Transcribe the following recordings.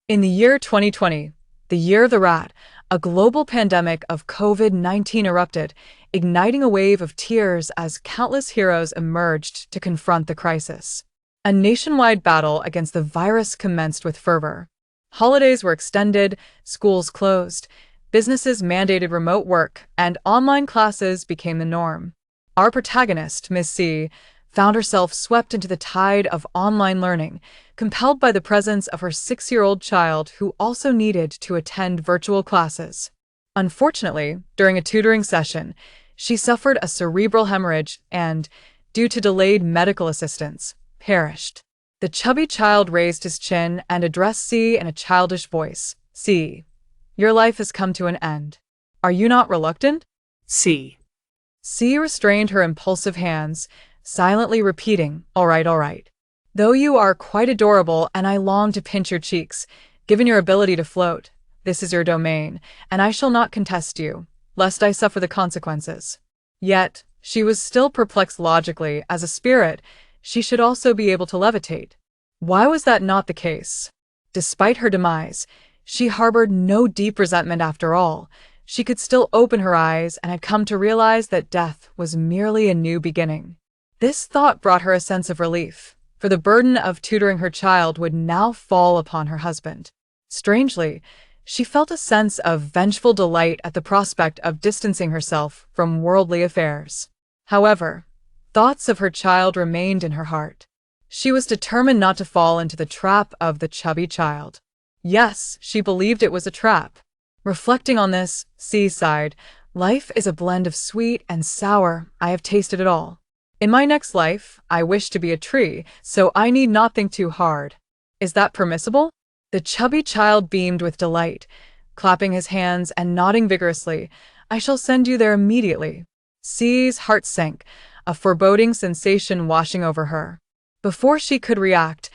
In the year 2020, the year of the rat, a global pandemic of COVID-19 erupted, igniting a wave of tears as countless heroes emerged to confront the crisis. A nationwide battle against the virus commenced with fervor. Holidays were extended, schools closed, businesses mandated remote work, and online classes became the norm. Our protagonist, Miss C, found herself swept into the tide of online learning, compelled by the presence of her 6-year-old child who also needed to attend virtual classes. Unfortunately, during a tutoring session, she suffered a cerebral hemorrhage and, due to delayed medical assistance, perished. The chubby child raised his chin and addressed C in a childish voice. C, your life has come to an end. Are you not reluctant? C. C restrained her impulsive hands, silently repeating, all right. Though you are quite adorable and I long to pinch your cheeks, given your ability to float, this is your domain, and I shall not contest you, lest I suffer the consequences. Yet, she was still perplexed logically. As a spirit, she should also be able to levitate. Why was that not the case? Despite her demise, she harbored no deep resentment after all. She could still open her eyes and had come to realize that death was merely a new beginning. This thought brought her a sense of relief, for the burden of tutoring her child would now fall upon her husband. Strangely, she felt a sense of vengeful delight at the prospect of distancing herself from worldly affairs. However, thoughts of her child remained in her heart. She was determined not to fall into the trap of the chubby child. Yes, she believed it was a trap. Reflecting on this, C sighed, life is a blend of sweet and sour. I have tasted it all. In my next life, I wish to be a tree, so I need not think too hard. Is that permissible? The chubby child beamed with delight, clapping his hands and nodding vigorously. I shall send you there immediately. C's heart sank, a foreboding sensation washing over her. Before she could react,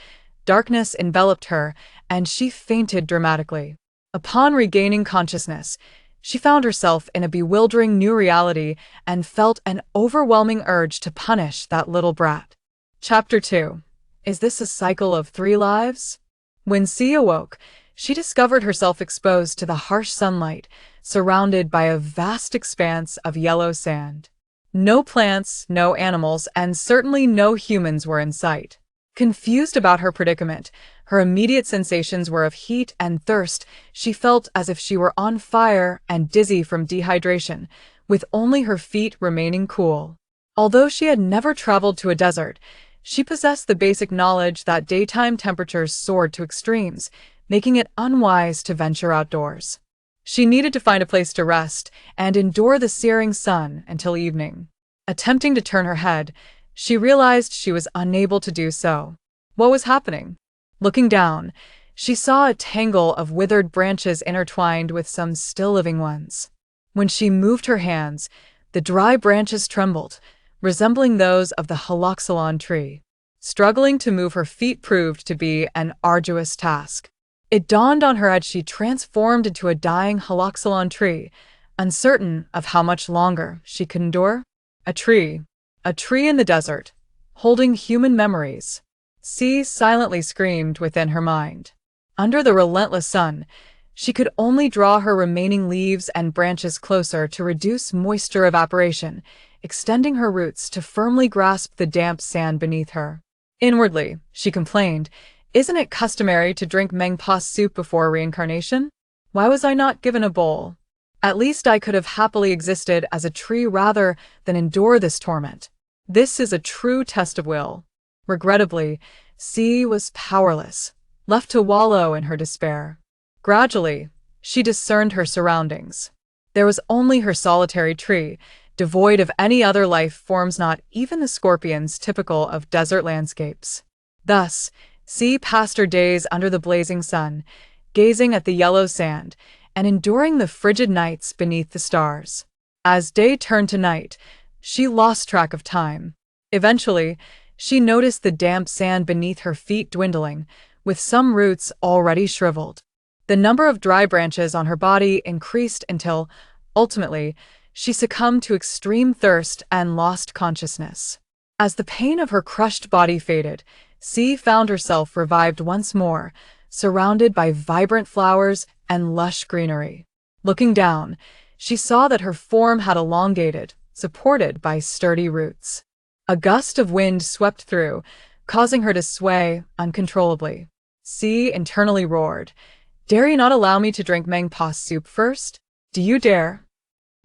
darkness enveloped her, and she fainted dramatically. Upon regaining consciousness, she found herself in a bewildering new reality and felt an overwhelming urge to punish that little brat. Chapter 2. Is this a cycle of 3 lives? When C awoke, she discovered herself exposed to the harsh sunlight, surrounded by a vast expanse of yellow sand. No plants, no animals, and certainly no humans were in sight. Confused about her predicament, her immediate sensations were of heat and thirst. She felt as if she were on fire and dizzy from dehydration, with only her feet remaining cool. Although she had never traveled to a desert, she possessed the basic knowledge that daytime temperatures soared to extremes, making it unwise to venture outdoors. She needed to find a place to rest and endure the searing sun until evening. Attempting to turn her head, she realized she was unable to do so. What was happening? Looking down, she saw a tangle of withered branches intertwined with some still living ones. When she moved her hands, the dry branches trembled, resembling those of the haloxylon tree. Struggling to move her feet proved to be an arduous task. It dawned on her as she transformed into a dying haloxylon tree, uncertain of how much longer she could endure. A tree in the desert, holding human memories. C silently screamed within her mind. Under the relentless sun, she could only draw her remaining leaves and branches closer to reduce moisture evaporation, extending her roots to firmly grasp the damp sand beneath her. Inwardly, she complained, isn't it customary to drink mangpa soup before reincarnation? Why was I not given a bowl? At least I could have happily existed as a tree rather than endure this torment. This is a true test of will. Regrettably, C was powerless, left to wallow in her despair. Gradually, she discerned her surroundings. There was only her solitary tree, devoid of any other life forms, not even the scorpions typical of desert landscapes. Thus, C passed her days under the blazing sun, gazing at the yellow sand and enduring the frigid nights beneath the stars. As day turned to night, she lost track of time. Eventually, she noticed the damp sand beneath her feet dwindling, with some roots already shriveled. The number of dry branches on her body increased until, ultimately, she succumbed to extreme thirst and lost consciousness. As the pain of her crushed body faded, C found herself revived once more, surrounded by vibrant flowers and lush greenery. Looking down, she saw that her form had elongated, supported by sturdy roots. A gust of wind swept through, causing her to sway uncontrollably. C internally roared. "Dare you not allow me to drink mangpa soup first? Do you dare?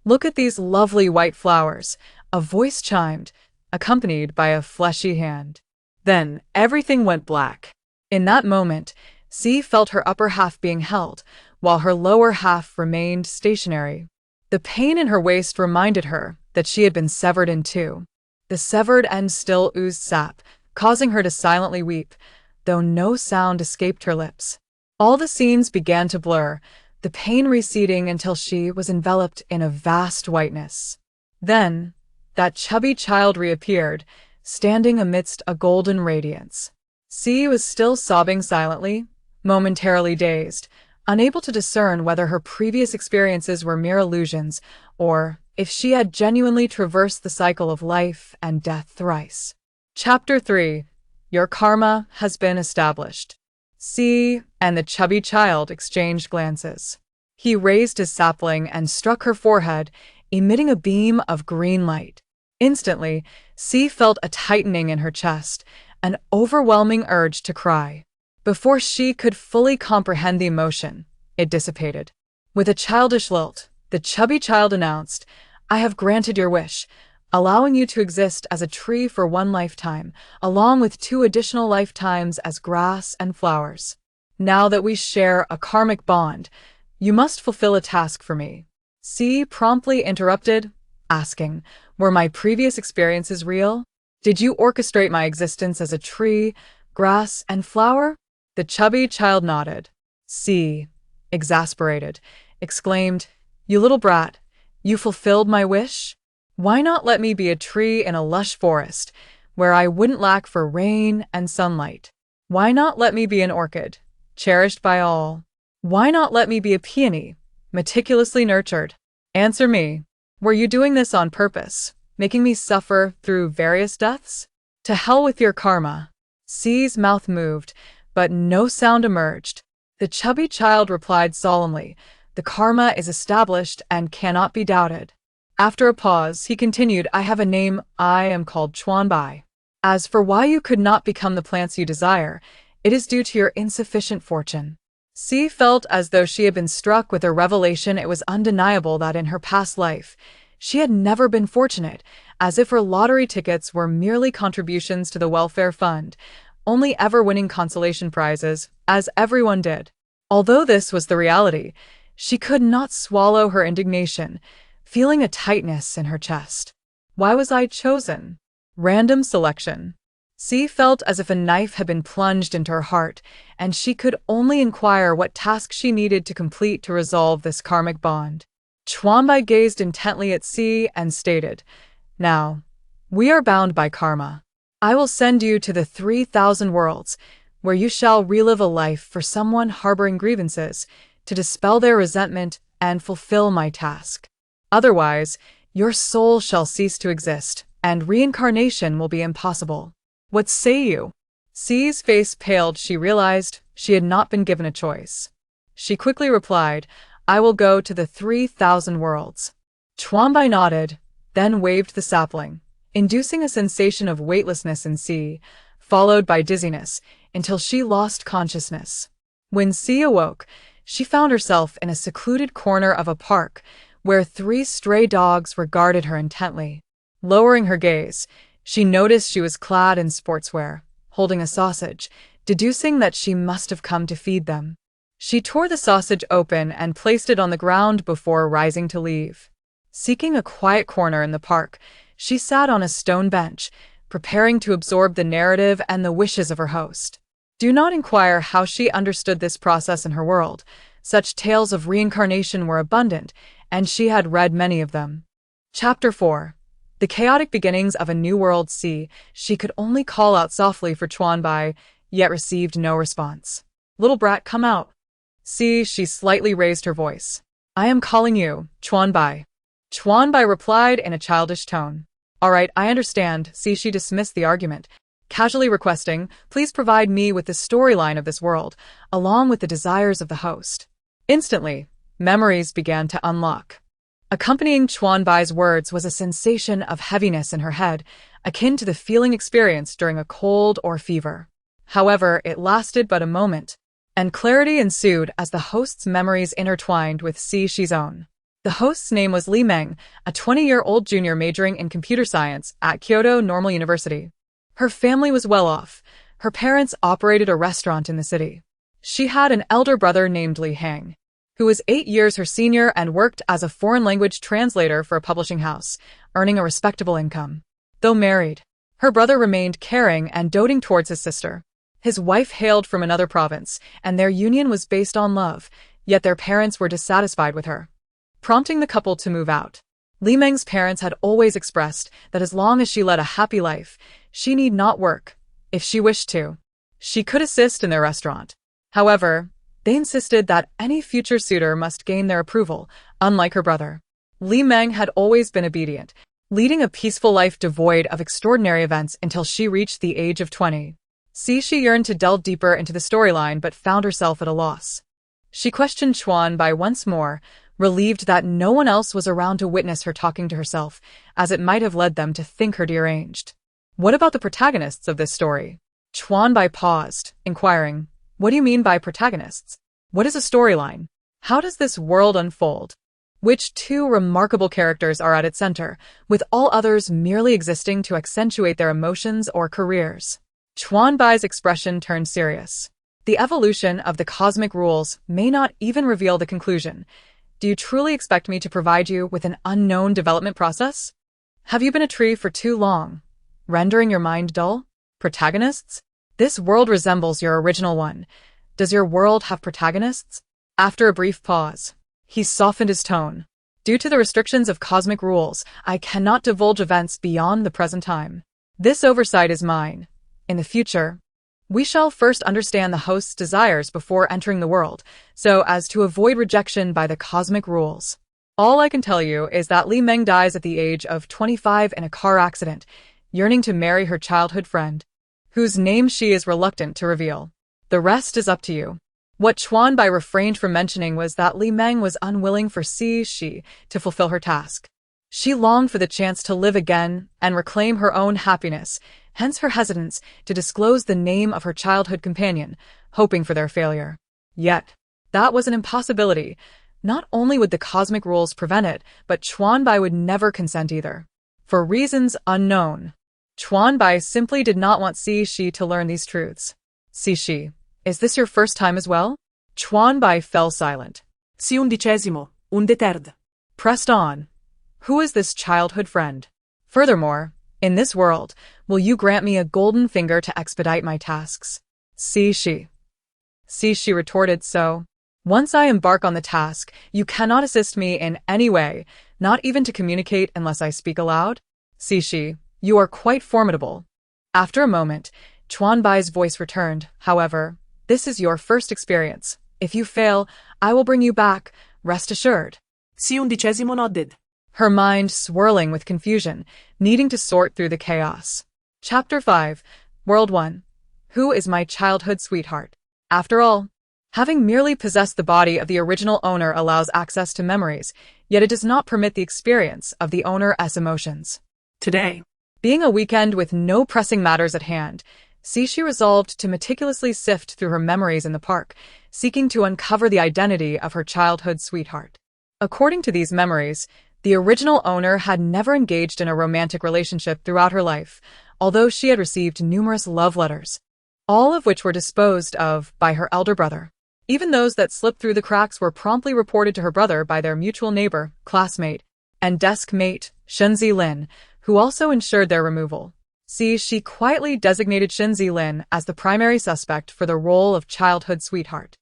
Look at these lovely white flowers," a voice chimed, accompanied by a fleshy hand. Then everything went black. In that moment, C felt her upper half being held, while her lower half remained stationary. The pain in her waist reminded her that she had been severed in two. The severed end still oozed sap, causing her to silently weep, though no sound escaped her lips. All the scenes began to blur, the pain receding until she was enveloped in a vast whiteness. Then, that chubby child reappeared, standing amidst a golden radiance. C was still sobbing silently, momentarily dazed, unable to discern whether her previous experiences were mere illusions or if she had genuinely traversed the cycle of life and death thrice. Chapter 3. Your karma has been established. C and the chubby child exchanged glances. He raised his sapling and struck her forehead, emitting a beam of green light. Instantly, C felt a tightening in her chest, an overwhelming urge to cry. Before she could fully comprehend the emotion, it dissipated. With a childish lilt, the chubby child announced, "I have granted your wish, allowing you to exist as a tree for one lifetime, along with 2 additional lifetimes as grass and flowers. Now that we share a karmic bond, you must fulfill a task for me." C promptly interrupted, asking, "Were my previous experiences real? Did you orchestrate my existence as a tree, grass, and flower?" The chubby child nodded. C, exasperated, exclaimed, "You little brat, you fulfilled my wish? Why not let me be a tree in a lush forest, where I wouldn't lack for rain and sunlight? Why not let me be an orchid, cherished by all? Why not let me be a peony, meticulously nurtured? Answer me, were you doing this on purpose, making me suffer through various deaths? To hell with your karma." C's mouth moved, but no sound emerged. The chubby child replied solemnly, "The karma is established and cannot be doubted." After a pause, he continued, "I have a name. I am called Chuanbai. As for why you could not become the plants you desire, it is due to your insufficient fortune." C felt as though she had been struck with a revelation. It was undeniable that in her past life, she had never been fortunate, as if her lottery tickets were merely contributions to the welfare fund, only ever winning consolation prizes, as everyone did. Although this was the reality, she could not swallow her indignation, feeling a tightness in her chest. Why was I chosen? Random selection. C felt as if a knife had been plunged into her heart, and she could only inquire what task she needed to complete to resolve this karmic bond. Chuanbai gazed intently at C and stated, "Now, we are bound by karma. I will send you to the 3,000 worlds, where you shall relive a life for someone harboring grievances, to dispel their resentment and fulfill my task. Otherwise, your soul shall cease to exist, and reincarnation will be impossible. What say you?" C's face paled. She realized she had not been given a choice. She quickly replied, "I will go to the 3,000 worlds." Chuanbai nodded, then waved the sapling, inducing a sensation of weightlessness in C, followed by dizziness, until she lost consciousness. When C awoke, she found herself in a secluded corner of a park, where 3 stray dogs regarded her intently. Lowering her gaze, she noticed she was clad in sportswear, holding a sausage, deducing that she must have come to feed them. She tore the sausage open and placed it on the ground before rising to leave. Seeking a quiet corner in the park, she sat on a stone bench, preparing to absorb the narrative and the wishes of her host. Do not inquire how she understood this process in her world. Such tales of reincarnation were abundant, and she had read many of them. Chapter 4. The chaotic beginnings of a new world. C. She could only call out softly for Chuanbai, yet received no response. "Little brat, come out." C. She slightly raised her voice. "I am calling you, Chuanbai." Chuanbai replied in a childish tone. "All right, I understand." C. She dismissed the argument, casually requesting, "Please provide me with the storyline of this world, along with the desires of the host." Instantly, memories began to unlock. Accompanying Chuanbai's words was a sensation of heaviness in her head, akin to the feeling experienced during a cold or fever. However, it lasted but a moment, and clarity ensued as the host's memories intertwined with Shi's own. The host's name was Li Meng, a 20-year-old junior majoring in computer science at Kyoto Normal University. Her family was well off. Her parents operated a restaurant in the city. She had an elder brother named Li Hang, who was 8 years her senior and worked as a foreign language translator for a publishing house, earning a respectable income. Though married, her brother remained caring and doting towards his sister. His wife hailed from another province, and their union was based on love, yet their parents were dissatisfied with her, prompting the couple to move out. Li Meng's parents had always expressed that as long as she led a happy life, she need not work. If she wished to, she could assist in their restaurant. However, they insisted that any future suitor must gain their approval, unlike her brother. Li Meng had always been obedient, leading a peaceful life devoid of extraordinary events until she reached the age of 20. She yearned to delve deeper into the storyline but found herself at a loss. She questioned Chuanbai once more, relieved that no one else was around to witness her talking to herself, as it might have led them to think her deranged. "What about the protagonists of this story?" Chuanbai paused, inquiring, "What do you mean by protagonists? What is a storyline? How does this world unfold? Which two remarkable characters are at its center, with all others merely existing to accentuate their emotions or careers?" Chuanbai's expression turned serious. "The evolution of the cosmic rules may not even reveal the conclusion. Do you truly expect me to provide you with an unknown development process? Have you been a tree for too long, rendering your mind dull? Protagonists? This world resembles your original one. Does your world have protagonists?" After a brief pause, he softened his tone. "Due to the restrictions of cosmic rules, I cannot divulge events beyond the present time. This oversight is mine. In the future, we shall first understand the host's desires before entering the world, so as to avoid rejection by the cosmic rules. All I can tell you is that Li Meng dies at the age of 25 in a car accident, yearning to marry her childhood friend, whose name she is reluctant to reveal. The rest is up to you." What Chuanbai refrained from mentioning was that Li Meng was unwilling for Shi to fulfill her task. She longed for the chance to live again and reclaim her own happiness, hence her hesitance to disclose the name of her childhood companion, hoping for their failure. Yet, that was an impossibility. Not only would the cosmic rules prevent it, but Chuanbai would never consent either. For reasons unknown, Chuanbai simply did not want Shi to learn these truths. "Shi, is this your first time as well?" Chuanbai fell silent. "Si undicesimo, undeterred." Pressed on. "Who is this childhood friend? Furthermore, in this world, will you grant me a golden finger to expedite my tasks?" Shi retorted, "So, once I embark on the task, you cannot assist me in any way, not even to communicate unless I speak aloud? Shi, you are quite formidable." After a moment, Chuanbai's voice returned. "However, this is your first experience. If you fail, I will bring you back, rest assured." "Si undicesimo nodded." Her mind swirling with confusion, needing to sort through the chaos. Chapter 5, World 1. Who is my childhood sweetheart? After all, having merely possessed the body of the original owner allows access to memories, yet it does not permit the experience of the owner's emotions. Today, being a weekend with no pressing matters at hand, Shi resolved to meticulously sift through her memories in the park, seeking to uncover the identity of her childhood sweetheart. According to these memories, the original owner had never engaged in a romantic relationship throughout her life, although she had received numerous love letters, all of which were disposed of by her elder brother. Even those that slipped through the cracks were promptly reported to her brother by their mutual neighbor, classmate, and desk mate, Shenzi Lin, who also ensured their removal. She quietly designated Shenzi Lin as the primary suspect for the role of childhood sweetheart.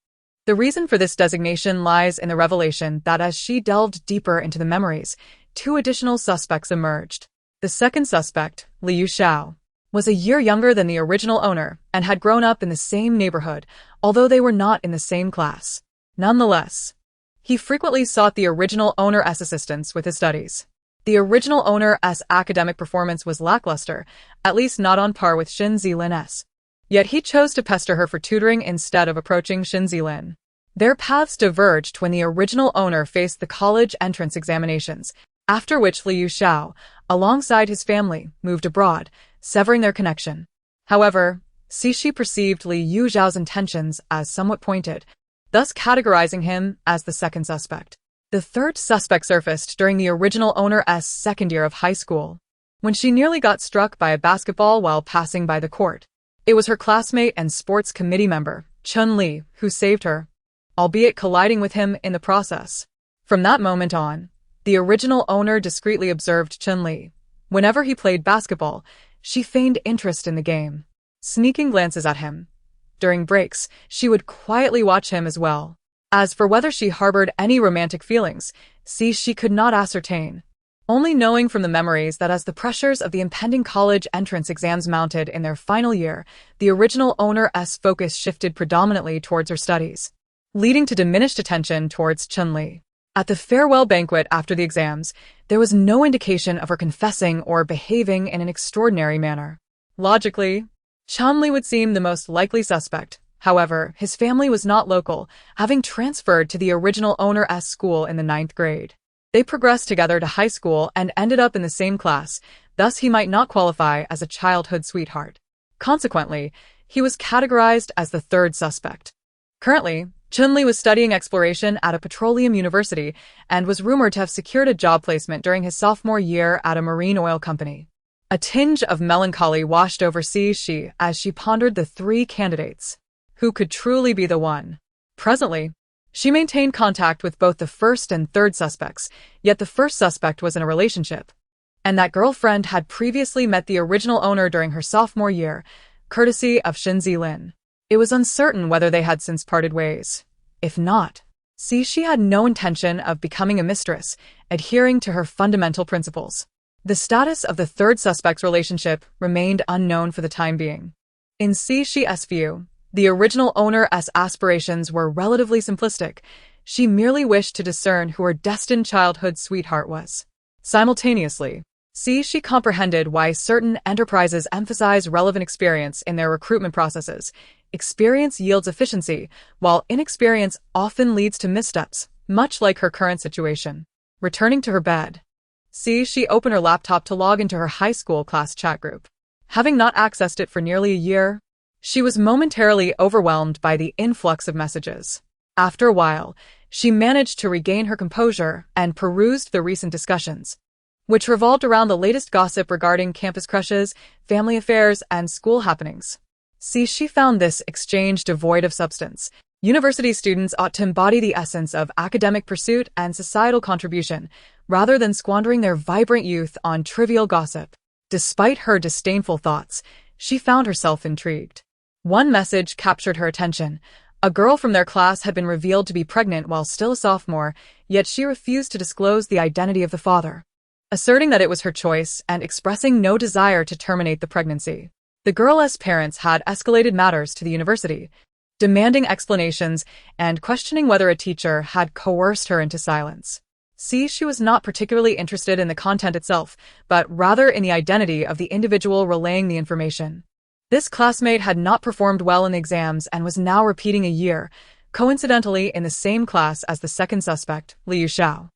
The reason for this designation lies in the revelation that as she delved deeper into the memories, 2 additional suspects emerged. The second suspect, Liu Xiao, was a year younger than the original owner and had grown up in the same neighborhood, although they were not in the same class. Nonetheless, he frequently sought the original owner's assistance with his studies. The original owner's academic performance was lackluster, at least not on par with Xin Zilin's. Yet he chose to pester her for tutoring instead of approaching Xin Zilin. Their paths diverged when the original owner faced the college entrance examinations, after which Liu Xiao, alongside his family, moved abroad, severing their connection. However, Cixi perceived Liu Xiao's intentions as somewhat pointed, thus categorizing him as the second suspect. The third suspect surfaced during the original owner's second year of high school, when she nearly got struck by a basketball while passing by the court. It was her classmate and sports committee member, Chun Li, who saved her, albeit colliding with him in the process. From that moment on, the original owner discreetly observed Chun Li. Whenever he played basketball, she feigned interest in the game, sneaking glances at him. During breaks, she would quietly watch him as well. As for whether she harbored any romantic feelings, she could not ascertain, only knowing from the memories that as the pressures of the impending college entrance exams mounted in their final year, the original owner's focus shifted predominantly towards her studies, leading to diminished attention towards Chun Li. At the farewell banquet after the exams, there was no indication of her confessing or behaving in an extraordinary manner. Logically, Chun Li would seem the most likely suspect. However, his family was not local, having transferred to the original owner's school in the 9th grade. They progressed together to high school and ended up in the same class, thus he might not qualify as a childhood sweetheart. Consequently, he was categorized as the third suspect. Currently, Chun-Li was studying exploration at a petroleum university and was rumored to have secured a job placement during his sophomore year at a marine oil company. A tinge of melancholy washed over Cixi as she pondered the three candidates. Who could truly be the one? Presently, she maintained contact with both the first and third suspects, yet the first suspect was in a relationship. And that girlfriend had previously met the original owner during her sophomore year, courtesy of Xin Zilin. It was uncertain whether they had since parted ways. If not, she had no intention of becoming a mistress, adhering to her fundamental principles. The status of the third suspect's relationship remained unknown for the time being. In Cixi's view, the original owner's aspirations were relatively simplistic. She merely wished to discern who her destined childhood sweetheart was. Simultaneously, Cixi comprehended why certain enterprises emphasize relevant experience in their recruitment processes. Experience yields efficiency, while inexperience often leads to missteps, much like her current situation. Returning to her bed, she opened her laptop to log into her high school class chat group. Having not accessed it for nearly a year, she was momentarily overwhelmed by the influx of messages. After a while, she managed to regain her composure and perused the recent discussions, which revolved around the latest gossip regarding campus crushes, family affairs, and school happenings. She found this exchange devoid of substance. University students ought to embody the essence of academic pursuit and societal contribution, rather than squandering their vibrant youth on trivial gossip. Despite her disdainful thoughts, she found herself intrigued. One message captured her attention. A girl from their class had been revealed to be pregnant while still a sophomore, yet she refused to disclose the identity of the father, asserting that it was her choice and expressing no desire to terminate the pregnancy. The girl's parents had escalated matters to the university, demanding explanations and questioning whether a teacher had coerced her into silence. She was not particularly interested in the content itself, but rather in the identity of the individual relaying the information. This classmate had not performed well in the exams and was now repeating a year, coincidentally in the same class as the second suspect, Liu Xiao.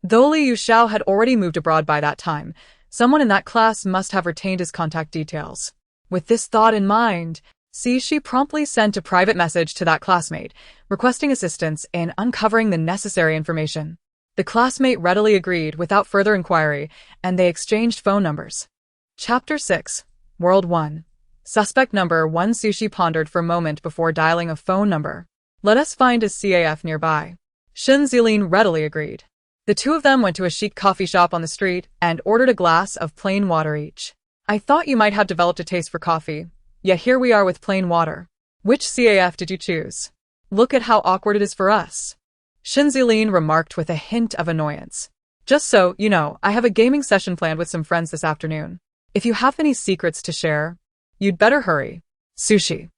Though Liu Xiao had already moved abroad by that time, someone in that class must have retained his contact details. With this thought in mind, she promptly sent a private message to that classmate, requesting assistance in uncovering the necessary information. The classmate readily agreed without further inquiry, and they exchanged phone numbers. Chapter 6, World 1. Suspect number 1. Sushi pondered for a moment before dialing a phone number. Let us find a CAF nearby. Xin Zilin readily agreed. The two of them went to a chic coffee shop on the street and ordered a glass of plain water each. I thought you might have developed a taste for coffee, yet here we are with plain water. Which CAF did you choose? Look at how awkward it is for us. Xin Zilin remarked with a hint of annoyance. Just so you know, I have a gaming session planned with some friends this afternoon. If you have any secrets to share, you'd better hurry. Sushi.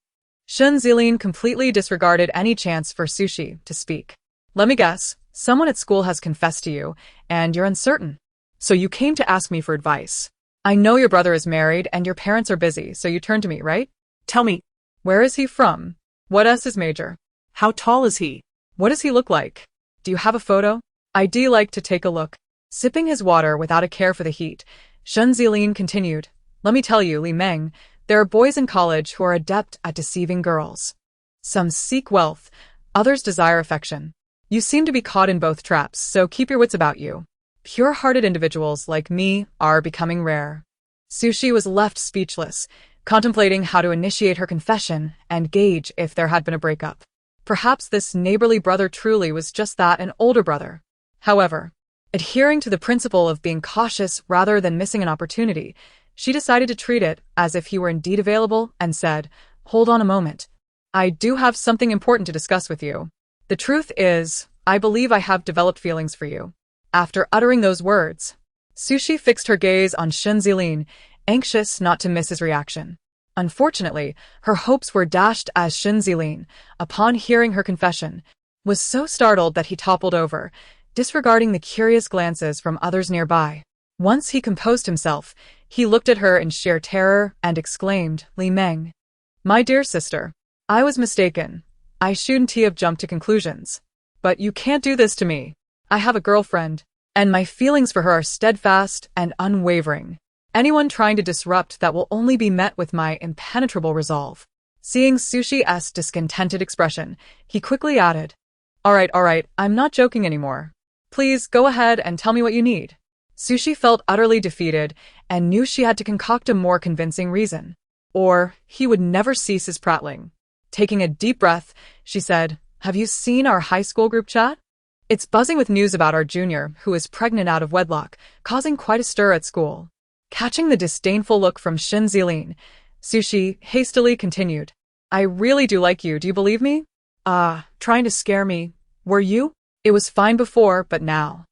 Xin Zilin completely disregarded any chance for Sushi to speak. Let me guess, someone at school has confessed to you, and you're uncertain. So you came to ask me for advice. I know your brother is married and your parents are busy, so you turned to me, right? Tell me, Where is he from? What is his major? how tall is he? What does he look like? Do you have a photo? I'd like to take a look. Sipping his water without a care for the heat, Shen Zilin continued. Let me tell you, Li Meng, there are boys in college who are adept at deceiving girls. Some seek wealth, others desire affection. You seem to be caught in both traps, so keep your wits about you. Pure-hearted individuals like me are becoming rare. Sushi was left speechless, contemplating how to initiate her confession and gauge if there had been a breakup. Perhaps this neighborly brother truly was just that, an older brother. However, adhering to the principle of being cautious rather than missing an opportunity, she decided to treat it as if he were indeed available and said, Hold on a moment. I do have something important to discuss with you. The truth is, I believe I have developed feelings for you. After uttering those words, Sushi fixed her gaze on Shen Zilin, anxious not to miss his reaction. Unfortunately, her hopes were dashed as Shen Zilin, upon hearing her confession, was so startled that he toppled over, disregarding the curious glances from others nearby. Once he composed himself, he looked at her in sheer terror and exclaimed, Li Meng. My dear sister, I was mistaken. I shouldn't have jumped to conclusions. But you can't do this to me. I have a girlfriend, and my feelings for her are steadfast and unwavering. Anyone trying to disrupt that will only be met with my impenetrable resolve. Seeing Sushi's discontented expression, he quickly added, All right, I'm not joking anymore. Please go ahead and tell me what you need. Sushi felt utterly defeated and knew she had to concoct a more convincing reason, or he would never cease his prattling. Taking a deep breath, she said, Have you seen our high school group chat? It's buzzing with news about our junior, who is pregnant out of wedlock, causing quite a stir at school. Catching the disdainful look from Shen Zilin, Sushi hastily continued, I really do like you, do you believe me? Trying to scare me. Were you? It was fine before, but now.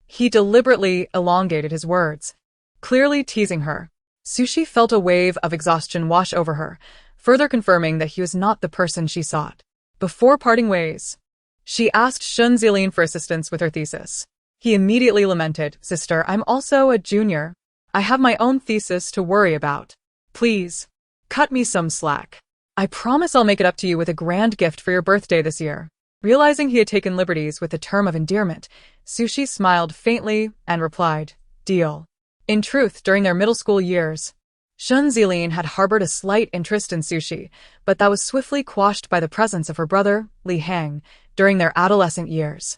He deliberately elongated his words, clearly teasing her. Sushi felt a wave of exhaustion wash over her, further confirming that he was not the person she sought. Before parting ways, she asked Shen Zilin for assistance with her thesis. He immediately lamented, Sister, I'm also a junior. I have my own thesis to worry about. Please, cut me some slack. I promise I'll make it up to you with a grand gift for your birthday this year. Realizing he had taken liberties with the term of endearment, Sushi smiled faintly and replied, Deal. In truth, during their middle school years, Shen Zilin had harbored a slight interest in Sushi, but that was swiftly quashed by the presence of her brother, Li Hang, during their adolescent years.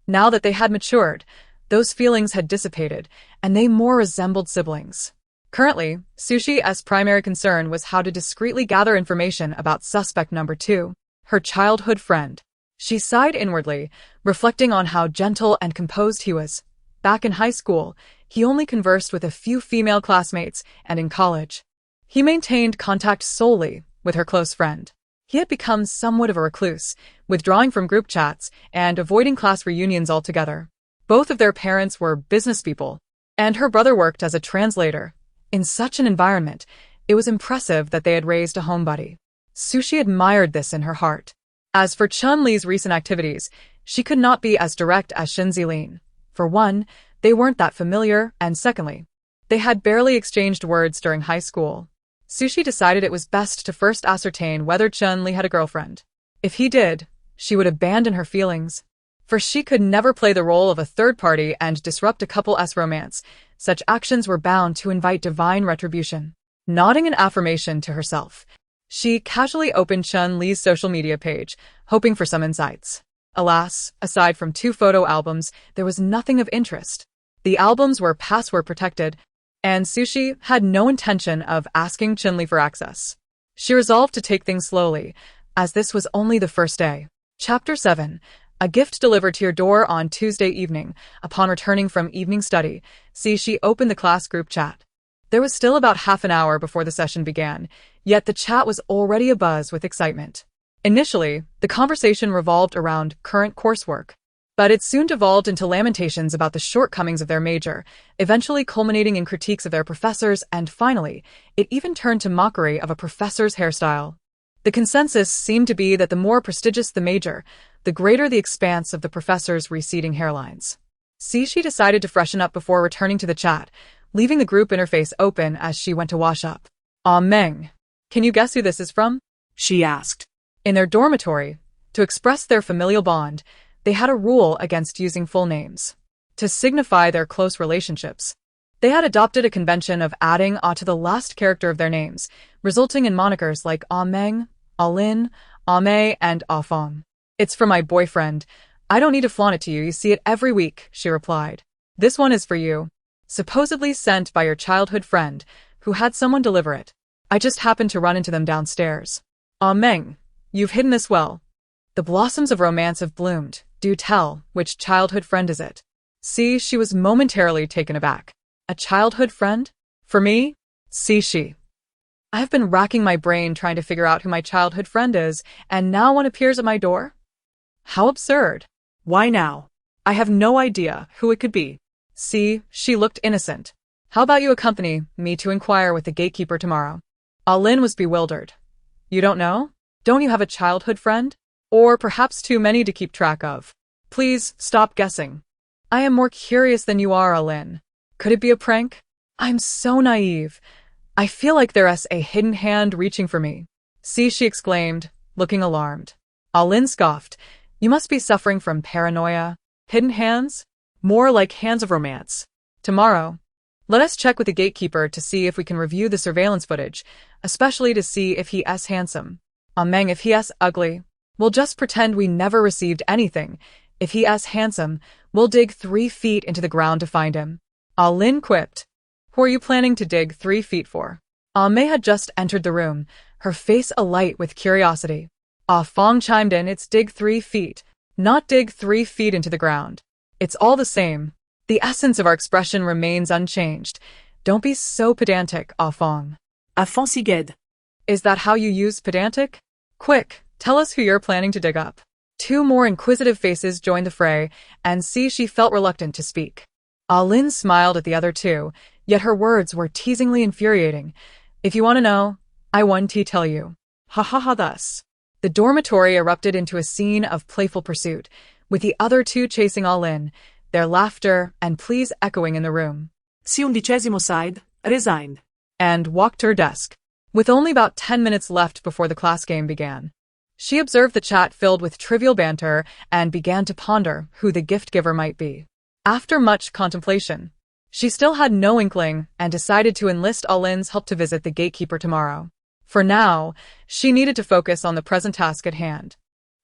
Now that they had matured, those feelings had dissipated, and they more resembled siblings. Currently, Sushi's primary concern was how to discreetly gather information about suspect number 2, her childhood friend. She sighed inwardly, reflecting on how gentle and composed he was. Back in high school, he only conversed with a few female classmates, and in college, he maintained contact solely with her close friend. He had become somewhat of a recluse, withdrawing from group chats and avoiding class reunions altogether. Both of their parents were business people, and her brother worked as a translator. In such an environment, it was impressive that they had raised a homebody. Sushi admired this in her heart. As for Chun-Li's recent activities, she could not be as direct as Shen Zilin. For one, they weren't that familiar, and secondly, they had barely exchanged words during high school. Sushi decided it was best to first ascertain whether Chun-Li had a girlfriend. If he did, she would abandon her feelings. For she could never play the role of a third party and disrupt a couple's romance. Such actions were bound to invite divine retribution. Nodding an affirmation to herself, she casually opened Chun-Li's social media page, hoping for some insights. Alas, aside from 2 photo albums, there was nothing of interest. The albums were password protected, and Sushi had no intention of asking Chun-Li for access. She resolved to take things slowly, as this was only the first day. Chapter 7. A gift delivered to your door on Tuesday evening. Upon returning from evening study, Sushi opened the class group chat. There was still about half an hour before the session began, yet the chat was already abuzz with excitement. Initially, the conversation revolved around current coursework, but it soon devolved into lamentations about the shortcomings of their major, eventually culminating in critiques of their professors, and finally, it even turned to mockery of a professor's hairstyle. The consensus seemed to be that the more prestigious the major, the greater the expanse of the professor's receding hairlines. She decided to freshen up before returning to the chat, leaving the group interface open as she went to wash up. Meng. Can you guess who this is from? She asked. In their dormitory, to express their familial bond, they had a rule against using full names. To signify their close relationships, they had adopted a convention of adding "a" to the last character of their names, resulting in monikers like Meng, Lin, Mei, and Fong. It's for my boyfriend. I don't need to flaunt it to you see it every week, she replied. This one is for you. Supposedly sent by your childhood friend, who had someone deliver it. I just happened to run into them downstairs. Meng, you've hidden this well. The blossoms of romance have bloomed. Do tell, which childhood friend is it? She was momentarily taken aback. A childhood friend? For me? She. I have been racking my brain trying to figure out who my childhood friend is, and now one appears at my door? How absurd. Why now? I have no idea who it could be. She looked innocent. How about you accompany me to inquire with the gatekeeper tomorrow? Lin was bewildered. You don't know? Don't you have a childhood friend? Or perhaps too many to keep track of? Please, stop guessing. I am more curious than you are, Lin. Could it be a prank? I'm so naive. I feel like there's a hidden hand reaching for me. She exclaimed, looking alarmed. Lin scoffed. You must be suffering from paranoia. Hidden hands? More like hands of romance. Tomorrow, let us check with the gatekeeper to see if we can review the surveillance footage, especially to see if he's handsome. Meng, if he's ugly, we'll just pretend we never received anything. If he's handsome, we'll dig 3 feet into the ground to find him. Lin quipped. Who are you planning to dig 3 feet for? Mei had just entered the room, her face alight with curiosity. Fong chimed in, it's dig 3 feet, not dig 3 feet into the ground. It's all the same. The essence of our expression remains unchanged. Don't be so pedantic, Fong. Affonsiged. Is that how you use pedantic? Quick, tell us who you're planning to dig up. 2 more inquisitive faces joined the fray, and she felt reluctant to speak. Lin smiled at the other 2, yet her words were teasingly infuriating. If you want to know, I want to tell you. Ha ha ha thus. The dormitory erupted into a scene of playful pursuit, with the other 2 chasing Lin, their laughter and pleas echoing in the room. Si side, resigned. And walked to her desk. With only about 10 minutes left before the class game began, she observed the chat filled with trivial banter and began to ponder who the gift giver might be. After much contemplation, she still had no inkling and decided to enlist Lin's help to visit the gatekeeper tomorrow. For now, she needed to focus on the present task at hand.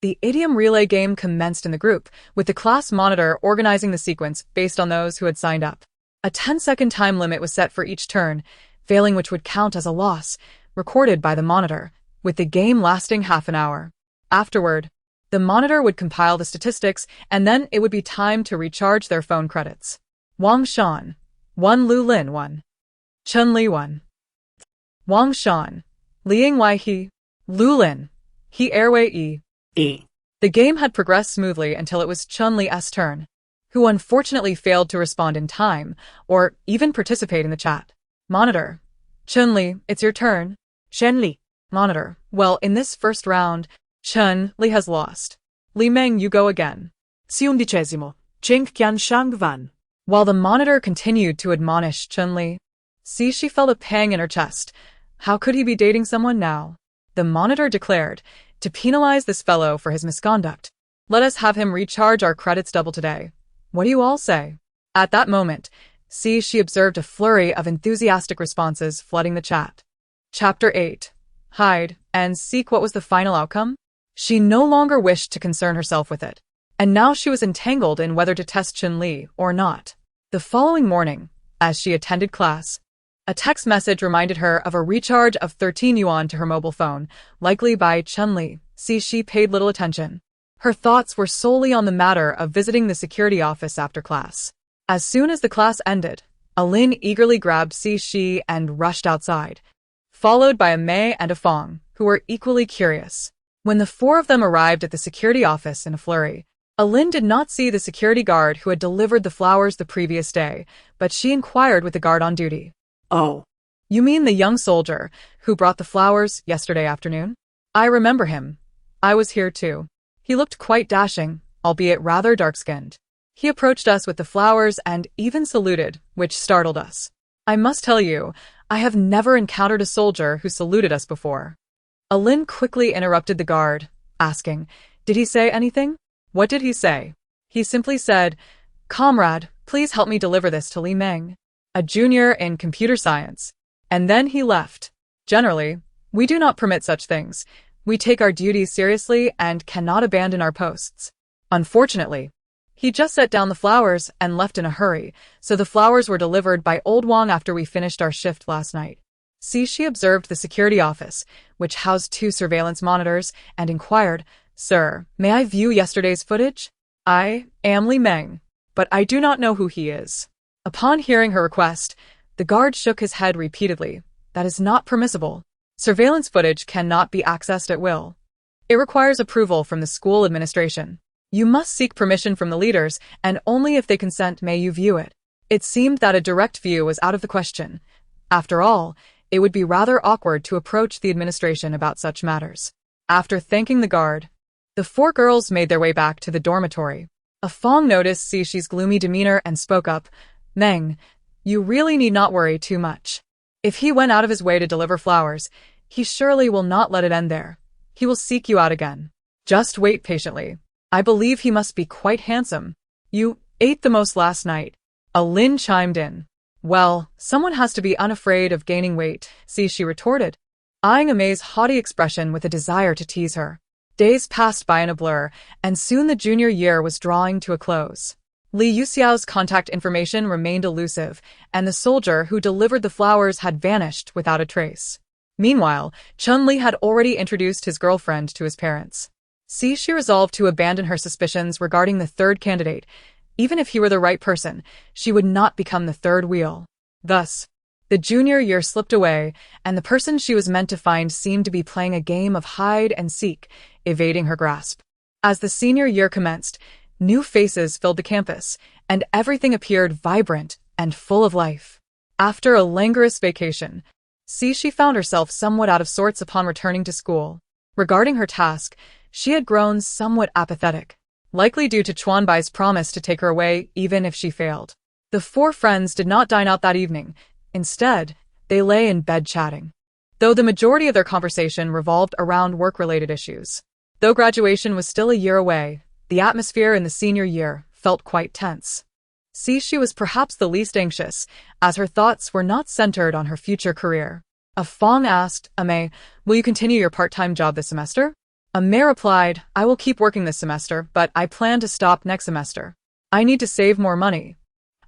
The idiom relay game commenced in the group, with the class monitor organizing the sequence based on those who had signed up. A 10-second time limit was set for each turn, failing which would count as a loss, recorded by the monitor, with the game lasting half an hour. Afterward, the monitor would compile the statistics, and then it would be time to recharge their phone credits. Wang Shan, 1 Lu Lin 1. Chun Li 1. Wang Shan, Liang Wai He, Lu Lin, He Airway E. The game had progressed smoothly until it was Chun Li's turn, who unfortunately failed to respond in time, or even participate in the chat. Monitor. Chun Li, it's your turn. Shen Li. Monitor. Well, in this first round, Chun Li has lost. Li Meng, you go again. 11. Cheng Qian Shang Van. While the monitor continued to admonish Chun Li, she felt a pang in her chest. How could he be dating someone now? The monitor declared, to penalize this fellow for his misconduct, let us have him recharge our credits double today. What do you all say? At that moment, she observed a flurry of enthusiastic responses flooding the chat. Chapter 8. Hide and seek. What was the final outcome? She no longer wished to concern herself with it, and now she was entangled in whether to test Chun Li or not. The following morning, as she attended class, a text message reminded her of a recharge of 13 yuan to her mobile phone, likely by Chun Li. She paid little attention. Her thoughts were solely on the matter of visiting the security office after class. As soon as the class ended, Lin eagerly grabbed she and rushed outside, followed by a Mei and a Fong, who were equally curious. When the 4 of them arrived at the security office in a flurry, Lin did not see the security guard who had delivered the flowers the previous day, but she inquired with the guard on duty. Oh. You mean the young soldier who brought the flowers yesterday afternoon? I remember him. I was here too. He looked quite dashing, albeit rather dark-skinned. He approached us with the flowers and even saluted, which startled us. I must tell you, I have never encountered a soldier who saluted us before. Alin quickly interrupted the guard, asking, "Did he say anything?" "What did he say?" "He simply said, 'Comrade, please help me deliver this to Li Meng, a junior in computer science.' And then he left. Generally, we do not permit such things. We take our duties seriously and cannot abandon our posts. Unfortunately, he just set down the flowers and left in a hurry, so the flowers were delivered by Old Wang after we finished our shift last night." She observed the security office, which housed 2 surveillance monitors, and inquired, "Sir, may I view yesterday's footage? I am Li Meng, but I do not know who he is." Upon hearing her request, the guard shook his head repeatedly. "That is not permissible. Surveillance footage cannot be accessed at will. It requires approval from the school administration. You must seek permission from the leaders, and only if they consent may you view it." It seemed that a direct view was out of the question. After all, it would be rather awkward to approach the administration about such matters. After thanking the guard, the 4 girls made their way back to the dormitory. A Fong noticed Xi's gloomy demeanor and spoke up, "Meng, you really need not worry too much. If he went out of his way to deliver flowers, he surely will not let it end there. He will seek you out again. Just wait patiently. I believe he must be quite handsome. You ate the most last night." Alin chimed in. "Well, someone has to be unafraid of gaining weight," she retorted, eyeing Amei's haughty expression with a desire to tease her. Days passed by in a blur, and soon the junior year was drawing to a close. Li Yuxiao's contact information remained elusive, and the soldier who delivered the flowers had vanished without a trace. Meanwhile, Chun-Li had already introduced his girlfriend to his parents. She resolved to abandon her suspicions regarding the 3rd candidate. Even if he were the right person, she would not become the 3rd wheel. Thus, the junior year slipped away, and the person she was meant to find seemed to be playing a game of hide and seek, evading her grasp. As the senior year commenced, new faces filled the campus, and everything appeared vibrant and full of life. After a languorous vacation, she found herself somewhat out of sorts upon returning to school. Regarding her task, she had grown somewhat apathetic, likely due to Chuanbai's promise to take her away even if she failed. The 4 friends did not dine out that evening. Instead, they lay in bed chatting, though the majority of their conversation revolved around work-related issues. Though graduation was still a year away, the atmosphere in the senior year felt quite tense. She was perhaps the least anxious, as her thoughts were not centered on her future career. A Fong asked, "Amei, will you continue your part-time job this semester?" Amei replied, "I will keep working this semester, but I plan to stop next semester. I need to save more money.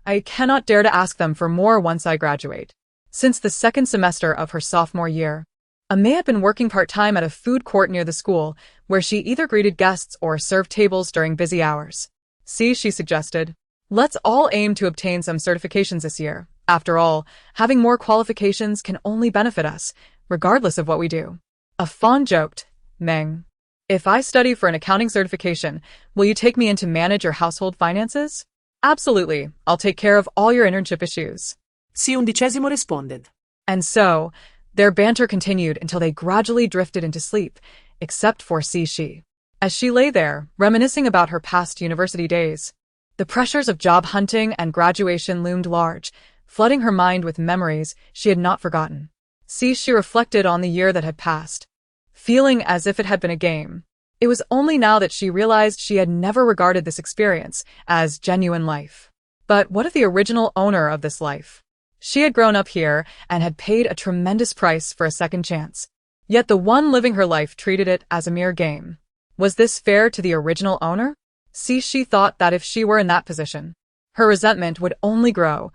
I cannot dare to ask them for more once I graduate." Since the 2nd semester of her sophomore year, Amei had been working part-time at a food court near the school, where she either greeted guests or served tables during busy hours. She suggested, "Let's all aim to obtain some certifications this year. After all, having more qualifications can only benefit us, regardless of what we do." A Fawn joked, "Meng, if I study for an accounting certification, will you take me in to manage your household finances?" "Absolutely, I'll take care of all your internship issues." C-11 responded. And so, their banter continued until they gradually drifted into sleep, except for Shi. As she lay there, reminiscing about her past university days, the pressures of job hunting and graduation loomed large, flooding her mind with memories she had not forgotten. She reflected on the year that had passed, feeling as if it had been a game. It was only now that she realized she had never regarded this experience as genuine life. But what of the original owner of this life? She had grown up here and had paid a tremendous price for a second chance. Yet the one living her life treated it as a mere game. Was this fair to the original owner? She thought that if she were in that position, her resentment would only grow.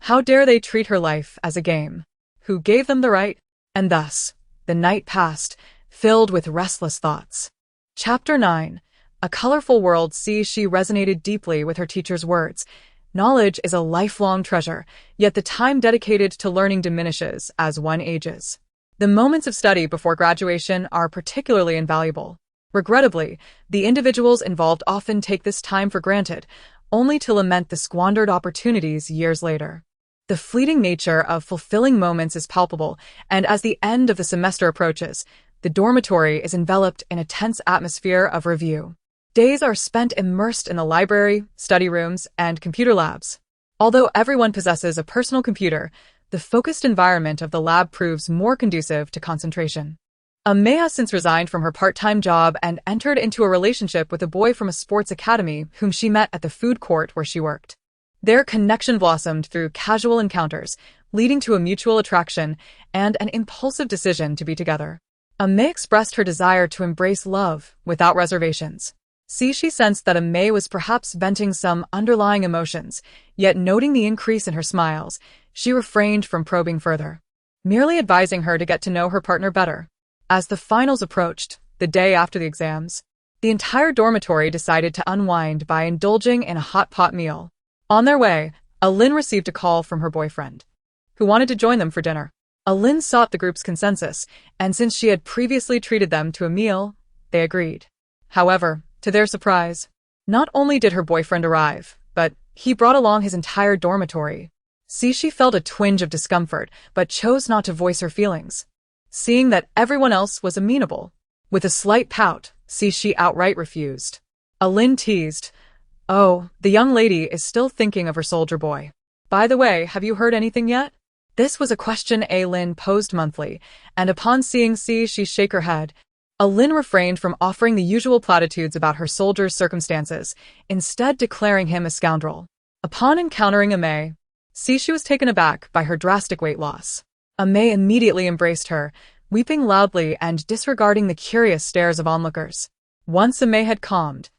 How dare they treat her life as a game? Who gave them the right? And thus, the night passed, filled with restless thoughts. Chapter 9. A Colorful World. She resonated deeply with her teacher's words. Knowledge is a lifelong treasure, yet the time dedicated to learning diminishes as one ages. The moments of study before graduation are particularly invaluable. Regrettably, the individuals involved often take this time for granted, only to lament the squandered opportunities years later. The fleeting nature of fulfilling moments is palpable, and as the end of the semester approaches, the dormitory is enveloped in a tense atmosphere of review. Days are spent immersed in the library, study rooms, and computer labs. Although everyone possesses a personal computer, the focused environment of the lab proves more conducive to concentration. May has since resigned from her part-time job and entered into a relationship with a boy from a sports academy whom she met at the food court where she worked. Their connection blossomed through casual encounters, leading to a mutual attraction and an impulsive decision to be together. May expressed her desire to embrace love without reservations. She sensed that May was perhaps venting some underlying emotions, yet noting the increase in her smiles, she refrained from probing further, merely advising her to get to know her partner better. As the finals approached, the day after the exams, the entire dormitory decided to unwind by indulging in a hot pot meal. On their way, Lin received a call from her boyfriend, who wanted to join them for dinner. Lin sought the group's consensus, and since she had previously treated them to a meal, they agreed. However, to their surprise, not only did her boyfriend arrive, but he brought along his entire dormitory. She felt a twinge of discomfort, but chose not to voice her feelings, seeing that everyone else was amenable. With a slight pout, she outright refused. Lin teased, "Oh, the young lady is still thinking of her soldier boy. By the way, have you heard anything yet?" This was a question Lin posed monthly, and upon seeing she shake her head, Lin refrained from offering the usual platitudes about her soldier's circumstances, instead declaring him a scoundrel. Upon encountering May, she was taken aback by her drastic weight loss. May immediately embraced her, weeping loudly and disregarding the curious stares of onlookers. Once May had calmed,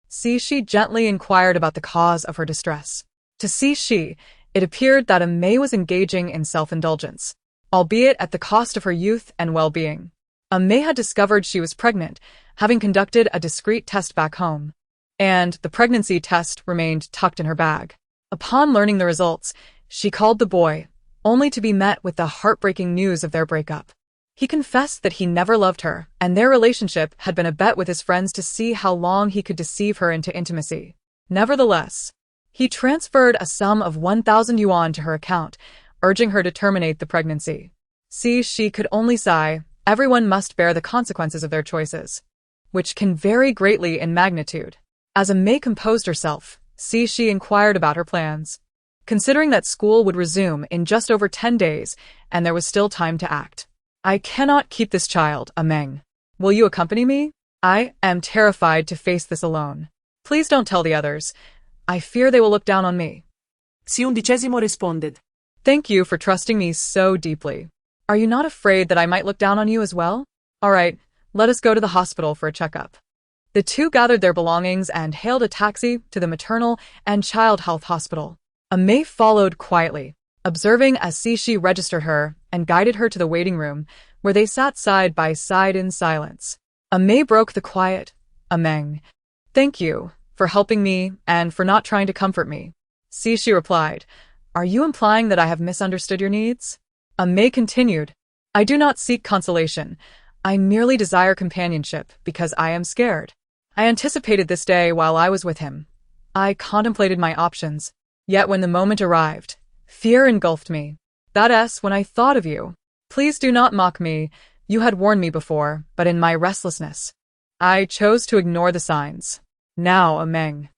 she gently inquired about the cause of her distress. To she, it appeared that May was engaging in self-indulgence, albeit at the cost of her youth and well-being. May had discovered she was pregnant, having conducted a discreet test back home, and the pregnancy test remained tucked in her bag. Upon learning the results, she called the boy, only to be met with the heartbreaking news of their breakup. He confessed that he never loved her, and their relationship had been a bet with his friends to see how long he could deceive her into intimacy. Nevertheless, he transferred a sum of 1,000 yuan to her account, urging her to terminate the pregnancy. She could only sigh. Everyone must bear the consequences of their choices, which can vary greatly in magnitude. As May composed herself, she inquired about her plans. Considering that school would resume in just over 10 days, and there was still time to act. "I cannot keep this child, Meng. Will you accompany me? I am terrified to face this alone. Please don't tell the others. I fear they will look down on me." MASU-MANHUA responded. "Thank you for trusting me so deeply. Are you not afraid that I might look down on you as well? All right, let us go to the hospital for a checkup." The two gathered their belongings and hailed a taxi to the maternal and child health hospital. May followed quietly, observing as she registered her and guided her to the waiting room, where they sat side by side in silence. May broke the quiet. "Meng, thank you for helping me and for not trying to comfort me." She replied, "Are you implying that I have misunderstood your needs?" May continued, "I do not seek consolation. I merely desire companionship because I am scared. I anticipated this day while I was with him. I contemplated my options. Yet when the moment arrived, fear engulfed me. That's when I thought of you. Please do not mock me. You had warned me before, but in my restlessness, I chose to ignore the signs. Now, Meng."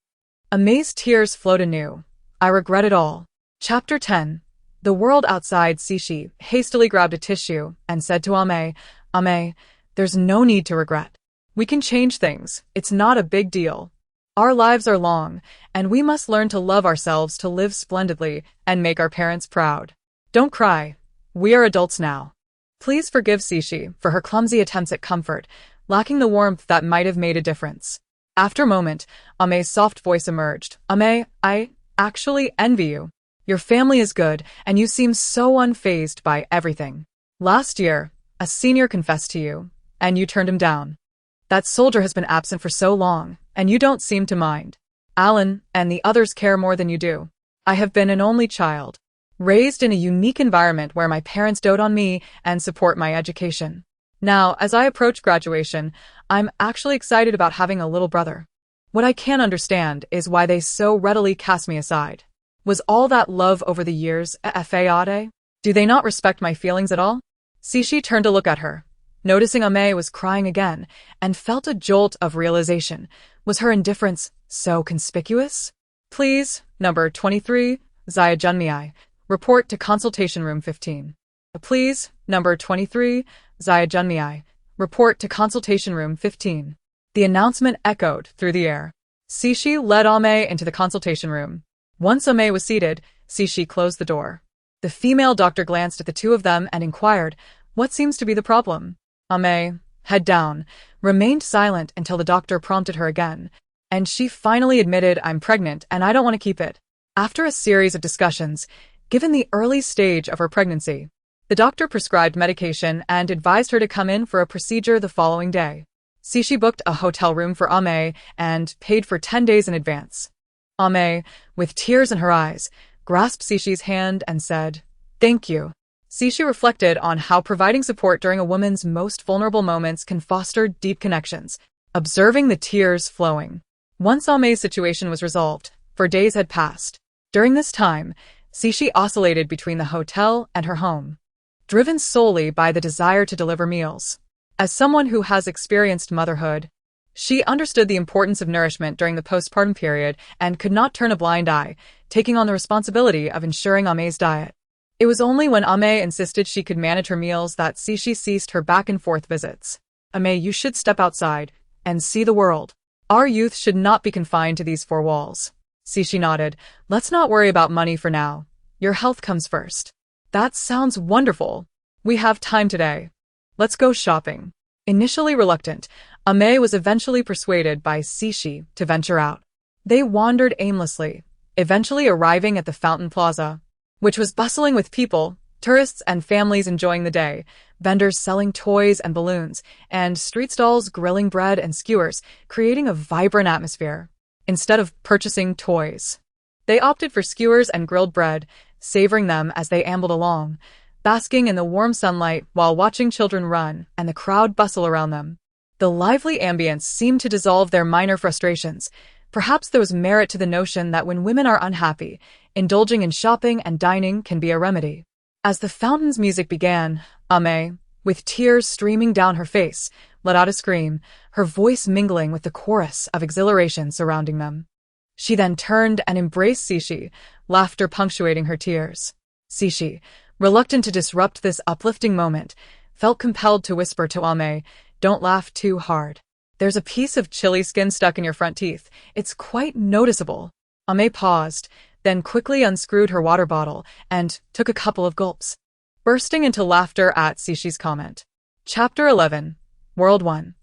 May's tears flowed anew. "I regret it all." Chapter 10. The world outside. She hastily grabbed a tissue and said to Ame, "There's no need to regret. We can change things. It's not a big deal. Our lives are long, and we must learn to love ourselves to live splendidly and make our parents proud. Don't cry. We are adults now." Please forgive Sishi for her clumsy attempts at comfort, lacking the warmth that might have made a difference. After a moment, Ame's soft voice emerged. "Ame, I actually envy you. Your family is good, and you seem so unfazed by everything. Last year, a senior confessed to you, and you turned him down. That soldier has been absent for so long, and you don't seem to mind. Alan and the others care more than you do. I have been an only child, raised in a unique environment where my parents dote on me and support my education. Now, as I approach graduation, I'm actually excited about having a little brother. What I can't understand is why they so readily cast me aside. Was all that love over the years a fade? Do they not respect my feelings at all?" Sishi turned to look at her, noticing Ame was crying again, and felt a jolt of realization, Was her indifference so conspicuous? Please, number 23, Zaya Junmiai, report to consultation room 15. Please, number 23, Zaya Junmiai, report to consultation room 15. The announcement echoed through the air. Cixi led Ame into the consultation room. Once Ame was seated, Cixi closed the door. The female doctor glanced at the two of them and inquired, "What seems to be the problem?" Ame, head down, remained silent until the doctor prompted her again, and she finally admitted, "I'm pregnant and I don't want to keep it." After a series of discussions, given the early stage of her pregnancy, the doctor prescribed medication and advised her to come in for a procedure the following day. Cixi booked a hotel room for Ame and paid for 10 days in advance. Ame, with tears in her eyes, grasped Cixi's hand and said, "Thank you." Cixi reflected on how providing support during a woman's most vulnerable moments can foster deep connections, observing the tears flowing. Once Ame's situation was resolved, for days had passed. During this time, Cixi oscillated between the hotel and her home, driven solely by the desire to deliver meals. As someone who has experienced motherhood, she understood the importance of nourishment during the postpartum period and could not turn a blind eye, taking on the responsibility of ensuring Ame's diet. It was only when Ame insisted she could manage her meals that Cixi ceased her back-and-forth visits. "Ame, you should step outside and see the world. Our youth should not be confined to these four walls." Cixi nodded. "Let's not worry about money for now. Your health comes first." "That sounds wonderful. We have time today. Let's go shopping." Initially reluctant, Ame was eventually persuaded by Cixi to venture out. They wandered aimlessly, eventually arriving at the Fountain Plaza, which was bustling with people, tourists and families enjoying the day, vendors selling toys and balloons, and street stalls grilling bread and skewers, creating a vibrant atmosphere. Instead of purchasing toys, they opted for skewers and grilled bread, savoring them as they ambled along, basking in the warm sunlight while watching children run and the crowd bustle around them. The lively ambience seemed to dissolve their minor frustrations. Perhaps there was merit to the notion that when women are unhappy, indulging in shopping and dining can be a remedy. As the fountain's music began, Ame, with tears streaming down her face, let out a scream, her voice mingling with the chorus of exhilaration surrounding them. She then turned and embraced Cixi, laughter punctuating her tears. Cixi, reluctant to disrupt this uplifting moment, felt compelled to whisper to Ame, "Don't laugh too hard. There's a piece of chili skin stuck in your front teeth. It's quite noticeable." Ame paused, then quickly unscrewed her water bottle and took a couple of gulps, bursting into laughter at Cixi's comment. Chapter 11. World 1.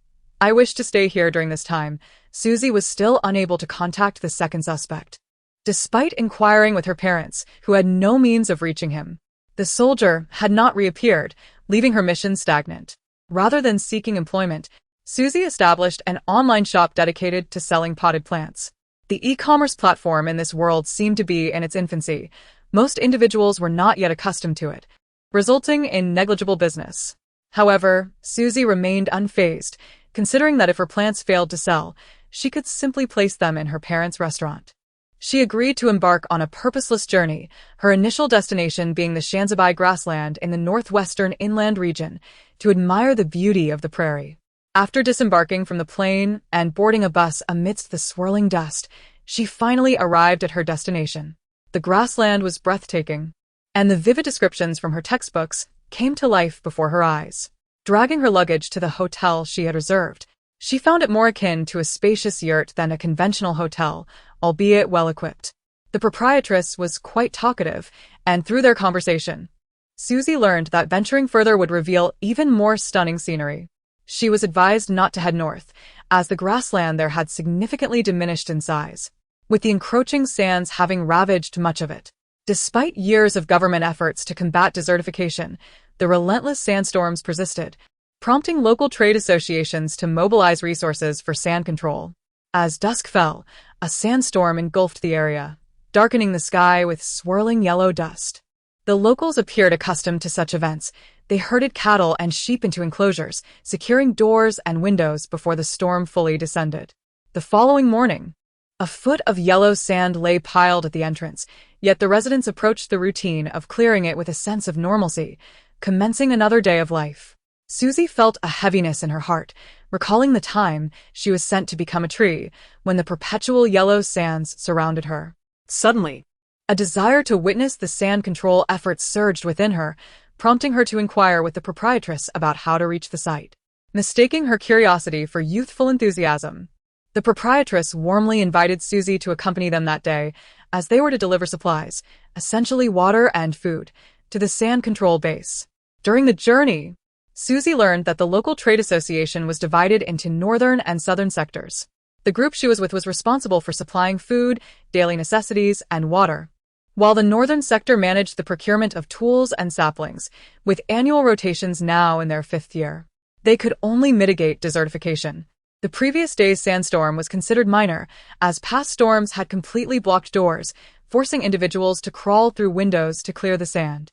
I wish to stay here during this time. Susie was still unable to contact the second suspect. Despite inquiring with her parents, who had no means of reaching him, the soldier had not reappeared, leaving her mission stagnant. Rather than seeking employment, Susie established an online shop dedicated to selling potted plants. The e-commerce platform in this world seemed to be in its infancy. Most individuals were not yet accustomed to it, resulting in negligible business. However, Susie remained unfazed, considering that if her plants failed to sell, she could simply place them in her parents' restaurant. She agreed to embark on a purposeless journey, her initial destination being the Shanzibai grassland in the northwestern inland region, to admire the beauty of the prairie. After disembarking from the plane and boarding a bus amidst the swirling dust, she finally arrived at her destination. The grassland was breathtaking, and the vivid descriptions from her textbooks came to life before her eyes. Dragging her luggage to the hotel she had reserved, she found it more akin to a spacious yurt than a conventional hotel, albeit well-equipped. The proprietress was quite talkative, and through their conversation, Susie learned that venturing further would reveal even more stunning scenery. She was advised not to head north, as the grassland there had significantly diminished in size, with the encroaching sands having ravaged much of it. Despite years of government efforts to combat desertification, the relentless sandstorms persisted, prompting local trade associations to mobilize resources for sand control. As dusk fell, a sandstorm engulfed the area, darkening the sky with swirling yellow dust. The locals appeared accustomed to such events. They herded cattle and sheep into enclosures, securing doors and windows before the storm fully descended. The following morning, a foot of yellow sand lay piled at the entrance, yet the residents approached the routine of clearing it with a sense of normalcy, commencing another day of life. Susie felt a heaviness in her heart, recalling the time she was sent to become a tree when the perpetual yellow sands surrounded her. Suddenly, A desire to witness the sand control efforts surged within her, prompting her to inquire with the proprietress about how to reach the site. Mistaking her curiosity for youthful enthusiasm, the proprietress warmly invited Susie to accompany them that day, as they were to deliver supplies, essentially water and food, to the sand control base. During the journey, Susie learned that the local trade association was divided into northern and southern sectors. The group she was with was responsible for supplying food, daily necessities, and water, while the northern sector managed the procurement of tools and saplings, with annual rotations now in their 5th year. They could only mitigate desertification. The previous day's sandstorm was considered minor, as past storms had completely blocked doors, forcing individuals to crawl through windows to clear the sand.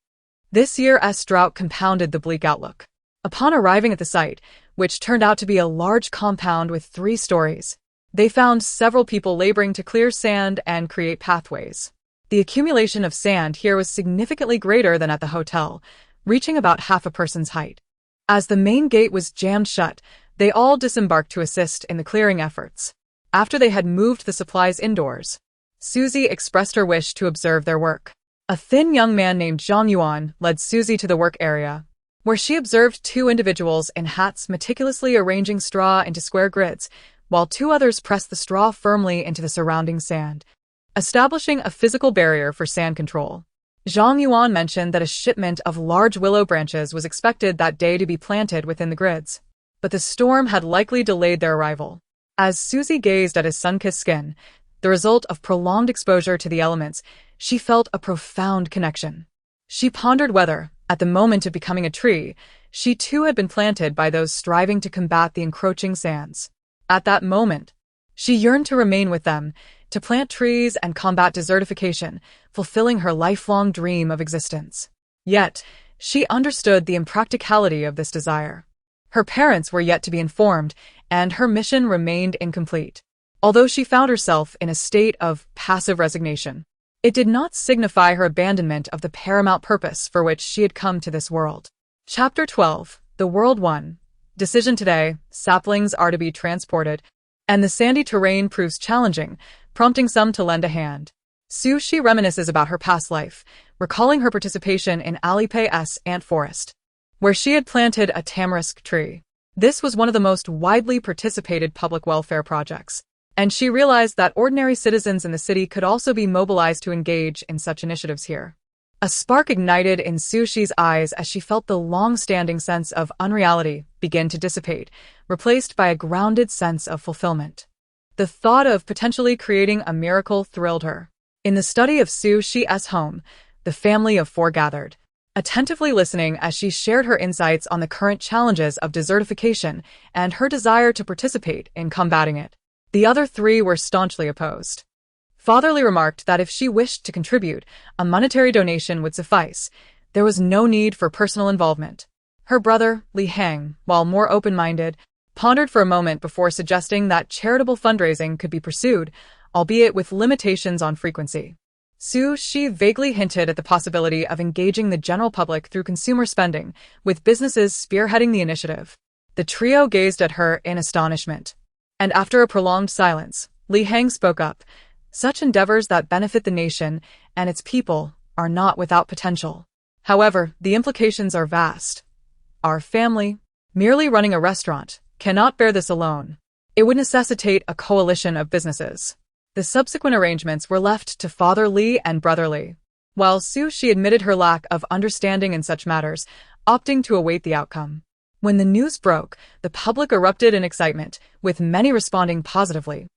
This year's drought compounded the bleak outlook. Upon arriving at the site, which turned out to be a large compound with 3 stories, they found several people laboring to clear sand and create pathways. The accumulation of sand here was significantly greater than at the hotel, reaching about half a person's height. As the main gate was jammed shut, they all disembarked to assist in the clearing efforts. After they had moved the supplies indoors, Susie expressed her wish to observe their work. A thin young man named Zhang Yuan led Susie to the work area, where she observed 2 individuals in hats meticulously arranging straw into square grids, while 2 others pressed the straw firmly into the surrounding sand, establishing a physical barrier for sand control. Zhang Yuan mentioned that a shipment of large willow branches was expected that day to be planted within the grids, but the storm had likely delayed their arrival. As Susie gazed at his sun-kissed skin, the result of prolonged exposure to the elements, she felt a profound connection. She pondered whether, at the moment of becoming a tree, she too had been planted by those striving to combat the encroaching sands. At that moment, she yearned to remain with them, to plant trees and combat desertification, fulfilling her lifelong dream of existence. Yet, she understood the impracticality of this desire. Her parents were yet to be informed, and her mission remained incomplete. Although she found herself in a state of passive resignation, it did not signify her abandonment of the paramount purpose for which she had come to this world. Chapter 12, The World 1. Decision today, saplings are to be transported, and the sandy terrain proves challenging, prompting some to lend a hand. Sushi reminisces about her past life, recalling her participation in Alipay's ant forest, where she had planted a tamarisk tree. This was one of the most widely participated public welfare projects, and she realized that ordinary citizens in the city could also be mobilized to engage in such initiatives here. A spark ignited in Sushi's eyes as she felt the long-standing sense of unreality begin to dissipate, replaced by a grounded sense of fulfillment. The thought of potentially creating a miracle thrilled her. In the study of Sushi's home, the family of 4 gathered, attentively listening as she shared her insights on the current challenges of desertification and her desire to participate in combating it. The other 3 were staunchly opposed. Fatherly remarked that if she wished to contribute, a monetary donation would suffice. There was no need for personal involvement. Her brother, Li Hang, while more open-minded, pondered for a moment before suggesting that charitable fundraising could be pursued, albeit with limitations on frequency. She vaguely hinted at the possibility of engaging the general public through consumer spending, with businesses spearheading the initiative. The trio gazed at her in astonishment. And after a prolonged silence, Li Hang spoke up. Such endeavors that benefit the nation and its people are not without potential. However, the implications are vast. Our family, merely running a restaurant, cannot bear this alone. It would necessitate a coalition of businesses. The subsequent arrangements were left to Father Li and Brother Li, while Sushi admitted her lack of understanding in such matters, opting to await the outcome. When the news broke, the public erupted in excitement, with many responding positively,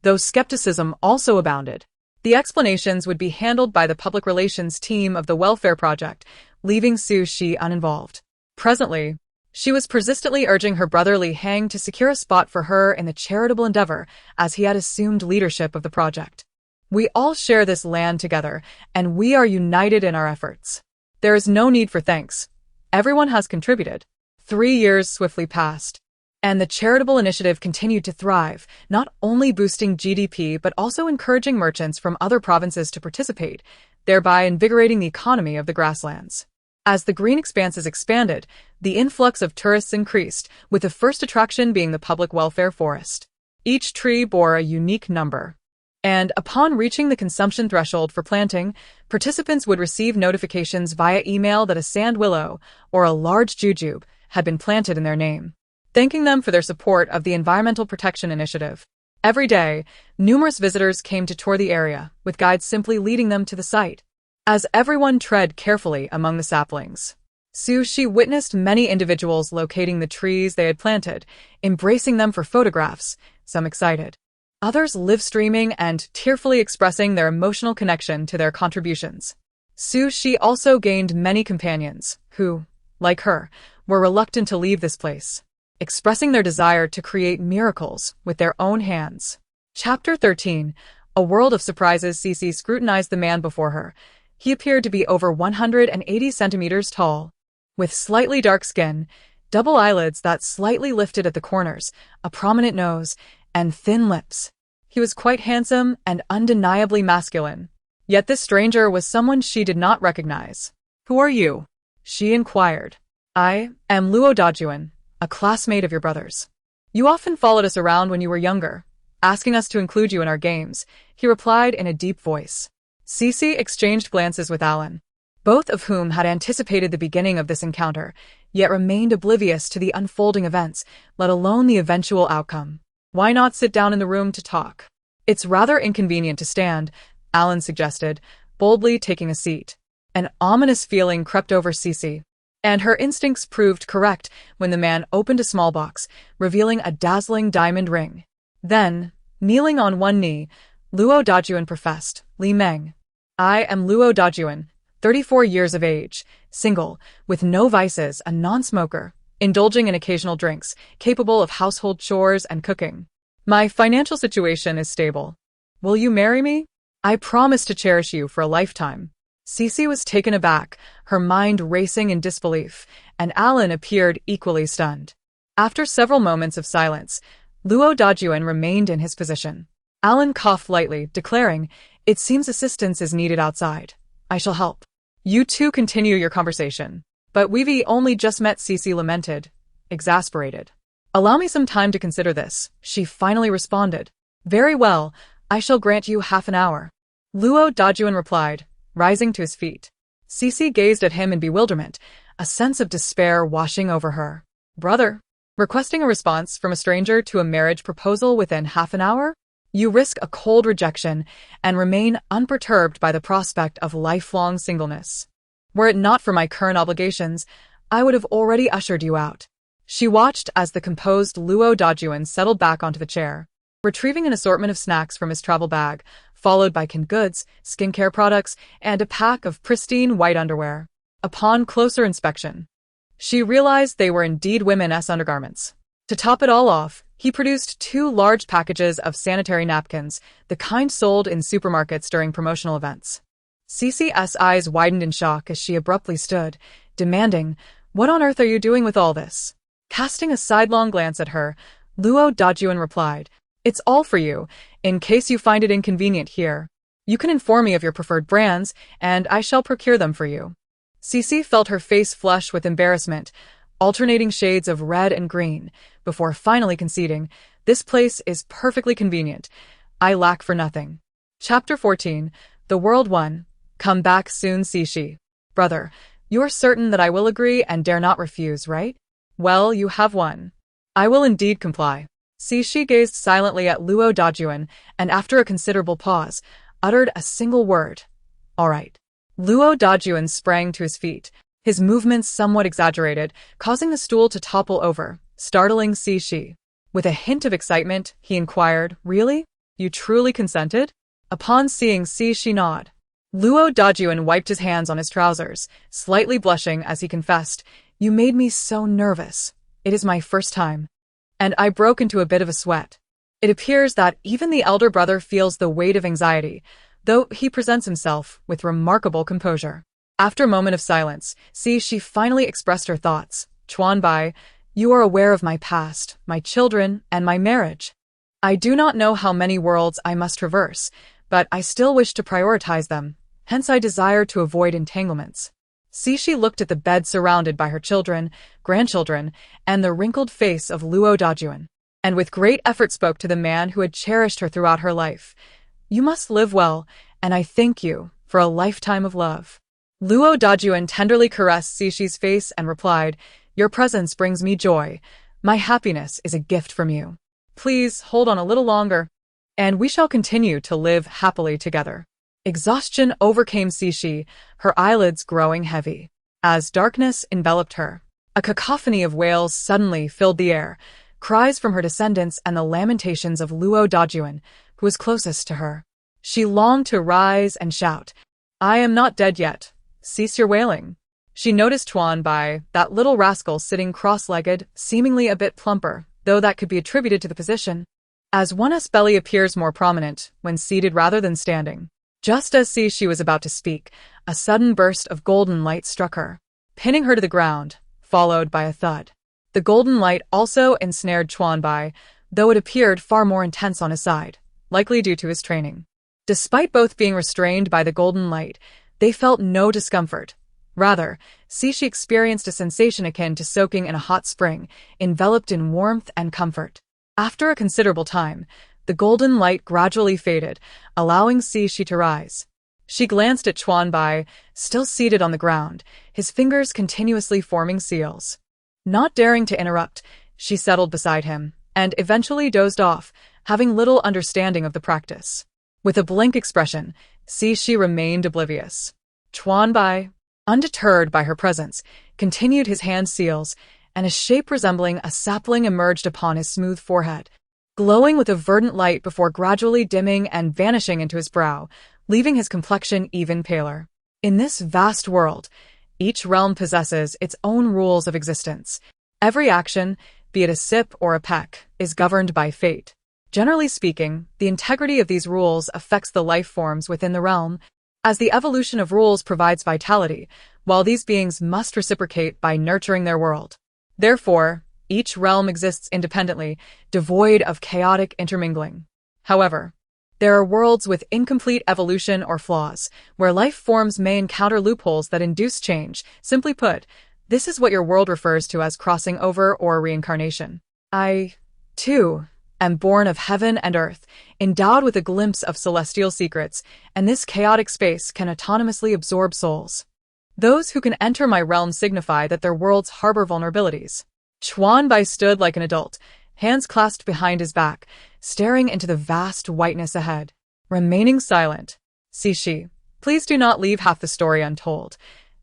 though skepticism also abounded. The explanations would be handled by the public relations team of the welfare project, leaving Sushi uninvolved. Presently, she was persistently urging her brother Li Hang to secure a spot for her in the charitable endeavor, as he had assumed leadership of the project. We all share this land together, and we are united in our efforts. There is no need for thanks. Everyone has contributed. 3 years swiftly passed, and the charitable initiative continued to thrive, not only boosting GDP but also encouraging merchants from other provinces to participate, thereby invigorating the economy of the grasslands. As the green expanses expanded, the influx of tourists increased, with the first attraction being the public welfare forest. Each tree bore a unique number, and upon reaching the consumption threshold for planting, participants would receive notifications via email that a sand willow or a large jujube had been planted in their name, thanking them for their support of the Environmental Protection Initiative. Every day, numerous visitors came to tour the area, with guides simply leading them to the site. As everyone tread carefully among the saplings, She witnessed many individuals locating the trees they had planted, embracing them for photographs, some excited, others live-streaming and tearfully expressing their emotional connection to their contributions. She also gained many companions who, like her, were reluctant to leave this place, expressing their desire to create miracles with their own hands. Chapter 13. A World of Surprises. Cece scrutinized the man before her. He appeared to be over 180 centimeters tall, with slightly dark skin, double eyelids that slightly lifted at the corners, a prominent nose, and thin lips. He was quite handsome and undeniably masculine. Yet this stranger was someone she did not recognize. "Who are you?" she inquired. "I am Luo Dajuan, a classmate of your brother's. You often followed us around when you were younger, asking us to include you in our games," he replied in a deep voice. Cece exchanged glances with Alan, both of whom had anticipated the beginning of this encounter, yet remained oblivious to the unfolding events, let alone the eventual outcome. "Why not sit down in the room to talk? It's rather inconvenient to stand," Alan suggested, boldly taking a seat. An ominous feeling crept over Cece, and her instincts proved correct when the man opened a small box, revealing a dazzling diamond ring. Then, kneeling on one knee, Luo Dajuan professed, "Li Meng. I am Luo Dajuan, 34 years of age, single, with no vices, a non-smoker, indulging in occasional drinks, capable of household chores and cooking. My financial situation is stable. Will you marry me? I promise to cherish you for a lifetime." Cece was taken aback, her mind racing in disbelief, and Alan appeared equally stunned. After several moments of silence, Luo Dajuan remained in his position. Alan coughed lightly, declaring, "It seems assistance is needed outside. I shall help. You two continue your conversation." "But we've only just met," Cece lamented, exasperated. "Allow me some time to consider this," she finally responded. "Very well, I shall grant you half an hour," Luo Dajuan replied, rising to his feet. Cece gazed at him in bewilderment, a sense of despair washing over her. "Brother, requesting a response from a stranger to a marriage proposal within half an hour? You risk a cold rejection and remain unperturbed by the prospect of lifelong singleness. Were it not for my current obligations, I would have already ushered you out." She watched as the composed Luo Dajuan settled back onto the chair, retrieving an assortment of snacks from his travel bag, followed by canned goods, skincare products, and a pack of pristine white underwear. Upon closer inspection, she realized they were indeed women's undergarments. To top it all off, he produced 2 large packages of sanitary napkins, the kind sold in supermarkets during promotional events. Cece's eyes widened in shock as she abruptly stood, demanding, "What on earth are you doing with all this?" Casting a sidelong glance at her, Luo Dajuan replied, "It's all for you, in case you find it inconvenient here. You can inform me of your preferred brands, and I shall procure them for you." Cece felt her face flush with embarrassment, alternating shades of red and green, before finally conceding, "This place is perfectly convenient. I lack for nothing." Chapter 14. The World One. Come back soon, Cece. "Brother, you're certain that I will agree and dare not refuse, right? Well, you have won. I will indeed comply." Cece gazed silently at Luo Dajuan, and after a considerable pause, uttered a single word, "All right." Luo Dajuan sprang to his feet, his movements somewhat exaggerated, causing the stool to topple over, startling Cece. With a hint of excitement, he inquired, "Really? You truly consented?" Upon seeing Cece nod, Luo Dajuan wiped his hands on his trousers, slightly blushing as he confessed, "You made me so nervous. It is my first time." And I broke into a bit of a sweat. It appears that even the elder brother feels the weight of anxiety, though he presents himself with remarkable composure. After a moment of silence, she finally expressed her thoughts. "Chuan Bai, you are aware of my past, my children, and my marriage. I do not know how many worlds I must traverse, but I still wish to prioritize them, hence I desire to avoid entanglements." Cixi looked at the bed surrounded by her children, grandchildren, and the wrinkled face of Luo Dajuan, and with great effort spoke to the man who had cherished her throughout her life. You must live well, and I thank you for a lifetime of love. Luo Dajuan tenderly caressed Cixi's face and replied, Your presence brings me joy. My happiness is a gift from you. Please hold on a little longer, and we shall continue to live happily together. Exhaustion overcame Cixi, her eyelids growing heavy. As darkness enveloped her, a cacophony of wails suddenly filled the air, cries from her descendants and the lamentations of Luo Dajuan, who was closest to her. She longed to rise and shout, I am not dead yet. Cease your wailing. She noticed Chuan Bai, that little rascal sitting cross-legged, seemingly a bit plumper, though that could be attributed to the position, as one's belly appears more prominent when seated rather than standing. Just as Cixi was about to speak, a sudden burst of golden light struck her, pinning her to the ground, followed by a thud. The golden light also ensnared Chuan Bai, though it appeared far more intense on his side, likely due to his training. Despite both being restrained by the golden light, they felt no discomfort. Rather, Cixi experienced a sensation akin to soaking in a hot spring, enveloped in warmth and comfort. After a considerable time, the golden light gradually faded, allowing Cixi to rise. She glanced at Chuan Bai, still seated on the ground, his fingers continuously forming seals. Not daring to interrupt, she settled beside him, and eventually dozed off, having little understanding of the practice. With a blank expression, Cixi remained oblivious. Chuan Bai, undeterred by her presence, continued his hand seals, and a shape resembling a sapling emerged upon his smooth forehead, glowing with a verdant light before gradually dimming and vanishing into his brow, leaving his complexion even paler. In this vast world, each realm possesses its own rules of existence. Every action, be it a sip or a peck, is governed by fate. Generally speaking, the integrity of these rules affects the life forms within the realm, as the evolution of rules provides vitality, while these beings must reciprocate by nurturing their world. Therefore, each realm exists independently, devoid of chaotic intermingling. However, there are worlds with incomplete evolution or flaws, where life forms may encounter loopholes that induce change. Simply put, this is what your world refers to as crossing over or reincarnation. I, too, am born of heaven and earth, endowed with a glimpse of celestial secrets, and this chaotic space can autonomously absorb souls. Those who can enter my realm signify that their worlds harbor vulnerabilities. Chuan Bai stood like an adult, hands clasped behind his back, staring into the vast whiteness ahead. Remaining silent. Cixi, please do not leave half the story untold.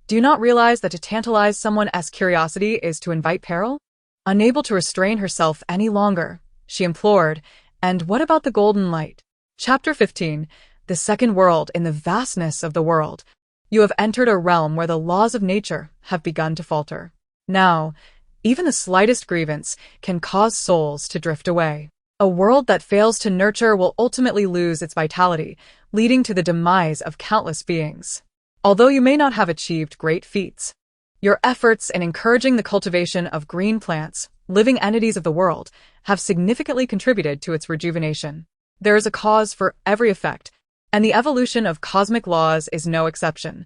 Do you not realize that to tantalize someone's curiosity is to invite peril? Unable to restrain herself any longer, she implored, and what about the golden light? Chapter 15, The Second World in the Vastness of the World. You have entered a realm where the laws of nature have begun to falter. Now, even the slightest grievance can cause souls to drift away. A world that fails to nurture will ultimately lose its vitality, leading to the demise of countless beings. Although you may not have achieved great feats, your efforts in encouraging the cultivation of green plants, living entities of the world, have significantly contributed to its rejuvenation. There is a cause for every effect, and the evolution of cosmic laws is no exception.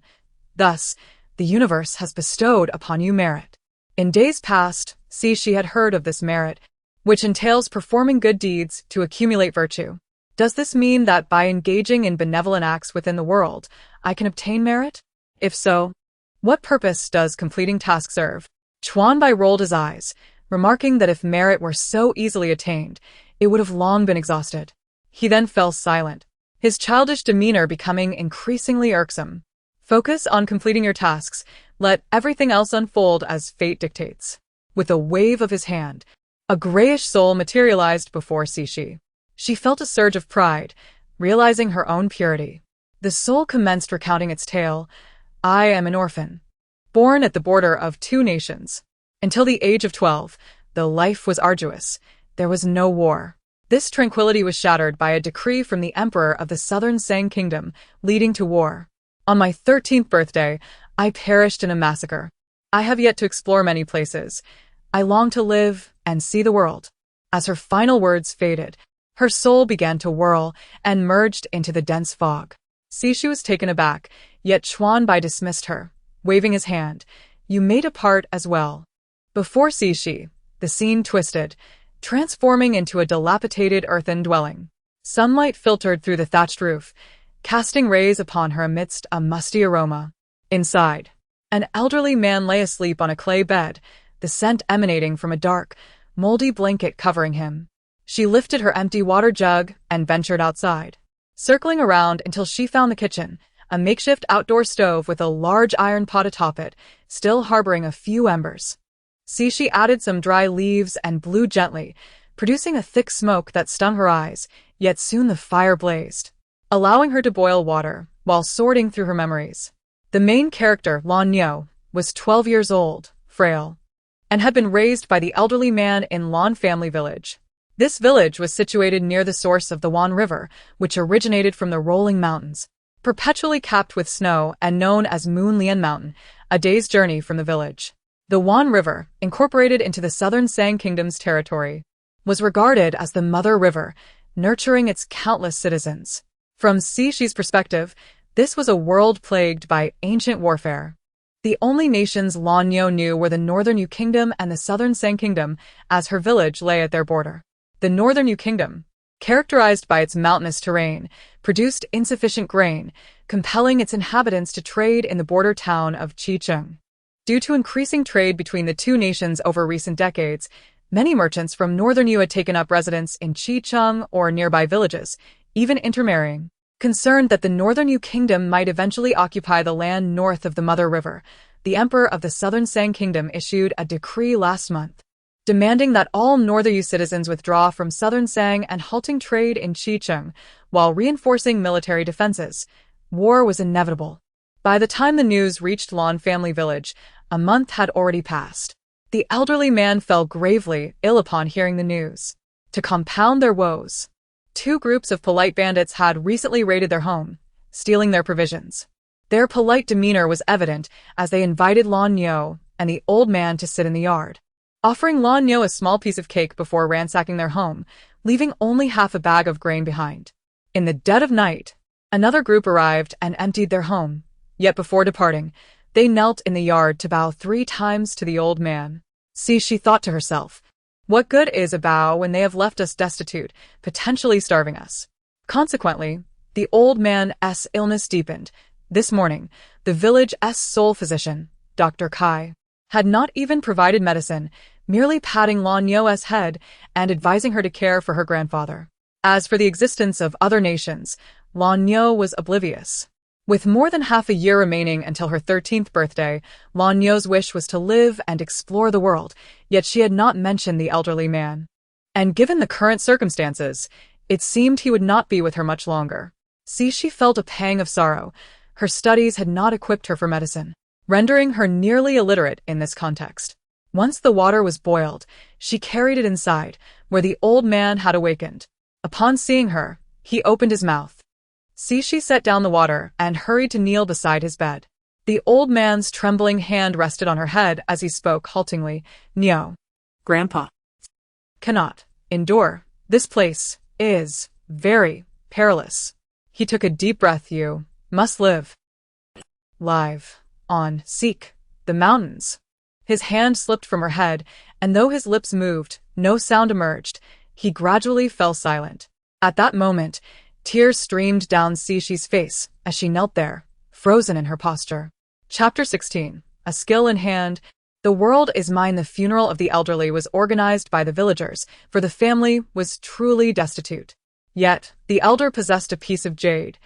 Thus, the universe has bestowed upon you merit. In days past, Cixi had heard of this merit, which entails performing good deeds to accumulate virtue. Does this mean that by engaging in benevolent acts within the world, I can obtain merit? If so, what purpose does completing tasks serve? Chuan Bai rolled his eyes, remarking that if merit were so easily attained, it would have long been exhausted. He then fell silent, his childish demeanor becoming increasingly irksome. Focus on completing your tasks. Let everything else unfold as fate dictates. With a wave of his hand, a grayish soul materialized before Cixi. She felt a surge of pride, realizing her own purity. The soul commenced recounting its tale. I am an orphan, born at the border of two nations. Until the age of 12, though life was arduous, there was no war. This tranquility was shattered by a decree from the emperor of the southern Sang kingdom, leading to war. On my 13th birthday, I perished in a massacre. I have yet to explore many places. I long to live and see the world. As her final words faded, her soul began to whirl and merged into the dense fog. Cixi was taken aback, yet Chuan Bai dismissed her, waving his hand. You made a part as well. Before Xi, the scene twisted, transforming into a dilapidated earthen dwelling. Sunlight filtered through the thatched roof, casting rays upon her amidst a musty aroma. Inside, an elderly man lay asleep on a clay bed, the scent emanating from a dark, moldy blanket covering him. She lifted her empty water jug and ventured outside, circling around until she found the kitchen, a makeshift outdoor stove with a large iron pot atop it, still harboring a few embers. She added some dry leaves and blew gently, producing a thick smoke that stung her eyes, yet soon the fire blazed, allowing her to boil water while sorting through her memories. The main character, Lan Yo, was 12 years old, frail, and had been raised by the elderly man in Lan family village. This village was situated near the source of the Wan River, which originated from the rolling mountains, perpetually capped with snow and known as Moon Lian Mountain, a day's journey from the village. The Wan River, incorporated into the southern Sang Kingdom's territory, was regarded as the mother river, nurturing its countless citizens. From Xi's perspective, this was a world plagued by ancient warfare. The only nations Lan Yo knew were the northern Yu Kingdom and the southern Sang Kingdom, as her village lay at their border. The northern Yu Kingdom, characterized by its mountainous terrain, produced insufficient grain, compelling its inhabitants to trade in the border town of Qicheng. Due to increasing trade between the two nations over recent decades, many merchants from northern Yu had taken up residence in Qicheng or nearby villages, even intermarrying. Concerned that the northern Yu Kingdom might eventually occupy the land north of the Mother River, the Emperor of the Southern Sang Kingdom issued a decree last month, demanding that all northern Yu citizens withdraw from southern Sang and halting trade in Qicheng, while reinforcing military defenses. War was inevitable. By the time the news reached Lan family village, a month had already passed. The elderly man fell gravely ill upon hearing the news. To compound their woes, two groups of polite bandits had recently raided their home, stealing their provisions. Their polite demeanor was evident as they invited Lan Yo and the old man to sit in the yard, offering Lan Yo a small piece of cake before ransacking their home, leaving only half a bag of grain behind. In the dead of night, another group arrived and emptied their home, yet before departing, they knelt in the yard to bow 3 times to the old man. See, she thought to herself, what good is a bow when they have left us destitute, potentially starving us? Consequently, the old man's illness deepened. This morning, the village's sole physician, Dr. Kai, had not even provided medicine, merely patting Lan Yo's head and advising her to care for her grandfather. As for the existence of other nations, Lan Yo was oblivious. With more than half a year remaining until her 13th birthday, Lan Yo's wish was to live and explore the world, yet she had not mentioned the elderly man. And given the current circumstances, it seemed he would not be with her much longer. She felt a pang of sorrow. Her studies had not equipped her for medicine, rendering her nearly illiterate in this context. Once the water was boiled, she carried it inside, where the old man had awakened. Upon seeing her, he opened his mouth. She set down the water and hurried to kneel beside his bed. The old man's trembling hand rested on her head as he spoke haltingly. Nyo. Grandpa. Cannot endure. This place is very perilous. He took a deep breath. You must live. Live. On. Seek. The mountains. His hand slipped from her head, and though his lips moved, no sound emerged. He gradually fell silent. At that moment, tears streamed down Xi's face as she knelt there, frozen in her posture. Chapter 16. A skill in hand. The world is mine. The funeral of the elderly was organized by the villagers, for the family was truly destitute. Yet, the elder possessed a piece of jade,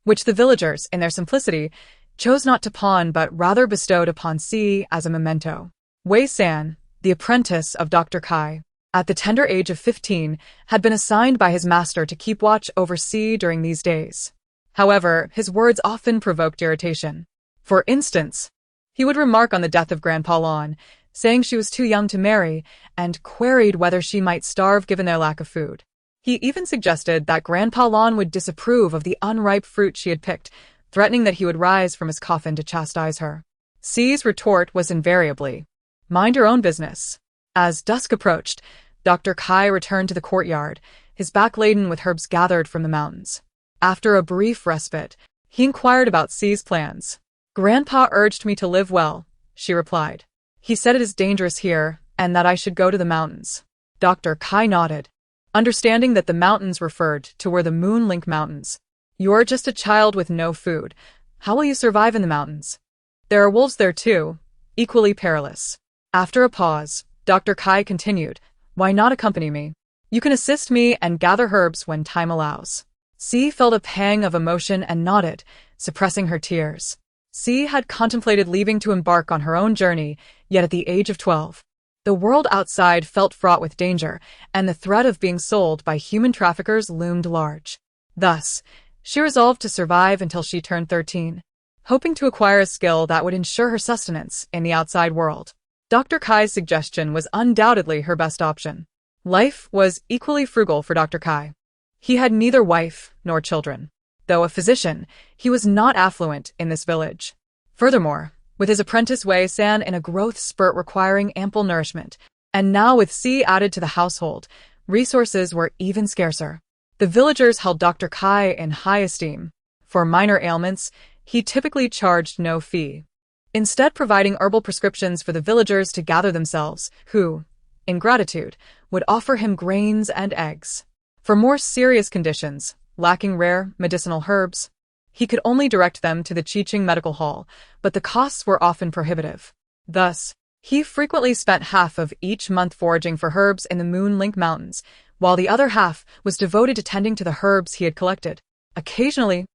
which the villagers, in their simplicity, chose not to pawn but rather bestowed upon Xi as a memento. Wei San, the apprentice of Dr. Kai, at the tender age of 15, had been assigned by his master to keep watch over Xi during these days. However, his words often provoked irritation. For instance, he would remark on the death of Grandpa Lan, saying she was too young to marry, and queried whether she might starve given their lack of food. He even suggested that Grandpa Lan would disapprove of the unripe fruit she had picked, threatening that he would rise from his coffin to chastise her. Xi's retort was invariably, "Mind your own business." As dusk approached, Dr. Kai returned to the courtyard, his back laden with herbs gathered from the mountains. After a brief respite, he inquired about Xi's plans. Grandpa urged me to live well, she replied. He said it is dangerous here and that I should go to the mountains. Dr. Kai nodded, understanding that the mountains referred to were the Moonlink Mountains. You're just a child with no food. How will you survive in the mountains? There are wolves there too, equally perilous. After a pause, Dr. Kai continued, why not accompany me? You can assist me and gather herbs when time allows. C felt a pang of emotion and nodded, suppressing her tears. C had contemplated leaving to embark on her own journey, yet at the age of 12. The world outside felt fraught with danger, and the threat of being sold by human traffickers loomed large. Thus, she resolved to survive until she turned 13, hoping to acquire a skill that would ensure her sustenance in the outside world. Dr. Kai's suggestion was undoubtedly her best option. Life was equally frugal for Dr. Kai. He had neither wife nor children. Though a physician, he was not affluent in this village. Furthermore, with his apprentice Wei San in a growth spurt requiring ample nourishment, and now with C added to the household, resources were even scarcer. The villagers held Dr. Kai in high esteem. For minor ailments, he typically charged no fee, instead providing herbal prescriptions for the villagers to gather themselves, who, in gratitude, would offer him grains and eggs. For more serious conditions, lacking rare medicinal herbs, he could only direct them to the Qiqing Medical Hall, but the costs were often prohibitive. Thus, he frequently spent half of each month foraging for herbs in the Moonlink Mountains, while the other half was devoted to tending to the herbs he had collected. Occasionally,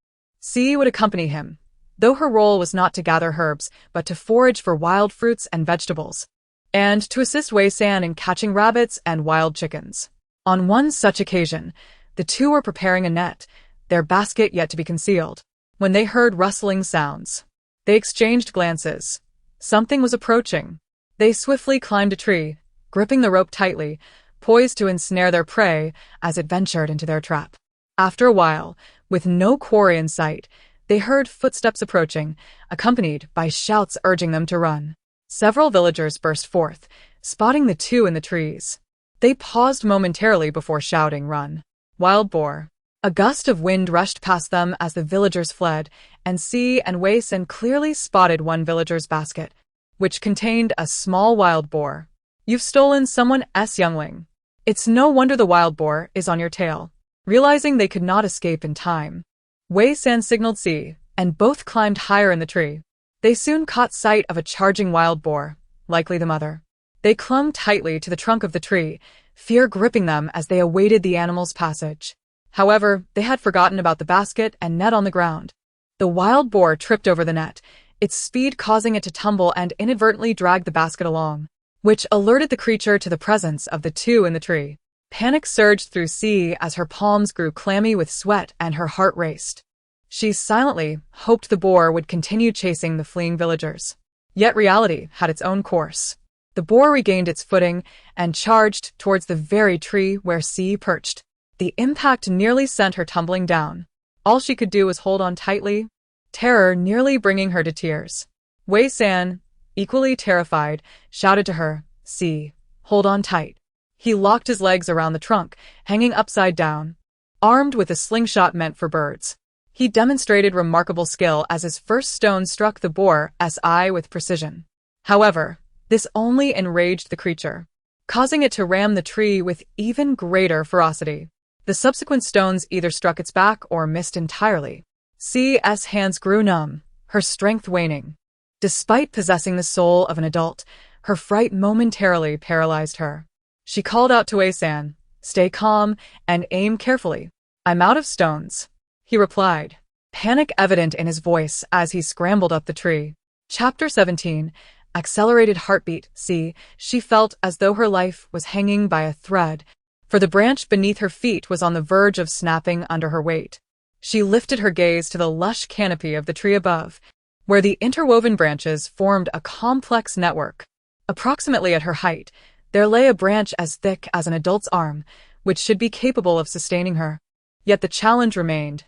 C would accompany him, though her role was not to gather herbs, but to forage for wild fruits and vegetables, and to assist Wei San in catching rabbits and wild chickens. On one such occasion, the two were preparing a net, their basket yet to be concealed, when they heard rustling sounds. They exchanged glances. Something was approaching. They swiftly climbed a tree, gripping the rope tightly, poised to ensnare their prey as it ventured into their trap. After a while, with no quarry in sight, they heard footsteps approaching, accompanied by shouts urging them to run. Several villagers burst forth, spotting the two in the trees. They paused momentarily before shouting, "Run!" Wild boar. A gust of wind rushed past them as the villagers fled, and C and Wei San clearly spotted one villager's basket, which contained a small wild boar. You've stolen someone's youngling. It's no wonder the wild boar is on your tail. Realizing they could not escape in time, Wei San signaled C, and both climbed higher in the tree. They soon caught sight of a charging wild boar, likely the mother. They clung tightly to the trunk of the tree, fear gripping them as they awaited the animal's passage. However, they had forgotten about the basket and net on the ground. The wild boar tripped over the net, its speed causing it to tumble and inadvertently drag the basket along, which alerted the creature to the presence of the two in the tree. Panic surged through C as her palms grew clammy with sweat and her heart raced. She silently hoped the boar would continue chasing the fleeing villagers. Yet reality had its own course. The boar regained its footing and charged towards the very tree where C perched. The impact nearly sent her tumbling down. All she could do was hold on tightly, terror nearly bringing her to tears. Wei San, equally terrified, shouted to her, "C, hold on tight." He locked his legs around the trunk, hanging upside down, armed with a slingshot meant for birds. He demonstrated remarkable skill as his first stone struck the boar's eye with precision. However, this only enraged the creature, causing it to ram the tree with even greater ferocity. The subsequent stones either struck its back or missed entirely. C's hands grew numb, her strength waning. Despite possessing the soul of an adult, her fright momentarily paralyzed her. She called out to Wei San, "Stay calm and aim carefully." "I'm out of stones," he replied, panic evident in his voice as he scrambled up the tree. Chapter 17. Accelerated heartbeat. C. She felt as though her life was hanging by a thread, for the branch beneath her feet was on the verge of snapping under her weight. She lifted her gaze to the lush canopy of the tree above, where the interwoven branches formed a complex network. Approximately at her height, there lay a branch as thick as an adult's arm, which should be capable of sustaining her. Yet the challenge remained: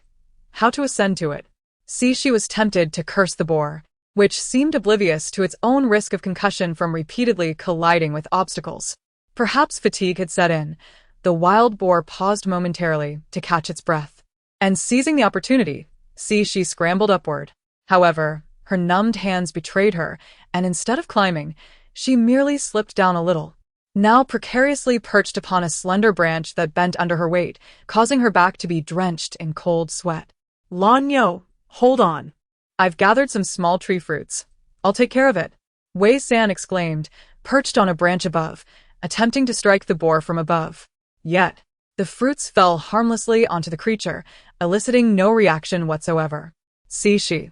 how to ascend to it. See, she was tempted to curse the boar, which seemed oblivious to its own risk of concussion from repeatedly colliding with obstacles. Perhaps fatigue had set in. The wild boar paused momentarily to catch its breath, and seizing the opportunity, she scrambled upward. However, Her numbed hands betrayed her, and instead of climbing, she merely slipped down a little, now precariously perched upon a slender branch that bent under her weight, causing her back to be drenched in cold sweat. Lanyo, hold on. I've gathered some small tree fruits. I'll take care of it, Wei San exclaimed, perched on a branch above, attempting to strike the boar from above. Yet, the fruits fell harmlessly onto the creature, eliciting no reaction whatsoever. See she.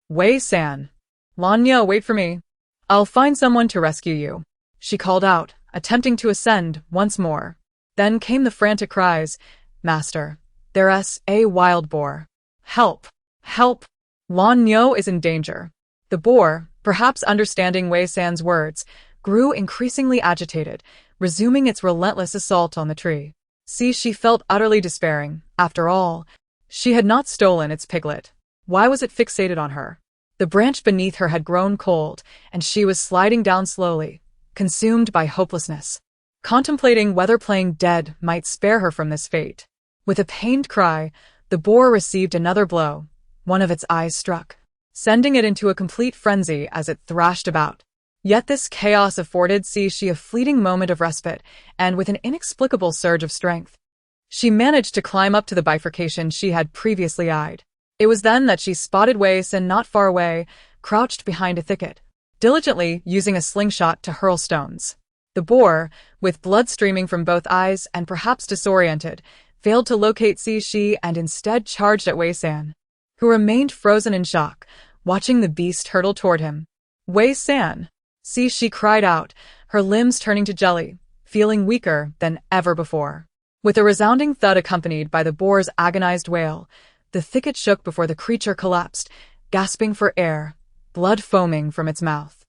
Wei San. Lanya, wait for me. I'll find someone to rescue you, she called out, attempting to ascend once more. Then came the frantic cries, Master, there's a wild boar. Help! Help! Lan Nyo is in danger. The boar, perhaps understanding Wei San's words, grew increasingly agitated, resuming its relentless assault on the tree. See, she felt utterly despairing. After all, she had not stolen its piglet. Why was it fixated on her? The branch beneath her had grown cold, and she was sliding down slowly, consumed by hopelessness, contemplating whether playing dead might spare her from this fate. With a pained cry, the boar received another blow. One of its eyes struck, sending it into a complete frenzy as it thrashed about. Yet this chaos afforded she a fleeting moment of respite, and with an inexplicable surge of strength, she managed to climb up to the bifurcation she had previously eyed. It was then that she spotted Wei San not far away, crouched behind a thicket, diligently using a slingshot to hurl stones. The boar, with blood streaming from both eyes and perhaps disoriented, failed to locate she and instead charged at Wei San, who remained frozen in shock, watching the beast hurtle toward him. Wei San! She cried out, her limbs turning to jelly, feeling weaker than ever before. With a resounding thud accompanied by the boar's agonized wail, the thicket shook before the creature collapsed, gasping for air, blood foaming from its mouth.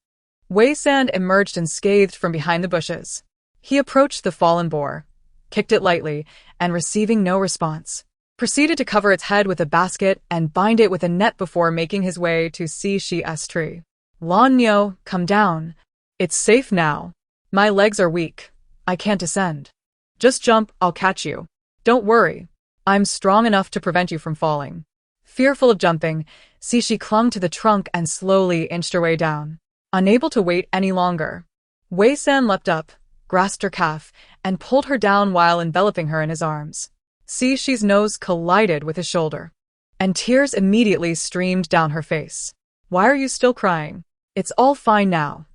Wei San emerged unscathed from behind the bushes. He approached the fallen boar, kicked it lightly, and receiving no response, proceeded to cover its head with a basket and bind it with a net before making his way to she's tree. Lan Nyo, come down. It's safe now. My legs are weak. I can't ascend. Just jump, I'll catch you. Don't worry. I'm strong enough to prevent you from falling. Fearful of jumping, she clung to the trunk and slowly inched her way down. Unable to wait any longer, Wei San leapt up, grasped her calf, and pulled her down while enveloping her in his arms. She's nose collided with his shoulder, and tears immediately streamed down her face. Why are you still crying? It's all fine now,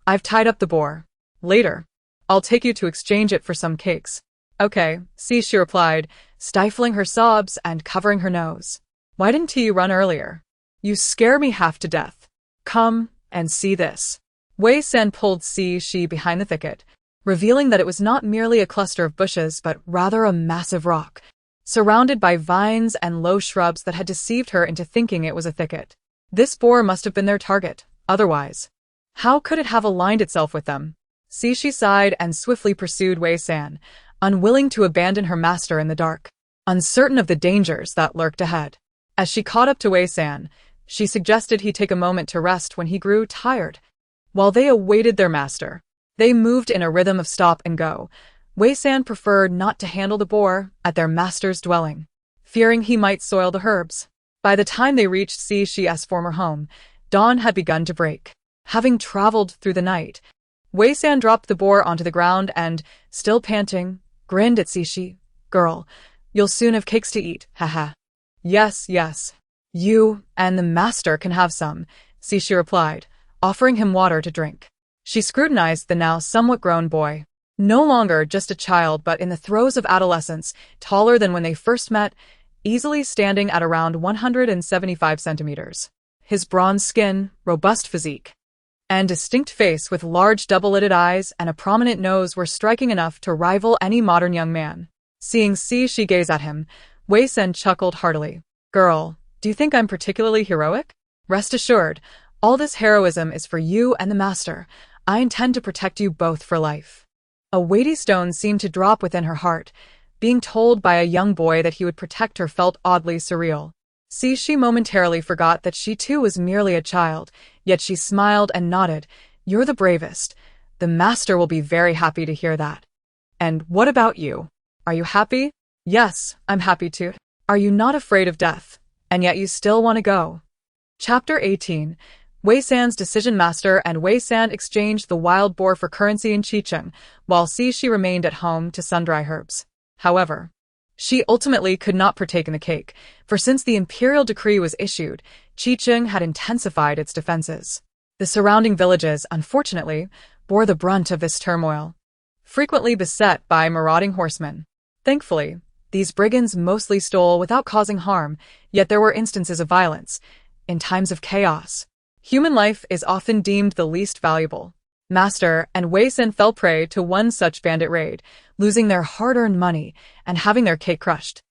I've tied up the boar. Later, I'll take you to exchange it for some cakes. Okay, she replied, stifling her sobs and covering her nose. Why didn't you run earlier? You scare me half to death. Come and see this. Wei San pulled she behind the thicket, revealing that it was not merely a cluster of bushes but rather a massive rock, surrounded by vines and low shrubs that had deceived her into thinking it was a thicket. This boar must have been their target, otherwise, how could it have aligned itself with them? She sighed and swiftly pursued Wei San, unwilling to abandon her master in the dark, uncertain of the dangers that lurked ahead. As she caught up to Wei San, she suggested he take a moment to rest when he grew tired. While they awaited their master, they moved in a rhythm of stop and go. Wei San preferred not to handle the boar at their master's dwelling, fearing he might soil the herbs. By the time they reached she's former home, dawn had begun to break. Having traveled through the night, Wei San dropped the boar onto the ground and, still panting, grinned at she. Girl, you'll soon have cakes to eat, haha. Yes, you and the master can have some, she replied, offering him water to drink. She scrutinized the now somewhat grown boy, no longer just a child but in the throes of adolescence, taller than when they first met, easily standing at around 175 centimeters. His bronze skin, robust physique, and distinct face with large double-lidded eyes and a prominent nose were striking enough to rival any modern young man. Seeing she gaze at him, Wei San chuckled heartily. Girl, do you think I'm particularly heroic? Rest assured, all this heroism is for you and the master. I intend to protect you both for life. A weighty stone seemed to drop within her heart. Being told by a young boy that he would protect her felt oddly surreal. She momentarily forgot that she too was merely a child, yet she smiled and nodded. You're the bravest. The master will be very happy to hear that. And what about you? Are you happy? Yes, I'm happy too. Are you not afraid of death? And yet you still want to go? Chapter 18. Wei San's decision master and Wei San exchanged the wild boar for currency in Qicheng, while Shi remained at home to sun-dry herbs. However, she ultimately could not partake in the cake, for since the imperial decree was issued, Qicheng had intensified its defenses. The surrounding villages, unfortunately, bore the brunt of this turmoil, frequently beset by marauding horsemen. Thankfully, these brigands mostly stole without causing harm, yet there were instances of violence. In times of chaos, human life is often deemed the least valuable. Master and Wei San fell prey to one such bandit raid, losing their hard-earned money and having their cake crushed.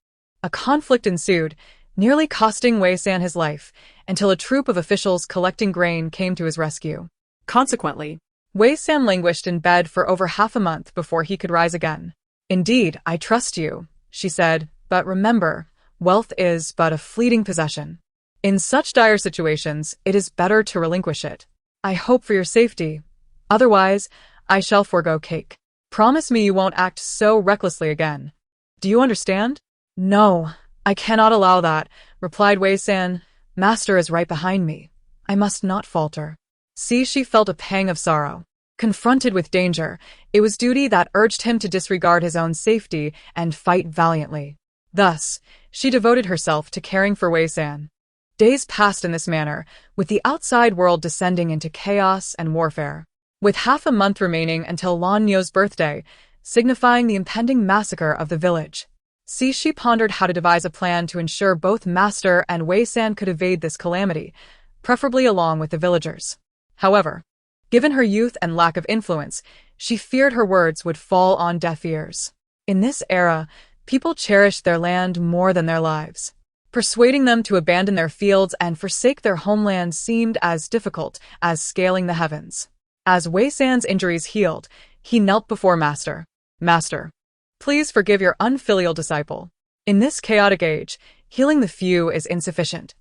A conflict ensued, nearly costing Wei San his life, until a troop of officials collecting grain came to his rescue. Consequently, Wei San languished in bed for over half a month before he could rise again. "Indeed, I trust you," she said, "but remember, wealth is but a fleeting possession. In such dire situations, it is better to relinquish it. I hope for your safety. Otherwise, I shall forego cake. Promise me you won't act so recklessly again. Do you understand?" "No, I cannot allow that," replied Wei San. "Master is right behind me. I must not falter." She felt a pang of sorrow. Confronted with danger, it was duty that urged him to disregard his own safety and fight valiantly. Thus, she devoted herself to caring for Wei San. Days passed in this manner, with the outside world descending into chaos and warfare. With half a month remaining until Lan Yo's birthday, signifying the impending massacre of the village, she pondered how to devise a plan to ensure both Master and Wei San could evade this calamity, preferably along with the villagers. However, given her youth and lack of influence, she feared her words would fall on deaf ears. In this era, people cherished their land more than their lives. Persuading them to abandon their fields and forsake their homeland seemed as difficult as scaling the heavens. As Wei San's injuries healed, he knelt before Master. "Master, please forgive your unfilial disciple. In this chaotic age, healing the few is insufficient.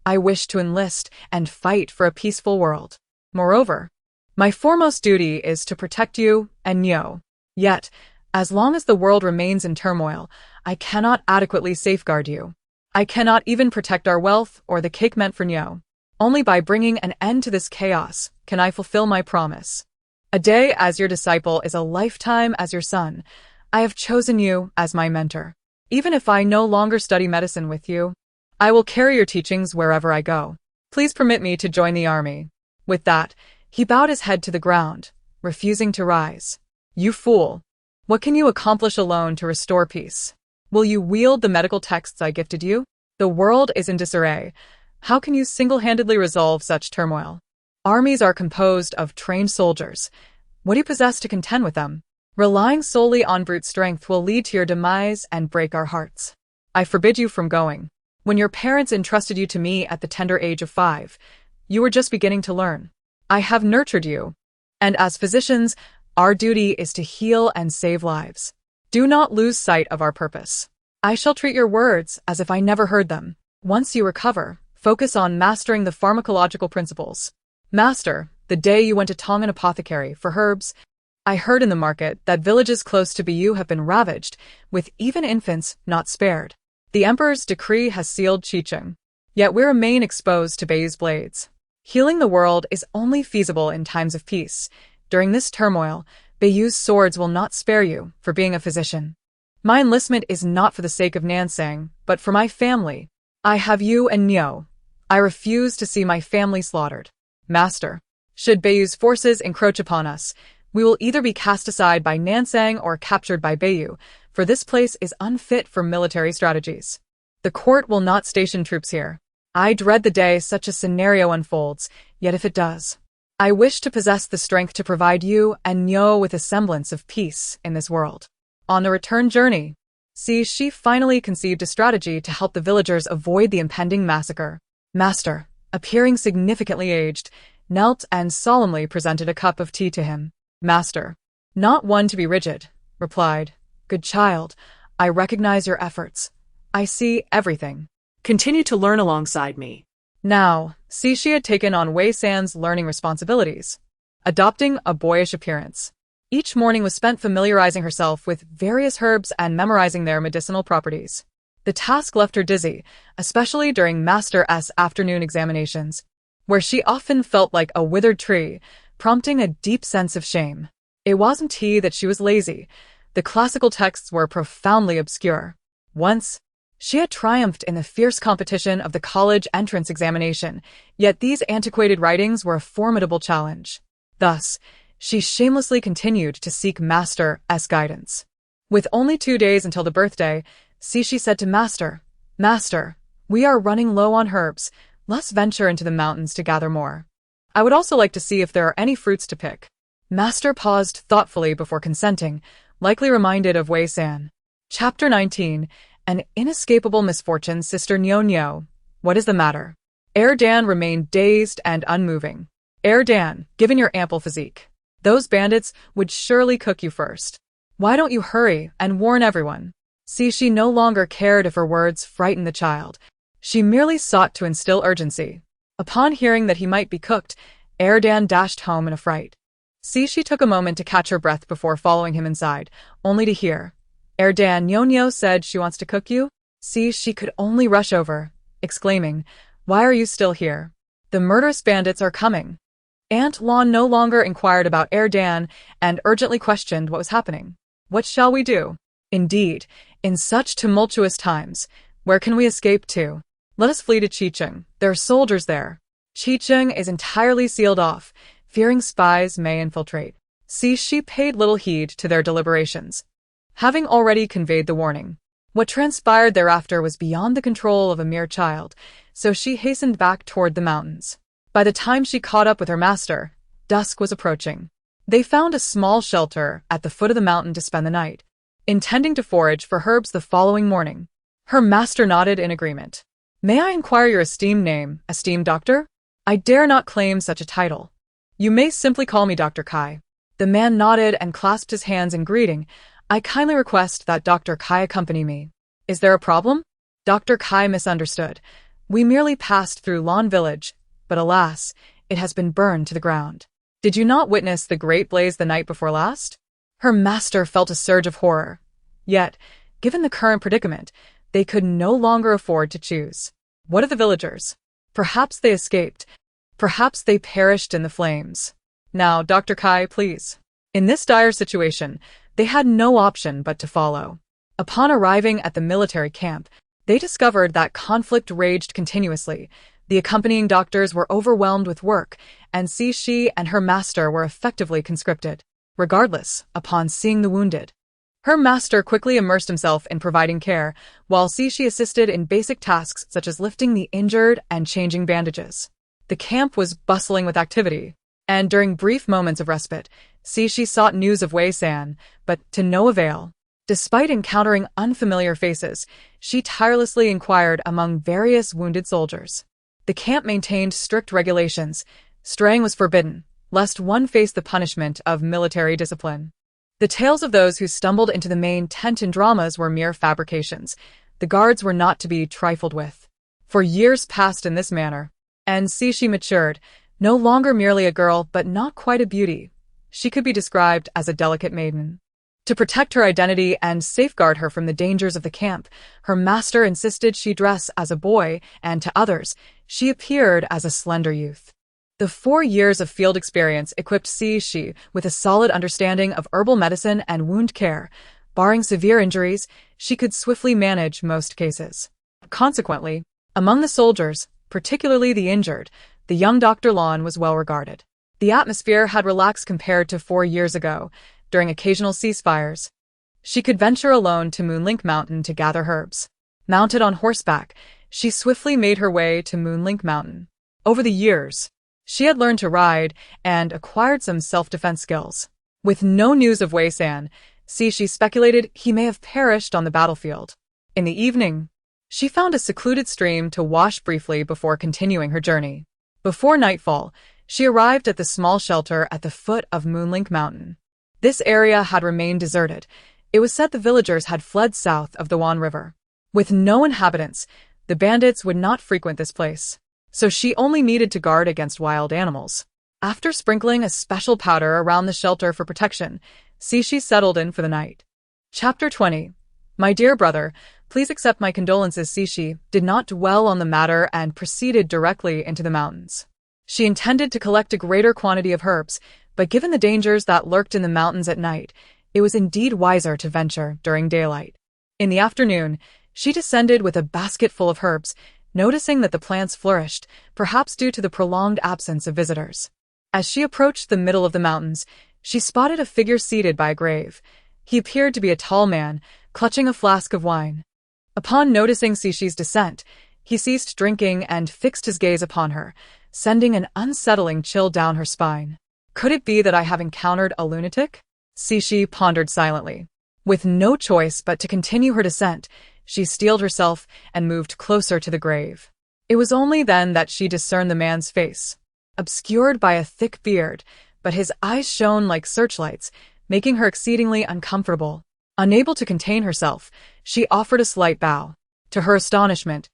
I wish to enlist and fight for a peaceful world. Moreover, my foremost duty is to protect you and Nyo. Yet, as long as the world remains in turmoil, I cannot adequately safeguard you. I cannot even protect our wealth or the cake meant for Nyo. Only by bringing an end to this chaos can I fulfill my promise. A day as your disciple is a lifetime as your son. I have chosen you as my mentor. Even if I no longer study medicine with you, I will carry your teachings wherever I go. Please permit me to join the army." With that, he bowed his head to the ground, refusing to rise. "You fool! What can you accomplish alone to restore peace? Will you wield the medical texts I gifted you? The world is in disarray. How can you single-handedly resolve such turmoil? Armies are composed of trained soldiers. What do you possess to contend with them? Relying solely on brute strength will lead to your demise and break our hearts. I forbid you from going. When your parents entrusted you to me at the tender age of 5, you were just beginning to learn. I have nurtured you. And as physicians, our duty is to heal and save lives. Do not lose sight of our purpose. I shall treat your words as if I never heard them. Once you recover, focus on mastering the pharmacological principles. Master, the day you went to Tongan Apothecary for herbs, I heard in the market that villages close to Bayu have been ravaged, with even infants not spared. The Emperor's decree has sealed Qicheng. Yet we remain exposed to Bayu's blades. Healing the world is only feasible in times of peace. During this turmoil, Bayu's swords will not spare you for being a physician. My enlistment is not for the sake of Nansang, but for my family. I have you and Nyo. I refuse to see my family slaughtered. Master, should Bayu's forces encroach upon us, we will either be cast aside by Nansang or captured by Bayu, for this place is unfit for military strategies. The court will not station troops here. I dread the day such a scenario unfolds, yet if it does, I wish to possess the strength to provide you and Nyo with a semblance of peace in this world. On the return journey, she finally conceived a strategy to help the villagers avoid the impending massacre. Master, appearing significantly aged, knelt and solemnly presented a cup of tea to him. Master, not one to be rigid, replied, "Good child, I recognize your efforts. I see everything. Continue to learn alongside me." Now, she had taken on Wei San's learning responsibilities, adopting a boyish appearance. Each morning was spent familiarizing herself with various herbs and memorizing their medicinal properties. The task left her dizzy, especially during Master S afternoon examinations, where she often felt like a withered tree, prompting a deep sense of shame. It wasn't that she was lazy. The classical texts were profoundly obscure. Once, she had triumphed in the fierce competition of the college entrance examination, yet these antiquated writings were a formidable challenge. Thus, she shamelessly continued to seek Master S guidance. With only 2 days until the birthday, Cixi said to Master, "Master, we are running low on herbs. Let's venture into the mountains to gather more. I would also like to see if there are any fruits to pick." Master paused thoughtfully before consenting, likely reminded of Wei San. Chapter 19. An inescapable misfortune, Sister Nyo. What is the matter? Dan remained dazed and unmoving. Dan, given your ample physique, those bandits would surely cook you first. Why don't you hurry and warn everyone? See, she no longer cared if her words frightened the child. She merely sought to instill urgency. Upon hearing that he might be cooked, Dan dashed home in a fright. See, she took a moment to catch her breath before following him inside, only to hear, Dan, Nyo said she wants to cook you? See, she could only rush over, exclaiming, "Why are you still here? The murderous bandits are coming." Aunt Lon no longer inquired about Dan and urgently questioned what was happening. What shall we do? Indeed, in such tumultuous times, where can we escape to? Let us flee to Qicheng. There are soldiers there. Qicheng is entirely sealed off, fearing spies may infiltrate. See, she paid little heed to their deliberations, having already conveyed the warning. What transpired thereafter was beyond the control of a mere child, so she hastened back toward the mountains. By the time she caught up with her master, dusk was approaching. They found a small shelter at the foot of the mountain to spend the night, intending to forage for herbs the following morning. Her master nodded in agreement. "May I inquire your esteemed name, esteemed doctor?" "I dare not claim such a title. You may simply call me Dr. Kai." The man nodded and clasped his hands in greeting. "I kindly request that Dr. Kai accompany me." "Is there a problem?" Dr. Kai misunderstood. "We merely passed through Lan Village, but alas, it has been burned to the ground." "Did you not witness the great blaze the night before last?" Her master felt a surge of horror. Yet, given the current predicament, they could no longer afford to choose. What of the villagers? Perhaps they escaped. Perhaps they perished in the flames. "Now, Dr. Kai, please." In this dire situation, they had no option but to follow. Upon arriving at the military camp, they discovered that conflict raged continuously. The accompanying doctors were overwhelmed with work, and Cixi and her master were effectively conscripted. Regardless, upon seeing the wounded, her master quickly immersed himself in providing care, while Cixi assisted in basic tasks such as lifting the injured and changing bandages. The camp was bustling with activity, and during brief moments of respite, Cixi sought news of Wei San, but to no avail. Despite encountering unfamiliar faces, she tirelessly inquired among various wounded soldiers. The camp maintained strict regulations. Straying was forbidden, lest one face the punishment of military discipline. The tales of those who stumbled into the main tent in dramas were mere fabrications. The guards were not to be trifled with. For years passed in this manner, and Cixi matured, no longer merely a girl but not quite a beauty. She could be described as a delicate maiden. To protect her identity and safeguard her from the dangers of the camp, her master insisted she dress as a boy, and to others, she appeared as a slender youth. The 4 years of field experience equipped Cixi with a solid understanding of herbal medicine and wound care. Barring severe injuries, she could swiftly manage most cases. Consequently, among the soldiers, particularly the injured, the young Dr. Lon was well regarded. The atmosphere had relaxed compared to 4 years ago. During occasional ceasefires, she could venture alone to Moonlink Mountain to gather herbs. Mounted on horseback, she swiftly made her way to Moonlink Mountain. Over the years, she had learned to ride and acquired some self-defense skills. With no news of Wei San, Cixi speculated he may have perished on the battlefield. In the evening, she found a secluded stream to wash briefly before continuing her journey. Before nightfall, she arrived at the small shelter at the foot of Moonlink Mountain. This area had remained deserted. It was said the villagers had fled south of the Wan River. With no inhabitants, the bandits would not frequent this place, so she only needed to guard against wild animals. After sprinkling a special powder around the shelter for protection, Cixi settled in for the night. Chapter 20. My dear brother, Please accept my condolences. Cixi did not dwell on the matter and proceeded directly into the mountains. She intended to collect a greater quantity of herbs, but given the dangers that lurked in the mountains at night, it was indeed wiser to venture during daylight. In the afternoon, she descended with a basket full of herbs, noticing that the plants flourished, perhaps due to the prolonged absence of visitors. As she approached the middle of the mountains, she spotted a figure seated by a grave. He appeared to be a tall man, clutching a flask of wine. Upon noticing Cixi's descent, he ceased drinking and fixed his gaze upon her, sending an unsettling chill down her spine. Could it be that I have encountered a lunatic? Cixi pondered silently. With no choice but to continue her descent, she steeled herself and moved closer to the grave. It was only then that she discerned the man's face, obscured by a thick beard, but his eyes shone like searchlights, making her exceedingly uncomfortable. Unable to contain herself, she offered a slight bow. To her astonishment,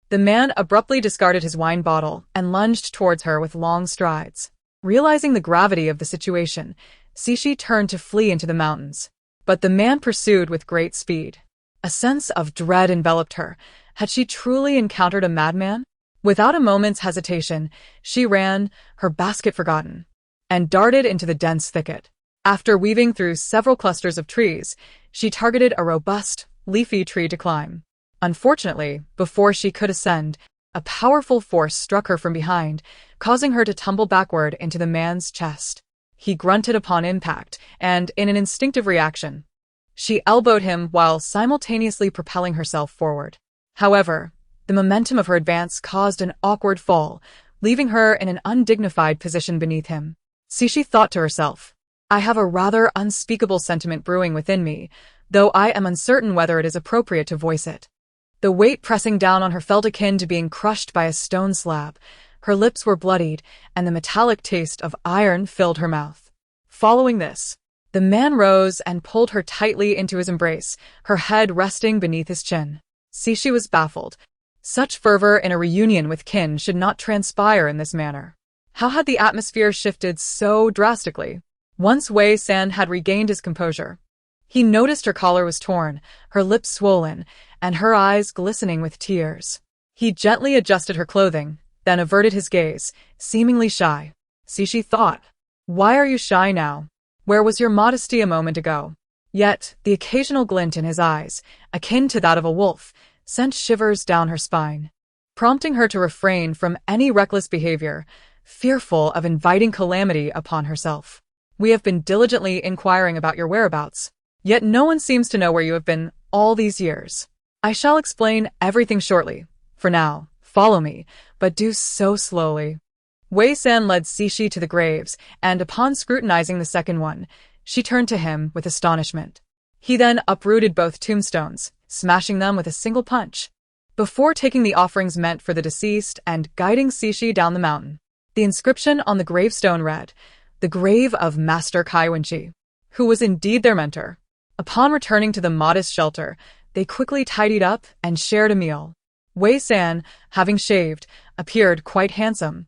the man abruptly discarded his wine bottle and lunged towards her with long strides. Realizing the gravity of the situation, Cixi turned to flee into the mountains. But the man pursued with great speed. A sense of dread enveloped her. Had she truly encountered a madman? Without a moment's hesitation, she ran, her basket forgotten, and darted into the dense thicket. After weaving through several clusters of trees, she targeted a robust, leafy tree to climb. Unfortunately, before she could ascend, a powerful force struck her from behind, causing her to tumble backward into the man's chest. He grunted upon impact, and, in an instinctive reaction, she elbowed him while simultaneously propelling herself forward. However, the momentum of her advance caused an awkward fall, leaving her in an undignified position beneath him. Cixi thought to herself, I have a rather unspeakable sentiment brewing within me, though I am uncertain whether it is appropriate to voice it. The weight pressing down on her felt akin to being crushed by a stone slab. Her lips were bloodied, and the metallic taste of iron filled her mouth. Following this, the man rose and pulled her tightly into his embrace, her head resting beneath his chin. Cixi was baffled. Such fervor in a reunion with kin should not transpire in this manner. How had the atmosphere shifted so drastically? Once Wei San had regained his composure, he noticed her collar was torn, her lips swollen, and her eyes glistening with tears. He gently adjusted her clothing, then averted his gaze, seemingly shy. Cixi thought, why are you shy now? Where was your modesty a moment ago? Yet, the occasional glint in his eyes, akin to that of a wolf, sent shivers down her spine, prompting her to refrain from any reckless behavior, fearful of inviting calamity upon herself. We have been diligently inquiring about your whereabouts, yet no one seems to know where you have been all these years. I shall explain everything shortly. For now, follow me, but do so slowly. Wei San led Cixi to the graves, and upon scrutinizing the second one, she turned to him with astonishment. He then uprooted both tombstones, smashing them with a single punch, before taking the offerings meant for the deceased and guiding Cixi down the mountain. The inscription on the gravestone read, "The grave of Master Kai Wenqi," who was indeed their mentor. Upon returning to the modest shelter, they quickly tidied up and shared a meal. Wei San, having shaved, appeared quite handsome,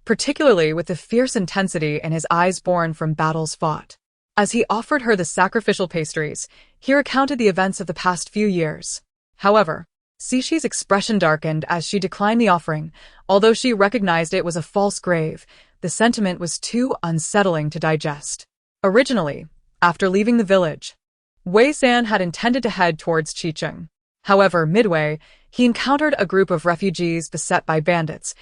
particularly with the fierce intensity in his eyes born from battles fought. As he offered her the sacrificial pastries, he recounted the events of the past few years. However, Cixi's expression darkened as she declined the offering. Although she recognized it was a false grave, the sentiment was too unsettling to digest. Originally, after leaving the village, Wei San had intended to head towards Qicheng. However, midway, he encountered a group of refugees beset by bandits.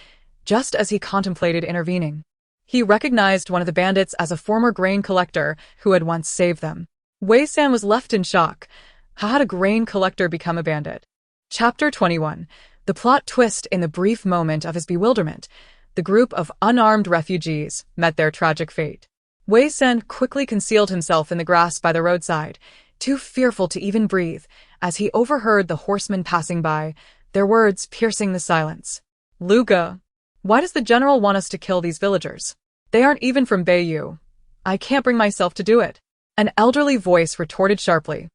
Just as he contemplated intervening, he recognized one of the bandits as a former grain collector who had once saved them. Wei San was left in shock. How had a grain collector become a bandit? Chapter 21. The plot twist. In the brief moment of his bewilderment, the group of unarmed refugees met their tragic fate. Wei San quickly concealed himself in the grass by the roadside, too fearful to even breathe, as he overheard the horsemen passing by, their words piercing the silence. "Luga, why does the general want us to kill these villagers? They aren't even from Beiyu. I can't bring myself to do it." An elderly voice retorted sharply.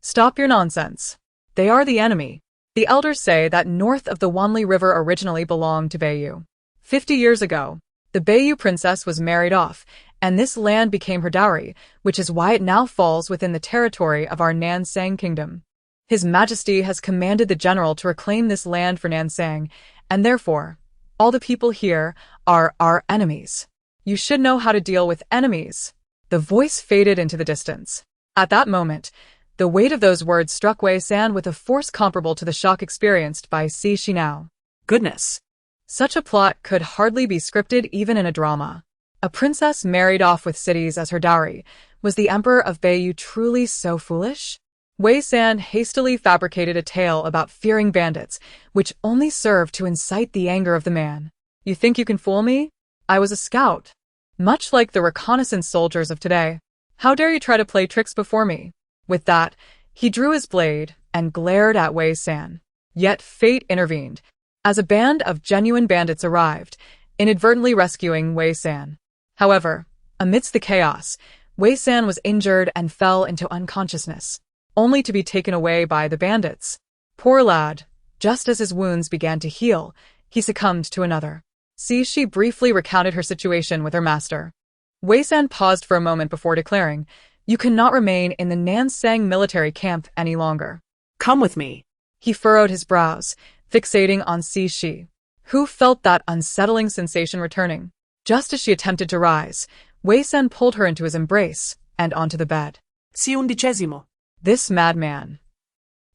"Stop your nonsense. They are the enemy. The elders say that north of the Wanli River originally belonged to Beiyu. 50 years ago, the Beiyu princess was married off, and this land became her dowry, which is why it now falls within the territory of our Nansang kingdom. His Majesty has commanded the general to reclaim this land for Nansang, and therefore, all the people here are our enemies. You should know how to deal with enemies." The voice faded into the distance. At that moment, the weight of those words struck Wei San with a force comparable to the shock experienced by Shi now. Goodness. Such a plot could hardly be scripted even in a drama. A princess married off with cities as her dowry. Was the Emperor of Beiyu truly so foolish? Wei San hastily fabricated a tale about fearing bandits, which only served to incite the anger of the man. "You think you can fool me? I was a scout. Much like the reconnaissance soldiers of today. How dare you try to play tricks before me?" With that, he drew his blade and glared at Wei San. Yet fate intervened, as a band of genuine bandits arrived, inadvertently rescuing Wei San. However, amidst the chaos, Wei San was injured and fell into unconsciousness, only to be taken away by the bandits. Poor lad, just as his wounds began to heal, he succumbed to another. Shi briefly recounted her situation with her master. Wei San paused for a moment before declaring, "You cannot remain in the Nansang military camp any longer. Come with me." He furrowed his brows, fixating on Shi, who felt that unsettling sensation returning. Just as she attempted to rise, Wei San pulled her into his embrace and onto the bed. Si undicesimo. This madman.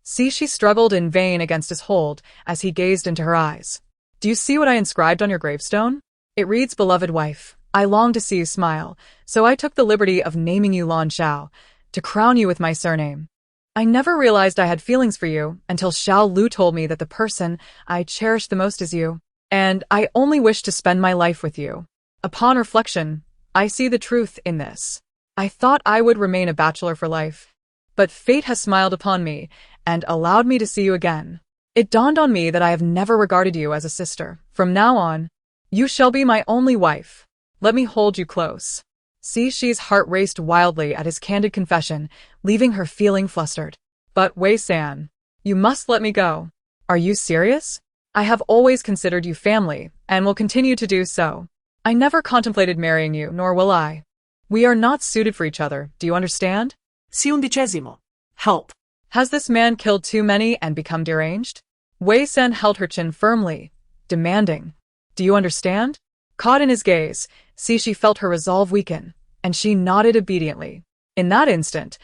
She struggled in vain against his hold as he gazed into her eyes. "Do you see what I inscribed on your gravestone? It reads, 'Beloved wife, I long to see you smile, so I took the liberty of naming you Lan Xiao, to crown you with my surname. I never realized I had feelings for you until Xiao Lu told me that the person I cherish the most is you, and I only wish to spend my life with you. Upon reflection, I see the truth in this. I thought I would remain a bachelor for life. But fate has smiled upon me and allowed me to see you again. It dawned on me that I have never regarded you as a sister. From now on, you shall be my only wife. Let me hold you close." Shi's heart raced wildly at his candid confession, leaving her feeling flustered. "But Wei San, you must let me go. Are you serious? I have always considered you family, and will continue to do so. I never contemplated marrying you, nor will I. We are not suited for each other, do you understand?" Si undicesimo. Help. Has this man killed too many and become deranged? Wei San held her chin firmly, demanding, "Do you understand?" Caught in his gaze, Shi felt her resolve weaken, and she nodded obediently. In that instant,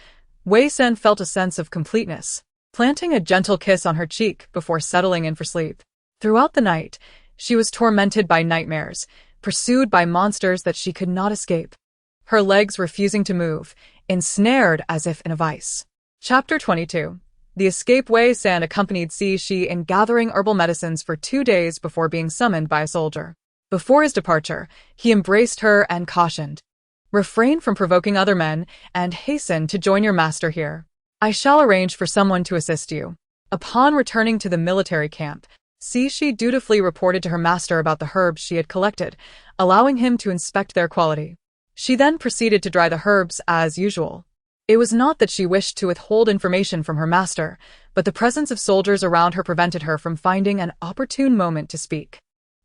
Wei San felt a sense of completeness, planting a gentle kiss on her cheek before settling in for sleep. Throughout the night, she was tormented by nightmares, pursued by monsters that she could not escape. Her legs refusing to move, ensnared as if in a vice. Chapter 22. The escape. Wei San accompanied Shi in gathering herbal medicines for 2 days before being summoned by a soldier. Before his departure, he embraced her and cautioned, "Refrain from provoking other men and hasten to join your master here. I shall arrange for someone to assist you." Upon returning to the military camp, Shi dutifully reported to her master about the herbs she had collected, allowing him to inspect their quality. She then proceeded to dry the herbs as usual. It was not that she wished to withhold information from her master, but the presence of soldiers around her prevented her from finding an opportune moment to speak.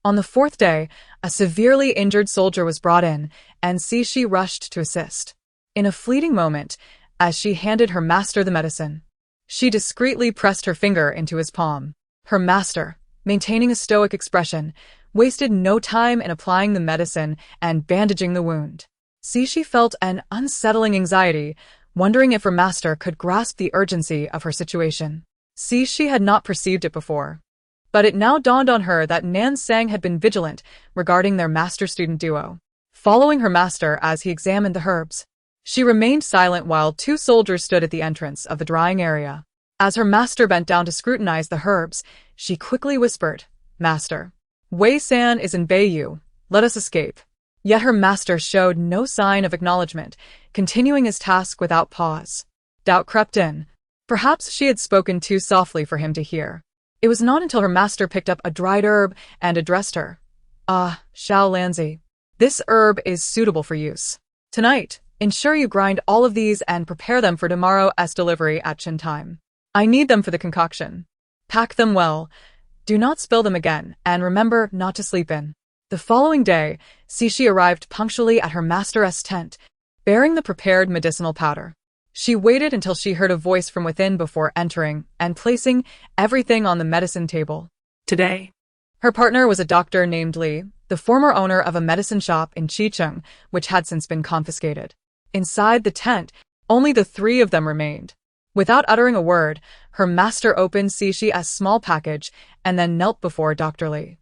On the 4th day, a severely injured soldier was brought in, and Shi rushed to assist. In a fleeting moment, as she handed her master the medicine, she discreetly pressed her finger into his palm. Her master, maintaining a stoic expression, wasted no time in applying the medicine and bandaging the wound. Shi felt an unsettling anxiety, wondering if her master could grasp the urgency of her situation. She had not perceived it before, but it now dawned on her that Nansang had been vigilant regarding their master-student duo. Following her master as he examined the herbs, she remained silent while 2 soldiers stood at the entrance of the drying area. As her master bent down to scrutinize the herbs, she quickly whispered, "Master, Wei San is in Beiyu. Let us escape." Yet her master showed no sign of acknowledgement, continuing his task without pause. Doubt crept in. Perhaps she had spoken too softly for him to hear. It was not until her master picked up a dried herb and addressed her. "Ah, Xiao Lanzi, this herb is suitable for use. Tonight, ensure you grind all of these and prepare them for tomorrow's delivery at Chen time. I need them for the concoction. Pack them well. Do not spill them again, and remember not to sleep in." The following day, Shi arrived punctually at her master's tent, bearing the prepared medicinal powder. She waited until she heard a voice from within before entering and placing everything on the medicine table. Today. Her partner was a doctor named Li, the former owner of a medicine shop in Qicheng, which had since been confiscated. Inside the tent, only the three of them remained. Without uttering a word, her master opened Xixi's small package and then knelt before Dr. Li.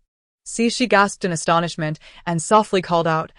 Xixi gasped in astonishment and softly called out,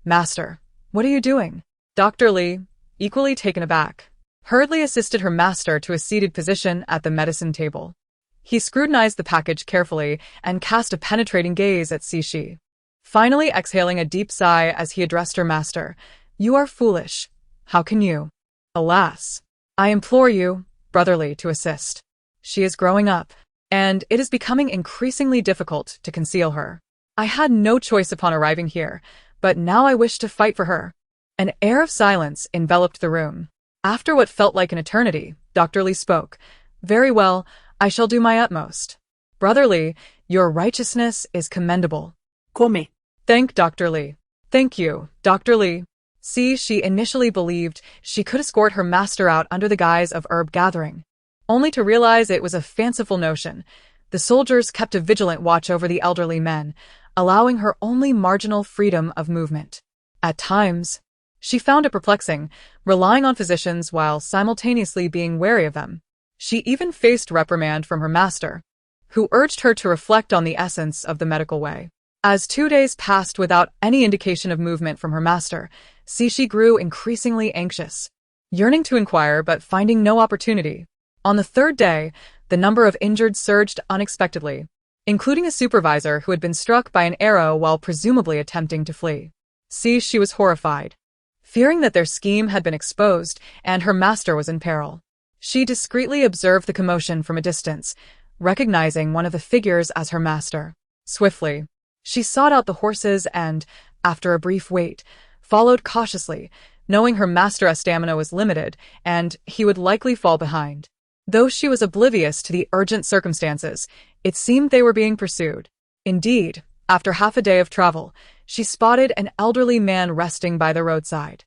"Master, what are you doing?" Dr. Li, equally taken aback, hurriedly assisted her master to a seated position at the medicine table. He scrutinized the package carefully and cast a penetrating gaze at Xixi. Finally exhaling a deep sigh as he addressed her master, "You are foolish. How can you? Alas. I implore you, brotherly, to assist. She is growing up, and it is becoming increasingly difficult to conceal her. I had no choice upon arriving here, but now I wish to fight for her." An air of silence enveloped the room. After what felt like an eternity, Dr. Li spoke. "Very well, I shall do my utmost. Brother Li, your righteousness is commendable." Come. Thank Dr. Li. Thank you, Dr. Li. See, she initially believed she could escort her master out under the guise of herb gathering, only to realize it was a fanciful notion. The soldiers kept a vigilant watch over the elderly men, allowing her only marginal freedom of movement. At times, she found it perplexing, relying on physicians while simultaneously being wary of them. She even faced reprimand from her master, who urged her to reflect on the essence of the medical way. As 2 days passed without any indication of movement from her master, Xixi grew increasingly anxious, yearning to inquire but finding no opportunity. On the 3rd day, the number of injured surged unexpectedly, including a supervisor who had been struck by an arrow while presumably attempting to flee. Xixi was horrified, fearing that their scheme had been exposed and her master was in peril. She discreetly observed the commotion from a distance, recognizing one of the figures as her master. Swiftly, she sought out the horses and, after a brief wait, followed cautiously, knowing her master's stamina was limited and he would likely fall behind. Though she was oblivious to the urgent circumstances, it seemed they were being pursued. Indeed, after half a day of travel, she spotted an elderly man resting by the roadside.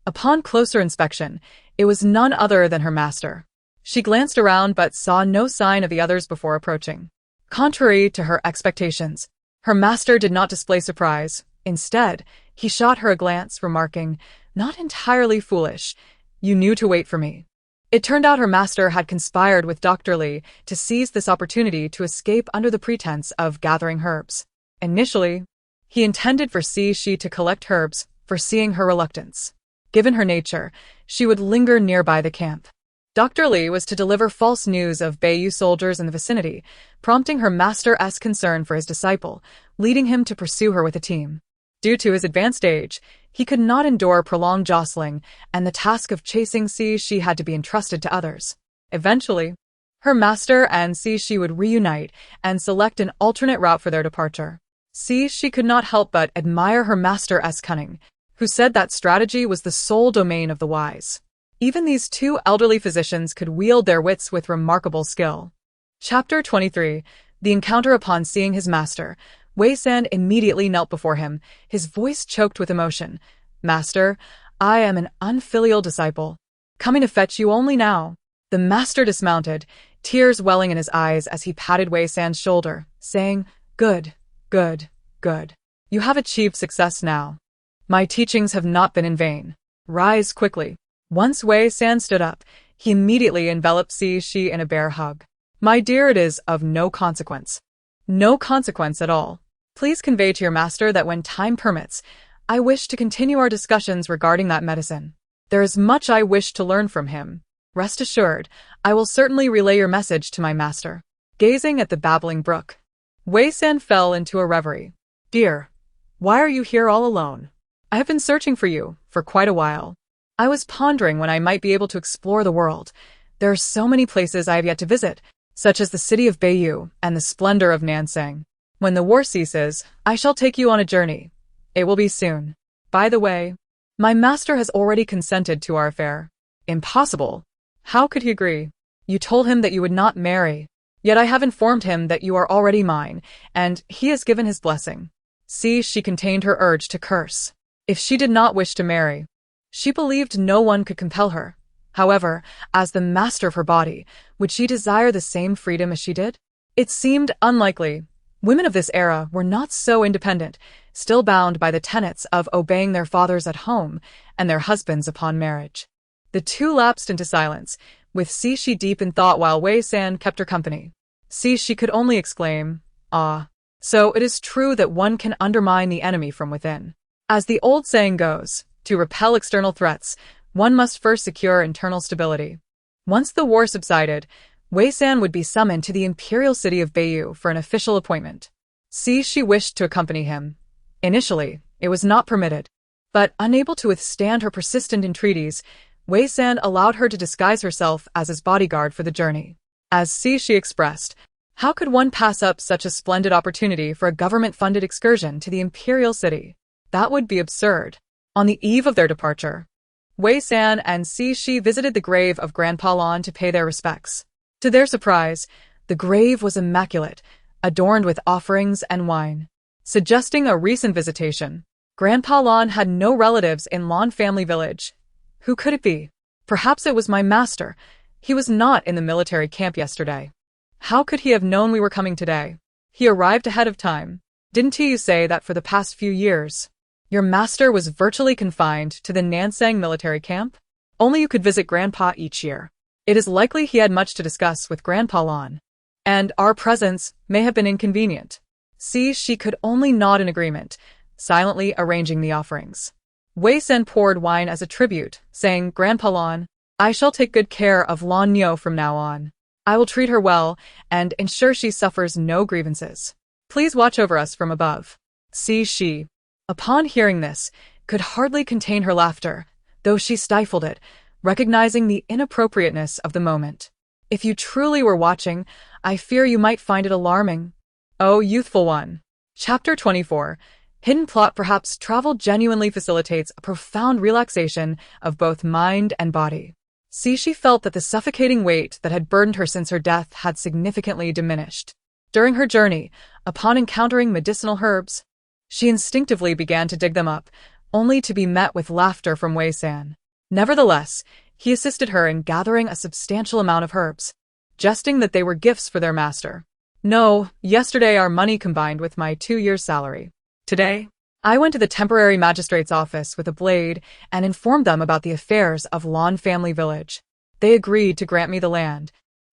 Upon closer inspection, it was none other than her master. She glanced around but saw no sign of the others before approaching. Contrary to her expectations, her master did not display surprise. Instead, he shot her a glance, remarking, "Not entirely foolish. You knew to wait for me." It turned out her master had conspired with Dr. Li to seize this opportunity to escape under the pretense of gathering herbs. Initially, he intended for Xixi to collect herbs, foreseeing her reluctance. Given her nature, she would linger nearby the camp. Dr. Li was to deliver false news of Beiyu soldiers in the vicinity, prompting her master's concern for his disciple, leading him to pursue her with a team. Due to his advanced age, he could not endure prolonged jostling, and the task of chasing Xixi had to be entrusted to others. Eventually, her master and Xixi would reunite and select an alternate route for their departure. Xixi could not help but admire her master's cunning, who said that strategy was the sole domain of the wise. Even these two elderly physicians could wield their wits with remarkable skill. Chapter 23. The encounter. Upon seeing his master, Wei San immediately knelt before him, his voice choked with emotion. "Master, I am an unfilial disciple, coming to fetch you only now." The master dismounted, tears welling in his eyes as he patted Wei San's shoulder, saying, "Good, good, good. You have achieved success now. My teachings have not been in vain. Rise quickly." Once Wei San stood up, he immediately enveloped Xixi in a bear hug. "My dear, it is of no consequence. No consequence at all. Please convey to your master that when time permits, I wish to continue our discussions regarding that medicine. There is much I wish to learn from him. Rest assured, I will certainly relay your message to my master." Gazing at the babbling brook, Wei San fell into a reverie. "Dear, why are you here all alone? I have been searching for you for quite a while. I was pondering when I might be able to explore the world. There are so many places I have yet to visit, such as the city of Beiyu and the splendor of Nansang. When the war ceases, I shall take you on a journey. It will be soon. By the way, my master has already consented to our affair." "Impossible. How could he agree?" "You told him that you would not marry. Yet I have informed him that you are already mine, and he has given his blessing." See, she contained her urge to curse. If she did not wish to marry, she believed no one could compel her. However, as the master of her body, would she desire the same freedom as she did? It seemed unlikely. Women of this era were not so independent, still bound by the tenets of obeying their fathers at home and their husbands upon marriage. The two lapsed into silence, with Cixi deep in thought while Wei San kept her company. Cixi could only exclaim, "Ah." So it is true that one can undermine the enemy from within. As the old saying goes, to repel external threats, one must first secure internal stability. Once the war subsided, Wei San would be summoned to the imperial city of Beiyu for an official appointment. Cixi wished to accompany him. Initially, it was not permitted. But unable to withstand her persistent entreaties, Wei San allowed her to disguise herself as his bodyguard for the journey. As Cixi expressed, how could one pass up such a splendid opportunity for a government-funded excursion to the imperial city? That would be absurd. On the eve of their departure, Wei San and Cixi visited the grave of Grandpa Lan to pay their respects. To their surprise, the grave was immaculate, adorned with offerings and wine. Suggesting a recent visitation, Grandpa Lan had no relatives in Lan family village. Who could it be? Perhaps it was my master. He was not in the military camp yesterday. How could he have known we were coming today? He arrived ahead of time. Didn't you say that for the past few years your master was virtually confined to the Nansang military camp? Only you could visit Grandpa each year. It is likely he had much to discuss with Grandpa Lan. And our presence may have been inconvenient. She could only nod in agreement, silently arranging the offerings. Wei Sen poured wine as a tribute, saying, "Grandpa Lan, I shall take good care of Lan Nyo from now on. I will treat her well and ensure she suffers no grievances. Please watch over us from above." She, upon hearing this, could hardly contain her laughter, though she stifled it, recognizing the inappropriateness of the moment. If you truly were watching, I fear you might find it alarming. Oh, youthful one. Chapter 24. Hidden plot. Perhaps travel genuinely facilitates a profound relaxation of both mind and body. Cixi felt that the suffocating weight that had burdened her since her death had significantly diminished. During her journey, upon encountering medicinal herbs, she instinctively began to dig them up, only to be met with laughter from Wei San. Nevertheless, he assisted her in gathering a substantial amount of herbs, jesting that they were gifts for their master. "No, yesterday our money combined with my 2 years' salary. Today, I went to the temporary magistrate's office with a blade and informed them about the affairs of Lan family village. They agreed to grant me the land,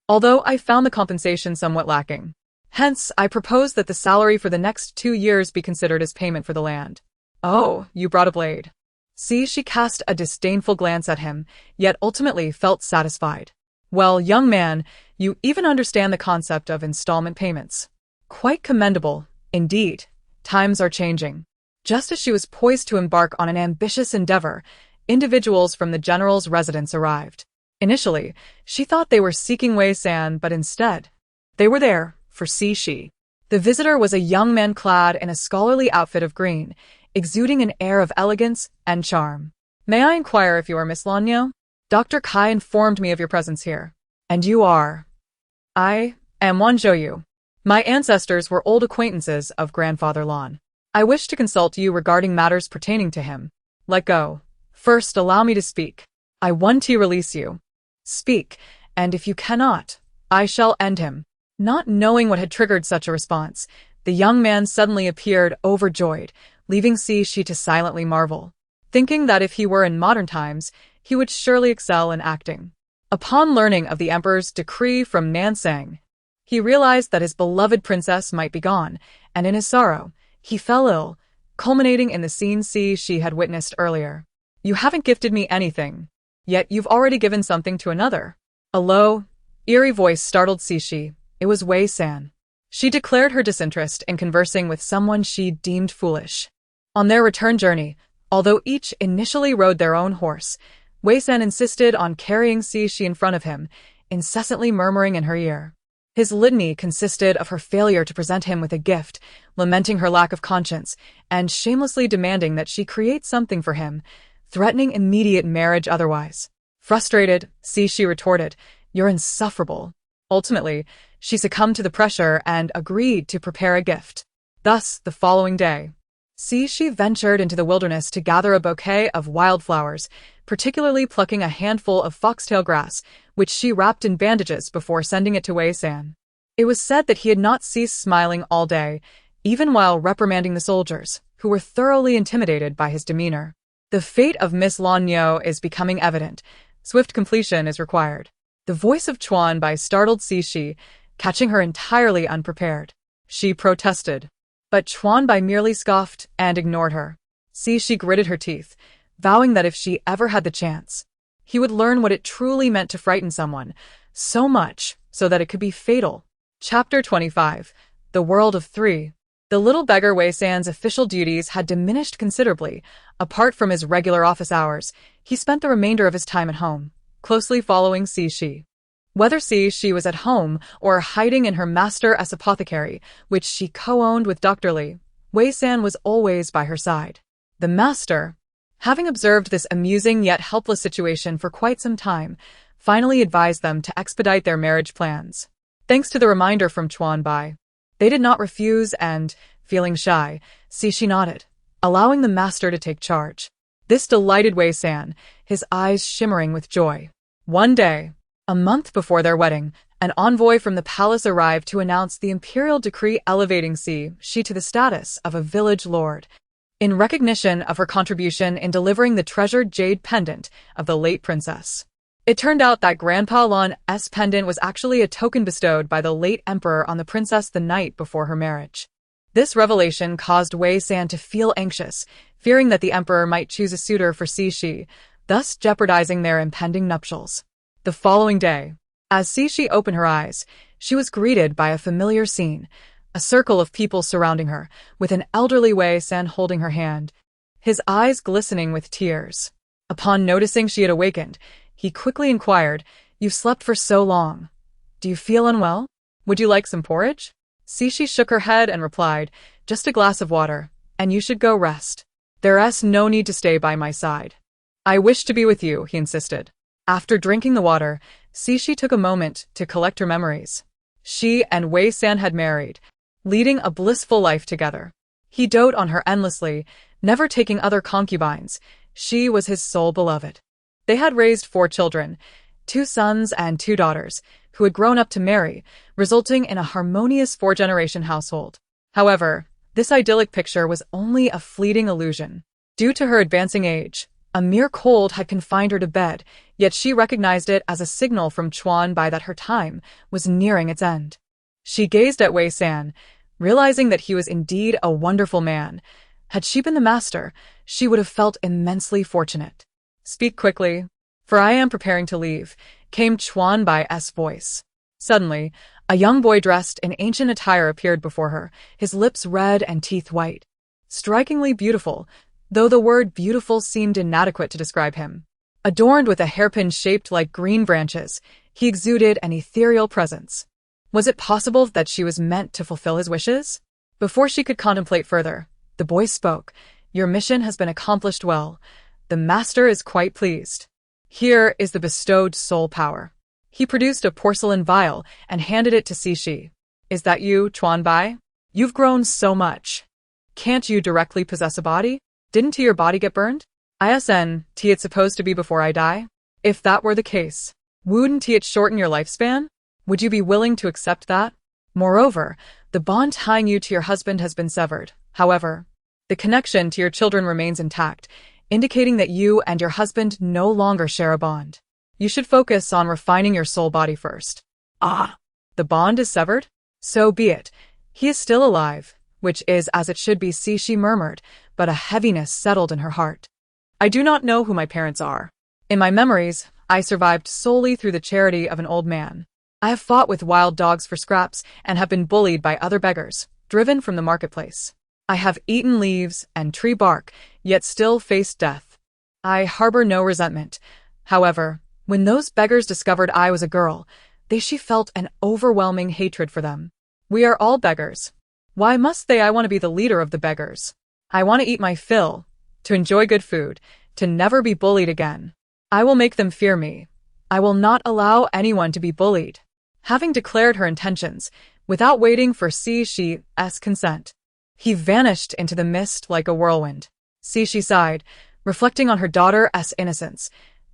although I found the compensation somewhat lacking. Hence, I proposed that the salary for the next 2 years be considered as payment for the land." "Oh, you brought a blade." She cast a disdainful glance at him, yet ultimately felt satisfied. "Well, young man, you even understand the concept of installment payments. Quite commendable, indeed. Times are changing." Just as she was poised to embark on an ambitious endeavor, individuals from the general's residence arrived. Initially, she thought they were seeking Wei San, but instead, they were there for Cixi. The visitor was a young man clad in a scholarly outfit of green, exuding an air of elegance and charm. "May I inquire if you are Miss Lan Nyo? Dr. Kai informed me of your presence here." "And you are?" "I am Wan Zhouyu. My ancestors were old acquaintances of Grandfather Lan. I wish to consult you regarding matters pertaining to him." "Let go. First, allow me to speak. I want to release you." "Speak, and if you cannot, I shall end him." Not knowing what had triggered such a response, the young man suddenly appeared overjoyed, leaving Cixi to silently marvel, thinking that if he were in modern times, he would surely excel in acting. Upon learning of the emperor's decree from Nansang, he realized that his beloved princess might be gone, and in his sorrow, he fell ill, culminating in the scene she had witnessed earlier. "You haven't gifted me anything, yet you've already given something to another." A low, eerie voice startled Cixi. It was Wei San. She declared her disinterest in conversing with someone she deemed foolish. On their return journey, although each initially rode their own horse, Wei San insisted on carrying Cixi in front of him, incessantly murmuring in her ear. His litany consisted of her failure to present him with a gift, lamenting her lack of conscience, and shamelessly demanding that she create something for him, threatening immediate marriage otherwise. Frustrated, Cixi retorted, "You're insufferable." Ultimately, she succumbed to the pressure and agreed to prepare a gift. Thus, the following day, She ventured into the wilderness to gather a bouquet of wildflowers, particularly plucking a handful of foxtail grass, which she wrapped in bandages before sending it to Wei San. It was said that he had not ceased smiling all day, even while reprimanding the soldiers, who were thoroughly intimidated by his demeanor. The fate of Miss Lan Yo is becoming evident. Swift completion is required. The voice of Chuan Bai startled Shi, catching her entirely unprepared. She protested. But Chuan Bai merely scoffed and ignored her. Shi gritted her teeth, vowing that if she ever had the chance, he would learn what it truly meant to frighten someone, so much so that it could be fatal. Chapter 25. The World of Three. The little beggar Wei San's official duties had diminished considerably. Apart from his regular office hours, he spent the remainder of his time at home, closely following Shi. Whether Shi was at home or hiding in her master as apothecary, which she co-owned with Dr. Li, Wei San was always by her side. The master, having observed this amusing yet helpless situation for quite some time, finally advised them to expedite their marriage plans. Thanks to the reminder from Chuan Bai, they did not refuse and, feeling shy, Shi nodded, allowing the master to take charge. This delighted Wei San, his eyes shimmering with joy. One day, a month before their wedding, an envoy from the palace arrived to announce the imperial decree elevating Shi to the status of a village lord, in recognition of her contribution in delivering the treasured jade pendant of the late princess. It turned out that Grandpa Lan's pendant was actually a token bestowed by the late emperor on the princess the night before her marriage. This revelation caused Wei San to feel anxious, fearing that the emperor might choose a suitor for Shi, thus jeopardizing their impending nuptials. The following day, as Shi opened her eyes, she was greeted by a familiar scene, a circle of people surrounding her, with an elderly Wei San holding her hand, his eyes glistening with tears. Upon noticing she had awakened, he quickly inquired, "You've slept for so long. Do you feel unwell? Would you like some porridge?" Shi shook her head and replied, "Just a glass of water, and you should go rest. There's no need to stay by my side." "I wish to be with you," he insisted. After drinking the water, Shi took a moment to collect her memories. She and Wei San had married, leading a blissful life together. He doted on her endlessly, never taking other concubines. She was his sole beloved. They had raised 4 children, 2 sons and 2 daughters, who had grown up to marry, resulting in a harmonious 4-generation household. However, this idyllic picture was only a fleeting illusion. Due to her advancing age, a mere cold had confined her to bed, yet she recognized it as a signal from Chuan Bai that her time was nearing its end. She gazed at Wei San, realizing that he was indeed a wonderful man. Had she been the master, she would have felt immensely fortunate. "Speak quickly, for I am preparing to leave," came Chuan Bai's voice. Suddenly, a young boy dressed in ancient attire appeared before her, his lips red and teeth white. Strikingly beautiful, though the word beautiful seemed inadequate to describe him. Adorned with a hairpin shaped like green branches, he exuded an ethereal presence. Was it possible that she was meant to fulfill his wishes? Before she could contemplate further, the boy spoke. "Your mission has been accomplished well. The master is quite pleased. Here is the bestowed soul power." He produced a porcelain vial and handed it to Shi. "Is that you, Chuan Bai? You've grown so much. Can't you directly possess a body? Didn't your body get burned? It's supposed to be before I die? If that were the case, wouldn't it shorten your lifespan? Would you be willing to accept that? Moreover, the bond tying you to your husband has been severed. However, the connection to your children remains intact, indicating that you and your husband no longer share a bond. You should focus on refining your soul body first." "Ah, the bond is severed? So be it. He is still alive, which is as it should be," Shi murmured, but a heaviness settled in her heart. "I do not know who my parents are. In my memories, I survived solely through the charity of an old man. I have fought with wild dogs for scraps and have been bullied by other beggars, driven from the marketplace. I have eaten leaves and tree bark, yet still faced death. I harbor no resentment. However, when those beggars discovered I was a girl, she felt an overwhelming hatred for them. We are all beggars. Why must they? I want to be the leader of the beggars. I want to eat my fill, to enjoy good food, to never be bullied again. I will make them fear me. I will not allow anyone to be bullied." Having declared her intentions, without waiting for Shi's consent, He vanished into the mist like a whirlwind. See, she sighed, reflecting on her daughter's innocence.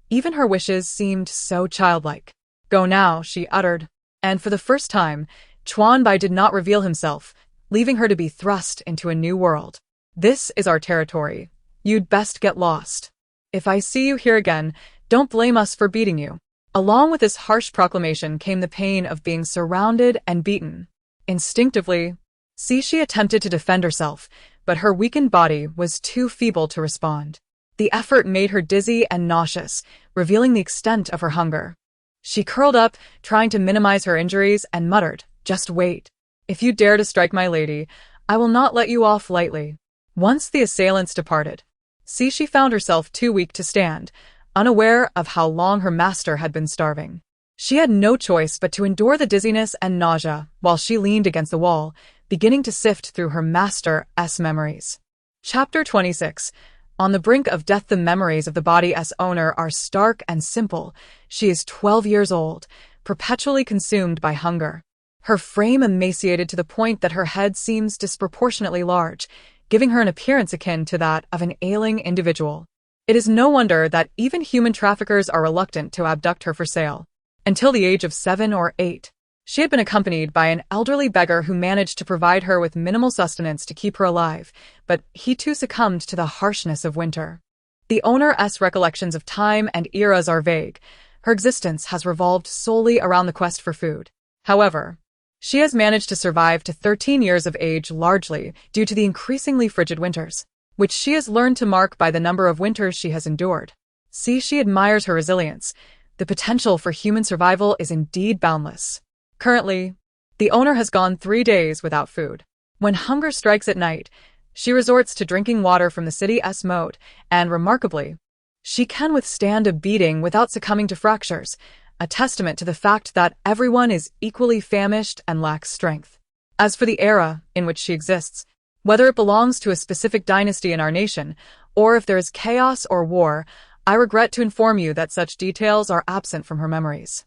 Even her wishes seemed so childlike. Go now, she uttered. And for the first time, Chuanbai did not reveal himself, leaving her to be thrust into a new world. This is our territory. You'd best get lost. If I see you here again, don't blame us for beating you. Along with this harsh proclamation came the pain of being surrounded and beaten. Instinctively, she attempted to defend herself, but her weakened body was too feeble to respond. The effort made her dizzy and nauseous, revealing the extent of her hunger. She curled up, trying to minimize her injuries, and muttered, "Just wait. If you dare to strike my lady, I will not let you off lightly." Once the assailants departed, she found herself too weak to stand, unaware of how long her master had been starving. She had no choice but to endure the dizziness and nausea while she leaned against the wall, beginning to sift through her master's memories. Chapter 26. On the brink of death, the memories of the body's owner are stark and simple. She is 12 years old, perpetually consumed by hunger. Her frame emaciated to the point that her head seems disproportionately large, giving her an appearance akin to that of an ailing individual. It is no wonder that even human traffickers are reluctant to abduct her for sale. Until the age of 7 or 8, she had been accompanied by an elderly beggar who managed to provide her with minimal sustenance to keep her alive, but he too succumbed to the harshness of winter. The owner's recollections of time and eras are vague. Her existence has revolved solely around the quest for food. However, she has managed to survive to 13 years of age largely due to the increasingly frigid winters, which she has learned to mark by the number of winters she has endured. She admires her resilience. The potential for human survival is indeed boundless. Currently, the owner has gone 3 days without food. When hunger strikes at night, she resorts to drinking water from the city's moat, and remarkably, she can withstand a beating without succumbing to fractures, a testament to the fact that everyone is equally famished and lacks strength. As for the era in which she exists, whether it belongs to a specific dynasty in our nation, or if there is chaos or war, I regret to inform you that such details are absent from her memories.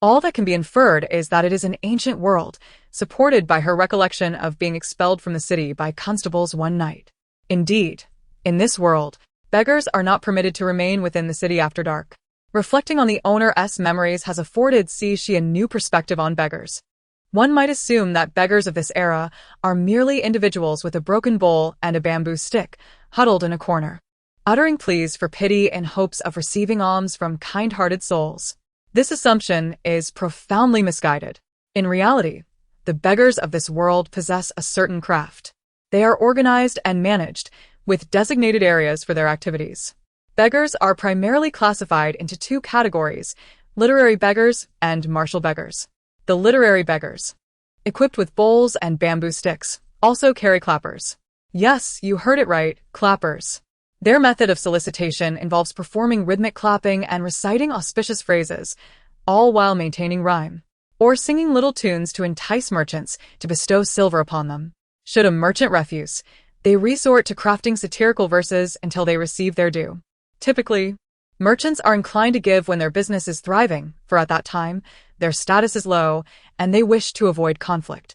All that can be inferred is that it is an ancient world, supported by her recollection of being expelled from the city by constables one night. Indeed, in this world, beggars are not permitted to remain within the city after dark. Reflecting on the owner's memories has afforded she a new perspective on beggars. One might assume that beggars of this era are merely individuals with a broken bowl and a bamboo stick, huddled in a corner, uttering pleas for pity in hopes of receiving alms from kind-hearted souls. This assumption is profoundly misguided. In reality, the beggars of this world possess a certain craft. They are organized and managed, with designated areas for their activities. Beggars are primarily classified into 2 categories: literary beggars and martial beggars. The literary beggars, equipped with bowls and bamboo sticks, also carry clappers. Yes, you heard it right, clappers. Their method of solicitation involves performing rhythmic clapping and reciting auspicious phrases, all while maintaining rhyme, or singing little tunes to entice merchants to bestow silver upon them. Should a merchant refuse, they resort to crafting satirical verses until they receive their due. Typically, merchants are inclined to give when their business is thriving, for at that time, their status is low, and they wish to avoid conflict,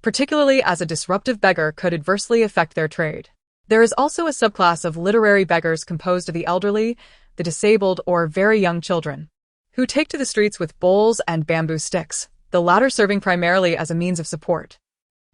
particularly as a disruptive beggar could adversely affect their trade. There is also a subclass of literary beggars composed of the elderly, the disabled, or very young children, who take to the streets with bowls and bamboo sticks, the latter serving primarily as a means of support.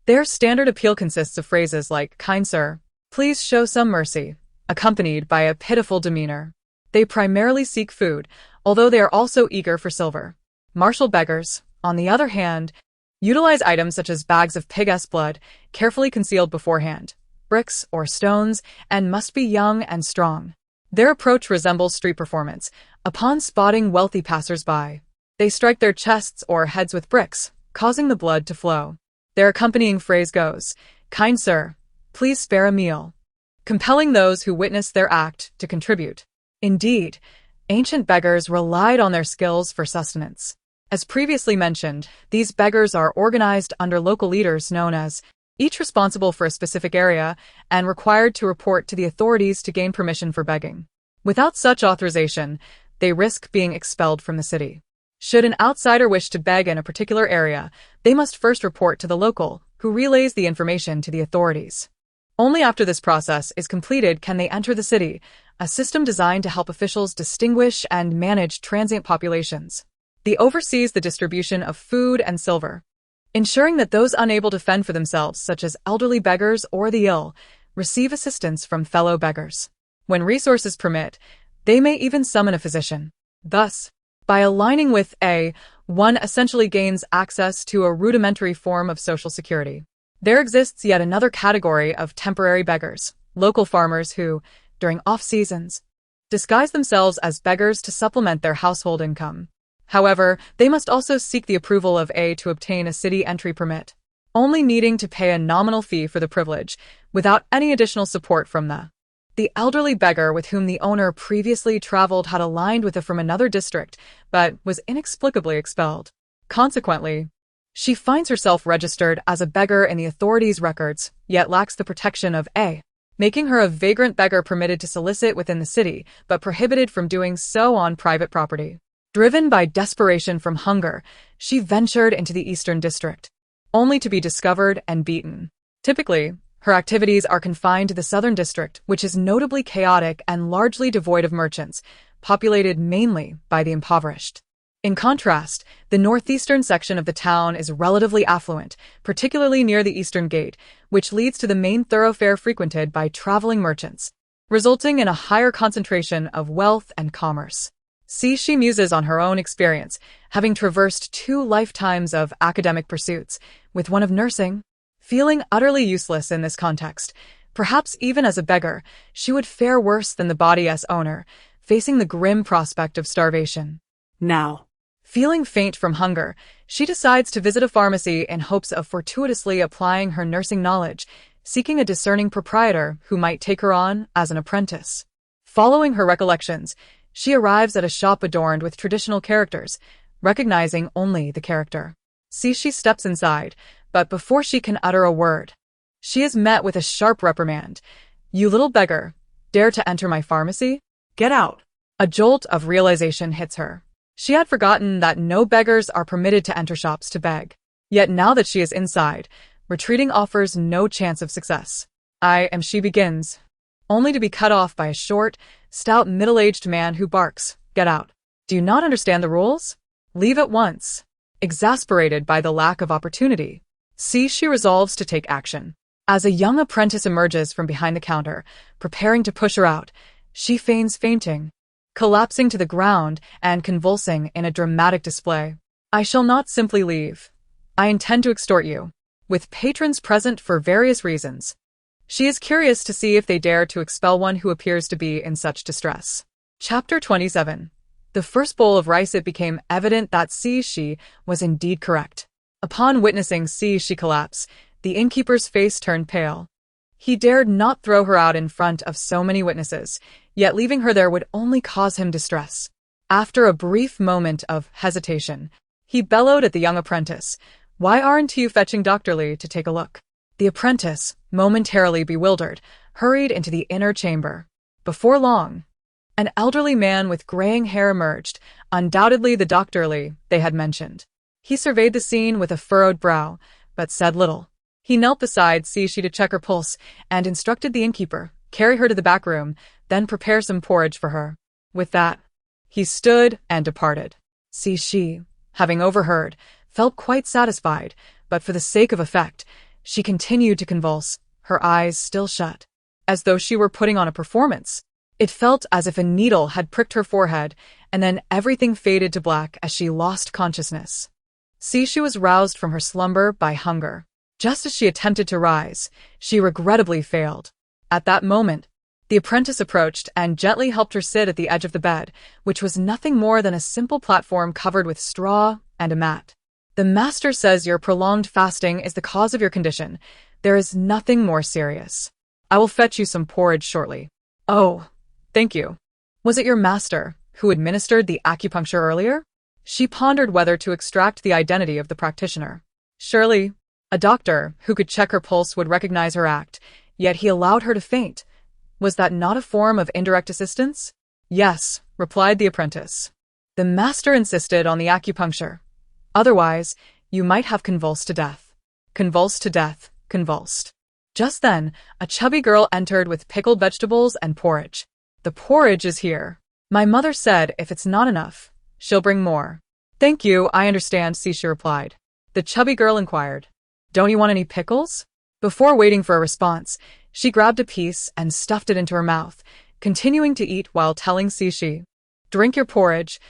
Their standard appeal consists of phrases like, "Kind sir, please show some mercy," accompanied by a pitiful demeanor. They primarily seek food, although they are also eager for silver. Martial beggars, on the other hand, utilize items such as bags of pig's blood, carefully concealed beforehand, bricks or stones, and must be young and strong. Their approach resembles street performance. Upon spotting wealthy passers-by, they strike their chests or heads with bricks, causing the blood to flow. Their accompanying phrase goes, "Kind sir, please spare a meal," compelling those who witness their act to contribute. Indeed, ancient beggars relied on their skills for sustenance. As previously mentioned, these beggars are organized under local leaders known as, each responsible for a specific area and required to report to the authorities to gain permission for begging. Without such authorization, they risk being expelled from the city. Should an outsider wish to beg in a particular area, they must first report to the local, who relays the information to the authorities. Only after this process is completed can they enter the city, a system designed to help officials distinguish and manage transient populations. The oversees the distribution of food and silver, ensuring that those unable to fend for themselves, such as elderly beggars or the ill, receive assistance from fellow beggars. When resources permit, they may even summon a physician. Thus, by aligning with A, one essentially gains access to a rudimentary form of social security. There exists yet another category of temporary beggars, local farmers who, during off-seasons, disguise themselves as beggars to supplement their household income. However, they must also seek the approval of A to obtain a city entry permit, only needing to pay a nominal fee for the privilege, without any additional support from the elderly beggar with whom the owner previously traveled had aligned with her from another district, but was inexplicably expelled. Consequently, she finds herself registered as a beggar in the authorities' records, yet lacks the protection of A, making her a vagrant beggar permitted to solicit within the city, but prohibited from doing so on private property. Driven by desperation from hunger, she ventured into the Eastern District, only to be discovered and beaten. Typically, her activities are confined to the Southern District, which is notably chaotic and largely devoid of merchants, populated mainly by the impoverished. In contrast, the northeastern section of the town is relatively affluent, particularly near the Eastern Gate, which leads to the main thoroughfare frequented by traveling merchants, resulting in a higher concentration of wealth and commerce. She muses on her own experience, having traversed 2 lifetimes of academic pursuits, with one of nursing. Feeling utterly useless in this context, perhaps even as a beggar, she would fare worse than the body's owner, facing the grim prospect of starvation. Now, feeling faint from hunger, she decides to visit a pharmacy in hopes of fortuitously applying her nursing knowledge, seeking a discerning proprietor who might take her on as an apprentice. Following her recollections, she arrives at a shop adorned with traditional characters, recognizing only the character. She steps inside, but before she can utter a word, she is met with a sharp reprimand. "You little beggar, dare to enter my pharmacy? Get out!" A jolt of realization hits her. She had forgotten that no beggars are permitted to enter shops to beg. Yet now that she is inside, retreating offers no chance of success. She begins, only to be cut off by a short, stout, middle-aged man who barks, "Get out. Do you not understand the rules? Leave at once." Exasperated by the lack of opportunity, she resolves to take action. As a young apprentice emerges from behind the counter, preparing to push her out, she feigns fainting, collapsing to the ground and convulsing in a dramatic display. "I shall not simply leave. I intend to extort you." With patrons present for various reasons, she is curious to see if they dare to expel one who appears to be in such distress. Chapter 27. The first bowl of rice. It became evident that she was indeed correct. Upon witnessing she collapse, the innkeeper's face turned pale. He dared not throw her out in front of so many witnesses, yet leaving her there would only cause him distress. After a brief moment of hesitation, he bellowed at the young apprentice, "Why aren't you fetching Dr. Lee to take a look?" The apprentice, momentarily bewildered, hurried into the inner chamber. Before long, an elderly man with graying hair emerged, undoubtedly the Dr. Lee they had mentioned. He surveyed the scene with a furrowed brow, but said little. He knelt beside she to check her pulse and instructed the innkeeper, carry her to the back room, then prepare some porridge for her. With that, he stood and departed. She, having overheard, felt quite satisfied, but for the sake of effect, she continued to convulse, her eyes still shut, as though she were putting on a performance. It felt as if a needle had pricked her forehead, and then everything faded to black as she lost consciousness. She was roused from her slumber by hunger. Just as she attempted to rise, she regrettably failed. At that moment, the apprentice approached and gently helped her sit at the edge of the bed, which was nothing more than a simple platform covered with straw and a mat. "The master says your prolonged fasting is the cause of your condition. There is nothing more serious. I will fetch you some porridge shortly." "Oh, thank you. Was it your master who administered the acupuncture earlier?" She pondered whether to extract the identity of the practitioner. Surely, a doctor who could check her pulse would recognize her act, yet he allowed her to faint. Was that not a form of indirect assistance? "Yes," replied the apprentice. "The master insisted on the acupuncture. Otherwise, you might have convulsed to death." Convulsed to death, convulsed. Just then, a chubby girl entered with pickled vegetables and porridge. The porridge is here. My mother said if it's not enough, she'll bring more. Thank you, I understand, Cece replied. The chubby girl inquired, don't you want any pickles? Before waiting for a response, she grabbed a piece and stuffed it into her mouth, continuing to eat while telling Cece, drink your porridge.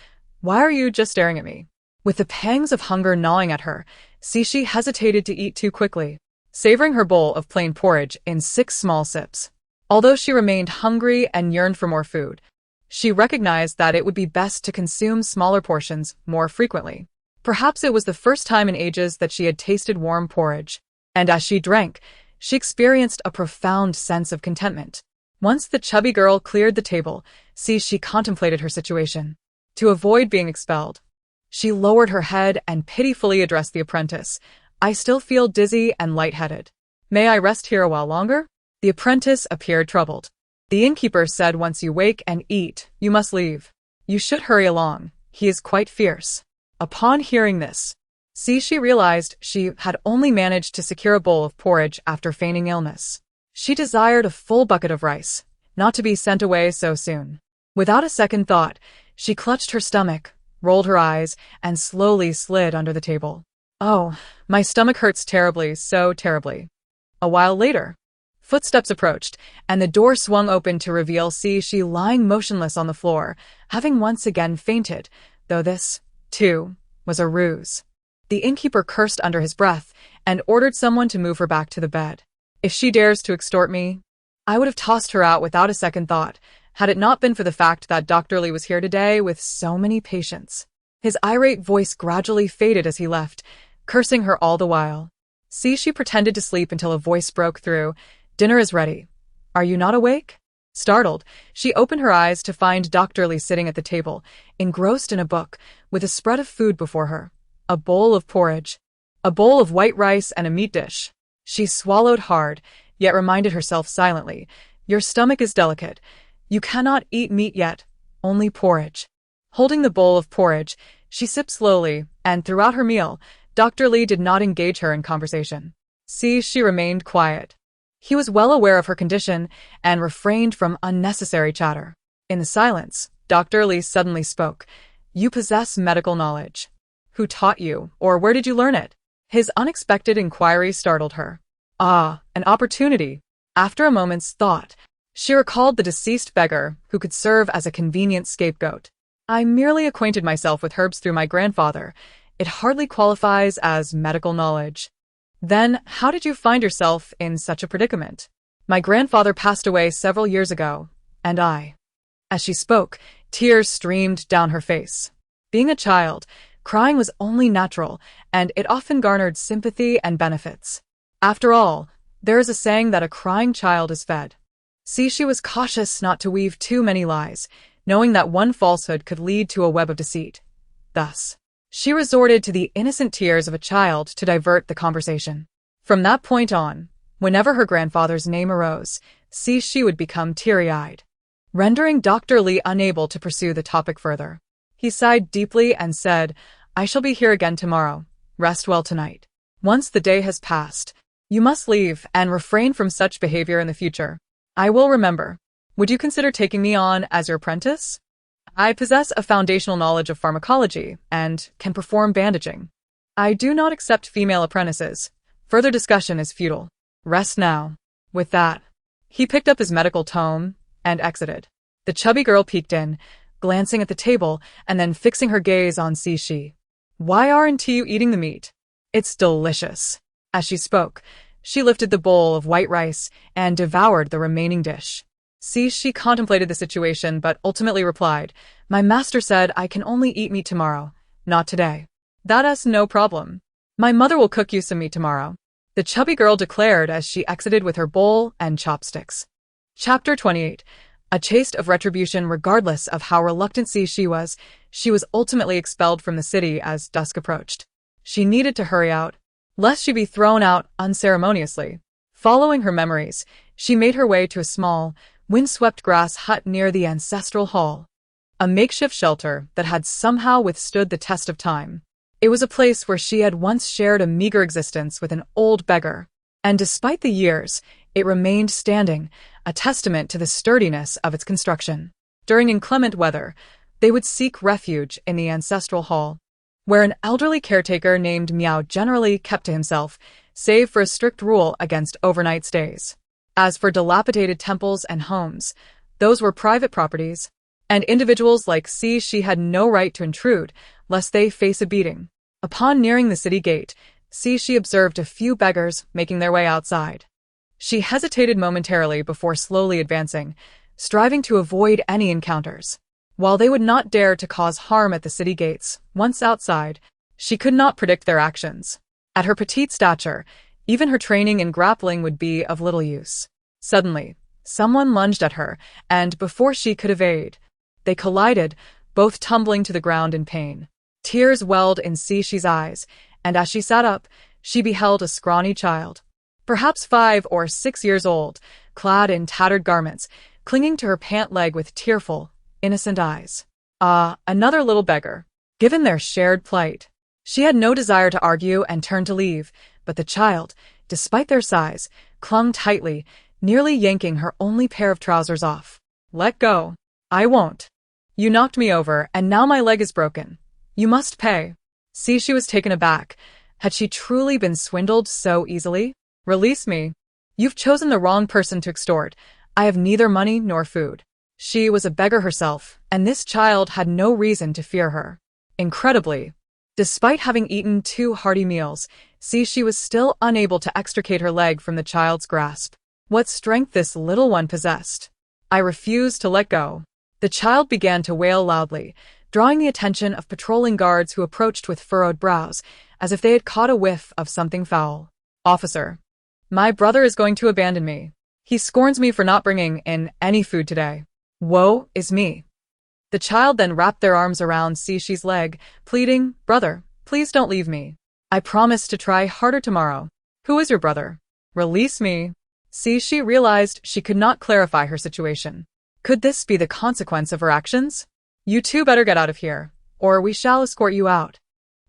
Why are you just staring at me? With the pangs of hunger gnawing at her, Cece hesitated to eat too quickly, savoring her bowl of plain porridge in 6 small sips. Although she remained hungry and yearned for more food, she recognized that it would be best to consume smaller portions more frequently. Perhaps it was the first time in ages that she had tasted warm porridge, and as she drank, she experienced a profound sense of contentment. Once the chubby girl cleared the table, she contemplated her situation. To avoid being expelled, she lowered her head and pitifully addressed the apprentice. I still feel dizzy and lightheaded. May I rest here a while longer? The apprentice appeared troubled. The innkeeper said once you wake and eat, you must leave. You should hurry along. He is quite fierce. Upon hearing this, she realized she had only managed to secure a bowl of porridge after feigning illness. She desired a full bucket of rice, not to be sent away so soon. Without a second thought, she clutched her stomach, rolled her eyes, and slowly slid under the table. Oh, my stomach hurts terribly, so terribly. A while later, footsteps approached, and the door swung open to reveal she lying motionless on the floor, having once again fainted, though this, too, was a ruse. The innkeeper cursed under his breath and ordered someone to move her back to the bed. If she dares to extort me, I would have tossed her out without a second thought, had it not been for the fact that Dr. Lee was here today with so many patients. His irate voice gradually faded as he left, cursing her all the while. She pretended to sleep until a voice broke through. Dinner is ready. Are you not awake? Startled, she opened her eyes to find Dr. Lee sitting at the table, engrossed in a book, with a spread of food before her. A bowl of porridge, a bowl of white rice, and a meat dish. She swallowed hard, yet reminded herself silently, your stomach is delicate. You cannot eat meat yet, only porridge. Holding the bowl of porridge, she sipped slowly, and throughout her meal, Dr. Lee did not engage her in conversation. She remained quiet. He was well aware of her condition and refrained from unnecessary chatter. In the silence, Dr. Lee suddenly spoke. You possess medical knowledge. Who taught you, or where did you learn it? His unexpected inquiry startled her. Ah, an opportunity. After a moment's thought, she recalled the deceased beggar who could serve as a convenient scapegoat. I merely acquainted myself with herbs through my grandfather. It hardly qualifies as medical knowledge. Then, how did you find yourself in such a predicament? My grandfather passed away several years ago, and I. As she spoke, tears streamed down her face. Being a child, crying was only natural, and it often garnered sympathy and benefits. After all, there is a saying that a crying child is fed. She was cautious not to weave too many lies, knowing that one falsehood could lead to a web of deceit. Thus, she resorted to the innocent tears of a child to divert the conversation. From that point on, whenever her grandfather's name arose, she would become teary-eyed, rendering Dr. Lee unable to pursue the topic further. He sighed deeply and said, I shall be here again tomorrow. Rest well tonight. Once the day has passed, you must leave and refrain from such behavior in the future. I will remember. Would you consider taking me on as your apprentice? I possess a foundational knowledge of pharmacology and can perform bandaging. I do not accept female apprentices. Further discussion is futile. Rest now. With that, he picked up his medical tome and exited. The chubby girl peeked in, glancing at the table and then fixing her gaze on Cece. Why aren't you eating the meat? It's delicious. As she spoke, she lifted the bowl of white rice and devoured the remaining dish. She contemplated the situation but ultimately replied, my master said I can only eat meat tomorrow, not today. That's no problem. My mother will cook you some meat tomorrow, the chubby girl declared as she exited with her bowl and chopsticks. Chapter 28. A taste of retribution. Regardless of how reluctant she was ultimately expelled from the city as dusk approached. She needed to hurry out, lest she be thrown out unceremoniously. Following her memories, she made her way to a small, windswept grass hut near the ancestral hall, a makeshift shelter that had somehow withstood the test of time. It was a place where she had once shared a meager existence with an old beggar, And despite the years, it remained standing, a testament to the sturdiness of its construction. During inclement weather, they would seek refuge in the ancestral hall, where an elderly caretaker named Miao generally kept to himself, save for a strict rule against overnight stays. As for dilapidated temples and homes, those were private properties, and individuals like she had no right to intrude, lest they face a beating. Upon nearing the city gate, she observed a few beggars making their way outside. She hesitated momentarily before slowly advancing, striving to avoid any encounters. While they would not dare to cause harm at the city gates, once outside, she could not predict their actions. At her petite stature, even her training in grappling would be of little use. Suddenly, someone lunged at her, and before she could evade, they collided, both tumbling to the ground in pain. Tears welled in Cix's eyes, and as she sat up, she beheld a scrawny child, perhaps 5 or 6 years old, clad in tattered garments, clinging to her pant leg with tearful, innocent eyes. Another little beggar. Given their shared plight, she had no desire to argue and turned to leave, but the child, despite their size, clung tightly, nearly yanking her only pair of trousers off. "Let go. I won't. You knocked me over, and now my leg is broken. You must pay." She was taken aback. Had she truly been swindled so easily? "Release me. You've chosen the wrong person to extort. I have neither money nor food." She was a beggar herself, and this child had no reason to fear her. Incredibly, despite having eaten 2 hearty meals, she was still unable to extricate her leg from the child's grasp. What strength this little one possessed! "I refuse to let go." The child began to wail loudly, drawing the attention of patrolling guards who approached with furrowed brows, as if they had caught a whiff of something foul. "Officer, my brother is going to abandon me. He scorns me for not bringing in any food today. Woe is me." The child then wrapped their arms around Cix's leg, pleading, "Brother, please don't leave me. I promise to try harder tomorrow." "Who is your brother? Release me." Cixi realized she could not clarify her situation. Could this be the consequence of her actions? "You two better get out of here, or we shall escort you out,"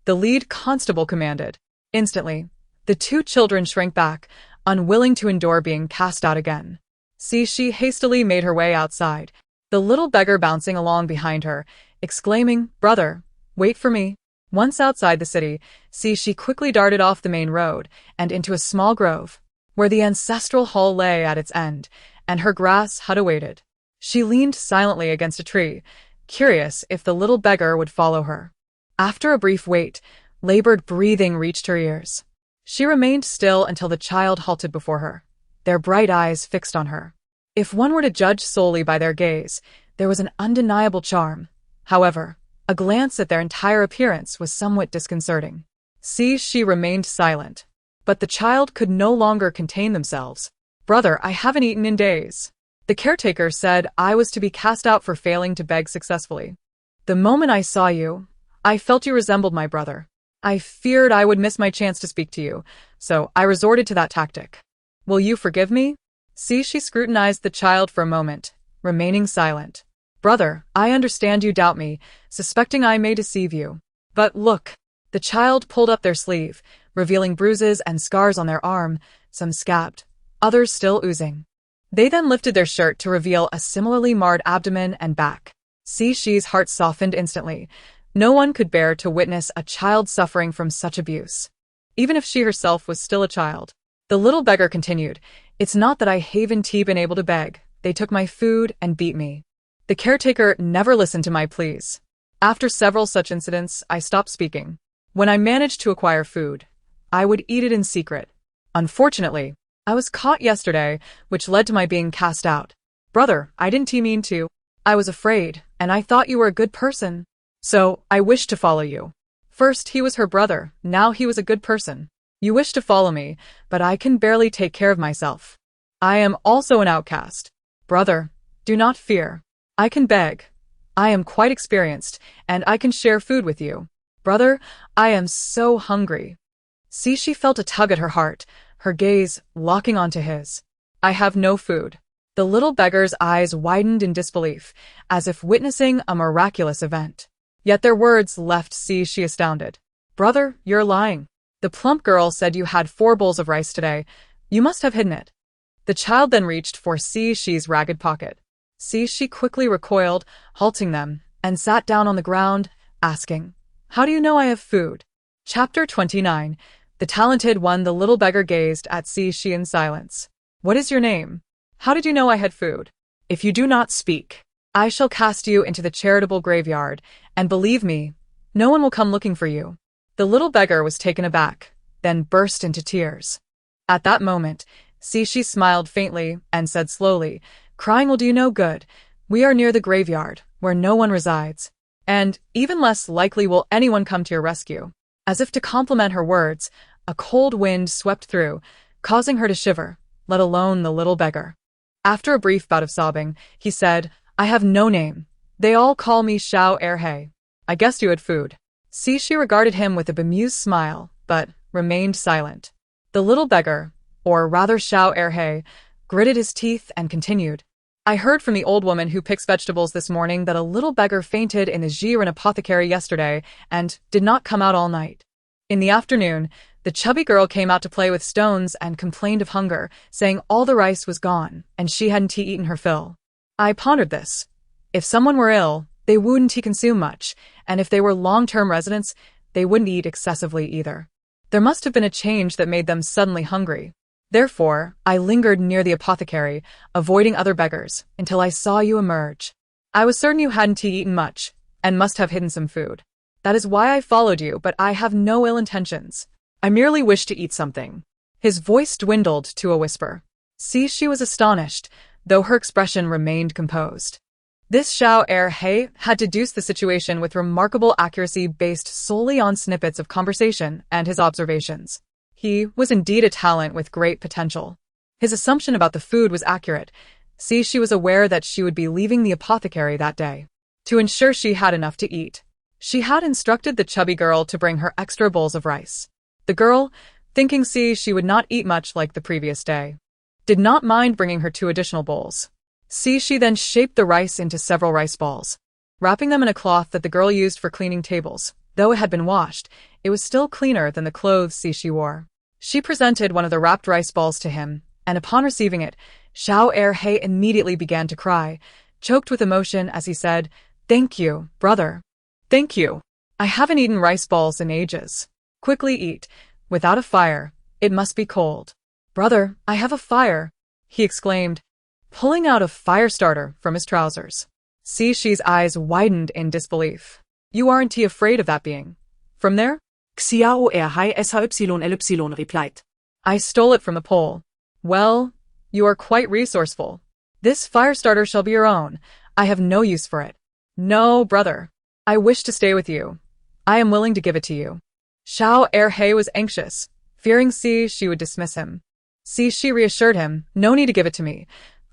the lead constable commanded. Instantly, the 2 children shrank back, unwilling to endure being cast out again. Cixi hastily made her way outside, the little beggar bouncing along behind her, exclaiming, "Brother, wait for me." Once outside the city, Cixi quickly darted off the main road and into a small grove, where the ancestral hall lay at its end, and her grass hut awaited. She leaned silently against a tree, curious if the little beggar would follow her. After a brief wait, labored breathing reached her ears. She remained still until the child halted before her, their bright eyes fixed on her. If one were to judge solely by their gaze, there was an undeniable charm. However, a glance at their entire appearance was somewhat disconcerting. She remained silent, but the child could no longer contain themselves. "Brother, I haven't eaten in days. The caretaker said I was to be cast out for failing to beg successfully. The moment I saw you, I felt you resembled my brother. I feared I would miss my chance to speak to you, so I resorted to that tactic. Will you forgive me?" She scrutinized the child for a moment, remaining silent. "Brother, I understand you doubt me, suspecting I may deceive you. But look." The child pulled up their sleeve, revealing bruises and scars on their arm, some scabbed, others still oozing. They then lifted their shirt to reveal a similarly marred abdomen and back. Cix's heart softened instantly. No one could bear to witness a child suffering from such abuse, even if she herself was still a child. The little beggar continued, "It's not that I haven't been able to beg. They took my food and beat me. The caretaker never listened to my pleas. After several such incidents, I stopped speaking. When I managed to acquire food, I would eat it in secret. Unfortunately, I was caught yesterday, which led to my being cast out. Brother, I didn't mean to. I was afraid, and I thought you were a good person. So, I wished to follow you. First he was her brother, now he was a good person. You wish to follow me, but I can barely take care of myself. I am also an outcast. Brother, do not fear. I can beg. I am quite experienced, and I can share food with you. Brother, I am so hungry." She felt a tug at her heart, her gaze locking onto his. "I have no food." The little beggar's eyes widened in disbelief, as if witnessing a miraculous event. Yet their words left she astounded. "Brother, you're lying. The plump girl said you had 4 bowls of rice today, You must have hidden it. The child then reached for Shi's ragged pocket. Shi quickly recoiled, halting them, and sat down on the ground, asking, "How do you know I have food?" Chapter 29. The Talented One. The little beggar gazed at Shi in silence. "What is your name? How did you know I had food? If you do not speak, I shall cast you into the charitable graveyard, and believe me, no one will come looking for you." The little beggar was taken aback, then burst into tears. At that moment, Shi smiled faintly and said slowly, "Crying will do you no good. We are near the graveyard, where no one resides, and even less likely will anyone come to your rescue." As if to complement her words, a cold wind swept through, causing her to shiver, let alone the little beggar. After a brief bout of sobbing, he said, "I have no name. They all call me Xiao Erhe. I guessed you had food." Shi regarded him with a bemused smile, but remained silent. The little beggar, or rather Xiao Erhe, gritted his teeth and continued, "I heard from the old woman who picks vegetables this morning that a little beggar fainted in the Jiang apothecary yesterday and did not come out all night. In the afternoon, the chubby girl came out to play with stones and complained of hunger, saying all the rice was gone and she hadn't eaten her fill. I pondered this. If someone were ill, they wouldn't consume much, and if they were long-term residents, they wouldn't eat excessively either. There must have been a change that made them suddenly hungry. Therefore, I lingered near the apothecary, avoiding other beggars, until I saw you emerge. I was certain you hadn't eaten much, and must have hidden some food. That is why I followed you, but I have no ill intentions. I merely wish to eat something." His voice dwindled to a whisper. She was astonished, though her expression remained composed. This Xiao Erhe had deduced the situation with remarkable accuracy based solely on snippets of conversation and his observations. He was indeed a talent with great potential. His assumption about the food was accurate. She was aware that she would be leaving the apothecary that day. To ensure she had enough to eat, she had instructed the chubby girl to bring her extra bowls of rice. The girl, thinking she would not eat much like the previous day, did not mind bringing her 2 additional bowls. She then shaped the rice into several rice balls. Wrapping them in a cloth that the girl used for cleaning tables, though it had been washed, it was still cleaner than the clothes she wore. She presented one of the wrapped rice balls to him, and upon receiving it, Xiao Erhe immediately began to cry, choked with emotion as he said, "Thank you, brother. Thank you. I haven't eaten rice balls in ages. Quickly eat. Without a fire, it must be cold." "Brother, I have a fire," he exclaimed, pulling out a fire starter from his trousers. Shi's eyes widened in disbelief. "You aren't afraid of that being from there?" Xiao Erhe replied. "I stole it from the pole." "Well, you are quite resourceful. This fire starter shall be your own. I have no use for it." "No, brother. I wish to stay with you. I am willing to give it to you." Xiao Erhe was anxious, fearing she would dismiss him. She reassured him, "No need to give it to me.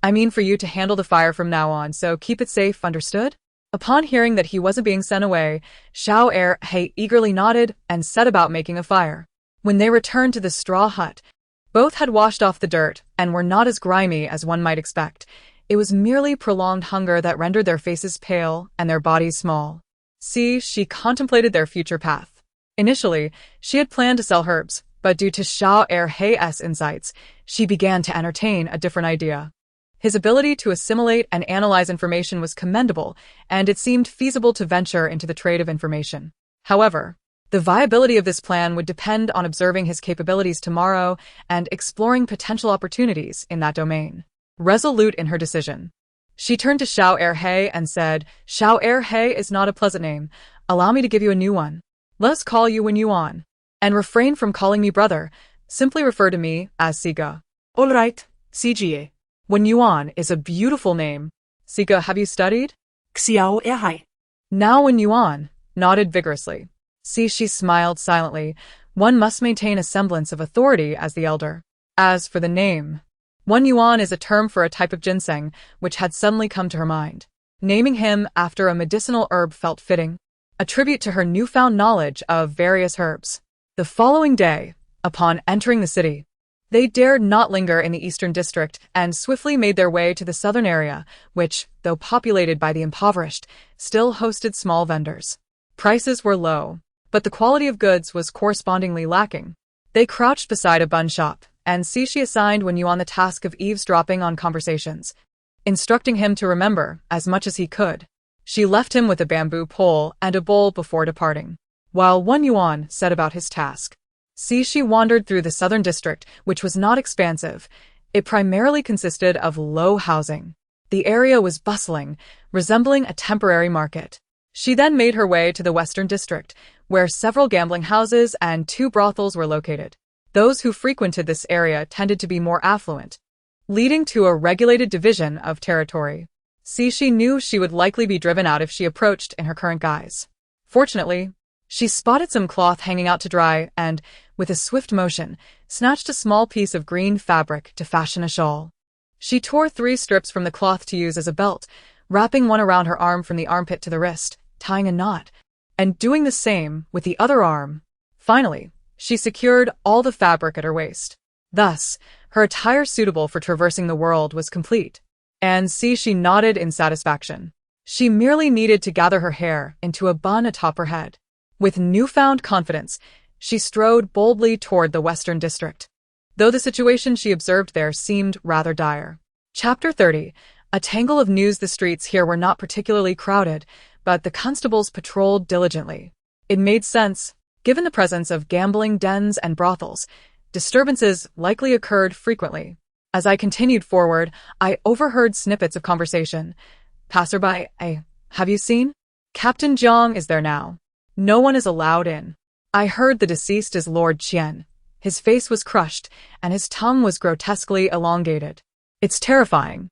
I mean for you to handle the fire from now on, so keep it safe, understood?" Upon hearing that he wasn't being sent away, Xiao Erhe eagerly nodded and set about making a fire. When they returned to the straw hut, both had washed off the dirt and were not as grimy as one might expect. It was merely prolonged hunger that rendered their faces pale and their bodies small. She contemplated their future path. Initially, she had planned to sell herbs, but due to Xiao Erhe's insights, she began to entertain a different idea. His ability to assimilate and analyze information was commendable, and it seemed feasible to venture into the trade of information. However, the viability of this plan would depend on observing his capabilities tomorrow and exploring potential opportunities in that domain. Resolute in her decision, she turned to Xiao Erhe and said, "Xiao Erhe is not a pleasant name. Allow me to give you a new one. Let us call you Wen Yuan. And refrain from calling me brother. Simply refer to me as Siga." "All right, CGA. Wen Yuan is a beautiful name. Siga, have you studied?" Xiao Erhe." Now Wen Yuan nodded vigorously. She smiled silently. One must maintain a semblance of authority as the elder. As for the name, Wen Yuan is a term for a type of ginseng, which had suddenly come to her mind. Naming him after a medicinal herb felt fitting, a tribute to her newfound knowledge of various herbs. The following day, upon entering the city, they dared not linger in the eastern district and swiftly made their way to the southern area, which, though populated by the impoverished, still hosted small vendors. Prices were low, but the quality of goods was correspondingly lacking. They crouched beside a bun shop and Cixi assigned Wen Yuan the task of eavesdropping on conversations, instructing him to remember as much as he could. She left him with a bamboo pole and a bowl before departing, while Wen Yuan set about his task. Cixi wandered through the southern district, which was not expansive. It primarily consisted of low housing. The area was bustling, resembling a temporary market. She then made her way to the western district, where several gambling houses and 2 brothels were located. Those who frequented this area tended to be more affluent, leading to a regulated division of territory. Cixi knew she would likely be driven out if she approached in her current guise. Fortunately, she spotted some cloth hanging out to dry and, with a swift motion, snatched a small piece of green fabric to fashion a shawl. She tore 3 strips from the cloth to use as a belt, wrapping one around her arm from the armpit to the wrist, tying a knot, and doing the same with the other arm. Finally, she secured all the fabric at her waist. Thus, her attire suitable for traversing the world was complete. And Cixi nodded in satisfaction. She merely needed to gather her hair into a bun atop her head. With newfound confidence, she strode boldly toward the western district, though the situation she observed there seemed rather dire. Chapter 30. A tangle of news. The streets here were not particularly crowded, but the constables patrolled diligently. It made sense. Given the presence of gambling dens and brothels, disturbances likely occurred frequently. As I continued forward, I overheard snippets of conversation. Passerby, have you seen? Captain Jiang is there now. No one is allowed in. I heard the deceased is Lord Qian. His face was crushed, and his tongue was grotesquely elongated. It's terrifying.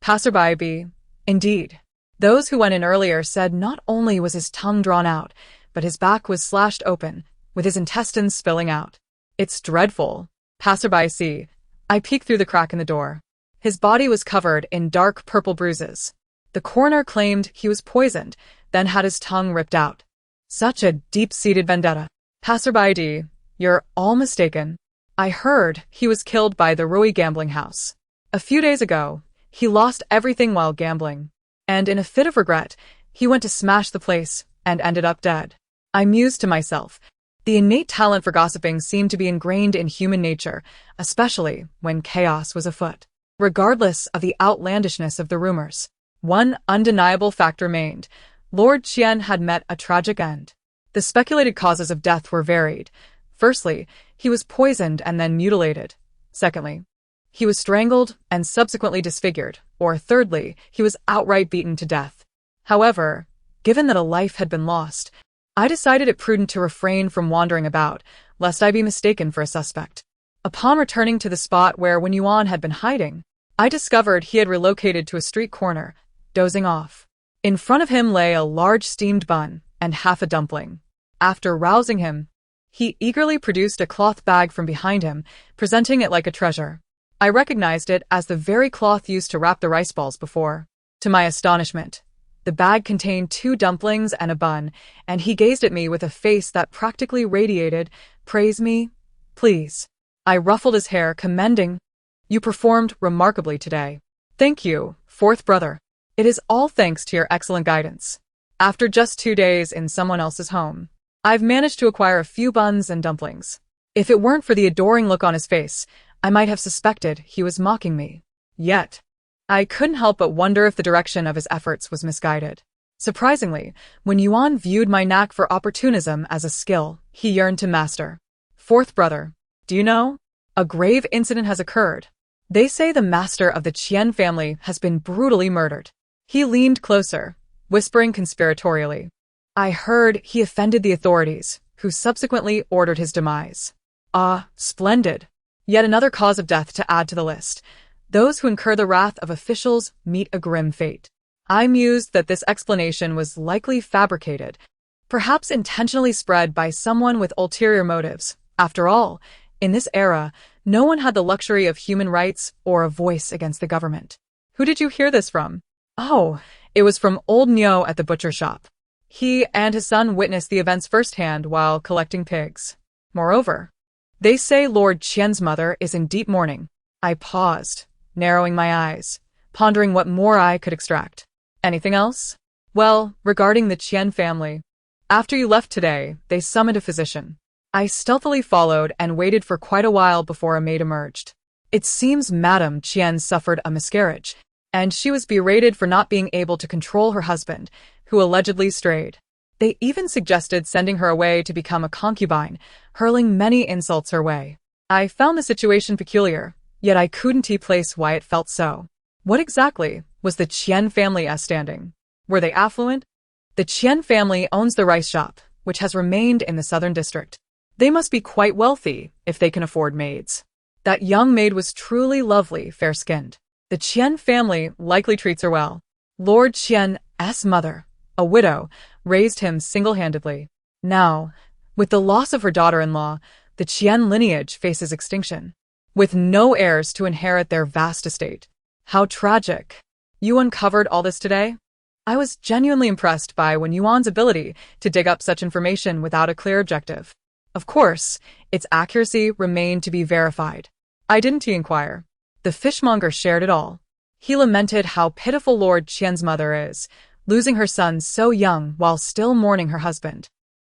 Passerby, indeed. Those who went in earlier said not only was his tongue drawn out, but his back was slashed open, with his intestines spilling out. It's dreadful. Passerby, I peeked through the crack in the door. His body was covered in dark purple bruises. The coroner claimed he was poisoned, then had his tongue ripped out. Such a deep-seated vendetta. Passerby, you're all mistaken. I heard he was killed by the Rui gambling house. A few days ago, he lost everything while gambling, and in a fit of regret, he went to smash the place and ended up dead. I mused to myself. The innate talent for gossiping seemed to be ingrained in human nature, especially when chaos was afoot. Regardless of the outlandishness of the rumors, one undeniable fact remained. Lord Qian had met a tragic end. The speculated causes of death were varied. Firstly, he was poisoned and then mutilated. Secondly, he was strangled and subsequently disfigured. Or thirdly, he was outright beaten to death. However, given that a life had been lost, I decided it prudent to refrain from wandering about, lest I be mistaken for a suspect. Upon returning to the spot where Wen Yuan had been hiding, I discovered he had relocated to a street corner, dozing off. In front of him lay a large steamed bun and half a dumpling. After rousing him, he eagerly produced a cloth bag from behind him, presenting it like a treasure. I recognized it as the very cloth used to wrap the rice balls before. To my astonishment, the bag contained 2 dumplings and a bun, and he gazed at me with a face that practically radiated, "Praise me, please." I ruffled his hair, commending, "You performed remarkably today." "Thank you, fourth brother. It is all thanks to your excellent guidance. After just 2 days in someone else's home, I've managed to acquire a few buns and dumplings. If it weren't for the adoring look on his face, I might have suspected he was mocking me. Yet, I couldn't help but wonder if the direction of his efforts was misguided. Surprisingly, when Yuan viewed my knack for opportunism as a skill he yearned to master. "Fourth brother, do you know? A grave incident has occurred. They say the master of the Qian family has been brutally murdered." He leaned closer, whispering conspiratorially. "I heard he offended the authorities, who subsequently ordered his demise." "Ah, splendid. Yet another cause of death to add to the list. Those who incur the wrath of officials meet a grim fate." I mused that this explanation was likely fabricated, perhaps intentionally spread by someone with ulterior motives. After all, in this era, no one had the luxury of human rights or a voice against the government. "Who did you hear this from?" "Oh, it was from old Nyo at the butcher shop. He and his son witnessed the events firsthand while collecting pigs. Moreover, they say Lord Qian's mother is in deep mourning." I paused, narrowing my eyes, pondering what more I could extract. "Anything else?" "Well, regarding the Qian family. After you left today, they summoned a physician. I stealthily followed and waited for quite a while before a maid emerged. It seems Madame Chen suffered a miscarriage, and she was berated for not being able to control her husband, who allegedly strayed. They even suggested sending her away to become a concubine, hurling many insults her way. I found the situation peculiar, yet I couldn't place why it felt so. What exactly was the Chen family's standing? Were they affluent? The Chen family owns the rice shop, which has remained in the southern district. They must be quite wealthy if they can afford maids. That young maid was truly lovely, fair-skinned. The Chen family likely treats her well. Lord Qian's mother, a widow, raised him single-handedly. Now, with the loss of her daughter-in-law, the Qian lineage faces extinction, with no heirs to inherit their vast estate. How tragic. You uncovered all this today? I was genuinely impressed by Wen Yuan's ability to dig up such information without a clear objective. Of course, its accuracy remained to be verified. I didn't inquire. The fishmonger shared it all. He lamented how pitiful Lord Qian's mother is, losing her son so young while still mourning her husband.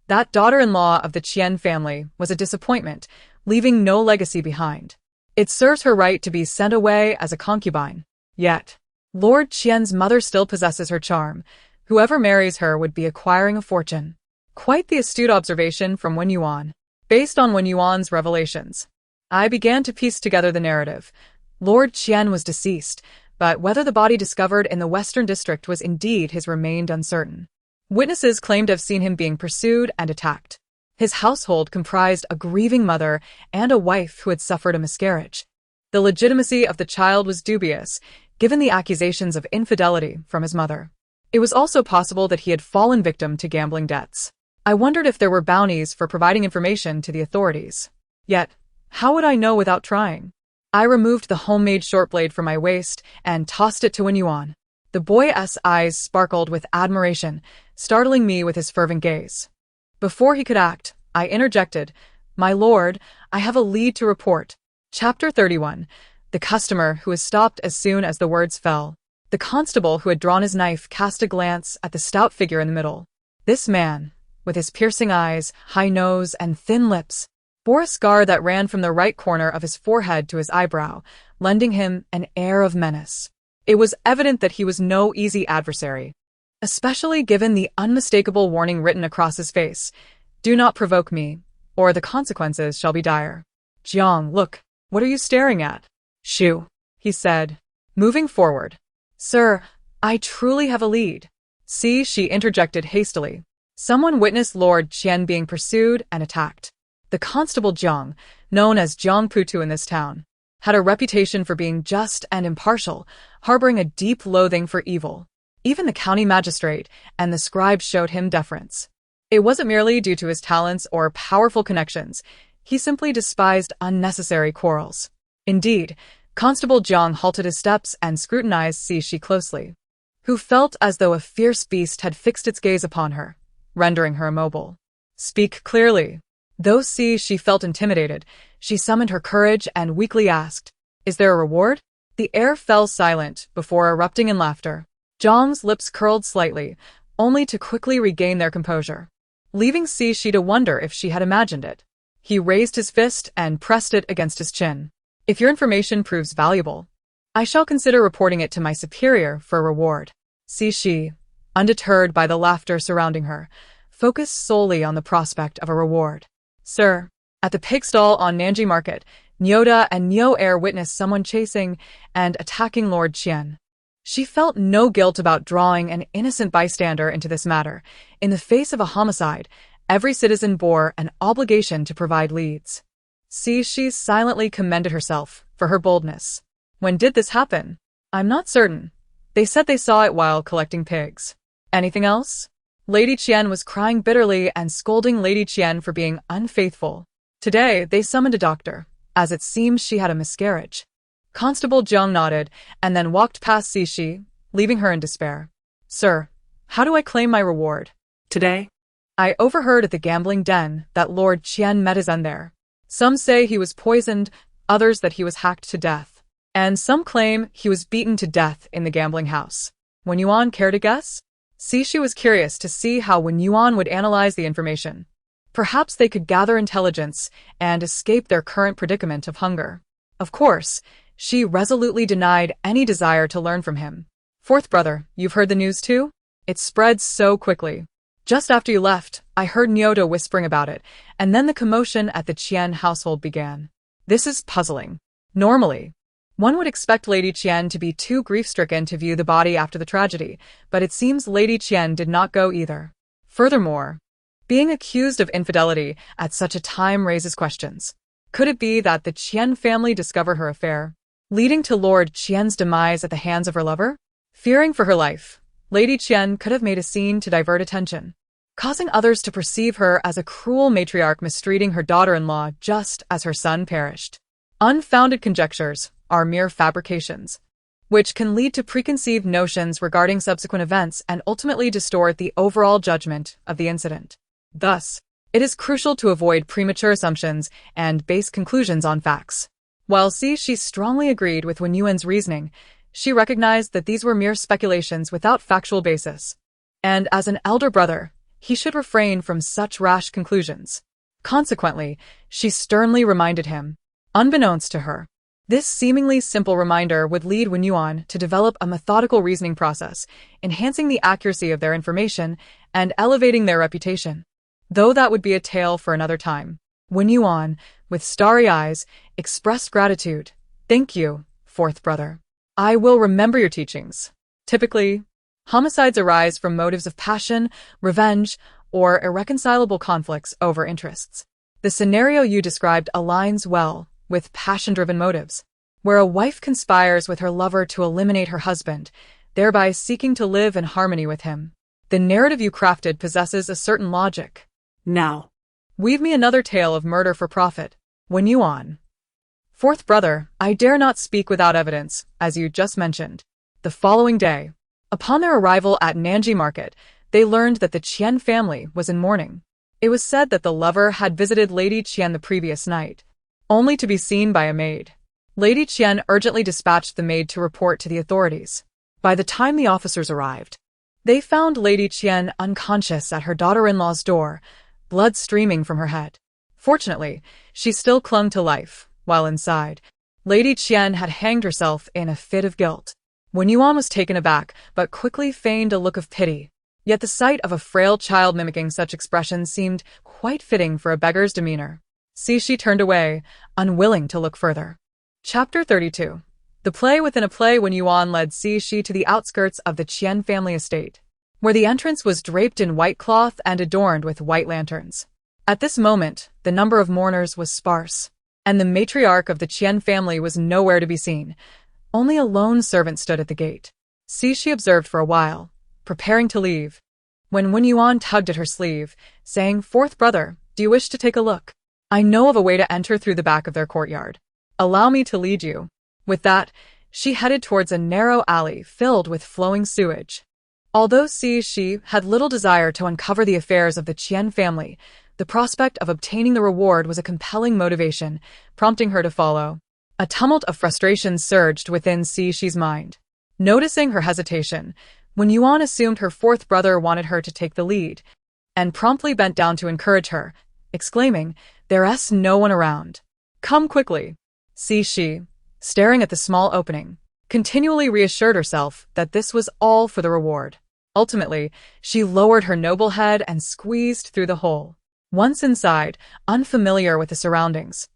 That daughter-in-law of the Qian family was a disappointment, leaving no legacy behind. It serves her right to be sent away as a concubine. Yet, Lord Qian's mother still possesses her charm. Whoever marries her would be acquiring a fortune. Quite the astute observation from Wen Yuan. Based on Wen Yuan's revelations, I began to piece together the narrative. Lord Qian was deceased, but whether the body discovered in the Western District was indeed his remained uncertain. Witnesses claimed to have seen him being pursued and attacked. His household comprised a grieving mother and a wife who had suffered a miscarriage. The legitimacy of the child was dubious, given the accusations of infidelity from his mother. It was also possible that he had fallen victim to gambling debts. I wondered if there were bounties for providing information to the authorities. Yet, how would I know without trying? I removed the homemade short blade from my waist and tossed it to Wen Yuan. The boy's eyes sparkled with admiration, startling me with his fervent gaze. Before he could act, I interjected, "My lord, I have a lead to report." Chapter 31. The customer who was stopped as soon as the words fell. The constable who had drawn his knife cast a glance at the stout figure in the middle. This man, with his piercing eyes, high nose, and thin lips, bore a scar that ran from the right corner of his forehead to his eyebrow, lending him an air of menace. It was evident that he was no easy adversary, especially given the unmistakable warning written across his face. "Do not provoke me, or the consequences shall be dire." "Jiang, look, what are you staring at?" "Shoo," he said, moving forward. "Sir, I truly have a lead." "See," she interjected hastily. Someone witnessed Lord Qian being pursued and attacked. The constable Jiang, known as Jiang Putu in this town, had a reputation for being just and impartial, harboring a deep loathing for evil. Even the county magistrate and the scribe showed him deference. It wasn't merely due to his talents or powerful connections. He simply despised unnecessary quarrels. Indeed, Constable Jiang halted his steps and scrutinized Shi closely, who felt as though a fierce beast had fixed its gaze upon her, rendering her immobile. "Speak clearly." Though she felt intimidated, she summoned her courage and weakly asked, "Is there a reward?" The air fell silent before erupting in laughter. Jiang's lips curled slightly, only to quickly regain their composure, leaving Shi to wonder if she had imagined it. He raised his fist and pressed it against his chin. "If your information proves valuable, I shall consider reporting it to my superior for a reward." Shi, undeterred by the laughter surrounding her, focused solely on the prospect of a reward. "Sir, at the pig stall on Nanji Market, Nyoda and Nyo Air witnessed someone chasing and attacking Lord Qian." She felt no guilt about drawing an innocent bystander into this matter. In the face of a homicide, every citizen bore an obligation to provide leads. She silently commended herself for her boldness. "When did this happen?" "I'm not certain. They said they saw it while collecting pigs." "Anything else?" Lady Qian was crying bitterly and scolding Lady Qian for being unfaithful. Today, they summoned a doctor, as it seems she had a miscarriage. Constable Jiang nodded and then walked past Shi, leaving her in despair. "Sir, how do I claim my reward?" Today, "I overheard at the gambling den that Lord Qian met his end there. Some say he was poisoned, others that he was hacked to death, and some claim he was beaten to death in the gambling house. Wen Yuan, care to guess?" Shi was curious to see how Wen Yuan would analyze the information. Perhaps they could gather intelligence and escape their current predicament of hunger. Of course, she resolutely denied any desire to learn from him. Fourth brother, you've heard the news too? It spread so quickly. Just after you left, I heard Nyoto whispering about it, and then the commotion at the Qian household began. This is puzzling. Normally, one would expect Lady Qian to be too grief-stricken to view the body after the tragedy, but it seems Lady Qian did not go either. Furthermore, being accused of infidelity at such a time raises questions. Could it be that the Qian family discovered her affair, leading to Lord Qian's demise at the hands of her lover? Fearing for her life, Lady Qian could have made a scene to divert attention, causing others to perceive her as a cruel matriarch mistreating her daughter-in-law just as her son perished. Unfounded conjectures are mere fabrications, which can lead to preconceived notions regarding subsequent events and ultimately distort the overall judgment of the incident. Thus, it is crucial to avoid premature assumptions and base conclusions on facts. While Shi strongly agreed with Wen Yuan's reasoning, she recognized that these were mere speculations without factual basis, and as an elder brother, he should refrain from such rash conclusions. Consequently, she sternly reminded him. Unbeknownst to her, this seemingly simple reminder would lead Wen Yuan to develop a methodical reasoning process, enhancing the accuracy of their information and elevating their reputation. Though that would be a tale for another time. Wen Yuan, with starry eyes, expressed gratitude. Thank you, fourth brother. I will remember your teachings. Typically, homicides arise from motives of passion, revenge, or irreconcilable conflicts over interests. The scenario you described aligns well with passion-driven motives, where a wife conspires with her lover to eliminate her husband, thereby seeking to live in harmony with him. The narrative you crafted possesses a certain logic. Now, weave me another tale of murder for profit. Wen Yuan. Fourth brother, I dare not speak without evidence, as you just mentioned. The following day, upon their arrival at Nanji Market, they learned that the Qian family was in mourning. It was said that the lover had visited Lady Qian the previous night, only to be seen by a maid. Lady Qian urgently dispatched the maid to report to the authorities. By the time the officers arrived, they found Lady Qian unconscious at her daughter-in-law's door, blood streaming from her head. Fortunately, she still clung to life, while inside, Lady Qian had hanged herself in a fit of guilt. Wen Yuan was taken aback, but quickly feigned a look of pity. Yet the sight of a frail child mimicking such expressions seemed quite fitting for a beggar's demeanor. Shi turned away, unwilling to look further. Chapter 32. The play within a play. Wen Yuan led Shi to the outskirts of the Qian family estate, where the entrance was draped in white cloth and adorned with white lanterns. At this moment, the number of mourners was sparse, and the matriarch of the Qian family was nowhere to be seen. Only a lone servant stood at the gate. Shi observed for a while, preparing to leave, when Wen Yuan tugged at her sleeve, saying, "Fourth brother, do you wish to take a look? I know of a way to enter through the back of their courtyard. Allow me to lead you." With that, she headed towards a narrow alley filled with flowing sewage. Although Shi had little desire to uncover the affairs of the Qian family, the prospect of obtaining the reward was a compelling motivation, prompting her to follow. A tumult of frustration surged within Shi's mind. Noticing her hesitation, Wen Yuan assumed her fourth brother wanted her to take the lead, and promptly bent down to encourage her, exclaiming, "There's no one around. Come quickly." Shi, staring at the small opening, continually reassured herself that this was all for the reward. Ultimately, she lowered her noble head and squeezed through the hole. Once inside, unfamiliar with the surroundings,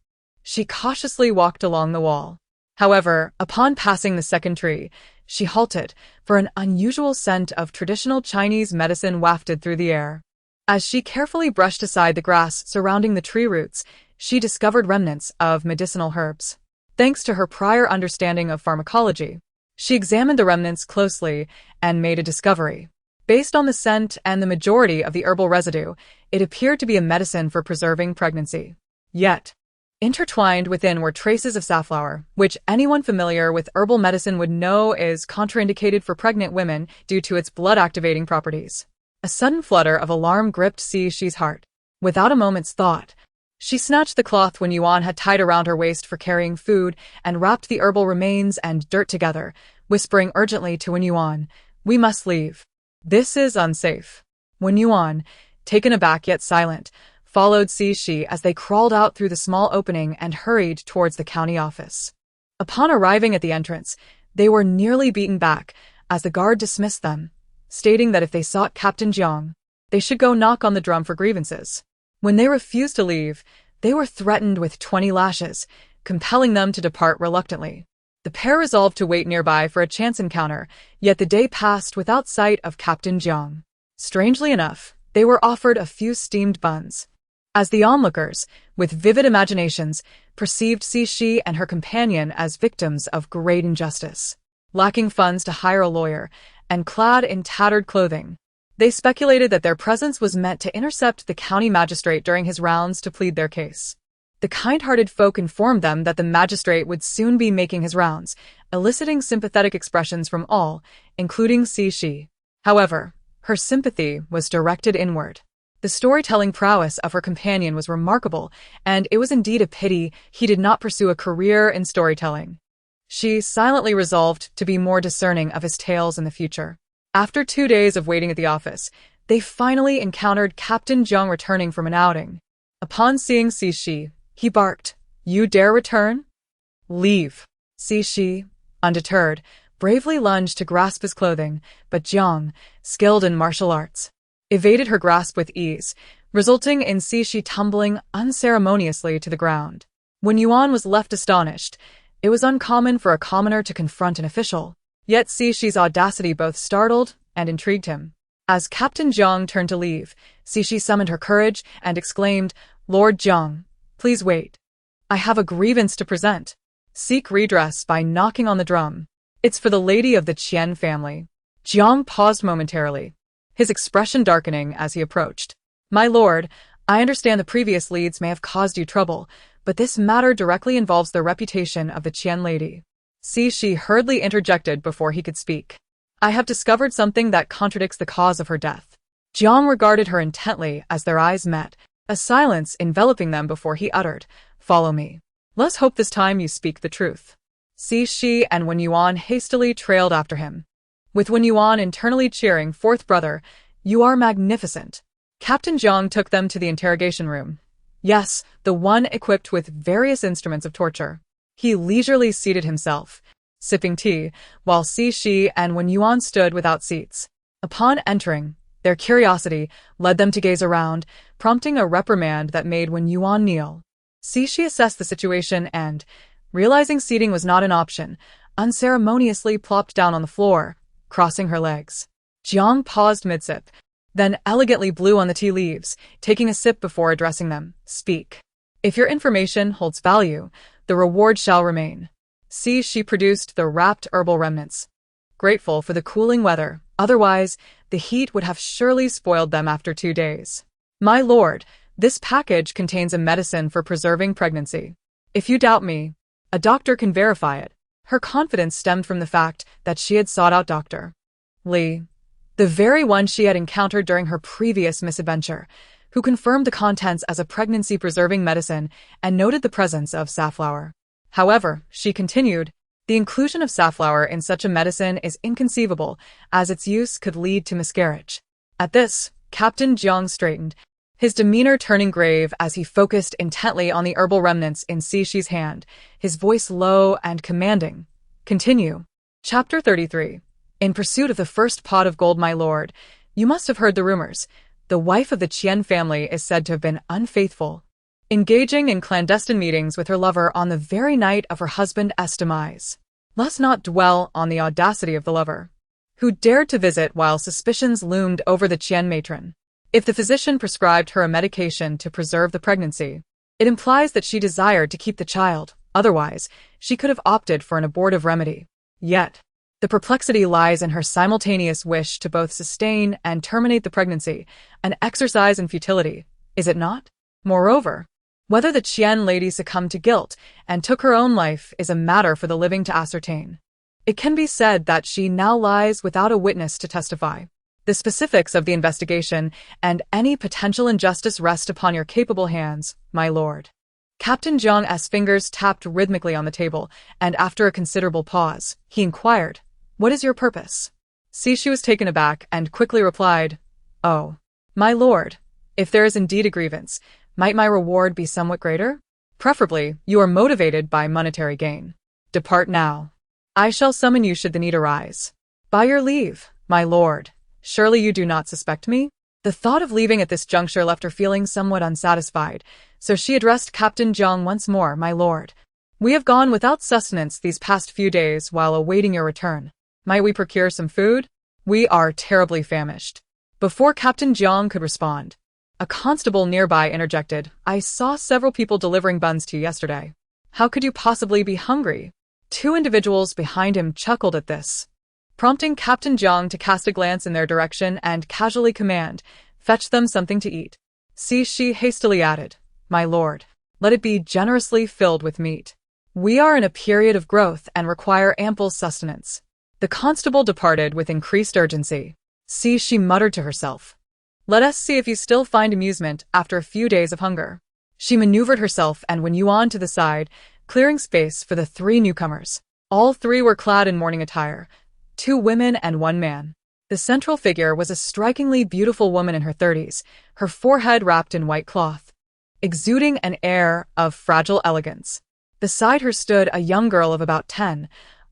she cautiously walked along the wall. However, upon passing the second tree, she halted, for an unusual scent of traditional Chinese medicine wafted through the air. As she carefully brushed aside the grass surrounding the tree roots, she discovered remnants of medicinal herbs. Thanks to her prior understanding of pharmacology, she examined the remnants closely and made a discovery. Based on the scent and the majority of the herbal residue, it appeared to be a medicine for preserving pregnancy. Yet, intertwined within were traces of safflower, which anyone familiar with herbal medicine would know is contraindicated for pregnant women due to its blood-activating properties. A sudden flutter of alarm gripped Shi's heart. Without a moment's thought, she snatched the cloth Wen Yuan had tied around her waist for carrying food and wrapped the herbal remains and dirt together, whispering urgently to Wen Yuan, "We must leave. This is unsafe." Wen Yuan, taken aback yet silent, followed Cixi as they crawled out through the small opening and hurried towards the county office. Upon arriving at the entrance, they were nearly beaten back as the guard dismissed them, stating that if they sought Captain Jiang, they should go knock on the drum for grievances. When they refused to leave, they were threatened with 20 lashes, compelling them to depart reluctantly. The pair resolved to wait nearby for a chance encounter, yet the day passed without sight of Captain Jiang. Strangely enough, they were offered a few steamed buns. As the onlookers, with vivid imaginations, perceived Cixi and her companion as victims of great injustice. Lacking funds to hire a lawyer, and clad in tattered clothing, they speculated that their presence was meant to intercept the county magistrate during his rounds to plead their case. The kind-hearted folk informed them that the magistrate would soon be making his rounds, eliciting sympathetic expressions from all, including Cixi. However, her sympathy was directed inward. The storytelling prowess of her companion was remarkable, and it was indeed a pity he did not pursue a career in storytelling. She silently resolved to be more discerning of his tales in the future. After 2 days of waiting at the office, they finally encountered Captain Jiang returning from an outing. Upon seeing Cixi, he barked, "You dare return? Leave." Cixi, undeterred, bravely lunged to grasp his clothing, but Jiang, skilled in martial arts, evaded her grasp with ease, resulting in Cixi tumbling unceremoniously to the ground. When Yuan was left astonished, it was uncommon for a commoner to confront an official, yet Cixi's audacity both startled and intrigued him. As Captain Jiang turned to leave, Cixi summoned her courage and exclaimed, "Lord Jiang, please wait. I have a grievance to present. Seek redress by knocking on the drum. It's for the lady of the Chen family." Jiang paused momentarily, his expression darkening as he approached. "My lord, I understand the previous leads may have caused you trouble, but this matter directly involves the reputation of the Chen lady." Cixi hurriedly interjected before he could speak. "I have discovered something that contradicts the cause of her death." Jiang regarded her intently as their eyes met, a silence enveloping them before he uttered, "Follow me. Let's hope this time you speak the truth." Cixi and Wen Yuan hastily trailed after him, with Wen Yuan internally cheering, "Fourth brother, you are magnificent." Captain Jiang took them to the interrogation room. Yes, the one equipped with various instruments of torture. He leisurely seated himself, sipping tea, while Cixi and Wen Yuan stood without seats. Upon entering, their curiosity led them to gaze around, prompting a reprimand that made Wen Yuan kneel. Cixi assessed the situation and, realizing seating was not an option, unceremoniously plopped down on the floor, crossing her legs. Jiang paused mid-sip, then elegantly blew on the tea leaves, taking a sip before addressing them. "Speak. If your information holds value, the reward shall remain." Cixi produced the wrapped herbal remnants, grateful for the cooling weather, otherwise the heat would have surely spoiled them after 2 days. "My lord, this package contains a medicine for preserving pregnancy. If you doubt me, a doctor can verify it." Her confidence stemmed from the fact that she had sought out Dr. Li, the very one she had encountered during her previous misadventure, who confirmed the contents as a pregnancy-preserving medicine and noted the presence of safflower. However, she continued, the inclusion of safflower in such a medicine is inconceivable, as its use could lead to miscarriage. At this, Captain Jiang straightened, his demeanor turning grave as he focused intently on the herbal remnants in Cixi's hand, his voice low and commanding. "Continue." Chapter 33. In pursuit of the first pot of gold, my lord, you must have heard the rumors. The wife of the Chen family is said to have been unfaithful, engaging in clandestine meetings with her lover on the very night of her husband's demise. Let's not dwell on the audacity of the lover, who dared to visit while suspicions loomed over the Chen matron. If the physician prescribed her a medication to preserve the pregnancy, it implies that she desired to keep the child, otherwise, she could have opted for an abortive remedy. Yet, the perplexity lies in her simultaneous wish to both sustain and terminate the pregnancy, an exercise in futility, is it not? Moreover, whether the Chen lady succumbed to guilt and took her own life is a matter for the living to ascertain. It can be said that she now lies without a witness to testify. The specifics of the investigation and any potential injustice rest upon your capable hands, my lord. Captain Jiang's fingers tapped rhythmically on the table, and after a considerable pause, he inquired, "What is your purpose?" Cixi was taken aback and quickly replied, "Oh, my lord, if there is indeed a grievance, Might my reward be somewhat greater? Preferably, you are motivated by monetary gain. Depart now. I shall summon you should the need arise. By your leave, my lord. Surely you do not suspect me? The thought of leaving at this juncture left her feeling somewhat unsatisfied, so she addressed Captain Jiang once more, my lord. We have gone without sustenance these past few days while awaiting your return. Might we procure some food? We are terribly famished. Before Captain Jiang could respond, a constable nearby interjected, I saw several people delivering buns to you yesterday. How could you possibly be hungry? Two individuals behind him chuckled at this, prompting Captain Jiang to cast a glance in their direction and casually command, fetch them something to eat. She hastily added, my lord, let it be generously filled with meat. We are in a period of growth and require ample sustenance. The constable departed with increased urgency. She muttered to herself. Let us see if you still find amusement after a few days of hunger. She maneuvered herself and went on to the side, clearing space for the three newcomers. All three were clad in morning attire, 2 women and 1 man. The central figure was a strikingly beautiful woman in her 30s, her forehead wrapped in white cloth, exuding an air of fragile elegance. Beside her stood a young girl of about 10,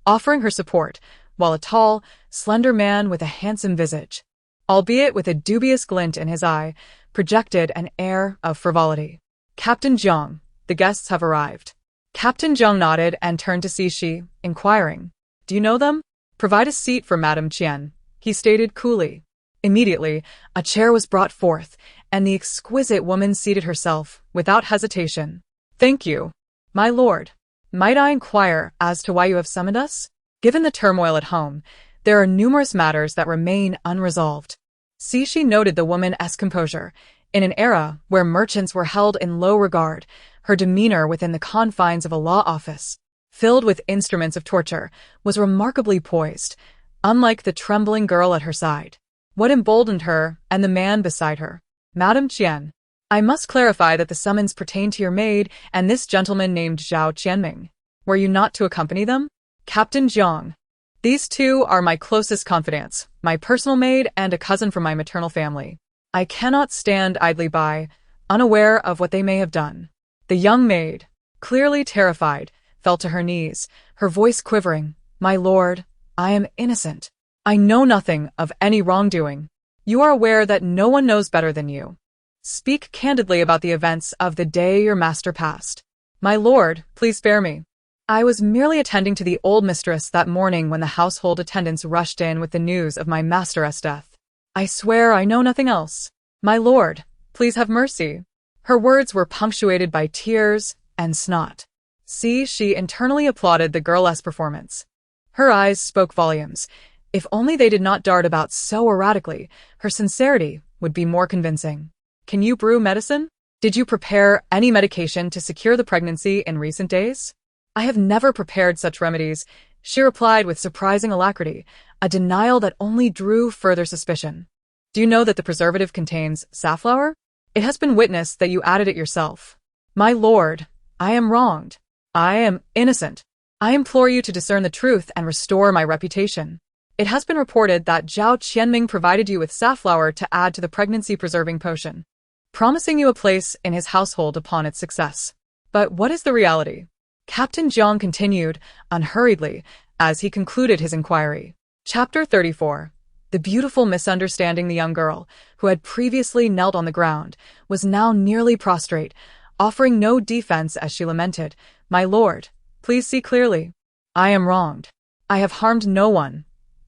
offering her support, while a tall, slender man with a handsome visage, albeit with a dubious glint in his eye, projected an air of frivolity. Captain Jiang, the guests have arrived. Captain Jiang nodded and turned to Shi, inquiring, do you know them? Provide a seat for Madame Chen, he stated coolly. Immediately, a chair was brought forth, and the exquisite woman seated herself, without hesitation. Thank you, my lord. Might I inquire as to why you have summoned us? Given the turmoil at home, there are numerous matters that remain unresolved. Shi noted the woman's composure. In an era where merchants were held in low regard, her demeanor within the confines of a law office, filled with instruments of torture, was remarkably poised, unlike the trembling girl at her side. What emboldened her and the man beside her? Madame Chen, I must clarify that the summons pertain to your maid and this gentleman named Zhao Qianming. Were you not to accompany them? Captain Jiang. These two are my closest confidants, my personal maid and a cousin from my maternal family. I cannot stand idly by, unaware of what they may have done. The young maid, clearly terrified, fell to her knees, her voice quivering. My lord, I am innocent. I know nothing of any wrongdoing. You are aware that no one knows better than you. Speak candidly about the events of the day your master passed. My lord, please spare me. I was merely attending to the old mistress that morning when the household attendants rushed in with the news of my master's death. I swear I know nothing else. My lord, please have mercy. Her words were punctuated by tears and snot. She internally applauded the girl's performance. Her eyes spoke volumes. If only they did not dart about so erratically, her sincerity would be more convincing. Can you brew medicine? Did you prepare any medication to secure the pregnancy in recent days? I have never prepared such remedies, she replied with surprising alacrity, a denial that only drew further suspicion. Do you know that the preservative contains safflower? It has been witnessed that you added it yourself. My lord, I am wronged. I am innocent. I implore you to discern the truth and restore my reputation. It has been reported that Zhao Qianming provided you with safflower to add to the pregnancy-preserving potion, promising you a place in his household upon its success. But what is the reality? Captain Jiang continued, unhurriedly, as he concluded his inquiry. Chapter 34. The beautiful misunderstanding. The young girl, who had previously knelt on the ground, was now nearly prostrate, offering no defense as she lamented, My lord, please see clearly. I am wronged. I have harmed no one.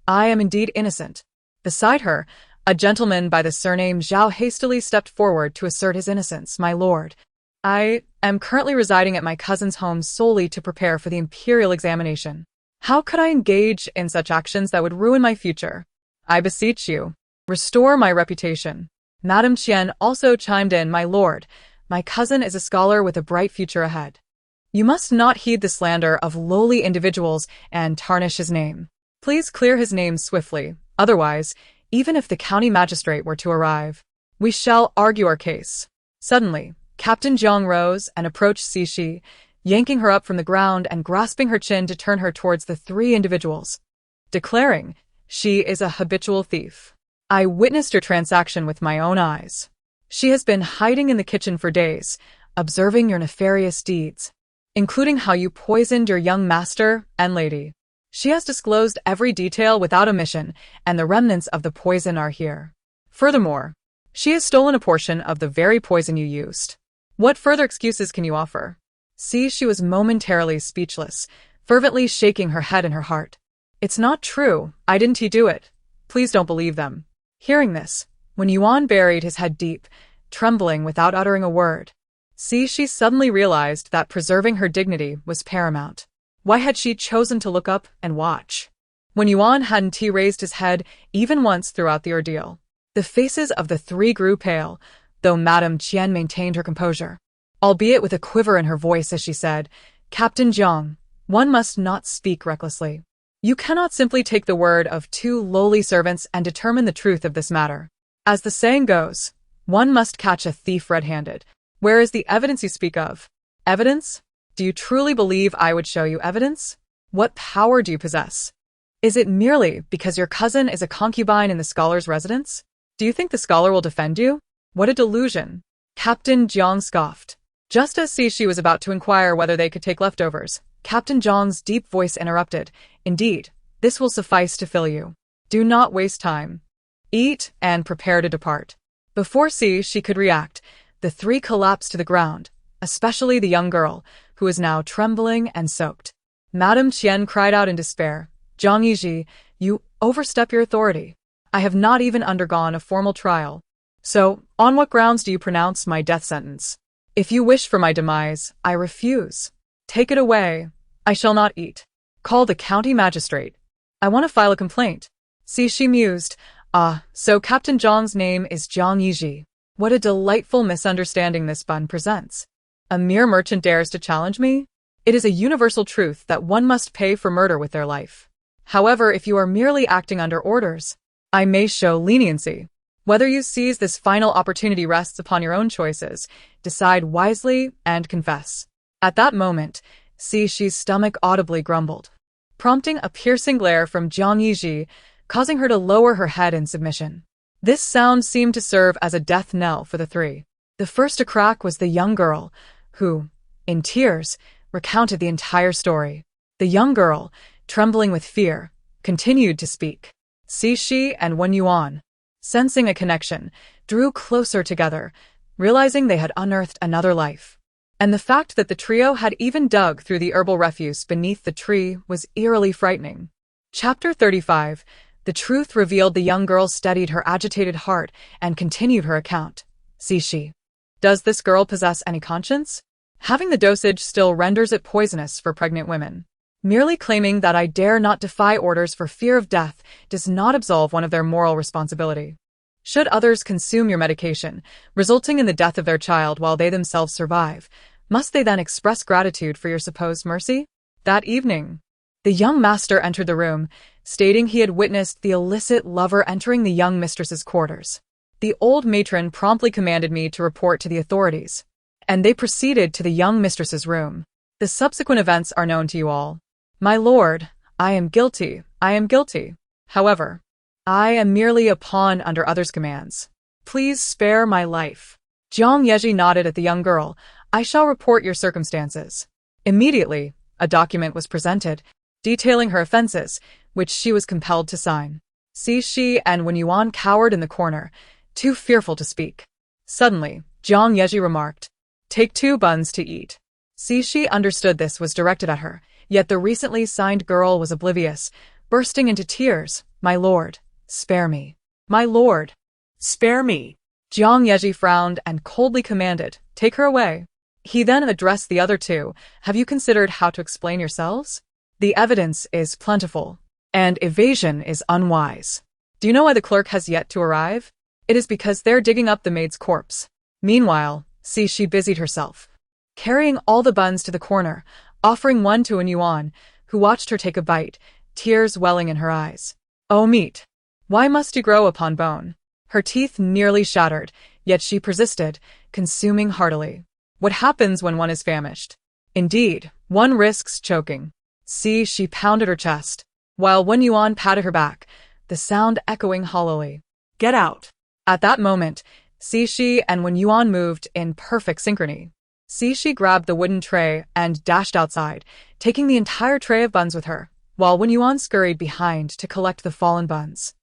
I am indeed innocent. Beside her, a gentleman by the surname Zhao hastily stepped forward to assert his innocence. My lord, I am currently residing at my cousin's home solely to prepare for the imperial examination. How could I engage in such actions that would ruin my future? I beseech you, restore my reputation. Madame Chen also chimed in, My lord, my cousin is a scholar with a bright future ahead. You must not heed the slander of lowly individuals and tarnish his name. Please clear his name swiftly, otherwise, even if the county magistrate were to arrive, we shall argue our case. Suddenly, Captain Jiang rose and approached Shi, yanking her up from the ground and grasping her chin to turn her towards the 3 individuals, declaring, She is a habitual thief. I witnessed your transaction with my own eyes. She has been hiding in the kitchen for days, observing your nefarious deeds, including how you poisoned your young master and lady. She has disclosed every detail without omission, and the remnants of the poison are here. Furthermore, she has stolen a portion of the very poison you used. What further excuses can you offer? See, she was momentarily speechless, fervently shaking her head in her heart. It's not true. I didn't do it. Please don't believe them. Hearing this, when Yuan buried his head deep, trembling without uttering a word, see, she suddenly realized that preserving her dignity was paramount. Why had she chosen to look up and watch? When Yuan hadn't raised his head even once throughout the ordeal, the faces of the three grew pale, though Madame Qian maintained her composure, albeit with a quiver in her voice as she said, Captain Jiang, one must not speak recklessly. You cannot simply take the word of two lowly servants and determine the truth of this matter. As the saying goes, one must catch a thief red-handed. Where is the evidence you speak of? Evidence? Do you truly believe I would show you evidence? What power do you possess? Is it merely because your cousin is a concubine in the scholar's residence? Do you think the scholar will defend you? What a delusion. Captain Jiang scoffed. Just as she was about to inquire whether they could take leftovers, Captain Jiang's deep voice interrupted. Indeed, this will suffice to fill you. Do not waste time. Eat and prepare to depart. Before she could react, the three collapsed to the ground, especially the young girl, who was now trembling and soaked. Madame Qian cried out in despair. Zhang Yizhi, you overstep your authority. I have not even undergone a formal trial. So, on what grounds do you pronounce my death sentence? If you wish for my demise, I refuse. Take it away. I shall not eat. Call the county magistrate. I want to file a complaint. She mused. So Captain Zhang's name is Zhang Yizhi. What a delightful misunderstanding this bun presents. A mere merchant dares to challenge me? It is a universal truth that one must pay for murder with their life. However, if you are merely acting under orders, I may show leniency. Whether you seize this final opportunity rests upon your own choices. Decide wisely and confess. At that moment, Shi's stomach audibly grumbled, prompting a piercing glare from Jiang Yizhi, causing her to lower her head in submission. This sound seemed to serve as a death knell for the three. The first to crack was the young girl, who, in tears, recounted the entire story. The young girl, trembling with fear, continued to speak. Shi and Wen Yuan, sensing a connection, drew closer together, realizing they had unearthed another life. And the fact that the trio had even dug through the herbal refuse beneath the tree was eerily frightening. Chapter 35. The truth revealed. The young girl steadied her agitated heart and continued her account. Shi. Does this girl possess any conscience? Having the dosage still renders it poisonous for pregnant women. Merely claiming that I dare not defy orders for fear of death does not absolve one of their moral responsibility. Should others consume your medication, resulting in the death of their child while they themselves survive, must they then express gratitude for your supposed mercy? That evening, the young master entered the room, stating he had witnessed the illicit lover entering the young mistress's quarters. The old matron promptly commanded me to report to the authorities, and they proceeded to the young mistress's room. The subsequent events are known to you all. My lord, I am guilty. I am guilty. However, I am merely a pawn under others' commands. Please spare my life. Jiang Yizhi nodded at the young girl. I shall report your circumstances. Immediately, a document was presented, detailing her offenses, which she was compelled to sign. Shi and Wen Yuan cowered in the corner, too fearful to speak. Suddenly, Jiang Yizhi remarked, Take 2 buns to eat. Shi understood this was directed at her, yet the recently signed girl was oblivious, bursting into tears. My lord, spare me. My lord, Spare me. Jiang Yizhi frowned and coldly commanded, Take her away. He then addressed the other two. Have you considered how to explain yourselves? The evidence is plentiful, and evasion is unwise. Do you know why the clerk has yet to arrive? It is because they're digging up the maid's corpse. Meanwhile, she busied herself, carrying all the buns to the corner, offering one to Wen Yuan, who watched her take a bite, tears welling in her eyes. Oh meat! Why must you grow upon bone? Her teeth nearly shattered, yet she persisted, consuming heartily. What happens when one is famished? Indeed, one risks choking. She pounded her chest, while Wen Yuan patted her back, the sound echoing hollowly. Get out. At that moment, Cixi and Wen Yuan moved in perfect synchrony. Cixi grabbed the wooden tray and dashed outside, taking the entire tray of buns with her, while Wen Yuan scurried behind to collect the fallen buns.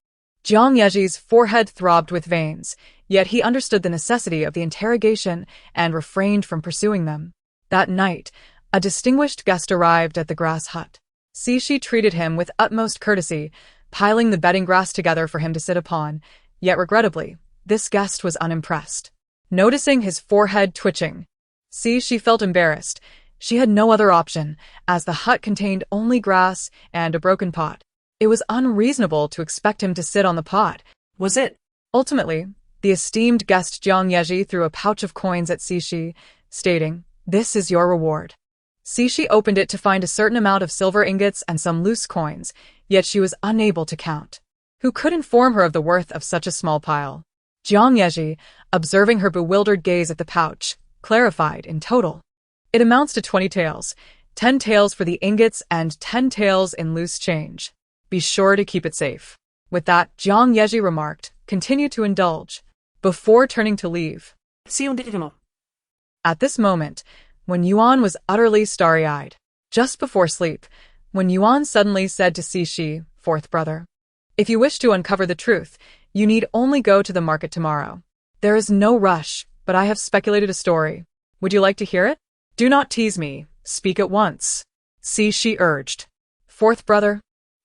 Jiang Yeji's forehead throbbed with veins, yet he understood the necessity of the interrogation and refrained from pursuing them. That night, a distinguished guest arrived at the grass hut. Cixi treated him with utmost courtesy, piling the bedding grass together for him to sit upon, yet regrettably, this guest was unimpressed. Noticing his forehead twitching, Cixi felt embarrassed. She had no other option, as the hut contained only grass and a broken pot. It was unreasonable to expect him to sit on the pot, Was it? Ultimately, the esteemed guest Jiang Yeji threw a pouch of coins at Cixi, stating, "This is your reward." Cixi opened it to find a certain amount of silver ingots and some loose coins, yet she was unable to count. Who could inform her of the worth of such a small pile? Jiang Yeji, observing her bewildered gaze at the pouch, clarified in total. It amounts to 20 taels, 10 taels for the ingots and 10 taels in loose change. Be sure to keep it safe. With that, Jiang Yeji remarked, "Continue to indulge," before turning to leave. At this moment, Wen Yuan was utterly starry-eyed. Just before sleep, Wen Yuan suddenly said to Cixi, "Fourth brother, if you wish to uncover the truth, you need only go to the market tomorrow. There is no rush, but I have speculated a story. Would you like to hear it? Do not tease me, speak at once," Cixi urged. "Fourth brother,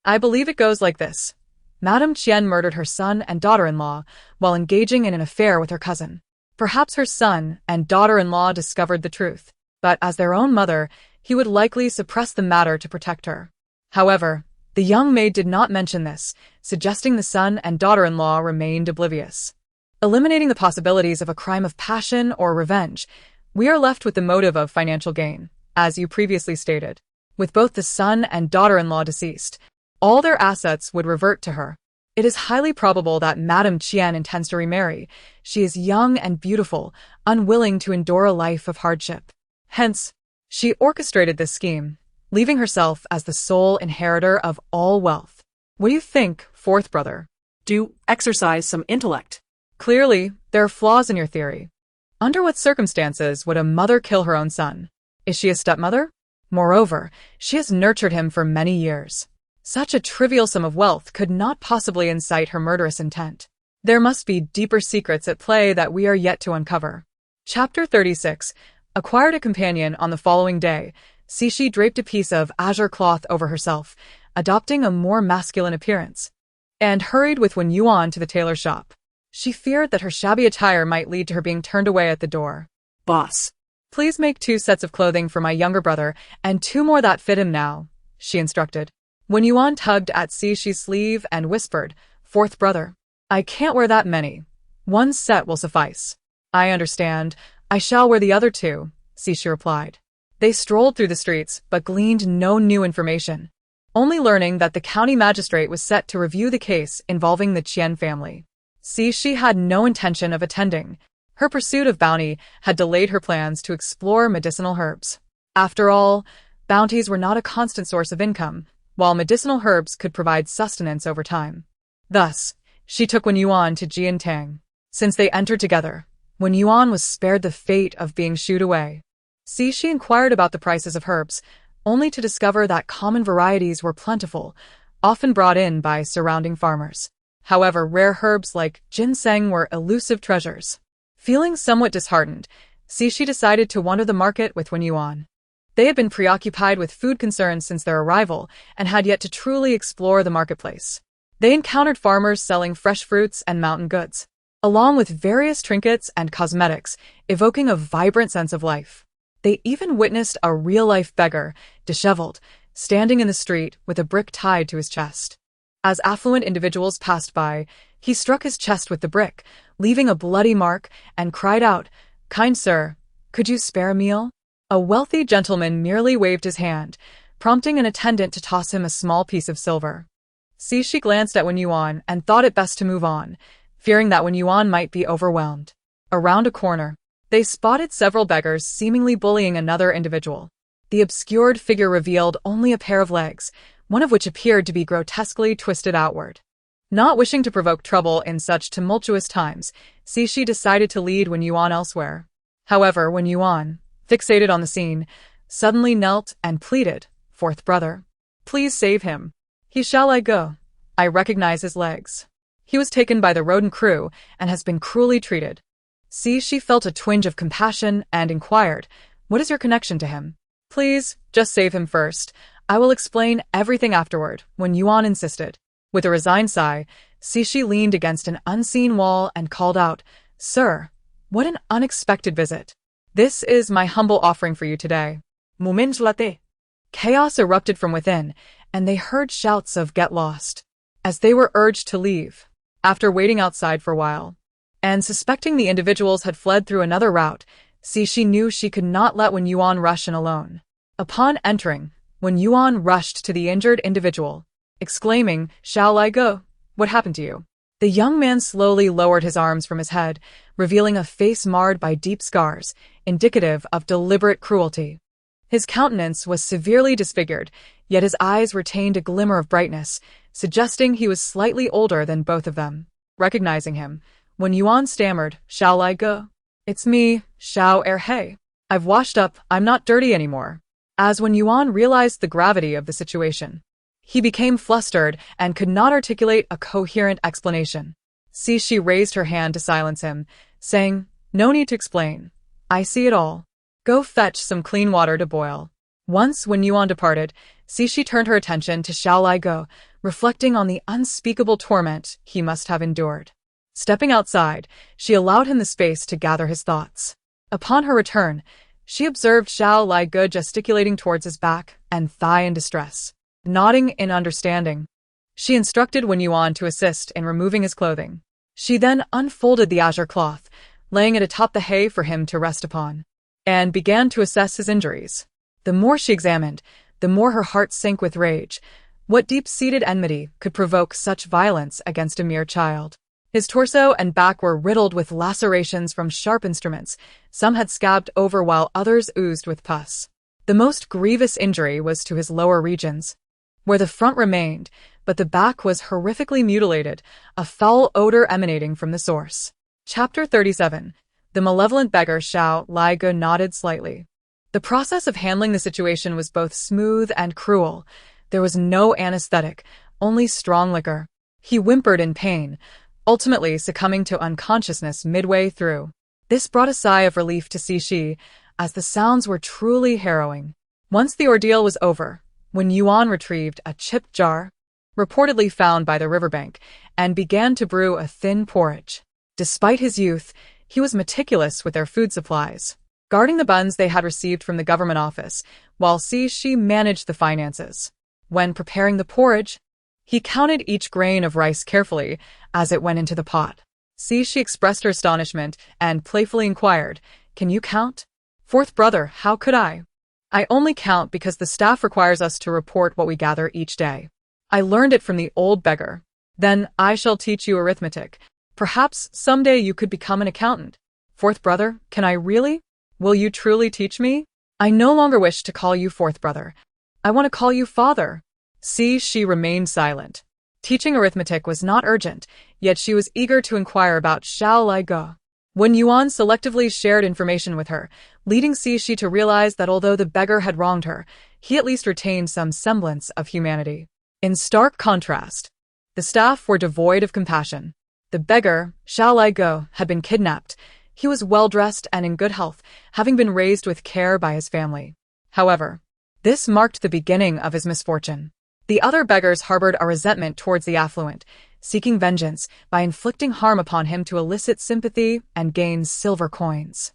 I believe it goes like this. Madame Qian murdered her son and daughter-in-law while engaging in an affair with her cousin. Perhaps her son and daughter-in-law discovered the truth, but as their own mother, he would likely suppress the matter to protect her. However, the young maid did not mention this, suggesting the son and daughter-in-law remained oblivious. Eliminating the possibilities of a crime of passion or revenge, we are left with the motive of financial gain, as you previously stated. With both the son and daughter-in-law deceased, all their assets would revert to her. It is highly probable that Madame Qian intends to remarry. She is young and beautiful, unwilling to endure a life of hardship. Hence, she orchestrated this scheme, leaving herself as the sole inheritor of all wealth. What do you think, fourth brother? Do exercise some intellect. Clearly, there are flaws in your theory. Under what circumstances would a mother kill her own son? Is she a stepmother? Moreover, she has nurtured him for many years. Such a trivial sum of wealth could not possibly incite her murderous intent. There must be deeper secrets at play that we are yet to uncover. Chapter 36. Acquired a companion on the following day. Cixi draped a piece of azure cloth over herself, adopting a more masculine appearance, and hurried with Wen Yuan to the tailor shop. She feared that her shabby attire might lead to her being turned away at the door. Boss. "Please make 2 sets of clothing for my younger brother and 2 more that fit him now," she instructed. Wen Yuan tugged at Cixi's sleeve and whispered, "Fourth brother, I can't wear that many. 1 set will suffice." "I understand. I shall wear the other 2, Cixi replied. They strolled through the streets, but gleaned no new information, only learning that the county magistrate was set to review the case involving the Qian family. Cixi had no intention of attending. Her pursuit of bounty had delayed her plans to explore medicinal herbs. After all, bounties were not a constant source of income, while medicinal herbs could provide sustenance over time. Thus, she took Wen Yuan to Jiantang. Since they entered together, Wen Yuan was spared the fate of being shooed away. Cixi inquired about the prices of herbs, only to discover that common varieties were plentiful, often brought in by surrounding farmers. However, rare herbs like ginseng were elusive treasures. Feeling somewhat disheartened, Cixi decided to wander the market with Wen Yuan. They had been preoccupied with food concerns since their arrival and had yet to truly explore the marketplace. They encountered farmers selling fresh fruits and mountain goods, along with various trinkets and cosmetics, evoking a vibrant sense of life. They even witnessed a real-life beggar, disheveled, standing in the street with a brick tied to his chest. As affluent individuals passed by, he struck his chest with the brick, leaving a bloody mark, and cried out, "Kind sir, could you spare a meal?" A wealthy gentleman merely waved his hand, prompting an attendant to toss him a small piece of silver. Cixi glanced at Wen Yuan and thought it best to move on, fearing that Wen Yuan might be overwhelmed. Around a corner, they spotted several beggars seemingly bullying another individual. The obscured figure revealed only a pair of legs, one of which appeared to be grotesquely twisted outward. Not wishing to provoke trouble in such tumultuous times, Cixi decided to lead Wen Yuan elsewhere. However, Wen Yuan, fixated on the scene, suddenly knelt and pleaded, "Fourth brother, please save him. He shall I go. I recognize his legs. He was taken by the rodent crew and has been cruelly treated." Cixi felt a twinge of compassion and inquired, "What is your connection to him?" "Please, just save him first. I will explain everything afterward," Wen Yuan insisted. With a resigned sigh, Cixi leaned against an unseen wall and called out, "Sir, what an unexpected visit. This is my humble offering for you today." Muminjlate. Chaos erupted from within, and they heard shouts of "Get lost," as they were urged to leave. After waiting outside for a while, and suspecting the individuals had fled through another route, Cixi knew she could not let Wen Yuan rush in alone. Upon entering, Wen Yuan rushed to the injured individual, exclaiming, "Shall I go? What happened to you?" The young man slowly lowered his arms from his head, revealing a face marred by deep scars, indicative of deliberate cruelty. His countenance was severely disfigured, yet his eyes retained a glimmer of brightness, suggesting he was slightly older than both of them. Recognizing him, Wen Yuan stammered, "Shall I go?" "It's me, Xiao Erhe. I've washed up, I'm not dirty anymore." As Wen Yuan realized the gravity of the situation, he became flustered and could not articulate a coherent explanation. Cixi raised her hand to silence him, saying, "No need to explain. I see it all. Go fetch some clean water to boil." Once Wen Yuan departed, Cixi turned her attention to Xiao Ligo, reflecting on the unspeakable torment he must have endured. Stepping outside, she allowed him the space to gather his thoughts. Upon her return, she observed Xiao Ligo gesticulating towards his back and thigh in distress. Nodding in understanding, she instructed Wen Yuan to assist in removing his clothing. She then unfolded the azure cloth, laying it atop the hay for him to rest upon, and began to assess his injuries. The more she examined, the more her heart sank with rage. What deep-seated enmity could provoke such violence against a mere child? His torso and back were riddled with lacerations from sharp instruments. Some had scabbed over while others oozed with pus. The most grievous injury was to his lower regions, where the front remained, but the back was horrifically mutilated, a foul odor emanating from the source. Chapter 37. The malevolent beggar Xiao Ligo nodded slightly. The process of handling the situation was both smooth and cruel. There was no anesthetic, only strong liquor. He whimpered in pain, ultimately succumbing to unconsciousness midway through. This brought a sigh of relief to Cixi, as the sounds were truly harrowing. Once the ordeal was over, Wen Yuan retrieved a chipped jar, reportedly found by the riverbank, and began to brew a thin porridge. Despite his youth, he was meticulous with their food supplies, guarding the buns they had received from the government office, while Cixi managed the finances. When preparing the porridge, he counted each grain of rice carefully as it went into the pot. Cixi expressed her astonishment and playfully inquired, "Can you count?" "Fourth brother, how could I? I only count because the staff requires us to report what we gather each day. I learned it from the old beggar. Then I shall teach you arithmetic. Perhaps someday you could become an accountant." "Fourth brother, can I really? Will you truly teach me?" "I no longer wish to call you fourth brother. I want to call you father." She remained silent. Teaching arithmetic was not urgent, yet she was eager to inquire about Xiao Ligo. Wen Yuan selectively shared information with her, leading Cixi to realize that although the beggar had wronged her, he at least retained some semblance of humanity. In stark contrast, the staff were devoid of compassion. The beggar, Xiao Ligo, had been kidnapped. He was well-dressed and in good health, having been raised with care by his family. However, this marked the beginning of his misfortune. The other beggars harbored a resentment towards the affluent, seeking vengeance by inflicting harm upon him to elicit sympathy and gain silver coins.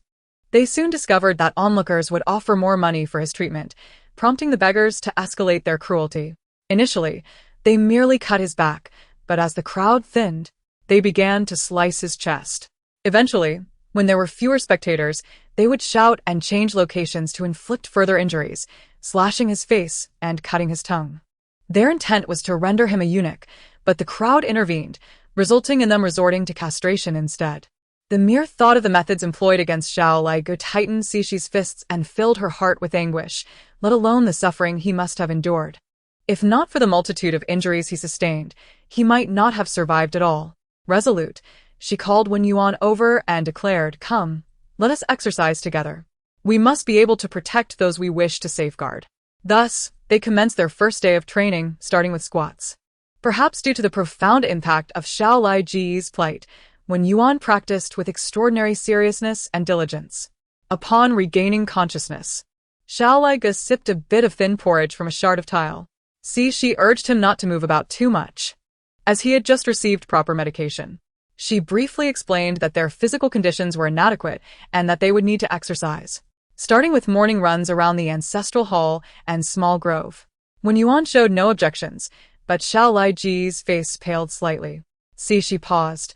They soon discovered that onlookers would offer more money for his treatment, prompting the beggars to escalate their cruelty. Initially, they merely cut his back, but as the crowd thinned, they began to slice his chest. Eventually, when there were fewer spectators, they would shout and change locations to inflict further injuries, slashing his face and cutting his tongue. Their intent was to render him a eunuch, but the crowd intervened, resulting in them resorting to castration instead. The mere thought of the methods employed against Xiao Ligo tightened Cixi's fists and filled her heart with anguish, let alone the suffering he must have endured. If not for the multitude of injuries he sustained, he might not have survived at all. Resolute, she called Wen Yuan over and declared, "Come, let us exercise together. We must be able to protect those we wish to safeguard." Thus, they commenced their first day of training, starting with squats. Perhaps due to the profound impact of Xiao Laiji's plight, Wen Yuan practiced with extraordinary seriousness and diligence. Upon regaining consciousness, Xiao Laiga sipped a bit of thin porridge from a shard of tile. She urged him not to move about too much, as he had just received proper medication. She briefly explained that their physical conditions were inadequate and that they would need to exercise, starting with morning runs around the ancestral hall and small grove. Wen Yuan showed no objections, but Xiao Laiji's face paled slightly. She paused,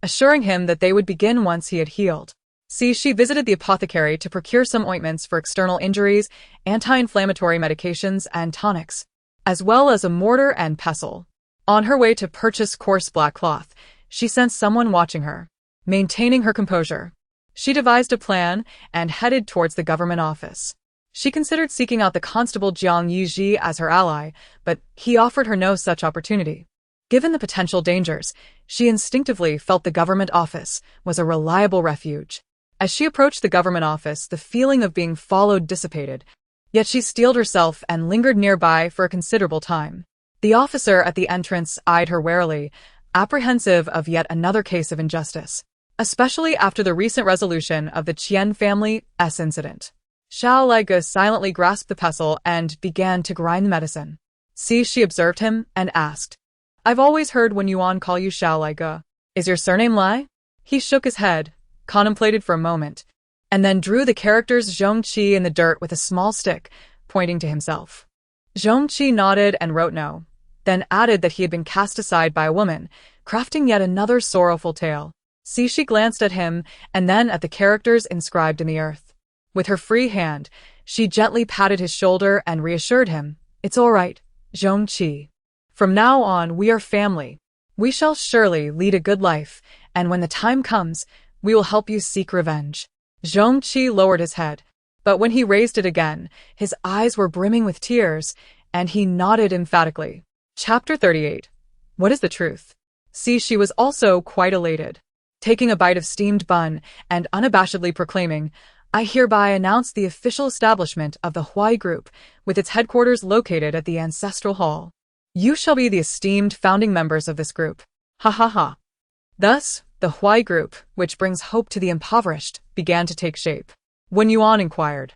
assuring him that they would begin once he had healed. She visited the apothecary to procure some ointments for external injuries, anti-inflammatory medications, and tonics, as well as a mortar and pestle. On her way to purchase coarse black cloth, she sensed someone watching her. Maintaining her composure, she devised a plan and headed towards the government office. She considered seeking out the constable Jiang Yiji as her ally, but he offered her no such opportunity. Given the potential dangers, she instinctively felt the government office was a reliable refuge. As she approached the government office, the feeling of being followed dissipated, yet she steeled herself and lingered nearby for a considerable time. The officer at the entrance eyed her warily, apprehensive of yet another case of injustice, especially after the recent resolution of the Qian family's incident. Xiao Laiga silently grasped the pestle and began to grind medicine. She observed him and asked, "I've always heard Wen Yuan call you Xiao Laiga. Is your surname Lai?" He shook his head, contemplated for a moment, and then drew the characters Zhongqi in the dirt with a small stick, pointing to himself. Zhongqi nodded and wrote no, then added that he had been cast aside by a woman, crafting yet another sorrowful tale. She glanced at him and then at the characters inscribed in the earth. With her free hand, she gently patted his shoulder and reassured him, "It's all right, Zhongqi. From now on, we are family. We shall surely lead a good life, and when the time comes, we will help you seek revenge." Zhongqi lowered his head, but when he raised it again, his eyes were brimming with tears, and he nodded emphatically. Chapter 38. What is the truth? She was also quite elated, taking a bite of steamed bun and unabashedly proclaiming, "I hereby announce the official establishment of the Huai Group, with its headquarters located at the Ancestral Hall. You shall be the esteemed founding members of this group. Ha ha ha." Thus, the Huai Group, which brings hope to the impoverished, began to take shape. Wen Yuan inquired,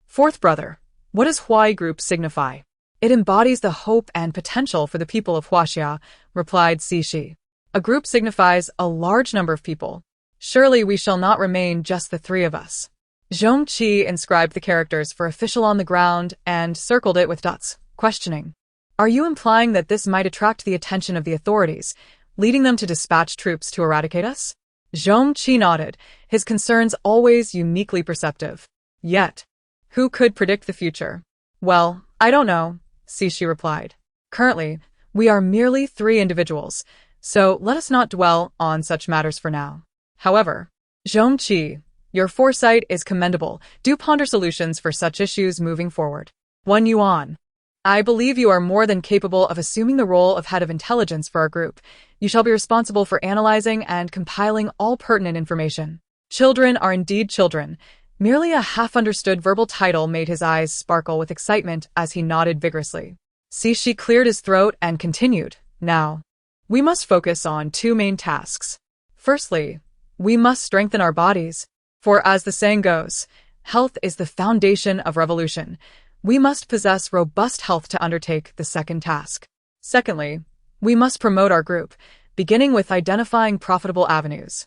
"Fourth brother, what does Huai Group signify?" "It embodies the hope and potential for the people of Huaxia," replied Shi. "A group signifies a large number of people. Surely we shall not remain just the three of us." Zhongqi inscribed the characters for official on the ground and circled it with dots, questioning, "Are you implying that this might attract the attention of the authorities, leading them to dispatch troops to eradicate us?" Zhongqi nodded, his concerns always uniquely perceptive. Yet, who could predict the future? "Well, I don't know," Shi replied. "Currently, we are merely three individuals, so let us not dwell on such matters for now. However, Zhongqi, your foresight is commendable. Do ponder solutions for such issues moving forward." Wen Yuan, "I believe you are more than capable of assuming the role of head of intelligence for our group. You shall be responsible for analyzing and compiling all pertinent information." Children are indeed children. Merely a half-understood verbal title made his eyes sparkle with excitement as he nodded vigorously. Shi cleared his throat and continued, "Now, we must focus on two main tasks. Firstly, we must strengthen our bodies, for as the saying goes, health is the foundation of revolution. We must possess robust health to undertake the second task. Secondly, we must promote our group, beginning with identifying profitable avenues.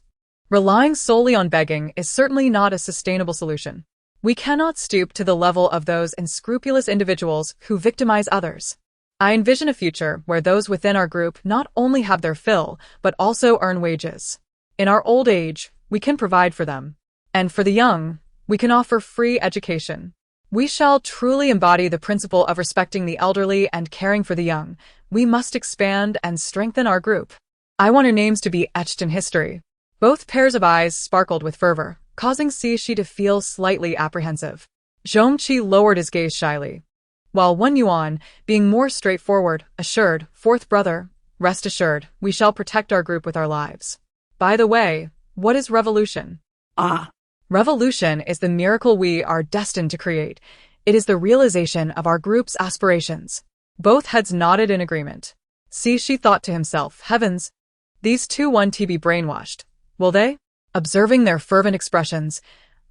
Relying solely on begging is certainly not a sustainable solution. We cannot stoop to the level of those unscrupulous individuals who victimize others. I envision a future where those within our group not only have their fill, but also earn wages. In our old age, we can provide for them. And for the young, we can offer free education. We shall truly embody the principle of respecting the elderly and caring for the young. We must expand and strengthen our group. I want our names to be etched in history." Both pairs of eyes sparkled with fervor, causing Shi to feel slightly apprehensive. Zhongqi lowered his gaze shyly, while Wen Yuan, being more straightforward, assured, "Fourth brother, Rest assured, we shall protect our group with our lives. By the way, what is revolution? Ah, Revolution is the miracle we are destined to create. It is the realization of our group's aspirations. Both heads nodded in agreement. See, she thought to himself, heavens, these two want to be brainwashed. Will they? Observing their fervent expressions,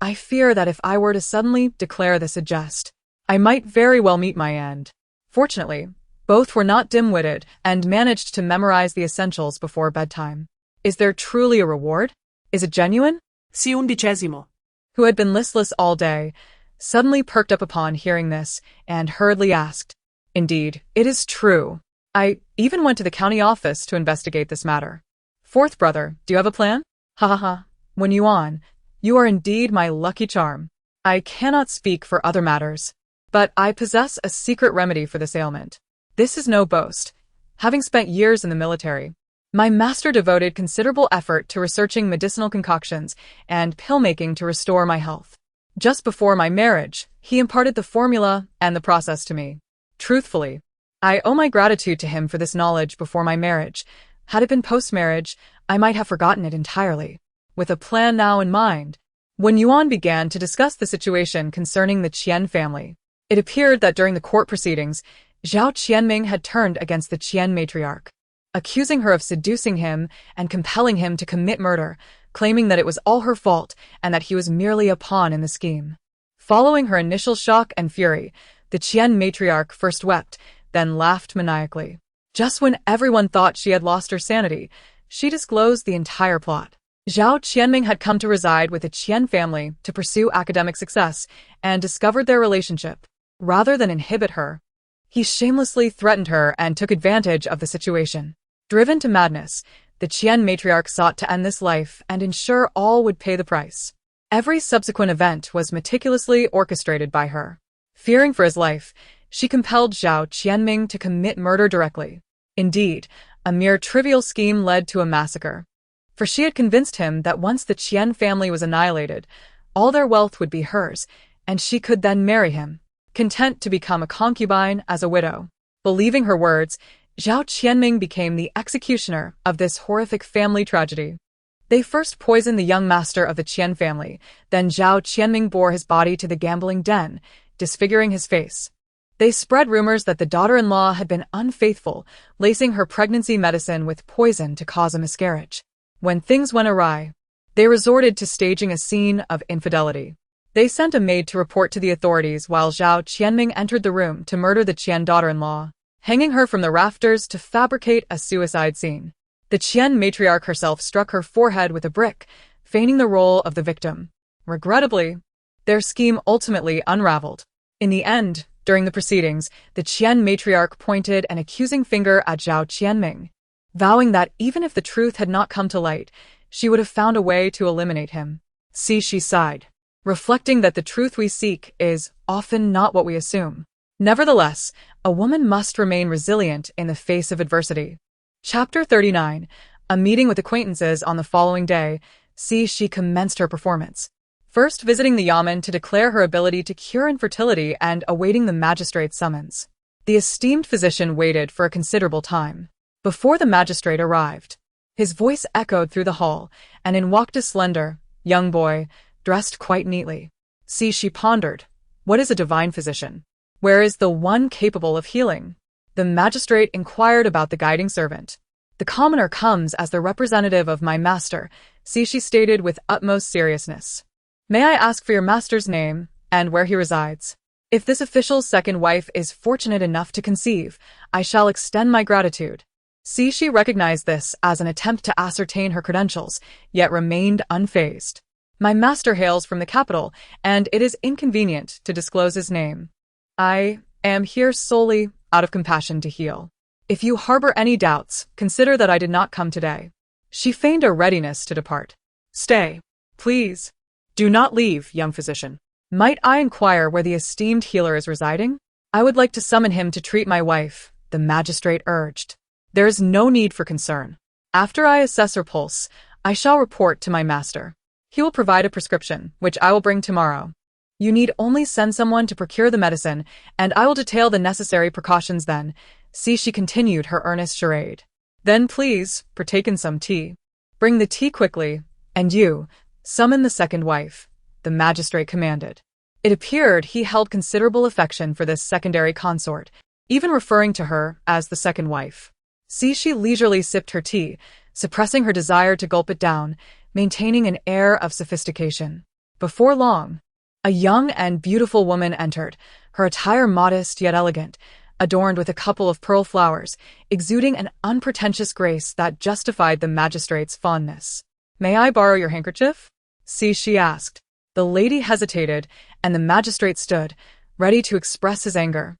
I fear that if I were to suddenly declare this a jest, I might very well meet my end. Fortunately, both were not dim-witted and managed to memorize the essentials before bedtime. Is there truly a reward? Is it genuine? si undicesimo. Who had been listless all day, suddenly perked up upon hearing this and hurriedly asked, Indeed, it is true. I even went to the county office to investigate this matter. Fourth brother, do you have a plan? Ha ha ha. When you on, you are indeed my lucky charm. I cannot speak for other matters, but I possess a secret remedy for this ailment. This is no boast. Having spent years in the military, my master devoted considerable effort to researching medicinal concoctions and pill-making to restore my health. Just before my marriage, he imparted the formula and the process to me. Truthfully, I owe my gratitude to him for this knowledge before my marriage. Had it been post-marriage, I might have forgotten it entirely. With a plan now in mind, when Yuan began to discuss the situation concerning the Qian family, it appeared that during the court proceedings, Zhao Qianming had turned against the Qian matriarch, accusing her of seducing him and compelling him to commit murder, claiming that it was all her fault and that he was merely a pawn in the scheme. Following her initial shock and fury, the Qian matriarch first wept, then laughed maniacally. Just when everyone thought she had lost her sanity, she disclosed the entire plot. Zhao Qianming had come to reside with the Qian family to pursue academic success and discovered their relationship. Rather than inhibit her, he shamelessly threatened her and took advantage of the situation. Driven to madness, the Qian matriarch sought to end this life and ensure all would pay the price. Every subsequent event was meticulously orchestrated by her. Fearing for his life, she compelled Zhao Qianming to commit murder directly. Indeed, a mere trivial scheme led to a massacre. For she had convinced him that once the Qian family was annihilated, all their wealth would be hers, and she could then marry him, content to become a concubine as a widow. Believing her words, Zhao Qianming became the executioner of this horrific family tragedy. They first poisoned the young master of the Qian family, then Zhao Qianming bore his body to the gambling den, disfiguring his face. They spread rumors that the daughter-in-law had been unfaithful, lacing her pregnancy medicine with poison to cause a miscarriage. When things went awry, they resorted to staging a scene of infidelity. They sent a maid to report to the authorities while Zhao Qianming entered the room to murder the Qian daughter-in-law, hanging her from the rafters to fabricate a suicide scene. The Qian matriarch herself struck her forehead with a brick, feigning the role of the victim. Regrettably, their scheme ultimately unraveled. In the end, during the proceedings, the Qian matriarch pointed an accusing finger at Zhao Qianming, vowing that even if the truth had not come to light, she would have found a way to eliminate him. See, she sighed, reflecting that the truth we seek is often not what we assume. Nevertheless, a woman must remain resilient in the face of adversity. Chapter 39. A meeting with acquaintances on the following day. See, she commenced her performance. First visiting the yamen to declare her ability to cure infertility and awaiting the magistrate's summons. The esteemed physician waited for a considerable time before the magistrate arrived. His voice echoed through the hall, and in walked a slender, young boy, dressed quite neatly. See, she pondered. What is a divine physician? Where is the one capable of healing? The magistrate inquired about the guiding servant. The commoner comes as the representative of my master. See, she stated with utmost seriousness. May I ask for your master's name and where he resides? If this official's second wife is fortunate enough to conceive, I shall extend my gratitude. See, she recognized this as an attempt to ascertain her credentials, yet remained unfazed. My master hails from the capital, and it is inconvenient to disclose his name. I am here solely out of compassion to heal. If you harbor any doubts, consider that I did not come today. She feigned a readiness to depart. Stay, please. Do not leave, young physician. Might I inquire where the esteemed healer is residing? I would like to summon him to treat my wife, the magistrate urged. There is no need for concern. After I assess her pulse, I shall report to my master. He will provide a prescription, which I will bring tomorrow. You need only send someone to procure the medicine, and I will detail the necessary precautions then. See, she continued her earnest charade. Then please, partake in some tea. Bring the tea quickly, and you, summon the second wife, the magistrate commanded. It appeared he held considerable affection for this secondary consort, even referring to her as the second wife. She leisurely sipped her tea, suppressing her desire to gulp it down, maintaining an air of sophistication. Before long, a young and beautiful woman entered, her attire modest yet elegant, adorned with a couple of pearl flowers, exuding an unpretentious grace that justified the magistrate's fondness. "May I borrow your handkerchief?" she asked. The lady hesitated, and the magistrate stood, ready to express his anger.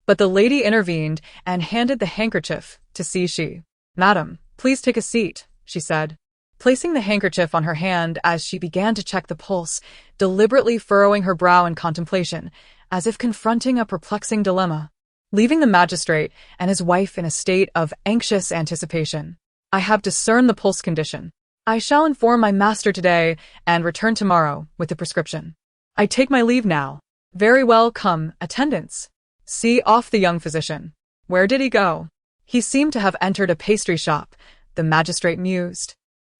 But the lady intervened and handed the handkerchief to she. "Madam, please take a seat," she said, placing the handkerchief on her hand as she began to check the pulse, deliberately furrowing her brow in contemplation, as if confronting a perplexing dilemma. Leaving the magistrate and his wife in a state of anxious anticipation, "I have discerned the pulse condition. I shall inform my master today and return tomorrow with the prescription. I take my leave now." "Very well, come, attendants. See off the young physician. Where did he go?" "He seemed to have entered a pastry shop," the magistrate mused,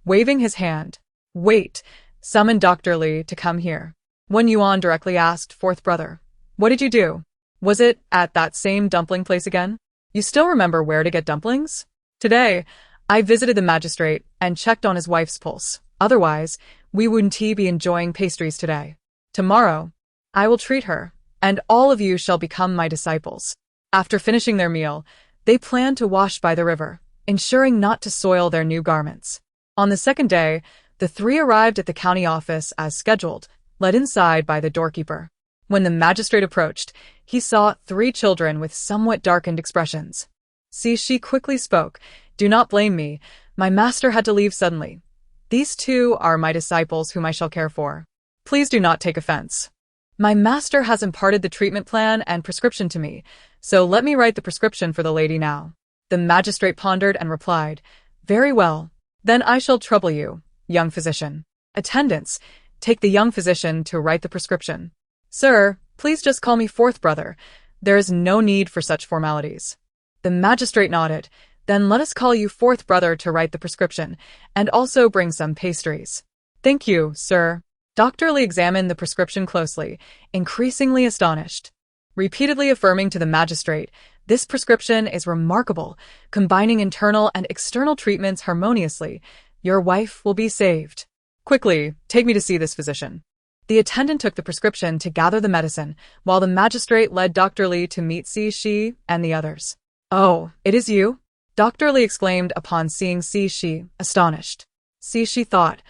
waving his hand. "Wait, summon Dr. Li to come here." Wen Yuan directly asked fourth brother, "What did you do? Was it at that same dumpling place again? You still remember where to get dumplings?" "Today, I visited the magistrate and checked on his wife's pulse. Otherwise, we wouldn't be enjoying pastries today. Tomorrow, I will treat her, and all of you shall become my disciples." After finishing their meal, they planned to wash by the river, ensuring not to soil their new garments. On the second day, the three arrived at the county office as scheduled, led inside by the doorkeeper. When the magistrate approached, he saw three children with somewhat darkened expressions. She quickly spoke, "Do not blame me. My master had to leave suddenly. These two are my disciples whom I shall care for. Please do not take offense. My master has imparted the treatment plan and prescription to me, so let me write the prescription for the lady now." The magistrate pondered and replied, "Very well. Then I shall trouble you, young physician. Attendants, take the young physician to write the prescription." "Sir, please just call me fourth brother. There is no need for such formalities." The magistrate nodded. "Then let us call you fourth brother to write the prescription, and also bring some pastries." "Thank you, sir." Dr. Li examined the prescription closely, increasingly astonished, repeatedly affirming to the magistrate, "This prescription is remarkable, combining internal and external treatments harmoniously. Your wife will be saved. Quickly, take me to see this physician." The attendant took the prescription to gather the medicine, while the magistrate led Dr. Li to meet she and the others. "Oh, it is you?" Dr. Li exclaimed upon seeing she, astonished. She thought,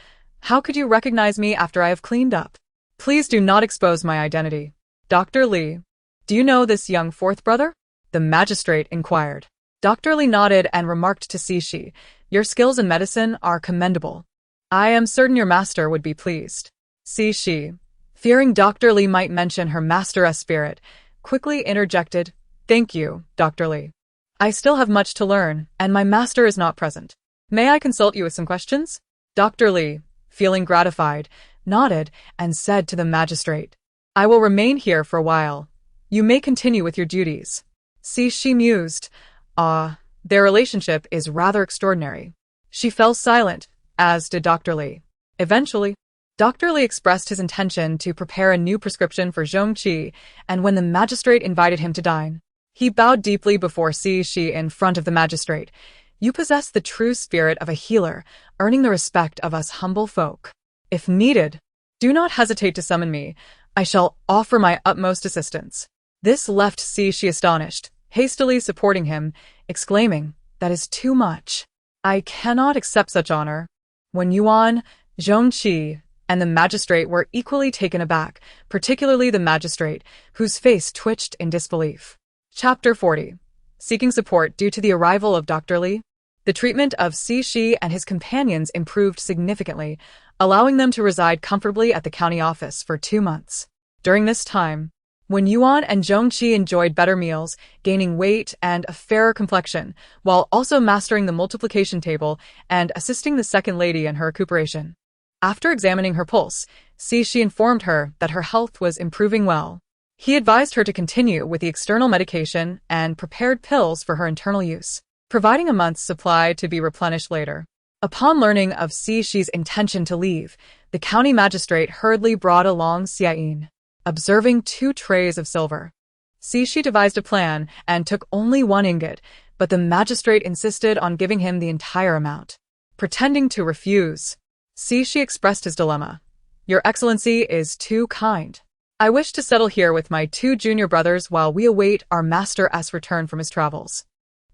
"How could you recognize me after I have cleaned up? Please do not expose my identity." "Dr. Li, do you know this young fourth brother?" the magistrate inquired. Dr. Li nodded and remarked to she, "Your skills in medicine are commendable. I am certain your master would be pleased." She, fearing Dr. Li might mention her master's spirit, quickly interjected, "Thank you, Dr. Li. I still have much to learn, and my master is not present. May I consult you with some questions?" Dr. Li, feeling gratified, nodded and said to the magistrate, "I will remain here for a while. You may continue with your duties." She mused, their relationship is rather extraordinary." She fell silent, as did Dr. Li. Eventually, Dr. Li expressed his intention to prepare a new prescription for Jiang Chen, and when the magistrate invited him to dine, he bowed deeply before she in front of the magistrate. "You possess the true spirit of a healer, earning the respect of us humble folk. If needed, do not hesitate to summon me. I shall offer my utmost assistance." This left she astonished, hastily supporting him, exclaiming, "That is too much. I cannot accept such honor." When Yuan, Jiang Chen, and the magistrate were equally taken aback, particularly the magistrate, whose face twitched in disbelief. Chapter 40. Seeking support due to the arrival of Dr. Li. The treatment of Shi and his companions improved significantly, allowing them to reside comfortably at the county office for 2 months. During this time, when Yuan and Jiang Chen enjoyed better meals, gaining weight and a fairer complexion, while also mastering the multiplication table and assisting the second lady in her recuperation. After examining her pulse, Shi informed her that her health was improving well. He advised her to continue with the external medication and prepared pills for her internal use. providing a month's supply to be replenished later. Upon learning of Xi intention to leave, the county magistrate hurriedly brought along Xiayin, observing 2 trays of silver. Xi devised a plan and took only 1 ingot, but the magistrate insisted on giving him the entire amount. Pretending to refuse, Xi expressed his dilemma. Your Excellency is too kind. I wish to settle here with my 2 junior brothers while we await our master's return from his travels.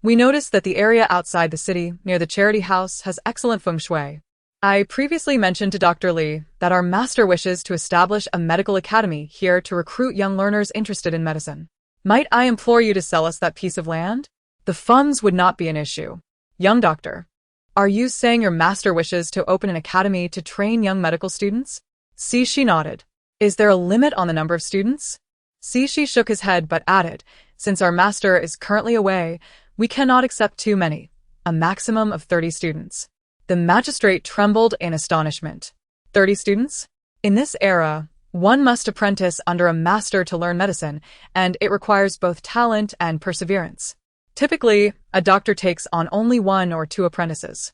We noticed that the area outside the city, near the charity house, has excellent feng shui. I previously mentioned to Dr. Li that our master wishes to establish a medical academy here to recruit young learners interested in medicine. Might I implore you to sell us that piece of land? The funds would not be an issue. Young doctor, are you saying your master wishes to open an academy to train young medical students? Xi nodded. Is there a limit on the number of students? Xi shook his head but added, since our master is currently away, we cannot accept too many, a maximum of 30 students. The magistrate trembled in astonishment. 30 students? In this era, one must apprentice under a master to learn medicine, and it requires both talent and perseverance. Typically, a doctor takes on only 1 or 2 apprentices.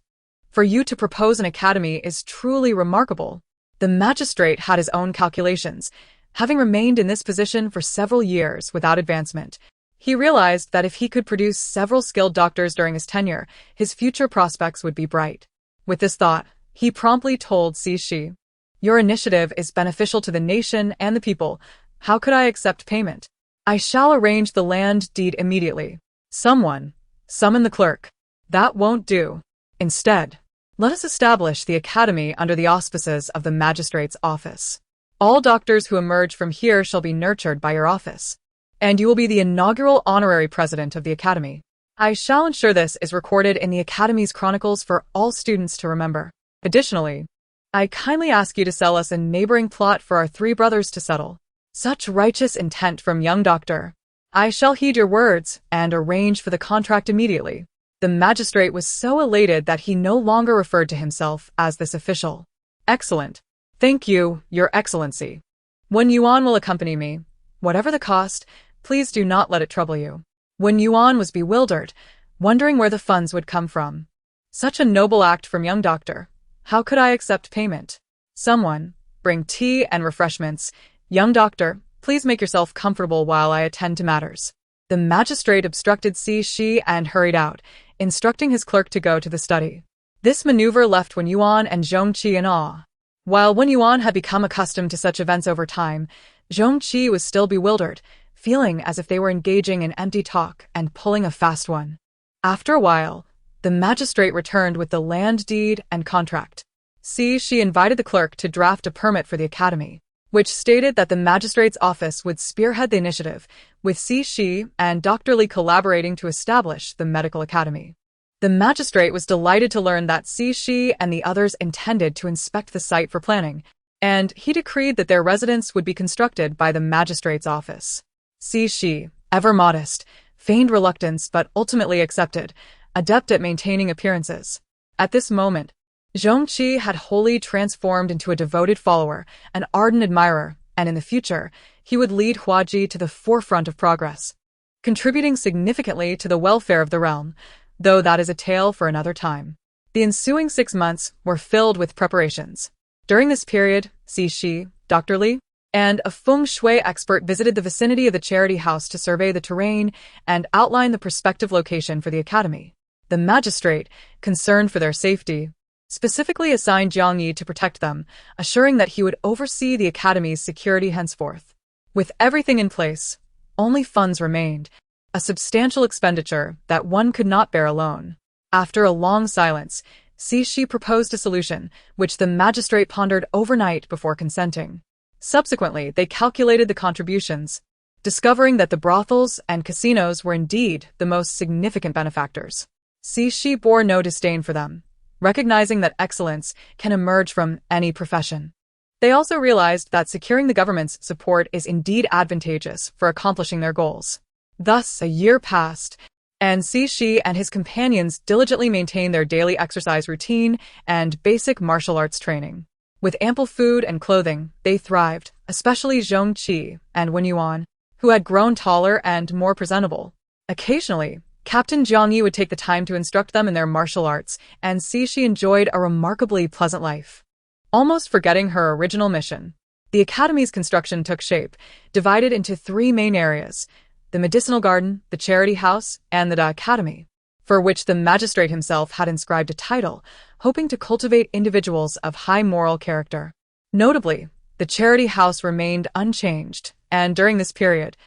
For you to propose an academy is truly remarkable. The magistrate had his own calculations. Having remained in this position for several years without advancement, he realized that if he could produce several skilled doctors during his tenure, his future prospects would be bright. With this thought, he promptly told Xi, your initiative is beneficial to the nation and the people. How could I accept payment? I shall arrange the land deed immediately. Someone, summon the clerk. That won't do. Instead, let us establish the academy under the auspices of the magistrate's office. All doctors who emerge from here shall be nurtured by your office, and you will be the inaugural honorary president of the academy. I shall ensure this is recorded in the academy's chronicles for all students to remember. Additionally, I kindly ask you to sell us a neighboring plot for our 3 brothers to settle. Such righteous intent from young doctor. I shall heed your words and arrange for the contract immediately. The magistrate was so elated that he no longer referred to himself as this official. Excellent. Thank you, Your Excellency. Wen Yuan will accompany me. Whatever the cost, please do not let it trouble you. Wen Yuan was bewildered, wondering where the funds would come from. Such a noble act from young doctor. How could I accept payment? Someone, bring tea and refreshments. Young doctor, please make yourself comfortable while I attend to matters. The magistrate obstructed Xi and hurried out, instructing his clerk to go to the study. This maneuver left Wen Yuan and Zhongqi in awe. While Wen Yuan had become accustomed to such events over time, Zhongqi was still bewildered, feeling as if they were engaging in empty talk and pulling a fast one. After a while, the magistrate returned with the land deed and contract. Xi invited the clerk to draft a permit for the academy, which stated that the magistrate's office would spearhead the initiative, with Xi and Dr. Li collaborating to establish the medical academy. The magistrate was delighted to learn that Xi and the others intended to inspect the site for planning, and he decreed that their residence would be constructed by the magistrate's office. Xi, ever modest, feigned reluctance but ultimately accepted, adept at maintaining appearances. At this moment, Zhongqi had wholly transformed into a devoted follower, an ardent admirer, and in the future, he would lead Huaji to the forefront of progress, contributing significantly to the welfare of the realm, though that is a tale for another time. The ensuing 6 months were filled with preparations. During this period, Xi, Dr. Li, and a feng shui expert visited the vicinity of the charity house to survey the terrain and outline the prospective location for the academy. The magistrate, concerned for their safety, specifically assigned Jiang Yi to protect them, assuring that he would oversee the academy's security henceforth. With everything in place, only funds remained, a substantial expenditure that one could not bear alone. After a long silence, Xi proposed a solution, which the magistrate pondered overnight before consenting. Subsequently, they calculated the contributions, discovering that the brothels and casinos were indeed the most significant benefactors. Xi bore no disdain for them, recognizing that excellence can emerge from any profession. They also realized that securing the government's support is indeed advantageous for accomplishing their goals. Thus, a year passed, and Xi and his companions diligently maintained their daily exercise routine and basic martial arts training. With ample food and clothing, they thrived, especially Zhongqi and Wen Yuan, who had grown taller and more presentable. Occasionally, Captain Jiang Yi would take the time to instruct them in their martial arts, and she enjoyed a remarkably pleasant life. Almost forgetting her original mission, the academy's construction took shape, divided into three main areas: the medicinal garden, the charity house, and the academy, for which the magistrate himself had inscribed a title, hoping to cultivate individuals of high moral character. Notably, the charity house remained unchanged, and during this period,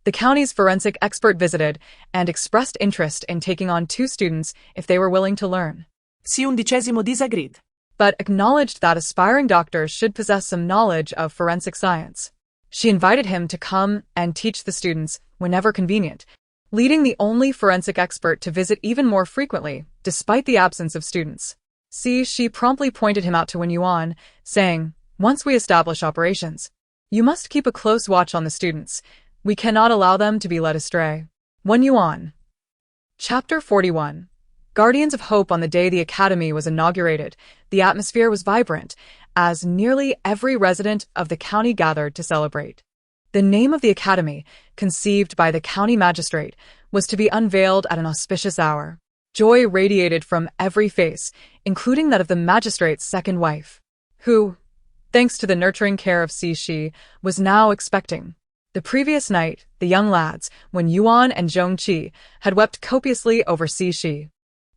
the county's forensic expert visited and expressed interest in taking on 2 students if they were willing to learn, Si undicesimo disagreed. but acknowledged that aspiring doctors should possess some knowledge of forensic science. She invited him to come and teach the students whenever convenient, leading the only forensic expert to visit even more frequently, despite the absence of students. She promptly pointed him out to Wen Yuan, saying, "Once we establish operations, you must keep a close watch on the students. We cannot allow them to be led astray." Wen Yuan. Chapter 41. Guardians of Hope. On the day the academy was inaugurated, the atmosphere was vibrant, as nearly every resident of the county gathered to celebrate. The name of the academy, conceived by the county magistrate, was to be unveiled at an auspicious hour. Joy radiated from every face, including that of the magistrate's second wife, who, thanks to the nurturing care of Shi, was now expecting. The previous night, the young lads, Wen Yuan and Zhong Qi, had wept copiously over Shi.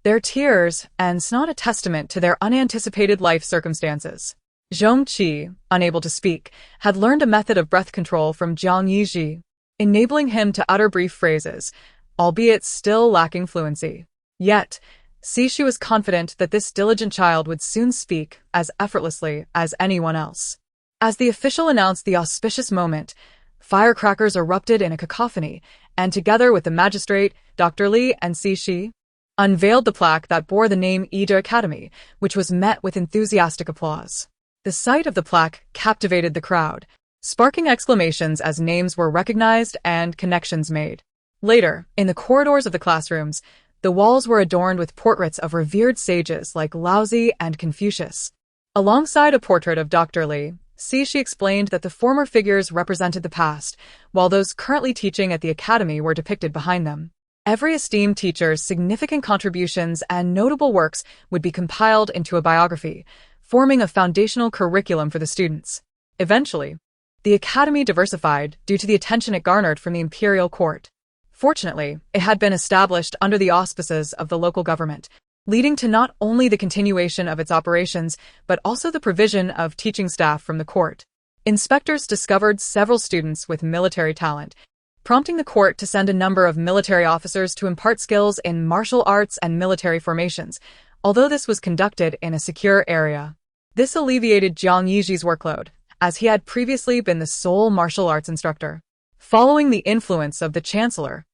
Their tears, and not a testament to their unanticipated life circumstances. Zhong Qi, unable to speak, had learned a method of breath control from Jiang Yi, enabling him to utter brief phrases, albeit still lacking fluency. Yet, Shi was confident that this diligent child would soon speak as effortlessly as anyone else. As the official announced the auspicious moment, firecrackers erupted in a cacophony, and together with the magistrate, Dr. Li and Shi, unveiled the plaque that bore the name Ida Academy, which was met with enthusiastic applause. The sight of the plaque captivated the crowd, sparking exclamations as names were recognized and connections made. Later, in the corridors of the classrooms, the walls were adorned with portraits of revered sages like Laozi and Confucius. Alongside a portrait of Dr. Li, she explained that the former figures represented the past, while those currently teaching at the academy were depicted behind them. Every esteemed teacher's significant contributions and notable works would be compiled into a biography, forming a foundational curriculum for the students. Eventually, the academy diversified due to the attention it garnered from the imperial court. Fortunately, it had been established under the auspices of the local government, leading to not only the continuation of its operations, but also the provision of teaching staff from the court. Inspectors discovered several students with military talent, prompting the court to send a number of military officers to impart skills in martial arts and military formations, although this was conducted in a secure area. This alleviated Jiang Yi's workload, as he had previously been the sole martial arts instructor. Following the influence of the chancellor,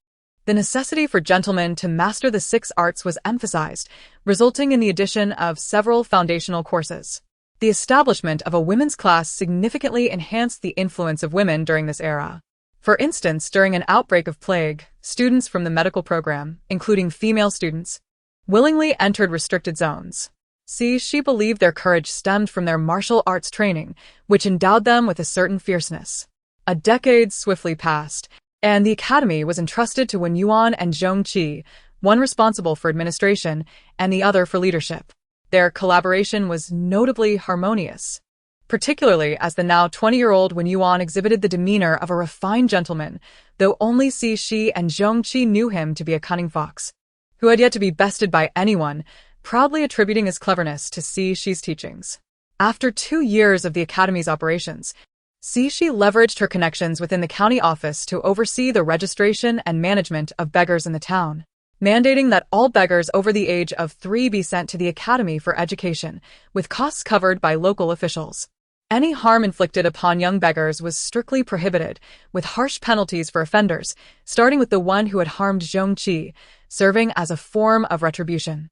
the necessity for gentlemen to master the 6 arts was emphasized, resulting in the addition of several foundational courses. The establishment of a women's class significantly enhanced the influence of women during this era. For instance, during an outbreak of plague, students from the medical program, including female students, willingly entered restricted zones. She believed their courage stemmed from their martial arts training, which endowed them with a certain fierceness. A decade swiftly passed, and the academy was entrusted to Wen Yuan and Zhong Qi, one responsible for administration and the other for leadership. Their collaboration was notably harmonious, particularly as the now 20-year-old Wen Yuan exhibited the demeanor of a refined gentleman, though only Shi and Zhong Qi knew him to be a cunning fox, who had yet to be bested by anyone, proudly attributing his cleverness to Shi's teachings. After 2 years of the academy's operations, Shi leveraged her connections within the county office to oversee the registration and management of beggars in the town, mandating that all beggars over the age of 3 be sent to the academy for education, with costs covered by local officials. Any harm inflicted upon young beggars was strictly prohibited, with harsh penalties for offenders, starting with the one who had harmed Zhong Qi, serving as a form of retribution.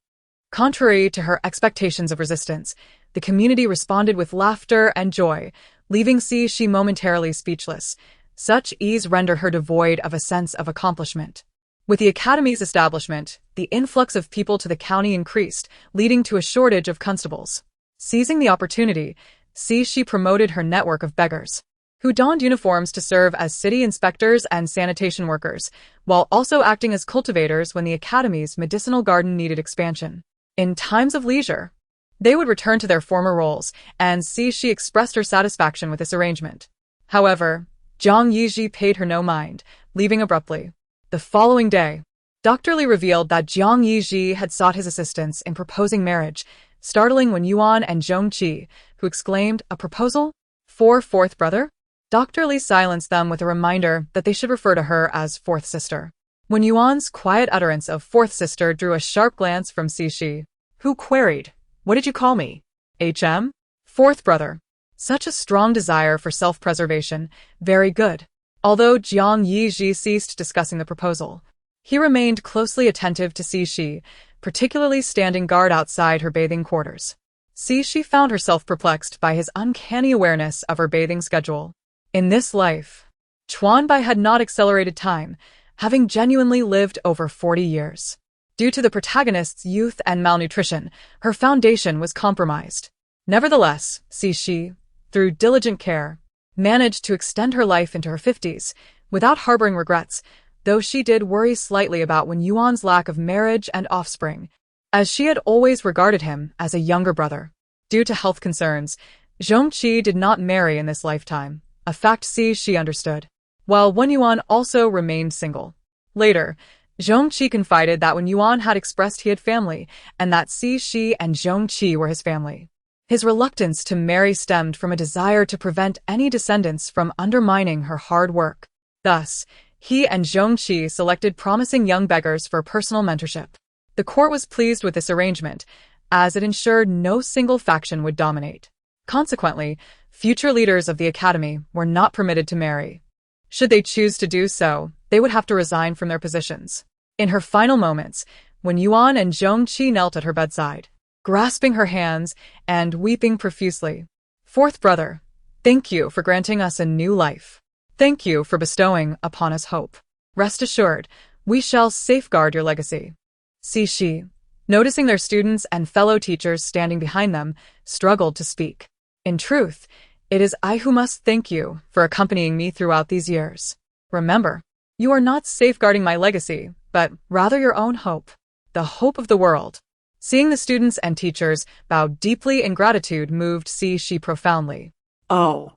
Contrary to her expectations of resistance, the community responded with laughter and joy, leaving Shi momentarily speechless. Such ease rendered her devoid of a sense of accomplishment. With the academy's establishment, the influx of people to the county increased, leading to a shortage of constables. Seizing the opportunity, Shi promoted her network of beggars, who donned uniforms to serve as city inspectors and sanitation workers, while also acting as cultivators when the academy's medicinal garden needed expansion. In times of leisure, they would return to their former roles, and Cixi expressed her satisfaction with this arrangement. However, Zhang Yizhi paid her no mind, leaving abruptly. The following day, Dr. Li revealed that Jiang Yizhi had sought his assistance in proposing marriage, startling Wen Yuan and Zhong Qi, who exclaimed, "A proposal? For fourth brother?" Dr. Li silenced them with a reminder that they should refer to her as fourth sister. Wen Yuan's quiet utterance of fourth sister drew a sharp glance from Cixi, who queried, "What did you call me? HM? Fourth brother." Such a strong desire for self-preservation. Very good. Although Jiang Yizhi ceased discussing the proposal, he remained closely attentive to Cixi, particularly standing guard outside her bathing quarters. Cixi found herself perplexed by his uncanny awareness of her bathing schedule. In this life, Chuanbai had not accelerated time, having genuinely lived over 40 years. Due to the protagonist's youth and malnutrition, her foundation was compromised. Nevertheless, Cixi, through diligent care, managed to extend her life into her 50s, without harboring regrets, though she did worry slightly about Wen Yuan's lack of marriage and offspring, as she had always regarded him as a younger brother. Due to health concerns, Zhong Qi did not marry in this lifetime, a fact Cixi understood, while Wen Yuan also remained single. Later, Zhong Qi confided that Wen Yuan had expressed he had family, and that Cixi and Zhong Qi were his family. His reluctance to marry stemmed from a desire to prevent any descendants from undermining her hard work. Thus, he and Zhong Qi selected promising young beggars for personal mentorship. The court was pleased with this arrangement, as it ensured no single faction would dominate. Consequently, future leaders of the academy were not permitted to marry. Should they choose to do so, they would have to resign from their positions. In her final moments, Wen Yuan and Zhong Qi knelt at her bedside, grasping her hands and weeping profusely. "Fourth brother, thank you for granting us a new life. Thank you for bestowing upon us hope. Rest assured, we shall safeguard your legacy." Cixi, noticing their students and fellow teachers standing behind them, struggled to speak. "In truth, it is I who must thank you for accompanying me throughout these years. Remember, you are not safeguarding my legacy, but rather your own hope, the hope of the world." Seeing the students and teachers bow deeply in gratitude moved Cixi profoundly. Oh.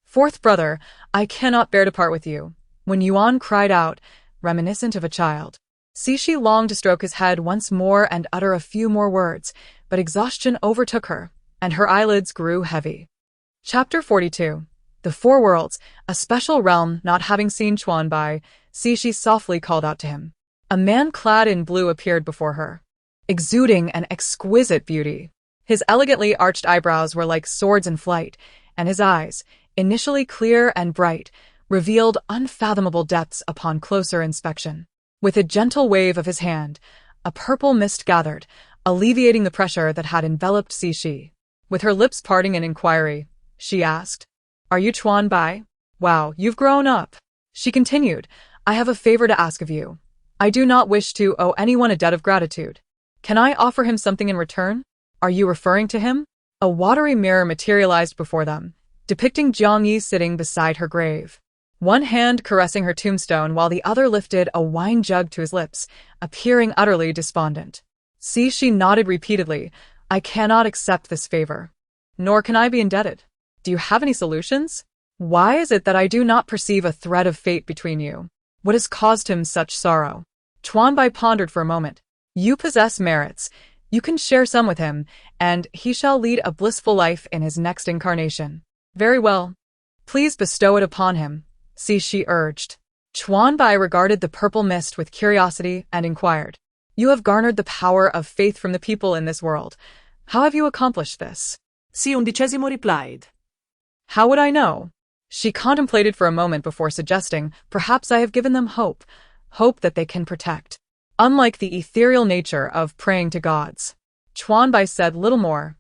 "Fourth brother, I cannot bear to part with you," Wen Yuan cried out, reminiscent of a child. Cixi longed to stroke his head once more and utter a few more words, but exhaustion overtook her, and her eyelids grew heavy. Chapter 42. The Four Worlds, a special realm. Not having seen Chuanbai, Cixi softly called out to him. A man clad in blue appeared before her, exuding an exquisite beauty. His elegantly arched eyebrows were like swords in flight, and his eyes, initially clear and bright, revealed unfathomable depths upon closer inspection. With a gentle wave of his hand, a purple mist gathered, alleviating the pressure that had enveloped Cixi. With her lips parting in inquiry, she asked, "Are you Chuanbai? Wow, you've grown up." She continued, "I have a favor to ask of you. I do not wish to owe anyone a debt of gratitude. Can I offer him something in return? Are you referring to him?" A watery mirror materialized before them, depicting Jiang Yi sitting beside her grave, one hand caressing her tombstone while the other lifted a wine jug to his lips, appearing utterly despondent. Cixi nodded repeatedly. "I cannot accept this favor. Nor can I be indebted. Do you have any solutions? Why is it that I do not perceive a thread of fate between you? What has caused him such sorrow?" Chuanbai pondered for a moment. "You possess merits. You can share some with him, and he shall lead a blissful life in his next incarnation." "Very well. Please bestow it upon him," Cixi urged. Chuanbai regarded the purple mist with curiosity and inquired, "You have garnered the power of faith from the people in this world. How have you accomplished this?" C-11 replied. "How would I know?" She contemplated for a moment before suggesting, "Perhaps I have given them hope, hope that they can protect." Unlike the ethereal nature of praying to gods, Chuanbai said little more,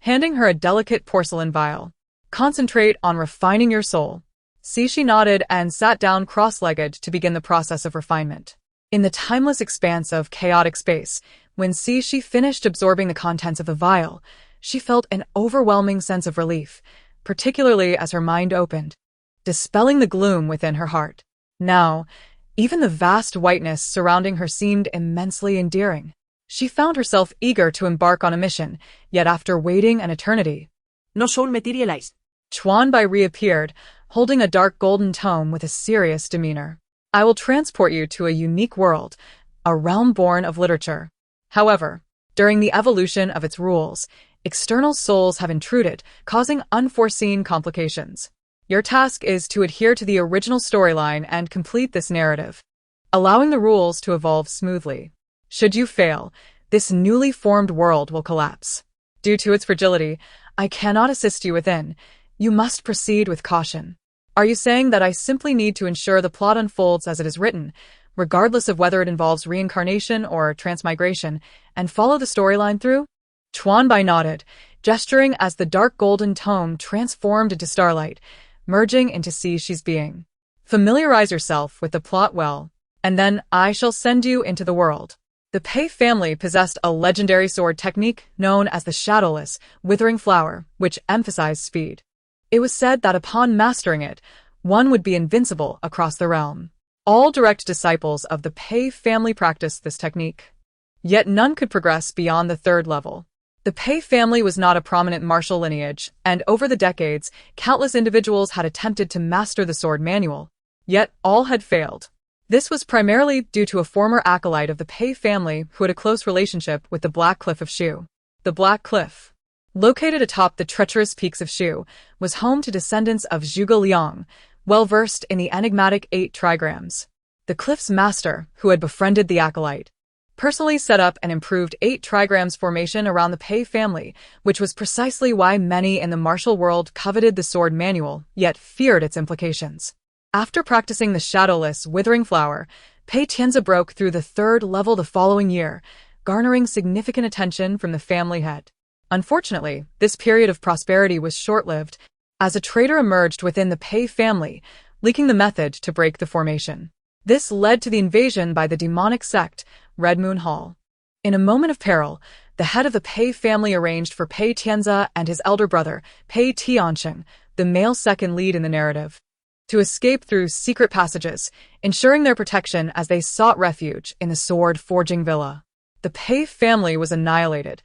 handing her a delicate porcelain vial. "Concentrate on refining your soul." Cixi nodded and sat down cross-legged to begin the process of refinement. In the timeless expanse of chaotic space, when Cixi finished absorbing the contents of the vial, she felt an overwhelming sense of relief, particularly as her mind opened, dispelling the gloom within her heart. Now, even the vast whiteness surrounding her seemed immensely endearing. She found herself eager to embark on a mission, yet after waiting an eternity. No soul materialized. Chuan Bai reappeared, holding a dark golden tome with a serious demeanor. I will transport you to a unique world, a realm born of literature. However, during the evolution of its rules, external souls have intruded, causing unforeseen complications. Your task is to adhere to the original storyline and complete this narrative, allowing the rules to evolve smoothly. Should you fail, this newly formed world will collapse. Due to its fragility, I cannot assist you within. You must proceed with caution. Are you saying that I simply need to ensure the plot unfolds as it is written, regardless of whether it involves reincarnation or transmigration, and follow the storyline through? Chuan Bai nodded, gesturing as the dark golden tome transformed into starlight, merging into She's being. Familiarize yourself with the plot well, and then I shall send you into the world. The Pei family possessed a legendary sword technique known as the shadowless, withering flower, which emphasized speed. It was said that upon mastering it, one would be invincible across the realm. All direct disciples of the Pei family practiced this technique. Yet none could progress beyond the third level. The Pei family was not a prominent martial lineage, and over the decades, countless individuals had attempted to master the sword manual. Yet all had failed. This was primarily due to a former acolyte of the Pei family who had a close relationship with the Black Cliff of Shu. The Black Cliff, located atop the treacherous peaks of Shu, was home to descendants of Zhuge Liang, well-versed in the enigmatic 8 trigrams. The cliff's master, who had befriended the acolyte, personally set up and improved 8 trigrams formation around the Pei family, which was precisely why many in the martial world coveted the sword manual, yet feared its implications. After practicing the shadowless, withering flower, Pei Tianzi broke through the 3rd level the following year, garnering significant attention from the family head. Unfortunately, this period of prosperity was short-lived, as a traitor emerged within the Pei family, leaking the method to break the formation. This led to the invasion by the demonic sect, Red Moon Hall. In a moment of peril, the head of the Pei family arranged for Pei Tianzi and his elder brother, Pei Tiansheng, the male second lead in the narrative, to escape through secret passages, ensuring their protection as they sought refuge in the sword-forging villa. The Pei family was annihilated,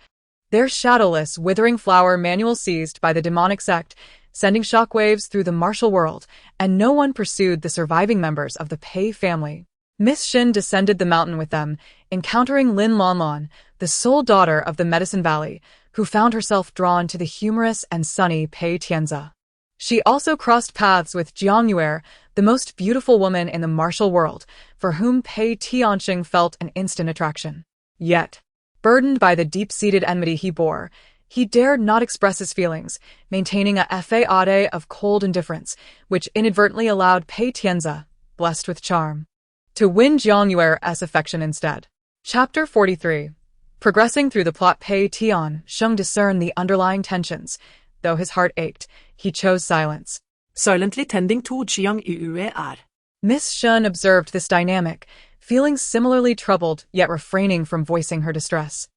their shadowless, withering flower manual seized by the demonic sect, sending shockwaves through the martial world, and no one pursued the surviving members of the Pei family. Miss Xin descended the mountain with them, encountering Lin Lanlan, the sole daughter of the Medicine Valley, who found herself drawn to the humorous and sunny Pei Tianzi. She also crossed paths with Jiang Chen, the most beautiful woman in the martial world, for whom Pei Tiansheng felt an instant attraction. Yet, burdened by the deep-seated enmity he bore, he dared not express his feelings, maintaining a facade of cold indifference, which inadvertently allowed Pei Tianzi, blessed with charm, to win Jiang Yuer's affection instead. Chapter 43. Progressing through the plot, Pei Tiansheng discerned the underlying tensions. Though his heart ached, he chose silence. Silently tending to Jiang Yuer. Miss Shun observed this dynamic, feeling similarly troubled yet refraining from voicing her distress,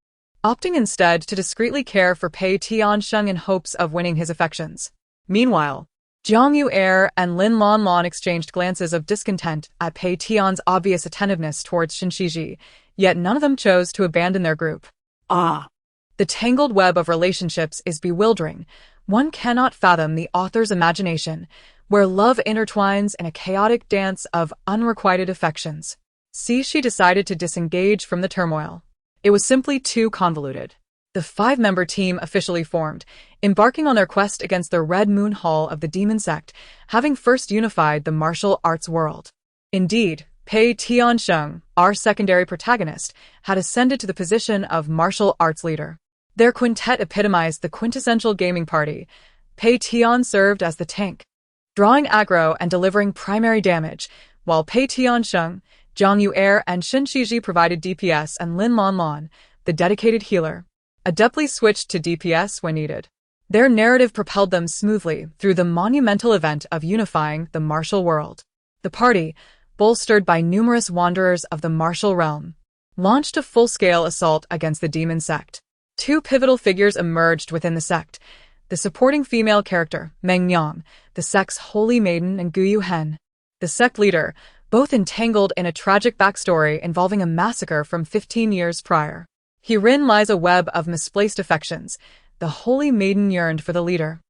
opting instead to discreetly care for Pei Tiansheng in hopes of winning his affections. Meanwhile, Jiang Yuer and Lin Lanlan exchanged glances of discontent at Pei Tian's obvious attentiveness towards Shinshiji, yet none of them chose to abandon their group. The tangled web of relationships is bewildering. One cannot fathom the author's imagination, where love intertwines in a chaotic dance of unrequited affections. She decided to disengage from the turmoil. It was simply too convoluted. The 5-member team officially formed, embarking on their quest against the Red Moon Hall of the Demon Sect, having first unified the martial arts world. Indeed, Pei Tiansheng, our secondary protagonist, had ascended to the position of martial arts leader. Their quintet epitomized the quintessential gaming party. Pei Tian served as the tank, drawing aggro and delivering primary damage, while Pei Tiansheng, Jiang Yuer and Shinshiji provided DPS, and Lin Lanlan, the dedicated healer, adeptly switched to DPS when needed. Their narrative propelled them smoothly through the monumental event of unifying the martial world. The party, bolstered by numerous wanderers of the martial realm, launched a full-scale assault against the demon sect. 2 pivotal figures emerged within the sect, The supporting female character, Meng Yang, the sect's holy maiden, and Gu Yuhen, the sect leader, both entangled in a tragic backstory involving a massacre from 15 years prior. Herein lies a web of misplaced affections. The holy maiden yearned for the leader,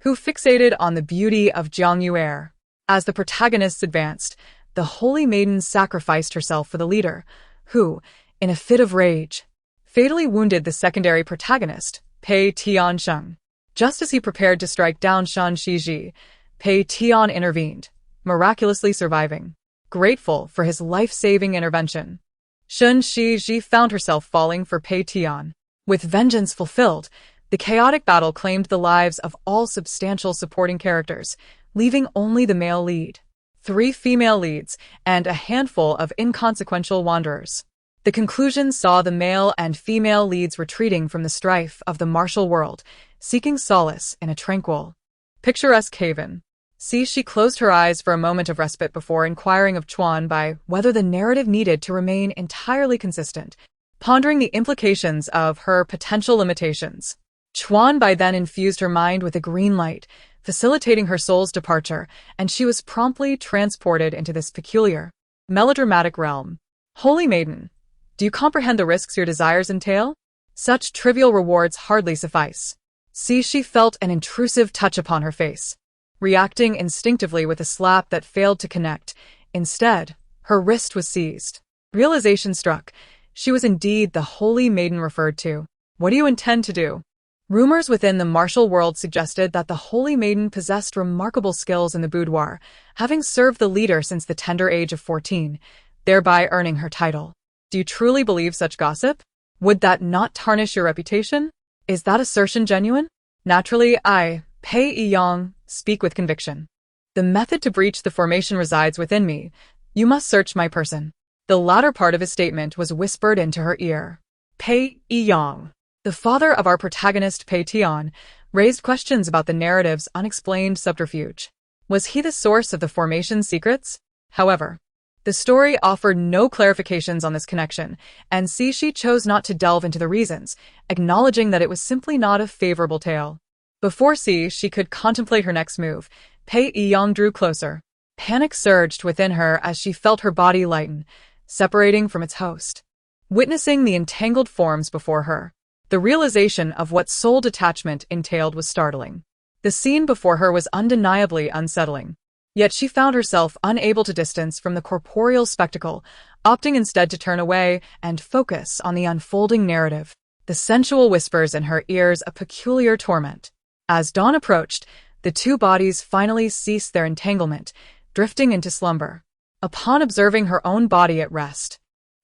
who fixated on the beauty of Jiang Chen. As the protagonists advanced, the holy maiden sacrificed herself for the leader, who, in a fit of rage, fatally wounded the secondary protagonist, Pei Tiansheng. Just as he prepared to strike down Shan Shiji, Pei Tian intervened, miraculously surviving. Grateful for his life-saving intervention, Shan Shiji found herself falling for Pei Tian. With vengeance fulfilled, the chaotic battle claimed the lives of all substantial supporting characters, leaving only the male lead, 3 female leads, and a handful of inconsequential wanderers. The conclusion saw the male and female leads retreating from the strife of the martial world, seeking solace in a tranquil, picturesque haven. She closed her eyes for a moment of respite before inquiring of Chuan Bai whether the narrative needed to remain entirely consistent, pondering the implications of her potential limitations. Chuan Bai then infused her mind with a green light, facilitating her soul's departure, and she was promptly transported into this peculiar, melodramatic realm. Holy Maiden, do you comprehend the risks your desires entail? Such trivial rewards hardly suffice. She felt an intrusive touch upon her face, reacting instinctively with a slap that failed to connect. Instead, her wrist was seized. Realization struck. She was indeed the holy maiden referred to. What do you intend to do? Rumors within the martial world suggested that the holy maiden possessed remarkable skills in the boudoir, having served the leader since the tender age of 14, thereby earning her title. Do you truly believe such gossip? Would that not tarnish your reputation? Is that assertion genuine? Naturally, I, Pei Yang, speak with conviction. The method to breach the formation resides within me. You must search my person. The latter part of his statement was whispered into her ear. Pei Yang, the father of our protagonist Pei Tian, raised questions about the narrative's unexplained subterfuge. Was he the source of the formation's secrets? However, the story offered no clarifications on this connection, and she chose not to delve into the reasons, acknowledging that it was simply not a favorable tale. Before she could contemplate her next move, Pei Yang drew closer. Panic surged within her as she felt her body lighten, separating from its host. Witnessing the entangled forms before her, the realization of what soul detachment entailed was startling. The scene before her was undeniably unsettling. Yet she found herself unable to distance from the corporeal spectacle, opting instead to turn away and focus on the unfolding narrative, the sensual whispers in her ears a peculiar torment. As dawn approached, the 2 bodies finally ceased their entanglement, drifting into slumber. Upon observing her own body at rest,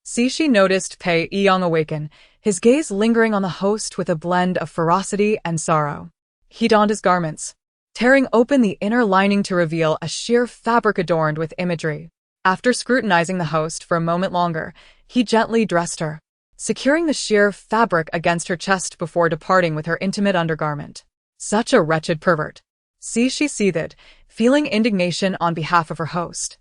she noticed Pei Yang awaken, his gaze lingering on the host with a blend of ferocity and sorrow. He donned his garments, tearing open the inner lining to reveal a sheer fabric adorned with imagery. After scrutinizing the host for a moment longer, he gently dressed her, securing the sheer fabric against her chest before departing with her intimate undergarment. Such a wretched pervert. She seethed, feeling indignation on behalf of her host,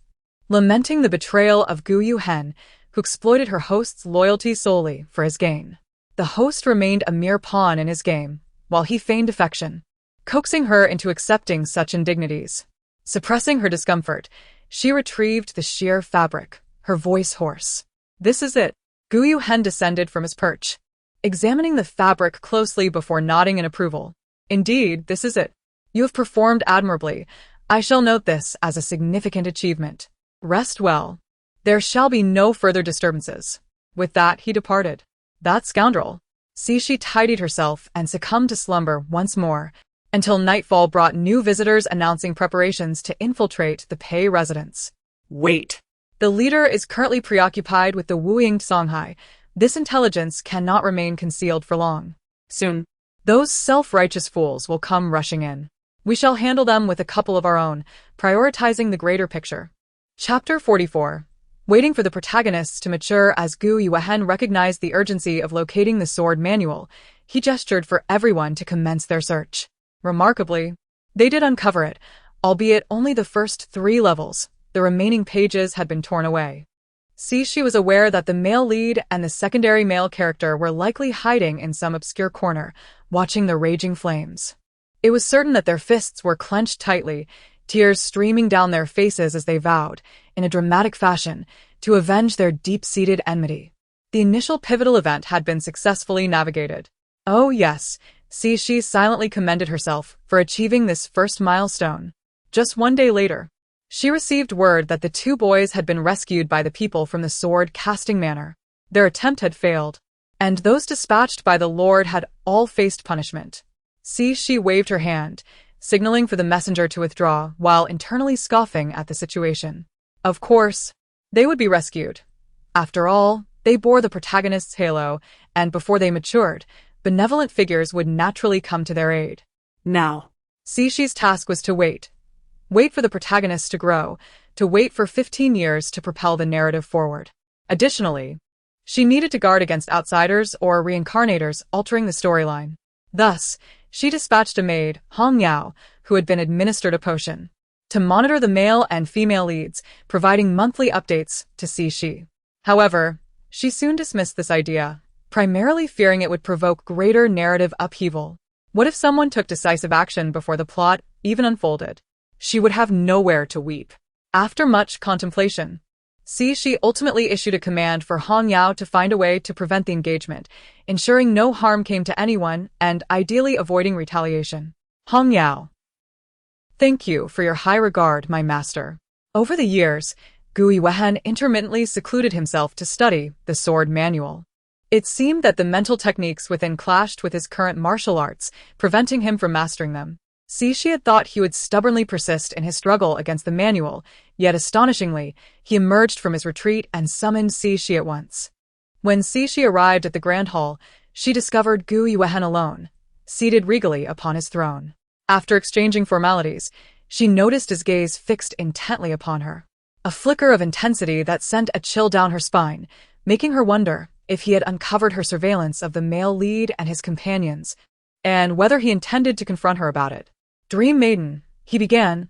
lamenting the betrayal of Gu Yuhen, who exploited her host's loyalty solely for his gain. The host remained a mere pawn in his game, while he feigned affection, coaxing her into accepting such indignities. Suppressing her discomfort, she retrieved the sheer fabric, her voice hoarse. This is it. Gu Yuhen descended from his perch, examining the fabric closely before nodding in approval. Indeed, this is it. You have performed admirably. I shall note this as a significant achievement. Rest well. There shall be no further disturbances. With that, he departed. That scoundrel. She tidied herself and succumbed to slumber once more, until nightfall brought new visitors announcing preparations to infiltrate the Pei residence. Wait. The leader is currently preoccupied with the Wuying Songhai. This intelligence cannot remain concealed for long. Soon, those self-righteous fools will come rushing in. We shall handle them with a couple of our own, prioritizing the greater picture. Chapter 44. Waiting for the protagonists to mature. As Gu Yuhen recognized the urgency of locating the sword manual, he gestured for everyone to commence their search. Remarkably, they did uncover it, albeit only the first 3 levels. The remaining pages had been torn away. She was aware that the male lead and the secondary male character were likely hiding in some obscure corner, watching the raging flames. It was certain that their fists were clenched tightly, tears streaming down their faces as they vowed, in a dramatic fashion, to avenge their deep-seated enmity. The initial pivotal event had been successfully navigated. Oh yes, Cixi silently commended herself for achieving this first milestone. Just one day later, she received word that the two boys had been rescued by the people from the sword-casting manor. Their attempt had failed, and those dispatched by the Lord had all faced punishment. Cixi waved her hand, signaling for the messenger to withdraw while internally scoffing at the situation. Of course, they would be rescued. After all, they bore the protagonist's halo, and before they matured, benevolent figures would naturally come to their aid. Now, Cixi's task was to wait. Wait for the protagonists to grow, to wait for 15 years to propel the narrative forward. Additionally, she needed to guard against outsiders or reincarnators altering the storyline. Thus, she dispatched a maid, Hong Yao, who had been administered a potion, to monitor the male and female leads, providing monthly updates to Cixi. However, she soon dismissed this idea, primarily fearing it would provoke greater narrative upheaval. What if someone took decisive action before the plot even unfolded? She would have nowhere to weep. After much contemplation, Cixi ultimately issued a command for Hong Yao to find a way to prevent the engagement, ensuring no harm came to anyone and ideally avoiding retaliation. Hong Yao. Thank you for your high regard, my master. Over the years, Gui Wehen intermittently secluded himself to study the sword manual. It seemed that the mental techniques within clashed with his current martial arts, preventing him from mastering them. Cixi had thought he would stubbornly persist in his struggle against the manual, yet astonishingly, he emerged from his retreat and summoned Cixi at once. When Cixi arrived at the Grand Hall, she discovered Gui Wehen alone, seated regally upon his throne. After exchanging formalities, she noticed his gaze fixed intently upon her. A flicker of intensity that sent a chill down her spine, making her wonder if he had uncovered her surveillance of the male lead and his companions, and whether he intended to confront her about it. Dream Maiden, he began,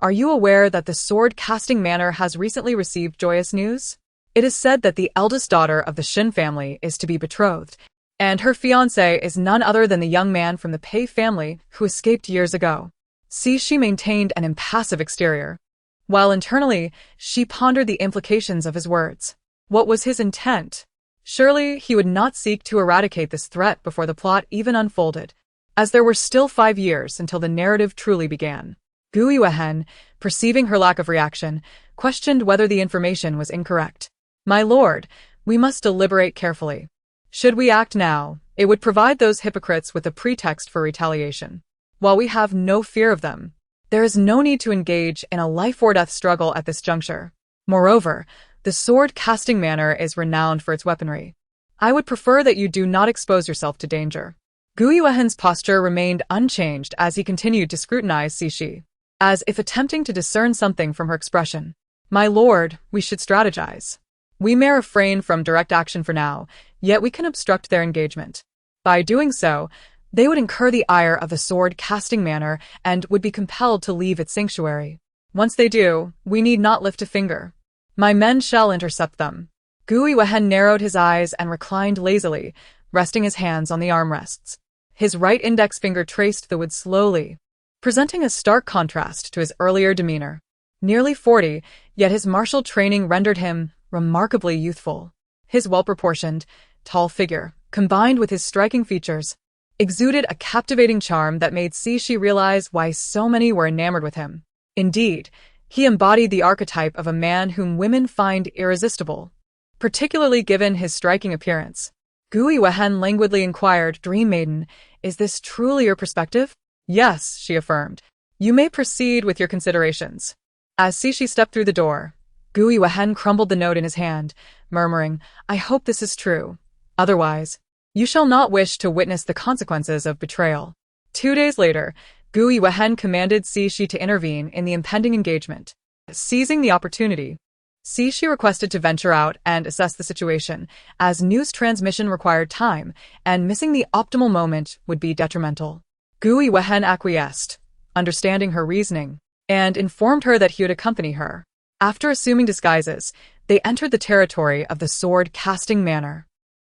are you aware that the sword-casting manor has recently received joyous news? It is said that the eldest daughter of the Shin family is to be betrothed, and her fiancé is none other than the young man from the Pei family who escaped years ago. Cixi maintained an impassive exterior, while internally she pondered the implications of his words. What was his intent? Surely he would not seek to eradicate this threat before the plot even unfolded, as there were still 5 years until the narrative truly began. Gui Wehen, perceiving her lack of reaction, questioned whether the information was incorrect. My lord, we must deliberate carefully. Should we act now, it would provide those hypocrites with a pretext for retaliation. While we have no fear of them, there is no need to engage in a life-or-death struggle at this juncture. Moreover, the sword-casting manor is renowned for its weaponry. I would prefer that you do not expose yourself to danger. Gui Wehen's posture remained unchanged as he continued to scrutinize Cixi, as if attempting to discern something from her expression. My lord, we should strategize. We may refrain from direct action for now, yet we can obstruct their engagement. By doing so, they would incur the ire of the sword-casting manor and would be compelled to leave its sanctuary. Once they do, we need not lift a finger. My men shall intercept them. Gui Wehen narrowed his eyes and reclined lazily, resting his hands on the armrests. His right index finger traced the wood slowly, presenting a stark contrast to his earlier demeanor. Nearly 40, yet his martial training rendered him remarkably youthful. His well-proportioned, tall figure, combined with his striking features, exuded a captivating charm that made Cixi realize why so many were enamored with him. Indeed, he embodied the archetype of a man whom women find irresistible, particularly given his striking appearance. Gui Wehen languidly inquired, Dream Maiden, is this truly your perspective? Yes, she affirmed. You may proceed with your considerations. As Cixi stepped through the door, Gui Wehen crumbled the note in his hand, murmuring, I hope this is true. Otherwise, you shall not wish to witness the consequences of betrayal. 2 days later, Gui Wehen commanded Cixi to intervene in the impending engagement. Seizing the opportunity, Cixi requested to venture out and assess the situation, as news transmission required time, and missing the optimal moment would be detrimental. Gui Wehen acquiesced, understanding her reasoning, and informed her that he would accompany her. After assuming disguises, they entered the territory of the sword-casting manor.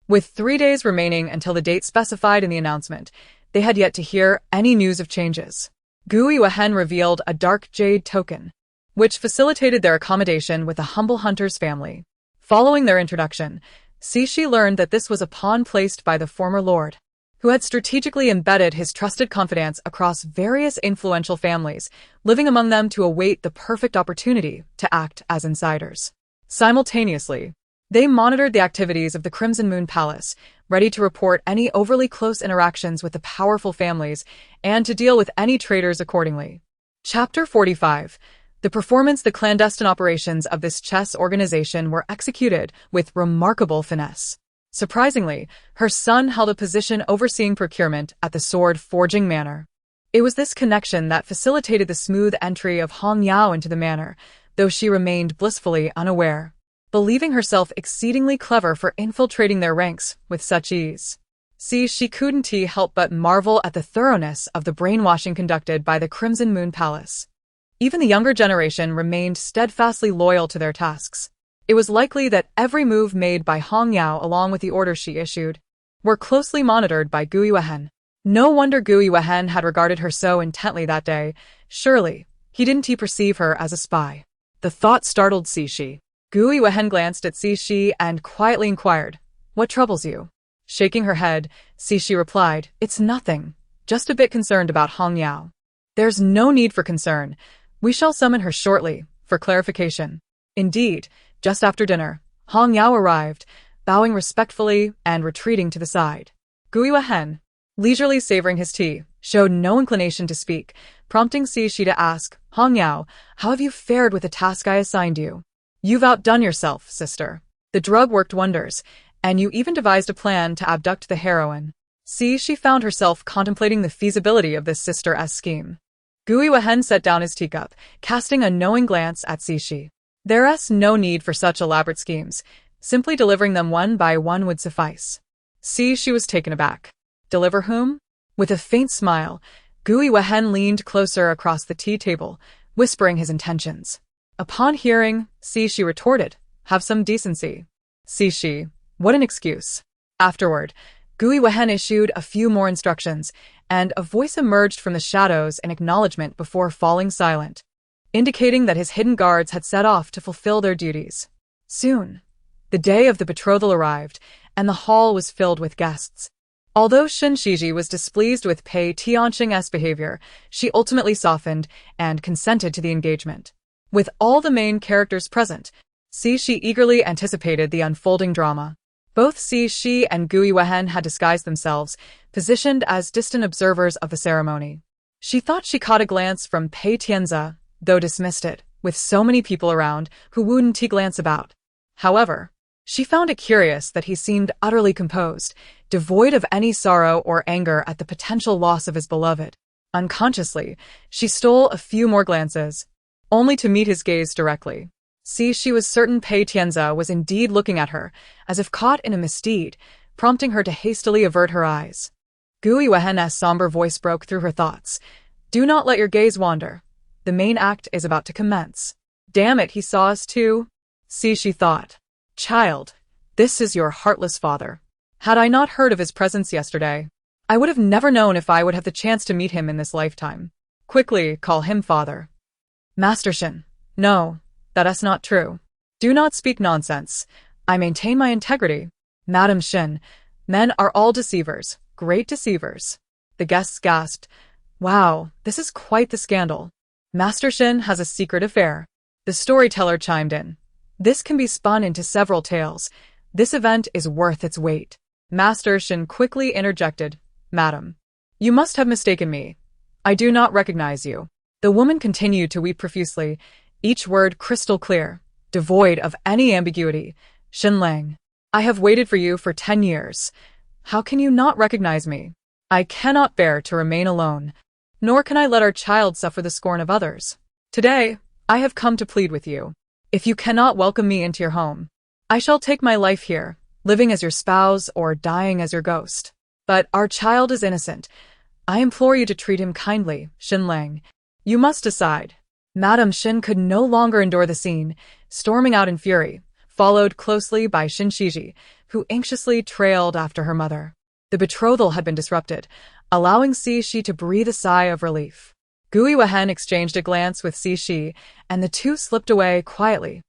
With 3 days remaining until the date specified in the announcement, they had yet to hear any news of changes. Gu Yuehen revealed a dark jade token, which facilitated their accommodation with a humble hunter's family. Following their introduction, Cixi learned that this was a pawn placed by the former lord, who had strategically embedded his trusted confidants across various influential families, living among them to await the perfect opportunity to act as insiders. Simultaneously, they monitored the activities of the Crimson Moon Palace, ready to report any overly close interactions with the powerful families and to deal with any traitors accordingly. Chapter 45. The clandestine operations of this chess organization were executed with remarkable finesse. Surprisingly, her son held a position overseeing procurement at the sword forging manor. It was this connection that facilitated the smooth entry of Hong Yao into the manor, though she remained blissfully unaware, believing herself exceedingly clever for infiltrating their ranks with such ease. She couldn't help but marvel at the thoroughness of the brainwashing conducted by the Crimson Moon Palace. Even the younger generation remained steadfastly loyal to their tasks. It was likely that every move made by Hong Yao along with the orders she issued were closely monitored by Gu Yuehen. No wonder Gu Yuehen had regarded her so intently that day. Surely, he didn't perceive her as a spy. The thought startled Cixi. Gu Yuehen glanced at Cixi and quietly inquired, "What troubles you?" Shaking her head, Cixi replied, "It's nothing. Just a bit concerned about Hong Yao." "There's no need for concern. We shall summon her shortly, for clarification." Indeed, just after dinner, Hong Yao arrived, bowing respectfully and retreating to the side. Gu Yuehen, leisurely savoring his tea, showed no inclination to speak, prompting Cixi to ask, "Hong Yao, how have you fared with the task I assigned you?" "You've outdone yourself, sister. The drug worked wonders, and you even devised a plan to abduct the heroine." Cixi found herself contemplating the feasibility of this sister-esque scheme. Gu Yuehen set down his teacup, casting a knowing glance at Cixi. There's no need for such elaborate schemes. Simply delivering them one by one would suffice. Cixi was taken aback. Deliver whom? With a faint smile, Gu Yuehen leaned closer across the tea table, whispering his intentions. Upon hearing, Cixi retorted, "Have some decency." Cixi, what an excuse. Afterward, Gu Yuehen issued a few more instructions, and a voice emerged from the shadows in acknowledgement before falling silent, indicating that his hidden guards had set off to fulfill their duties. Soon, the day of the betrothal arrived, and the hall was filled with guests. Although Shen Shiji was displeased with Pei Tianqing's behavior, she ultimately softened and consented to the engagement. With all the main characters present, Cixi eagerly anticipated the unfolding drama. Both Cixi and Gu Yuehen had disguised themselves, positioned as distant observers of the ceremony. She thought she caught a glance from Pei Tianzi, though dismissed it, with so many people around who wouldn't glance about. However, she found it curious that he seemed utterly composed, devoid of any sorrow or anger at the potential loss of his beloved. Unconsciously, she stole a few more glances, only to meet his gaze directly. She was certain Pei Tianzi was indeed looking at her, as if caught in a misdeed, prompting her to hastily avert her eyes. Gu Yuhen's somber voice broke through her thoughts. "Do not let your gaze wander. The main act is about to commence." Damn it, he saw us too. She thought. "Child, this is your heartless father. Had I not heard of his presence yesterday, I would have never known if I would have the chance to meet him in this lifetime. Quickly call him father." "Master Shen, no. That's not true. Do not speak nonsense. I maintain my integrity." "Madam Shen, men are all deceivers, great deceivers." The guests gasped. "Wow, this is quite the scandal. Master Shen has a secret affair." The storyteller chimed in. "This can be spun into several tales. This event is worth its weight." Master Shen quickly interjected. "Madam, you must have mistaken me. I do not recognize you." The woman continued to weep profusely, each word crystal clear, devoid of any ambiguity. "Shen Lang, I have waited for you for 10 years. How can you not recognize me? I cannot bear to remain alone, nor can I let our child suffer the scorn of others. Today, I have come to plead with you. If you cannot welcome me into your home, I shall take my life here, living as your spouse or dying as your ghost. But our child is innocent. I implore you to treat him kindly, Shen Lang. You must decide." Madame Shen could no longer endure the scene, storming out in fury, followed closely by Shen Shiji, who anxiously trailed after her mother. The betrothal had been disrupted, allowing Cixi to breathe a sigh of relief. Gui Wehen exchanged a glance with Cixi, and the two slipped away quietly.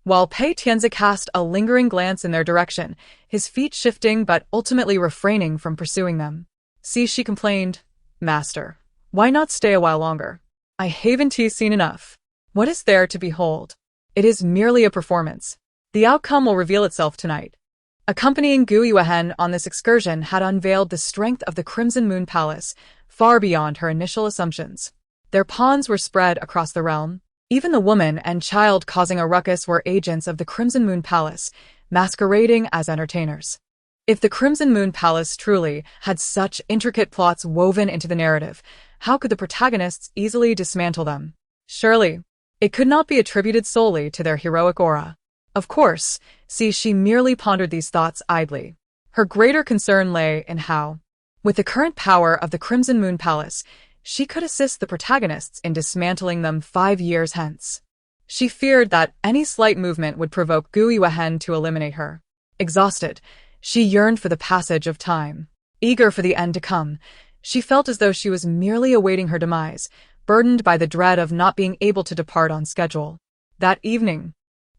While Pei Tianzi cast a lingering glance in their direction, his feet shifting but ultimately refraining from pursuing them. Cixi complained, "Master, why not stay a while longer? I haven't seen enough. What is there to behold? It is merely a performance. The outcome will reveal itself tonight." Accompanying Gui Wehen on this excursion had unveiled the strength of the Crimson Moon Palace, far beyond her initial assumptions. Their pawns were spread across the realm. Even the woman and child causing a ruckus were agents of the Crimson Moon Palace, masquerading as entertainers. If the Crimson Moon Palace truly had such intricate plots woven into the narrative, how could the protagonists easily dismantle them? Surely, it could not be attributed solely to their heroic aura. Of course, she merely pondered these thoughts idly. Her greater concern lay in how, with the current power of the Crimson Moon Palace, she could assist the protagonists in dismantling them 5 years hence. She feared that any slight movement would provoke Gui Wehen to eliminate her. Exhausted, she yearned for the passage of time. Eager for the end to come, she felt as though she was merely awaiting her demise, burdened by the dread of not being able to depart on schedule. That evening,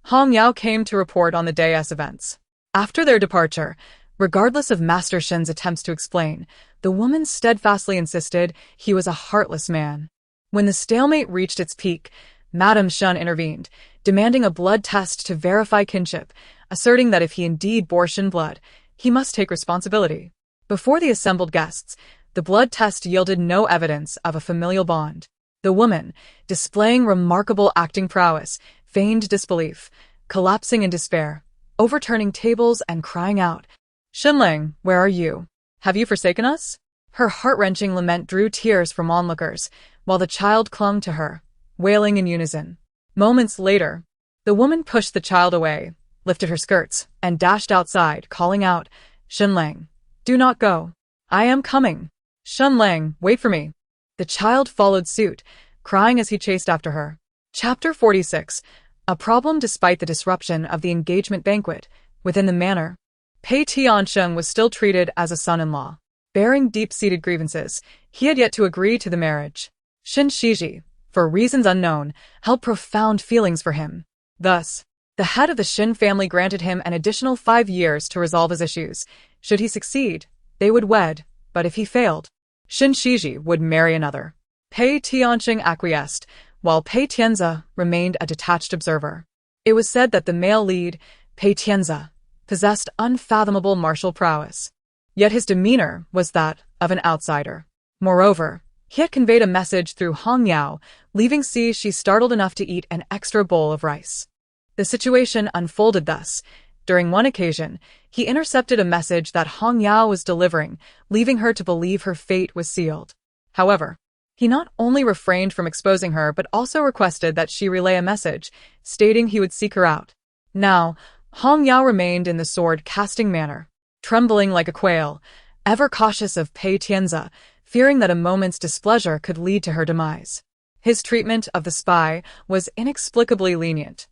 Hong Yao came to report on the day's events. After their departure, regardless of Master Shen's attempts to explain, the woman steadfastly insisted he was a heartless man. When the stalemate reached its peak, Madame Shen intervened, demanding a blood test to verify kinship, asserting that if he indeed bore Shen blood, he must take responsibility. Before the assembled guests, the blood test yielded no evidence of a familial bond. The woman, displaying remarkable acting prowess, feigned disbelief, collapsing in despair, overturning tables and crying out, "Shenlang, where are you? Have you forsaken us?" Her heart-wrenching lament drew tears from onlookers, while the child clung to her, wailing in unison. Moments later, the woman pushed the child away, lifted her skirts, and dashed outside, calling out, "Shenlang, do not go. I am coming. Shenlang, wait for me." The child followed suit, crying as he chased after her. Chapter 46. A problem despite the disruption of the engagement banquet. Within the manor, Pei Tiansheng was still treated as a son-in-law. Bearing deep-seated grievances, he had yet to agree to the marriage. Shen Shiji, for reasons unknown, held profound feelings for him. Thus, the head of the Shen family granted him an additional 5 years to resolve his issues. Should he succeed, they would wed, but if he failed, Shen Shiji would marry another. Pei Tiansheng acquiesced, while Pei Tianzi remained a detached observer. It was said that the male lead, Pei Tianzi, possessed unfathomable martial prowess. Yet his demeanor was that of an outsider. Moreover, he had conveyed a message through Hong Yao, leaving Cixi startled enough to eat an extra bowl of rice. The situation unfolded thus. During one occasion, he intercepted a message that Hong Yao was delivering, leaving her to believe her fate was sealed. However, he not only refrained from exposing her but also requested that she relay a message, stating he would seek her out. Now, Hong Yao remained in the sword-casting manner, trembling like a quail, ever cautious of Pei Tianzi, fearing that a moment's displeasure could lead to her demise. His treatment of the spy was inexplicably lenient.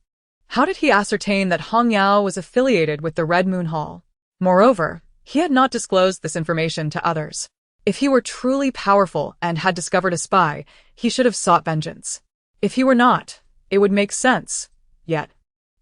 How did he ascertain that Hong Yao was affiliated with the Red Moon Hall? Moreover, he had not disclosed this information to others. If he were truly powerful and had discovered a spy, he should have sought vengeance. If he were not, it would make sense. Yet,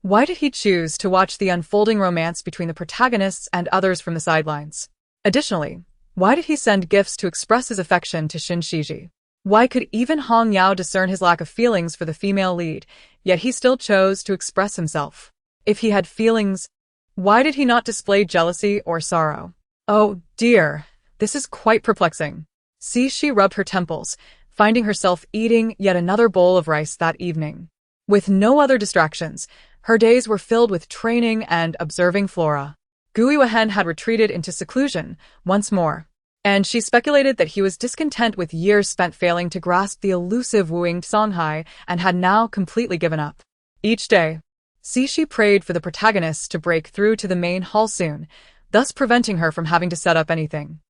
why did he choose to watch the unfolding romance between the protagonists and others from the sidelines? Additionally, why did he send gifts to express his affection to Shen Shiji? Why could even Hong Yao discern his lack of feelings for the female lead, yet he still chose to express himself? If he had feelings, why did he not display jealousy or sorrow? Oh dear, this is quite perplexing. Cixi rubbed her temples, finding herself eating yet another bowl of rice that evening. With no other distractions, her days were filled with training and observing flora. Gui Wehen had retreated into seclusion once more, and she speculated that he was discontent with years spent failing to grasp the elusive wooing Songhai and had now completely given up. Each day, Cixi prayed for the protagonists to break through to the main hall soon, thus preventing her from having to set up anything.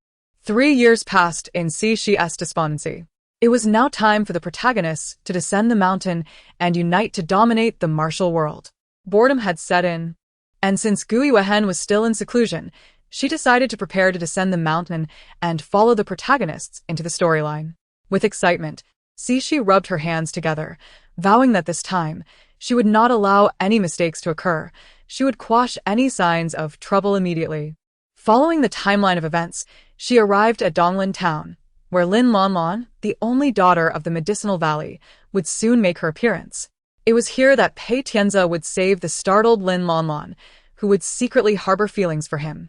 3 years passed in Cixi's despondency. It was now time for the protagonists to descend the mountain and unite to dominate the martial world. Boredom had set in, and since Gui Wehen was still in seclusion, she decided to prepare to descend the mountain and follow the protagonists into the storyline. With excitement, Cixi rubbed her hands together, vowing that this time, she would not allow any mistakes to occur. She would quash any signs of trouble immediately. Following the timeline of events, she arrived at Donglin Town, where Lin Lanlan, the only daughter of the Medicinal Valley, would soon make her appearance. It was here that Pei Tianzi would save the startled Lin Lanlan, who would secretly harbor feelings for him.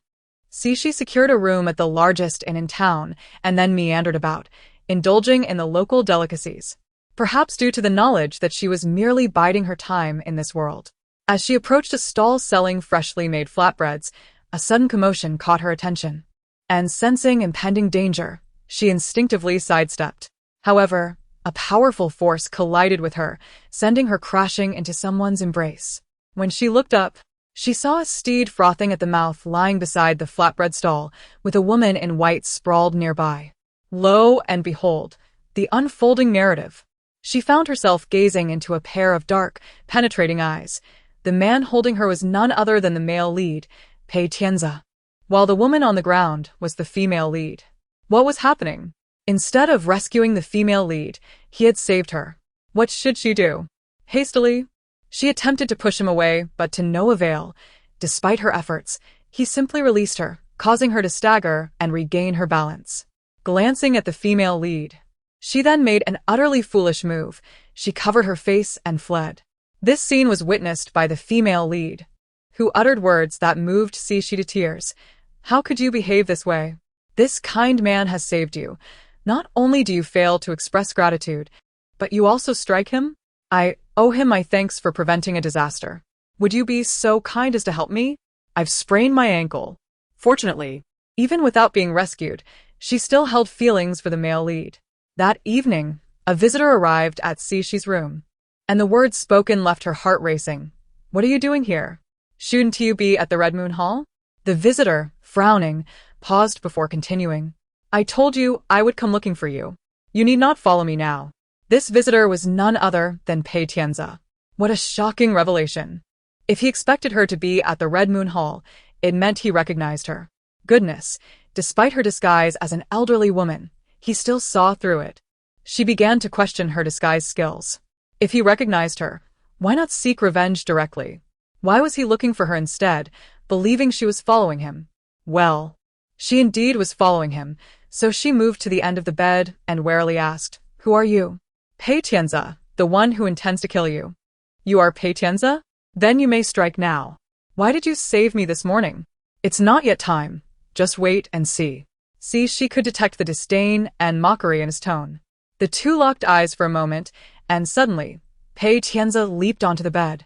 Cixi secured a room at the largest inn in town and then meandered about, indulging in the local delicacies, perhaps due to the knowledge that she was merely biding her time in this world. As she approached a stall selling freshly made flatbreads, a sudden commotion caught her attention, and sensing impending danger, she instinctively sidestepped. However, a powerful force collided with her, sending her crashing into someone's embrace. When she looked up, she saw a steed frothing at the mouth lying beside the flatbread stall, with a woman in white sprawled nearby. Lo and behold, the unfolding narrative. She found herself gazing into a pair of dark, penetrating eyes. The man holding her was none other than the male lead, Pei Tianzi, while the woman on the ground was the female lead. What was happening? Instead of rescuing the female lead, he had saved her. What should she do? Hastily, she attempted to push him away, but to no avail. Despite her efforts, he simply released her, causing her to stagger and regain her balance. Glancing at the female lead, she then made an utterly foolish move. She covered her face and fled. This scene was witnessed by the female lead, who uttered words that moved Cixi to tears. How could you behave this way? This kind man has saved you. Not only do you fail to express gratitude, but you also strike him? I owe him my thanks for preventing a disaster. Would you be so kind as to help me? I've sprained my ankle. Fortunately, even without being rescued, she still held feelings for the male lead. That evening, a visitor arrived at Cixi's room, and the words spoken left her heart racing. What are you doing here? Shouldn't you be at the Red Moon Hall? The visitor, frowning, paused before continuing. I told you I would come looking for you. You need not follow me now. This visitor was none other than Pei Tianzi. What a shocking revelation. If he expected her to be at the Red Moon Hall, it meant he recognized her. Goodness, despite her disguise as an elderly woman, he still saw through it. She began to question her disguise skills. If he recognized her, why not seek revenge directly? Why was he looking for her instead, believing she was following him? Well, she indeed was following him, so she moved to the end of the bed and warily asked, Who are you? Pei Tianzi, the one who intends to kill you. You are Pei Tianzi? Then you may strike now. Why did you save me this morning? It's not yet time. Just wait and see. See, she could detect the disdain and mockery in his tone. The two locked eyes for a moment, and suddenly, Pei Tianzi leaped onto the bed,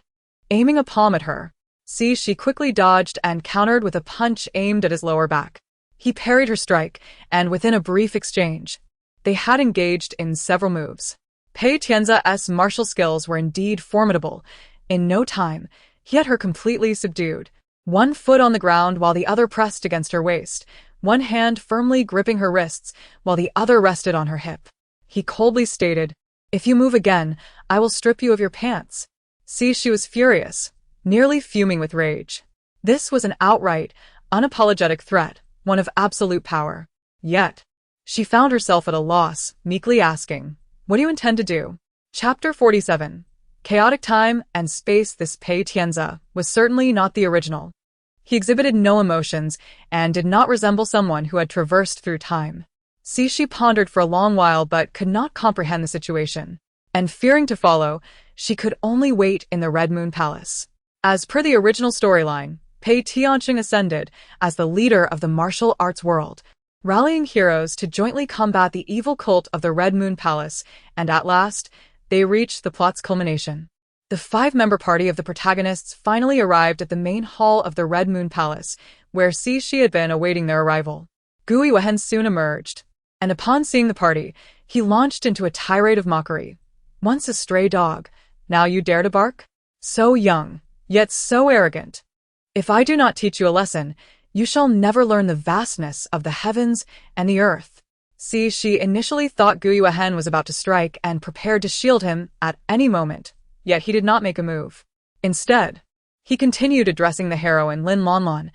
aiming a palm at her. See, she quickly dodged and countered with a punch aimed at his lower back. He parried her strike, and within a brief exchange, they had engaged in several moves. Pei Tianzi's martial skills were indeed formidable. In no time, he had her completely subdued, one foot on the ground while the other pressed against her waist, one hand firmly gripping her wrists while the other rested on her hip. He coldly stated, If you move again, I will strip you of your pants. See, she was furious, nearly fuming with rage. This was an outright, unapologetic threat, one of absolute power. Yet, she found herself at a loss, meekly asking, What do you intend to do? Chapter 47. Chaotic time and space. This Pei Tianzi was certainly not the original. He exhibited no emotions and did not resemble someone who had traversed through time. Cixi pondered for a long while but could not comprehend the situation, and fearing to follow, she could only wait in the Red Moon Palace. As per the original storyline, Pei Tianzi ascended as the leader of the martial arts world, rallying heroes to jointly combat the evil cult of the Red Moon Palace, and at last, they reached the plot's culmination. The 5-member party of the protagonists finally arrived at the main hall of the Red Moon Palace, where Cixi had been awaiting their arrival. Gui Wehen soon emerged, and upon seeing the party, he launched into a tirade of mockery. Once a stray dog, now you dare to bark? So young, yet so arrogant. If I do not teach you a lesson, you shall never learn the vastness of the heavens and the earth. See, she initially thought Gui Wehen was about to strike and prepared to shield him at any moment, yet he did not make a move. Instead, he continued addressing the heroine Lin Lanlan.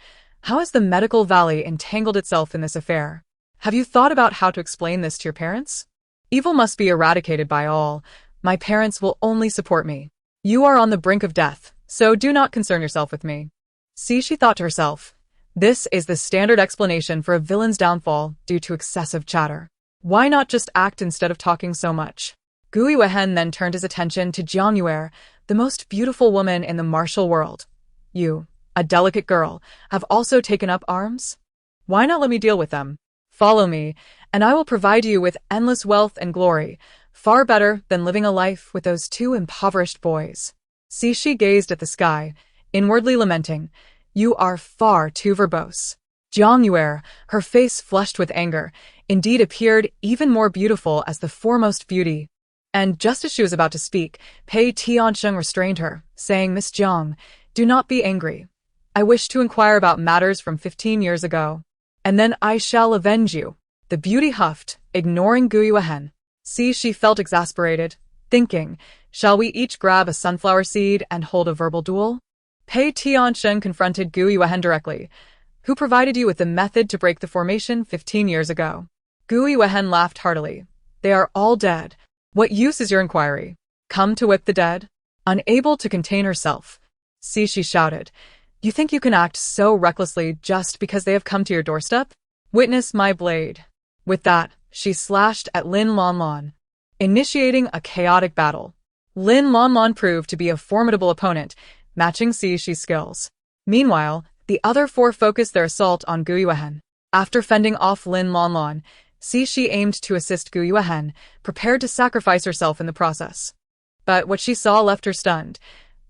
How has the medical valley entangled itself in this affair? Have you thought about how to explain this to your parents? Evil must be eradicated by all. My parents will only support me. You are on the brink of death, so do not concern yourself with me. See, she thought to herself. This is the standard explanation for a villain's downfall due to excessive chatter. Why not just act instead of talking so much? Gui Wehen then turned his attention to Jiang Chen, the most beautiful woman in the martial world. You, a delicate girl, have also taken up arms? Why not let me deal with them? Follow me, and I will provide you with endless wealth and glory, far better than living a life with those two impoverished boys. See, she gazed at the sky, inwardly lamenting, you are far too verbose. Jiang Chen, her face flushed with anger, indeed appeared even more beautiful as the foremost beauty. And just as she was about to speak, Pei Tiansheng restrained her, saying, Miss Jiang, do not be angry. I wish to inquire about matters from 15 years ago. And then I shall avenge you. The beauty huffed, ignoring Gui Wehen. See, she felt exasperated, thinking, shall we each grab a sunflower seed and hold a verbal duel? Pei Tiansheng confronted Gui Wehen directly. Who provided you with the method to break the formation 15 years ago? Gui Wehen laughed heartily. They are all dead. What use is your inquiry? Come to whip the dead? Unable to contain herself. See, she shouted. You think you can act so recklessly just because they have come to your doorstep? Witness my blade. With that, she slashed at Lin Lanlan, initiating a chaotic battle. Lin Lanlan proved to be a formidable opponent, matching Xixi's skills. Meanwhile, the other four focused their assault on Gui Wehen. After fending off Lin Lanlan, Xixi aimed to assist Gui Wehen, prepared to sacrifice herself in the process. But what she saw left her stunned.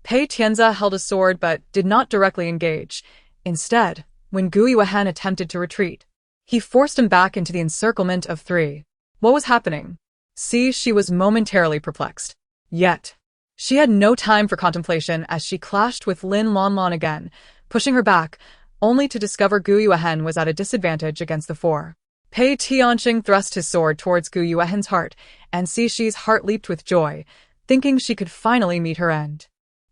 Pei Tianza held a sword but did not directly engage. Instead, when Gui Wehen attempted to retreat, he forced him back into the encirclement of three. What was happening? See, she was momentarily perplexed. Yet, she had no time for contemplation as she clashed with Lin Lanlan again, pushing her back, only to discover Gui Wehen was at a disadvantage against the four. Pei Tianxing thrust his sword towards Gui Wehen's heart, and Xixi's heart leaped with joy, thinking she could finally meet her end.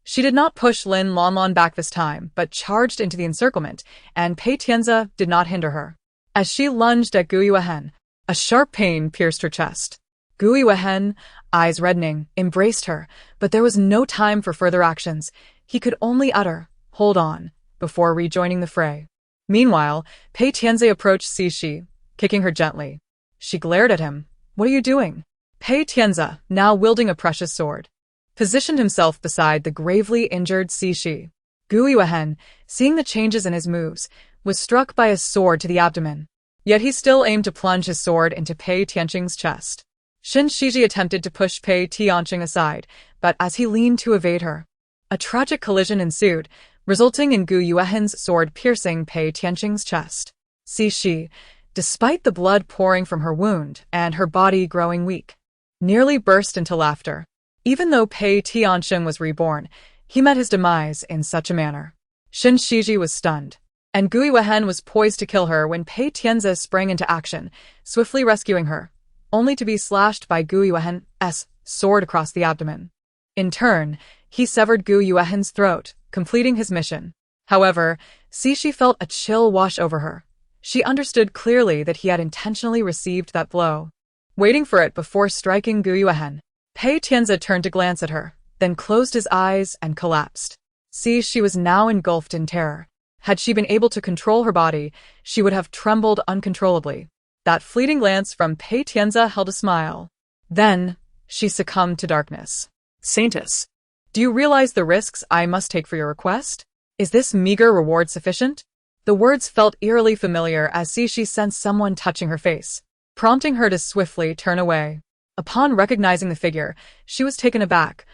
She did not push Lin Lanlan back this time, but charged into the encirclement, and Pei Tianza did not hinder her. As she lunged at Gui Wehen, a sharp pain pierced her chest. Gui Wehen, eyes reddening, embraced her, but there was no time for further actions. He could only utter, hold on, before rejoining the fray. Meanwhile, Pei Tianze approached Xixi, kicking her gently. She glared at him. What are you doing? Pei Tianze, now wielding a precious sword, positioned himself beside the gravely injured Xixi. Gui Wehen, seeing the changes in his moves, was struck by a sword to the abdomen. Yet he still aimed to plunge his sword into Pei Tianqing's chest. Shin Shiji attempted to push Pei Tianqing aside, but as he leaned to evade her, a tragic collision ensued, resulting in Gui Wehen's sword piercing Pei Tianqing's chest. Xixi, despite the blood pouring from her wound and her body growing weak, nearly burst into laughter. Even though Pei Tianqing was reborn, he met his demise in such a manner. Shin Shiji was stunned, and Gui Wehen was poised to kill her when Pei Tianze sprang into action, swiftly rescuing her, only to be slashed by Gui Wehen's sword across the abdomen. In turn, he severed Gui Wehen's throat, completing his mission. However, Xixi felt a chill wash over her. She understood clearly that he had intentionally received that blow. Waiting for it before striking Gui Wehen, Pei Tianze turned to glance at her, then closed his eyes and collapsed. See, she was now engulfed in terror. Had she been able to control her body, she would have trembled uncontrollably. That fleeting glance from Pei Tianze held a smile. Then, she succumbed to darkness. Saintess. Do you realize the risks I must take for your request? Is this meager reward sufficient? The words felt eerily familiar as Xixi sensed someone touching her face, prompting her to swiftly turn away. Upon recognizing the figure, she was taken aback.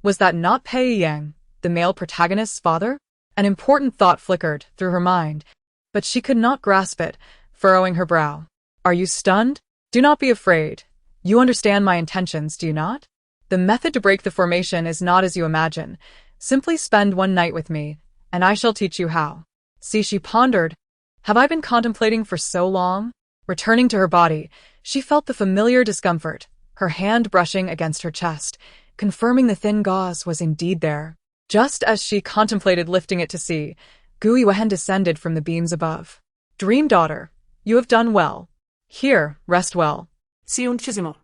Was that not Pei Yang, the male protagonist's father? An important thought flickered through her mind, but she could not grasp it, furrowing her brow. Are you stunned? Do not be afraid. You understand my intentions, do you not? The method to break the formation is not as you imagine. Simply spend one night with me, and I shall teach you how. See, she pondered. Have I been contemplating for so long? Returning to her body, she felt the familiar discomfort, her hand brushing against her chest, confirming the thin gauze was indeed there. Just as she contemplated lifting it to see, Gu Yuehen descended from the beams above. Dream daughter, you have done well. Here, rest well. Sionchissimo.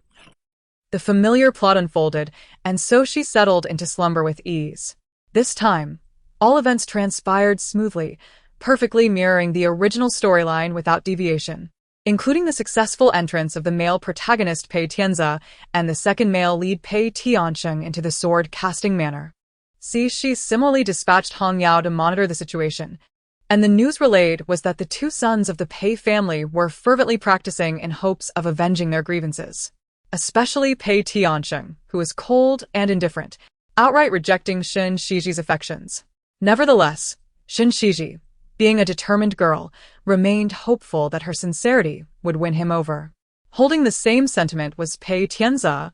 The familiar plot unfolded, and so she settled into slumber with ease. This time, all events transpired smoothly, perfectly mirroring the original storyline without deviation, including the successful entrance of the male protagonist Pei Tianzi and the second male lead Pei Tiancheng into the sword-casting manner. She similarly dispatched Hong Yao to monitor the situation, and the news relayed was that the two sons of the Pei family were fervently practicing in hopes of avenging their grievances. Especially Pei Tiancheng, who was cold and indifferent, outright rejecting Shen Shiji's affections. Nevertheless, Shen Shiji, being a determined girl, remained hopeful that her sincerity would win him over. Holding the same sentiment was Pei Tianzi,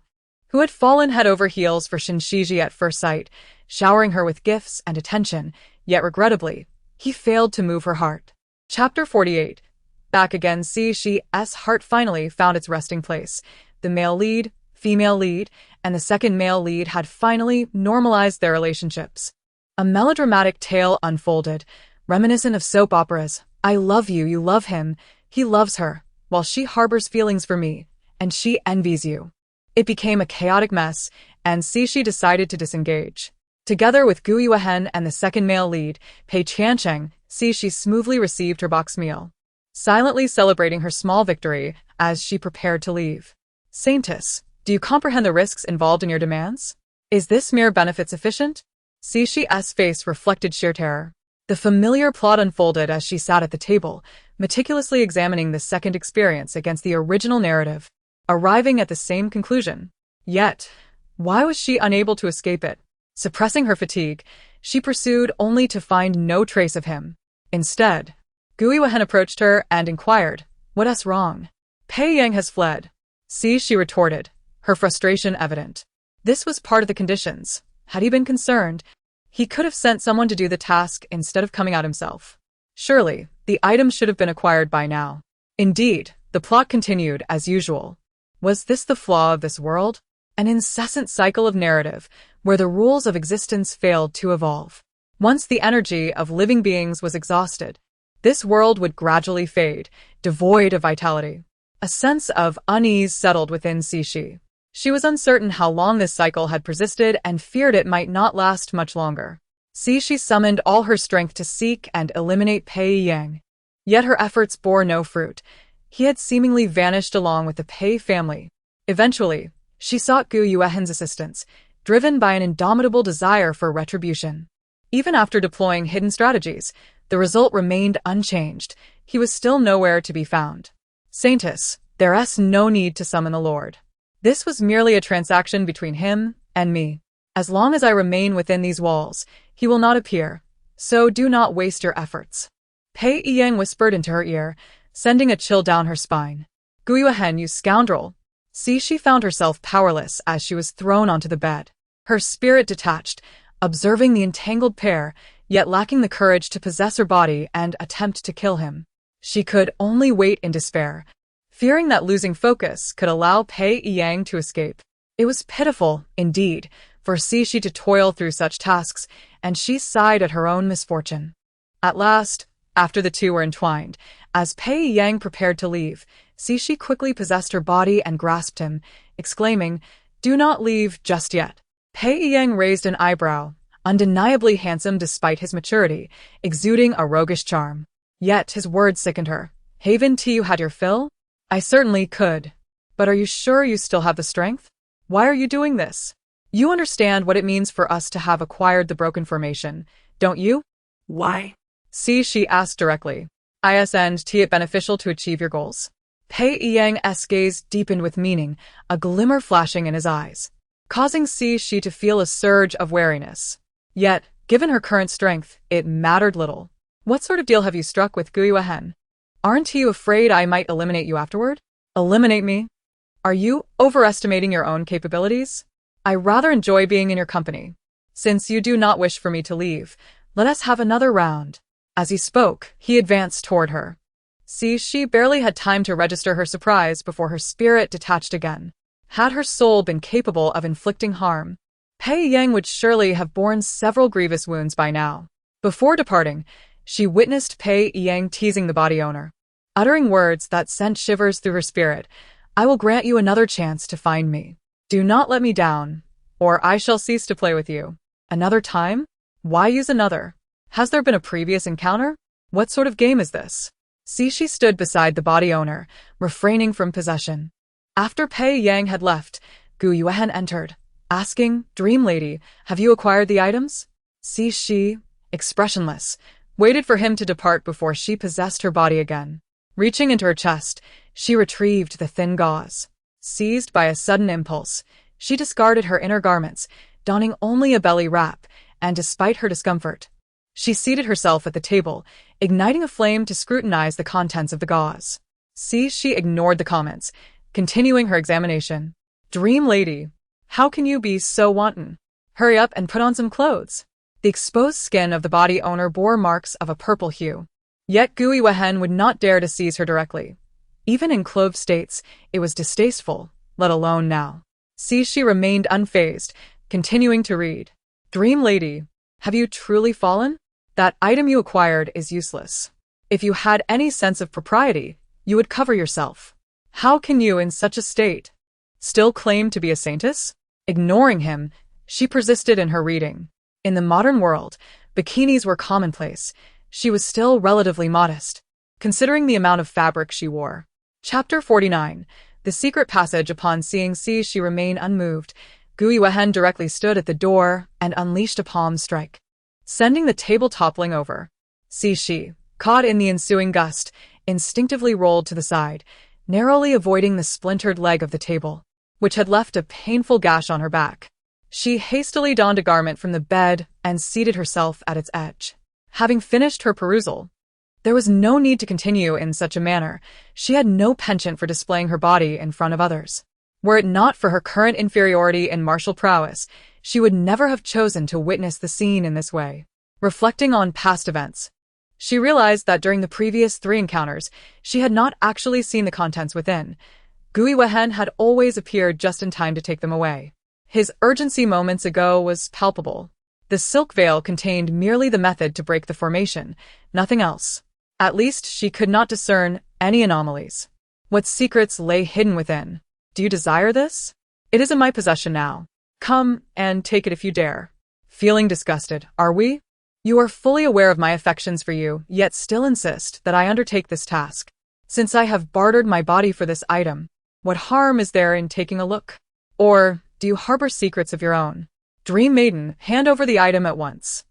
who had fallen head over heels for Shen Shiji at first sight, showering her with gifts and attention, yet regrettably, he failed to move her heart. Chapter 48. Back again. Shi's heart finally found its resting place. The male lead, female lead, and the second male lead had finally normalized their relationships. A melodramatic tale unfolded, reminiscent of soap operas. I love you, you love him, he loves her, while she harbors feelings for me, and she envies you. It became a chaotic mess, and Shi decided to disengage. Together with Gu Yuehen and the second male lead, Pei Tiancheng, she smoothly received her box meal, silently celebrating her small victory as she prepared to leave. Saintess, do you comprehend the risks involved in your demands? Is this mere benefit sufficient? Shi's face reflected sheer terror. The familiar plot unfolded as she sat at the table, meticulously examining the second experience against the original narrative, arriving at the same conclusion. Yet, why was she unable to escape it? Suppressing her fatigue, she pursued only to find no trace of him. Instead, Gu Yuehen approached her and inquired, "What's wrong?" "Pei Yang has fled." She retorted, her frustration evident. This was part of the conditions. Had he been concerned, he could have sent someone to do the task instead of coming out himself. Surely, the item should have been acquired by now. Indeed, the plot continued as usual. Was this the flaw of this world? An incessant cycle of narrative, where the rules of existence failed to evolve. Once the energy of living beings was exhausted, this world would gradually fade, devoid of vitality. A sense of unease settled within Shi. She was uncertain how long this cycle had persisted and feared it might not last much longer. She summoned all her strength to seek and eliminate Pei Yang. Yet her efforts bore no fruit. He had seemingly vanished along with the Pei family. Eventually, she sought Gu Yuehen's assistance, driven by an indomitable desire for retribution. Even after deploying hidden strategies, the result remained unchanged. He was still nowhere to be found. Saintess, there's no need to summon the Lord. This was merely a transaction between him and me. As long as I remain within these walls, he will not appear, so do not waste your efforts. Pei Yang whispered into her ear, sending a chill down her spine. Gu Yuehen, you scoundrel. She found herself powerless as she was thrown onto the bed. Her spirit detached, observing the entangled pair, yet lacking the courage to possess her body and attempt to kill him. She could only wait in despair, fearing that losing focus could allow Pei Yang to escape. It was pitiful, indeed, for Shi to toil through such tasks, and she sighed at her own misfortune. At last, after the two were entwined, as Pei Yang prepared to leave, Shi quickly possessed her body and grasped him, exclaiming, "Do not leave just yet." Pei Yang raised an eyebrow, undeniably handsome despite his maturity, exuding a roguish charm. Yet his words sickened her. "Haven't you had your fill?" "I certainly could. But are you sure you still have the strength? Why are you doing this? You understand what it means for us to have acquired the broken formation, don't you?" Why? She asked directly. Isn't it beneficial to achieve your goals? Pei Yang's gaze deepened with meaning, a glimmer flashing in his eyes, causing Shi to feel a surge of wariness. Yet, given her current strength, it mattered little. "What sort of deal have you struck with Gu Yuehen? Aren't you afraid I might eliminate you afterward?" "Eliminate me? Are you overestimating your own capabilities? I rather enjoy being in your company. Since you do not wish for me to leave, let us have another round." As he spoke, he advanced toward her. She barely had time to register her surprise before her spirit detached again. Had her soul been capable of inflicting harm, Pei Yang would surely have borne several grievous wounds by now. Before departing, she witnessed Pei Yang teasing the body owner, uttering words that sent shivers through her spirit. "I will grant you another chance to find me. Do not let me down, or I shall cease to play with you." Another time? Why use another? Has there been a previous encounter? What sort of game is this? She stood beside the body owner, refraining from possession. After Pei Yang had left, Gu Yuehen entered, asking, "Dream Lady, have you acquired the items?" She, expressionless, waited for him to depart before she possessed her body again. Reaching into her chest, she retrieved the thin gauze. Seized by a sudden impulse, she discarded her inner garments, donning only a belly wrap, and despite her discomfort, she seated herself at the table, igniting a flame to scrutinize the contents of the gauze. She ignored the comments, continuing her examination. "Dream Lady, how can you be so wanton? Hurry up and put on some clothes." The exposed skin of the body owner bore marks of a purple hue. Yet Gu Yuehen would not dare to seize her directly. Even in clothed states, it was distasteful, let alone now. She remained unfazed, continuing to read. "Dream Lady, have you truly fallen? That item you acquired is useless. If you had any sense of propriety, you would cover yourself. How can you, in such a state, still claim to be a saintess?" Ignoring him, she persisted in her reading. In the modern world, bikinis were commonplace. She was still relatively modest, considering the amount of fabric she wore. Chapter 49. The Secret Passage. Upon seeing she remain unmoved, Gu Yuehen directly stood at the door and unleashed a palm strike, sending the table toppling over. She, caught in the ensuing gust, instinctively rolled to the side, narrowly avoiding the splintered leg of the table, which had left a painful gash on her back. She hastily donned a garment from the bed and seated herself at its edge. Having finished her perusal, there was no need to continue in such a manner. She had no penchant for displaying her body in front of others. Were it not for her current inferiority in martial prowess, she would never have chosen to witness the scene in this way. Reflecting on past events, she realized that during the previous 3 encounters, she had not actually seen the contents within. Gu Yuehen had always appeared just in time to take them away. His urgency moments ago was palpable. The silk veil contained merely the method to break the formation, nothing else. At least she could not discern any anomalies. What secrets lay hidden within? "Do you desire this? It is in my possession now. Come and take it if you dare." Feeling disgusted, are we? "You are fully aware of my affections for you, yet still insist that I undertake this task. Since I have bartered my body for this item, what harm is there in taking a look? Or do you harbor secrets of your own? Dream Maiden, hand over the item at once.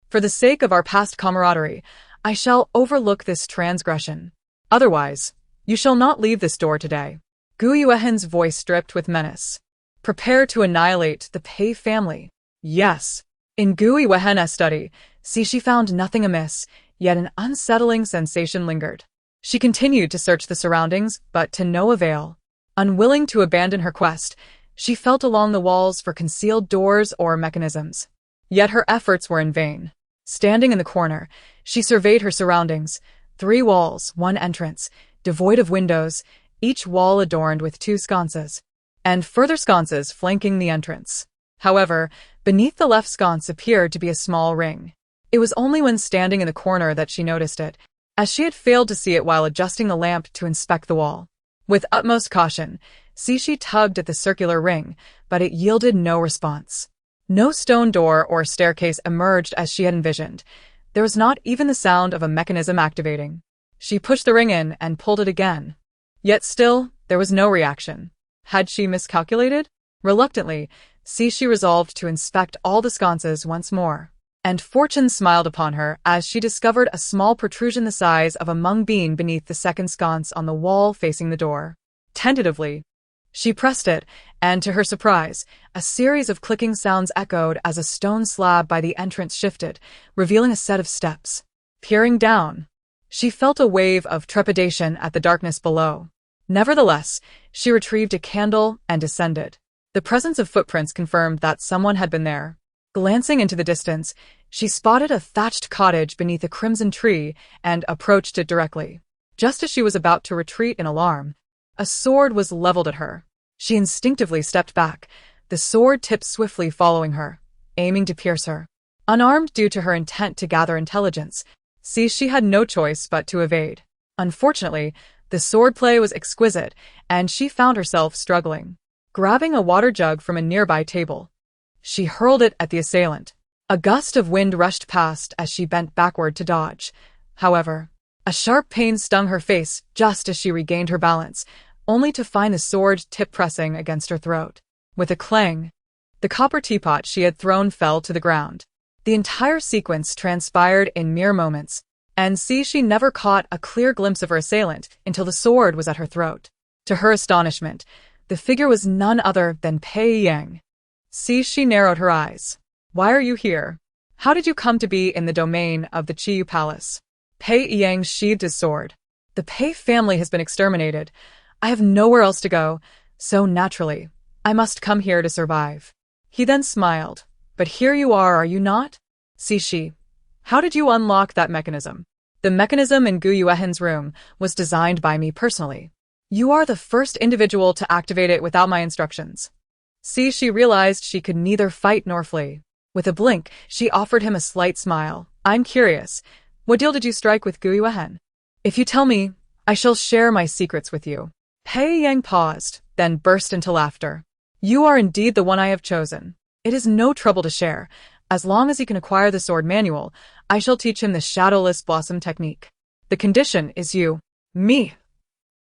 For the sake of our past camaraderie, I shall overlook this transgression. Otherwise, you shall not leave this door today." Gu Yuehen's voice dripped with menace. "Prepare to annihilate the Pei family." Yes. In Gu Yuehen's study, she found nothing amiss, yet an unsettling sensation lingered. She continued to search the surroundings, but to no avail. Unwilling to abandon her quest, she felt along the walls for concealed doors or mechanisms. Yet her efforts were in vain. Standing in the corner, she surveyed her surroundings. 3 walls, 1 entrance, devoid of windows, each wall adorned with 2 sconces, and further sconces flanking the entrance. However, beneath the left sconce appeared to be a small ring. It was only when standing in the corner that she noticed it, as she had failed to see it while adjusting the lamp to inspect the wall. With utmost caution, she tugged at the circular ring, but it yielded no response. No stone door or staircase emerged as she had envisioned. There was not even the sound of a mechanism activating. She pushed the ring in and pulled it again. Yet still, there was no reaction. Had she miscalculated? Reluctantly, she resolved to inspect all the sconces once more. And fortune smiled upon her as she discovered a small protrusion the size of a mung bean beneath the second sconce on the wall facing the door. Tentatively, she pressed it, and to her surprise, a series of clicking sounds echoed as a stone slab by the entrance shifted, revealing a set of steps. Peering down, she felt a wave of trepidation at the darkness below. Nevertheless, she retrieved a candle and descended. The presence of footprints confirmed that someone had been there. Glancing into the distance, she spotted a thatched cottage beneath a crimson tree and approached it directly. Just as she was about to retreat in alarm, a sword was leveled at her. She instinctively stepped back, the sword tipped swiftly following her, aiming to pierce her. Unarmed due to her intent to gather intelligence, She had no choice but to evade. Unfortunately, the swordplay was exquisite, and she found herself struggling. Grabbing a water jug from a nearby table, she hurled it at the assailant. A gust of wind rushed past as she bent backward to dodge. However, a sharp pain stung her face just as she regained her balance, only to find the sword tip pressing against her throat. With a clang, the copper teapot she had thrown fell to the ground. The entire sequence transpired in mere moments, and she never caught a clear glimpse of her assailant until the sword was at her throat. To her astonishment, the figure was none other than Pei Yang. She narrowed her eyes. Why are you here? How did you come to be in the domain of the Qiyu Palace? Pei Yang sheathed his sword. The Pei family has been exterminated. I have nowhere else to go, so naturally, I must come here to survive. He then smiled. But here you are you not? Shi. How did you unlock that mechanism? The mechanism in Gu Yuehen's room was designed by me personally. You are the first individual to activate it without my instructions. She realized she could neither fight nor flee. With a blink, she offered him a slight smile. I'm curious. What deal did you strike with Gu Yuehen? If you tell me, I shall share my secrets with you. Pei Yang paused, then burst into laughter. You are indeed the one I have chosen. It is no trouble to share. As long as he can acquire the sword manual, I shall teach him the shadowless blossom technique. The condition is you. Me.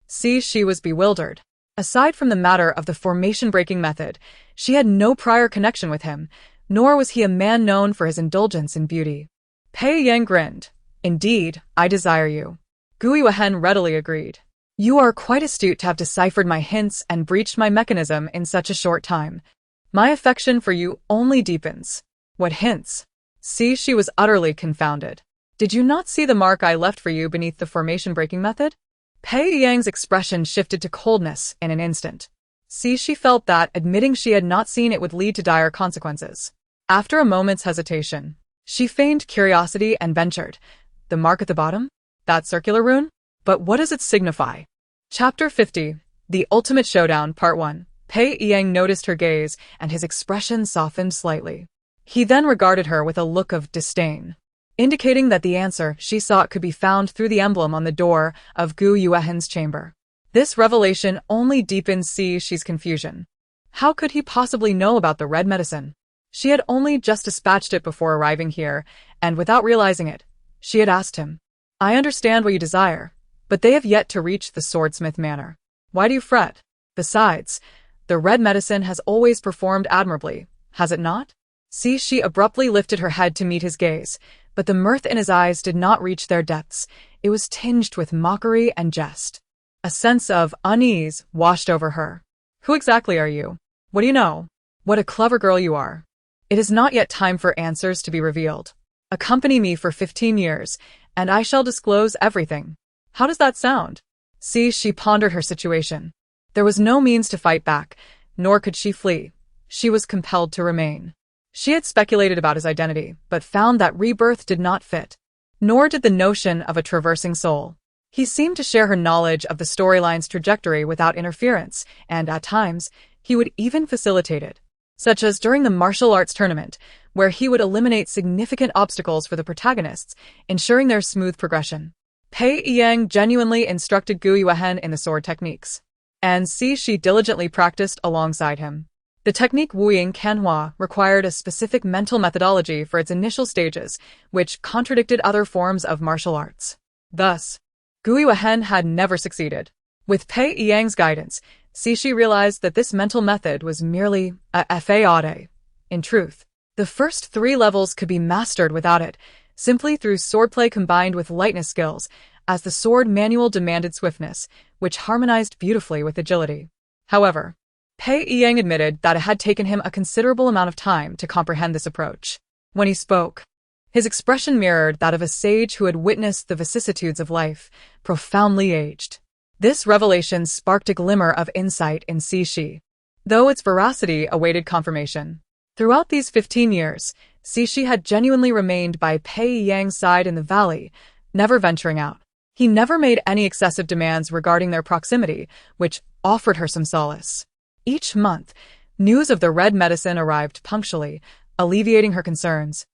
She was bewildered. Aside from the matter of the formation-breaking method, she had no prior connection with him, nor was he a man known for his indulgence in beauty. Pei Yang grinned. Indeed, I desire you. Gu Yuehen readily agreed. You are quite astute to have deciphered my hints and breached my mechanism in such a short time. My affection for you only deepens. What hints? She was utterly confounded. Did you not see the mark I left for you beneath the formation-breaking method? Pei Yang's expression shifted to coldness in an instant. She felt that admitting she had not seen it would lead to dire consequences. After a moment's hesitation, she feigned curiosity and ventured. The mark at the bottom? That circular rune? But what does it signify? Chapter 50, The Ultimate Showdown, Part 1. Pei Yang noticed her gaze, and his expression softened slightly. He then regarded her with a look of disdain, indicating that the answer she sought could be found through the emblem on the door of Gu Yuehen's chamber. This revelation only deepened She's confusion. How could he possibly know about the red medicine? She had only just dispatched it before arriving here, and without realizing it, she had asked him, I understand what you desire, but they have yet to reach the swordsmith manor. Why do you fret? Besides, the red medicine has always performed admirably, has it not? She abruptly lifted her head to meet his gaze, but the mirth in his eyes did not reach their depths. It was tinged with mockery and jest. A sense of unease washed over her. Who exactly are you? What do you know? What a clever girl you are. It is not yet time for answers to be revealed. Accompany me for 15 years, and I shall disclose everything. How does that sound? She pondered her situation. There was no means to fight back, nor could she flee. She was compelled to remain. She had speculated about his identity, but found that rebirth did not fit. Nor did the notion of a traversing soul. He seemed to share her knowledge of the storyline's trajectory without interference, and at times, he would even facilitate it, such as during the martial arts tournament, where he would eliminate significant obstacles for the protagonists, ensuring their smooth progression. Pei Yang genuinely instructed Gu Yuehen in the sword techniques, and she diligently practiced alongside him. The technique Wuying Canhua required a specific mental methodology for its initial stages, which contradicted other forms of martial arts. Thus, Gu Yuehen had never succeeded. With Pei Yang's guidance, she realized that this mental method was merely a fade. In truth, the first 3 levels could be mastered without it, simply through swordplay combined with lightness skills, as the sword manual demanded swiftness, which harmonized beautifully with agility. However, Pei Yang admitted that it had taken him a considerable amount of time to comprehend this approach. When he spoke, his expression mirrored that of a sage who had witnessed the vicissitudes of life, profoundly aged. This revelation sparked a glimmer of insight in Shi, though its veracity awaited confirmation. Throughout these 15 years, Shi had genuinely remained by Pei Yang's side in the valley, never venturing out. He never made any excessive demands regarding their proximity, which offered her some solace. Each month, news of the red medicine arrived punctually, alleviating her concerns.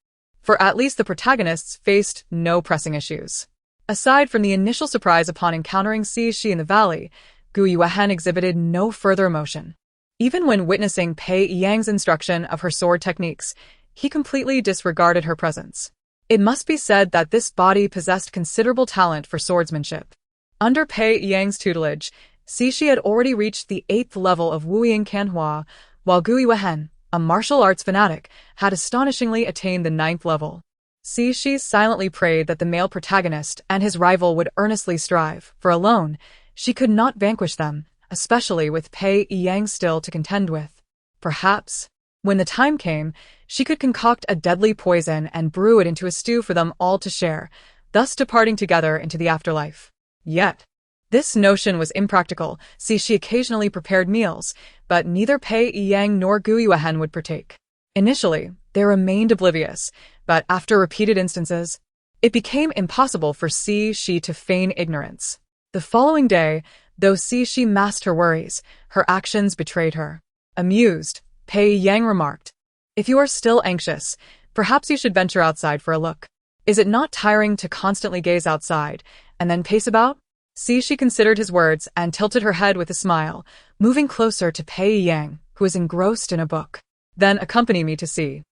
for at least the protagonists faced no pressing issues. Aside from the initial surprise upon encountering Shi in the valley, Gu Yuehen exhibited no further emotion. Even when witnessing Pei Yang's instruction of her sword techniques, he completely disregarded her presence. It must be said that this body possessed considerable talent for swordsmanship. Under Pei Yang's tutelage, Shi had already reached the 8th level of Wuying Canhua, while Gu Yuehen, a martial arts fanatic, had astonishingly attained the 9th level. Shi silently prayed that the male protagonist and his rival would earnestly strive, for alone, she could not vanquish them, especially with Pei Yang still to contend with. Perhaps, when the time came, she could concoct a deadly poison and brew it into a stew for them all to share, thus departing together into the afterlife. Yet, this notion was impractical, Shi occasionally prepared meals, but neither Pei Yang nor Gu Yuehen would partake. Initially, they remained oblivious, but after repeated instances, it became impossible for Shi to feign ignorance. The following day, though Shi masked her worries, her actions betrayed her. Amused, Pei Yang remarked, "If you are still anxious, perhaps you should venture outside for a look. Is it not tiring to constantly gaze outside, and then pace about?" Shi considered his words and tilted her head with a smile, moving closer to Pei Yang, who was engrossed in a book. "Then accompany me to see.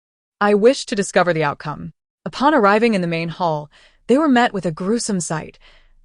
I wish to discover the outcome." Upon arriving in the main hall, they were met with a gruesome sight.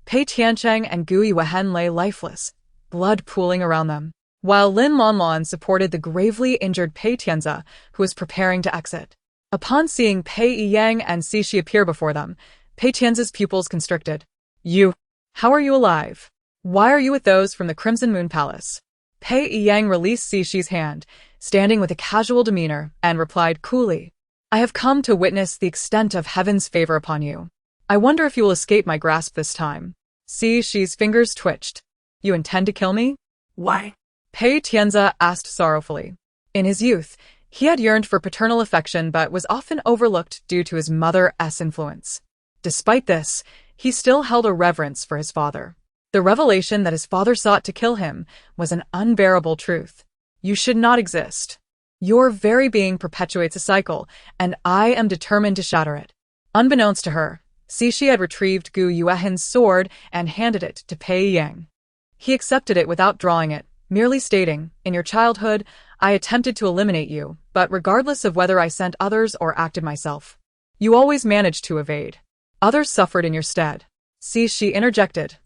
Pei Tiancheng and Gu Yuehen lay lifeless, blood pooling around them, while Lin Lanlan supported the gravely injured Pei Tianzi, who was preparing to exit. Upon seeing Pei Yang and Shi appear before them, Pei Tianzi's pupils constricted. "You, how are you alive? Why are you with those from the Crimson Moon Palace?" Pei Yang released Shi's hand, standing with a casual demeanor, and replied coolly, "I have come to witness the extent of heaven's favor upon you. I wonder if you will escape my grasp this time." Shi's fingers twitched. "You intend to kill me?" Why? Pei Tianzi asked sorrowfully. In his youth, he had yearned for paternal affection but was often overlooked due to his mother's influence. Despite this, he still held a reverence for his father. The revelation that his father sought to kill him was an unbearable truth. "You should not exist. Your very being perpetuates a cycle, and I am determined to shatter it." Unbeknownst to her, Shi had retrieved Gu Yuehen's sword and handed it to Pei Yang. He accepted it without drawing it, merely stating, "In your childhood, I attempted to eliminate you, but regardless of whether I sent others or acted myself, you always managed to evade. Others suffered in your stead." Shi interjected,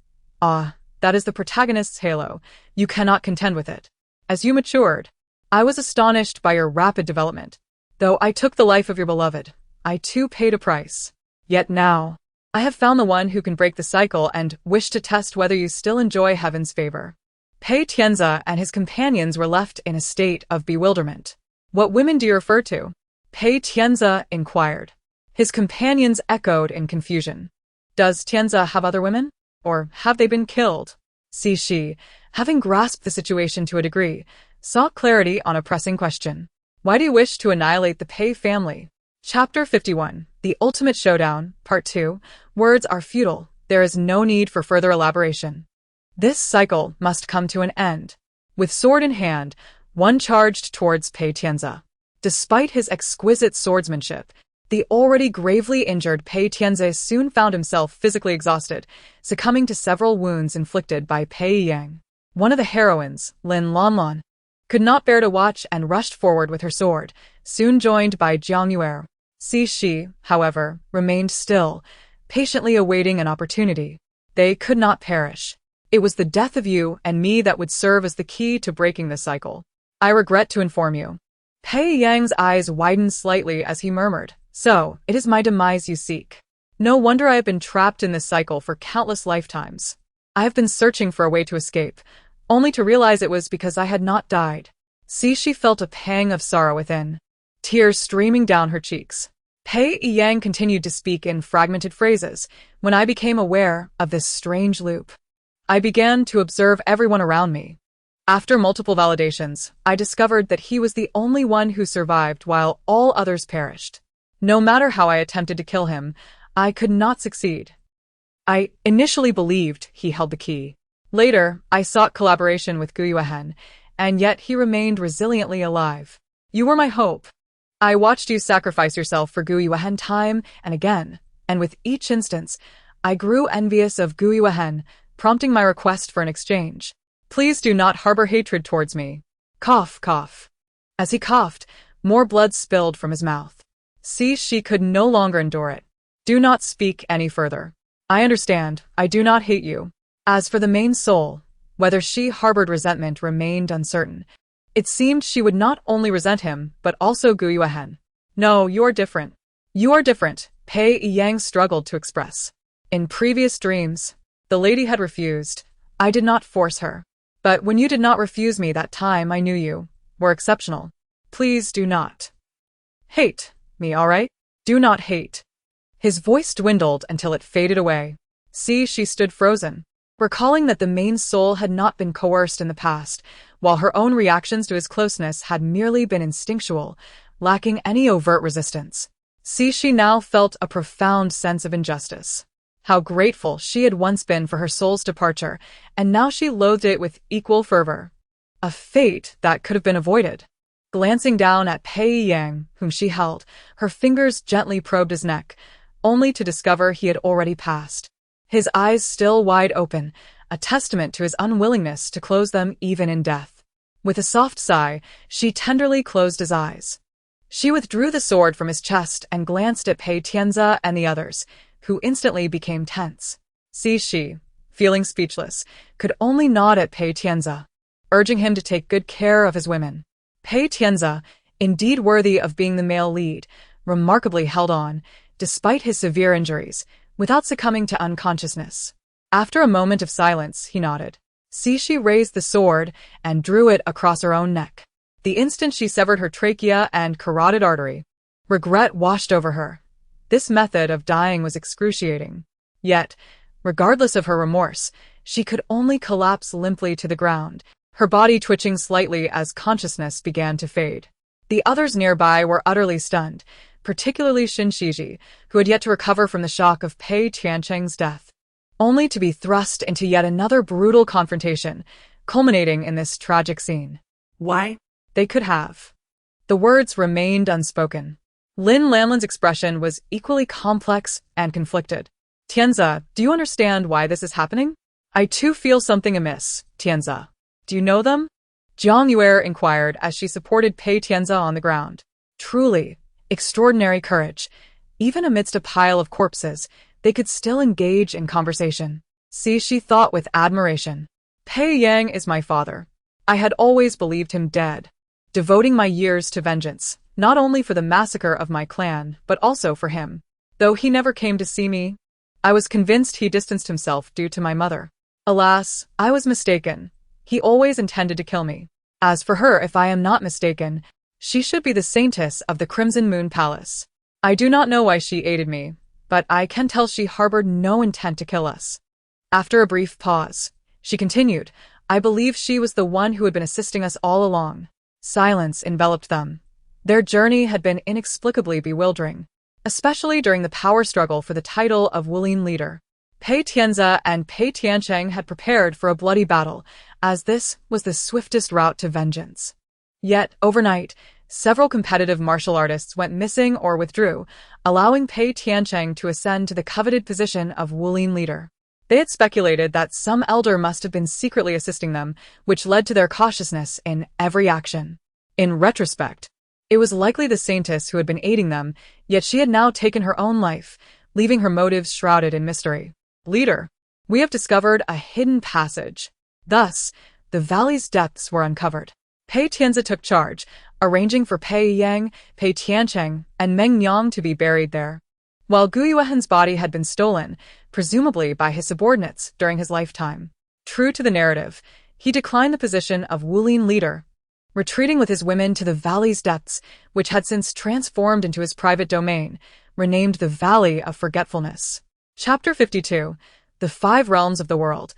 "Ah, that is the protagonist's halo. You cannot contend with it. As you matured, I was astonished by your rapid development. Though I took the life of your beloved, I too paid a price. Yet now, I have found the one who can break the cycle and wish to test whether you still enjoy heaven's favor." Pei Tianzi and his companions were left in a state of bewilderment. "What women do you refer to?" Pei Tianzi inquired. His companions echoed in confusion. "Does Tianzi have other women? Or have they been killed?" Shi, having grasped the situation to a degree, sought clarity on a pressing question. "Why do you wish to annihilate the Pei family?" Chapter 51, The Ultimate Showdown, Part 2, Words are futile. There is no need for further elaboration. This cycle must come to an end. With sword in hand, one charged towards Pei Tianzi. Despite his exquisite swordsmanship, the already gravely injured Pei Tianzi soon found himself physically exhausted, succumbing to several wounds inflicted by Pei Yang. One of the heroines, Lin Lanlan, could not bear to watch and rushed forward with her sword, soon joined by Jiang Chen. Shi, however, remained still, patiently awaiting an opportunity. They could not perish. It was the death of you and me that would serve as the key to breaking the cycle. I regret to inform you. Pei Yang's eyes widened slightly as he murmured, "So, it is my demise you seek. No wonder I have been trapped in this cycle for countless lifetimes. I have been searching for a way to escape, only to realize it was because I had not died." She felt a pang of sorrow within, tears streaming down her cheeks. Pei Yang continued to speak in fragmented phrases when I became aware of this strange loop. I began to observe everyone around me. After multiple validations, I discovered that he was the only one who survived while all others perished. No matter how I attempted to kill him, I could not succeed. I initially believed he held the key. Later, I sought collaboration with Gu Yuehen, and yet he remained resiliently alive. You were my hope. I watched you sacrifice yourself for Gu Yuehen time and again, and with each instance, I grew envious of Gu Yuehen, prompting my request for an exchange. Please do not harbor hatred towards me. Cough, cough. As he coughed, more blood spilled from his mouth. See, she could no longer endure it. Do not speak any further. I understand, I do not hate you. As for the main soul, whether she harbored resentment remained uncertain. It seemed she would not only resent him, but also Gu Yuehen. No, you are different. You are different, Pei Yang struggled to express. In previous dreams, the lady had refused. I did not force her. But when you did not refuse me that time, I knew you were exceptional. Please do not hate me, all right? Do not hate. His voice dwindled until it faded away. See, she stood frozen, recalling that the main soul had not been coerced in the past, while her own reactions to his closeness had merely been instinctual, lacking any overt resistance. See, she now felt a profound sense of injustice. How grateful she had once been for her soul's departure, and now she loathed it with equal fervor. A fate that could have been avoided. Glancing down at Pei Yang, whom she held, her fingers gently probed his neck, only to discover he had already passed. His eyes still wide open, a testament to his unwillingness to close them even in death. With a soft sigh, she tenderly closed his eyes. She withdrew the sword from his chest and glanced at Pei Tianzi and the others, who instantly became tense. See, she, feeling speechless, could only nod at Pei Tianzi, urging him to take good care of his women. Pei Tianzi, indeed worthy of being the male lead, remarkably held on, despite his severe injuries, without succumbing to unconsciousness. After a moment of silence, he nodded. See, she raised the sword and drew it across her own neck. The instant she severed her trachea and carotid artery, regret washed over her. This method of dying was excruciating. Yet, regardless of her remorse, she could only collapse limply to the ground, her body twitching slightly as consciousness began to fade. The others nearby were utterly stunned, particularly Xin Shiji, who had yet to recover from the shock of Pei Tiancheng's death, only to be thrust into yet another brutal confrontation, culminating in this tragic scene. Why? They could have. The words remained unspoken. Lin Lanlin's expression was equally complex and conflicted. Tianzi, do you understand why this is happening? I too feel something amiss, Tianzi. Do you know them? Jiang Yue inquired as she supported Pei Tianzi on the ground. Truly, extraordinary courage. Even amidst a pile of corpses, they could still engage in conversation. See, she thought with admiration. Pei Yang is my father. I had always believed him dead, devoting my years to vengeance, not only for the massacre of my clan, but also for him. Though he never came to see me, I was convinced he distanced himself due to my mother. Alas, I was mistaken. He always intended to kill me. As for her, if I am not mistaken, she should be the saintess of the Crimson Moon Palace. I do not know why she aided me, but I can tell she harbored no intent to kill us. After a brief pause, she continued, I believe she was the one who had been assisting us all along. Silence enveloped them. Their journey had been inexplicably bewildering, especially during the power struggle for the title of Wulin leader. Pei Tianzi and Pei Tiancheng had prepared for a bloody battle, as this was the swiftest route to vengeance. Yet, overnight, several competitive martial artists went missing or withdrew, allowing Pei Tiancheng to ascend to the coveted position of Wulin leader. They had speculated that some elder must have been secretly assisting them, which led to their cautiousness in every action. In retrospect, it was likely the saintess who had been aiding them, yet she had now taken her own life, leaving her motives shrouded in mystery. Leader, we have discovered a hidden passage. Thus, the valley's depths were uncovered. Pei Tianzi took charge, arranging for Pei Yang, Pei Tiancheng, and Meng Yang to be buried there. While Gu Yuehen's body had been stolen, presumably by his subordinates during his lifetime. True to the narrative, he declined the position of Wulin leader, retreating with his women to the valley's depths, which had since transformed into his private domain, renamed the Valley of Forgetfulness. Chapter 52. The Five Realms of the World.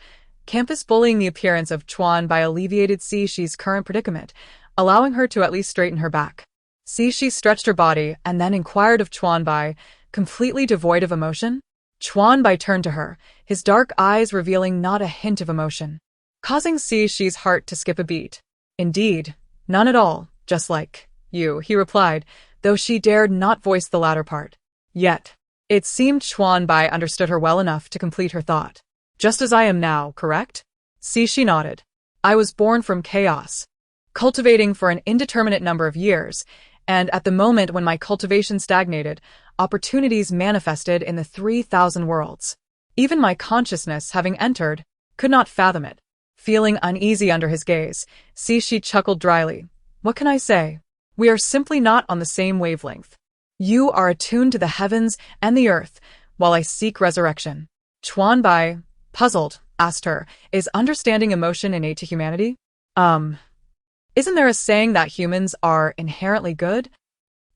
Campus bullying the appearance of Chuan Bai alleviated Xishi's current predicament, allowing her to at least straighten her back. Xishi stretched her body and then inquired of Chuan Bai, completely devoid of emotion. Chuan Bai turned to her, his dark eyes revealing not a hint of emotion, causing Xishi's heart to skip a beat. Indeed, none at all, just like you, he replied, though she dared not voice the latter part. Yet, it seemed Chuan Bai understood her well enough to complete her thought. Just as I am now, correct? See, she nodded. I was born from chaos, cultivating for an indeterminate number of years, and at the moment when my cultivation stagnated, opportunities manifested in the 3,000 worlds. Even my consciousness, having entered, could not fathom it. Feeling uneasy under his gaze, she chuckled dryly. What can I say? We are simply not on the same wavelength. You are attuned to the heavens and the earth, while I seek resurrection. Chuan Bai, puzzled, asked her, is understanding emotion innate to humanity? Isn't there a saying that humans are inherently good?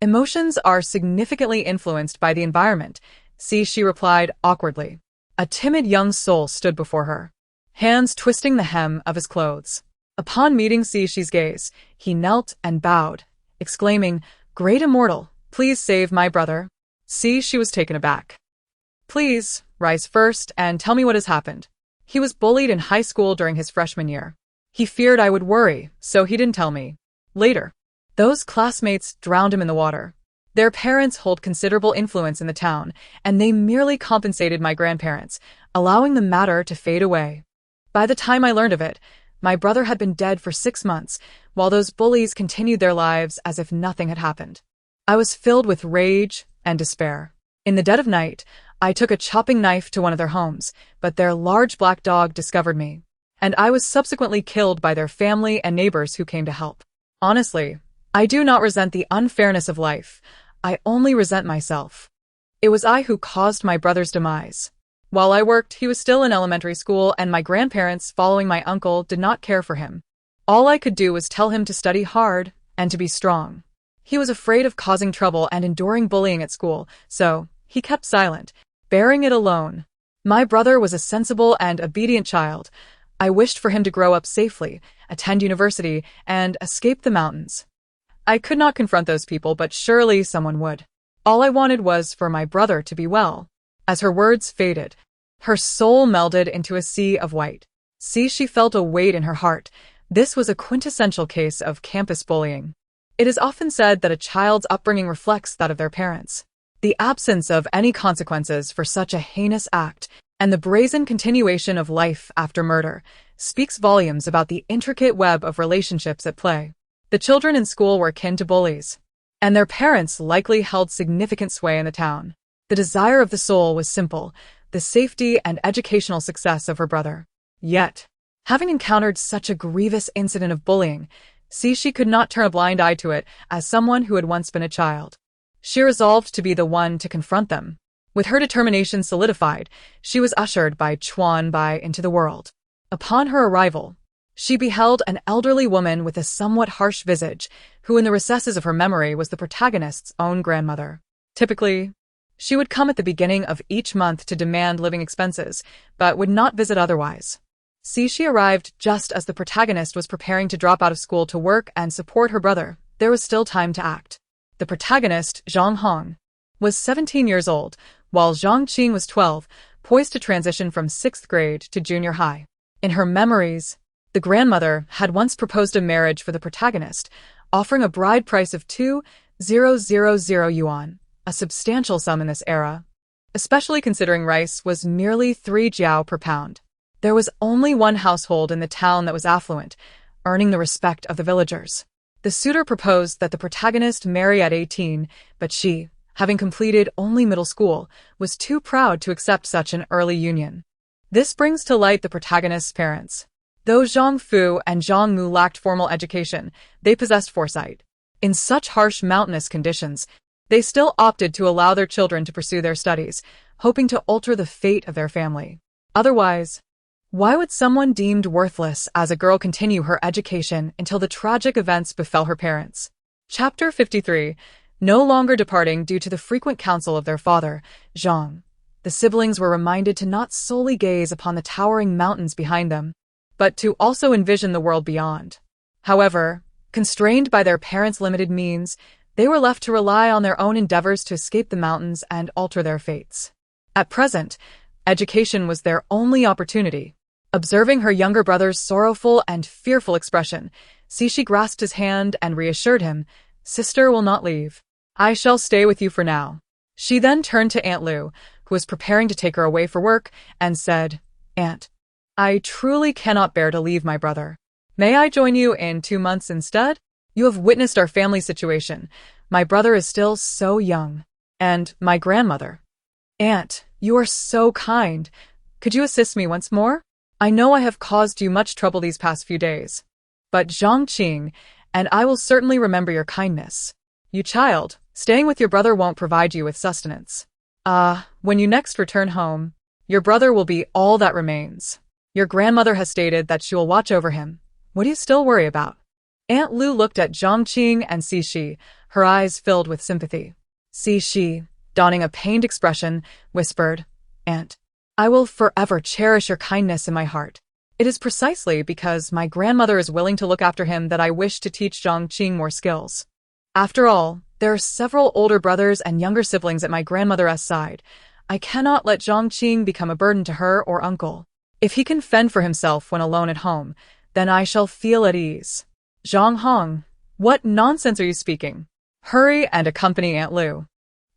Emotions are significantly influenced by the environment, she replied awkwardly. A timid young soul stood before her, hands twisting the hem of his clothes. Upon meeting Shi's gaze, he knelt and bowed, exclaiming, Great Immortal, please save my brother. She was taken aback. Please, rise first and tell me what has happened. He was bullied in high school during his freshman year. He feared I would worry, so he didn't tell me. Later, those classmates drowned him in the water. Their parents hold considerable influence in the town, and they merely compensated my grandparents, allowing the matter to fade away. By the time I learned of it, my brother had been dead for 6 months, while those bullies continued their lives as if nothing had happened. I was filled with rage and despair. In the dead of night, I took a chopping knife to one of their homes, but their large black dog discovered me, and I was subsequently killed by their family and neighbors who came to help. Honestly, I do not resent the unfairness of life. I only resent myself. It was I who caused my brother's demise. While I worked, he was still in elementary school, and my grandparents, following my uncle, did not care for him. All I could do was tell him to study hard and to be strong. He was afraid of causing trouble and enduring bullying at school, so he kept silent, bearing it alone. My brother was a sensible and obedient child. I wished for him to grow up safely, attend university, and escape the mountains. I could not confront those people, but surely someone would. All I wanted was for my brother to be well. As her words faded, her soul melded into a sea of white. She felt a weight in her heart. This was a quintessential case of campus bullying. It is often said that a child's upbringing reflects that of their parents. The absence of any consequences for such a heinous act, and the brazen continuation of life after murder, speaks volumes about the intricate web of relationships at play. The children in school were akin to bullies, and their parents likely held significant sway in the town. The desire of the soul was simple, the safety and educational success of her brother. Yet, having encountered such a grievous incident of bullying, she could not turn a blind eye to it as someone who had once been a child. She resolved to be the one to confront them. With her determination solidified, she was ushered by Chuan Bai into the world. Upon her arrival, she beheld an elderly woman with a somewhat harsh visage, who in the recesses of her memory was the protagonist's own grandmother. Typically, she would come at the beginning of each month to demand living expenses, but would not visit otherwise. She arrived just as the protagonist was preparing to drop out of school to work and support her brother. There was still time to act. The protagonist, Zhang Hong, was 17 years old, while Jiang Chen was 12, poised to transition from 6th grade to junior high. In her memories, the grandmother had once proposed a marriage for the protagonist, offering a bride price of 2,000 yuan, a substantial sum in this era, especially considering rice was merely 3 jiao per pound. There was only one household in the town that was affluent, earning the respect of the villagers. The suitor proposed that the protagonist marry at 18, but she, having completed only middle school, was too proud to accept such an early union. This brings to light the protagonist's parents. Though Zhang Fu and Zhang Mu lacked formal education, they possessed foresight. In such harsh mountainous conditions, they still opted to allow their children to pursue their studies, hoping to alter the fate of their family. Otherwise, why would someone deemed worthless as a girl continue her education until the tragic events befell her parents? Chapter 53. No longer departing due to the frequent counsel of their father, Zhang, the siblings were reminded to not solely gaze upon the towering mountains behind them, but to also envision the world beyond. However, constrained by their parents' limited means, they were left to rely on their own endeavors to escape the mountains and alter their fates. At present, education was their only opportunity. Observing her younger brother's sorrowful and fearful expression, she grasped his hand and reassured him, "Sister will not leave. I shall stay with you for now. She then turned to Aunt Lu, who was preparing to take her away for work, and said, Aunt, I truly cannot bear to leave my brother. May I join you in 2 months instead? You have witnessed our family situation. My brother is still so young. And my grandmother. Aunt, you are so kind. Could you assist me once more? I know I have caused you much trouble these past few days. But Jiang Chen, and I will certainly remember your kindness. You child, staying with your brother won't provide you with sustenance. When you next return home, your brother will be all that remains. Your grandmother has stated that she will watch over him. What do you still worry about? Aunt Lu looked at Jiang Chen and Cixi, her eyes filled with sympathy. Cixi, donning a pained expression, whispered, Aunt, I will forever cherish your kindness in my heart. It is precisely because my grandmother is willing to look after him that I wish to teach Jiang Chen more skills. After all, there are several older brothers and younger siblings at my grandmother's side. I cannot let Jiang Chen become a burden to her or uncle. If he can fend for himself when alone at home, then I shall feel at ease. Zhang Hong, what nonsense are you speaking? Hurry and accompany Aunt Lu.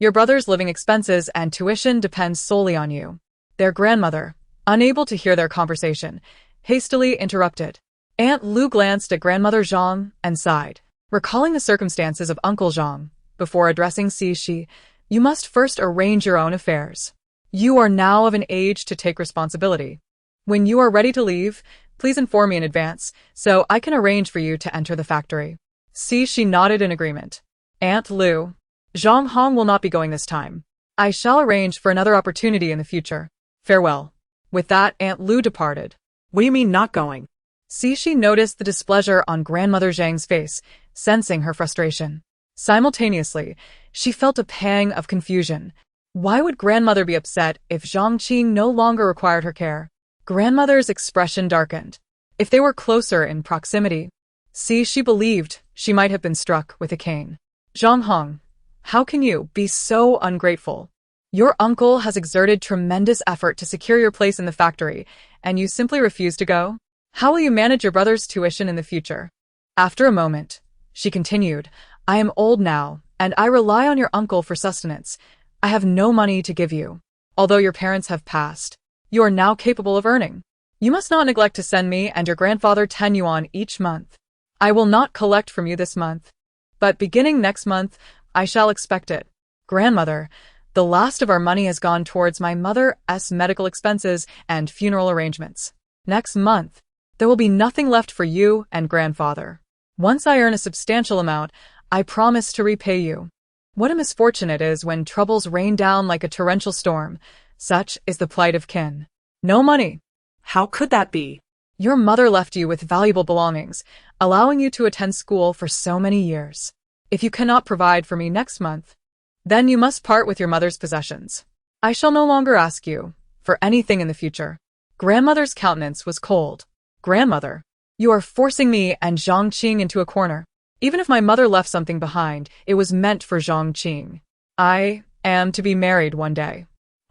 Your brother's living expenses and tuition depend solely on you. Their grandmother, unable to hear their conversation, hastily interrupted. Aunt Lu glanced at Grandmother Zhang and sighed. Recalling the circumstances of Uncle Zhang, before addressing Cixi, you must first arrange your own affairs. You are now of an age to take responsibility. When you are ready to leave, please inform me in advance, so I can arrange for you to enter the factory. Cixi nodded in agreement. Aunt Lu, Zhang Hong will not be going this time. I shall arrange for another opportunity in the future. Farewell. With that, Aunt Lu departed. What do you mean not going? Cixi noticed the displeasure on Grandmother Zhang's face, sensing her frustration. Simultaneously, she felt a pang of confusion. Why would Grandmother be upset if Jiang Chen no longer required her care? Grandmother's expression darkened. If they were closer in proximity, she believed she might have been struck with a cane. Zhang Hong, how can you be so ungrateful? Your uncle has exerted tremendous effort to secure your place in the factory, and you simply refuse to go? How will you manage your brother's tuition in the future? After a moment, she continued, I am old now, and I rely on your uncle for sustenance. I have no money to give you. Although your parents have passed, you are now capable of earning. You must not neglect to send me and your grandfather 10 yuan each month. I will not collect from you this month, but beginning next month, I shall expect it. Grandmother, the last of our money has gone towards my mother's medical expenses and funeral arrangements. Next month, there will be nothing left for you and grandfather. Once I earn a substantial amount, I promise to repay you. What a misfortune it is when troubles rain down like a torrential storm. Such is the plight of kin. No money. How could that be? Your mother left you with valuable belongings, allowing you to attend school for so many years. If you cannot provide for me next month, then you must part with your mother's possessions. I shall no longer ask you for anything in the future. Grandmother's countenance was cold. Grandmother, you are forcing me and Jiang Chen into a corner. Even if my mother left something behind, it was meant for Jiang Chen. I am to be married one day.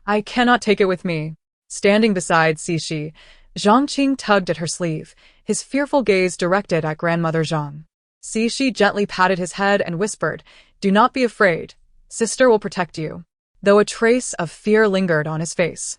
I cannot take it with me. Standing beside Cixi, Jiang Chen tugged at her sleeve, his fearful gaze directed at Grandmother Zhang. Cixi gently patted his head and whispered, Do not be afraid. Sister will protect you. Though a trace of fear lingered on his face.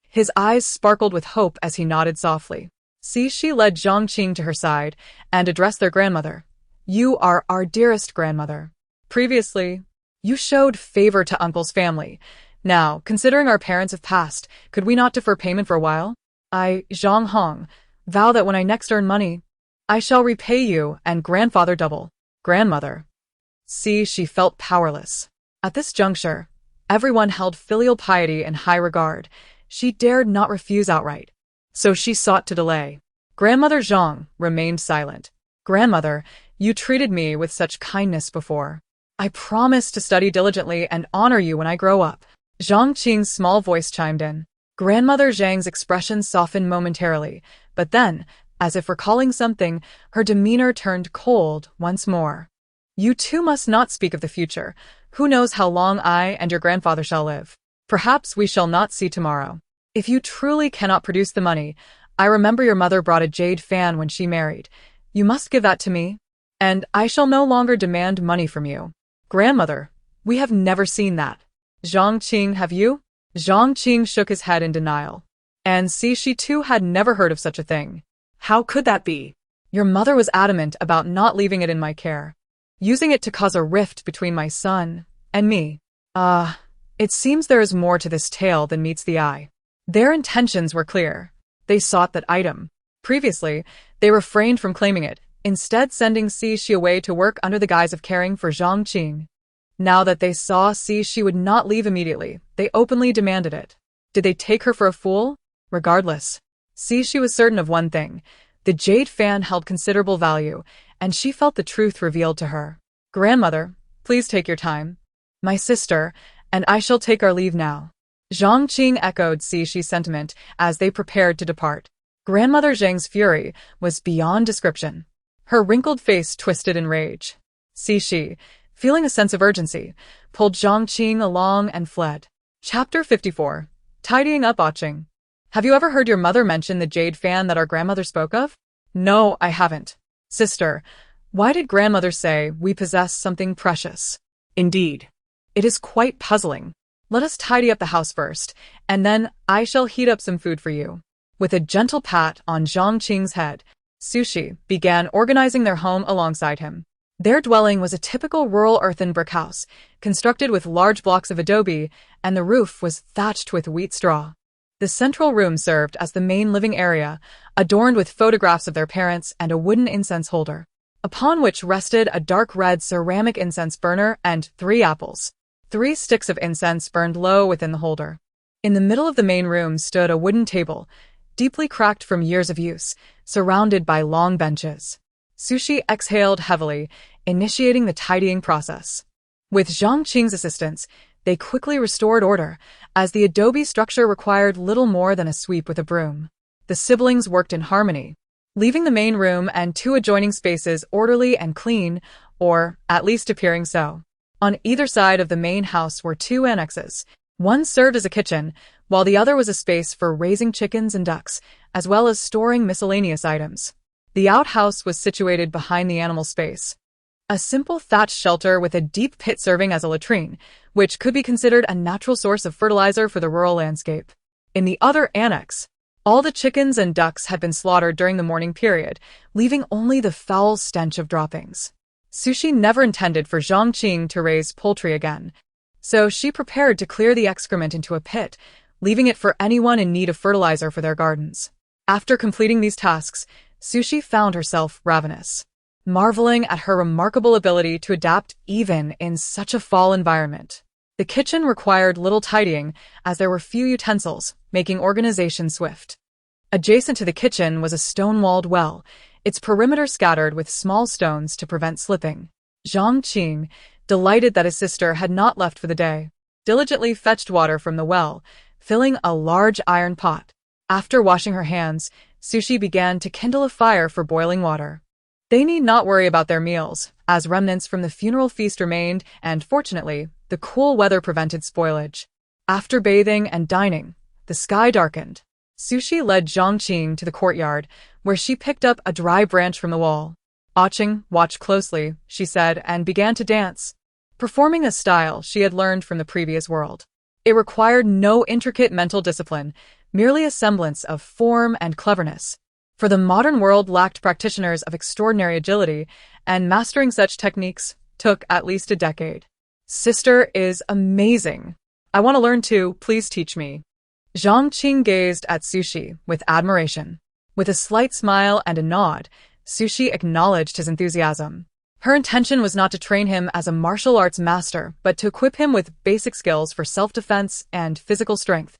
His eyes sparkled with hope as he nodded softly. Cixi led Jiang Chen to her side and addressed their grandmother. You are our dearest grandmother. Previously, you showed favor to Uncle's family. Now, considering our parents have passed, could we not defer payment for a while? I, Zhang Hong, vow that when I next earn money, I shall repay you and grandfather double. Grandmother. She felt powerless. At this juncture, everyone held filial piety in high regard. She dared not refuse outright. So she sought to delay. Grandmother Zhang remained silent. Grandmother, you treated me with such kindness before. I promise to study diligently and honor you when I grow up. Jiang Chen's small voice chimed in. Grandmother Zhang's expression softened momentarily, but then, as if recalling something, her demeanor turned cold once more. You too must not speak of the future. Who knows how long I and your grandfather shall live? Perhaps we shall not see tomorrow. If you truly cannot produce the money, I remember your mother brought a jade fan when she married. You must give that to me, and I shall no longer demand money from you. Grandmother, We have never seen that. Jiang Chen, have you? Jiang Chen shook his head in denial. And see, she too had never heard of such a thing. How could that be? Your mother was adamant about not leaving it in my care, using it to cause a rift between my son and me. It seems there is more to this tale than meets the eye. Their intentions were clear. They sought that item. Previously, they refrained from claiming it, instead sending Shi away to work under the guise of caring for Jiang Qing. Now that they saw Shi would not leave immediately, they openly demanded it. Did they take her for a fool? Regardless, Shi was certain of one thing. The jade fan held considerable value, and she felt the truth revealed to her. Grandmother, please take your time. My sister, and I shall take our leave now. Jiang Qing echoed Shi's sentiment as they prepared to depart. Grandmother Zhang's fury was beyond description. Her wrinkled face twisted in rage. Shi, feeling a sense of urgency, pulled Jiang Qing along and fled. Chapter 54. Tidying up Oching. Have you ever heard your mother mention the jade fan that our grandmother spoke of? No, I haven't. Sister, why did grandmother say we possess something precious? Indeed. It is quite puzzling. Let us tidy up the house first, and then I shall heat up some food for you. With a gentle pat on Jiang Qing's head, Shi began organizing their home alongside him. Their dwelling was a typical rural earthen brick house, constructed with large blocks of adobe, and the roof was thatched with wheat straw. The central room served as the main living area, adorned with photographs of their parents and a wooden incense holder, upon which rested a dark red ceramic incense burner and 3 apples. 3 sticks of incense burned low within the holder. In the middle of the main room stood a wooden table, deeply cracked from years of use, surrounded by long benches. Shi exhaled heavily, initiating the tidying process. With Jiang Qing's assistance, they quickly restored order, as the adobe structure required little more than a sweep with a broom. The siblings worked in harmony, leaving the main room and 2 adjoining spaces orderly and clean, or at least appearing so. On either side of the main house were 2 annexes. One served as a kitchen, while the other was a space for raising chickens and ducks, as well as storing miscellaneous items. The outhouse was situated behind the animal space. A simple thatched shelter with a deep pit serving as a latrine, which could be considered a natural source of fertilizer for the rural landscape. In the other annex, all the chickens and ducks had been slaughtered during the morning period, leaving only the foul stench of droppings. Shi never intended for Jiang Qing to raise poultry again, so she prepared to clear the excrement into a pit, leaving it for anyone in need of fertilizer for their gardens. After completing these tasks, Shi found herself ravenous, marveling at her remarkable ability to adapt even in such a fall environment. The kitchen required little tidying, as there were few utensils, making organization swift. Adjacent to the kitchen was a stone-walled well, its perimeter scattered with small stones to prevent slipping. Jiang Qing, delighted that his sister had not left for the day, diligently fetched water from the well, filling a large iron pot. After washing her hands, Shi began to kindle a fire for boiling water. They need not worry about their meals, as remnants from the funeral feast remained, and fortunately, the cool weather prevented spoilage. After bathing and dining, the sky darkened. Shi led Jiang Qing to the courtyard, where she picked up a dry branch from the wall. Oching, watch closely, she said, and began to dance, performing a style she had learned from the previous world. It required no intricate mental discipline, merely a semblance of form and cleverness. For the modern world lacked practitioners of extraordinary agility, and mastering such techniques took at least a decade. Sister is amazing. I want to learn too, please teach me. Jiang Qing gazed at Shi with admiration. With a slight smile and a nod, Shi acknowledged his enthusiasm. Her intention was not to train him as a martial arts master, but to equip him with basic skills for self-defense and physical strength,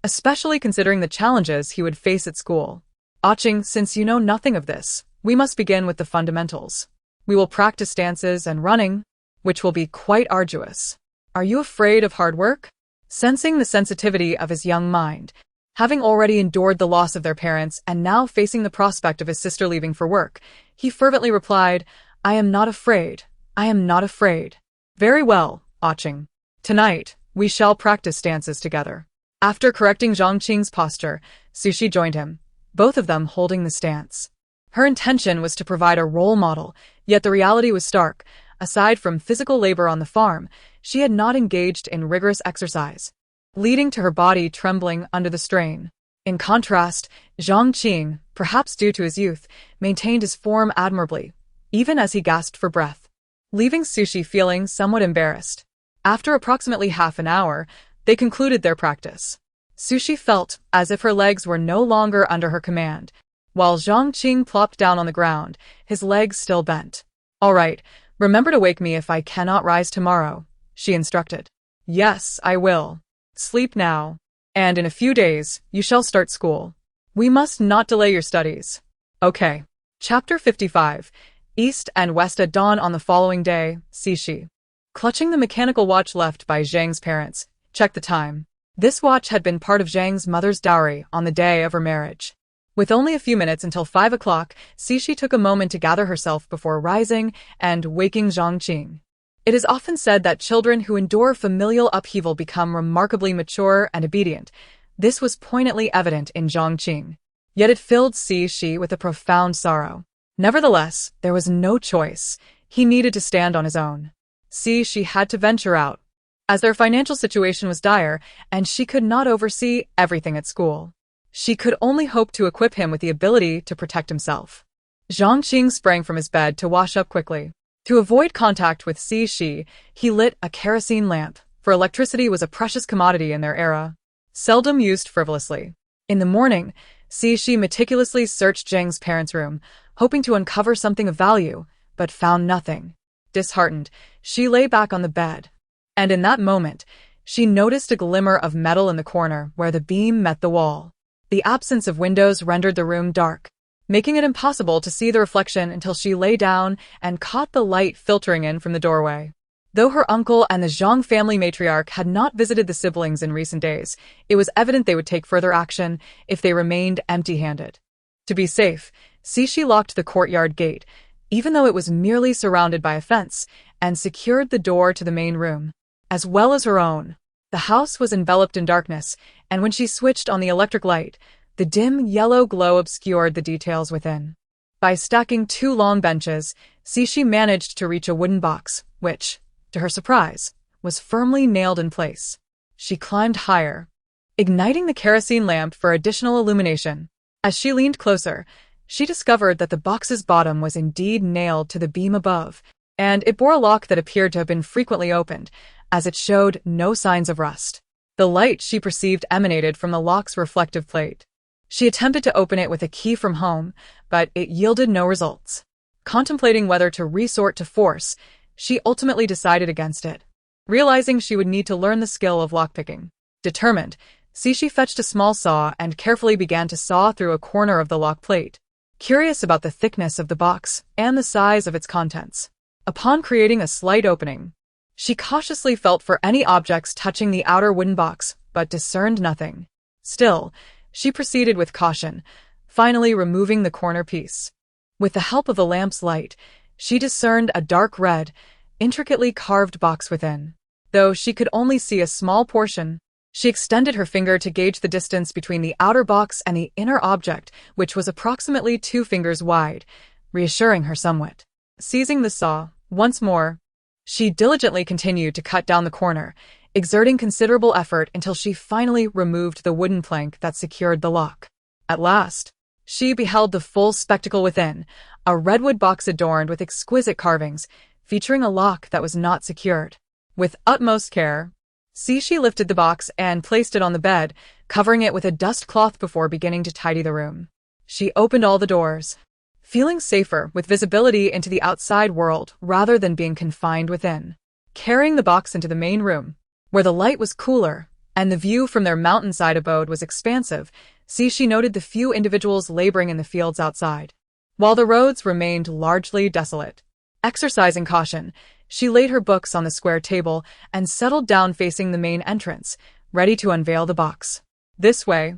especially considering the challenges he would face at school. Oching, since you know nothing of this, we must begin with the fundamentals. We will practice dances and running, which will be quite arduous. Are you afraid of hard work? Sensing the sensitivity of his young mind, having already endured the loss of their parents and now facing the prospect of his sister leaving for work, he fervently replied, I am not afraid. I am not afraid. Very well, Oching. Tonight, we shall practice dances together. After correcting Jiang Qing's posture, Shi joined him, both of them holding the stance. Her intention was to provide a role model, yet the reality was stark. Aside from physical labor on the farm, she had not engaged in rigorous exercise, leading to her body trembling under the strain. In contrast, Jiang Chen, perhaps due to his youth, maintained his form admirably, even as he gasped for breath, leaving Sushi feeling somewhat embarrassed. After approximately half an hour, they concluded their practice. Sushi felt as if her legs were no longer under her command, while Jiang Chen plopped down on the ground, his legs still bent. "All right, remember to wake me if I cannot rise tomorrow," she instructed. "Yes, I will. Sleep now. And in a few days, you shall start school. We must not delay your studies." Okay. Chapter 55. East and West at dawn on the following day, Sishi, clutching the mechanical watch left by Zhang's parents, checked the time. This watch had been part of Zhang's mother's dowry on the day of her marriage. With only a few minutes until 5 o'clock, Sishi took a moment to gather herself before rising and waking Jiang Chen. It is often said that children who endure familial upheaval become remarkably mature and obedient. This was poignantly evident in Jiang Chen. Yet it filled Sishi with a profound sorrow. Nevertheless, there was no choice. He needed to stand on his own. Sishi had to venture out, as their financial situation was dire and she could not oversee everything at school. She could only hope to equip him with the ability to protect himself. Jiang Chen sprang from his bed to wash up quickly. To avoid contact with Sishi, he lit a kerosene lamp, for electricity was a precious commodity in their era, seldom used frivolously. In the morning, Sishi meticulously searched Zhang's parents' room, hoping to uncover something of value, but found nothing. Disheartened, she lay back on the bed. And in that moment, she noticed a glimmer of metal in the corner where the beam met the wall. The absence of windows rendered the room dark, making it impossible to see the reflection until she lay down and caught the light filtering in from the doorway. Though her uncle and the Zhang family matriarch had not visited the siblings in recent days, it was evident they would take further action if they remained empty-handed. To be safe, Sishi locked the courtyard gate, even though it was merely surrounded by a fence, and secured the door to the main room, as well as her own. The house was enveloped in darkness, and when she switched on the electric light, the dim yellow glow obscured the details within. By stacking 2 long benches, Sishi managed to reach a wooden box, which, to her surprise, was firmly nailed in place. She climbed higher, igniting the kerosene lamp for additional illumination. As she leaned closer, she discovered that the box's bottom was indeed nailed to the beam above, and it bore a lock that appeared to have been frequently opened, as it showed no signs of rust. The light she perceived emanated from the lock's reflective plate. She attempted to open it with a key from home, but it yielded no results. Contemplating whether to resort to force, she ultimately decided against it, realizing she would need to learn the skill of lockpicking. Determined, Sishi fetched a small saw and carefully began to saw through a corner of the lock plate, curious about the thickness of the box and the size of its contents. Upon creating a slight opening, she cautiously felt for any objects touching the outer wooden box, but discerned nothing. Still, she proceeded with caution, finally removing the corner piece. With the help of the lamp's light, she discerned a dark red, intricately carved box within. Though she could only see a small portion, she extended her finger to gauge the distance between the outer box and the inner object, which was approximately 2 fingers wide, reassuring her somewhat. Seizing the saw, once more, she diligently continued to cut down the corner, exerting considerable effort until she finally removed the wooden plank that secured the lock. At last, she beheld the full spectacle within, a redwood box adorned with exquisite carvings, featuring a lock that was not secured. With utmost care, Sishi lifted the box and placed it on the bed, covering it with a dust cloth before beginning to tidy the room. She opened all the doors, feeling safer with visibility into the outside world rather than being confined within. Carrying the box into the main room, where the light was cooler and the view from their mountainside abode was expansive, Sishi noted the few individuals laboring in the fields outside, while the roads remained largely desolate. Exercising caution, she laid her books on the square table and settled down facing the main entrance, ready to unveil the box. This way,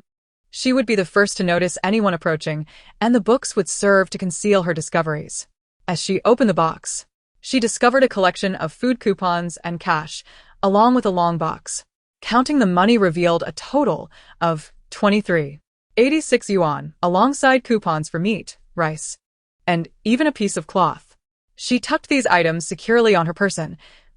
she would be the first to notice anyone approaching, and the books would serve to conceal her discoveries. As she opened the box, she discovered a collection of food coupons and cash, along with a long box. Counting the money revealed a total of 23.86 yuan, alongside coupons for meat, rice, and even a piece of cloth. She tucked these items securely on her person,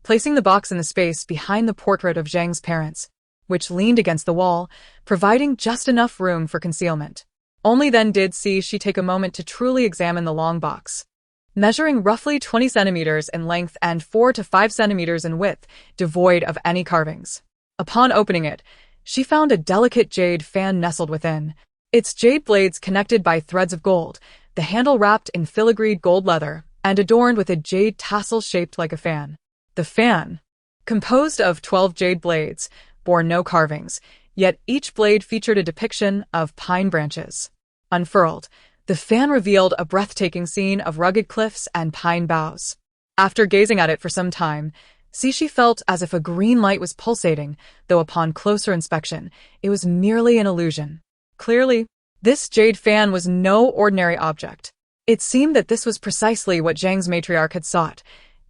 placing the box in the space behind the portrait of Jiang's parents, which leaned against the wall, providing just enough room for concealment. Only then did she take a moment to truly examine the long box. Measuring roughly 20 centimeters in length and 4 to 5 centimeters in width, devoid of any carvings. Upon opening it, she found a delicate jade fan nestled within, its jade blades connected by threads of gold, the handle wrapped in filigreed gold leather, and adorned with a jade tassel shaped like a fan. The fan, composed of 12 jade blades, bore no carvings, yet each blade featured a depiction of pine branches. Unfurled, the fan revealed a breathtaking scene of rugged cliffs and pine boughs. After gazing at it for some time, she felt as if a green light was pulsating, though upon closer inspection, it was merely an illusion. Clearly, this jade fan was no ordinary object. It seemed that this was precisely what Jiang's matriarch had sought.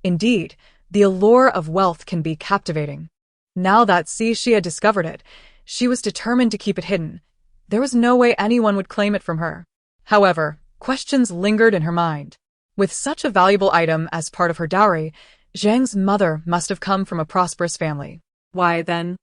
Indeed, the allure of wealth can be captivating. Now that she had discovered it, she was determined to keep it hidden. There was no way anyone would claim it from her. However, questions lingered in her mind. With such a valuable item as part of her dowry, Jiang's mother must have come from a prosperous family. Why, then,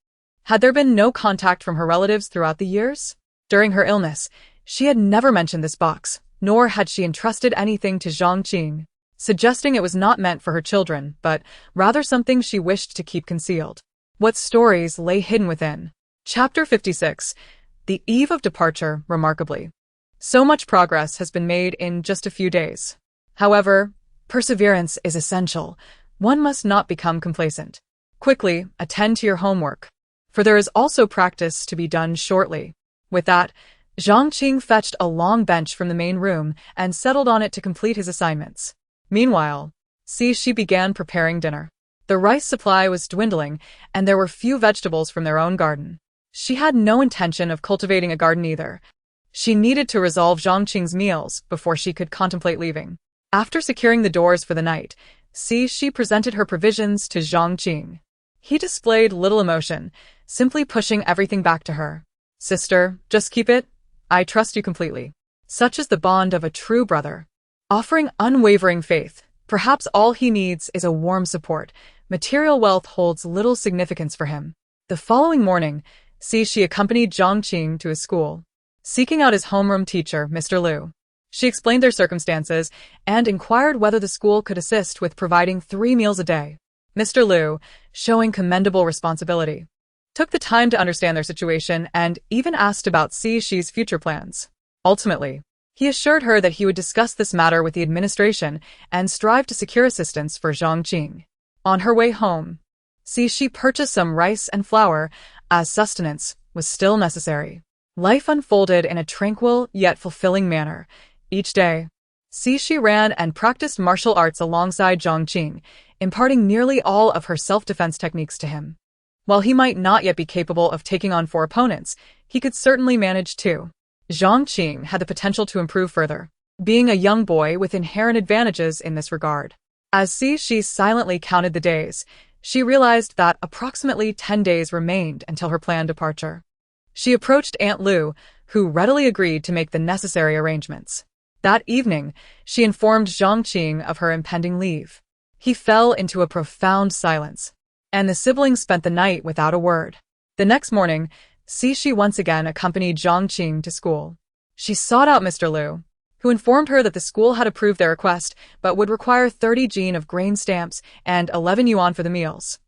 had there been no contact from her relatives throughout the years? During her illness, she had never mentioned this box, nor had she entrusted anything to Jiang Chen, suggesting it was not meant for her children, but rather something she wished to keep concealed. What stories lay hidden within? Chapter 56. The eve of departure, remarkably. So much progress has been made in just a few days. However, perseverance is essential. One must not become complacent. Quickly, attend to your homework, for there is also practice to be done shortly. With that, Jiang Chen fetched a long bench from the main room and settled on it to complete his assignments. Meanwhile, she began preparing dinner. The rice supply was dwindling, and there were few vegetables from their own garden. She had no intention of cultivating a garden either. She needed to resolve Jiang Chen's meals before she could contemplate leaving. After securing the doors for the night, she presented her provisions to Jiang Chen. He displayed little emotion, simply pushing everything back to her. "Sister, just keep it. I trust you completely." Such is the bond of a true brother. Offering unwavering faith, perhaps all he needs is a warm support. Material wealth holds little significance for him. The following morning, she accompanied Jiang Chen to his school. Seeking out his homeroom teacher, Mr. Liu, she explained their circumstances and inquired whether the school could assist with providing 3 meals a day. Mr. Liu, showing commendable responsibility, took the time to understand their situation and even asked about Xi's future plans. Ultimately, he assured her that he would discuss this matter with the administration and strive to secure assistance for Jiang Chen. On her way home, she purchased some rice and flour, as sustenance was still necessary. Life unfolded in a tranquil yet fulfilling manner. Each day, she ran and practiced martial arts alongside Jiang Chen, imparting nearly all of her self-defense techniques to him. While he might not yet be capable of taking on 4 opponents, he could certainly manage 2. Jiang Chen had the potential to improve further, being a young boy with inherent advantages in this regard. As she silently counted the days, she realized that approximately 10 days remained until her planned departure. She approached Aunt Lu, who readily agreed to make the necessary arrangements. That evening, she informed Jiang Chen of her impending leave. He fell into a profound silence, and the siblings spent the night without a word. The next morning, she once again accompanied Jiang Chen to school. She sought out Mr. Liu, who informed her that the school had approved their request but would require 30 jin of grain stamps and 11 yuan for the meals.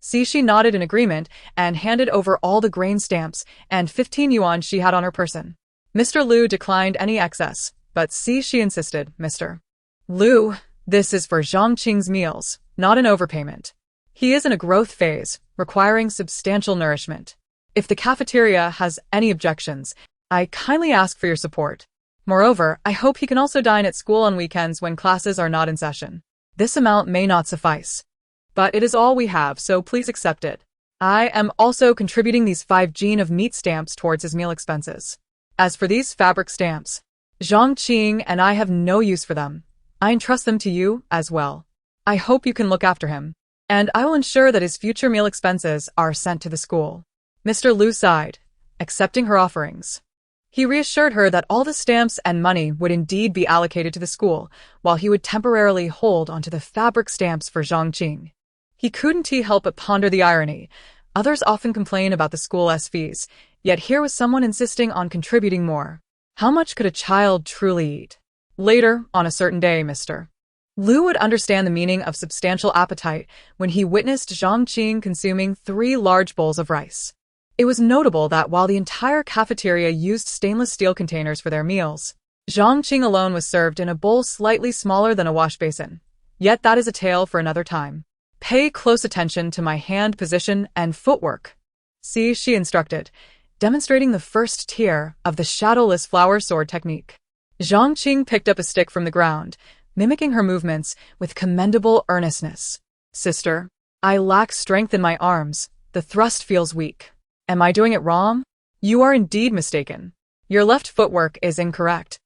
She nodded in agreement and handed over all the grain stamps and 15 yuan she had on her person. Mr. Liu declined any excess, but she insisted, "Mr. Liu, this is for Jiang Chen's meals, not an overpayment. He is in a growth phase, requiring substantial nourishment. If the cafeteria has any objections, I kindly ask for your support. Moreover, I hope he can also dine at school on weekends when classes are not in session. This amount may not suffice, but it is all we have, so please accept it. I am also contributing these 5 jin of meat stamps towards his meal expenses. As for these fabric stamps, Jiang Chen and I have no use for them. I entrust them to you as well. I hope you can look after him, and I will ensure that his future meal expenses are sent to the school." Mr. Liu sighed, accepting her offerings. He reassured her that all the stamps and money would indeed be allocated to the school, while he would temporarily hold onto the fabric stamps for Jiang Chen. He couldn't help but ponder the irony. Others often complain about the school's fees, yet here was someone insisting on contributing more. How much could a child truly eat? Later, on a certain day, Mr. Liu would understand the meaning of substantial appetite when he witnessed Jiang Chen consuming 3 large bowls of rice. It was notable that while the entire cafeteria used stainless steel containers for their meals, Jiang Chen alone was served in a bowl slightly smaller than a wash basin. Yet that is a tale for another time. Pay close attention to my hand position and footwork. See, she instructed, demonstrating the first tier of the shadowless flower sword technique. Jiang Chen picked up a stick from the ground, mimicking her movements with commendable earnestness. Sister, I lack strength in my arms. The thrust feels weak. Am I doing it wrong? You are indeed mistaken. Your left footwork is incorrect,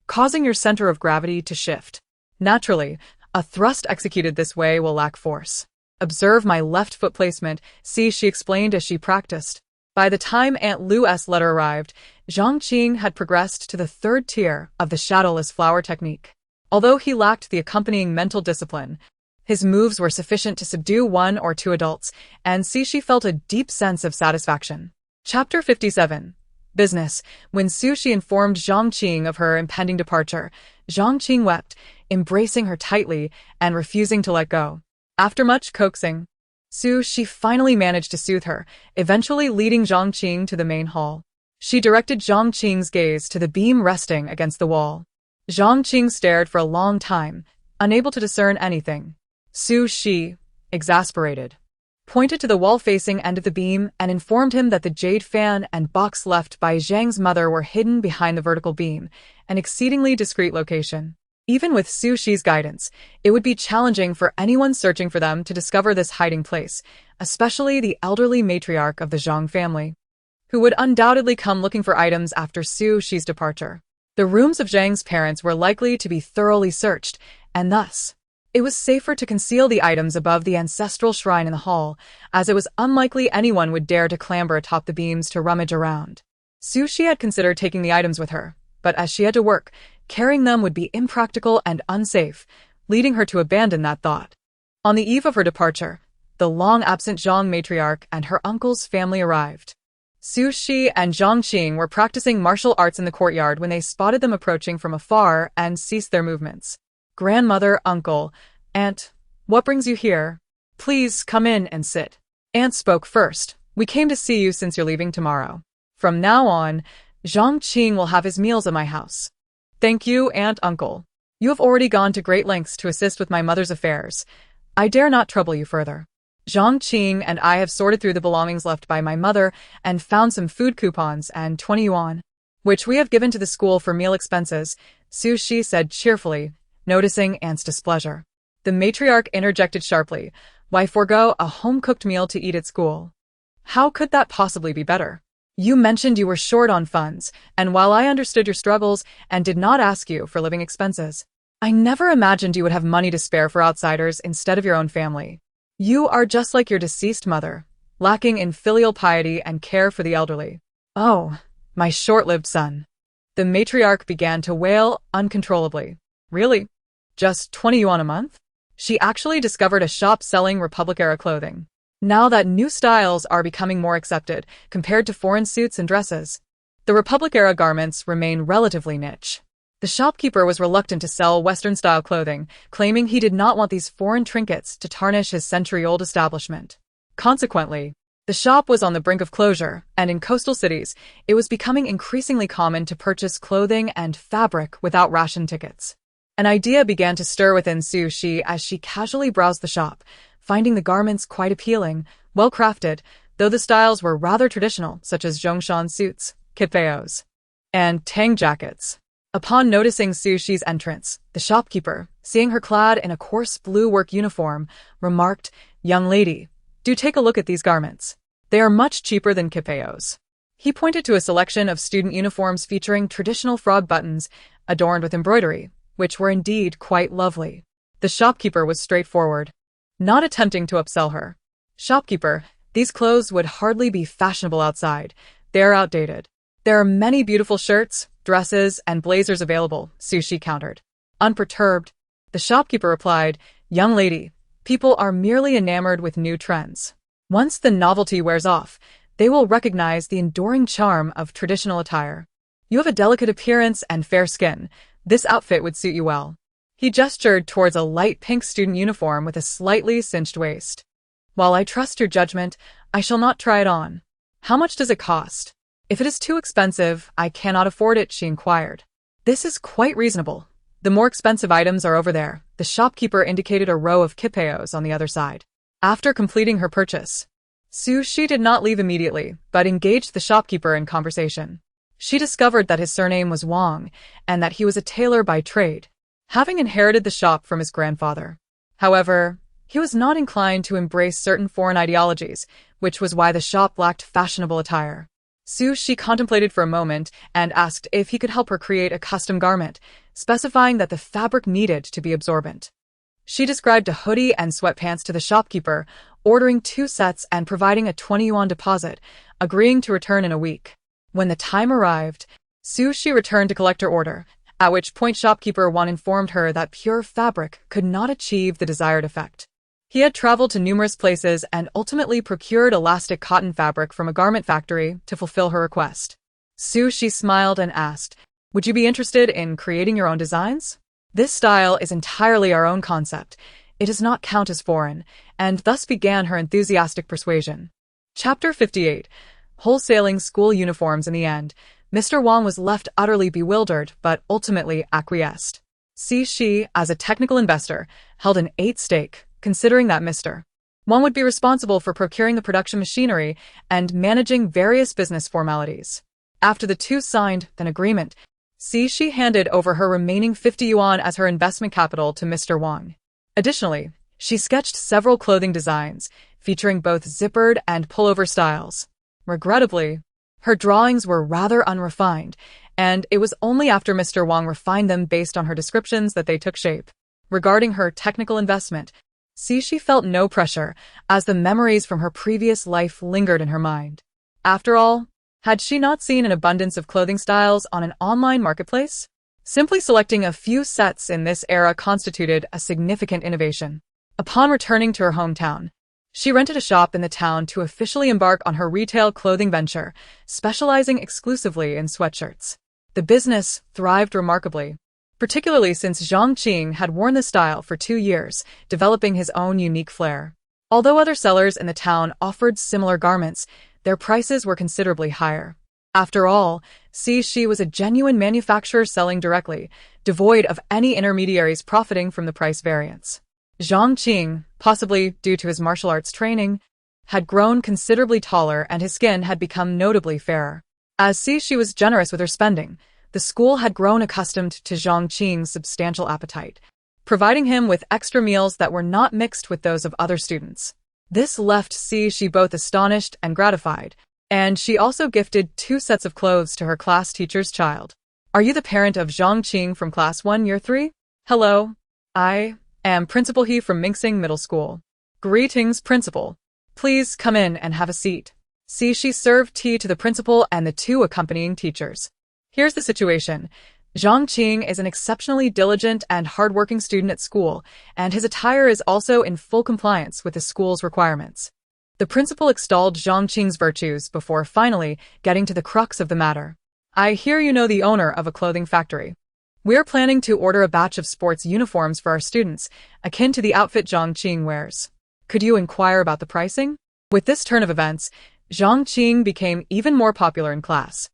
causing your center of gravity to shift. Naturally, a thrust executed this way will lack force. Observe my left foot placement, see, she explained as she practiced. By the time Aunt Lu's letter arrived, Jiang Chen had progressed to the 3rd tier of the shadowless flower technique. Although he lacked the accompanying mental discipline, his moves were sufficient to subdue 1 or 2 adults, and she felt a deep sense of satisfaction. Chapter 57. Business. When Shi informed Jiang Chen of her impending departure, Jiang Chen wept, embracing her tightly and refusing to let go. After much coaxing, Shi finally managed to soothe her, eventually leading Jiang Chen to the main hall. She directed Jiang Chen's gaze to the beam resting against the wall. Jiang Chen stared for a long time, unable to discern anything. Shi, exasperated, pointed to the wall-facing end of the beam and informed him that the jade fan and box left by Zhang's mother were hidden behind the vertical beam, an exceedingly discreet location. Even with Shi's guidance, it would be challenging for anyone searching for them to discover this hiding place, especially the elderly matriarch of the Zhang family, who would undoubtedly come looking for items after Shi's departure. The rooms of Zhang's parents were likely to be thoroughly searched, and thus, it was safer to conceal the items above the ancestral shrine in the hall, as it was unlikely anyone would dare to clamber atop the beams to rummage around. Shi had considered taking the items with her, but as she had to work, carrying them would be impractical and unsafe, leading her to abandon that thought. On the eve of her departure, the long-absent Zhang matriarch and her uncle's family arrived. Shi and Jiang Chen were practicing martial arts in the courtyard when they spotted them approaching from afar and ceased their movements. Grandmother, uncle, aunt, what brings you here? Please come in and sit. Aunt spoke first. We came to see you since you're leaving tomorrow. From now on, Jiang Chen will have his meals at my house. Thank you, aunt, uncle. You have already gone to great lengths to assist with my mother's affairs. I dare not trouble you further. Jiang Chen and I have sorted through the belongings left by my mother and found some food coupons and 20 yuan, which we have given to the school for meal expenses, Shi said cheerfully, noticing aunt's displeasure. The matriarch interjected sharply, why forego a home-cooked meal to eat at school? How could that possibly be better? You mentioned you were short on funds, and while I understood your struggles and did not ask you for living expenses, I never imagined you would have money to spare for outsiders instead of your own family. You are just like your deceased mother, lacking in filial piety and care for the elderly. Oh, my short-lived son. The matriarch began to wail uncontrollably. Really? Just 20 yuan a month? She actually discovered a shop selling Republic-era clothing. Now that new styles are becoming more accepted compared to foreign suits and dresses, the Republic-era garments remain relatively niche. The shopkeeper was reluctant to sell Western-style clothing, claiming he did not want these foreign trinkets to tarnish his century-old establishment. Consequently, the shop was on the brink of closure, and in coastal cities, it was becoming increasingly common to purchase clothing and fabric without ration tickets. An idea began to stir within Shi as she casually browsed the shop, finding the garments quite appealing, well-crafted, though the styles were rather traditional, such as Zhongshan suits, kitpeos, and tang jackets. Upon noticing Shi's entrance, the shopkeeper, seeing her clad in a coarse blue work uniform, remarked, "Young lady, do take a look at these garments. They are much cheaper than kitpeos." He pointed to a selection of student uniforms featuring traditional frog buttons, adorned with embroidery, which were indeed quite lovely. The shopkeeper was straightforward, not attempting to upsell her. "Shopkeeper, these clothes would hardly be fashionable outside. They are outdated. There are many beautiful shirts, dresses, and blazers available," Shi countered. Unperturbed, the shopkeeper replied, "Young lady, People are merely enamored with new trends. Once the novelty wears off, they will recognize the enduring charm of traditional attire. You have a delicate appearance and fair skin. This outfit would suit you well. He gestured towards a light pink student uniform with a slightly cinched waist. While I trust your judgment, I shall not try it on. How much does it cost? If it is too expensive, I cannot afford it, she inquired. This is quite reasonable. The more expensive items are over there. The shopkeeper indicated a row of kipeos on the other side. After completing her purchase, Su-shi did not leave immediately, but engaged the shopkeeper in conversation. She discovered that his surname was Wang, and that he was a tailor by trade, having inherited the shop from his grandfather. However, he was not inclined to embrace certain foreign ideologies, which was why the shop lacked fashionable attire. Su-shi contemplated for a moment and asked if he could help her create a custom garment, specifying that the fabric needed to be absorbent. She described a hoodie and sweatpants to the shopkeeper, ordering 2 sets and providing a 20 yuan deposit, agreeing to return in a week. When the time arrived, Su-shi returned to collect her order, at which point shopkeeper Wan informed her that pure fabric could not achieve the desired effect. He had traveled to numerous places and ultimately procured elastic cotton fabric from a garment factory to fulfill her request. Su-shi smiled and asked, "Would you be interested in creating your own designs? This style is entirely our own concept. It does not count as foreign," and thus began her enthusiastic persuasion. Chapter 58. Wholesaling school uniforms. In the end, Mr. Wang was left utterly bewildered but ultimately acquiesced. Shi, as a technical investor, held an 8 stake, considering that Mr. Wang would be responsible for procuring the production machinery and managing various business formalities. After the two signed an agreement, Shi handed over her remaining 50 yuan as her investment capital to Mr. Wang. Additionally, she sketched several clothing designs, featuring both zippered and pullover styles. Regrettably, her drawings were rather unrefined, and it was only after Mr. Wang refined them based on her descriptions that they took shape. Regarding her technical investment, she felt no pressure, as the memories from her previous life lingered in her mind. After all, had she not seen an abundance of clothing styles on an online marketplace? Simply selecting a few sets in this era constituted a significant innovation. Upon returning to her hometown, she rented a shop in the town to officially embark on her retail clothing venture, specializing exclusively in sweatshirts. The business thrived remarkably, particularly since Jiang Chen had worn the style for 2 years, developing his own unique flair. Although other sellers in the town offered similar garments, their prices were considerably higher. After all, she was a genuine manufacturer selling directly, devoid of any intermediaries profiting from the price variance. Jiang Chen, possibly due to his martial arts training, had grown considerably taller and his skin had become notably fairer. As she was generous with her spending, the school had grown accustomed to Jiang Chen's substantial appetite, providing him with extra meals that were not mixed with those of other students. This left she both astonished and gratified, and she also gifted 2 sets of clothes to her class teacher's child. "Are you the parent of Jiang Chen from Class 1, Year 3? Hello. I am Principal He from Mingsing Middle School." "Greetings, Principal. Please come in and have a seat." She served tea to the principal and the 2 accompanying teachers. "Here's the situation. Jiang Chen is an exceptionally diligent and hardworking student at school, and his attire is also in full compliance with the school's requirements." The principal extolled Jiang Chen's virtues before finally getting to the crux of the matter. "I hear you know the owner of a clothing factory. We're planning to order a batch of sports uniforms for our students, akin to the outfit Jiang Chen wears. Could you inquire about the pricing?" With this turn of events, Jiang Chen became even more popular in class.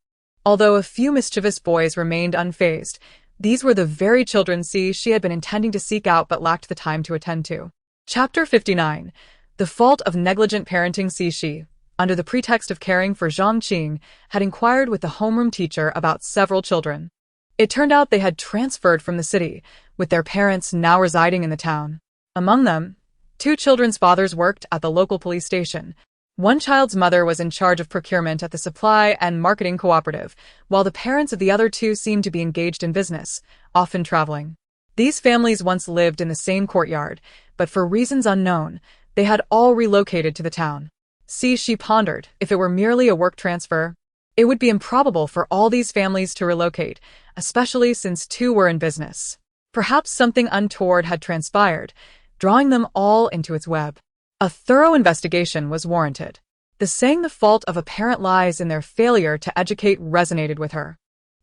Although a few mischievous boys remained unfazed, these were the very children she had been intending to seek out but lacked the time to attend to. Chapter 59. The fault of negligent parenting. Shi, under the pretext of caring for Jiang Chen, had inquired with the homeroom teacher about several children. It turned out they had transferred from the city, with their parents now residing in the town. Among them, 2 children's fathers worked at the local police station. One child's mother was in charge of procurement at the supply and marketing cooperative, while the parents of the other 2 seemed to be engaged in business, often traveling. These families once lived in the same courtyard, but for reasons unknown, they had all relocated to the town. She pondered, if it were merely a work transfer, it would be improbable for all these families to relocate, especially since 2 were in business. Perhaps something untoward had transpired. drawing them all into its web. A thorough investigation was warranted. The saying the fault of a parent lies in their failure to educate resonated with her.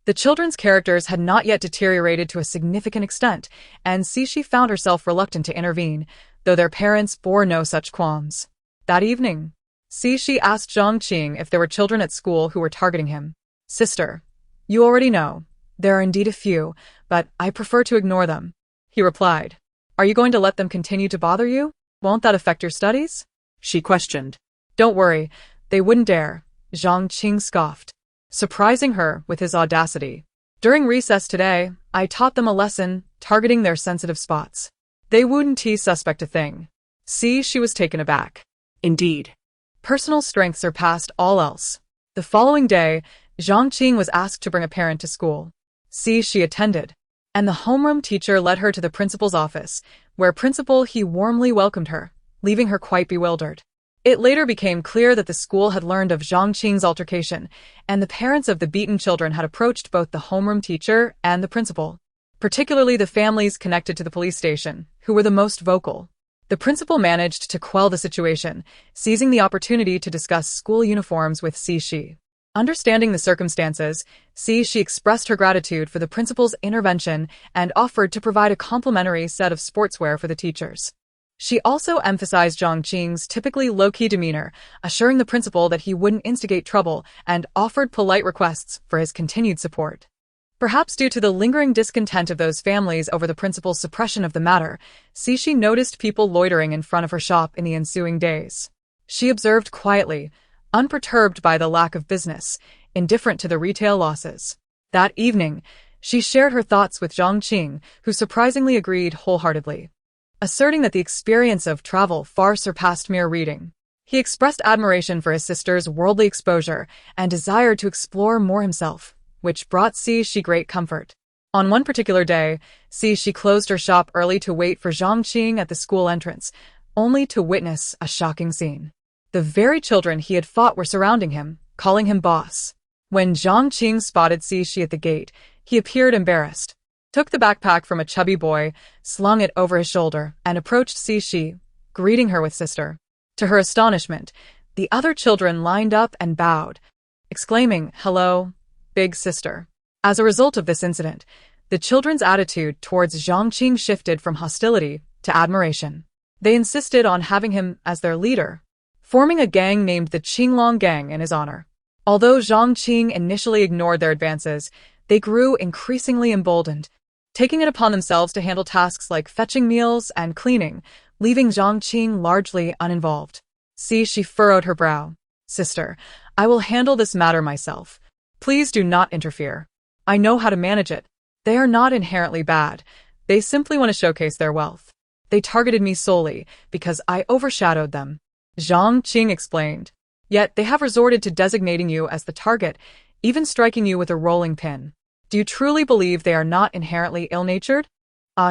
The children's characters had not yet deteriorated to a significant extent, and Cixi found herself reluctant to intervene, though their parents bore no such qualms. That evening, Cixi asked Jiang Chen if there were children at school who were targeting him. "Sister, you already know. There are indeed a few, but I prefer to ignore them," he replied. "Are you going to let them continue to bother you? Won't that affect your studies?" she questioned. "Don't worry, they wouldn't dare," Jiang Chen scoffed, surprising her with his audacity. "During recess today, I taught them a lesson targeting their sensitive spots. They wouldn't suspect a thing." She was taken aback. Indeed. Personal strength surpassed all else. The following day, Jiang Chen was asked to bring a parent to school. She attended, and the homeroom teacher led her to the principal's office, where Principal he warmly welcomed her, leaving her quite bewildered. It later became clear that the school had learned of Jiang Chen's altercation, and the parents of the beaten children had approached both the homeroom teacher and the principal, particularly the families connected to the police station, who were the most vocal. The principal managed to quell the situation, seizing the opportunity to discuss school uniforms with Cixi. Understanding the circumstances, Cixi expressed her gratitude for the principal's intervention and offered to provide a complimentary set of sportswear for the teachers. She also emphasized Jiang Chen's typically low-key demeanor, assuring the principal that he wouldn't instigate trouble, and offered polite requests for his continued support. Perhaps due to the lingering discontent of those families over the principal's suppression of the matter, Cixi noticed people loitering in front of her shop in the ensuing days. She observed quietly, unperturbed by the lack of business, indifferent to the retail losses. That evening, she shared her thoughts with Jiang Chen, who surprisingly agreed wholeheartedly, asserting that the experience of travel far surpassed mere reading. He expressed admiration for his sister's worldly exposure and desired to explore more himself, which brought Cixi great comfort. On one particular day, Cixi closed her shop early to wait for Jiang Chen at the school entrance, only to witness a shocking scene. The very children he had fought were surrounding him, calling him boss. When Jiang Chen spotted Cixi at the gate, he appeared embarrassed, took the backpack from a chubby boy, slung it over his shoulder, and approached Cixi, greeting her with sister. To her astonishment, the other children lined up and bowed, exclaiming, "Hello, big sister." As a result of this incident, the children's attitude towards Jiang Chen shifted from hostility to admiration. They insisted on having him as their leader, forming a gang named the Qinglong Gang in his honor. Although Jiang Chen initially ignored their advances, they grew increasingly emboldened, taking it upon themselves to handle tasks like fetching meals and cleaning, leaving Jiang Chen largely uninvolved. She furrowed her brow. "Sister, I will handle this matter myself. Please do not interfere. I know how to manage it. They are not inherently bad. They simply want to showcase their wealth. They targeted me solely because I overshadowed them," Jiang Chen explained. "Yet they have resorted to designating you as the target, even striking you with a rolling pin. Do you truly believe they are not inherently ill-natured?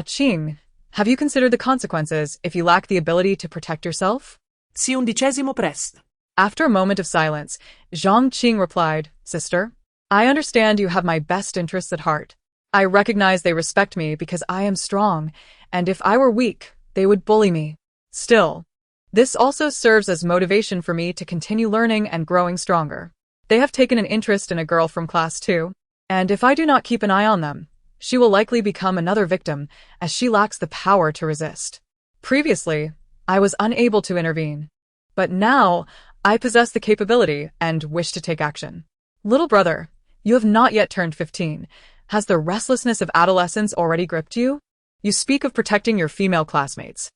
Chen, have you considered the consequences if you lack the ability to protect yourself?" Si 11 prest. After a moment of silence, Jiang Chen replied, "Sister, I understand you have my best interests at heart. I recognize they respect me because I am strong, and if I were weak, they would bully me. Still, this also serves as motivation for me to continue learning and growing stronger. They have taken an interest in a girl from class 2, and if I do not keep an eye on them, she will likely become another victim, as she lacks the power to resist. Previously, I was unable to intervene, but now I possess the capability and wish to take action. Little brother, you have not yet turned 15. Has the restlessness of adolescence already gripped you? You speak of protecting your female classmates.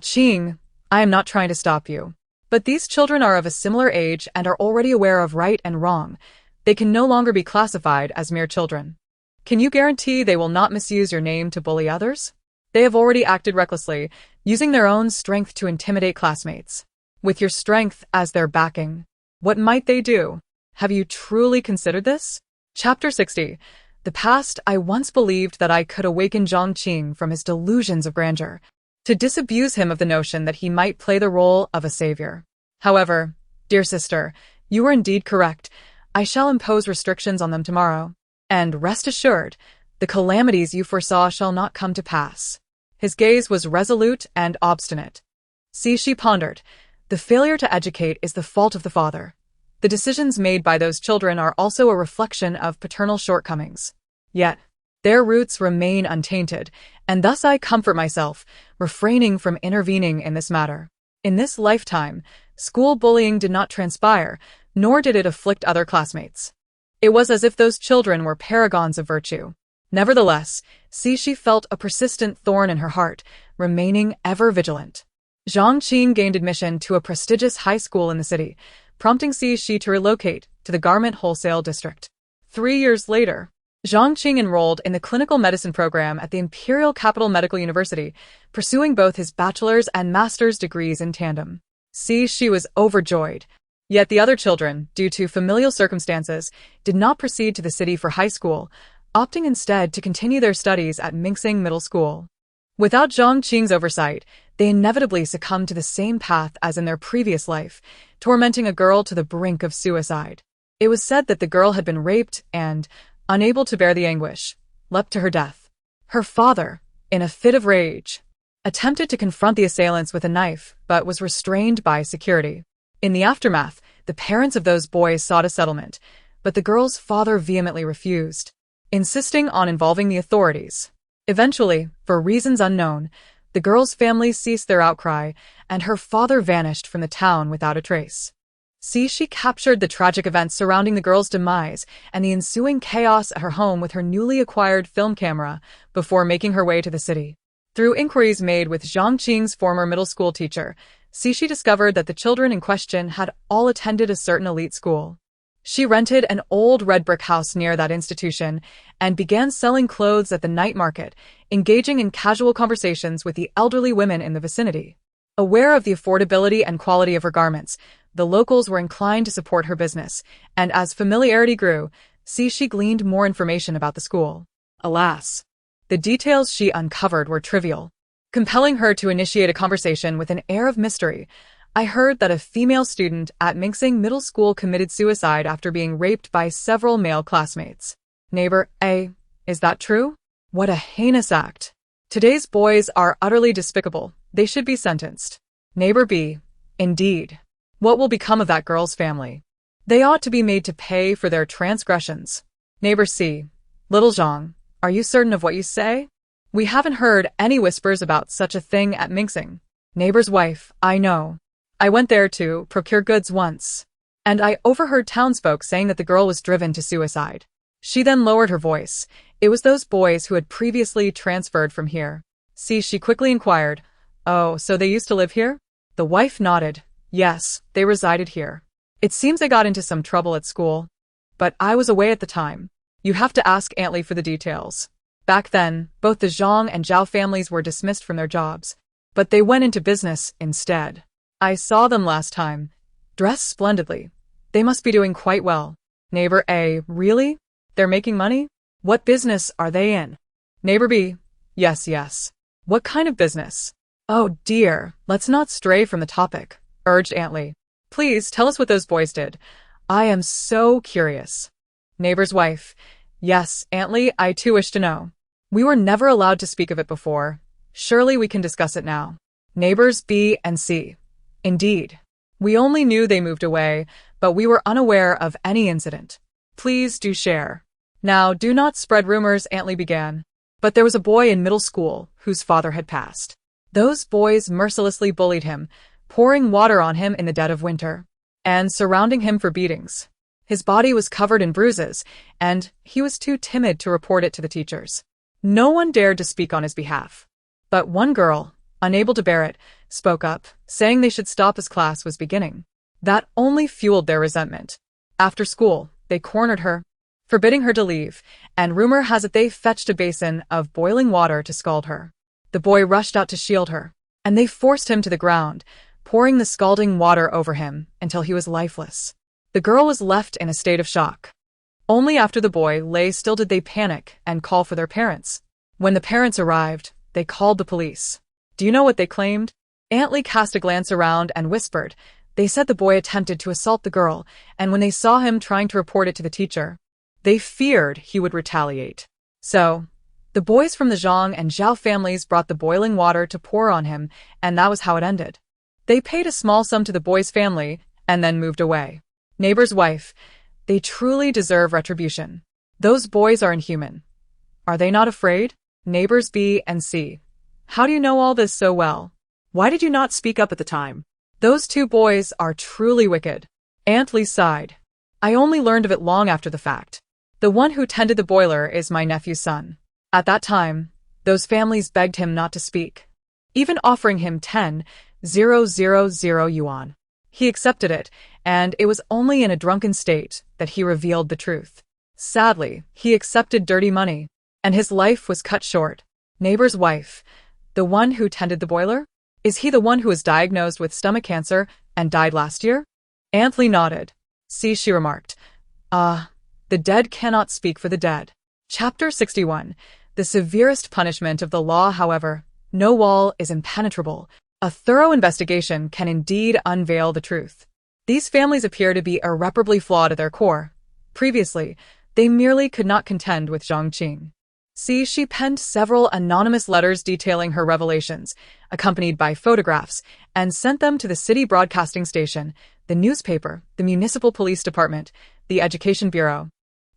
Chen, I am not trying to stop you. But these children are of a similar age and are already aware of right and wrong. They can no longer be classified as mere children. Can you guarantee they will not misuse your name to bully others? They have already acted recklessly, using their own strength to intimidate classmates. With your strength as their backing, what might they do? Have you truly considered this?" Chapter 60. The past. I once believed that I could awaken Jiang Chen from his delusions of grandeur, to disabuse him of the notion that he might play the role of a savior. However, dear sister, you are indeed correct. I shall impose restrictions on them tomorrow. And rest assured, the calamities you foresaw shall not come to pass. His gaze was resolute and obstinate. See, she pondered. The failure to educate is the fault of the father. The decisions made by those children are also a reflection of paternal shortcomings. Yet, their roots remain untainted, and thus I comfort myself, refraining from intervening in this matter. In this lifetime, school bullying did not transpire, nor did it afflict other classmates. It was as if those children were paragons of virtue. Nevertheless, she felt a persistent thorn in her heart, remaining ever vigilant. Jiang Chen gained admission to a prestigious high school in the city, prompting she to relocate to the garment wholesale district. 3 years later, Jiang Chen enrolled in the clinical medicine program at the Imperial Capital Medical University, pursuing both his bachelor's and master's degrees in tandem. She was overjoyed. Yet the other children, due to familial circumstances, did not proceed to the city for high school, opting instead to continue their studies at Mingsing Middle School. Without Jiang Chen's oversight, they inevitably succumbed to the same path as in their previous life, tormenting a girl to the brink of suicide. It was said that the girl had been raped and, unable to bear the anguish, leapt to her death. Her father, in a fit of rage, attempted to confront the assailants with a knife, but was restrained by security. In the aftermath, the parents of those boys sought a settlement, but the girl's father vehemently refused, insisting on involving the authorities. Eventually, for reasons unknown, the girl's family ceased their outcry, and her father vanished from the town without a trace. She captured the tragic events surrounding the girl's demise and the ensuing chaos at her home with her newly acquired film camera before making her way to the city. Through inquiries made with Jiang Chen's former middle school teacher, she discovered that the children in question had all attended a certain elite school. She rented an old red brick house near that institution and began selling clothes at the night market, engaging in casual conversations with the elderly women in the vicinity. Aware of the affordability and quality of her garments, the locals were inclined to support her business, and as familiarity grew, she gleaned more information about the school. Alas, the details she uncovered were trivial. Compelling her to initiate a conversation with an air of mystery, I heard that a female student at Mingsing Middle School committed suicide after being raped by several male classmates. Neighbor A, is that true? What a heinous act. Today's boys are utterly despicable. They should be sentenced. Neighbor B, indeed. What will become of that girl's family? They ought to be made to pay for their transgressions. Neighbor C, Little Zhang, are you certain of what you say? We haven't heard any whispers about such a thing at Mingsing. Neighbor's wife, I know. I went there to procure goods once, and I overheard townsfolk saying that the girl was driven to suicide. She then lowered her voice. It was those boys who had previously transferred from here. She quickly inquired, Oh, so they used to live here? The wife nodded. Yes, they resided here. It seems they got into some trouble at school, but I was away at the time. You have to ask Aunt Lee for the details. Back then, both the Zhang and Zhao families were dismissed from their jobs, but they went into business instead. I saw them last time. Dressed splendidly. They must be doing quite well. Neighbor A, really? They're making money? What business are they in? Neighbor B, yes. What kind of business? Oh dear, let's not stray from the topic, urged Aunt Lee. Please tell us what those boys did. I am so curious. Neighbor's wife, yes, Aunt Lee, I too wish to know. We were never allowed to speak of it before. Surely we can discuss it now. Neighbors B and C. Indeed. We only knew they moved away, but we were unaware of any incident. Please do share. Now, do not spread rumors, Aunt Lee began. But there was a boy in middle school whose father had passed. Those boys mercilessly bullied him, pouring water on him in the dead of winter, and surrounding him for beatings. His body was covered in bruises, and he was too timid to report it to the teachers. No one dared to speak on his behalf. But one girl, unable to bear it, spoke up, saying they should stop as class was beginning. That only fueled their resentment. After school, they cornered her, forbidding her to leave, and rumor has it they fetched a basin of boiling water to scald her. The boy rushed out to shield her, and they forced him to the ground, pouring the scalding water over him until he was lifeless. The girl was left in a state of shock. Only after the boy lay still did they panic and call for their parents. When the parents arrived, they called the police. Do you know what they claimed? Aunt Lee cast a glance around and whispered. They said the boy attempted to assault the girl, and when they saw him trying to report it to the teacher, they feared he would retaliate. So, The boys from the Zhang and Zhao families brought the boiling water to pour on him, and that was how it ended. They paid a small sum to the boy's family and then moved away. Neighbor's wife. They truly deserve retribution. Those boys are inhuman. Are they not afraid? Neighbors B and C. How do you know all this so well? Why did you not speak up at the time? Those two boys are truly wicked. Aunt Lee sighed. I only learned of it long after the fact. The one who tended the boiler is my nephew's son. At that time, those families begged him not to speak, even offering him 10,000 yuan. He accepted it, and it was only in a drunken state that he revealed the truth. Sadly, he accepted dirty money, and his life was cut short. Neighbor's wife. The one who tended the boiler? Is he the one who was diagnosed with stomach cancer and died last year? Aunt Lee nodded. See, she remarked. The dead cannot speak for the dead. Chapter 61. The severest punishment of the law, however, no wall is impenetrable. A thorough investigation can indeed unveil the truth. These families appear to be irreparably flawed at their core. Previously, they merely could not contend with Jiang Chen. See, she penned several anonymous letters detailing her revelations, accompanied by photographs, and sent them to the city broadcasting station, the newspaper, the municipal police department, the education bureau,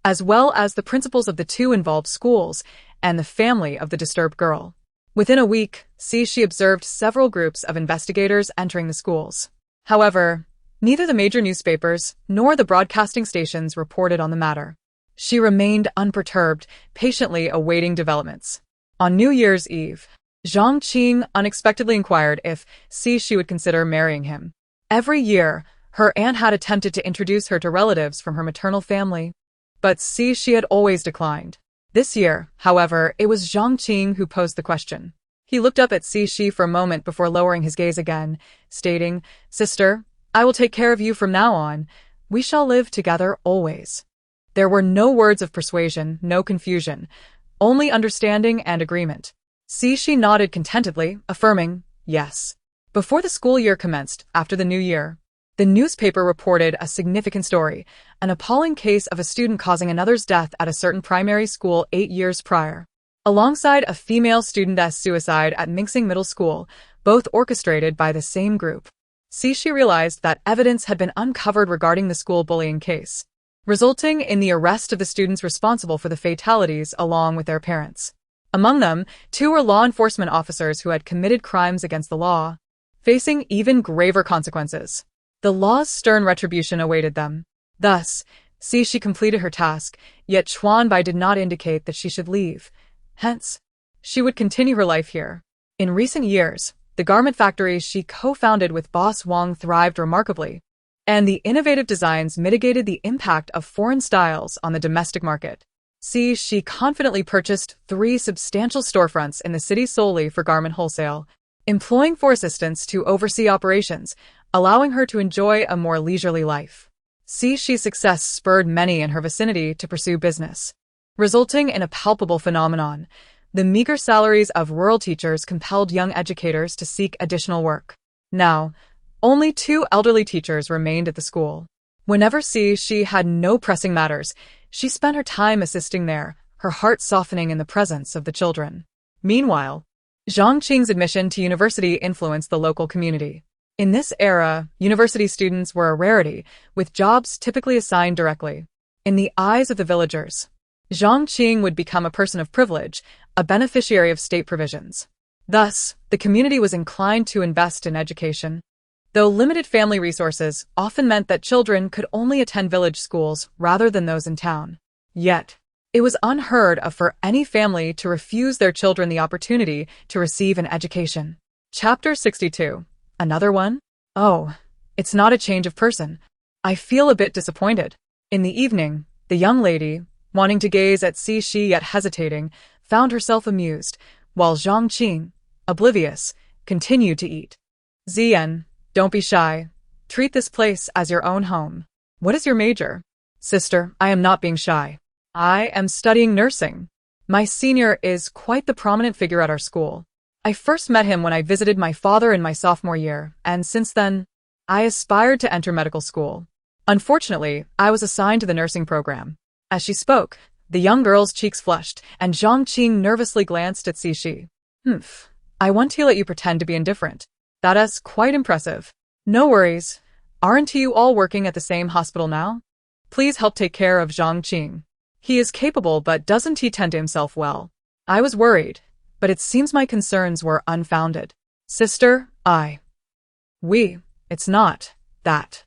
as well as the principals of the two involved schools and the family of the disturbed girl. Within a week, she observed several groups of investigators entering the schools. However, neither the major newspapers nor the broadcasting stations reported on the matter. She remained unperturbed, patiently awaiting developments. On New Year's Eve, Jiang Chen unexpectedly inquired if she would consider marrying him. Every year, her aunt had attempted to introduce her to relatives from her maternal family, but she had always declined. This year, however, it was Jiang Chen who posed the question. He looked up at she for a moment before lowering his gaze again, stating, Sister, I will take care of you from now on. We shall live together always. There were no words of persuasion, no confusion, only understanding and agreement. She nodded contentedly, affirming, yes. Before the school year commenced, after the new year, the newspaper reported a significant story, an appalling case of a student causing another's death at a certain primary school 8 years prior. Alongside a female student's suicide at Mingsing Middle School, both orchestrated by the same group. She realized that evidence had been uncovered regarding the school bullying case, resulting in the arrest of the students responsible for the fatalities along with their parents. Among them, 2 were law enforcement officers who had committed crimes against the law, facing even graver consequences. The law's stern retribution awaited them. Thus, she completed her task, yet Chuan Bai did not indicate that she should leave. Hence, she would continue her life here. In recent years, the garment factories she co-founded with boss Wang thrived remarkably, and the innovative designs mitigated the impact of foreign styles on the domestic market. She confidently purchased 3 substantial storefronts in the city solely for garment wholesale, employing 4 assistants to oversee operations, allowing her to enjoy a more leisurely life. She's success spurred many in her vicinity to pursue business, resulting in a palpable phenomenon. The meager salaries of rural teachers compelled young educators to seek additional work. Now, only 2 elderly teachers remained at the school. Whenever she had no pressing matters, she spent her time assisting there, her heart softening in the presence of the children. Meanwhile, Jiang Qing's admission to university influenced the local community. In this era, university students were a rarity, with jobs typically assigned directly. In the eyes of the villagers, Jiang Qing would become a person of privilege, a beneficiary of state provisions. Thus, the community was inclined to invest in education, though limited family resources often meant that children could only attend village schools rather than those in town. Yet, it was unheard of for any family to refuse their children the opportunity to receive an education. Chapter 62. Another one? Oh, it's not a change of person. I feel a bit disappointed. In the evening, the young lady, wanting to gaze at she yet hesitating, found herself amused, while Jiang Qing, oblivious, continued to eat. Zian, don't be shy. Treat this place as your own home. What is your major? Sister, I am not being shy. I am studying nursing. My senior is quite the prominent figure at our school. I first met him when I visited my father in my sophomore year, and since then, I aspired to enter medical school. Unfortunately, I was assigned to the nursing program. As she spoke, The young girl's cheeks flushed, and Jiang Chen nervously glanced at Cixi. Humph. I want to let you pretend to be indifferent. That is quite impressive. No worries. Aren't you all working at the same hospital now? Please help take care of Jiang Chen. He is capable, but doesn't he tend to himself well? I was worried, but it seems my concerns were unfounded. Sister, it's not that.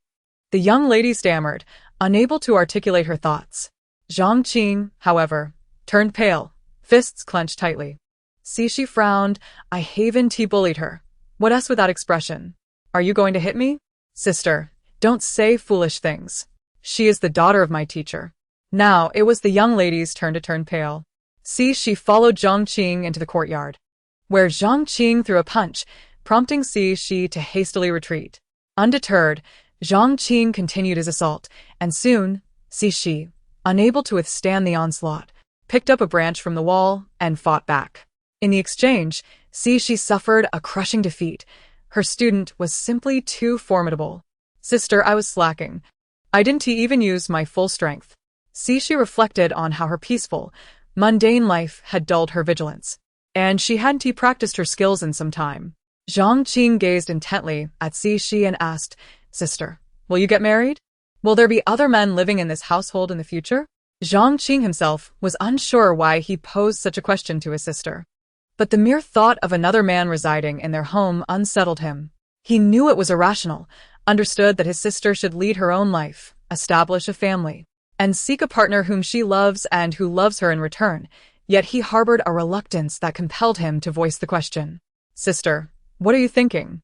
The young lady stammered, unable to articulate her thoughts. Jiang Chen, however, turned pale, fists clenched tightly. Cixi frowned. I haven't bullied her. What else with that expression? Are you going to hit me? Sister, don't say foolish things. She is the daughter of my teacher. Now it was the young lady's turn to turn pale. Cixi followed Jiang Chen into the courtyard, where Jiang Chen threw a punch, prompting Cixi to hastily retreat. Undeterred, Jiang Chen continued his assault, and soon, Cixi, unable to withstand the onslaught, picked up a branch from the wall and fought back. In the exchange, Cixi suffered a crushing defeat. Her student was simply too formidable. Sister, I was slacking. I didn't even use my full strength. Cixi reflected on how her peaceful, mundane life had dulled her vigilance, and she hadn't practiced her skills in some time. Jiang Chen gazed intently at Cixi and asked, Sister, will you get married? Will there be other men living in this household in the future? Jiang Chen himself was unsure why he posed such a question to his sister. But the mere thought of another man residing in their home unsettled him. He knew it was irrational, understood that his sister should lead her own life, establish a family, and seek a partner whom she loves and who loves her in return, yet he harbored a reluctance that compelled him to voice the question. Sister, what are you thinking?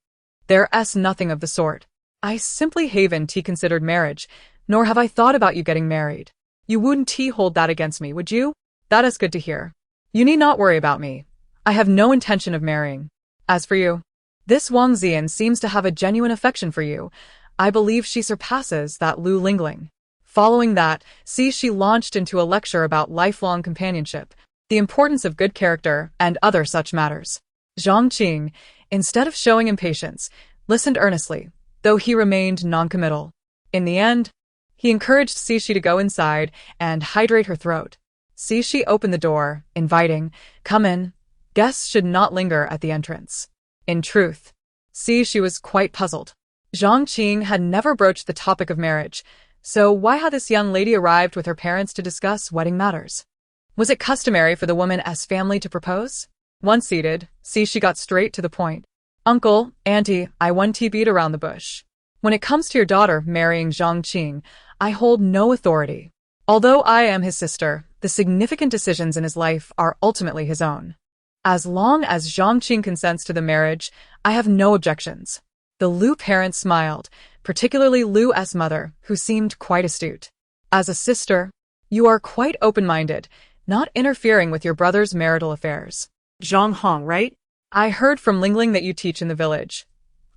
There's nothing of the sort. I simply haven't considered marriage, nor have I thought about you getting married. You wouldn't hold that against me, would you? That is good to hear. You need not worry about me. I have no intention of marrying. As for you, this Wang Xian seems to have a genuine affection for you. I believe she surpasses that Lu Lingling. Following that, Cixi launched into a lecture about lifelong companionship, the importance of good character, and other such matters. Jiang Chen, instead of showing impatience, listened earnestly, though he remained noncommittal. In the end, he encouraged Cixi to go inside and hydrate her throat. Cixi opened the door, inviting, Come in. Guests should not linger at the entrance. In truth, Cixi was quite puzzled. Jiang Chen had never broached the topic of marriage, so why had this young lady arrived with her parents to discuss wedding matters? Was it customary for the woman's family to propose? Once seated, Cixi got straight to the point. Uncle, Auntie, I won't beat around the bush. When it comes to your daughter marrying Jiang Chen, I hold no authority. Although I am his sister, the significant decisions in his life are ultimately his own. As long as Jiang Chen consents to the marriage, I have no objections. The Lu parents smiled, particularly Lu's mother, who seemed quite astute. As a sister, you are quite open-minded, not interfering with your brother's marital affairs. Zhang Hong, right? I heard from Lingling that you teach in the village.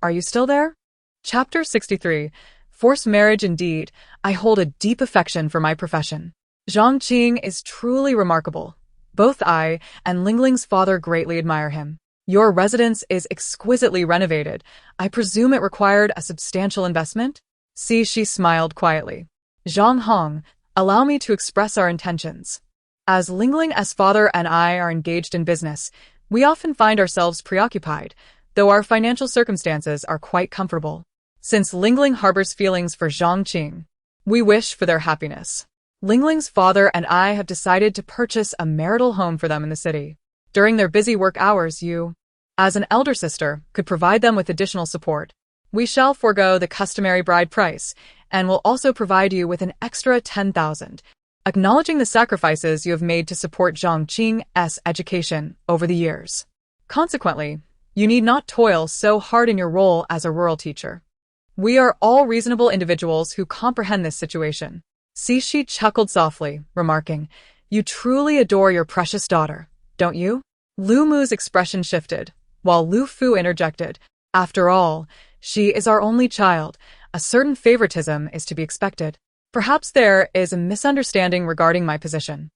Are you still there? Chapter 63. Forced marriage indeed. I hold a deep affection for my profession. Jiang Chen is truly remarkable. Both I and Lingling's father greatly admire him. Your residence is exquisitely renovated. I presume it required a substantial investment? Cixi smiled quietly. Zhang Hong, allow me to express our intentions. As Lingling's father and I are engaged in business, we often find ourselves preoccupied, though our financial circumstances are quite comfortable. Since Lingling harbors feelings for Jiang Chen, we wish for their happiness. Lingling's father and I have decided to purchase a marital home for them in the city. During their busy work hours, you, as an elder sister, could provide them with additional support. We shall forego the customary bride price, and will also provide you with an extra 10,000, acknowledging the sacrifices you have made to support Jiang Chen's education over the years. Consequently, you need not toil so hard in your role as a rural teacher. We are all reasonable individuals who comprehend this situation. Cixi chuckled softly, remarking, You truly adore your precious daughter, don't you? Lu Mu's expression shifted, while Lu Fu interjected, After all, she is our only child. A certain favoritism is to be expected. Perhaps there is a misunderstanding regarding my position.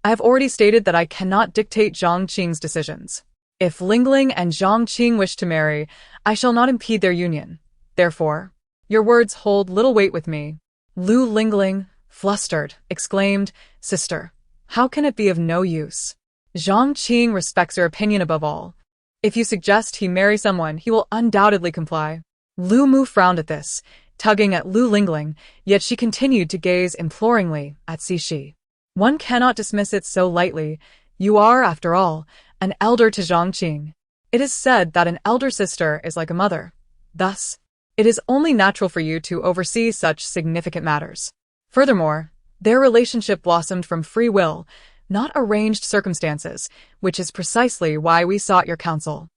I have already stated that I cannot dictate Jiang Chen's decisions. If Lingling and Jiang Chen wish to marry, I shall not impede their union. Therefore, your words hold little weight with me. Lu Lingling, flustered, exclaimed, Sister, How can it be of no use? Jiang Chen respects your opinion above all. If you suggest he marry someone, he will undoubtedly comply. Lu Mu frowned at this, tugging at Lu Lingling, yet she continued to gaze imploringly at Cixi. One cannot dismiss it so lightly. You are, after all, an elder to Jiang Chen. It is said that an elder sister is like a mother. Thus, it is only natural for you to oversee such significant matters. Furthermore, their relationship blossomed from free will, not arranged circumstances, which is precisely why we sought your counsel.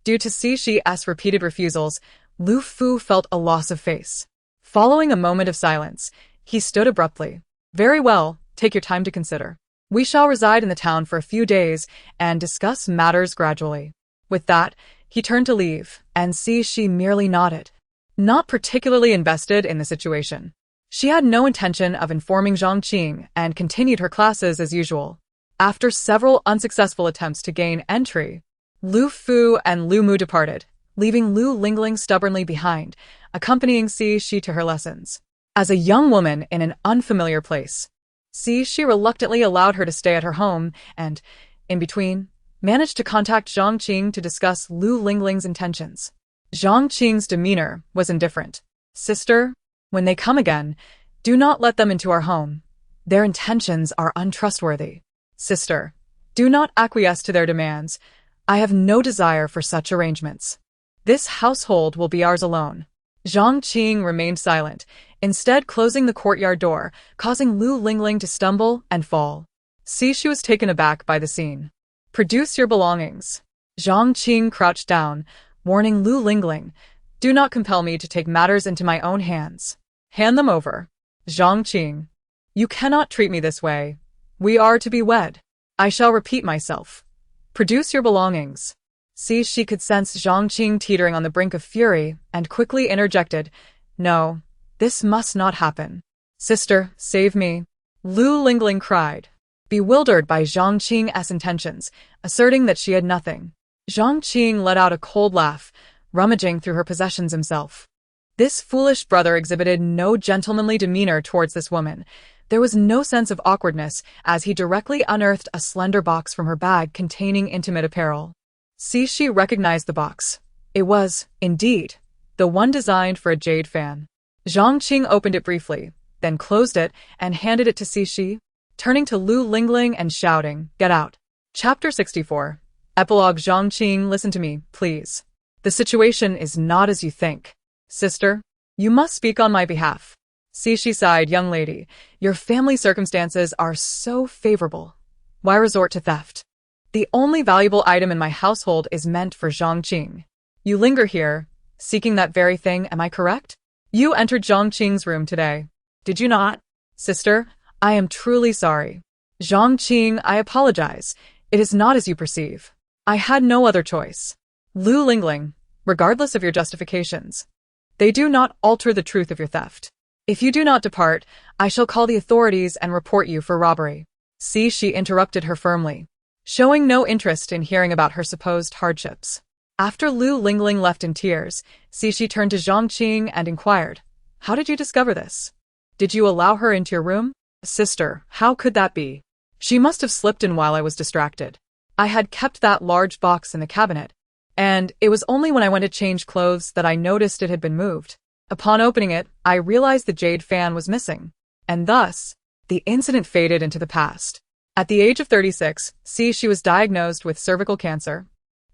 Due to Cixi's repeated refusals, Lu Fu felt a loss of face. Following a moment of silence, he stood abruptly. Very well, take your time to consider. We shall reside in the town for a few days and discuss matters gradually. With that, he turned to leave, and Cixi merely nodded. Not particularly invested in the situation. She had no intention of informing Jiang Chen and continued her classes as usual. After several unsuccessful attempts to gain entry, Lu Fu and Lu Mu departed, leaving Lu Lingling stubbornly behind, accompanying Cixi to her lessons. As a young woman in an unfamiliar place, Cixi reluctantly allowed her to stay at her home and, in between, managed to contact Jiang Chen to discuss Lu Lingling's intentions. Jiang Chen's demeanor was indifferent. Sister, when they come again, do not let them into our home. Their intentions are untrustworthy. Sister, do not acquiesce to their demands. I have no desire for such arrangements. This household will be ours alone. Jiang Chen remained silent, instead closing the courtyard door, causing Lu Lingling to stumble and fall. Cixi was taken aback by the scene. Produce your belongings. Jiang Chen crouched down, warning Lu Lingling, do not compel me to take matters into my own hands. Hand them over. Jiang Chen, you cannot treat me this way. We are to be wed. I shall repeat myself. Produce your belongings. She could sense Jiang Chen teetering on the brink of fury and quickly interjected, no, this must not happen. Sister, save me. Lu Lingling cried, bewildered by Jiang Chen's intentions, asserting that she had nothing. Jiang Chen let out a cold laugh, rummaging through her possessions himself. This foolish brother exhibited no gentlemanly demeanor towards this woman. There was no sense of awkwardness as he directly unearthed a slender box from her bag containing intimate apparel. Cixi recognized the box. It was, indeed, the one designed for a jade fan. Jiang Chen opened it briefly, then closed it and handed it to Cixi, turning to Lu Lingling and shouting, get out. Chapter 64. Epilogue. Jiang Chen, listen to me, please. The situation is not as you think. Sister, you must speak on my behalf. Cixi sighed, young lady, your family circumstances are so favorable. Why resort to theft? The only valuable item in my household is meant for Jiang Chen. You linger here, seeking that very thing, am I correct? You entered Jiang Chen's room today, did you not? Sister, I am truly sorry. Jiang Chen, I apologize. It is not as you perceive. I had no other choice. Lu Lingling, regardless of your justifications, they do not alter the truth of your theft. If you do not depart, I shall call the authorities and report you for robbery. She interrupted her firmly, showing no interest in hearing about her supposed hardships. After Lu Lingling left in tears, Cixi turned to Jiang Chen and inquired, how did you discover this? Did you allow her into your room? Sister, how could that be? She must have slipped in while I was distracted. I had kept that large box in the cabinet, and it was only when I went to change clothes that I noticed it had been moved. Upon opening it, I realized the jade fan was missing, and thus, the incident faded into the past. At the age of 36, she was diagnosed with cervical cancer,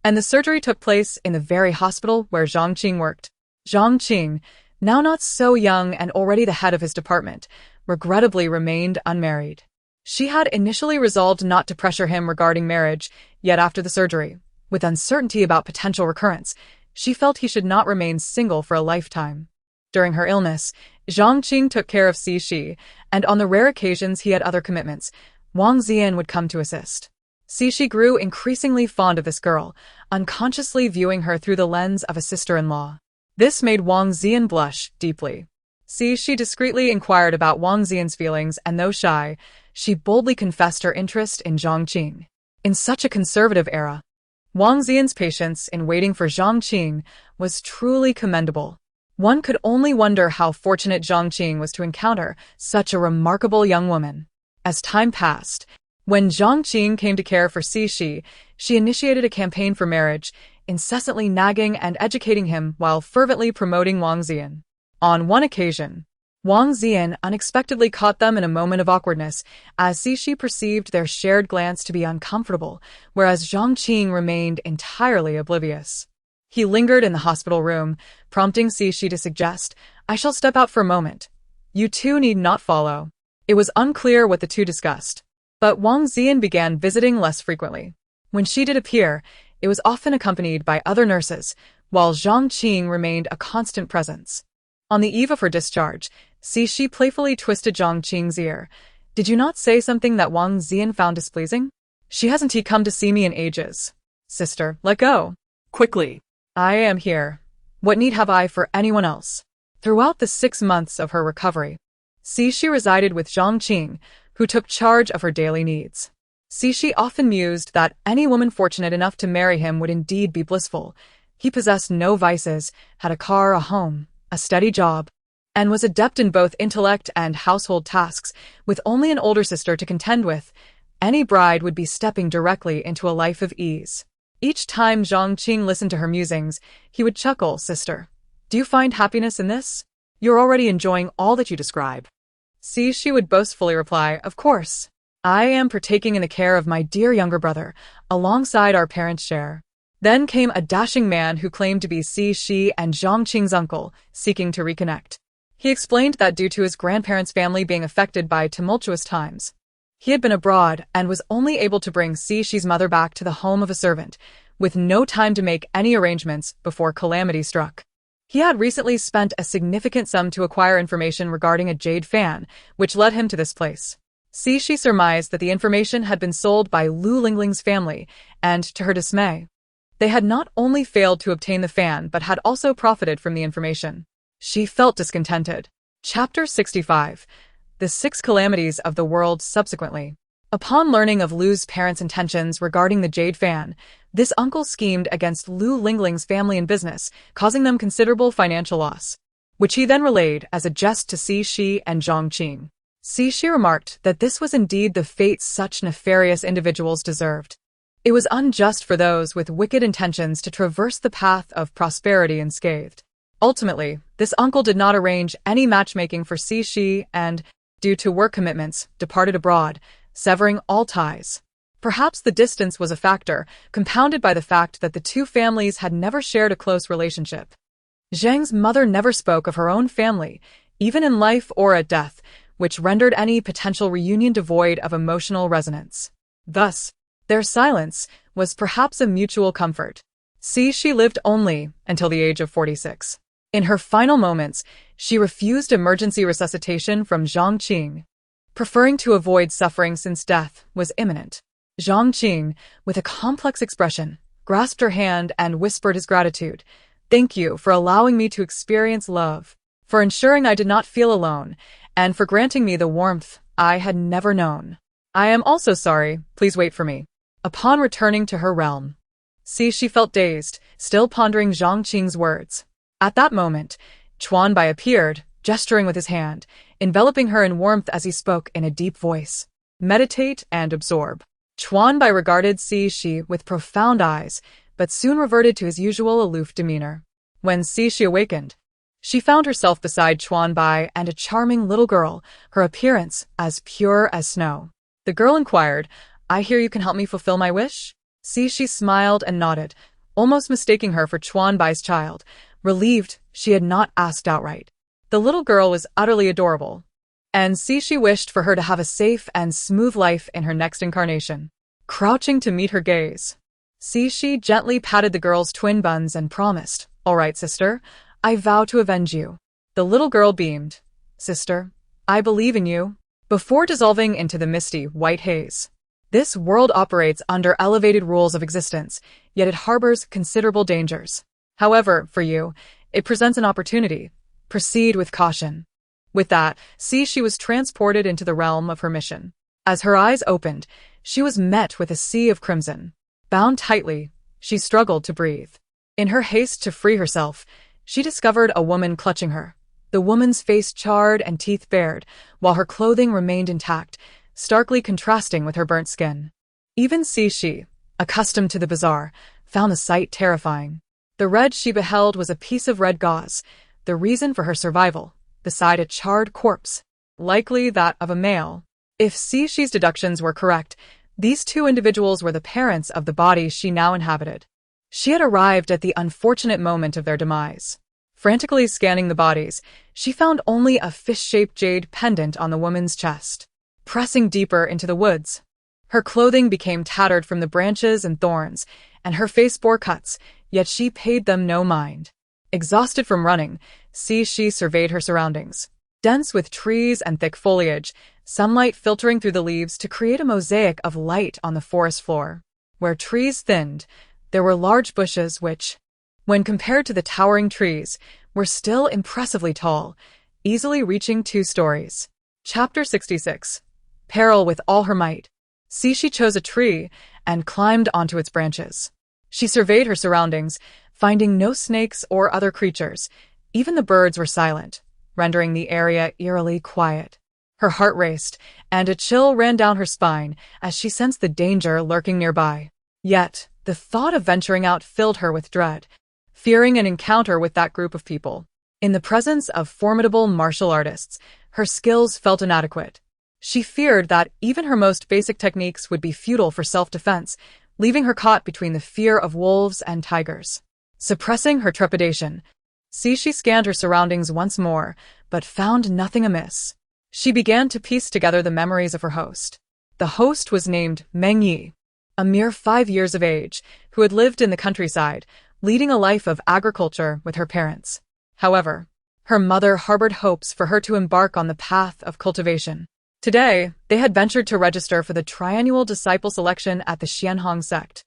and the surgery took place in the very hospital where Jiang Chen worked. Jiang Chen, now not so young and already the head of his department, regrettably remained unmarried. She had initially resolved not to pressure him regarding marriage, yet after the surgery, with uncertainty about potential recurrence, she felt he should not remain single for a lifetime. During her illness, Jiang Chen took care of Cixi, and on the rare occasions he had other commitments, Wang Xian would come to assist. Cixi grew increasingly fond of this girl, unconsciously viewing her through the lens of a sister-in-law. This made Wang Xian blush deeply. Cixi discreetly inquired about Wang Xian's feelings, and though shy, she boldly confessed her interest in Jiang Chen. In such a conservative era, Wang Xian's patience in waiting for Jiang Chen was truly commendable. One could only wonder how fortunate Jiang Chen was to encounter such a remarkable young woman. As time passed, When Jiang Chen came to care for Cixi, she initiated a campaign for marriage, incessantly nagging and educating him while fervently promoting Wang Ziyan. On one occasion, Wang Ziyan unexpectedly caught them in a moment of awkwardness, as Cixi perceived their shared glance to be uncomfortable, whereas Jiang Chen remained entirely oblivious. He lingered in the hospital room, prompting Cixi to suggest, "I shall step out for a moment. You two need not follow." It was unclear what the two discussed, but Wang Ziyan began visiting less frequently. When she did appear, it was often accompanied by other nurses, while Jiang Chen remained a constant presence. On the eve of her discharge, Cixi playfully twisted Jiang Chen's ear. "Did you not say something that Wang Ziyan found displeasing? She hasn't come to see me in ages. Sister, let go." Quickly. "I am here. What need have I for anyone else?" Throughout the 6 months of her recovery, Cixi resided with Jiang Chen, who took charge of her daily needs. Cixi often mused that any woman fortunate enough to marry him would indeed be blissful. He possessed no vices, had a car, a home, a steady job, and was adept in both intellect and household tasks, with only an older sister to contend with. Any bride would be stepping directly into a life of ease. Each time Jiang Chen listened to her musings, he would chuckle, "Sister, do you find happiness in this? You're already enjoying all that you describe." Cixi would boastfully reply, "Of course. I am partaking in the care of my dear younger brother, alongside our parents' share." Then came a dashing man who claimed to be Cixi and Jiang Chen's uncle, seeking to reconnect. He explained that due to his grandparents' family being affected by tumultuous times, he had been abroad and was only able to bring Cixi's mother back to the home of a servant, with no time to make any arrangements before calamity struck. He had recently spent a significant sum to acquire information regarding a jade fan, which led him to this place. Cixi surmised that the information had been sold by Lu Lingling's family, and to her dismay, they had not only failed to obtain the fan but had also profited from the information. She felt discontented. Chapter 65. The 6 Calamities of the World subsequently. Upon learning of Lu's parents' intentions regarding the jade fan, this uncle schemed against Lu Lingling's family and business, causing them considerable financial loss, which he then relayed as a jest to Cixi and Jiang Chen. Cixi remarked that this was indeed the fate such nefarious individuals deserved. It was unjust for those with wicked intentions to traverse the path of prosperity unscathed. Ultimately, this uncle did not arrange any matchmaking for Cixi and, due to work commitments, departed abroad, severing all ties. Perhaps the distance was a factor, compounded by the fact that the two families had never shared a close relationship. Zhang's mother never spoke of her own family, even in life or at death, which rendered any potential reunion devoid of emotional resonance. Thus, their silence was perhaps a mutual comfort. Cixi lived only until the age of 46. In her final moments, she refused emergency resuscitation from Jiang Chen, preferring to avoid suffering since death was imminent. Jiang Chen, with a complex expression, grasped her hand and whispered his gratitude. "Thank you for allowing me to experience love, for ensuring I did not feel alone, and for granting me the warmth I had never known. I am also sorry, please wait for me." Upon returning to her realm, Cixi felt dazed, still pondering Jiang Chen's words. At that moment, Chuanbai appeared, gesturing with his hand, enveloping her in warmth as he spoke in a deep voice. "Meditate and absorb." Chuanbai regarded Cixi with profound eyes, but soon reverted to his usual aloof demeanor. When Cixi awakened, she found herself beside Chuanbai and a charming little girl, her appearance as pure as snow. The girl inquired, "I hear you can help me fulfill my wish?" Cixi smiled and nodded, almost mistaking her for Chuanbai's child, relieved she had not asked outright. The little girl was utterly adorable, and Cixi wished for her to have a safe and smooth life in her next incarnation. Crouching to meet her gaze, Cixi gently patted the girl's twin buns and promised, "All right, sister, I vow to avenge you." The little girl beamed. "Sister, I believe in you." Before dissolving into the misty, white haze, this world operates under elevated rules of existence, yet it harbors considerable dangers. However, for you, it presents an opportunity. Proceed with caution. With that, Cixi was transported into the realm of her mission. As her eyes opened, she was met with a sea of crimson. Bound tightly, she struggled to breathe. In her haste to free herself, she discovered a woman clutching her. The woman's face charred and teeth bared, while her clothing remained intact, starkly contrasting with her burnt skin. Even Shi, accustomed to the bizarre, found the sight terrifying. The red she beheld was a piece of red gauze, the reason for her survival, beside a charred corpse, likely that of a male. If Shi's deductions were correct, these two individuals were the parents of the body she now inhabited. She had arrived at the unfortunate moment of their demise. Frantically scanning the bodies, she found only a fish-shaped jade pendant on the woman's chest. Pressing deeper into the woods, her clothing became tattered from the branches and thorns, and her face bore cuts, yet she paid them no mind. Exhausted from running, Shi surveyed her surroundings. Dense with trees and thick foliage, sunlight filtering through the leaves to create a mosaic of light on the forest floor. Where trees thinned, there were large bushes which, when compared to the towering trees, were still impressively tall, easily reaching 2 stories. Chapter 66. Peril with all her might. Shi chose a tree and climbed onto its branches. She surveyed her surroundings, finding no snakes or other creatures. Even the birds were silent, rendering the area eerily quiet. Her heart raced, and a chill ran down her spine as she sensed the danger lurking nearby. Yet, the thought of venturing out filled her with dread, fearing an encounter with that group of people. In the presence of formidable martial artists, her skills felt inadequate. She feared that even her most basic techniques would be futile for self-defense, leaving her caught between the fear of wolves and tigers. Suppressing her trepidation, Shi scanned her surroundings once more, but found nothing amiss. She began to piece together the memories of her host. The host was named Meng Yi, a mere 5 years of age, who had lived in the countryside, leading a life of agriculture with her parents. However, her mother harbored hopes for her to embark on the path of cultivation. Today, they had ventured to register for the triannual disciple selection at the Xianhong sect.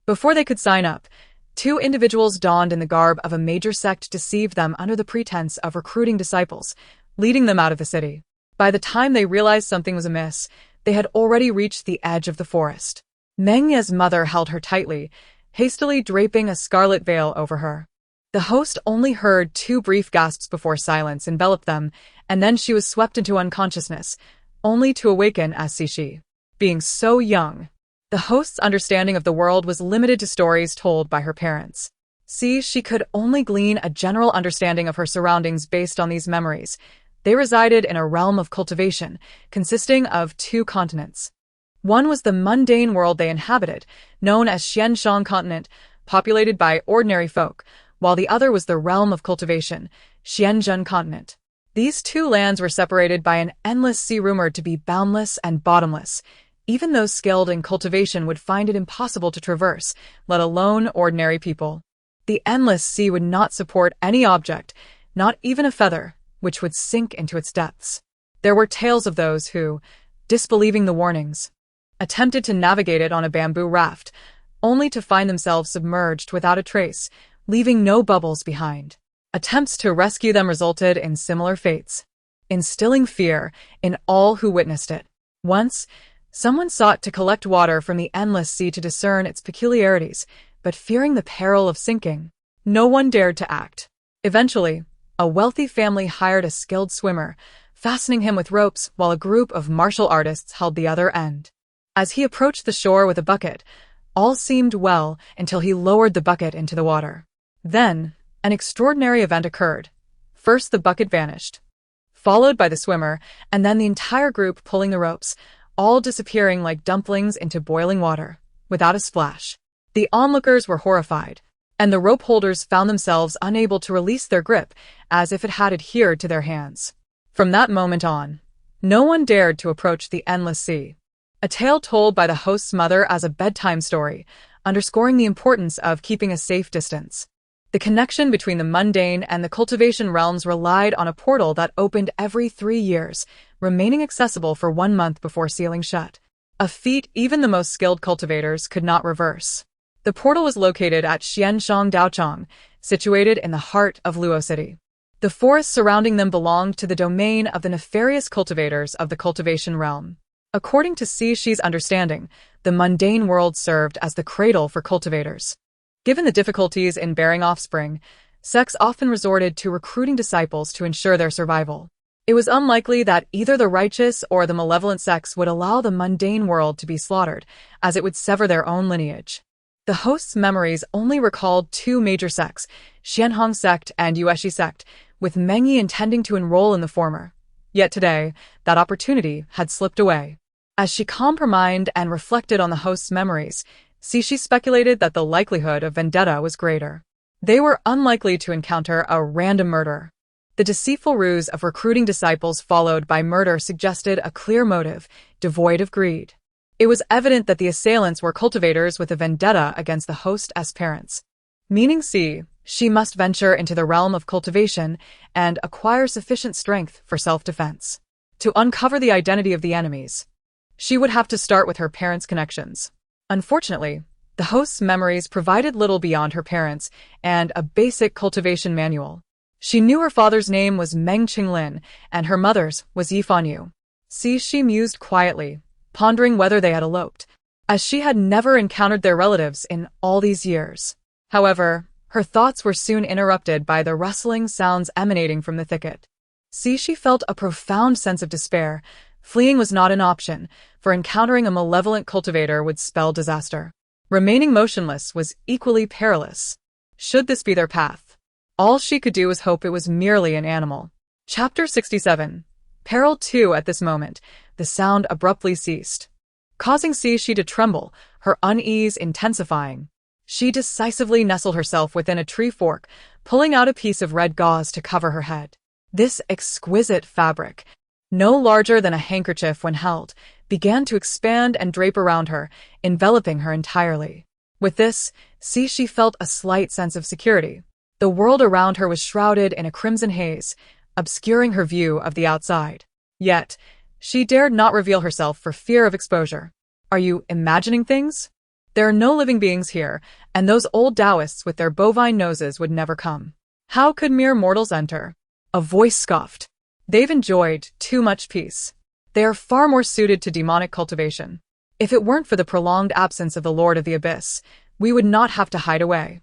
Before they could sign up, 2 individuals donned in the garb of a major sect deceived them under the pretense of recruiting disciples, leading them out of the city. By the time they realized something was amiss, they had already reached the edge of the forest. Meng Yi's mother held her tightly, hastily draping a scarlet veil over her. The host only heard 2 brief gasps before silence enveloped them, and then she was swept into unconsciousness, only to awaken as Shi. Being so young, the host's understanding of the world was limited to stories told by her parents. She could only glean a general understanding of her surroundings based on these memories. They resided in a realm of cultivation, consisting of 2 continents. One was the mundane world they inhabited, known as Xianshang continent, populated by ordinary folk, while the other was the realm of cultivation, Xianzhen continent. These 2 lands were separated by an endless sea rumored to be boundless and bottomless. Even those skilled in cultivation would find it impossible to traverse, let alone ordinary people. The endless sea would not support any object, not even a feather, which would sink into its depths. There were tales of those who, disbelieving the warnings, attempted to navigate it on a bamboo raft, only to find themselves submerged without a trace, leaving no bubbles behind. Attempts to rescue them resulted in similar fates, instilling fear in all who witnessed it. Once, someone sought to collect water from the endless sea to discern its peculiarities, but fearing the peril of sinking, no one dared to act. Eventually, a wealthy family hired a skilled swimmer, fastening him with ropes while a group of martial artists held the other end. As he approached the shore with a bucket, all seemed well until he lowered the bucket into the water. Then, an extraordinary event occurred. First the bucket vanished, followed by the swimmer, and then the entire group pulling the ropes, all disappearing like dumplings into boiling water, without a splash. The onlookers were horrified, and the rope holders found themselves unable to release their grip, as if it had adhered to their hands. From that moment on, no one dared to approach the endless sea. A tale told by the host's mother as a bedtime story, underscoring the importance of keeping a safe distance. The connection between the mundane and the cultivation realms relied on a portal that opened every 3 years, remaining accessible for 1 month before sealing shut. A feat even the most skilled cultivators could not reverse. The portal was located at Xianshang Daochang, situated in the heart of Luo City. The forests surrounding them belonged to the domain of the nefarious cultivators of the cultivation realm. According to Shi's understanding, the mundane world served as the cradle for cultivators. Given the difficulties in bearing offspring, sects often resorted to recruiting disciples to ensure their survival. It was unlikely that either the righteous or the malevolent sects would allow the mundane world to be slaughtered, as it would sever their own lineage. The host's memories only recalled two major sects, Xianhong sect and Yueshi sect, with Mengyi intending to enroll in the former. Yet today, that opportunity had slipped away. As she calmed her mind and reflected on the host's memories, Cixi speculated that the likelihood of vendetta was greater. They were unlikely to encounter a random murderer. The deceitful ruse of recruiting disciples followed by murder suggested a clear motive, devoid of greed. It was evident that the assailants were cultivators with a vendetta against the host's parents. Meaning she must venture into the realm of cultivation and acquire sufficient strength for self-defense. To uncover the identity of the enemies, she would have to start with her parents' connections. Unfortunately, the host's memories provided little beyond her parents and a basic cultivation manual. She knew her father's name was Meng Qinglin and her mother's was Yi Fanyu. She mused quietly, pondering whether they had eloped, as she had never encountered their relatives in all these years. However, her thoughts were soon interrupted by the rustling sounds emanating from the thicket. She felt a profound sense of despair. Fleeing was not an option, for encountering a malevolent cultivator would spell disaster. Remaining motionless was equally perilous. Should this be their path? All she could do was hope it was merely an animal. Chapter 67. Peril 2. At this moment, the sound abruptly ceased, causing Cixi to tremble, her unease intensifying. She decisively nestled herself within a tree fork, pulling out a piece of red gauze to cover her head. This exquisite fabric, no larger than a handkerchief when held, began to expand and drape around her, enveloping her entirely. With this, Cixi felt a slight sense of security. The world around her was shrouded in a crimson haze, obscuring her view of the outside. Yet, she dared not reveal herself for fear of exposure. Are you imagining things? There are no living beings here, and those old Taoists with their bovine noses would never come. How could mere mortals enter? A voice scoffed. They've enjoyed too much peace. They are far more suited to demonic cultivation. If it weren't for the prolonged absence of the Lord of the Abyss, we would not have to hide away.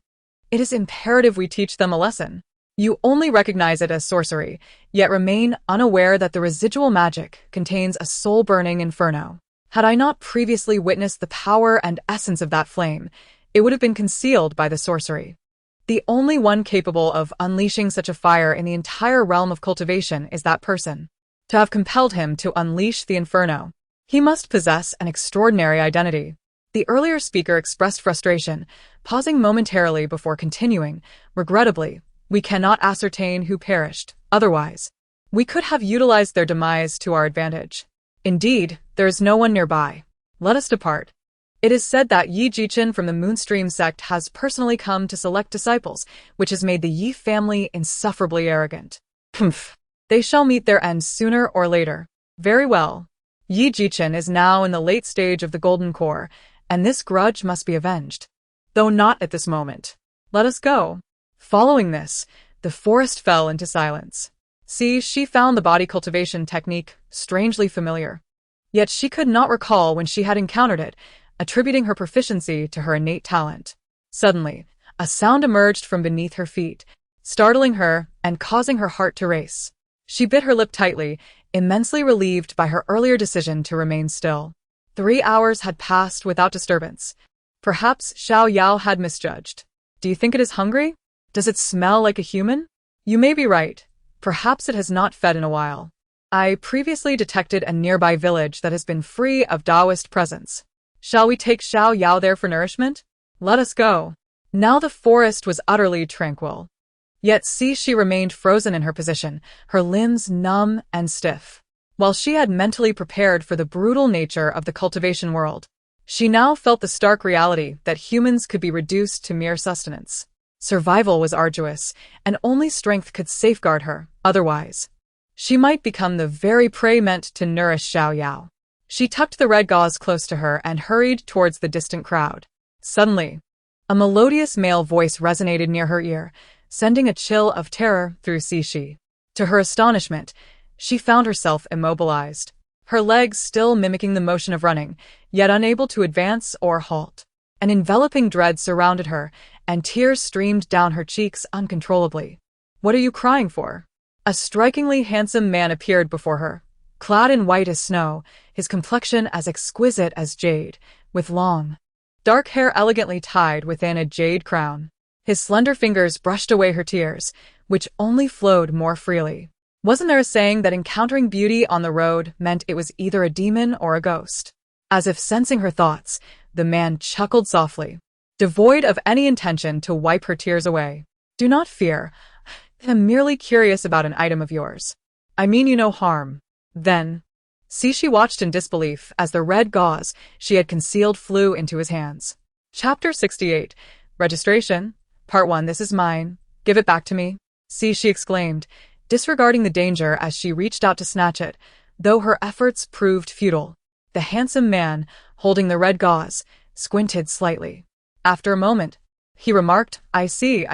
It is imperative we teach them a lesson. You only recognize it as sorcery, yet remain unaware that the residual magic contains a soul-burning inferno. Had I not previously witnessed the power and essence of that flame, it would have been concealed by the sorcery. The only one capable of unleashing such a fire in the entire realm of cultivation is that person. To have compelled him to unleash the inferno, he must possess an extraordinary identity. The earlier speaker expressed frustration, pausing momentarily before continuing. Regrettably, we cannot ascertain who perished. Otherwise, we could have utilized their demise to our advantage. Indeed, there is no one nearby. Let us depart. It is said that Yi Jichen from the Moonstream sect has personally come to select disciples, which has made the Yi family insufferably arrogant. Humph. They shall meet their end sooner or later. Very well. Yi Jichen is now in the late stage of the Golden Core, and this grudge must be avenged. Though not at this moment. Let us go. Following this, the forest fell into silence. She found the body cultivation technique strangely familiar. Yet she could not recall when she had encountered it, attributing her proficiency to her innate talent. Suddenly, a sound emerged from beneath her feet, startling her and causing her heart to race. She bit her lip tightly, immensely relieved by her earlier decision to remain still. 3 hours had passed without disturbance. Perhaps Xiao Yao had misjudged. Do you think it is hungry? Does it smell like a human? You may be right. Perhaps it has not fed in a while. I previously detected a nearby village that has been free of Taoist presence. Shall we take Xiao Yao there for nourishment? Let us go. Now the forest was utterly tranquil. Yet she remained frozen in her position, her limbs numb and stiff. While she had mentally prepared for the brutal nature of the cultivation world, she now felt the stark reality that humans could be reduced to mere sustenance. Survival was arduous, and only strength could safeguard her. Otherwise, she might become the very prey meant to nourish Xiao Yao. She tucked the red gauze close to her and hurried towards the distant crowd. Suddenly, a melodious male voice resonated near her ear, sending a chill of terror through Cixi. To her astonishment, she found herself immobilized, her legs still mimicking the motion of running, yet unable to advance or halt. An enveloping dread surrounded her, and tears streamed down her cheeks uncontrollably. What are you crying for? A strikingly handsome man appeared before her, clad in white as snow, his complexion as exquisite as jade, with long, dark hair elegantly tied within a jade crown. His slender fingers brushed away her tears, which only flowed more freely. Wasn't there a saying that encountering beauty on the road meant it was either a demon or a ghost? As if sensing her thoughts, the man chuckled softly, devoid of any intention to wipe her tears away. Do not fear. I'm merely curious about an item of yours. I mean you no harm. Then, she watched in disbelief as the red gauze she had concealed flew into his hands. Chapter 68. Registration. Part 1. This is mine. Give it back to me. She exclaimed, disregarding the danger as she reached out to snatch it, though her efforts proved futile. The handsome man, holding the red gauze, squinted slightly. After a moment, he remarked, I see.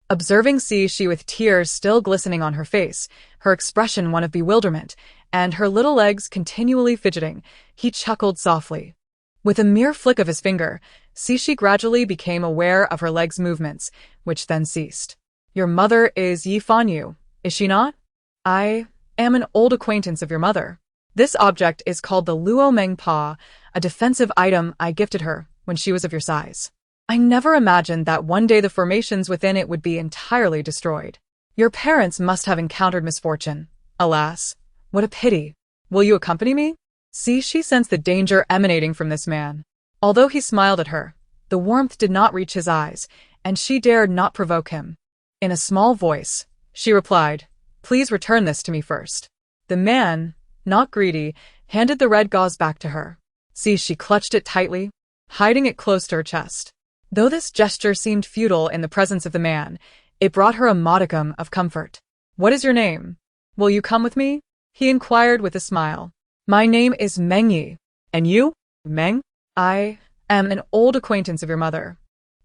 Observing she with tears still glistening on her face, her expression one of bewilderment, and her little legs continually fidgeting, he chuckled softly. With a mere flick of his finger, she gradually became aware of her legs' movements, which then ceased. Your mother is Yi Fanyu, is she not? I am an old acquaintance of your mother. This object is called the Luo Meng Pa, a defensive item I gifted her when she was of your size. I never imagined that one day the formations within it would be entirely destroyed. Your parents must have encountered misfortune. Alas, what a pity. Will you accompany me? She sensed the danger emanating from this man. Although he smiled at her, the warmth did not reach his eyes, and she dared not provoke him. In a small voice, she replied, Please return this to me first. The man, not greedy, handed the red gauze back to her. She clutched it tightly, hiding it close to her chest. Though this gesture seemed futile in the presence of the man, it brought her a modicum of comfort. What is your name? Will you come with me? He inquired with a smile. My name is Meng Yi. And you? Meng? I am an old acquaintance of your mother.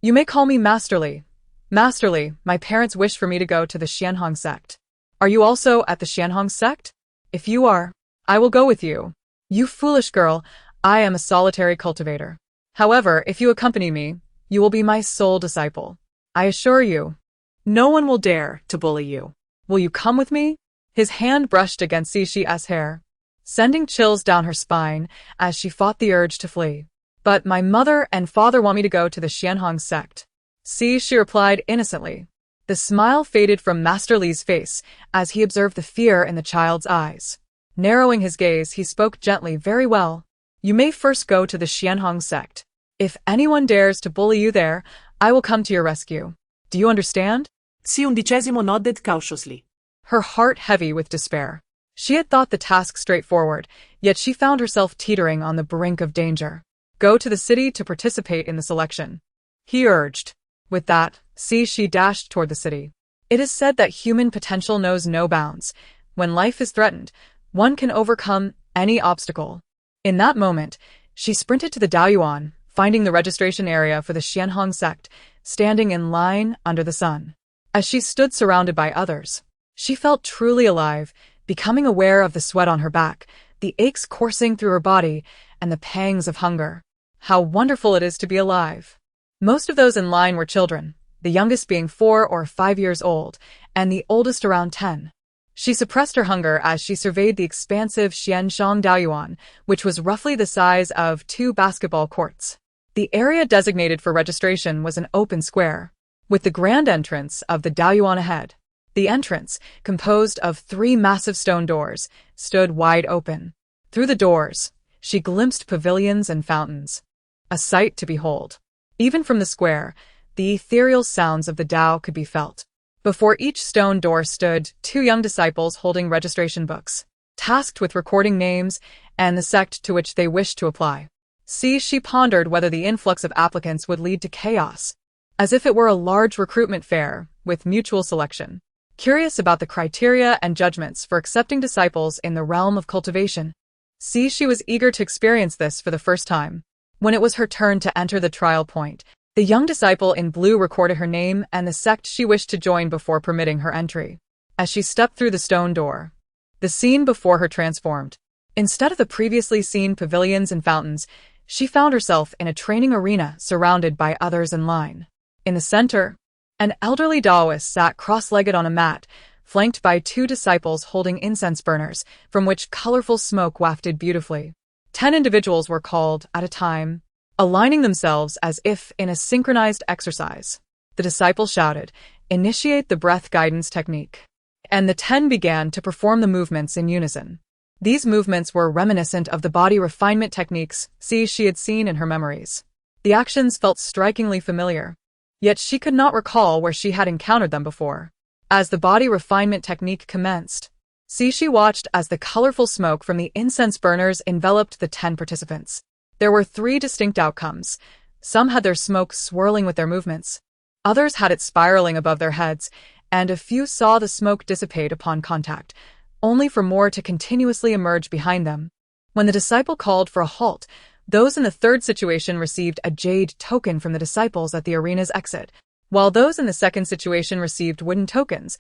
You may call me Masterly. Masterly, my parents wish for me to go to the Xianhong sect. Are you also at the Xianhong sect? If you are, I will go with you. You foolish girl, I am a solitary cultivator. However, if you accompany me, you will be my sole disciple. I assure you, no one will dare to bully you. Will you come with me? His hand brushed against Xishi's hair, sending chills down her spine as she fought the urge to flee. But my mother and father want me to go to the Xianhong sect. She replied innocently. The smile faded from Master Li's face as he observed the fear in the child's eyes. Narrowing his gaze, he spoke gently, Very well. You may first go to the Xianhong sect. If anyone dares to bully you there, I will come to your rescue. Do you understand? C-11 nodded cautiously. Her heart heavy with despair. She had thought the task straightforward, yet she found herself teetering on the brink of danger. Go to the city to participate in the selection, he urged. With that, she dashed toward the city. It is said that human potential knows no bounds. When life is threatened, one can overcome any obstacle. In that moment, she sprinted to the Daoyuan, finding the registration area for the Xianhong sect, standing in line under the sun. As she stood surrounded by others, she felt truly alive, becoming aware of the sweat on her back, the aches coursing through her body, and the pangs of hunger. How wonderful it is to be alive! Most of those in line were children, the youngest being 4 or 5 years old, and the oldest around 10. She suppressed her hunger as she surveyed the expansive Xianshang Daoyuan, which was roughly the size of 2 basketball courts. The area designated for registration was an open square, with the grand entrance of the Daoyuan ahead. The entrance, composed of 3 massive stone doors, stood wide open. Through the doors, she glimpsed pavilions and fountains. A sight to behold. Even from the square, the ethereal sounds of the Tao could be felt. Before each stone door stood 2 young disciples holding registration books, tasked with recording names and the sect to which they wished to apply. She pondered whether the influx of applicants would lead to chaos, as if it were a large recruitment fair with mutual selection. Curious about the criteria and judgments for accepting disciples in the realm of cultivation, she was eager to experience this for the first time. When it was her turn to enter the trial point, the young disciple in blue recorded her name and the sect she wished to join before permitting her entry. As she stepped through the stone door, the scene before her transformed. Instead of the previously seen pavilions and fountains, she found herself in a training arena surrounded by others in line. In the center, an elderly Taoist sat cross-legged on a mat, flanked by 2 disciples holding incense burners, from which colorful smoke wafted beautifully. 10 individuals were called at a time, aligning themselves as if in a synchronized exercise. The disciple shouted, "Initiate the breath guidance technique." And the 10 began to perform the movements in unison. These movements were reminiscent of the body refinement techniques she had seen in her memories. The actions felt strikingly familiar, yet she could not recall where she had encountered them before. As the body refinement technique commenced, she watched as the colorful smoke from the incense burners enveloped the 10 participants. There were 3 distinct outcomes. Some had their smoke swirling with their movements, others had it spiraling above their heads, and a few saw the smoke dissipate upon contact, only for more to continuously emerge behind them. When the disciple called for a halt, those in the third situation received a jade token from the disciples at the arena's exit, while those in the second situation received wooden tokens,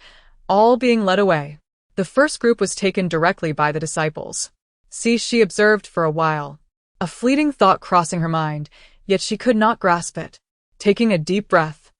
all being led away. The first group was taken directly by the disciples. She observed for a while, a fleeting thought crossing her mind, yet she could not grasp it. Taking a deep breath,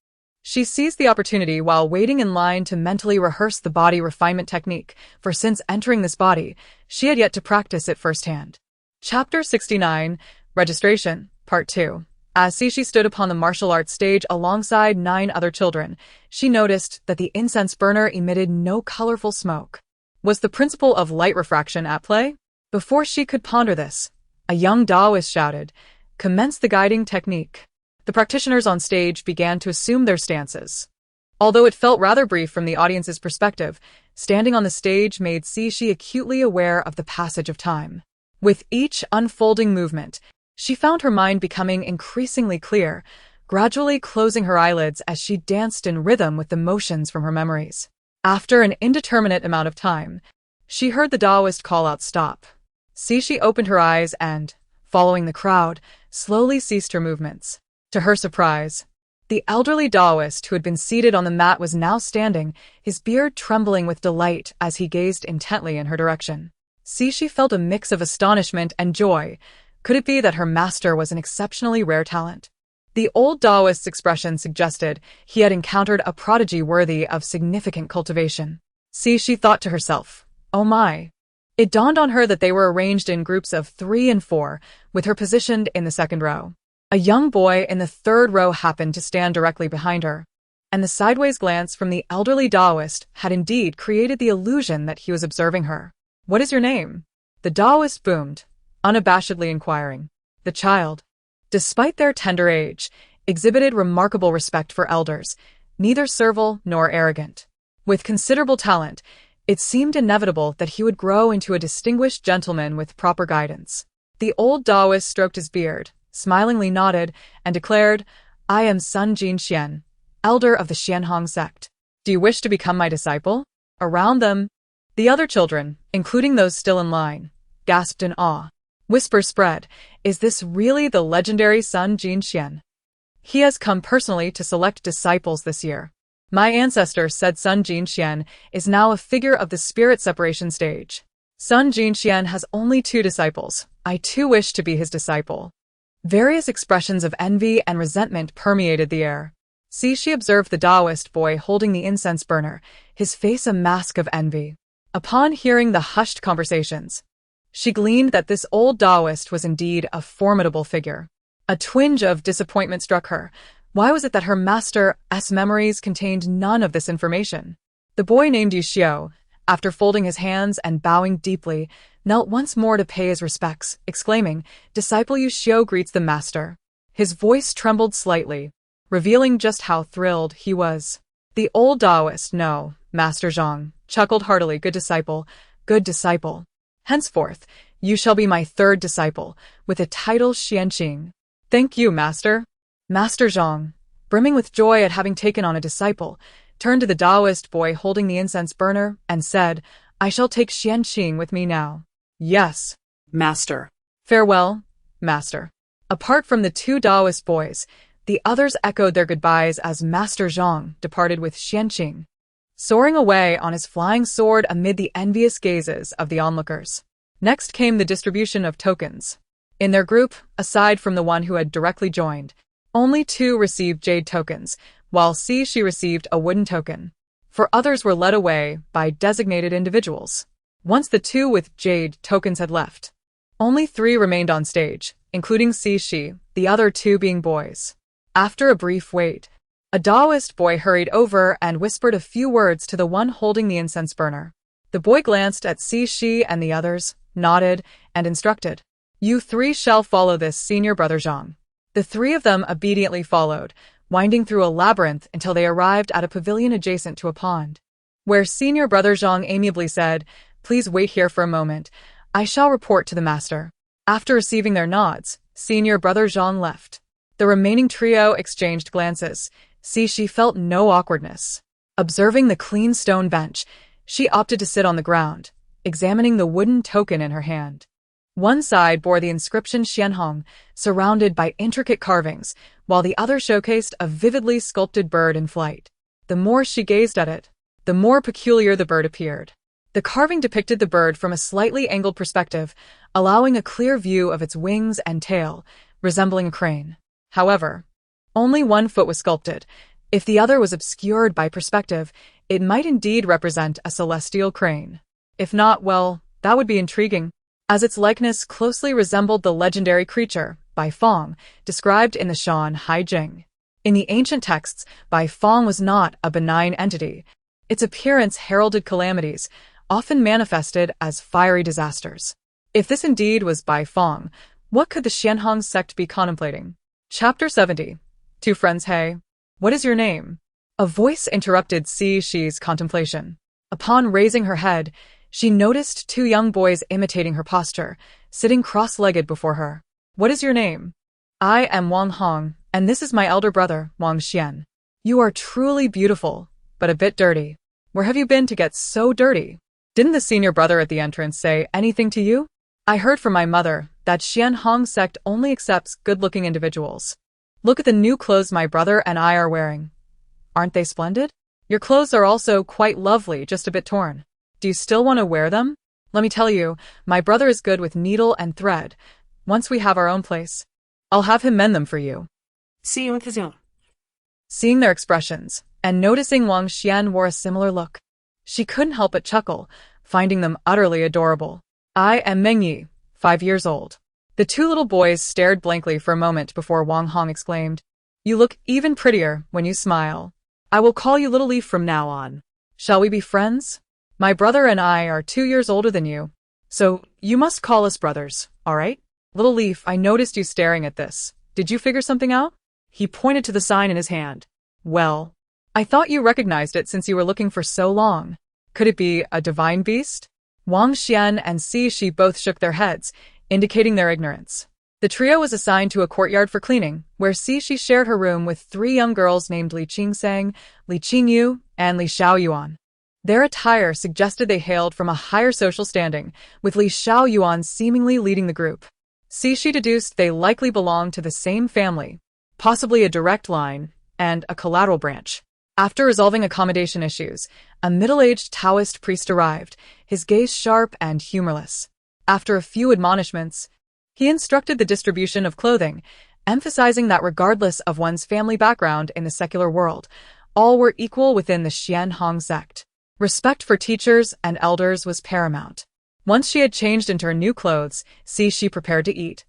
she seized the opportunity while waiting in line to mentally rehearse the body refinement technique, for since entering this body, she had yet to practice it firsthand. Chapter 69, Registration, Part 2. As she stood upon the martial arts stage alongside 9 other children, she noticed that the incense burner emitted no colorful smoke. Was the principle of light refraction at play? Before she could ponder this, a young Taoist shouted, "Commence the guiding technique." The practitioners on stage began to assume their stances. Although it felt rather brief from the audience's perspective, standing on the stage made she acutely aware of the passage of time. With each unfolding movement, she found her mind becoming increasingly clear, gradually closing her eyelids as she danced in rhythm with the motions from her memories. After an indeterminate amount of time, she heard the Taoist call out "Stop." She opened her eyes and, following the crowd, slowly ceased her movements. To her surprise, the elderly Taoist who had been seated on the mat was now standing, his beard trembling with delight as he gazed intently in her direction. She felt a mix of astonishment and joy. Could it be that her master was an exceptionally rare talent? The old Taoist's expression suggested he had encountered a prodigy worthy of significant cultivation. She thought to herself, "Oh my." It dawned on her that they were arranged in groups of 3 and 4, with her positioned in the second row. A young boy in the third row happened to stand directly behind her, and the sideways glance from the elderly Taoist had indeed created the illusion that he was observing her. "What is your name?" the Taoist boomed, unabashedly inquiring. The child, despite their tender age, exhibited remarkable respect for elders, neither servile nor arrogant. With considerable talent, it seemed inevitable that he would grow into a distinguished gentleman with proper guidance. The old Taoist stroked his beard, smilingly nodded, and declared, "I am Sun Jian, elder of the Xianhong sect. Do you wish to become my disciple?" Around them, the other children, including those still in line, gasped in awe. Whispers spread, "Is this really the legendary Sun Jian? He has come personally to select disciples this year. My ancestor said Sun Jian is now a figure of the spirit separation stage. Sun Jian has only 2 disciples. I too wish to be his disciple." Various expressions of envy and resentment permeated the air. She observed the Taoist boy holding the incense burner, his face a mask of envy. Upon hearing the hushed conversations, she gleaned that this old Taoist was indeed a formidable figure. A twinge of disappointment struck her. Why was it that her master's memories contained none of this information? The boy named Yu, after folding his hands and bowing deeply, knelt once more to pay his respects, exclaiming, "Disciple Yu greets the master." His voice trembled slightly, revealing just how thrilled he was. The old Taoist, "No, Master Zhang," chuckled heartily, "Good disciple, good disciple. Henceforth, you shall be my 3rd disciple, with the title Xianqing." "Thank you, master." Master Zhang, brimming with joy at having taken on a disciple, turned to the Taoist boy holding the incense burner and said, "I shall take Xianqing with me now." "Yes, Master." "Farewell, master." Apart from the 2 Taoist boys, the others echoed their goodbyes as Master Zhang departed with Xianqing, soaring away on his flying sword amid the envious gazes of the onlookers. Next came the distribution of tokens. In their group, aside from the one who had directly joined, only 2 received jade tokens, while she received a wooden token. for others were led away by designated individuals. Once the two with jade tokens had left, only 3 remained on stage, including Shi, the other 2 being boys. After a brief wait, a Taoist boy hurried over and whispered a few words to the one holding the incense burner. The boy glanced at Shi and the others, nodded, and instructed, "You 3 shall follow this senior brother Jiang." The 3 of them obediently followed, winding through a labyrinth until they arrived at a pavilion adjacent to a pond, where senior brother Jiang amiably said, "Please wait here for a moment. I shall report to the master." After receiving their nods, senior brother Jiang left. The remaining trio exchanged glances. Shi felt no awkwardness. Observing the clean stone bench, she opted to sit on the ground, examining the wooden token in her hand. One side bore the inscription Xianhong, surrounded by intricate carvings, while the other showcased a vividly sculpted bird in flight. The more she gazed at it, the more peculiar the bird appeared. The carving depicted the bird from a slightly angled perspective, allowing a clear view of its wings and tail, resembling a crane. However, only one foot was sculpted. If the other was obscured by perspective, it might indeed represent a celestial crane. If not, well, that would be intriguing, as its likeness closely resembled the legendary creature, Bai Fong, described in the Shan Hai Jing. In the ancient texts, Bai Fong was not a benign entity. Its appearance heralded calamities, often manifested as fiery disasters. If this indeed was Bai Fong, what could the Xianhong sect be contemplating? Chapter 70. 2 friends. Hey, what is your name? A voice interrupted Shi's contemplation. Upon raising her head, she noticed 2 young boys imitating her posture, sitting cross-legged before her. What is your name? I am Wang Hong, and this is my elder brother, Wang Xian. You are truly beautiful, but a bit dirty. Where have you been to get so dirty? Didn't the senior brother at the entrance say anything to you? I heard from my mother that Xianhong sect only accepts good-looking individuals. Look at the new clothes my brother and I are wearing. Aren't they splendid? Your clothes are also quite lovely, just a bit torn. Do you still want to wear them? Let me tell you, my brother is good with needle and thread. Once we have our own place, I'll have him mend them for you. Seeing their expressions, and noticing Wang Xian wore a similar look, she couldn't help but chuckle, finding them utterly adorable. I am Meng Yi, 5 years old. The 2 little boys stared blankly for a moment before Wang Hong exclaimed, "You look even prettier when you smile. I will call you Little Leaf from now on. Shall we be friends? My brother and I are 2 years older than you, so you must call us brothers, all right? Little Leaf, I noticed you staring at this. Did you figure something out?" He pointed to the sign in his hand. "Well, I thought you recognized it since you were looking for so long. Could it be a divine beast?" Wang Xian and Shi both shook their heads, indicating their ignorance. The trio was assigned to a courtyard for cleaning, where Shi shared her room with 3 young girls named Li Qingsang, Li Qingyu, and Li Xiaoyuan. Their attire suggested they hailed from a higher social standing, with Li Xiaoyuan seemingly leading the group. Shi deduced they likely belonged to the same family, possibly a direct line, and a collateral branch. After resolving accommodation issues, a middle-aged Taoist priest arrived, his gaze sharp and humorless. After a few admonishments, he instructed the distribution of clothing, emphasizing that regardless of one's family background in the secular world, all were equal within the Xianhong sect. Respect for teachers and elders was paramount. Once she had changed into her new clothes, she prepared to eat,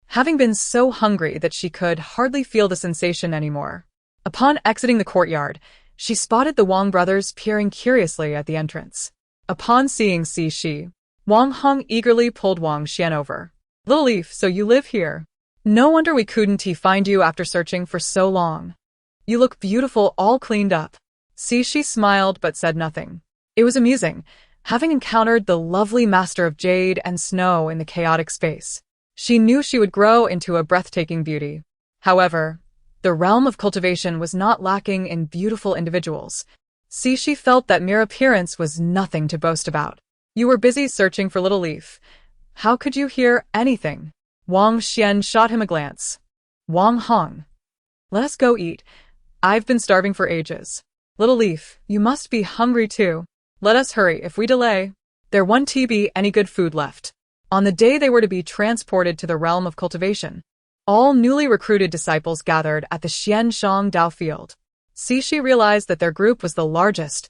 having been so hungry that she could hardly feel the sensation anymore. Upon exiting the courtyard, she spotted the Wang brothers peering curiously at the entrance. Upon seeing Shi, Wang Hong eagerly pulled Wang Xian over. "Little Leaf, so you live here. No wonder we couldn't find you after searching for so long. You look beautiful all cleaned up." Shi smiled but said nothing. It was amusing, having encountered the lovely master of jade and snow in the chaotic space. She knew she would grow into a breathtaking beauty. However, the realm of cultivation was not lacking in beautiful individuals. Shi felt that mere appearance was nothing to boast about. "You were busy searching for Little Leaf. How could you hear anything?" Wang Xian shot him a glance. "Wang Hong, let us go eat. I've been starving for ages. Little Leaf, you must be hungry too. Let us hurry. If we delay, there won't be any good food left." On the day they were to be transported to the realm of cultivation, all newly recruited disciples gathered at the Xianshang Dao field. Shi realized that their group was the largest,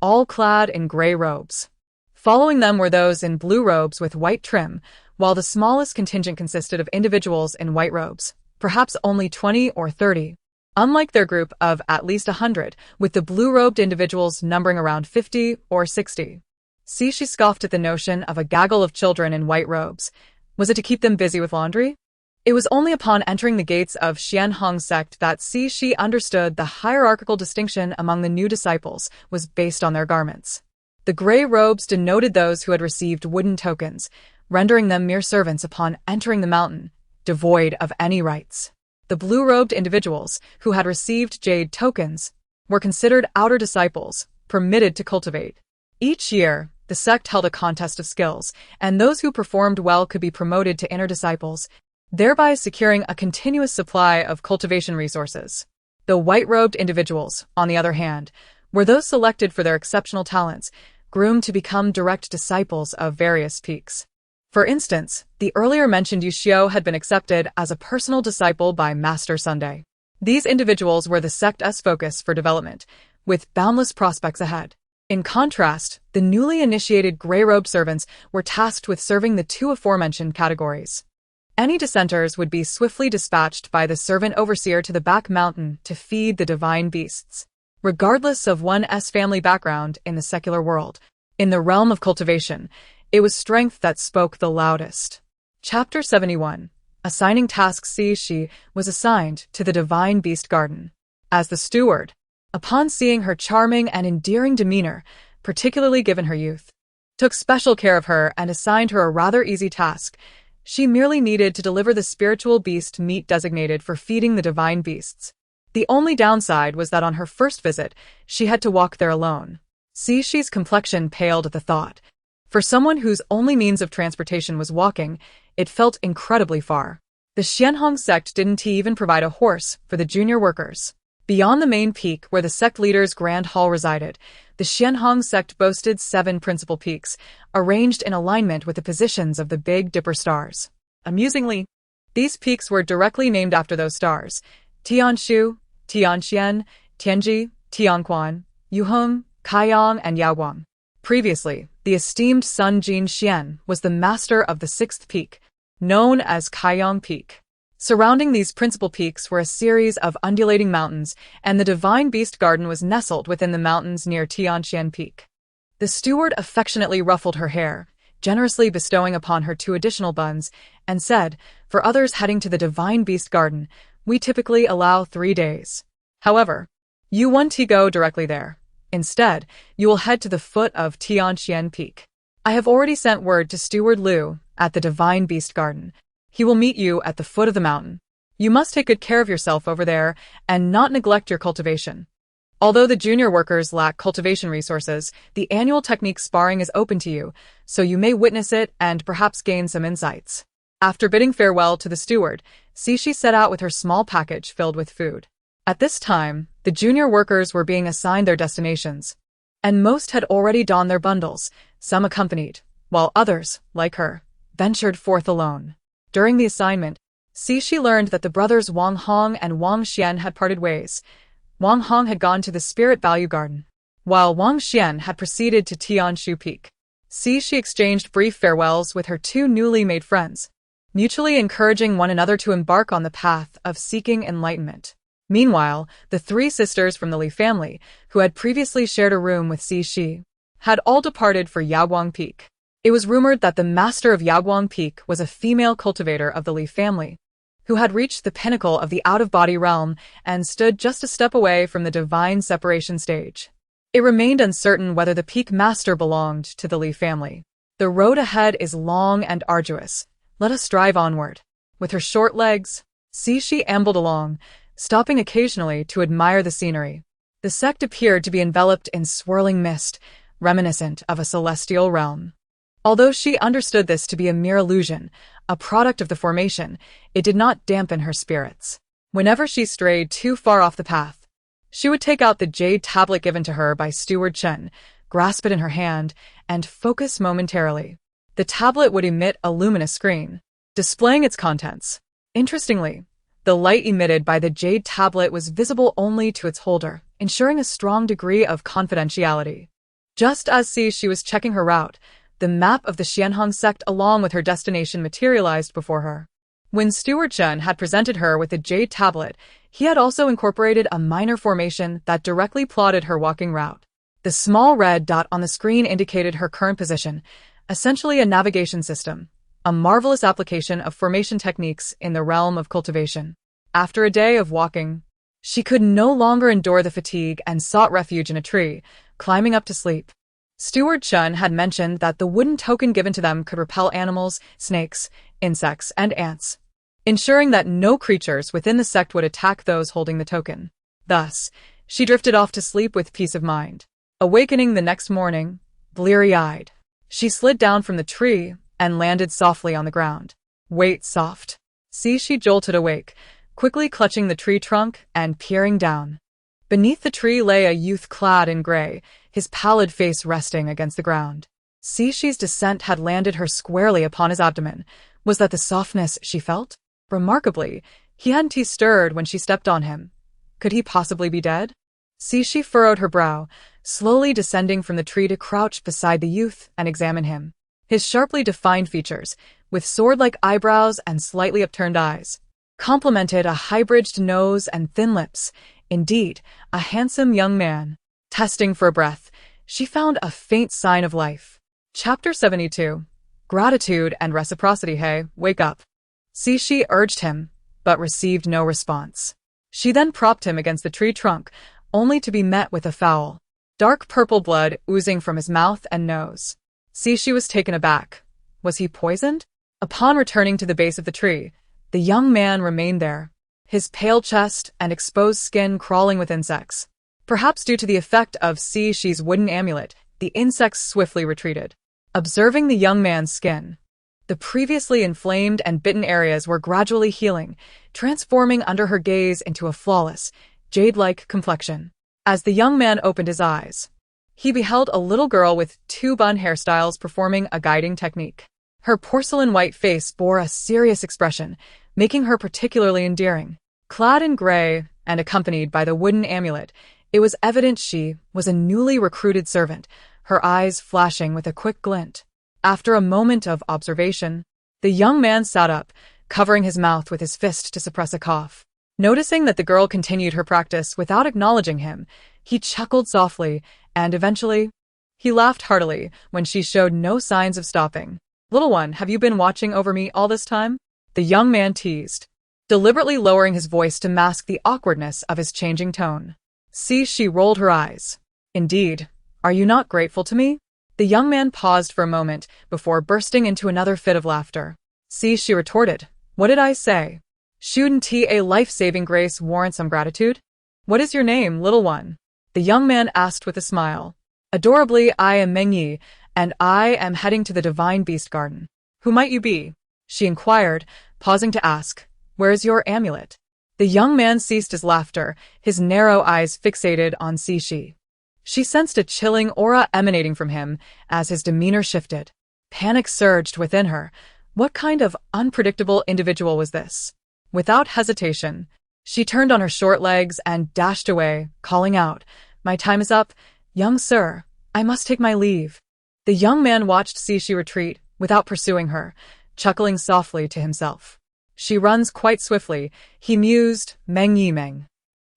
all clad in gray robes. Following them were those in blue robes with white trim, while the smallest contingent consisted of individuals in white robes, perhaps only 20 or 30. Unlike their group of at least 100, with the blue-robed individuals numbering around 50 or 60. She scoffed at the notion of a gaggle of children in white robes. Was it to keep them busy with laundry? It was only upon entering the gates of Xianhong sect that she understood the hierarchical distinction among the new disciples was based on their garments. The gray robes denoted those who had received wooden tokens, rendering them mere servants upon entering the mountain, devoid of any rights. The blue-robed individuals, who had received jade tokens, were considered outer disciples, permitted to cultivate. Each year, the sect held a contest of skills, and those who performed well could be promoted to inner disciples, thereby securing a continuous supply of cultivation resources. The white-robed individuals, on the other hand, were those selected for their exceptional talents, groomed to become direct disciples of various peaks. For instance, the earlier mentioned Yuxiu had been accepted as a personal disciple by Master Sunday. These individuals were the sect's focus for development, with boundless prospects ahead. In contrast, the newly initiated gray-robed servants were tasked with serving the two aforementioned categories. Any dissenters would be swiftly dispatched by the servant overseer to the back mountain to feed the divine beasts. Regardless of one's family background in the secular world, in the realm of cultivation, it was strength that spoke the loudest. Chapter 71. Assigning tasks. She was assigned to the divine beast garden. As the steward, upon seeing her charming and endearing demeanor, particularly given her youth, took special care of her and assigned her a rather easy task. She merely needed to deliver the spiritual beast meat designated for feeding the divine beasts. The only downside was that on her first visit, she had to walk there alone. She's complexion paled at the thought. For someone whose only means of transportation was walking, it felt incredibly far. The Xianhong sect didn't even provide a horse for the junior workers. Beyond the main peak where the sect leader's grand hall resided, the Xianhong sect boasted 7 principal peaks, arranged in alignment with the positions of the Big Dipper stars. Amusingly, these peaks were directly named after those stars: Tianshu, Tianxian, Tianji, Tianquan, Yuheng, Kaiyang, and Yaoguang. Previously, the esteemed Sun Jin Xian was the master of the 6th peak, known as Kaiyang Peak. Surrounding these principal peaks were a series of undulating mountains, and the divine beast garden was nestled within the mountains near Tianxian Peak. The steward affectionately ruffled her hair, generously bestowing upon her 2 additional buns, and said, "For others heading to the divine beast garden, we typically allow 3 days. However, you want to go directly there. Instead, you will head to the foot of Tianxian Peak. I have already sent word to Steward Liu at the divine beast garden. He will meet you at the foot of the mountain. You must take good care of yourself over there and not neglect your cultivation." Although the junior workers lack cultivation resources, the annual technique sparring is open to you, so you may witness it and perhaps gain some insights. After bidding farewell to the steward, she set out with her small package filled with food. At this time, the junior workers were being assigned their destinations, and most had already donned their bundles, some accompanied, while others, like her, ventured forth alone. During the assignment, she learned that the brothers Wang Hong and Wang Xian had parted ways. Wang Hong had gone to the Spirit Value Garden, while Wang Xian had proceeded to Tianshu Peak. She exchanged brief farewells with her 2 newly made friends, mutually encouraging one another to embark on the path of seeking enlightenment. Meanwhile, the 3 sisters from the Li family, who had previously shared a room with Shi, had all departed for Yaoguang Peak. It was rumored that the master of Yaoguang Peak was a female cultivator of the Li family, who had reached the pinnacle of the out-of-body realm and stood just a step away from the divine separation stage. It remained uncertain whether the peak master belonged to the Li family. The road ahead is long and arduous. Let us drive onward. With her short legs, she ambled along, stopping occasionally to admire the scenery. The sect appeared to be enveloped in swirling mist, reminiscent of a celestial realm. Although she understood this to be a mere illusion, a product of the formation, it did not dampen her spirits. Whenever she strayed too far off the path, she would take out the jade tablet given to her by Steward Chen, grasp it in her hand, and focus momentarily. The tablet would emit a luminous screen, displaying its contents. Interestingly, the light emitted by the jade tablet was visible only to its holder, ensuring a strong degree of confidentiality. Just as she was checking her route, the map of the Xianhong sect along with her destination materialized before her. When Steward Chen had presented her with the jade tablet, he had also incorporated a minor formation that directly plotted her walking route. The small red dot on the screen indicated her current position, essentially a navigation system, a marvelous application of formation techniques in the realm of cultivation. After a day of walking, she could no longer endure the fatigue and sought refuge in a tree, climbing up to sleep. Steward Chen had mentioned that the wooden token given to them could repel animals, snakes, insects, and ants, ensuring that no creatures within the sect would attack those holding the token. Thus, she drifted off to sleep with peace of mind. Awakening the next morning, bleary-eyed, she slid down from the tree and landed softly on the ground. Wait, soft. She jolted awake, quickly clutching the tree trunk and peering down. Beneath the tree lay a youth clad in gray, his pallid face resting against the ground. She's descent had landed her squarely upon his abdomen. Was that the softness she felt? Remarkably, he hadn't stirred when she stepped on him. Could he possibly be dead? She furrowed her brow, slowly descending from the tree to crouch beside the youth and examine him. His sharply defined features, with sword-like eyebrows and slightly upturned eyes, complemented a high-bridged nose and thin lips. Indeed, a handsome young man. Testing for a breath, she found a faint sign of life. Chapter 72. Gratitude and Reciprocity. Hey, wake up. She urged him, but received no response. She then propped him against the tree trunk, only to be met with a foul, dark purple blood oozing from his mouth and nose. She was taken aback. Was he poisoned? Upon returning to the base of the tree, the young man remained there, his pale chest and exposed skin crawling with insects. Perhaps due to the effect of she's wooden amulet, the insects swiftly retreated. Observing the young man's skin, the previously inflamed and bitten areas were gradually healing, transforming under her gaze into a flawless, jade-like complexion. As the young man opened his eyes, he beheld a little girl with 2 bun hairstyles performing a guiding technique. Her porcelain-white face bore a serious expression, making her particularly endearing. Clad in gray and accompanied by the wooden amulet, it was evident she was a newly recruited servant, her eyes flashing with a quick glint. After a moment of observation, the young man sat up, covering his mouth with his fist to suppress a cough. Noticing that the girl continued her practice without acknowledging him, he chuckled softly, and eventually, he laughed heartily when she showed no signs of stopping. "Little one, have you been watching over me all this time?" the young man teased, deliberately lowering his voice to mask the awkwardness of his changing tone. She rolled her eyes. "Indeed, are you not grateful to me?" The young man paused for a moment before bursting into another fit of laughter. She retorted, "What did I say? Shouldn't a life-saving grace warrant some gratitude?" "What is your name, little one?" the young man asked with a smile. "Adorably, I am Meng Yi, and I am heading to the Divine Beast Garden." "Who might you be?" she inquired, pausing to ask, "Where is your amulet?" The young man ceased his laughter, his narrow eyes fixated on She. She sensed a chilling aura emanating from him as his demeanor shifted. Panic surged within her. What kind of unpredictable individual was this? Without hesitation, she turned on her short legs and dashed away, calling out, "My time is up, young sir. I must take my leave." The young man watched She retreat without pursuing her, chuckling softly to himself. "She runs quite swiftly," he mused, Meng Yi Meng.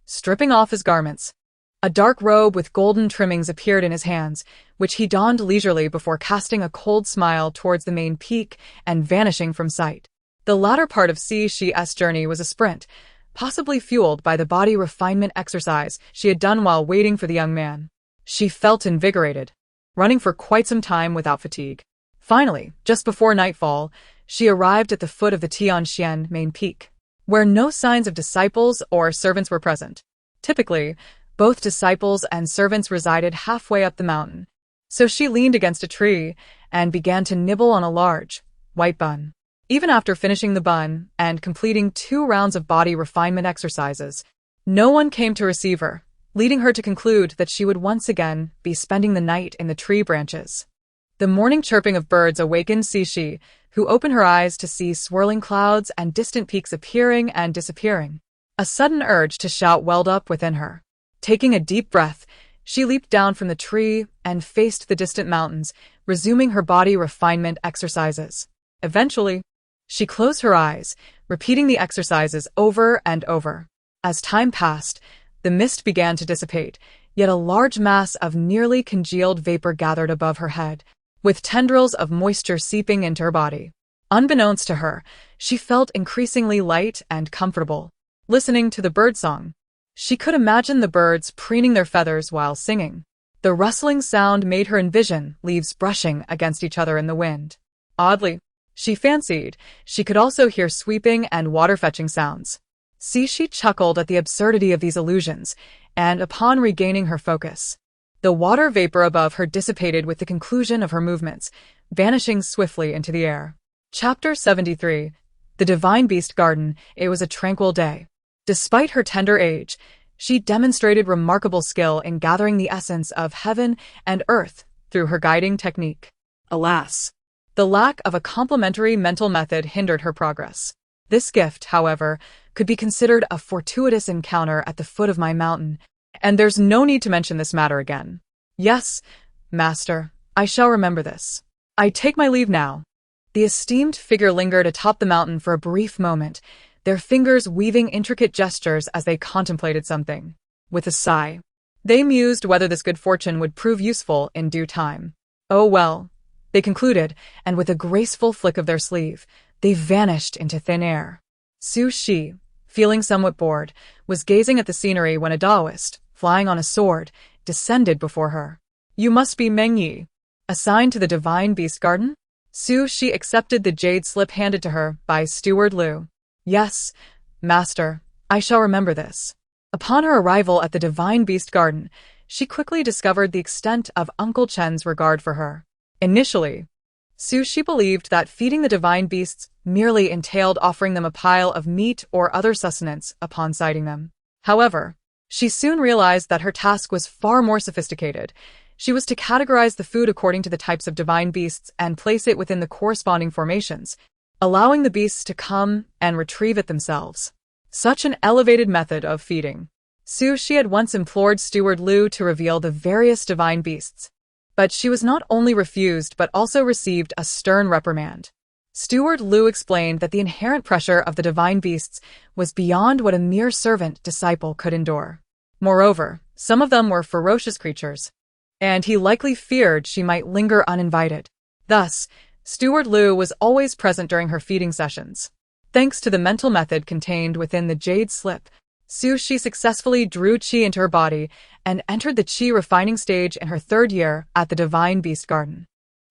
Stripping off his garments, a dark robe with golden trimmings appeared in his hands, which he donned leisurely before casting a cold smile towards the main peak and vanishing from sight. The latter part of She's journey was a sprint, possibly fueled by the body refinement exercise she had done while waiting for the young man. She felt invigorated, running for quite some time without fatigue. Finally, just before nightfall, she arrived at the foot of the Tianxian main peak, where no signs of disciples or servants were present. Typically, both disciples and servants resided halfway up the mountain, so she leaned against a tree and began to nibble on a large, white bun. Even after finishing the bun and completing 2 rounds of body refinement exercises, no one came to receive her, leading her to conclude that she would once again be spending the night in the tree branches. The morning chirping of birds awakened She, who opened her eyes to see swirling clouds and distant peaks appearing and disappearing. A sudden urge to shout welled up within her. Taking a deep breath, She leaped down from the tree and faced the distant mountains, resuming her body refinement exercises. Eventually, she closed her eyes, repeating the exercises over and over. As time passed, the mist began to dissipate, yet a large mass of nearly congealed vapor gathered above her head, with tendrils of moisture seeping into her body. Unbeknownst to her, she felt increasingly light and comfortable. Listening to the birdsong, she could imagine the birds preening their feathers while singing. The rustling sound made her envision leaves brushing against each other in the wind. Oddly, she fancied she could also hear sweeping and water-fetching sounds. She chuckled at the absurdity of these illusions, and upon regaining her focus, the water vapor above her dissipated with the conclusion of her movements, vanishing swiftly into the air. Chapter 73. The Divine Beast Garden. It was a tranquil day. Despite her tender age, she demonstrated remarkable skill in gathering the essence of heaven and earth through her guiding technique. Alas, the lack of a complementary mental method hindered her progress. This gift, however, could be considered a fortuitous encounter at the foot of my mountain, and there's no need to mention this matter again. Yes, Master, I shall remember this. I take my leave now. The esteemed figure lingered atop the mountain for a brief moment, their fingers weaving intricate gestures as they contemplated something. With a sigh, they mused whether this good fortune would prove useful in due time. Oh well, they concluded, and with a graceful flick of their sleeve, they vanished into thin air. Shi, feeling somewhat bored, was gazing at the scenery when a Taoist, flying on a sword, descended before her. You must be Meng Yi, assigned to the Divine Beast Garden? She accepted the jade slip handed to her by Steward Liu. Yes, Master, I shall remember this. Upon her arrival at the Divine Beast Garden, she quickly discovered the extent of Uncle Chen's regard for her. Initially, she believed that feeding the divine beasts merely entailed offering them a pile of meat or other sustenance upon sighting them. However, she soon realized that her task was far more sophisticated. She was to categorize the food according to the types of divine beasts and place it within the corresponding formations, allowing the beasts to come and retrieve it themselves. Such an elevated method of feeding. She had once implored Steward Liu to reveal the various divine beasts, but she was not only refused but also received a stern reprimand. Steward Liu explained that the inherent pressure of the divine beasts was beyond what a mere servant disciple could endure. Moreover, some of them were ferocious creatures, and he likely feared she might linger uninvited. Thus, Steward Liu was always present during her feeding sessions. Thanks to the mental method contained within the jade slip, she successfully drew qi into her body and entered the qi refining stage in her 3rd year at the Divine Beast Garden.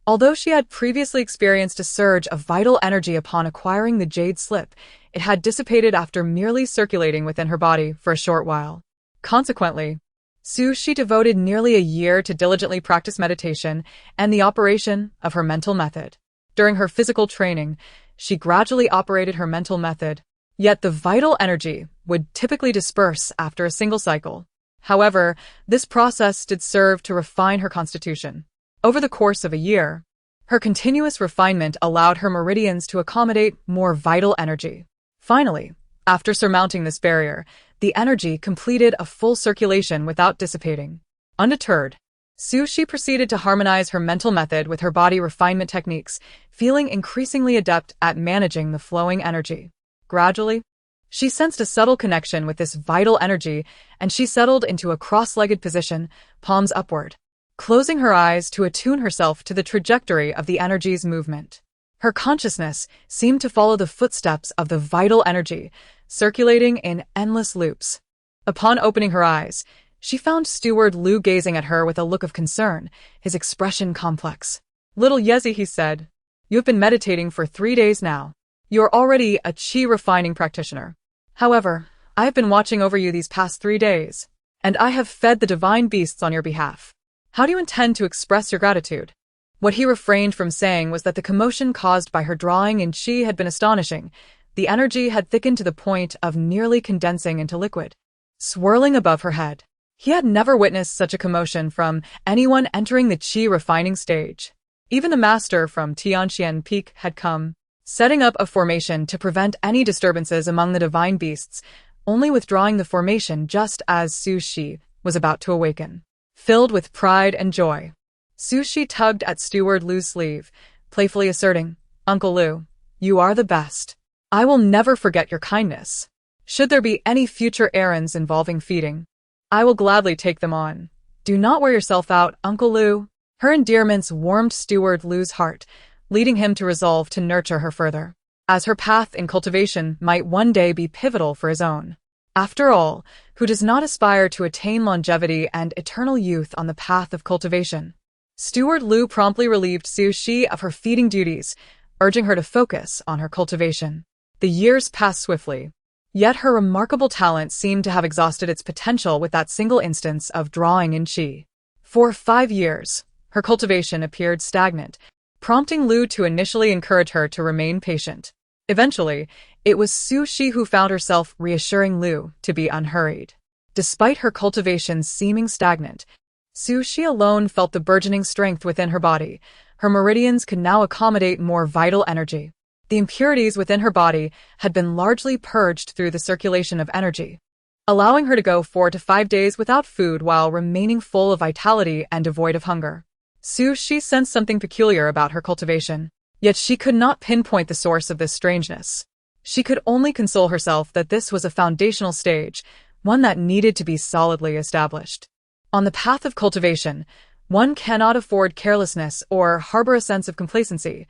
Although she had previously experienced a surge of vital energy upon acquiring the jade slip, it had dissipated after merely circulating within her body for a short while. Consequently, she devoted nearly a year to diligently practice meditation and the operation of her mental method. During her physical training, she gradually operated her mental method, yet the vital energy would typically disperse after a single cycle. However, this process did serve to refine her constitution. Over the course of a year, her continuous refinement allowed her meridians to accommodate more vital energy. Finally, after surmounting this barrier, the energy completed a full circulation without dissipating. Undeterred, she proceeded to harmonize her mental method with her body refinement techniques, feeling increasingly adept at managing the flowing energy. Gradually, she sensed a subtle connection with this vital energy, and she settled into a cross-legged position, palms upward, closing her eyes to attune herself to the trajectory of the energy's movement. Her consciousness seemed to follow the footsteps of the vital energy, circulating in endless loops. Upon opening her eyes, she found Steward Liu gazing at her with a look of concern, his expression complex. Little Yezi, he said, you have been meditating for 3 days now. You are already a qi refining practitioner. However, I have been watching over you these past 3 days, and I have fed the divine beasts on your behalf. How do you intend to express your gratitude? What he refrained from saying was that the commotion caused by her drawing in qi had been astonishing. The energy had thickened to the point of nearly condensing into liquid, swirling above her head. He had never witnessed such a commotion from anyone entering the qi refining stage. Even the master from Tianxian Peak had come, setting up a formation to prevent any disturbances among the divine beasts, only withdrawing the formation just as Shi was about to awaken. filled with pride and joy. Sushi tugged at Steward Lu's sleeve, playfully asserting, "Uncle Lu, you are the best. I will never forget your kindness. Should there be any future errands involving feeding, I will gladly take them on. Do not wear yourself out, Uncle Lu." Her endearments warmed Steward Lu's heart, leading him to resolve to nurture her further, as her path in cultivation might one day be pivotal for his own. After all, who does not aspire to attain longevity and eternal youth on the path of cultivation? Steward Lu promptly relieved Sushi of her feeding duties, urging her to focus on her cultivation. The years passed swiftly, yet her remarkable talent seemed to have exhausted its potential with that single instance of drawing in qi. For 5 years, her cultivation appeared stagnant, prompting Lu to initially encourage her to remain patient. Eventually, it was Sushi who found herself reassuring Lu to be unhurried. Despite her cultivation seeming stagnant, Sushi alone felt the burgeoning strength within her body. Her meridians could now accommodate more vital energy. The impurities within her body had been largely purged through the circulation of energy, allowing her to go 4 to 5 days without food while remaining full of vitality and devoid of hunger. Sushi sensed something peculiar about her cultivation, yet she could not pinpoint the source of this strangeness. She could only console herself that this was a foundational stage, one that needed to be solidly established. On the path of cultivation, one cannot afford carelessness or harbor a sense of complacency.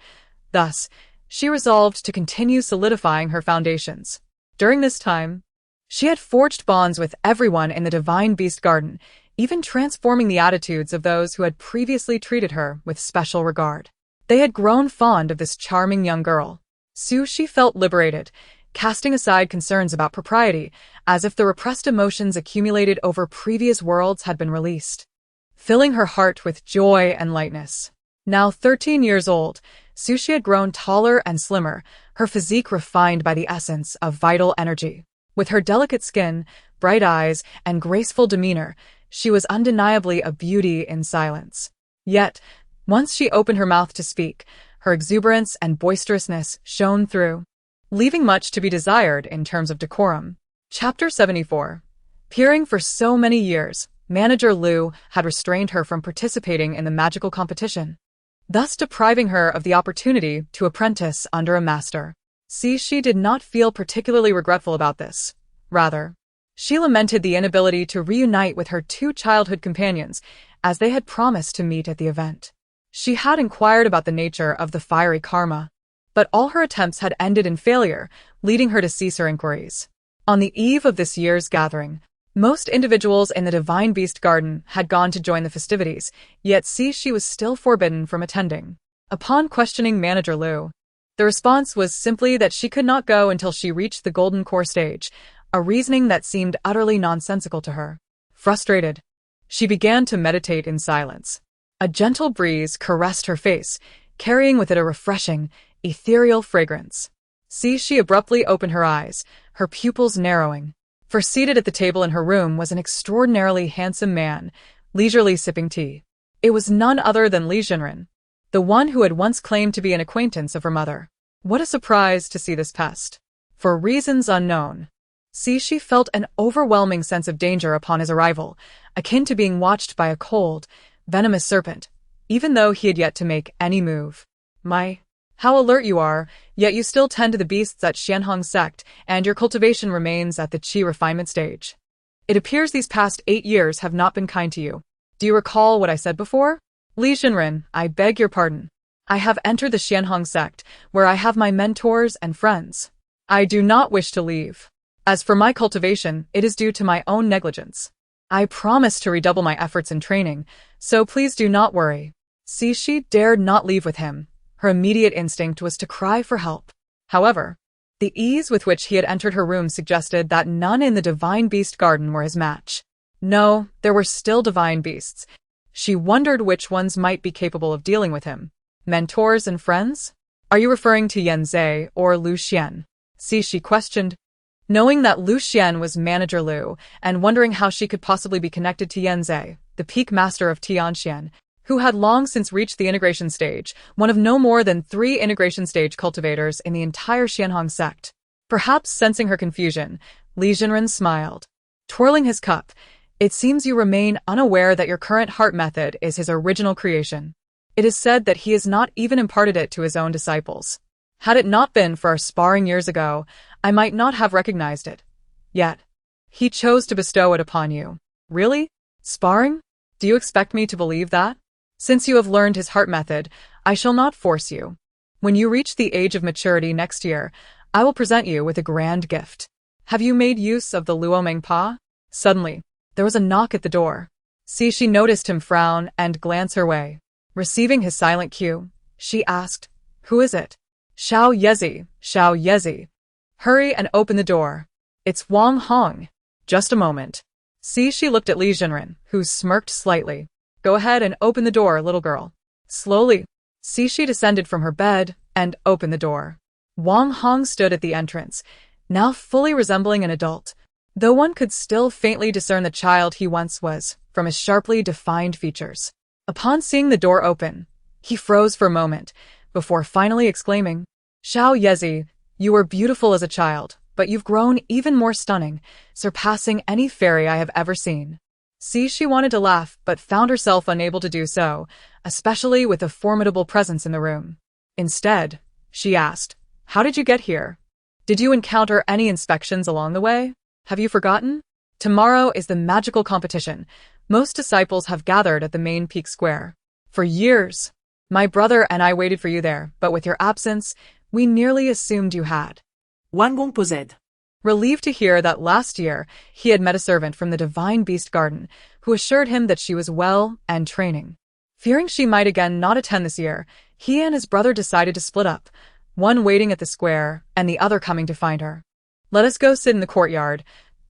Thus, she resolved to continue solidifying her foundations. During this time, she had forged bonds with everyone in the Divine Beast Garden, even transforming the attitudes of those who had previously treated her with special regard. They had grown fond of this charming young girl. Sushi felt liberated, casting aside concerns about propriety, as if the repressed emotions accumulated over previous worlds had been released, filling her heart with joy and lightness. Now 13 years old, Sushi had grown taller and slimmer, her physique refined by the essence of vital energy. With her delicate skin, bright eyes, and graceful demeanor, she was undeniably a beauty in silence. Yet, once she opened her mouth to speak, her exuberance and boisterousness shone through, leaving much to be desired in terms of decorum. Chapter 74. Peering for so many years, Manager Lu had restrained her from participating in the magical competition, thus depriving her of the opportunity to apprentice under a master. She did not feel particularly regretful about this. Rather, she lamented the inability to reunite with her 2 childhood companions, as they had promised to meet at the event. She had inquired about the nature of the fiery karma, but all her attempts had ended in failure, leading her to cease her inquiries. On the eve of this year's gathering, most individuals in the Divine Beast Garden had gone to join the festivities, yet she was still forbidden from attending. Upon questioning Manager Lu, the response was simply that she could not go until she reached the Golden Core stage, a reasoning that seemed utterly nonsensical to her. Frustrated, she began to meditate in silence. A gentle breeze caressed her face, carrying with it a refreshing, ethereal fragrance. She abruptly opened her eyes, her pupils narrowing, for seated at the table in her room was an extraordinarily handsome man, leisurely sipping tea. It was none other than Li Jinren, the one who had once claimed to be an acquaintance of her mother. What a surprise to see this pest! For reasons unknown, she felt an overwhelming sense of danger upon his arrival, akin to being watched by a cold, venomous serpent, even though he had yet to make any move. How alert you are, yet you still tend to the beasts at Xianhong sect, and your cultivation remains at the qi refinement stage. It appears these past 8 years have not been kind to you. Do you recall what I said before? Li Jinren, I beg your pardon. I have entered the Xianhong sect, where I have my mentors and friends. I do not wish to leave. As for my cultivation, it is due to my own negligence. I promise to redouble my efforts in training, so please do not worry. She dared not leave with him. Her immediate instinct was to cry for help. However, the ease with which he had entered her room suggested that none in the Divine Beast Garden were his match. No, there were still divine beasts. She wondered which ones might be capable of dealing with him. Mentors and friends? Are you referring to Yanzhe or Lu Xian? She questioned, knowing that Lu Xian was Manager Lu, and wondering how she could possibly be connected to Yanzhe, the peak master of Tianxian, who had long since reached the integration stage, one of no more than 3 integration stage cultivators in the entire Xianhong sect. Perhaps sensing her confusion, Li Jinren smiled. Twirling his cup, It seems you remain unaware that your current heart method is his original creation. It is said that he has not even imparted it to his own disciples. Had it not been for our sparring years ago, I might not have recognized it. Yet, he chose to bestow it upon you. Really? Sparring? Do you expect me to believe that? Since you have learned his heart method, I shall not force you. When you reach the age of maturity next year, I will present you with a grand gift. Have you made use of the Luo Mengpa? Suddenly, there was a knock at the door. She noticed him frown and glance her way. Receiving his silent cue, she asked, "Who is it?" Xiao Yezi, Xiao Yezi. Hurry and open the door. It's Wang Hong. Just a moment. She looked at Li Jinren, who smirked slightly. Go ahead and open the door, little girl. Slowly, she descended from her bed and opened the door. Wang Hong stood at the entrance, now fully resembling an adult, though one could still faintly discern the child he once was from his sharply defined features. Upon seeing the door open, he froze for a moment, before finally exclaiming, Xiao Yezi, you were beautiful as a child, but you've grown even more stunning, surpassing any fairy I have ever seen. She wanted to laugh, but found herself unable to do so, especially with a formidable presence in the room. Instead, she asked, How did you get here? Did you encounter any inspections along the way? Have you forgotten? Tomorrow is the magical competition. Most disciples have gathered at the main peak square. For years, my brother and I waited for you there, but with your absence, we nearly assumed you had. Wang Gong posed. Relieved to hear that last year he had met a servant from the Divine Beast Garden who assured him that she was well and training. Fearing she might again not attend this year, he and his brother decided to split up, one waiting at the square and the other coming to find her. Let us go sit in the courtyard.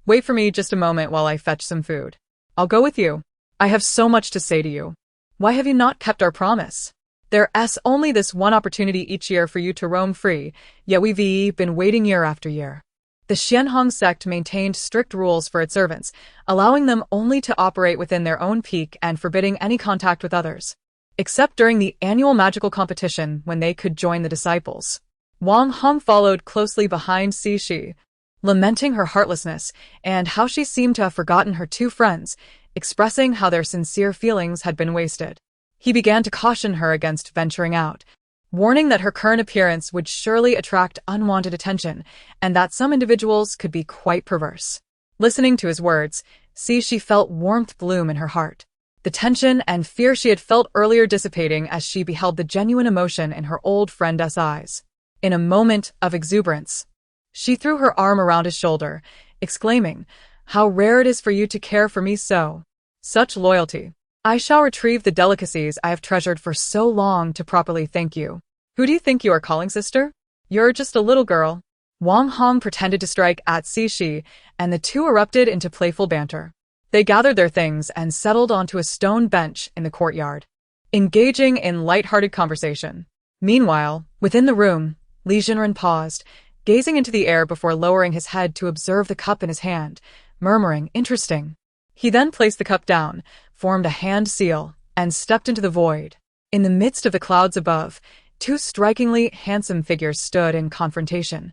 Wait for me just a moment while I fetch some food. I'll go with you. I have so much to say to you. Why have you not kept our promise? There's only this one opportunity each year for you to roam free, yet we've been waiting year after year. The Xianhong sect maintained strict rules for its servants, allowing them only to operate within their own peak and forbidding any contact with others, except during the annual magical competition when they could join the disciples. Wang Hong followed closely behind Shi, lamenting her heartlessness and how she seemed to have forgotten her two friends, expressing how their sincere feelings had been wasted. He began to caution her against venturing out, warning that her current appearance would surely attract unwanted attention and that some individuals could be quite perverse. Listening to his words, she felt warmth bloom in her heart. The tension and fear she had felt earlier dissipating as she beheld the genuine emotion in her old friend's eyes. In a moment of exuberance, she threw her arm around his shoulder, exclaiming, How rare it is for you to care for me so. Such loyalty. I shall retrieve the delicacies I have treasured for so long to properly thank you. Who do you think you are calling sister? You're just a little girl. Wang Hong pretended to strike at Shi, and the two erupted into playful banter. They gathered their things and settled onto a stone bench in the courtyard, engaging in light-hearted conversation. Meanwhile, within the room, Li Jinren paused, gazing into the air before lowering his head to observe the cup in his hand, murmuring, Interesting. He then placed the cup down, formed a hand seal, and stepped into the void. In the midst of the clouds above, two strikingly handsome figures stood in confrontation,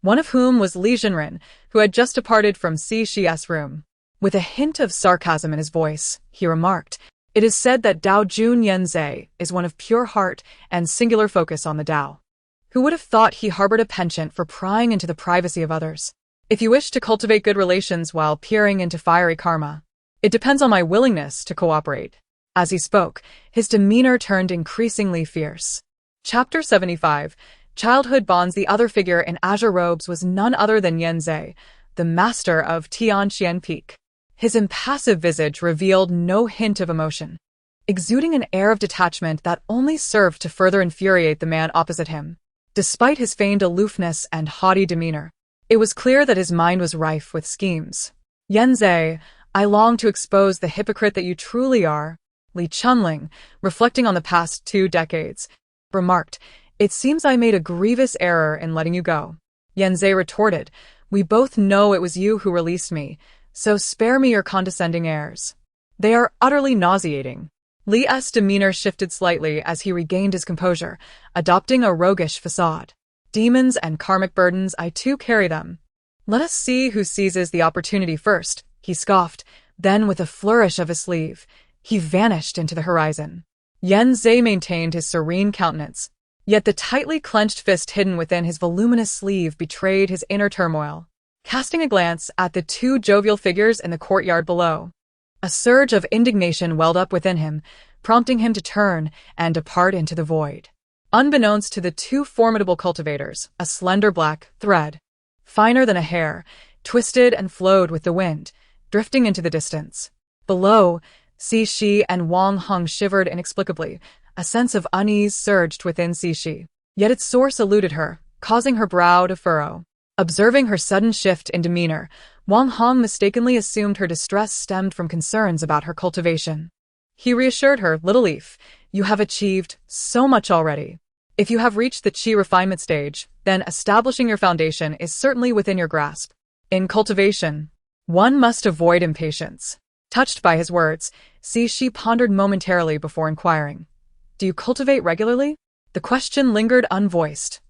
one of whom was Li Jinren, who had just departed from Shi's room. With a hint of sarcasm in his voice, he remarked, It is said that Dao Jun Yanzai is one of pure heart and singular focus on the Dao. Who would have thought he harbored a penchant for prying into the privacy of others? If you wish to cultivate good relations while peering into fiery karma, it depends on my willingness to cooperate. As he spoke, his demeanor turned increasingly fierce. Chapter 75. Childhood Bonds. The other figure in azure robes was none other than Yanzai, the master of Tianqian Peak. His impassive visage revealed no hint of emotion, exuding an air of detachment that only served to further infuriate the man opposite him. Despite his feigned aloofness and haughty demeanor, it was clear that his mind was rife with schemes. Yanzai, I long to expose the hypocrite that you truly are, Li Chunling, reflecting on the past 2 decades, remarked, It seems I made a grievous error in letting you go. Yanzai retorted, We both know it was you who released me, so spare me your condescending airs. They are utterly nauseating. Li's demeanor shifted slightly as he regained his composure, adopting a roguish facade. Demons and karmic burdens, I too carry them. Let us see who seizes the opportunity first, he scoffed, Then, with a flourish of his sleeve, he vanished into the horizon. Yen Zhe maintained his serene countenance, yet the tightly clenched fist hidden within his voluminous sleeve betrayed his inner turmoil. Casting a glance at the two jovial figures in the courtyard below, a surge of indignation welled up within him, prompting him to turn and depart into the void. Unbeknownst to the two formidable cultivators, a slender black thread, finer than a hair, twisted and flowed with the wind, drifting into the distance. Below, Xi and Wang Hong shivered inexplicably. A sense of unease surged within Xi, yet its source eluded her, causing her brow to furrow. Observing her sudden shift in demeanor, Wang Hong mistakenly assumed her distress stemmed from concerns about her cultivation. He reassured her, "Little leaf, you have achieved so much already. If you have reached the qi refinement stage, then establishing your foundation is certainly within your grasp. In cultivation, one must avoid impatience." Touched by his words, Xi pondered momentarily before inquiring, "Do you cultivate regularly?" The question lingered unvoiced,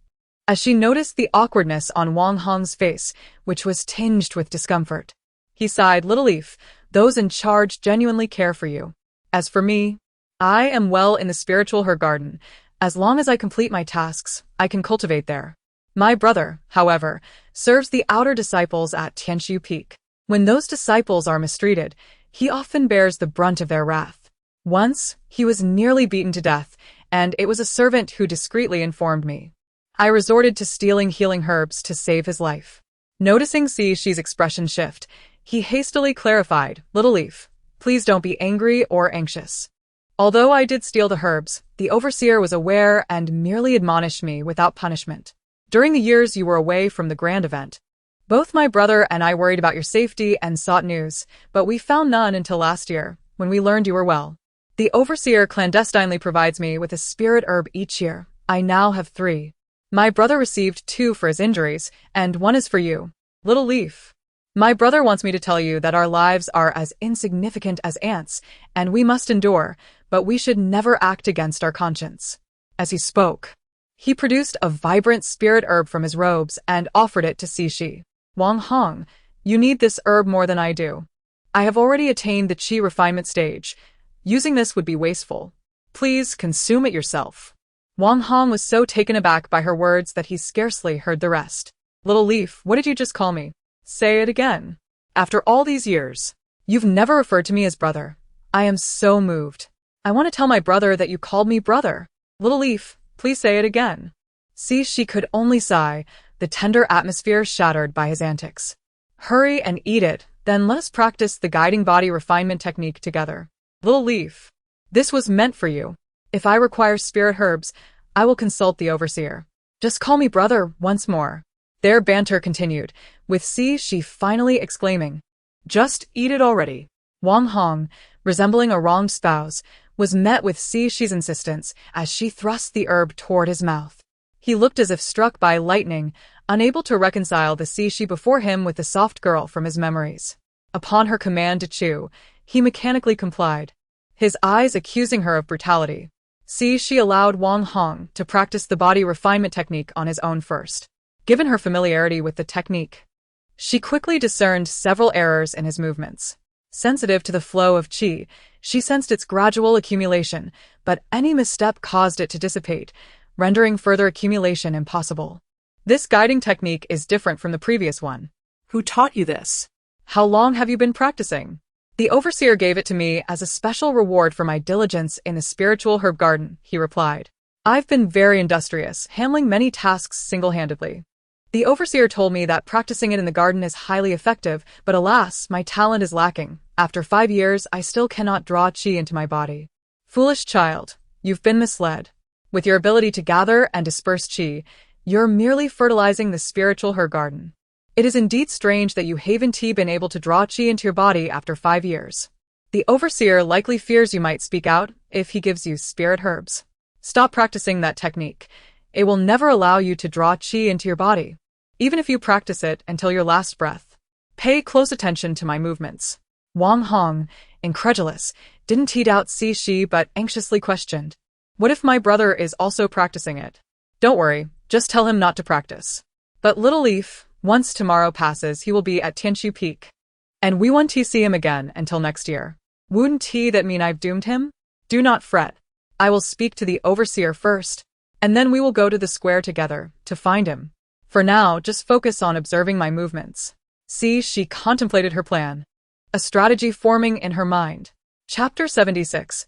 as she noticed the awkwardness on Wang Hong's face, which was tinged with discomfort. He sighed, "Little leaf, those in charge genuinely care for you. As for me, I am well in the spiritual herb garden. As long as I complete my tasks, I can cultivate there. My brother, however, serves the outer disciples at Tianshu Peak. When those disciples are mistreated, he often bears the brunt of their wrath. Once, he was nearly beaten to death, and it was a servant who discreetly informed me. I resorted to stealing healing herbs to save his life." Noticing Xi's expression shift, he hastily clarified, "Little leaf, please don't be angry or anxious. Although I did steal the herbs, the overseer was aware and merely admonished me without punishment. During the years you were away from the grand event, both my brother and I worried about your safety and sought news, but we found none until last year, when we learned you were well. The overseer clandestinely provides me with a spirit herb each year. I now have 3. My brother received 2 for his injuries, and 1 is for you. Little leaf. My brother wants me to tell you that our lives are as insignificant as ants, and we must endure, but we should never act against our conscience." As he spoke, he produced a vibrant spirit herb from his robes and offered it to Xi. "Wang Hong, you need this herb more than I do. I have already attained the qi refinement stage. Using this would be wasteful. Please consume it yourself." Wang Hong was so taken aback by her words that he scarcely heard the rest. "Little leaf, what did you just call me? Say it again. After all these years, you've never referred to me as brother. I am so moved. I want to tell my brother that you called me brother. Little leaf, please say it again." She could only sigh, the tender atmosphere shattered by his antics. "Hurry and eat it, then let us practice the guiding body refinement technique together. Little leaf, this was meant for you. If I require spirit herbs, I will consult the overseer. Just call me brother once more." Their banter continued, with Xi finally exclaiming, "Just eat it already." Wang Hong, resembling a wronged spouse, was met with Xi's insistence as she thrust the herb toward his mouth. He looked as if struck by lightning, unable to reconcile the Xi before him with the soft girl from his memories. Upon her command to chew, he mechanically complied, his eyes accusing her of brutality. Xi allowed Wang Hong to practice the body refinement technique on his own first. Given her familiarity with the technique, she quickly discerned several errors in his movements. Sensitive to the flow of qi, she sensed its gradual accumulation, but any misstep caused it to dissipate, rendering further accumulation impossible. This guiding technique is different from the previous one. Who taught you this? How long have you been practicing? The overseer gave it to me as a special reward for my diligence in the spiritual herb garden, he replied. I've been very industrious, handling many tasks single-handedly. The overseer told me that practicing it in the garden is highly effective, but alas, my talent is lacking. After 5 years, I still cannot draw qi into my body. Foolish child, you've been misled. With your ability to gather and disperse qi, you're merely fertilizing the spiritual herb garden. It is indeed strange that you haven't been able to draw qi into your body after 5 years. The overseer likely fears you might speak out if he gives you spirit herbs. Stop practicing that technique. It will never allow you to draw qi into your body, even if you practice it until your last breath. Pay close attention to my movements. Wang Hong, incredulous, didn't doubt Xi but anxiously questioned. What if my brother is also practicing it? Don't worry, just tell him not to practice. But little leaf, once tomorrow passes he will be at Tianshu Peak. And we won't see him again until next year. Wouldn't that mean I've doomed him? Do not fret. I will speak to the overseer first, and then we will go to the square together to find him. For now, just focus on observing my movements. See, she contemplated her plan. A strategy forming in her mind. Chapter 76.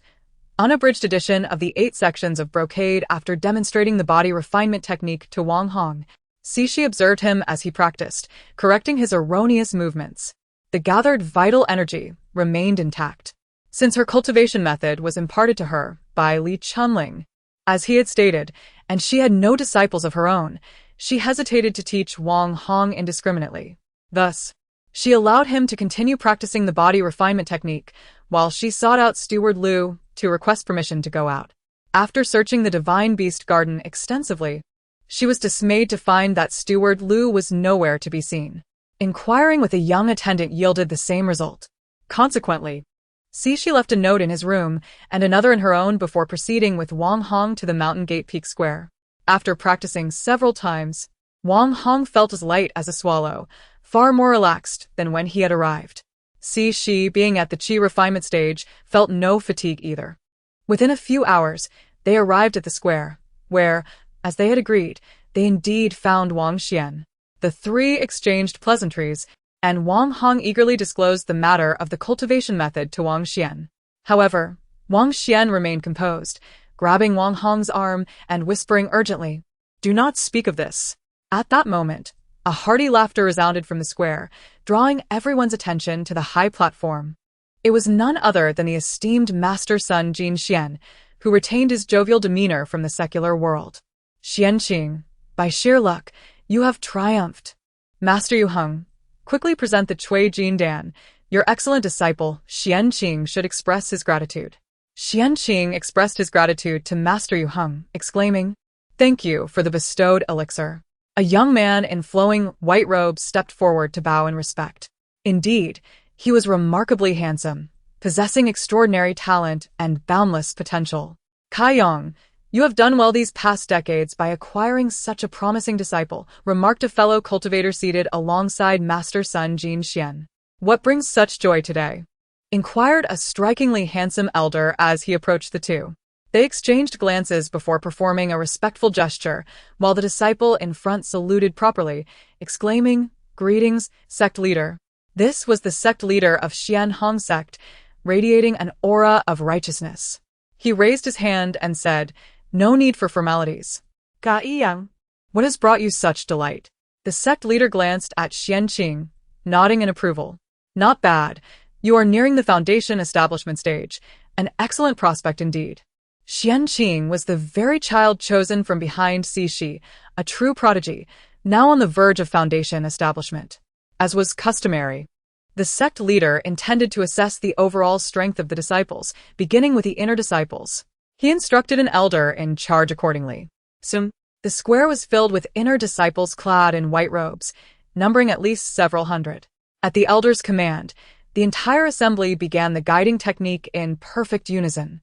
Unabridged edition of the 8 sections of Brocade. After demonstrating the body refinement technique to Wang Hong, she observed him as he practiced, correcting his erroneous movements. The gathered vital energy remained intact, since her cultivation method was imparted to her by Li Chunling. As he had stated, and she had no disciples of her own, she hesitated to teach Wang Hong indiscriminately. Thus, she allowed him to continue practicing the body refinement technique while she sought out Steward Liu to request permission to go out. After searching the Divine Beast Garden extensively, she was dismayed to find that Steward Liu was nowhere to be seen. Inquiring with a young attendant yielded the same result. Consequently, she left a note in his room and another in her own before proceeding with Wang Hong to the Mountain Gate Peak Square. After practicing several times, Wang Hong felt as light as a swallow, far more relaxed than when he had arrived. She, being at the Qi refinement stage, felt no fatigue either. Within a few hours, they arrived at the square, where, as they had agreed, they indeed found Wang Xian. The 3 exchanged pleasantries, and Wang Hong eagerly disclosed the matter of the cultivation method to Wang Xian. However, Wang Xian remained composed, grabbing Wang Hong's arm and whispering urgently, "Do not speak of this." At that moment, a hearty laughter resounded from the square, drawing everyone's attention to the high platform. It was none other than the esteemed Master Sun Jin Xian, who retained his jovial demeanor from the secular world. "Xianqing, by sheer luck, you have triumphed. Master Yu Heng, quickly present the Cui Jin Dan. Your excellent disciple, Xianqing, should express his gratitude." Xianqing expressed his gratitude to Master Yu Heng, exclaiming, "Thank you for the bestowed elixir." A young man in flowing white robes stepped forward to bow in respect. Indeed, he was remarkably handsome, possessing extraordinary talent and boundless potential. "Kai Yong, you have done well these past decades by acquiring such a promising disciple," remarked a fellow cultivator seated alongside Master Sun Jin Xian. "What brings such joy today?" inquired a strikingly handsome elder as he approached the two. They exchanged glances before performing a respectful gesture, while the disciple in front saluted properly, exclaiming, "Greetings, sect leader." This was the sect leader of Xian Hong sect, radiating an aura of righteousness. He raised his hand and said, "No need for formalities. Ga Yang, what has brought you such delight?" The sect leader glanced at Xianqing, nodding in approval. "Not bad. You are nearing the foundation establishment stage. An excellent prospect indeed." Xianqing was the very child chosen from behind Shi, a true prodigy, now on the verge of foundation establishment. As was customary, the sect leader intended to assess the overall strength of the disciples, beginning with the inner disciples. He instructed an elder in charge accordingly. Soon, the square was filled with inner disciples clad in white robes, numbering at least several hundred. At the elder's command, the entire assembly began the guiding technique in perfect unison.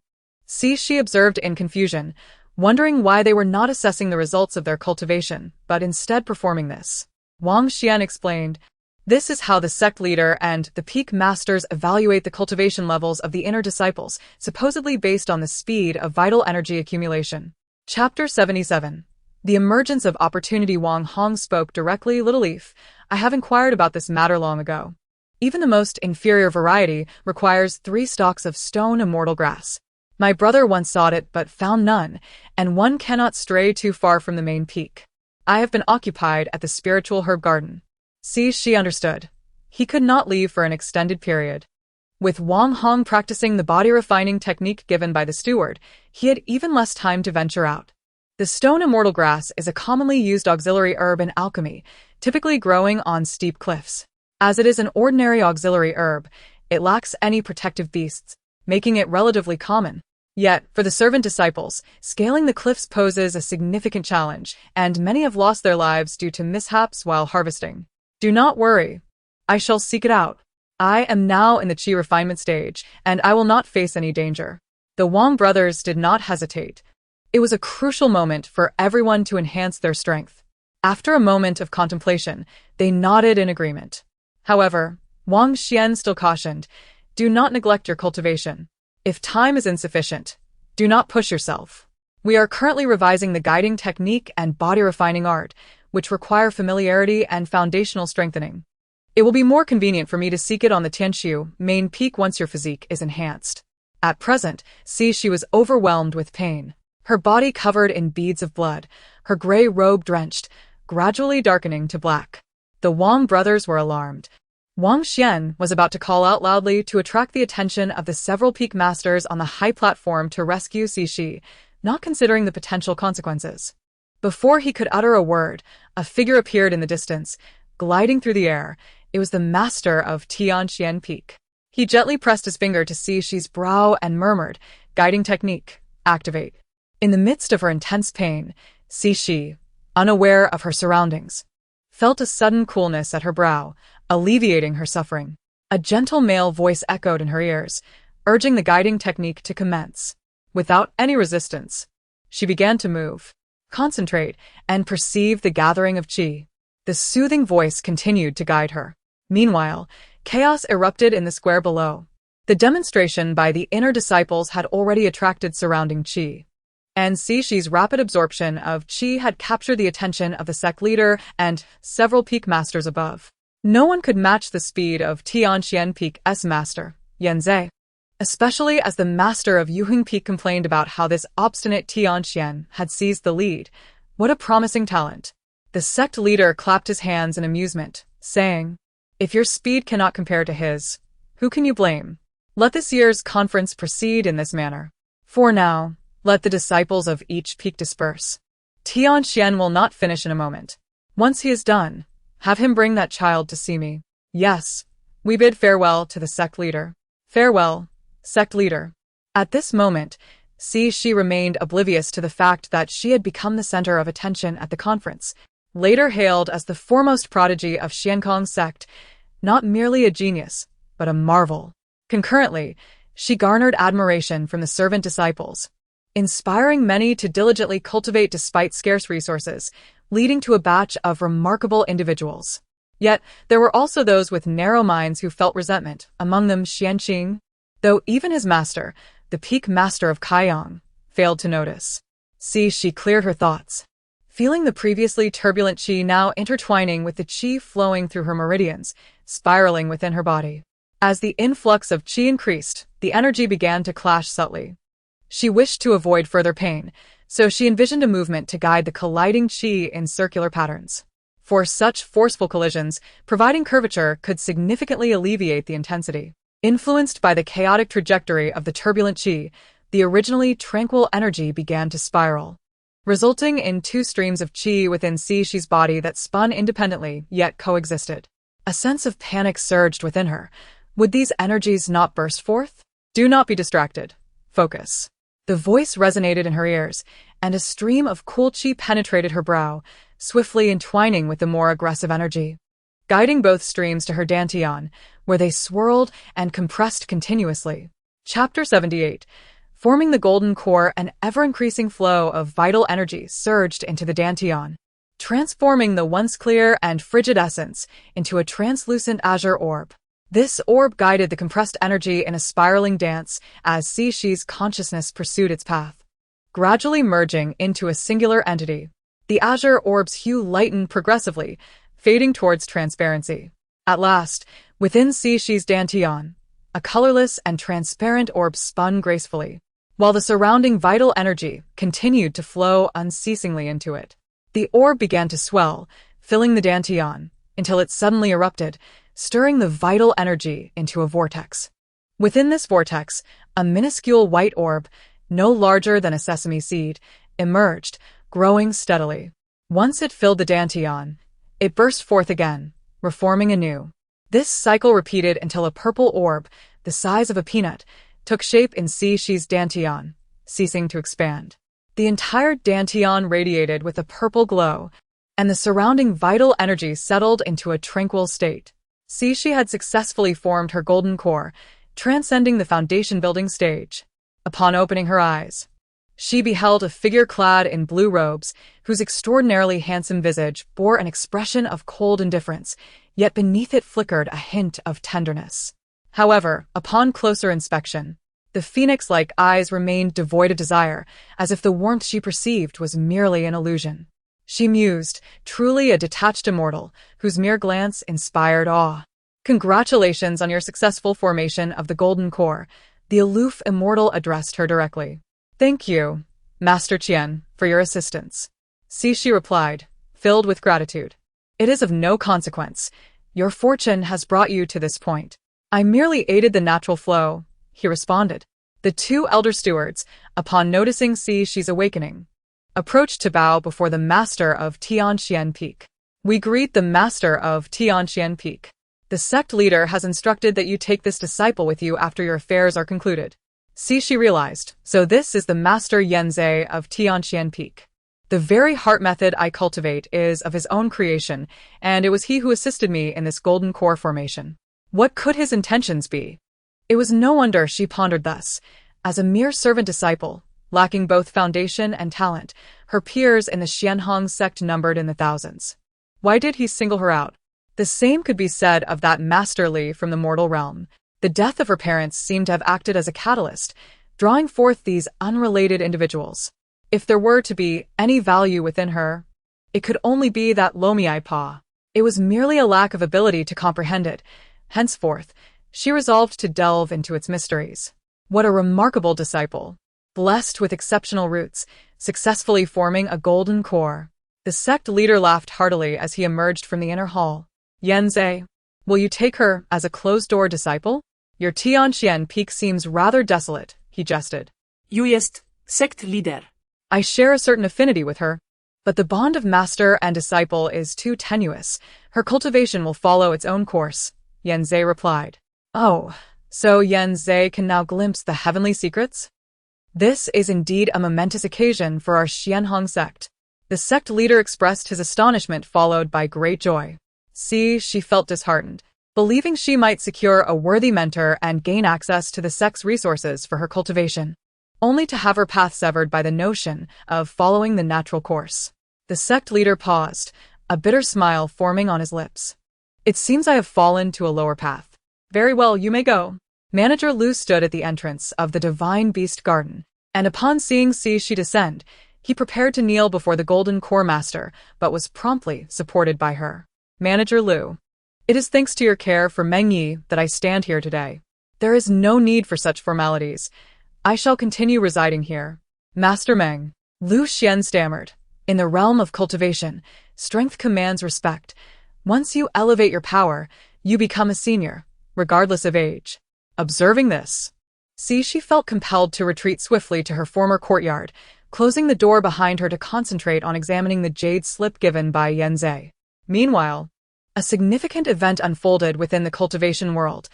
She observed in confusion, wondering why they were not assessing the results of their cultivation, but instead performing this. Wang Xian explained, "This is how the sect leader and the peak masters evaluate the cultivation levels of the inner disciples, supposedly based on the speed of vital energy accumulation." Chapter 77. The emergence of opportunity. Wang Hong spoke directly. "Little Leaf, I have inquired about this matter long ago. Even the most inferior variety requires 3 stalks of stone immortal grass. My brother once sought it but found none, and one cannot stray too far from the main peak. I have been occupied at the spiritual herb garden." She understood. He could not leave for an extended period. With Wang Hong practicing the body refining technique given by the steward, he had even less time to venture out. The stone immortal grass is a commonly used auxiliary herb in alchemy, typically growing on steep cliffs. As it is an ordinary auxiliary herb, it lacks any protective beasts, making it relatively common. Yet, for the servant disciples, scaling the cliffs poses a significant challenge, and many have lost their lives due to mishaps while harvesting. "Do not worry. I shall seek it out. I am now in the Qi refinement stage, and I will not face any danger." The Wang brothers did not hesitate. It was a crucial moment for everyone to enhance their strength. After a moment of contemplation, they nodded in agreement. However, Wang Xian still cautioned, "Do not neglect your cultivation. If time is insufficient, do not push yourself. We are currently revising the guiding technique and body refining art, which require familiarity and foundational strengthening. It will be more convenient for me to seek it on the Tianqiu main peak once your physique is enhanced." At present, she was overwhelmed with pain. Her body covered in beads of blood, her gray robe drenched, gradually darkening to black. The Wang brothers were alarmed. Wang Xian was about to call out loudly to attract the attention of the several peak masters on the high platform to rescue Shi, not considering the potential consequences. Before he could utter a word, a figure appeared in the distance, gliding through the air. It was the master of Tianqian Peak. He gently pressed his finger to Shi's brow and murmured, "Guiding technique, activate." In the midst of her intense pain, Shi, unaware of her surroundings, felt a sudden coolness at her brow, alleviating her suffering. A gentle male voice echoed in her ears, urging the guiding technique to commence. Without any resistance, she began to move, concentrate, and perceive the gathering of qi. The soothing voice continued to guide her. Meanwhile, chaos erupted in the square below. The demonstration by the inner disciples had already attracted surrounding qi, and Shi's rapid absorption of qi had captured the attention of the sect leader and several peak masters above. No one could match the speed of Tianqian Peak's master, Yanzhe, especially as the master of Yuheng Peak complained about how this obstinate Tianqian had seized the lead. What a promising talent. The sect leader clapped his hands in amusement, saying, "If your speed cannot compare to his, who can you blame? Let this year's conference proceed in this manner. For now, let the disciples of each peak disperse. Tianqian will not finish in a moment. Once he is done, have him bring that child to see me." Yes, we bid farewell to the sect leader. Farewell, sect leader. At this moment, she remained oblivious to the fact that she had become the center of attention at the conference. Later hailed as the foremost prodigy of Xiankong's sect, not merely a genius, but a marvel. Concurrently, she garnered admiration from the servant disciples, inspiring many to diligently cultivate despite scarce resources, leading to a batch of remarkable individuals. Yet, there were also those with narrow minds who felt resentment, among them Xianqing, though even his master, the peak master of Kaiyang, failed to notice. She cleared her thoughts, feeling the previously turbulent qi now intertwining with the qi flowing through her meridians, spiraling within her body. As the influx of qi increased, the energy began to clash subtly. She wished to avoid further pain, so she envisioned a movement to guide the colliding qi in circular patterns. For such forceful collisions, providing curvature could significantly alleviate the intensity. Influenced by the chaotic trajectory of the turbulent qi, the originally tranquil energy began to spiral, resulting in two streams of qi within Shi's body that spun independently yet coexisted. A sense of panic surged within her. Would these energies not burst forth? "Do not be distracted. Focus." The voice resonated in her ears, and a stream of cool qi penetrated her brow, swiftly entwining with the more aggressive energy, guiding both streams to her dantian, where they swirled and compressed continuously. Chapter 78. Forming the golden core, an ever-increasing flow of vital energy surged into the dantian, transforming the once clear and frigid essence into a translucent azure orb. This orb guided the compressed energy in a spiraling dance as Shi's consciousness pursued its path, gradually merging into a singular entity. The azure orb's hue lightened progressively, fading towards transparency. At last, within Shi's dantian, a colorless and transparent orb spun gracefully, while the surrounding vital energy continued to flow unceasingly into it. The orb began to swell, filling the dantian, until it suddenly erupted, stirring the vital energy into a vortex. Within this vortex, a minuscule white orb, no larger than a sesame seed, emerged, growing steadily. Once it filled the dantian, it burst forth again, reforming anew. This cycle repeated until a purple orb, the size of a peanut, took shape in Shi's dantian, ceasing to expand. The entire dantian radiated with a purple glow, and the surrounding vital energy settled into a tranquil state. Shi had successfully formed her golden core, transcending the foundation-building stage. Upon opening her eyes, She beheld a figure clad in blue robes, whose extraordinarily handsome visage bore an expression of cold indifference, yet beneath it flickered a hint of tenderness. However, upon closer inspection, the phoenix-like eyes remained devoid of desire, as if the warmth she perceived was merely an illusion. She mused, truly a detached immortal, whose mere glance inspired awe. Congratulations on your successful formation of the Golden Core, the aloof immortal addressed her directly. Thank you, Master Qian, for your assistance. She replied, filled with gratitude. It is of no consequence. Your fortune has brought you to this point. I merely aided the natural flow, he responded. The two elder stewards, upon noticing Xi's awakening, approached to bow before the master of Tianxian Peak. We greet the master of Tianxian Peak. The sect leader has instructed that you take this disciple with you after your affairs are concluded. She realized, so this is the master Yanzhe of Tianxian Peak. The very heart method I cultivate is of his own creation, and it was he who assisted me in this golden core formation. What could his intentions be? It was no wonder she pondered thus. As a mere servant disciple, lacking both foundation and talent, her peers in the Xianhong sect numbered in the thousands. Why did he single her out? The same could be said of that Master Li from the mortal realm. The death of her parents seemed to have acted as a catalyst, drawing forth these unrelated individuals. If there were to be any value within her, it could only be that Lomiai Pa. It was merely a lack of ability to comprehend it. Henceforth, she resolved to delve into its mysteries. What a remarkable disciple! Blessed with exceptional roots, successfully forming a golden core. The sect leader laughed heartily as he emerged from the inner hall. Yanzhe, will you take her as a closed-door disciple? Your Tianxian Peak seems rather desolate, he jested. You jest, sect leader. I share a certain affinity with her, but the bond of master and disciple is too tenuous. Her cultivation will follow its own course, Yanzhe replied. Oh, so Yanzhe can now glimpse the heavenly secrets? This is indeed a momentous occasion for our Xianhong sect. The sect leader expressed his astonishment followed by great joy. She felt disheartened, believing she might secure a worthy mentor and gain access to the sect's resources for her cultivation, only to have her path severed by the notion of following the natural course. The sect leader paused, a bitter smile forming on his lips. It seems I have fallen to a lower path. Very well, you may go. Manager Lu stood at the entrance of the Divine Beast Garden, and upon seeing she descend, he prepared to kneel before the Golden Core Master, but was promptly supported by her. Manager Lu, it is thanks to your care for Meng Yi that I stand here today. There is no need for such formalities. I shall continue residing here. Master Meng, Lu Xian stammered. In the realm of cultivation, strength commands respect. Once you elevate your power, you become a senior, regardless of age. Observing this, she felt compelled to retreat swiftly to her former courtyard, closing the door behind her to concentrate on examining the jade slip given by Yanzhe. Meanwhile, a significant event unfolded within the cultivation world.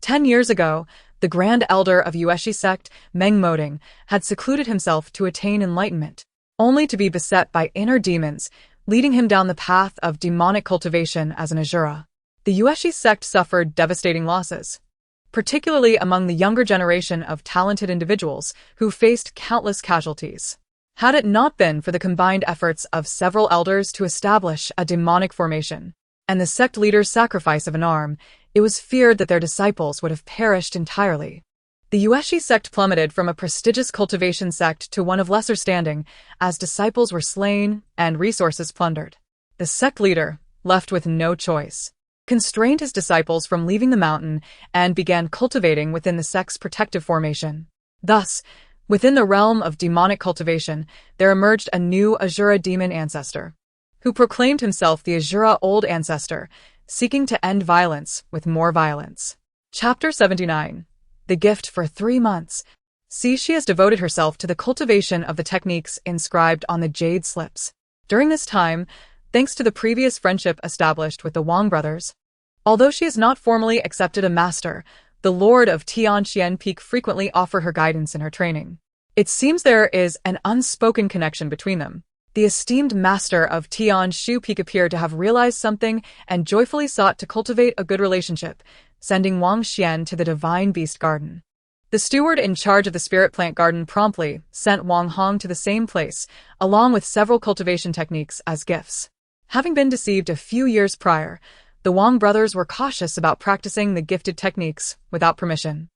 10 years ago, the Grand Elder of Yueshi sect, Meng Moding, had secluded himself to attain enlightenment, only to be beset by inner demons, leading him down the path of demonic cultivation as an Asura. The Yueshi sect suffered devastating losses, particularly among the younger generation of talented individuals who faced countless casualties. Had it not been for the combined efforts of several elders to establish a demonic formation, and the sect leader's sacrifice of an arm, it was feared that their disciples would have perished entirely. The Yueshi sect plummeted from a prestigious cultivation sect to one of lesser standing, as disciples were slain and resources plundered. The sect leader, left with no choice, constrained his disciples from leaving the mountain and began cultivating within the sect's protective formation. Thus, within the realm of demonic cultivation, there emerged a new Asura demon ancestor, who proclaimed himself the Asura Old Ancestor, seeking to end violence with more violence. Chapter 79. The Gift for 3 months. She has devoted herself to the cultivation of the techniques inscribed on the jade slips. During this time, thanks to the previous friendship established with the Wang brothers, although she has not formally accepted a master, the Lord of Tianxian Peak frequently offered her guidance in her training. It seems there is an unspoken connection between them. The esteemed master of Tianshu Peak appeared to have realized something and joyfully sought to cultivate a good relationship, sending Wang Xian to the Divine Beast Garden. The steward in charge of the spirit plant garden promptly sent Wang Hong to the same place, along with several cultivation techniques as gifts. Having been deceived a few years prior, the Wang brothers were cautious about practicing the gifted techniques without permission.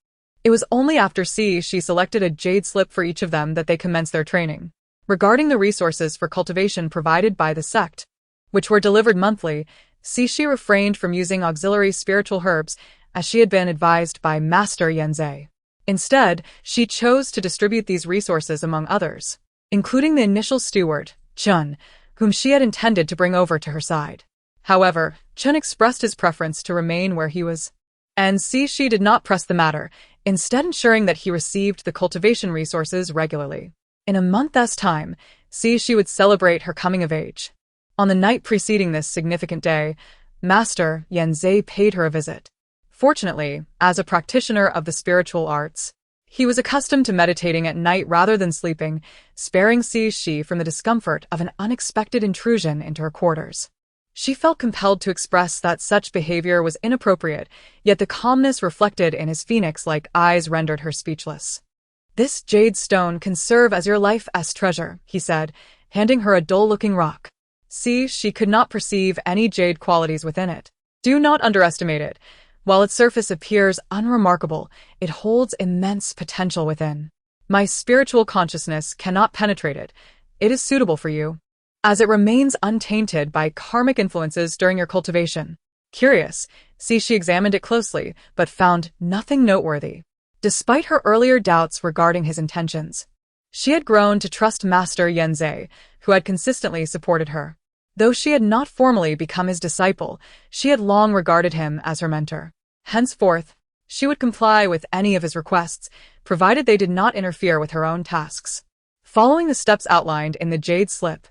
It was only after she selected a jade slip for each of them that they commenced their training. Regarding the resources for cultivation provided by the sect, which were delivered monthly, she refrained from using auxiliary spiritual herbs as she had been advised by Master Yanzei. Instead, she chose to distribute these resources among others, including the initial steward, Chun, whom she had intended to bring over to her side. However, Chun expressed his preference to remain where he was, and she did not press the matter, instead ensuring that he received the cultivation resources regularly. In a month's time, she would celebrate her coming of age. On the night preceding this significant day, Master Yanzei paid her a visit. Fortunately, as a practitioner of the spiritual arts, he was accustomed to meditating at night rather than sleeping, sparing she from the discomfort of an unexpected intrusion into her quarters. She felt compelled to express that such behavior was inappropriate, yet the calmness reflected in his phoenix-like eyes rendered her speechless. "This jade stone can serve as your life's treasure," he said, handing her a dull-looking rock. She could not perceive any jade qualities within it. "Do not underestimate it. While its surface appears unremarkable, it holds immense potential within. My spiritual consciousness cannot penetrate it. It is suitable for you, as it remains untainted by karmic influences during your cultivation." Curious, she examined it closely, but found nothing noteworthy. Despite her earlier doubts regarding his intentions, she had grown to trust Master Yanzei, who had consistently supported her. Though she had not formally become his disciple, she had long regarded him as her mentor. Henceforth, she would comply with any of his requests, provided they did not interfere with her own tasks. Following the steps outlined in the jade slip,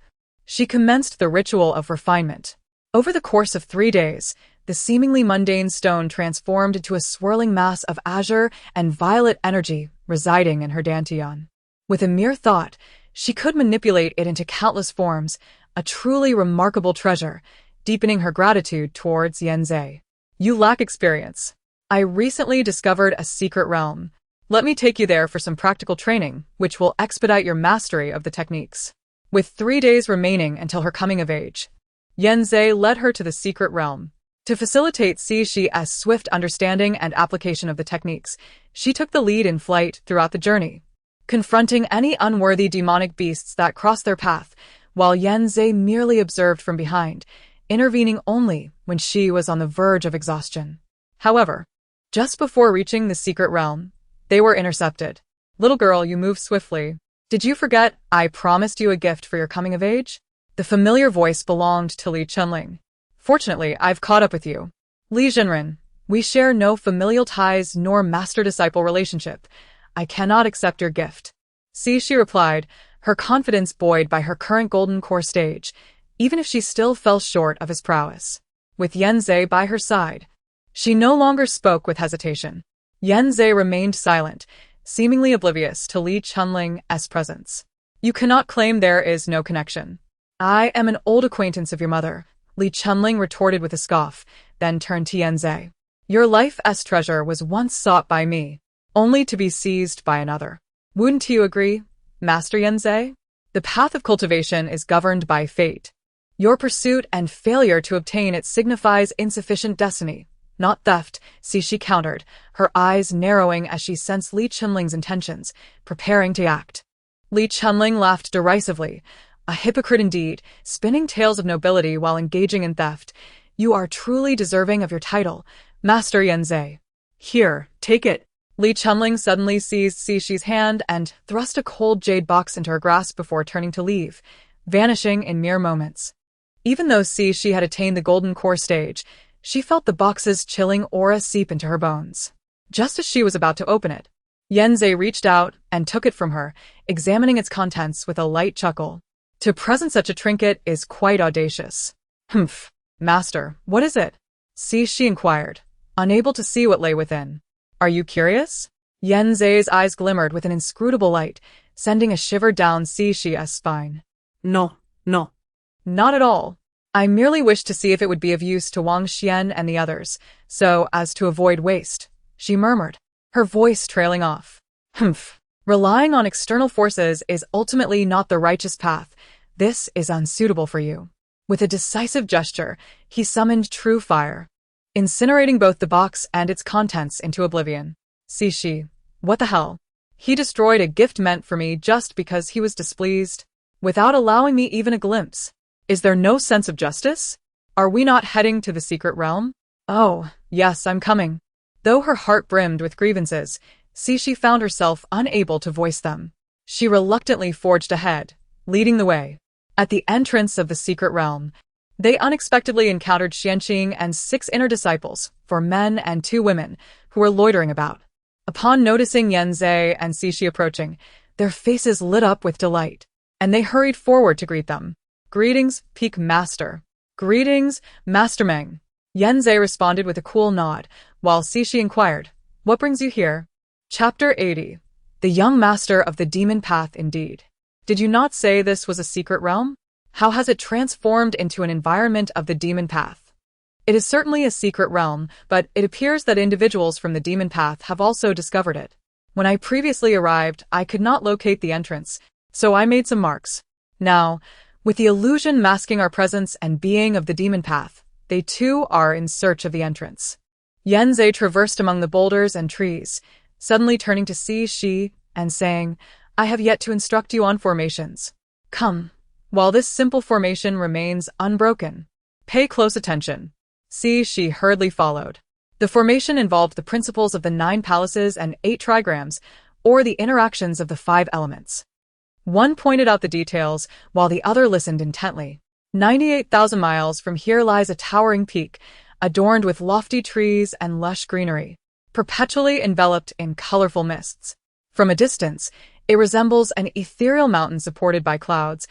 she commenced the ritual of refinement. Over the course of 3 days, the seemingly mundane stone transformed into a swirling mass of azure and violet energy residing in her dantian. With a mere thought, she could manipulate it into countless forms, a truly remarkable treasure, deepening her gratitude towards Yanzei. "You lack experience. I recently discovered a secret realm. Let me take you there for some practical training, which will expedite your mastery of the techniques." With 3 days remaining until her coming of age, Yanzei led her to the secret realm. To facilitate Shi's swift understanding and application of the techniques, she took the lead in flight throughout the journey, confronting any unworthy demonic beasts that crossed their path, while Yanzei merely observed from behind, intervening only when she was on the verge of exhaustion. However, just before reaching the secret realm, they were intercepted. "Little girl, you move swiftly. Did you forget I promised you a gift for your coming of age?" The familiar voice belonged to Li Chunling. "Fortunately, I've caught up with you. Li Zhenren, we share no familial ties nor master-disciple relationship. I cannot accept your gift." She replied, her confidence buoyed by her current golden core stage, even if she still fell short of his prowess. With Yanzei by her side, she no longer spoke with hesitation. Yanzei remained silent, seemingly oblivious to Li Chunling's presence. "You cannot claim there is no connection. I am an old acquaintance of your mother," Li Chunling retorted with a scoff, then turned to Yanzei. "Your life's treasure was once sought by me, only to be seized by another. Wouldn't you agree, Master Yanzei? The path of cultivation is governed by fate. Your pursuit and failure to obtain it signifies insufficient destiny, not theft," she countered, her eyes narrowing as she sensed Li Chunling's intentions, preparing to act. Li Chunling laughed derisively. "A hypocrite indeed, spinning tales of nobility while engaging in theft. You are truly deserving of your title, Master Yanzei. Here, take it." Li Chunling suddenly seized Shi's hand and thrust a cold jade box into her grasp before turning to leave, vanishing in mere moments. Even though she had attained the golden core stage, she felt the box's chilling aura seep into her bones. Just as she was about to open it, Yanzei reached out and took it from her, examining its contents with a light chuckle. "To present such a trinket is quite audacious." "Humph, Master, what is it?" she inquired, unable to see what lay within. "Are you curious?" Yanzei's eyes glimmered with an inscrutable light, sending a shiver down Shi's spine. No. "Not at all. I merely wished to see if it would be of use to Wang Xian and the others, so as to avoid waste," she murmured. her voice trailing off. Humph. Relying on external forces is ultimately not the righteous path. This is unsuitable for you. With a decisive gesture, he summoned true fire, incinerating both the box and its contents into oblivion. Sishi, what the hell? He destroyed a gift meant for me just because he was displeased, without allowing me even a glimpse. Is there no sense of justice? Are we not heading to the secret realm? Oh, yes, I'm coming. Though her heart brimmed with grievances, Sishi found herself unable to voice them. She reluctantly forged ahead, leading the way. At the entrance of the secret realm, they unexpectedly encountered Xianqing and 6 inner disciples, 4 men and 2 women, who were loitering about. Upon noticing Yanzei and Sishi approaching, their faces lit up with delight, and they hurried forward to greet them. Greetings, Peak Master. Greetings, Master Meng. Yanzei responded with a cool nod, while Sishi inquired, what brings you here? Chapter 80. The Young Master of the Demon Path indeed. Did you not say this was a secret realm? How has it transformed into an environment of the demon path? It is certainly a secret realm, but it appears that individuals from the demon path have also discovered it. When I previously arrived, I could not locate the entrance, so I made some marks. Now, with the illusion masking our presence and being of the demon path, they too are in search of the entrance. Yanzei traversed among the boulders and trees, suddenly turning to Sishi and saying, I have yet to instruct you on formations. Come, while this simple formation remains unbroken, pay close attention. Sishi hurriedly followed. The formation involved the principles of the 9 palaces and 8 trigrams, or the interactions of the 5 elements. One pointed out the details, while the other listened intently. 98,000 miles from here lies a towering peak, adorned with lofty trees and lush greenery, perpetually enveloped in colorful mists. From a distance, it resembles an ethereal mountain supported by clouds,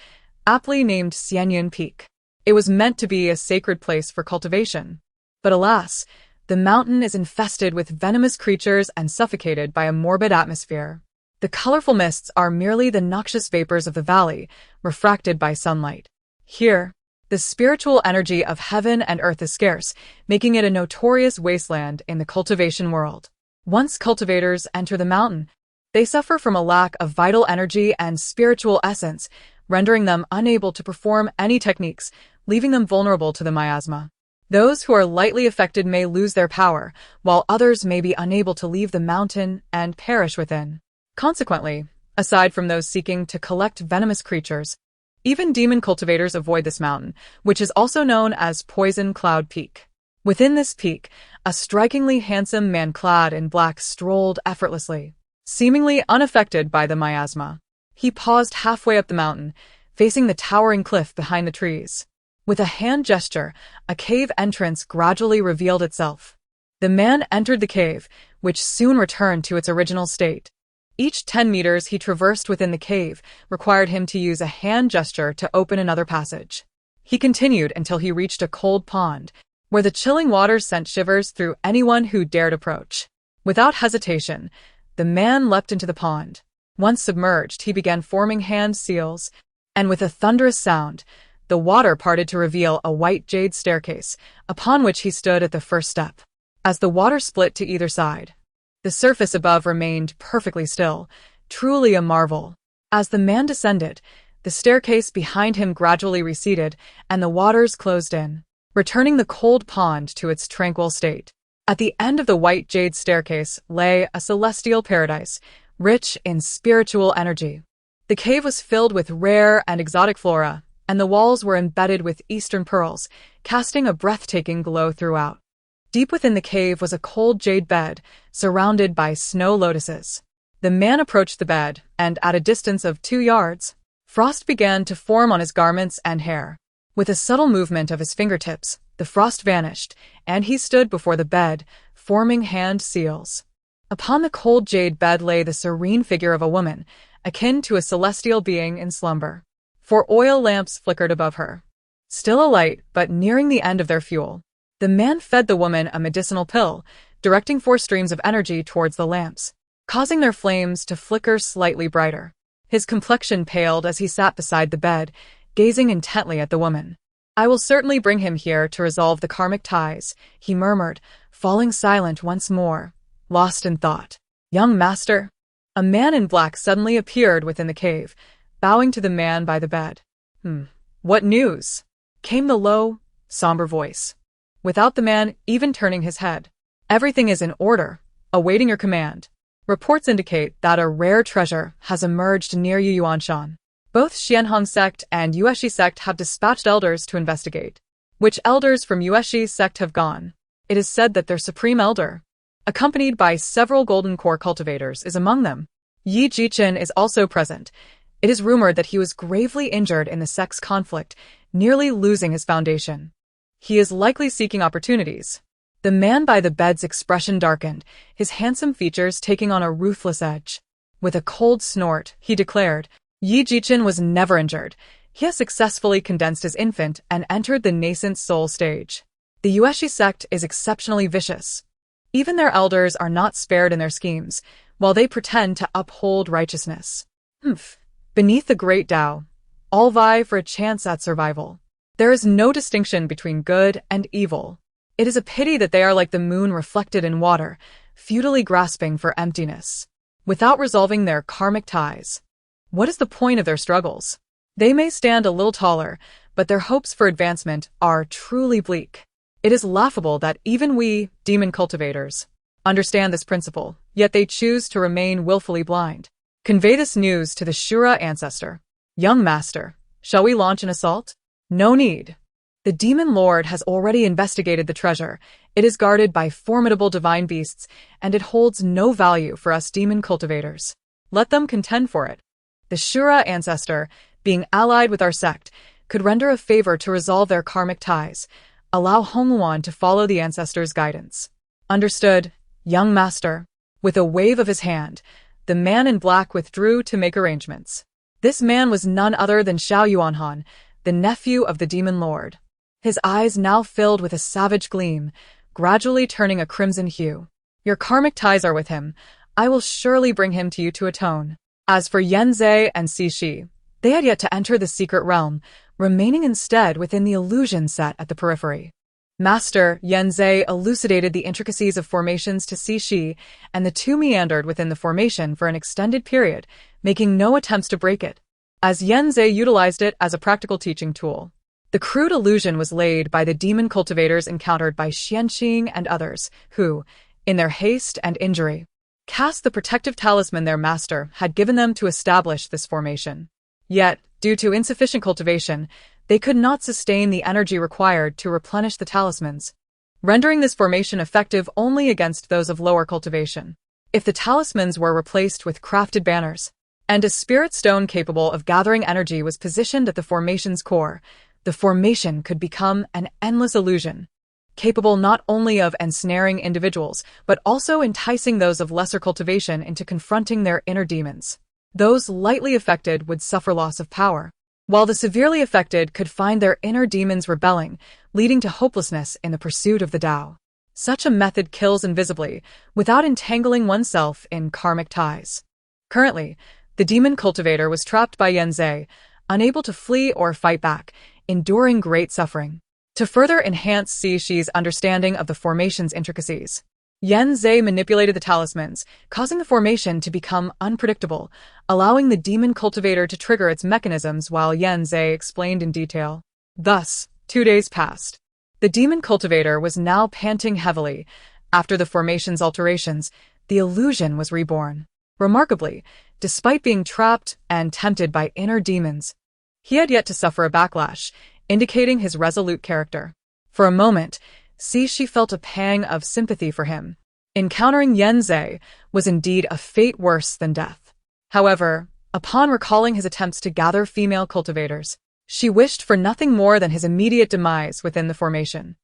aptly named Xianyun Peak. It was meant to be a sacred place for cultivation. But alas, the mountain is infested with venomous creatures and suffocated by a morbid atmosphere. The colorful mists are merely the noxious vapors of the valley, refracted by sunlight. Here, the spiritual energy of heaven and earth is scarce, making it a notorious wasteland in the cultivation world. Once cultivators enter the mountain, they suffer from a lack of vital energy and spiritual essence, rendering them unable to perform any techniques, leaving them vulnerable to the miasma. Those who are lightly affected may lose their power, while others may be unable to leave the mountain and perish within. Consequently, aside from those seeking to collect venomous creatures, even demon cultivators avoid this mountain, which is also known as Poison Cloud Peak. Within this peak, a strikingly handsome man clad in black strolled effortlessly, seemingly unaffected by the miasma. He paused halfway up the mountain, facing the towering cliff behind the trees. With a hand gesture, a cave entrance gradually revealed itself. The man entered the cave, which soon returned to its original state. Each 10 meters he traversed within the cave required him to use a hand gesture to open another passage. He continued until he reached a cold pond, where the chilling waters sent shivers through anyone who dared approach. Without hesitation, the man leapt into the pond. Once submerged, he began forming hand seals, and with a thunderous sound, the water parted to reveal a white jade staircase, upon which he stood at the first step. As the water split to either side, the surface above remained perfectly still, truly a marvel. As the man descended, the staircase behind him gradually receded, and the waters closed in, returning the cold pond to its tranquil state. At the end of the white jade staircase lay a celestial paradise, rich in spiritual energy. The cave was filled with rare and exotic flora, and the walls were embedded with eastern pearls, casting a breathtaking glow throughout. Deep within the cave was a cold jade bed, surrounded by snow lotuses. The man approached the bed, and at a distance of 2 yards, frost began to form on his garments and hair. With a subtle movement of his fingertips, the frost vanished, and he stood before the bed, forming hand seals. Upon the cold jade bed lay the serene figure of a woman, akin to a celestial being in slumber. 4 oil lamps flickered above her, still alight but nearing the end of their fuel. The man fed the woman a medicinal pill, directing 4 streams of energy towards the lamps, causing their flames to flicker slightly brighter. His complexion paled as he sat beside the bed, gazing intently at the woman. I will certainly bring him here to resolve the karmic ties, he murmured, falling silent once more, lost in thought. Young master. A man in black suddenly appeared within the cave, bowing to the man by the bed. What news? Came the low, somber voice, without the man even turning his head. Everything is in order, awaiting your command. Reports indicate that a rare treasure has emerged near Yuanshan. Both Xianhong sect and Yueshi sect have dispatched elders to investigate. Which elders from Yueshi sect have gone? It is said that their supreme elder, accompanied by several golden core cultivators, is among them. Jiang Chen is also present. It is rumored that he was gravely injured in the sect's conflict, nearly losing his foundation. He is likely seeking opportunities. The man by the bed's expression darkened, his handsome features taking on a ruthless edge. With a cold snort, he declared, Jiang Chen was never injured. He has successfully condensed his infant and entered the nascent soul stage. The Yueshi sect is exceptionally vicious. Even their elders are not spared in their schemes, while they pretend to uphold righteousness. Beneath the great Tao, all vie for a chance at survival. There is no distinction between good and evil. It is a pity that they are like the moon reflected in water, futilely grasping for emptiness, without resolving their karmic ties. What is the point of their struggles? They may stand a little taller, but their hopes for advancement are truly bleak. It is laughable that even we, demon cultivators, understand this principle, yet they choose to remain willfully blind. Convey this news to the Shura ancestor. Young master, shall we launch an assault? No need. The demon lord has already investigated the treasure. It is guarded by formidable divine beasts, and it holds no value for us demon cultivators. Let them contend for it. The Shura ancestor, being allied with our sect, could render a favor to resolve their karmic ties. Allow Hongluan to follow the ancestor's guidance. Understood, young master. With a wave of his hand, the man in black withdrew to make arrangements. This man was none other than Xiao Yuanhan, the nephew of the demon lord. His eyes now filled with a savage gleam, gradually turning a crimson hue. Your karmic ties are with him. I will surely bring him to you to atone. As for Yanzei and Cixi, they had yet to enter the secret realm, remaining instead within the illusion set at the periphery. Master Yanzei elucidated the intricacies of formations to Cixi, and the two meandered within the formation for an extended period, making no attempts to break it, as Yanzei utilized it as a practical teaching tool. The crude illusion was laid by the demon cultivators encountered by Xianqing and others, who, in their haste and injury, cast the protective talisman their master had given them to establish this formation. Yet, due to insufficient cultivation, they could not sustain the energy required to replenish the talismans, rendering this formation effective only against those of lower cultivation. If the talismans were replaced with crafted banners, and a spirit stone capable of gathering energy was positioned at the formation's core, the formation could become an endless illusion, capable not only of ensnaring individuals, but also enticing those of lesser cultivation into confronting their inner demons. Those lightly affected would suffer loss of power, while the severely affected could find their inner demons rebelling, leading to hopelessness in the pursuit of the Tao. Such a method kills invisibly, without entangling oneself in karmic ties. Currently, the demon cultivator was trapped by Yanzei, unable to flee or fight back, enduring great suffering. To further enhance Cixi's understanding of the formation's intricacies, Yanzei manipulated the talismans, causing the formation to become unpredictable, allowing the demon cultivator to trigger its mechanisms while Yanzei explained in detail. Thus, 2 days passed. The demon cultivator was now panting heavily. After the formation's alterations, the illusion was reborn. Remarkably, despite being trapped and tempted by inner demons, he had yet to suffer a backlash, indicating his resolute character. For a moment, Cixi felt a pang of sympathy for him. Encountering Yanzei was indeed a fate worse than death. However, upon recalling his attempts to gather female cultivators, she wished for nothing more than his immediate demise within the formation.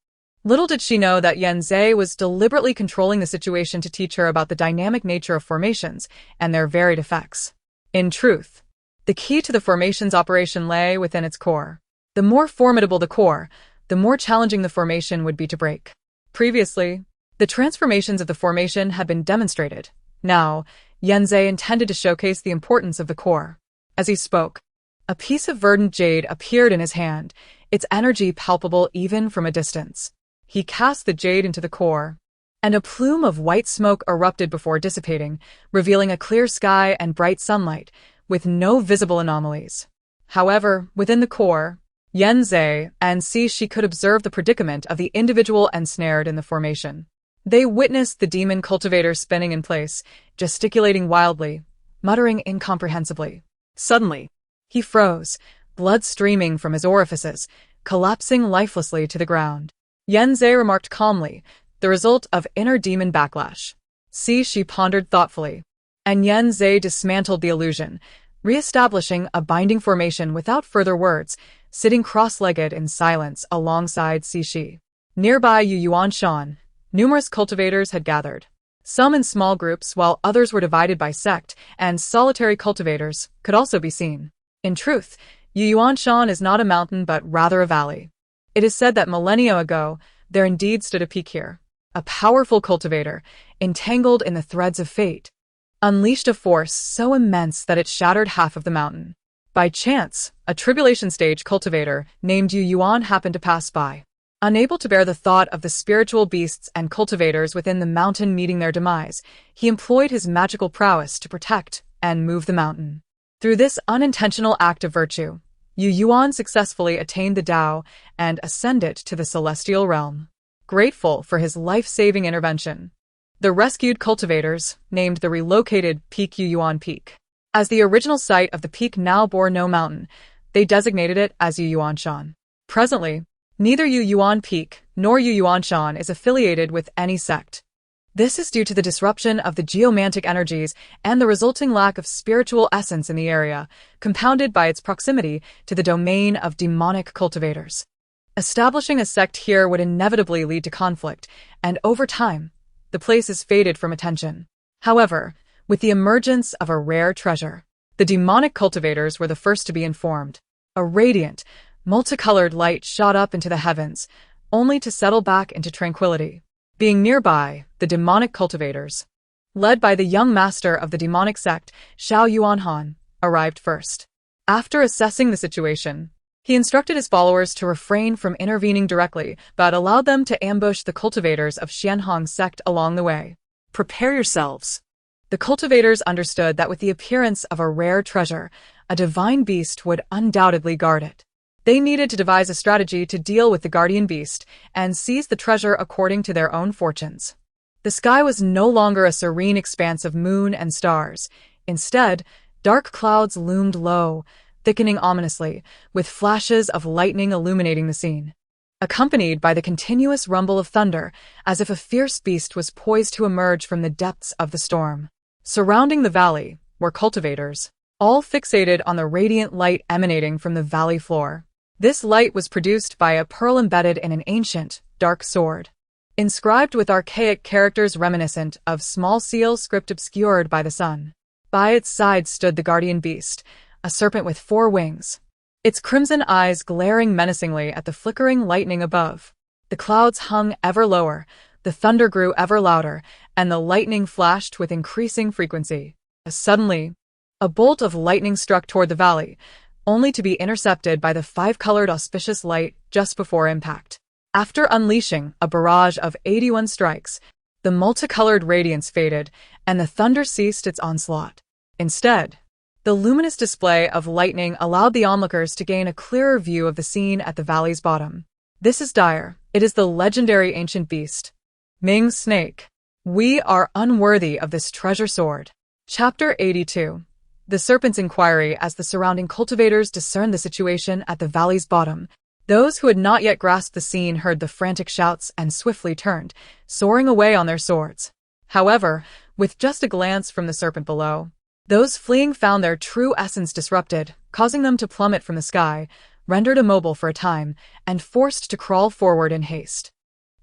Little did she know that Yanzei was deliberately controlling the situation to teach her about the dynamic nature of formations and their varied effects. In truth, the key to the formation's operation lay within its core. The more formidable the core, the more challenging the formation would be to break. Previously, the transformations of the formation had been demonstrated. Now, Yanzei intended to showcase the importance of the core. As he spoke, a piece of verdant jade appeared in his hand, its energy palpable even from a distance. He cast the jade into the core, and a plume of white smoke erupted before dissipating, revealing a clear sky and bright sunlight, with no visible anomalies. However, within the core, Yanzei and Shi could observe the predicament of the individual ensnared in the formation. They witnessed the demon cultivator spinning in place, gesticulating wildly, muttering incomprehensibly. Suddenly, he froze, blood streaming from his orifices, collapsing lifelessly to the ground. Yanzei remarked calmly, the result of inner demon backlash. She pondered thoughtfully, and Yanzei dismantled the illusion, re-establishing a binding formation without further words, sitting cross-legged in silence alongside Shi. Nearby Yuanshan, numerous cultivators had gathered. Some in small groups, while others were divided by sect, and solitary cultivators could also be seen. In truth, Yuanshan is not a mountain but rather a valley. It is said that millennia ago, there indeed stood a peak here. A powerful cultivator, entangled in the threads of fate, unleashed a force so immense that it shattered half of the mountain. By chance, a tribulation stage cultivator named Yuan happened to pass by. Unable to bear the thought of the spiritual beasts and cultivators within the mountain meeting their demise, he employed his magical prowess to protect and move the mountain. Through this unintentional act of virtue, Yuan successfully attained the Tao and ascended to the celestial realm. Grateful for his life-saving intervention, the rescued cultivators named the relocated Peak Yuan Peak. As the original site of the peak now bore no mountain, they designated it as Yuanshan. Presently, neither Yuan Peak nor Yuanshan is affiliated with any sect. This is due to the disruption of the geomantic energies and the resulting lack of spiritual essence in the area, compounded by its proximity to the domain of demonic cultivators. Establishing a sect here would inevitably lead to conflict, and over time, the place is faded from attention. However, with the emergence of a rare treasure, the demonic cultivators were the first to be informed. A radiant, multicolored light shot up into the heavens, only to settle back into tranquility. Being nearby, the demonic cultivators, led by the young master of the demonic sect, Xiao Yuanhan, arrived first. After assessing the situation, he instructed his followers to refrain from intervening directly, but allowed them to ambush the cultivators of Xianhong's sect along the way. Prepare yourselves. The cultivators understood that with the appearance of a rare treasure, a divine beast would undoubtedly guard it. They needed to devise a strategy to deal with the guardian beast and seize the treasure according to their own fortunes. The sky was no longer a serene expanse of moon and stars. Instead, dark clouds loomed low, thickening ominously, with flashes of lightning illuminating the scene, accompanied by the continuous rumble of thunder, as if a fierce beast was poised to emerge from the depths of the storm. Surrounding the valley were cultivators, all fixated on the radiant light emanating from the valley floor. This light was produced by a pearl embedded in an ancient, dark sword, inscribed with archaic characters reminiscent of small seal script obscured by the sun. By its side stood the guardian beast, a serpent with 4 wings, its crimson eyes glaring menacingly at the flickering lightning above. The clouds hung ever lower, the thunder grew ever louder, and the lightning flashed with increasing frequency. Suddenly, a bolt of lightning struck toward the valley, only to be intercepted by the 5-colored auspicious light just before impact. After unleashing a barrage of 81 strikes, the multicolored radiance faded, and the thunder ceased its onslaught. Instead, the luminous display of lightning allowed the onlookers to gain a clearer view of the scene at the valley's bottom. This is dire. It is the legendary ancient beast, Ming's snake. We are unworthy of this treasure sword. Chapter 82. The Serpent's Inquiry. As the surrounding cultivators discerned the situation at the valley's bottom, those who had not yet grasped the scene heard the frantic shouts and swiftly turned, soaring away on their swords. However, with just a glance from the serpent below, those fleeing found their true essence disrupted, causing them to plummet from the sky, rendered immobile for a time, and forced to crawl forward in haste.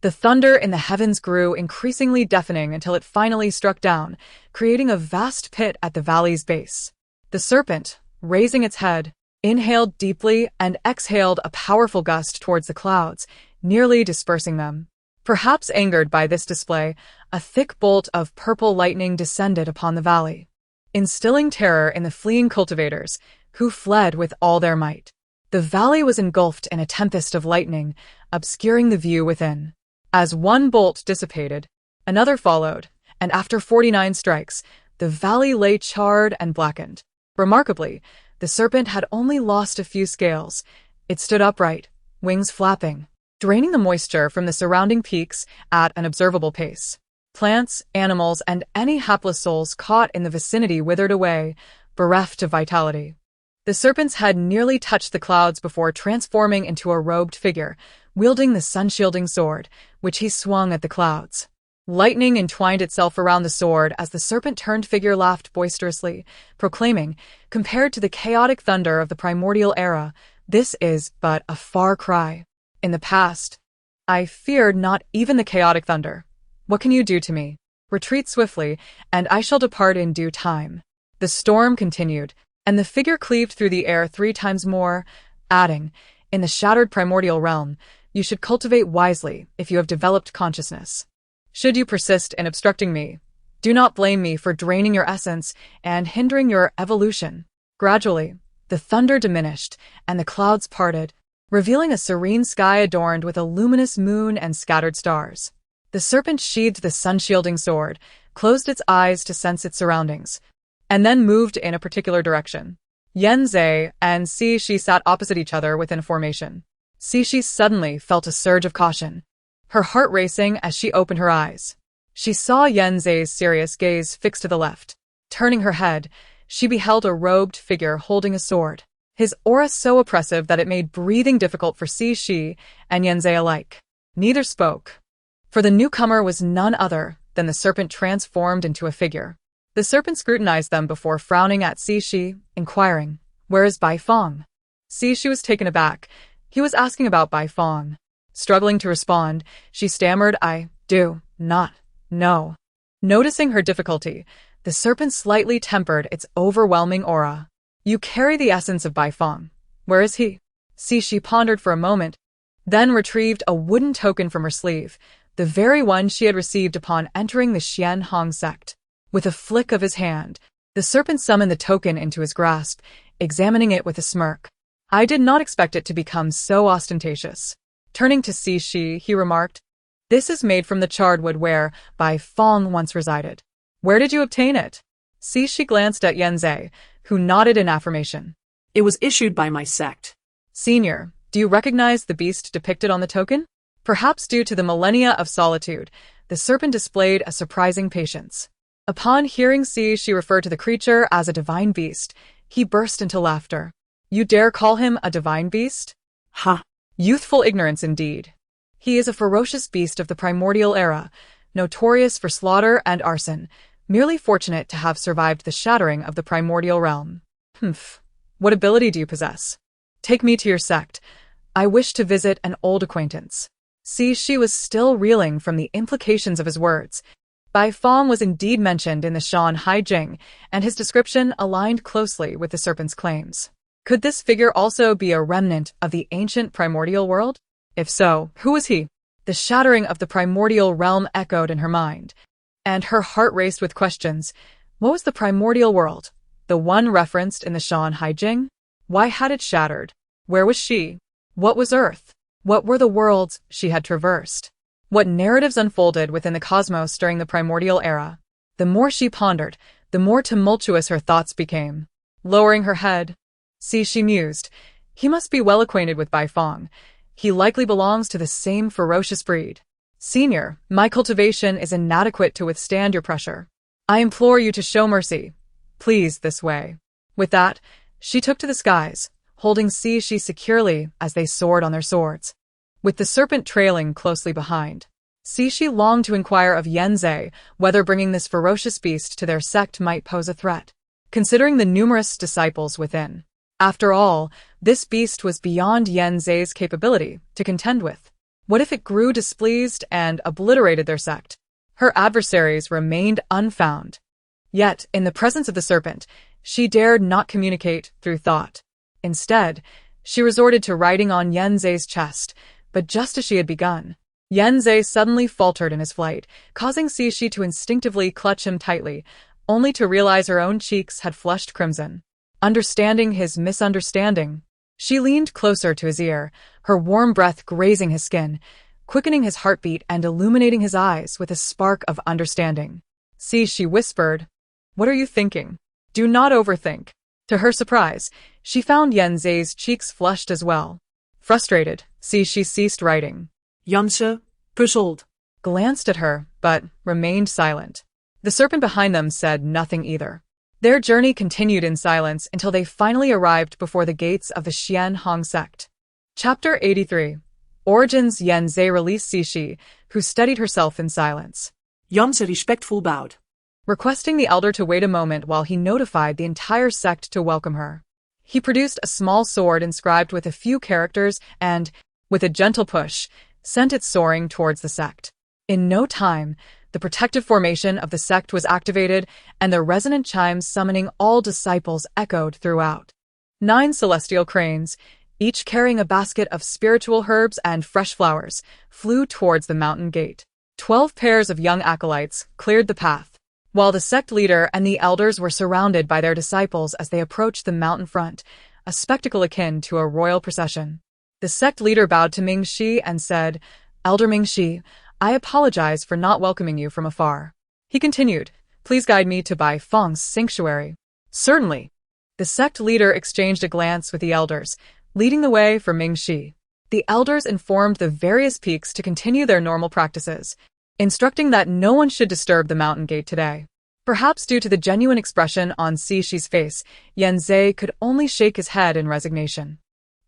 The thunder in the heavens grew increasingly deafening until it finally struck down, creating a vast pit at the valley's base. The serpent, raising its head, inhaled deeply and exhaled a powerful gust towards the clouds, nearly dispersing them. Perhaps angered by this display, a thick bolt of purple lightning descended upon the valley, instilling terror in the fleeing cultivators, who fled with all their might. The valley was engulfed in a tempest of lightning, obscuring the view within. As one bolt dissipated, Another followed, and after 49 strikes, the valley lay charred and blackened. Remarkably, the serpent had only lost a few scales. It stood upright, wings flapping, draining the moisture from the surrounding peaks at an observable pace. Plants, animals, and any hapless souls caught in the vicinity withered away, bereft of vitality. The serpent's head nearly touched the clouds before transforming into a robed figure, wielding the sun-shielding sword, which he swung at the clouds. Lightning entwined itself around the sword as the serpent-turned figure laughed boisterously, proclaiming, compared to the chaotic thunder of the primordial era, this is but a far cry. In the past, I feared not even the chaotic thunder. What can you do to me? Retreat swiftly, and I shall depart in due time. The storm continued, and the figure cleaved through the air 3 times more, adding, in the shattered primordial realm, you should cultivate wisely if you have developed consciousness. Should you persist in obstructing me, do not blame me for draining your essence and hindering your evolution. Gradually, the thunder diminished and the clouds parted, revealing a serene sky adorned with a luminous moon and scattered stars. The serpent sheathed the sun-shielding sword, closed its eyes to sense its surroundings, and then moved in a particular direction. Yanzei and Xi sat opposite each other within formation. Xi suddenly felt a surge of caution, her heart racing as she opened her eyes. She saw Yanzei's serious gaze fixed to the left. Turning her head, she beheld a robed figure holding a sword, his aura so oppressive that it made breathing difficult for Xi and Yanzei alike. Neither spoke, for the newcomer was none other than the serpent transformed into a figure. The serpent scrutinized them before frowning at Xi, inquiring, "Where is Bai Fong?" Xi was taken aback. He was asking about Bai Fong. Struggling to respond, she stammered, "I do not know." Noticing her difficulty, the serpent slightly tempered its overwhelming aura. "You carry the essence of Bai Fong. Where is he?" Xi pondered for a moment, then retrieved a wooden token from her sleeve, the very one she had received upon entering the Xian Hong sect. With a flick of his hand, the serpent summoned the token into his grasp, examining it with a smirk. "I did not expect it to become so ostentatious." Turning to Xi, he remarked, "This is made from the charred wood where Bai Fong once resided. Where did you obtain it?" Xi glanced at Yanzei, who nodded in affirmation. "It was issued by my sect." "Senior, do you recognize the beast depicted on the token?" Perhaps due to the millennia of solitude, the serpent displayed a surprising patience. Upon hearing she referred to the creature as a divine beast, he burst into laughter. "You dare call him a divine beast?" Ha! Youthful ignorance indeed. He is a ferocious beast of the primordial era, notorious for slaughter and arson, merely fortunate to have survived the shattering of the primordial realm. Humph. What ability do you possess? Take me to your sect. I wish to visit an old acquaintance. She was still reeling from the implications of his words. Bai Fong was indeed mentioned in the Shan Hai Jing, and his description aligned closely with the serpent's claims. Could this figure also be a remnant of the ancient primordial world? If so, who was he? The shattering of the primordial realm echoed in her mind, and her heart raced with questions. What was the primordial world? The one referenced in the Shan Hai Jing? Why had it shattered? Where was she? What was Earth? What were the worlds she had traversed? What narratives unfolded within the cosmos during the primordial era? The more she pondered, the more tumultuous her thoughts became. Lowering her head, she mused, he must be well acquainted with Bai Fong. He likely belongs to the same ferocious breed. Senior, my cultivation is inadequate to withstand your pressure. I implore you to show mercy. Please, this way. With that, she took to the skies, holding she securely as they soared on their swords, with the serpent trailing closely behind. She longed to inquire of Yanzei whether bringing this ferocious beast to their sect might pose a threat, considering the numerous disciples within. After all, this beast was beyond Yanzei's capability to contend with. What if it grew displeased and obliterated their sect? Her adversaries remained unfound. Yet, in the presence of the serpent, she dared not communicate through thought. Instead, she resorted to writing on Yanzei's chest, but just as she had begun, Yanzei suddenly faltered in his flight, causing Xi to instinctively clutch him tightly, only to realize her own cheeks had flushed crimson. Understanding his misunderstanding, she leaned closer to his ear, her warm breath grazing his skin. quickening his heartbeat and illuminating his eyes with a spark of understanding. See, she whispered, "What are you thinking? Do not overthink." To her surprise, she found Yen Zhe's cheeks flushed as well. Frustrated, she ceased writing. Yamcha, puzzled, Glanced at her, but remained silent. The serpent behind them said nothing either. Their journey continued in silence until they finally arrived before the gates of the Xian Hong sect. Chapter 83. Origins. Yen Zhe released Cixi, who steadied herself in silence. Yamcha respectful bowed, Requesting the elder to wait a moment while he notified the entire sect to welcome her. He produced a small sword inscribed with a few characters and, with a gentle push, sent it soaring towards the sect. In no time, the protective formation of the sect was activated, and the resonant chimes summoning all disciples echoed throughout. 9 celestial cranes, each carrying a basket of spiritual herbs and fresh flowers, flew towards the mountain gate. 12 pairs of young acolytes cleared the path, while the sect leader and the elders were surrounded by their disciples as they approached the mountain front, a spectacle akin to a royal procession. The sect leader bowed to Ming Shi and said, "Elder Ming Shi, I apologize for not welcoming you from afar." He continued, "Please guide me to Bai Feng's sanctuary." "Certainly." The sect leader exchanged a glance with the elders, leading the way for Ming Shi. The elders informed the various peaks to continue their normal practices, instructing that no one should disturb the mountain gate today. Perhaps due to the genuine expression on Cixi's face, Yen Zhe could only shake his head in resignation.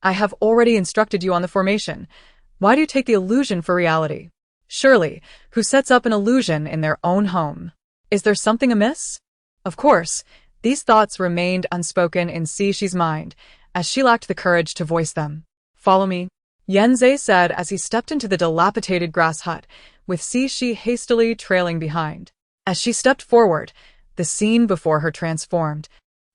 "I have already instructed you on the formation. Why do you take the illusion for reality? Surely, who sets up an illusion in their own home? Is there something amiss?" Of course, these thoughts remained unspoken in Cixi's mind, as she lacked the courage to voice them. "Follow me," Yen Zhe said as he stepped into the dilapidated grass hut, with Cixi hastily trailing behind. As she stepped forward, the scene before her transformed.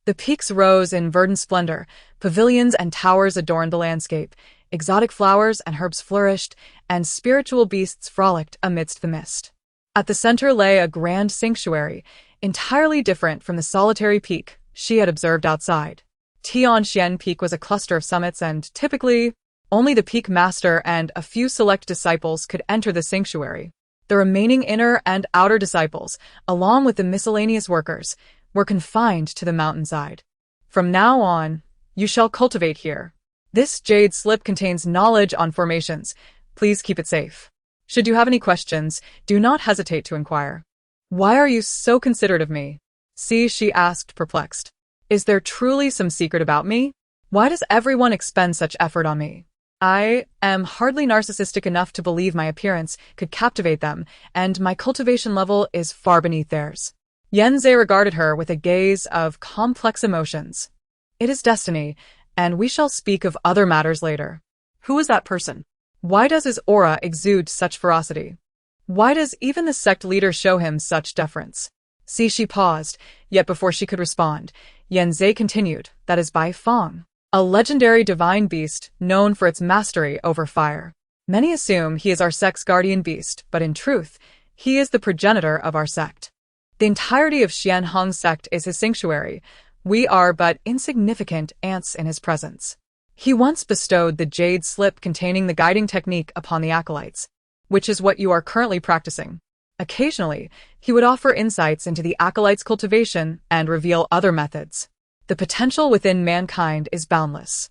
The peaks rose in verdant splendor, pavilions and towers adorned the landscape, exotic flowers and herbs flourished, and spiritual beasts frolicked amidst the mist. At the center lay a grand sanctuary, entirely different from the solitary peak she had observed outside. Tianxian Peak was a cluster of summits, and typically, only the peak master and a few select disciples could enter the sanctuary. The remaining inner and outer disciples, along with the miscellaneous workers, were confined to the mountainside. "From now on, you shall cultivate here. This jade slip contains knowledge on formations. Please keep it safe. Should you have any questions, do not hesitate to inquire." "Why are you so considerate of me?" She asked, perplexed. "Is there truly some secret about me? Why does everyone expend such effort on me? I am hardly narcissistic enough to believe my appearance could captivate them, and my cultivation level is far beneath theirs." Yen Zhe regarded her with a gaze of complex emotions. "It is destiny, and we shall speak of other matters later." Who is that person? Why does his aura exude such ferocity? Why does even the sect leader show him such deference? She paused, yet before she could respond, Yen Zhe continued, "That is Bai Feng, a legendary divine beast known for its mastery over fire. Many assume he is our sect's guardian beast, but in truth, he is the progenitor of our sect. The entirety of Xian Hong sect is his sanctuary. We are but insignificant ants in his presence. He once bestowed the jade slip containing the guiding technique upon the acolytes, which is what you are currently practicing. Occasionally, he would offer insights into the acolytes' cultivation and reveal other methods. The potential within mankind is boundless.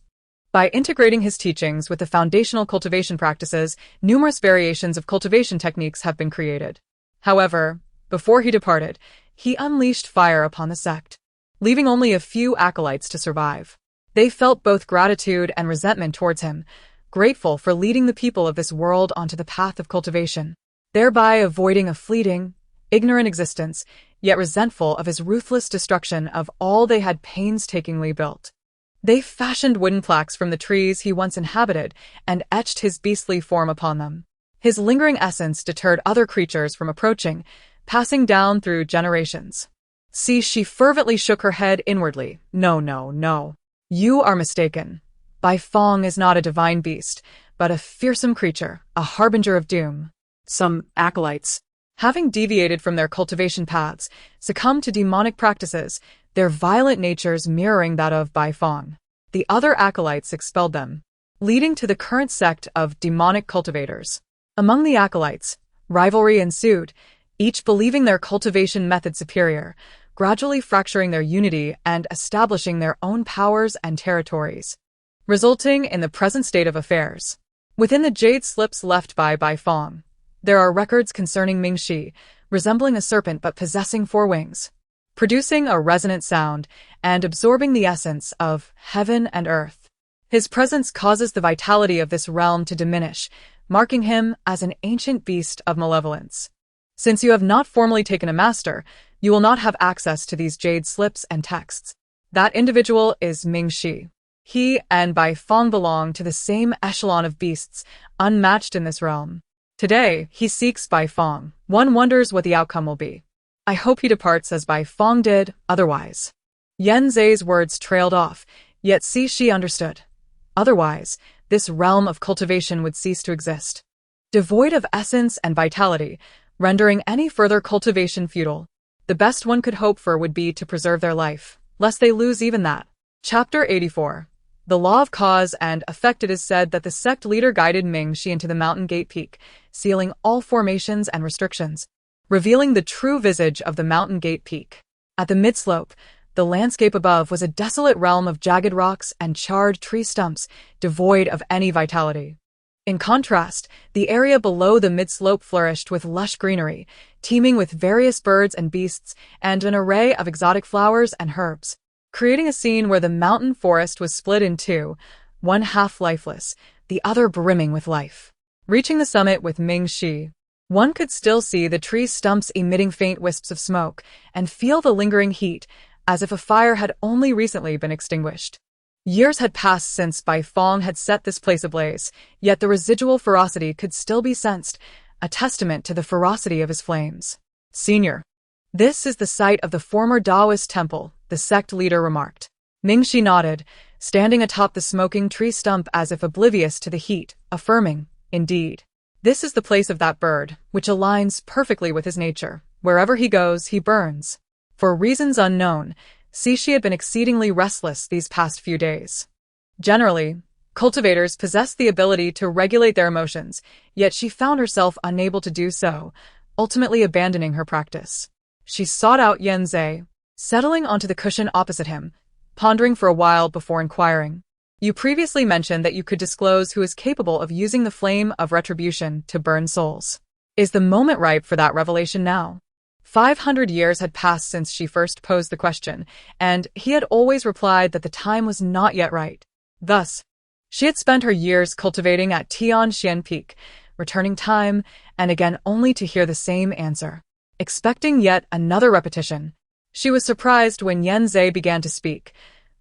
By integrating his teachings with the foundational cultivation practices, numerous variations of cultivation techniques have been created. However, before he departed, he unleashed fire upon the sect, leaving only a few acolytes to survive. They felt both gratitude and resentment towards him, grateful for leading the people of this world onto the path of cultivation, thereby avoiding a fleeting, ignorant existence, yet resentful of his ruthless destruction of all they had painstakingly built. They fashioned wooden plaques from the trees he once inhabited and etched his beastly form upon them. His lingering essence deterred other creatures from approaching, passing down through generations. She fervently shook her head inwardly. "No, no, no. You are mistaken. Bai Feng is not a divine beast, but a fearsome creature, a harbinger of doom." Some acolytes, having deviated from their cultivation paths, succumbed to demonic practices, their violent natures mirroring that of Bai Feng. The other acolytes expelled them, leading to the current sect of demonic cultivators. Among the acolytes, rivalry ensued, each believing their cultivation method superior, gradually fracturing their unity and establishing their own powers and territories, resulting in the present state of affairs. Within the jade slips left by Fong, there are records concerning Ming-Shi, resembling a serpent but possessing 4 wings, producing a resonant sound and absorbing the essence of heaven and earth. His presence causes the vitality of this realm to diminish, marking him as an ancient beast of malevolence. Since you have not formally taken a master, you will not have access to these jade slips and texts. That individual is Ming-Shi. He and Bai Fong belong to the same echelon of beasts, unmatched in this realm. Today, he seeks Bai Fong. One wonders what the outcome will be. I hope he departs as Bai Fong did, otherwise. Yan Zhe's words trailed off, yet Shi understood. Otherwise, this realm of cultivation would cease to exist. Devoid of essence and vitality, rendering any further cultivation futile. The best one could hope for would be to preserve their life, lest they lose even that. Chapter 84. The Law of Cause and Effect. It is said that the sect leader guided Ming-Shi into the mountain gate peak, sealing all formations and restrictions, revealing the true visage of the mountain gate peak. At the mid-slope, the landscape above was a desolate realm of jagged rocks and charred tree stumps, devoid of any vitality. In contrast, the area below the mid-slope flourished with lush greenery, teeming with various birds and beasts and an array of exotic flowers and herbs, creating a scene where the mountain forest was split in two, one half lifeless, the other brimming with life. Reaching the summit with Ming-Shi, one could still see the tree stumps emitting faint wisps of smoke and feel the lingering heat, as if a fire had only recently been extinguished. Years had passed since Bai Fong had set this place ablaze, yet the residual ferocity could still be sensed, a testament to the ferocity of his flames. Senior. This is the site of the former Taoist temple, the sect leader remarked. Ming-Shi nodded, standing atop the smoking tree stump as if oblivious to the heat, affirming, indeed. This is the place of that bird, which aligns perfectly with his nature. Wherever he goes, he burns. For reasons unknown, Shi had been exceedingly restless these past few days. Generally, cultivators possess the ability to regulate their emotions, yet she found herself unable to do so, ultimately abandoning her practice. She sought out Yan Zhe, settling onto the cushion opposite him, pondering for a while before inquiring. You previously mentioned that you could disclose who is capable of using the flame of retribution to burn souls. Is the moment ripe for that revelation now? 500 years had passed since she first posed the question, and he had always replied that the time was not yet right. Thus, she had spent her years cultivating at Tianxian Peak, returning time and again only to hear the same answer. Expecting yet another repetition, she was surprised when Yan Zhe began to speak.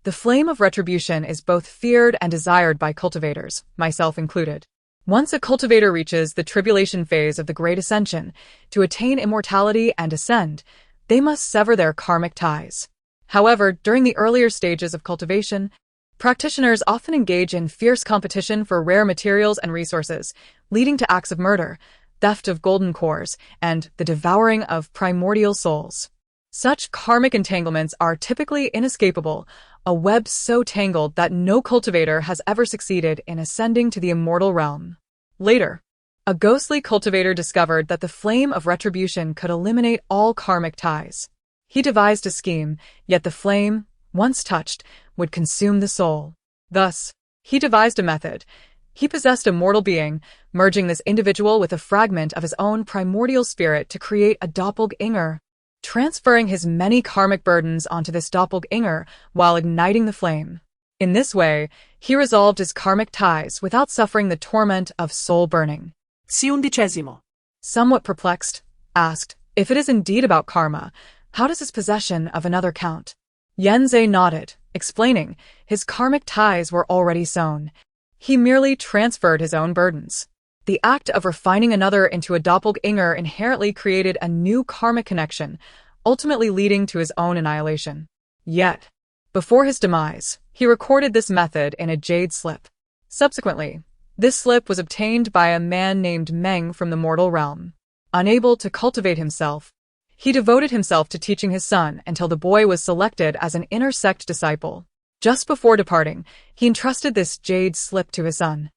The flame of retribution is both feared and desired by cultivators, myself included. Once a cultivator reaches the tribulation phase of the Great Ascension, to attain immortality and ascend, they must sever their karmic ties. However, during the earlier stages of cultivation, practitioners often engage in fierce competition for rare materials and resources, leading to acts of murder, theft of golden cores, and the devouring of primordial souls. Such karmic entanglements are typically inescapable, a web so tangled that no cultivator has ever succeeded in ascending to the immortal realm. Later, a ghostly cultivator discovered that the flame of retribution could eliminate all karmic ties. He devised a scheme, yet the flame, once touched, would consume the soul. Thus, he devised a method. He possessed a mortal being, merging this individual with a fragment of his own primordial spirit to create a doppelganger, transferring his many karmic burdens onto this doppelganger while igniting the flame. In this way, he resolved his karmic ties without suffering the torment of soul burning. XI. Somewhat perplexed, asked, if it is indeed about karma, how does his possession of another count? Yan Zhe nodded, explaining, his karmic ties were already sewn. He merely transferred his own burdens. The act of refining another into a doppelganger inherently created a new karmic connection, ultimately leading to his own annihilation. Yet, before his demise, he recorded this method in a jade slip. Subsequently, this slip was obtained by a man named Meng from the mortal realm. Unable to cultivate himself, he devoted himself to teaching his son until the boy was selected as an inner sect disciple. Just before departing, he entrusted this jade slip to his son.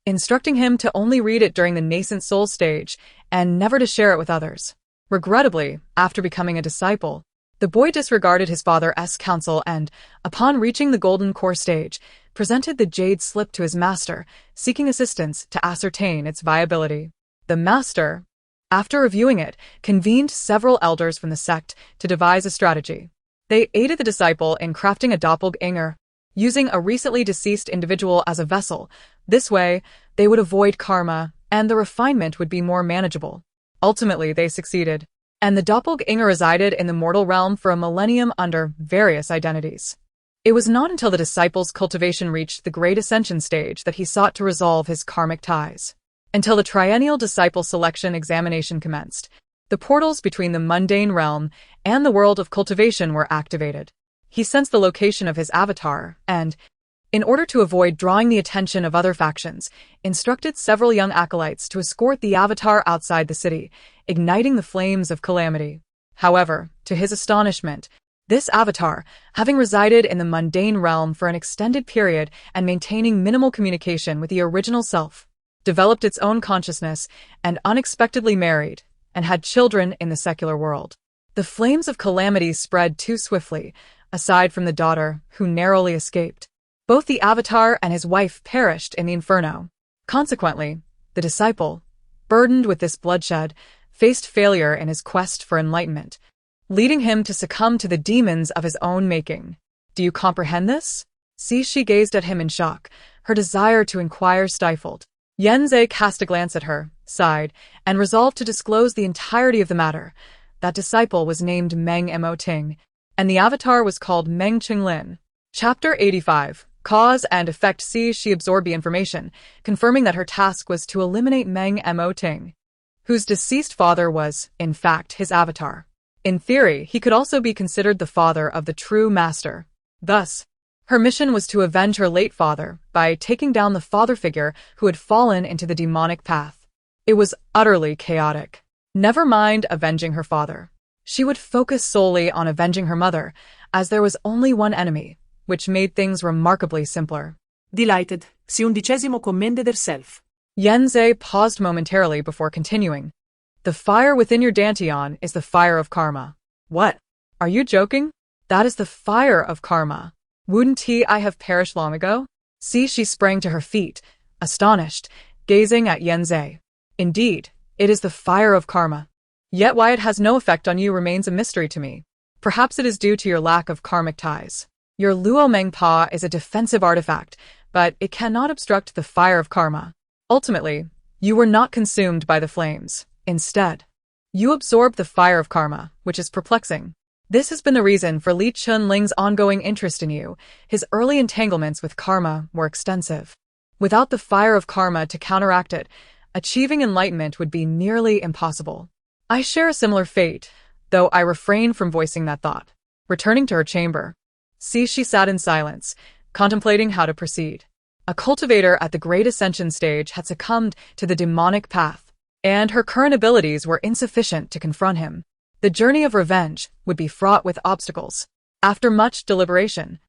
instructing him to only read it during the nascent soul stage and never to share it with others. Regrettably, after becoming a disciple, the boy disregarded his father's counsel and, upon reaching the golden core stage, presented the jade slip to his master, seeking assistance to ascertain its viability. The master, after reviewing it, convened several elders from the sect to devise a strategy. They aided the disciple in crafting a doppelganger, using a recently deceased individual as a vessel. This way, they would avoid karma, and the refinement would be more manageable. Ultimately, they succeeded, and the doppelganger resided in the mortal realm for a millennium under various identities. It was not until the disciple's cultivation reached the Great Ascension stage that he sought to resolve his karmic ties. Until the triennial disciple selection examination commenced, the portals between the mundane realm and the world of cultivation were activated. He sensed the location of his avatar and, in order to avoid drawing the attention of other factions, instructed several young acolytes to escort the avatar outside the city, igniting the flames of calamity. However, to his astonishment, this avatar, having resided in the mundane realm for an extended period and maintaining minimal communication with the original self, developed its own consciousness and unexpectedly married, and had children in the secular world. The flames of calamity spread too swiftly, aside from the daughter, who narrowly escaped. Both the avatar and his wife perished in the inferno. Consequently, the disciple, burdened with this bloodshed, faced failure in his quest for enlightenment, leading him to succumb to the demons of his own making. Do you comprehend this? She gazed at him in shock, her desire to inquire stifled. Yanzei cast a glance at her, sighed, and resolved to disclose the entirety of the matter. That disciple was named Meng Mo Ting, and the avatar was called Meng Qinglin. Chapter 85. Cause and Effect. She absorbed the information, confirming that her task was to eliminate Meng Mo Ting, whose deceased father was, in fact, his avatar. In theory, he could also be considered the father of the true master. Thus, her mission was to avenge her late father by taking down the father figure who had fallen into the demonic path. It was utterly chaotic. Never mind avenging her father. She would focus solely on avenging her mother, as there was only one enemy, which made things remarkably simpler. Delighted, si undicesimo commended herself. Yanzei paused momentarily before continuing. The fire within your dantian is the fire of karma. What? Are you joking? That is the fire of karma. Wouldn't I have perished long ago? She sprang to her feet, astonished, gazing at Yanzei. Indeed, it is the fire of karma. Yet why it has no effect on you remains a mystery to me. Perhaps it is due to your lack of karmic ties. Your Luo Meng Pa is a defensive artifact, but it cannot obstruct the fire of karma. Ultimately, you were not consumed by the flames. Instead, you absorbed the fire of karma, which is perplexing. This has been the reason for Li Chunling's ongoing interest in you. His early entanglements with karma were extensive. Without the fire of karma to counteract it, achieving enlightenment would be nearly impossible. I share a similar fate, though I refrain from voicing that thought. Returning to her chamber, she sat in silence, contemplating how to proceed. A cultivator at the Great Ascension stage had succumbed to the demonic path, and her current abilities were insufficient to confront him. The journey of revenge would be fraught with obstacles. After much deliberation,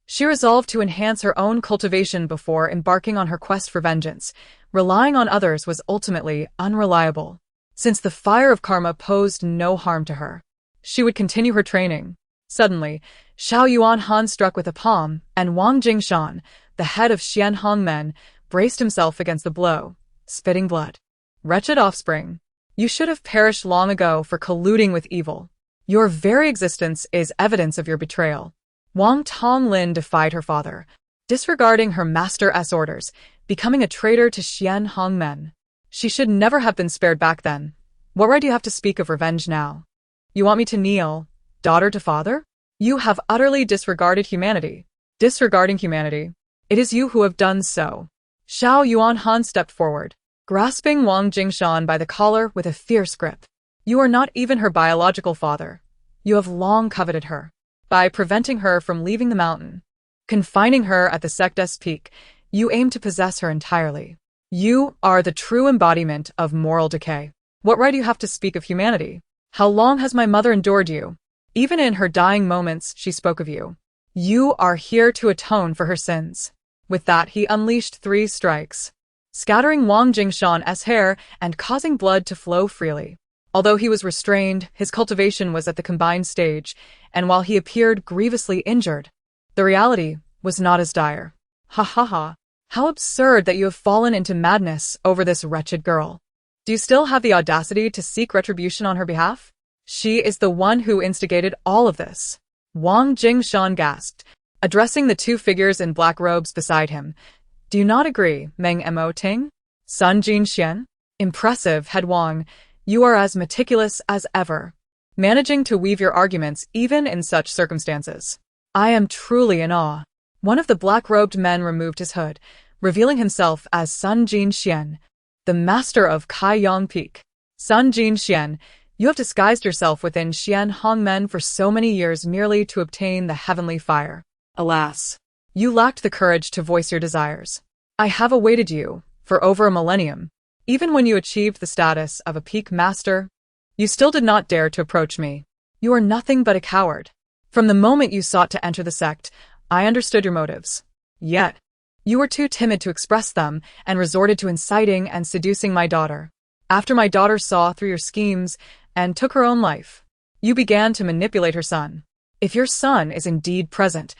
she resolved to enhance her own cultivation before embarking on her quest for vengeance. Relying on others was ultimately unreliable. Since the fire of karma posed no harm to her, she would continue her training. Suddenly, Xiao Yuanhan struck with a palm, and Wang Jingshan, the head of Xian Hongmen, braced himself against the blow, spitting blood. Wretched offspring, you should have perished long ago for colluding with evil. Your very existence is evidence of your betrayal. Wang Tonglin defied her father, disregarding her master's orders, becoming a traitor to Xian Hongmen. She should never have been spared back then. What right do you have to speak of revenge now? You want me to kneel, daughter to father? You have utterly disregarded humanity. Disregarding humanity. It is you who have done so. Xiao Yuanhan stepped forward, grasping Wang Jingshan by the collar with a fierce grip. You are not even her biological father. You have long coveted her. By preventing her from leaving the mountain, confining her at the sect's peak, you aim to possess her entirely. You are the true embodiment of moral decay. What right do you have to speak of humanity? How long has my mother endured you? Even in her dying moments, she spoke of you. You are here to atone for her sins. With that, he unleashed 3 strikes. scattering Wang Jingshan's hair and causing blood to flow freely. Although he was restrained, his cultivation was at the combined stage, and while he appeared grievously injured, the reality was not as dire. Ha ha ha. How absurd that you have fallen into madness over this wretched girl. Do you still have the audacity to seek retribution on her behalf? She is the one who instigated all of this. Wang Jingshan gasped, addressing the two figures in black robes beside him. Do you not agree, Meng Mo Ting? Sun Jinxian? Impressive, Head Wang. You are as meticulous as ever, managing to weave your arguments even in such circumstances. I am truly in awe. One of the black-robed men removed his hood, revealing himself as Sun Jinxian, the master of Kaiyang Peak. Sun Jinxian, you have disguised yourself within Xian Hongmen for so many years merely to obtain the heavenly fire. Alas, you lacked the courage to voice your desires. I have awaited you for over a millennium. Even when you achieved the status of a peak master, you still did not dare to approach me. You are nothing but a coward. From the moment you sought to enter the sect, I understood your motives. Yet, you were too timid to express them and resorted to inciting and seducing my daughter. After my daughter saw through your schemes and took her own life, you began to manipulate her son. If your son is indeed present,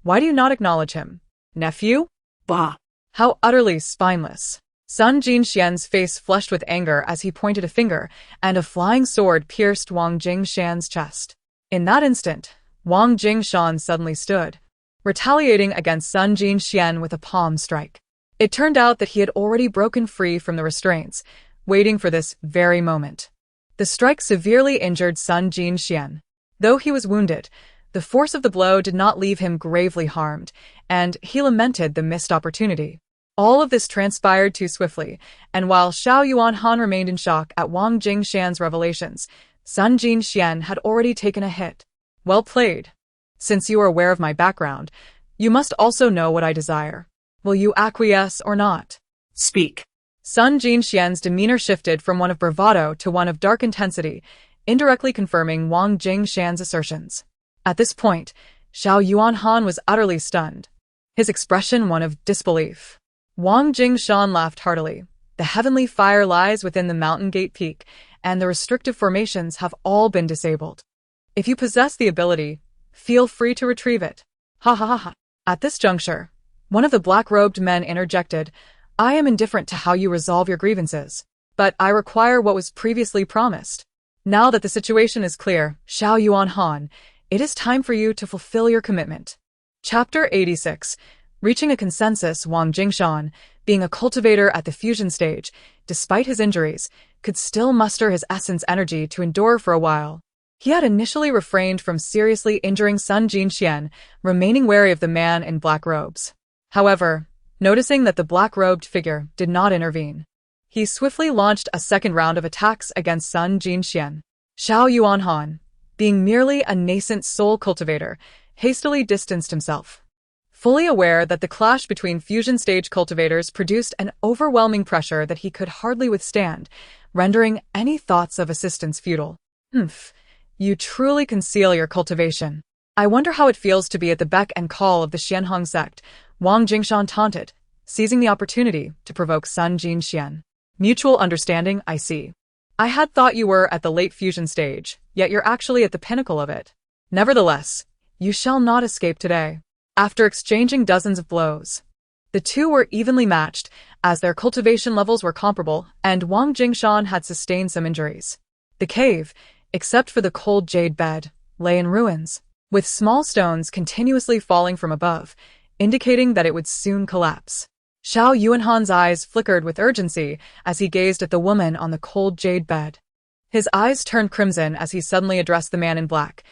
why do you not acknowledge him? Nephew? Bah! How utterly spineless. Sun Jinxian's face flushed with anger as he pointed a finger, and a flying sword pierced Wang Jingshan's chest. In that instant, Wang Jingshan suddenly stood, retaliating against Sun Jinxian with a palm strike. It turned out that he had already broken free from the restraints, waiting for this very moment. The strike severely injured Sun Jinxian. Though he was wounded, the force of the blow did not leave him gravely harmed, and he lamented the missed opportunity. All of this transpired too swiftly, and while Xiao Yuanhan remained in shock at Wang Jingshan's revelations, Sun Jinxian had already taken a hit. Well played. Since you are aware of my background, you must also know what I desire. Will you acquiesce or not? Speak. Sun Jinxian's demeanor shifted from one of bravado to one of dark intensity, indirectly confirming Wang Jingshan's assertions. At this point, Xiao Yuanhan was utterly stunned, his expression one of disbelief. Wang Jingshan laughed heartily. The heavenly fire lies within the mountain gate peak, and the restrictive formations have all been disabled. If you possess the ability, feel free to retrieve it. Ha ha ha ha. At this juncture, one of the black-robed men interjected, I am indifferent to how you resolve your grievances, but I require what was previously promised. Now that the situation is clear, Xiao Yuanhan, it is time for you to fulfill your commitment. Chapter 86. Reaching a consensus, Wang Jingshan, being a cultivator at the fusion stage, despite his injuries, could still muster his essence energy to endure for a while. He had initially refrained from seriously injuring Sun Jinxian, remaining wary of the man in black robes. However, noticing that the black-robed figure did not intervene, he swiftly launched a second round of attacks against Sun Jinxian. Xiao Yuanhan, being merely a nascent soul cultivator, hastily distanced himself, fully aware that the clash between fusion-stage cultivators produced an overwhelming pressure that he could hardly withstand, rendering any thoughts of assistance futile. You truly conceal your cultivation. I wonder how it feels to be at the beck and call of the Xianhong sect, Wang Jingshan taunted, seizing the opportunity to provoke Sun Jinxian. Mutual understanding, I see. I had thought you were at the late fusion stage, yet you're actually at the pinnacle of it. Nevertheless, you shall not escape today. After exchanging dozens of blows, the two were evenly matched, as their cultivation levels were comparable, and Wang Jingshan had sustained some injuries. The cave, except for the cold jade bed, lay in ruins, with small stones continuously falling from above, indicating that it would soon collapse. Xiao Yuanhan's eyes flickered with urgency as he gazed at the woman on the cold jade bed. His eyes turned crimson as he suddenly addressed the man in black.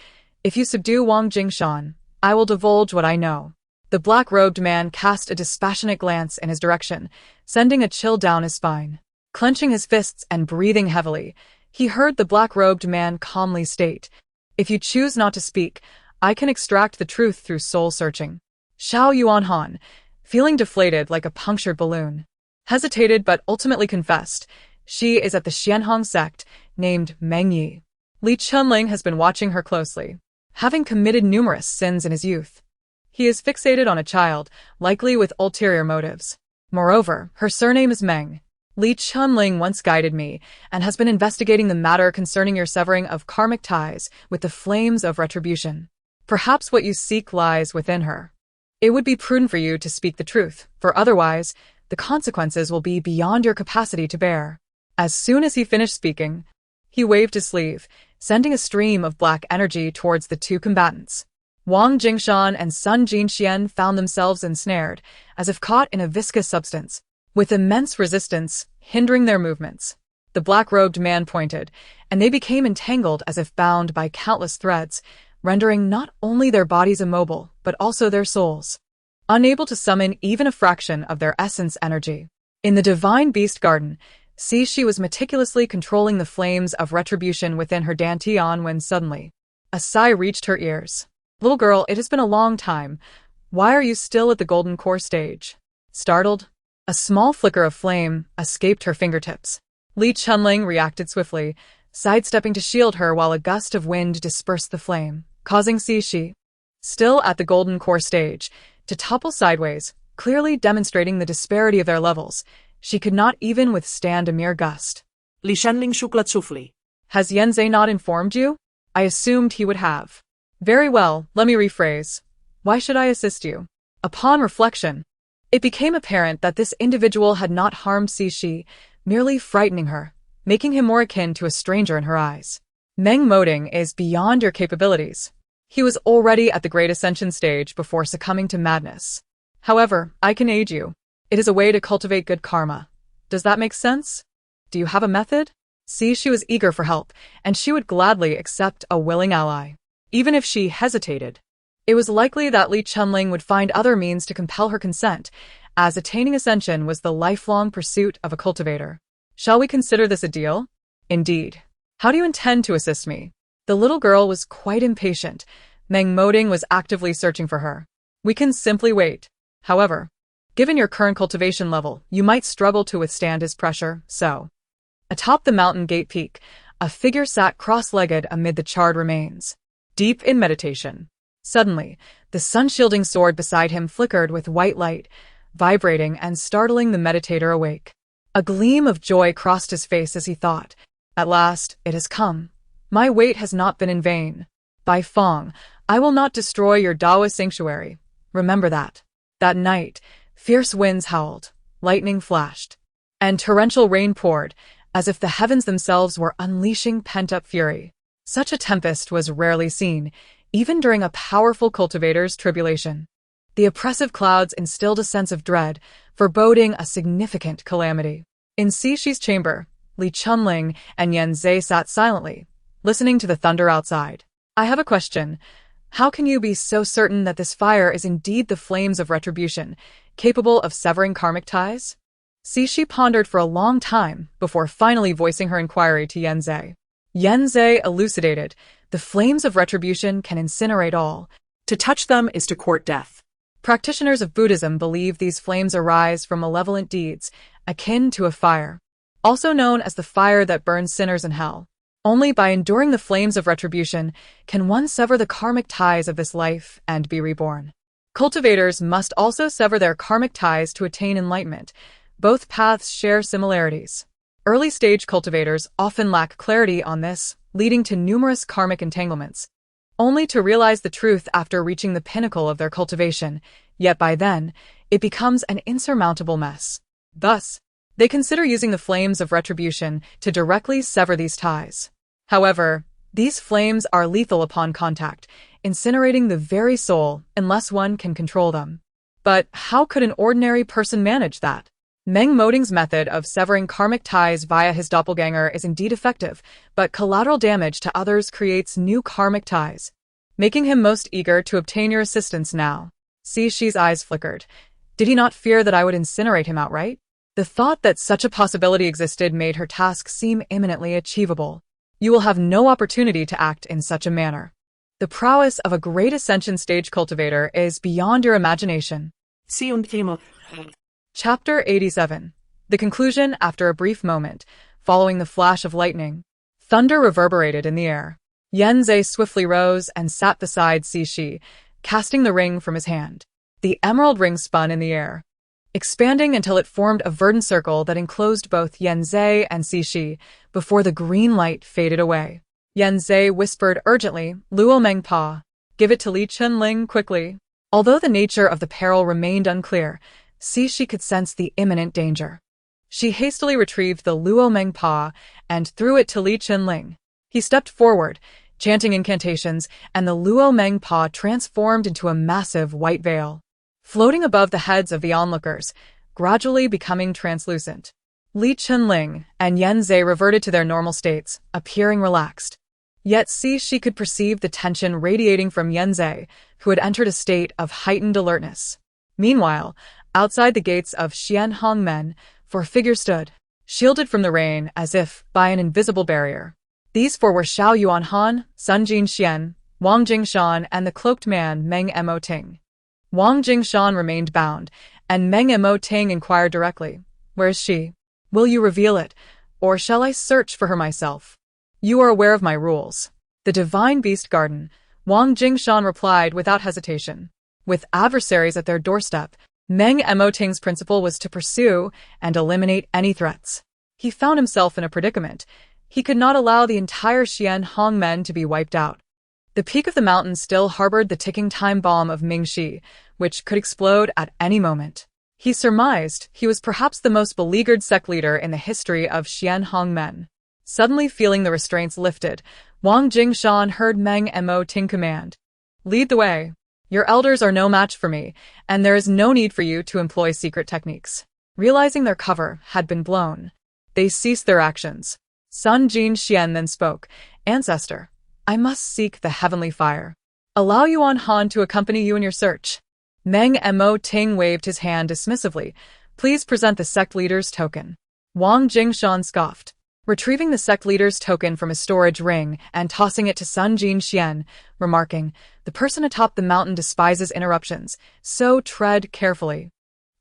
If you subdue Wang Jingshan, I will divulge what I know. The black-robed man cast a dispassionate glance in his direction, sending a chill down his spine. Clenching his fists and breathing heavily, he heard the black-robed man calmly state, If you choose not to speak, I can extract the truth through soul-searching. Xiao Yuanhan, feeling deflated like a punctured balloon, hesitated but ultimately confessed, she is at the Xianhong sect, named Meng Yi. Li Chunling has been watching her closely, having committed numerous sins in his youth. He is fixated on a child, likely with ulterior motives. Moreover, her surname is Meng. Li Chunling once guided me, and has been investigating the matter concerning your severing of karmic ties with the flames of retribution. Perhaps what you seek lies within her. It would be prudent for you to speak the truth, for otherwise, the consequences will be beyond your capacity to bear. As soon as he finished speaking, he waved his sleeve, sending a stream of black energy towards the two combatants. Wang Jingshan and Sun Jinxian found themselves ensnared, as if caught in a viscous substance, with immense resistance hindering their movements. The black-robed man pointed, and they became entangled as if bound by countless threads, rendering not only their bodies immobile, but also their souls unable to summon even a fraction of their essence energy. In the divine beast garden, Shi was meticulously controlling the flames of retribution within her dantian when suddenly a sigh reached her ears. Little girl, it has been a long time. Why are you still at the golden core stage? Startled, a small flicker of flame escaped her fingertips. Li Chunling reacted swiftly, sidestepping to shield her while a gust of wind dispersed the flame, causing Shi, still at the golden core stage, to topple sideways, clearly demonstrating the disparity of their levels. She could not even withstand a mere gust. Li Shanling shuklat sufli. Has Yanzei not informed you? I assumed he would have. Very well, let me rephrase. Why should I assist you? Upon reflection, it became apparent that this individual had not harmed Shi, merely frightening her, making him more akin to a stranger in her eyes. Meng Moding is beyond your capabilities. He was already at the Great Ascension stage before succumbing to madness. However, I can aid you. It is a way to cultivate good karma. Does that make sense? Do you have a method? She was eager for help, and she would gladly accept a willing ally. Even if she hesitated, it was likely that Li Chunling would find other means to compel her consent, as attaining ascension was the lifelong pursuit of a cultivator. Shall we consider this a deal? Indeed. How do you intend to assist me? The little girl was quite impatient. Meng Moding was actively searching for her. We can simply wait. However, given your current cultivation level, you might struggle to withstand his pressure, so. Atop the mountain gate peak, a figure sat cross-legged amid the charred remains, deep in meditation. Suddenly, the sun-shielding sword beside him flickered with white light, vibrating and startling the meditator awake. A gleam of joy crossed his face as he thought, "At last, it has come. My wait has not been in vain. By Fong, I will not destroy your Daoist sanctuary. Remember that." That night, fierce winds howled, lightning flashed, and torrential rain poured, as if the heavens themselves were unleashing pent-up fury. Such a tempest was rarely seen, even during a powerful cultivator's tribulation. The oppressive clouds instilled a sense of dread, foreboding a significant calamity. In Shi's chamber, Li Chunling and Yanzei sat silently, listening to the thunder outside. I have a question. How can you be so certain that this fire is indeed the flames of retribution, capable of severing karmic ties? Shi pondered for a long time before finally voicing her inquiry to Yanzei. Yanzei elucidated, the flames of retribution can incinerate all. To touch them is to court death. Practitioners of Buddhism believe these flames arise from malevolent deeds, akin to a fire, also known as the fire that burns sinners in hell. Only by enduring the flames of retribution can one sever the karmic ties of this life and be reborn. Cultivators must also sever their karmic ties to attain enlightenment. Both paths share similarities. Early-stage cultivators often lack clarity on this, leading to numerous karmic entanglements, only to realize the truth after reaching the pinnacle of their cultivation, yet by then, it becomes an insurmountable mess. Thus, they consider using the flames of retribution to directly sever these ties. However, these flames are lethal upon contact, incinerating the very soul unless one can control them. But how could an ordinary person manage that? Meng Moding's method of severing karmic ties via his doppelganger is indeed effective, but collateral damage to others creates new karmic ties, making him most eager to obtain your assistance now. Shi's eyes flickered. Did he not fear that I would incinerate him outright? The thought that such a possibility existed made her task seem imminently achievable. You will have no opportunity to act in such a manner. The prowess of a great ascension stage cultivator is beyond your imagination. Chapter 87. The conclusion after a brief moment, following the flash of lightning. Thunder reverberated in the air. Yanzei swiftly rose and sat beside Shi, casting the ring from his hand. The emerald ring spun in the air, expanding until it formed a verdant circle that enclosed both Yanzei and Cixi before the green light faded away. Yanzei whispered urgently, "Luo Mengpa, give it to Li Chunling quickly." Although the nature of the peril remained unclear, Cixi could sense the imminent danger. She hastily retrieved the Luo Mengpa and threw it to Li Chunling. He stepped forward, chanting incantations, and the Luo Mengpa transformed into a massive white veil, floating above the heads of the onlookers, gradually becoming translucent. Li Chunling and Yanzei reverted to their normal states, appearing relaxed. Yet Cixi could perceive the tension radiating from Yanzei, who had entered a state of heightened alertness. Meanwhile, outside the gates of Xianhongmen, four figures stood, shielded from the rain as if by an invisible barrier. These four were Xiao Yuanhan, Sun Jinxian, Wang Jingshan, and the cloaked man Meng Mo Ting. Wang Jingshan remained bound, and Meng Mo Ting inquired directly, "Where is she? Will you reveal it, or shall I search for her myself?" "You are aware of my rules." "The divine beast garden," Wang Jingshan replied without hesitation. With adversaries at their doorstep, Meng Mo Ting's principle was to pursue and eliminate any threats. He found himself in a predicament. He could not allow the entire Xianhongmen to be wiped out. The peak of the mountain still harbored the ticking time bomb of Mingxi, which could explode at any moment. He surmised he was perhaps the most beleaguered sect leader in the history of Xianhongmen. Suddenly feeling the restraints lifted, Wang Jingshan heard Meng Mo Ting command, "Lead the way. Your elders are no match for me, and there is no need for you to employ secret techniques." Realizing their cover had been blown, they ceased their actions. Sun Jinxian then spoke, "Ancestor, I must seek the heavenly fire. Allow Yuan Han to accompany you in your search." Meng Mo Ting waved his hand dismissively. "Please present the sect leader's token." Wang Jingshan scoffed, retrieving the sect leader's token from his storage ring and tossing it to Sun Jinxian, remarking, "The person atop the mountain despises interruptions, so tread carefully."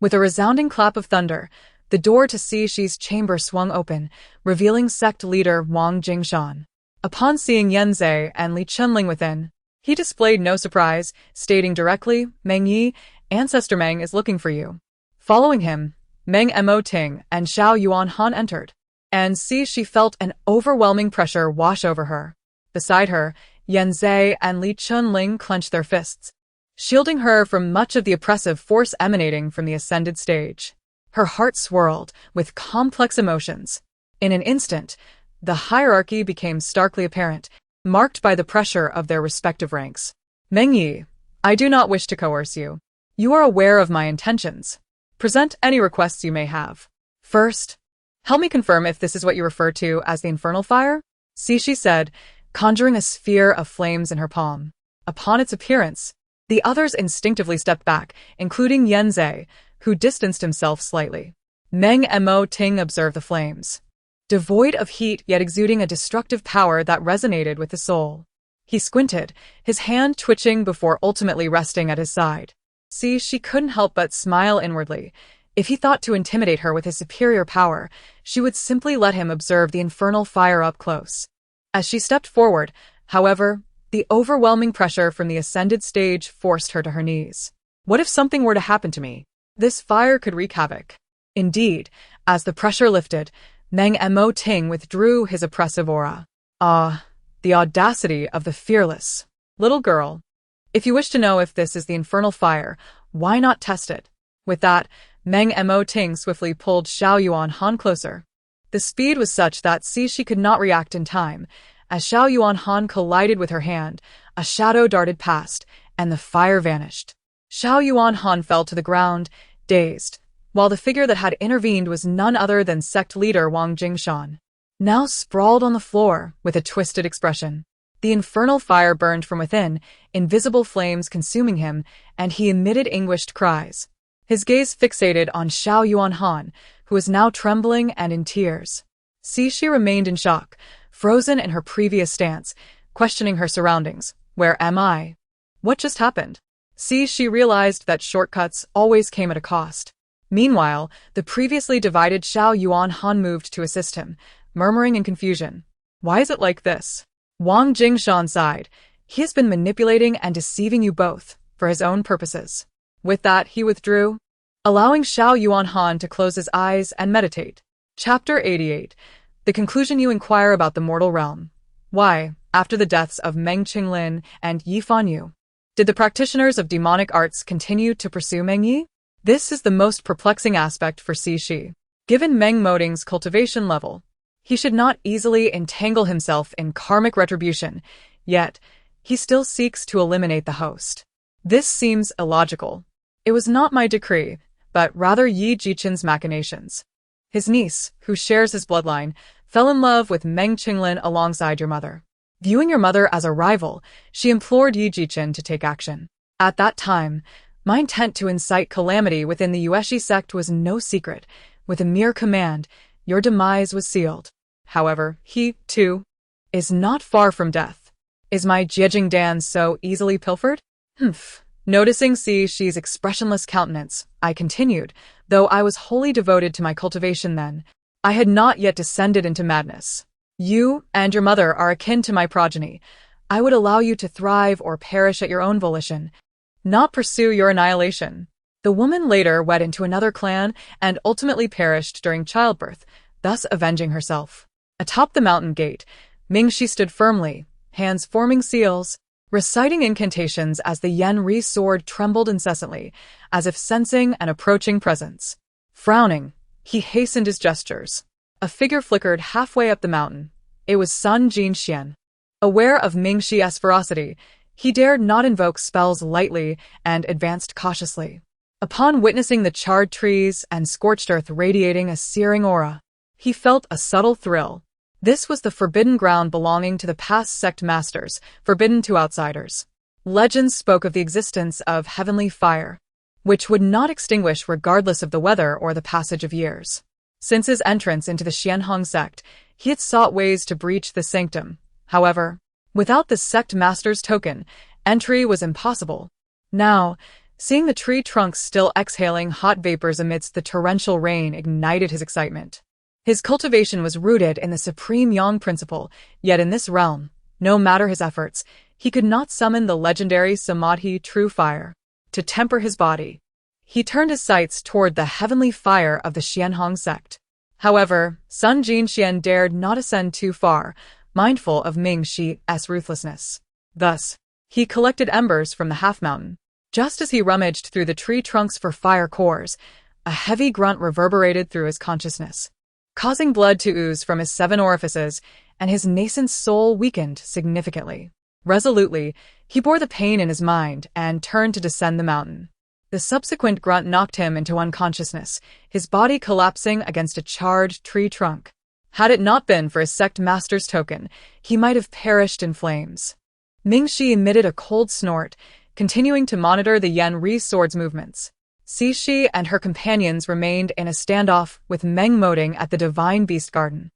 With a resounding clap of thunder, the door to Cixi's chamber swung open, revealing sect leader Wang Jingshan. Upon seeing Yanzei and Li Chunling within, he displayed no surprise, stating directly, "Meng Yi, Ancestor Meng is looking for you." Following him, Meng Mo Ting and Xiao Yuanhan entered, and Cixi felt an overwhelming pressure wash over her. Beside her, Yanzei and Li Chunling clenched their fists, shielding her from much of the oppressive force emanating from the ascended stage. Her heart swirled with complex emotions. In an instant, the hierarchy became starkly apparent, marked by the pressure of their respective ranks. "Meng Yi, I do not wish to coerce you. You are aware of my intentions. Present any requests you may have. First, help me confirm if this is what you refer to as the infernal fire," Cixi said, conjuring a sphere of flames in her palm. Upon its appearance, the others instinctively stepped back, including Yanzei, who distanced himself slightly. Meng Mo Ting observed the flames, devoid of heat yet exuding a destructive power that resonated with the soul. He squinted, his hand twitching before ultimately resting at his side. She couldn't help but smile inwardly. If he thought to intimidate her with his superior power, she would simply let him observe the infernal fire up close. As she stepped forward, however, the overwhelming pressure from the ascended stage forced her to her knees. What if something were to happen to me? This fire could wreak havoc. Indeed, as the pressure lifted, Meng Mo Ting withdrew his oppressive aura. Ah, the audacity of the fearless. "Little girl, if you wish to know if this is the infernal fire, why not test it?" With that, Meng Mo Ting swiftly pulled Xiao Yuanhan closer. The speed was such that Cixi could not react in time. As Xiao Yuanhan collided with her hand, a shadow darted past, and the fire vanished. Xiao Yuanhan fell to the ground, dazed, while the figure that had intervened was none other than sect leader Wang Jingshan, now sprawled on the floor with a twisted expression. The infernal fire burned from within, invisible flames consuming him, and he emitted anguished cries. His gaze fixated on Xiao Yuanhan, who was now trembling and in tears. Cixi remained in shock, frozen in her previous stance, questioning her surroundings. "Where am I? What just happened?" She realized that shortcuts always came at a cost. Meanwhile, the previously divided Xiao Yuanhan moved to assist him, murmuring in confusion, "Why is it like this?" Wang Jingshan sighed. "He has been manipulating and deceiving you both, for his own purposes." With that, he withdrew. allowing Xiao Yuanhan to close his eyes and meditate. Chapter 88. The conclusion. You inquire about the mortal realm. Why, after the deaths of Meng Qinglin and Yi Fanyu, did the practitioners of demonic arts continue to pursue Meng Yi? This is the most perplexing aspect for Shi. Given Meng Moding's cultivation level, he should not easily entangle himself in karmic retribution, yet he still seeks to eliminate the host. This seems illogical. It was not my decree, but rather Yi Jichen's machinations. His niece, who shares his bloodline, fell in love with Meng Qinglin alongside your mother. Viewing your mother as a rival, she implored Yi Jichen to take action. At that time, my intent to incite calamity within the Yueshi sect was no secret. With a mere command, your demise was sealed. However, he, too, is not far from death. Is my Jiejing Dan so easily pilfered? Humph. Noticing Shi's expressionless countenance, I continued, though I was wholly devoted to my cultivation then. I had not yet descended into madness. You and your mother are akin to my progeny. I would allow you to thrive or perish at your own volition, not pursue your annihilation. The woman later wed into another clan and ultimately perished during childbirth, thus avenging herself. Atop the mountain gate, Mingxi stood firmly, hands forming seals, reciting incantations as the Yen-Ri sword trembled incessantly, as if sensing an approaching presence. Frowning, he hastened his gestures. A figure flickered halfway up the mountain. It was Sun Jinxian. Aware of Mingxi's ferocity, he dared not invoke spells lightly and advanced cautiously. Upon witnessing the charred trees and scorched earth radiating a searing aura, he felt a subtle thrill. This was the forbidden ground belonging to the past sect masters, forbidden to outsiders. Legends spoke of the existence of heavenly fire, which would not extinguish regardless of the weather or the passage of years. Since his entrance into the Xianhong sect, he had sought ways to breach the sanctum. However, without the sect master's token, entry was impossible. Now, seeing the tree trunks still exhaling hot vapors amidst the torrential rain ignited his excitement. His cultivation was rooted in the supreme Yang principle, yet in this realm, no matter his efforts, he could not summon the legendary Samadhi true fire to temper his body. He turned his sights toward the heavenly fire of the Xianhong sect. However, Sun Jinxian dared not ascend too far, mindful of Ming Shi's ruthlessness. Thus, he collected embers from the half-mountain. Just as he rummaged through the tree trunks for fire cores, a heavy grunt reverberated through his consciousness, causing blood to ooze from his 7 orifices, and his nascent soul weakened significantly. Resolutely, he bore the pain in his mind and turned to descend the mountain. The subsequent grunt knocked him into unconsciousness, his body collapsing against a charred tree trunk. Had it not been for his sect master's token, he might have perished in flames. Mingxi emitted a cold snort, continuing to monitor the Yen-Ri sword's movements. Shi and her companions remained in a standoff with Meng Moding at the Divine Beast Garden.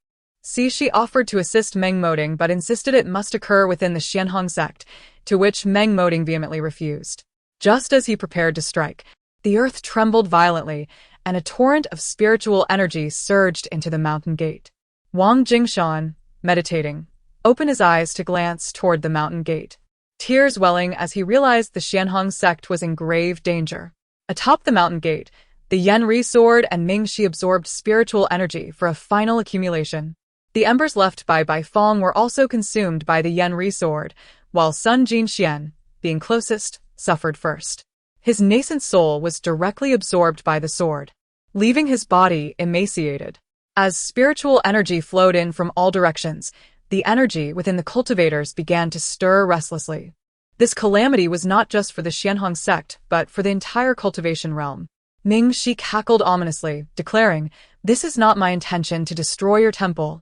Shi offered to assist Meng Moding but insisted it must occur within the Xianhong sect, to which Meng Moding vehemently refused. Just as he prepared to strike, the earth trembled violently, and a torrent of spiritual energy surged into the mountain gate. Wang Jingshan, meditating, opened his eyes to glance toward the mountain gate, tears welling as he realized the Xianhong sect was in grave danger. Atop the mountain gate, the Yen-Ri sword and Mingxi absorbed spiritual energy for a final accumulation. The embers left by Baifeng were also consumed by the Yen-Ri sword, while Sun Jinxian, being closest, suffered first. His nascent soul was directly absorbed by the sword, leaving his body emaciated. As spiritual energy flowed in from all directions, the energy within the cultivators began to stir restlessly. This calamity was not just for the Xianhong sect, but for the entire cultivation realm. Mingxi cackled ominously, declaring, "This is not my intention to destroy your temple,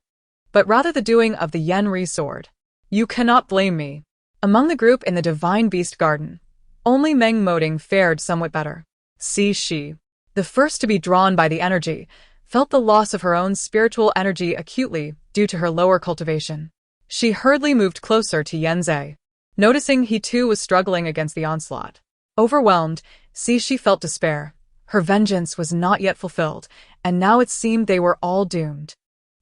but rather the doing of the Yen-Ri sword. You cannot blame me." Among the group in the Divine Beast Garden, only Meng Moding fared somewhat better. Shi, the first to be drawn by the energy, felt the loss of her own spiritual energy acutely due to her lower cultivation. She hurriedly moved closer to Yanzai, noticing he too was struggling against the onslaught. Overwhelmed, Shi felt despair. Her vengeance was not yet fulfilled, and now it seemed they were all doomed.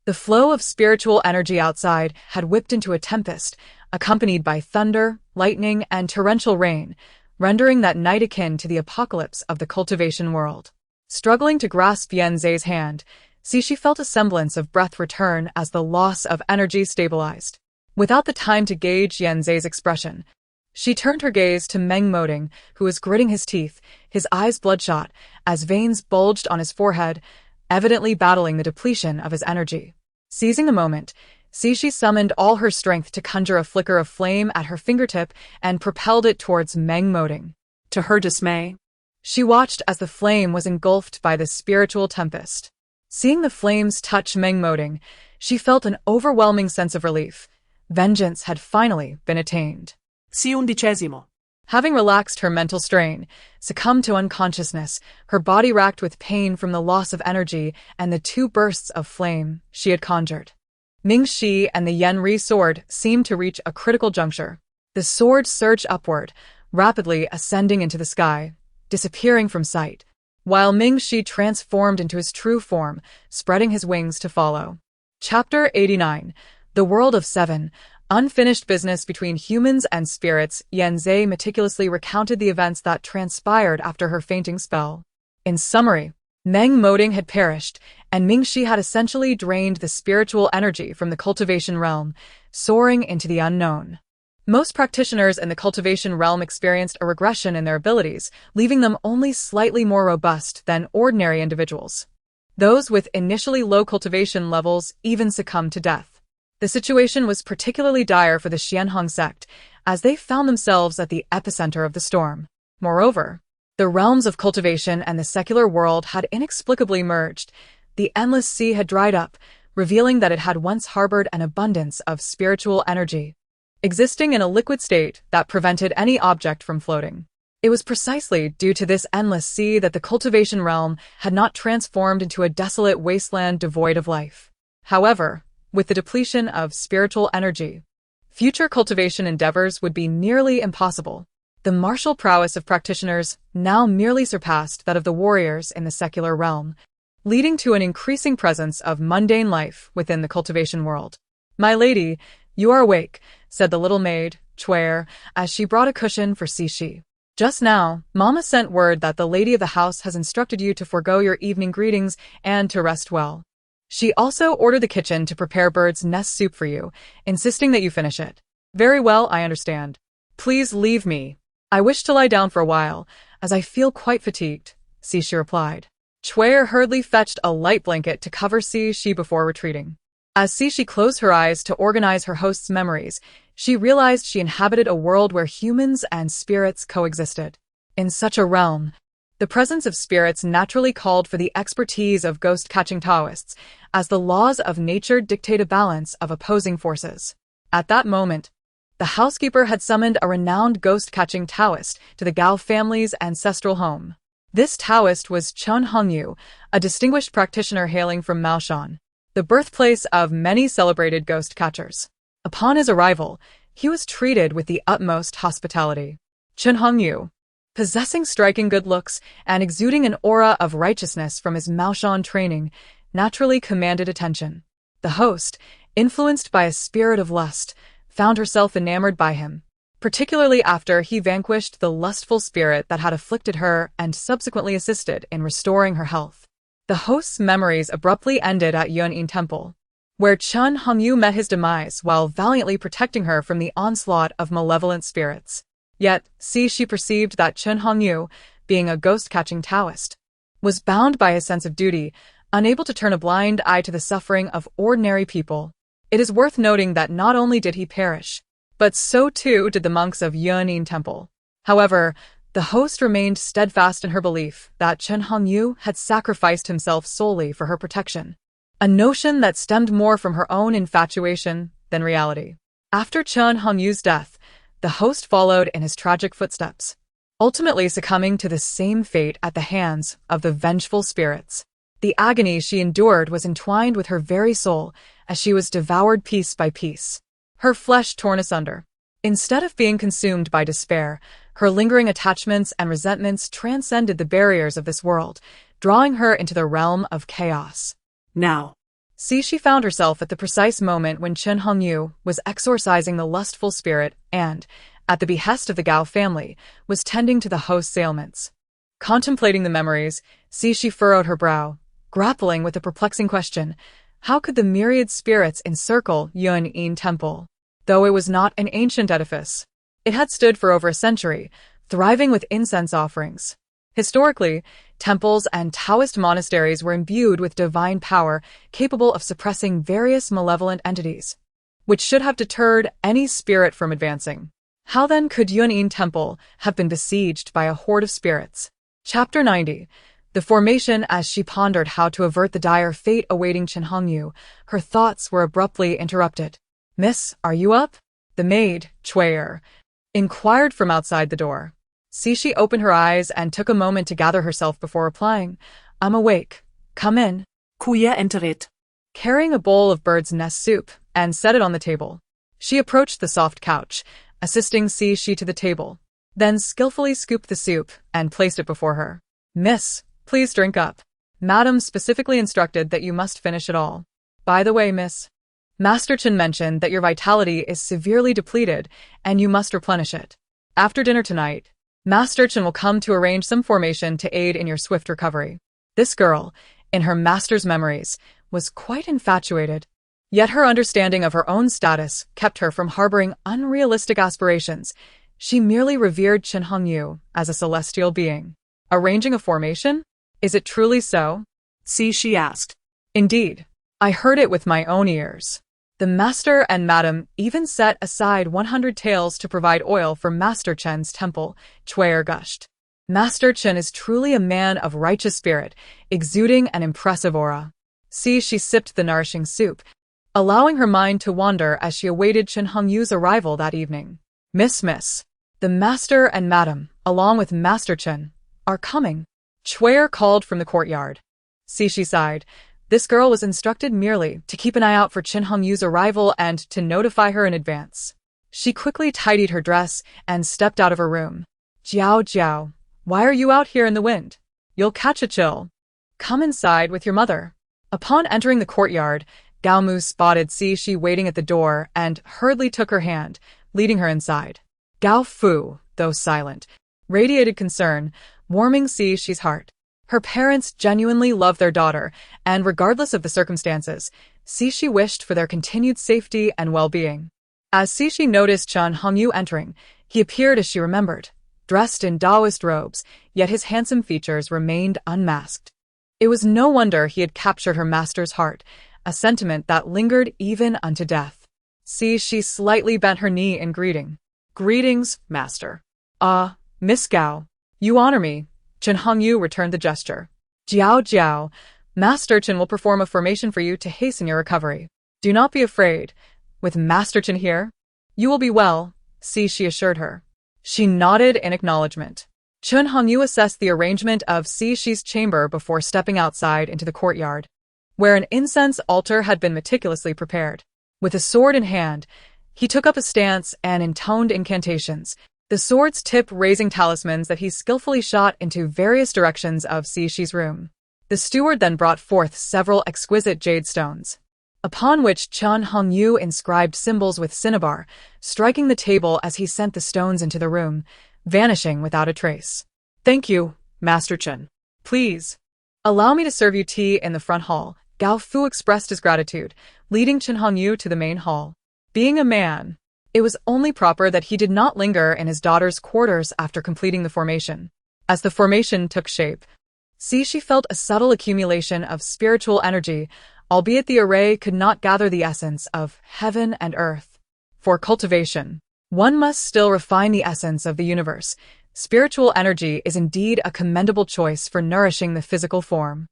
The flow of spiritual energy outside had whipped into a tempest, accompanied by thunder, lightning, and torrential rain, rendering that night akin to the apocalypse of the cultivation world. Struggling to grasp Yanzei's hand, Cixi felt a semblance of breath return as the loss of energy stabilized. Without the time to gauge Yanzei's expression, she turned her gaze to Meng Moding, who was gritting his teeth, his eyes bloodshot, as veins bulged on his forehead, evidently battling the depletion of his energy. Seizing the moment, Cixi summoned all her strength to conjure a flicker of flame at her fingertip and propelled it towards Meng Moding. To her dismay, She watched as the flame was engulfed by the spiritual tempest. Seeing the flames touch Meng Moding, she felt an overwhelming sense of relief. Vengeance had finally been attained. Si undicesimo. Having relaxed her mental strain, succumbed to unconsciousness, her body racked with pain from the loss of energy and the 2 bursts of flame she had conjured. Ming Shi and the Yenri sword seemed to reach a critical juncture. The sword surged upward, rapidly ascending into the sky, disappearing from sight, while Ming Shi transformed into his true form, spreading his wings to follow. Chapter 89. The World of Seven. Unfinished business between humans and spirits. Yanzei meticulously recounted the events that transpired after her fainting spell. In summary, Meng Moding had perished, and Ming Shi had essentially drained the spiritual energy from the Cultivation Realm, soaring into the unknown. Most practitioners in the Cultivation Realm experienced a regression in their abilities, leaving them only slightly more robust than ordinary individuals. Those with initially low cultivation levels even succumbed to death. The situation was particularly dire for the Xianhong sect, as they found themselves at the epicenter of the storm. Moreover, the realms of cultivation and the secular world had inexplicably merged. The endless sea had dried up, revealing that it had once harbored an abundance of spiritual energy, existing in a liquid state that prevented any object from floating. It was precisely due to this endless sea that the cultivation realm had not transformed into a desolate wasteland devoid of life. However, with the depletion of spiritual energy, future cultivation endeavors would be nearly impossible. The martial prowess of practitioners now merely surpassed that of the warriors in the secular realm, leading to an increasing presence of mundane life within the cultivation world. "My lady, you are awake," said the little maid, Chuer, as she brought a cushion for Cixi. "Just now, Mama sent word that the lady of the house has instructed you to forego your evening greetings and to rest well. She also ordered the kitchen to prepare bird's nest soup for you, insisting that you finish it." "Very well, I understand. Please leave me. I wish to lie down for a while, as I feel quite fatigued," Cixi replied. Chuer hurriedly fetched a light blanket to cover Cixi before retreating. As Cixi closed her eyes to organize her host's memories, she realized she inhabited a world where humans and spirits coexisted. In such a realm, the presence of spirits naturally called for the expertise of ghost-catching Taoists, as the laws of nature dictate a balance of opposing forces. At that moment, the housekeeper had summoned a renowned ghost-catching Taoist to the Gao family's ancestral home. This Taoist was Chen Hongyu, a distinguished practitioner hailing from Maoshan, the birthplace of many celebrated ghost catchers. Upon his arrival, he was treated with the utmost hospitality. Chen Hongyu, possessing striking good looks and exuding an aura of righteousness from his Maoshan training, naturally commanded attention. The host, influenced by a spirit of lust, found herself enamored by him, particularly after he vanquished the lustful spirit that had afflicted her and subsequently assisted in restoring her health. The host's memories abruptly ended at Yunyin Temple, where Chen Hongyu met his demise while valiantly protecting her from the onslaught of malevolent spirits. Yet, she perceived that Chen Hongyu, being a ghost-catching Taoist, was bound by a sense of duty, unable to turn a blind eye to the suffering of ordinary people. It is worth noting that not only did he perish, but so too did the monks of Yunyin Temple. However, the host remained steadfast in her belief that Chen Hongyu had sacrificed himself solely for her protection, a notion that stemmed more from her own infatuation than reality. After Chen Hongyu's death, the host followed in his tragic footsteps, ultimately succumbing to the same fate at the hands of the vengeful spirits. The agony she endured was entwined with her very soul as she was devoured piece by piece, her flesh torn asunder. Instead of being consumed by despair, her lingering attachments and resentments transcended the barriers of this world, drawing her into the realm of chaos. Now, She found herself at the precise moment when Chen Hongyu was exorcising the lustful spirit and, at the behest of the Gao family, was tending to the host's ailments. Contemplating the memories, Cixi furrowed her brow, grappling with the perplexing question, how could the myriad spirits encircle Yunyin Temple? Though it was not an ancient edifice, it had stood for over a century, thriving with incense offerings. Historically, temples and Taoist monasteries were imbued with divine power capable of suppressing various malevolent entities, which should have deterred any spirit from advancing. How then could Yunyin Temple have been besieged by a horde of spirits? Chapter 90. The formation. As she pondered how to avert the dire fate awaiting Chen Hongyu, her thoughts were abruptly interrupted. "Miss, are you up?" The maid, Chui'er, inquired from outside the door. Cixi opened her eyes and took a moment to gather herself before replying, "I'm awake. Come in." Kuya entered, carrying a bowl of bird's nest soup, and set it on the table. She approached the soft couch, assisting Cixi to the table, then skillfully scooped the soup and placed it before her. "Miss, please drink up. Madam specifically instructed that you must finish it all. By the way, Miss, Master Chen mentioned that your vitality is severely depleted and you must replenish it. After dinner tonight, Master Chen will come to arrange some formation to aid in your swift recovery." This girl, in her master's memories, was quite infatuated. Yet her understanding of her own status kept her from harboring unrealistic aspirations. She merely revered Chen Hongyu as a celestial being. Arranging a formation? Is it truly so? Cixi asked. Indeed. I heard it with my own ears. The master and madam even set aside 100 taels to provide oil for Master Chen's temple, Chui'er gushed. Master Chen is truly a man of righteous spirit, exuding an impressive aura. She sipped the nourishing soup, allowing her mind to wander as she awaited Chen Hongyu's arrival that evening. Miss, the master and madam, along with Master Chen, are coming. Chui'er called from the courtyard. Cixi sighed. This girl was instructed merely to keep an eye out for Chen Hongyu's arrival and to notify her in advance. She quickly tidied her dress and stepped out of her room. Jiao, why are you out here in the wind? You'll catch a chill. Come inside with your mother. Upon entering the courtyard, Gaomu spotted Cixi waiting at the door and hurriedly took her hand, leading her inside. Gao Fu, though silent, radiated concern, warming Cixi's heart. Her parents genuinely loved their daughter, and regardless of the circumstances, Cixi wished for their continued safety and well-being. As Cixi noticed Chen Hongyu entering, he appeared as she remembered, dressed in Taoist robes, yet his handsome features remained unmasked. It was no wonder he had captured her master's heart, a sentiment that lingered even unto death. Cixi slightly bent her knee in greeting. Greetings, master. Ah, Miss Gao. You honor me. Chen Hongyu returned the gesture. Jiao, Master Chen will perform a formation for you to hasten your recovery. Do not be afraid. With Master Chen here, you will be well, Cixi assured her. She nodded in acknowledgement. Chen Hongyu assessed the arrangement of Cixi's chamber before stepping outside into the courtyard, where an incense altar had been meticulously prepared. With a sword in hand, he took up a stance and intoned incantations, the sword's tip raising talismans that he skillfully shot into various directions of Cixi's room. The steward then brought forth several exquisite jade stones, upon which Chen Hongyu inscribed symbols with cinnabar, striking the table as he sent the stones into the room, vanishing without a trace. Thank you, Master Chen. Please, allow me to serve you tea in the front hall. Gao Fu expressed his gratitude, leading Chen Hongyu to the main hall. Being a man, it was only proper that he did not linger in his daughter's quarters after completing the formation. As the formation took shape, Cixi felt a subtle accumulation of spiritual energy, albeit the array could not gather the essence of heaven and earth. For cultivation, one must still refine the essence of the universe. Spiritual energy is indeed a commendable choice for nourishing the physical form.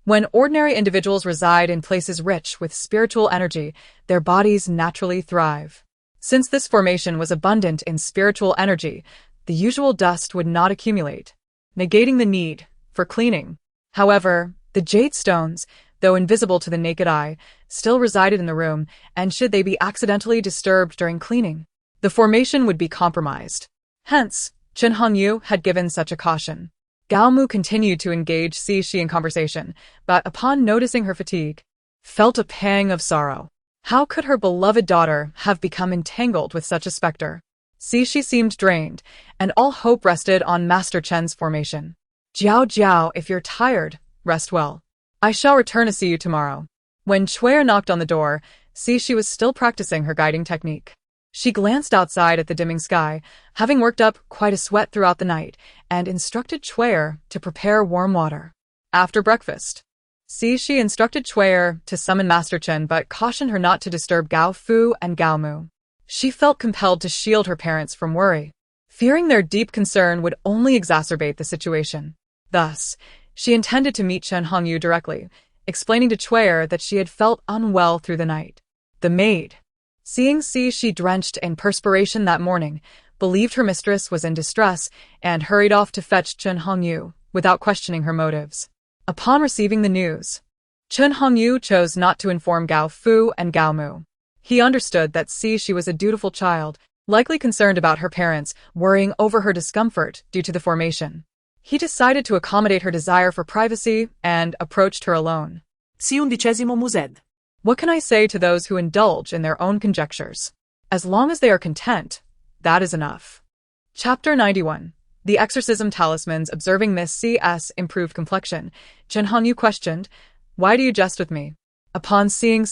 When ordinary individuals reside in places rich with spiritual energy, their bodies naturally thrive. Since this formation was abundant in spiritual energy, the usual dust would not accumulate, negating the need for cleaning. However, the jade stones, though invisible to the naked eye, still resided in the room, and should they be accidentally disturbed during cleaning, the formation would be compromised. Hence, Chen Hongyu had given such a caution. Gao Mu continued to engage Cixi in conversation, but upon noticing her fatigue, felt a pang of sorrow. How could her beloved daughter have become entangled with such a specter? Cixi seemed drained, and all hope rested on Master Chen's formation. Jiao Jiao, if you're tired, rest well. I shall return to see you tomorrow. When Chuer knocked on the door, she was still practicing her guiding technique. She glanced outside at the dimming sky, having worked up quite a sweat throughout the night, and instructed Chuer to prepare warm water. After breakfast, she instructed Chuer to summon Master Chen but cautioned her not to disturb Gao Fu and Gao Mu. She felt compelled to shield her parents from worry, fearing their deep concern would only exacerbate the situation. Thus, she intended to meet Chen Hongyu directly, explaining to Chuer that she had felt unwell through the night. The maid, seeing she drenched in perspiration that morning, believed her mistress was in distress and hurried off to fetch Chen Hongyu, without questioning her motives. Upon receiving the news, Chen Hongyu chose not to inform Gao Fu and Gao Mu. He understood that she was a dutiful child, likely concerned about her parents, worrying over her discomfort due to the formation. He decided to accommodate her desire for privacy and approached her alone. C11 Mused. What can I say to those who indulge in their own conjectures? As long as they are content, that is enough. Chapter 91. The Exorcism Talismans. Observing Miss C.'s improved complexion, Chen Hongyu questioned, "Why do you jest with me?" Upon seeing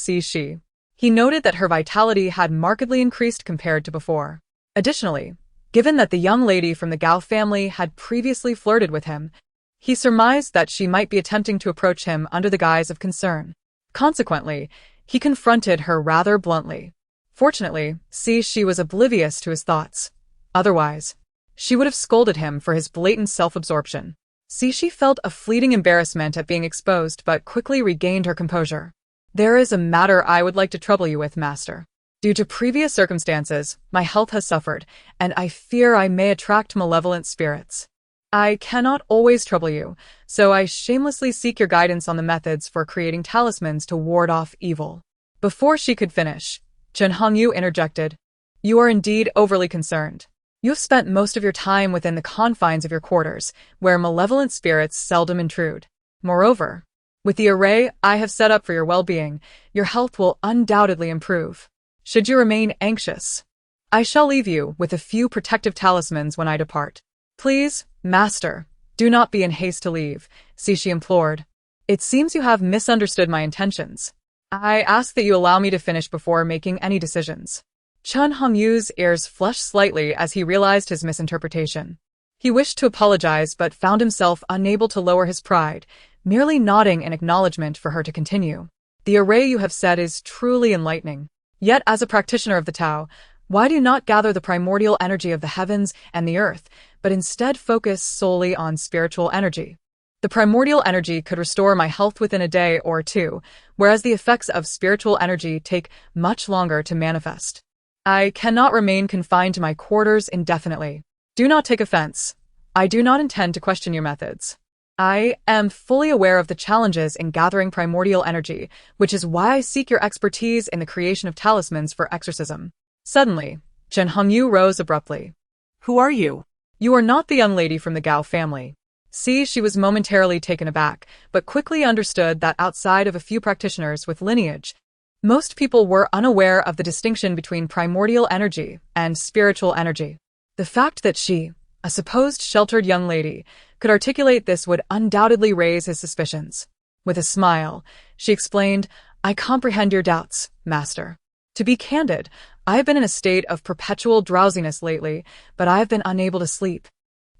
he noted that her vitality had markedly increased compared to before. Additionally, given that the young lady from the Gao family had previously flirted with him, he surmised that she might be attempting to approach him under the guise of concern. Consequently, he confronted her rather bluntly. Fortunately, she was oblivious to his thoughts. Otherwise, she would have scolded him for his blatant self-absorption. She felt a fleeting embarrassment at being exposed but quickly regained her composure. "There is a matter I would like to trouble you with, Master. Due to previous circumstances, my health has suffered, and I fear I may attract malevolent spirits. I cannot always trouble you, so I shamelessly seek your guidance on the methods for creating talismans to ward off evil." Before she could finish, Chen Hongyu interjected, "You are indeed overly concerned. You have spent most of your time within the confines of your quarters, where malevolent spirits seldom intrude. Moreover, with the array I have set up for your well-being, your health will undoubtedly improve. Should you remain anxious, I shall leave you with a few protective talismans when I depart. Please, Master, do not be in haste to leave," she implored. "It seems you have misunderstood my intentions. I ask that you allow me to finish before making any decisions." Chen Hongyu's ears flushed slightly as he realized his misinterpretation. He wished to apologize but found himself unable to lower his pride, merely nodding in acknowledgement for her to continue. "The array you have set is truly enlightening. Yet as a practitioner of the Tao, why do you not gather the primordial energy of the heavens and the earth, but instead focus solely on spiritual energy? The primordial energy could restore my health within a day or two, whereas the effects of spiritual energy take much longer to manifest. I cannot remain confined to my quarters indefinitely. Do not take offense. I do not intend to question your methods. I am fully aware of the challenges in gathering primordial energy, which is why I seek your expertise in the creation of talismans for exorcism." Suddenly, Chen Hongyu rose abruptly. Who are you? "You are not the young lady from the Gao family." She was momentarily taken aback, but quickly understood that outside of a few practitioners with lineage, most people were unaware of the distinction between primordial energy and spiritual energy. The fact that she, a supposed sheltered young lady, could articulate this would undoubtedly raise his suspicions. With a smile, she explained, "I comprehend your doubts, Master. To be candid, I have been in a state of perpetual drowsiness lately, but I have been unable to sleep.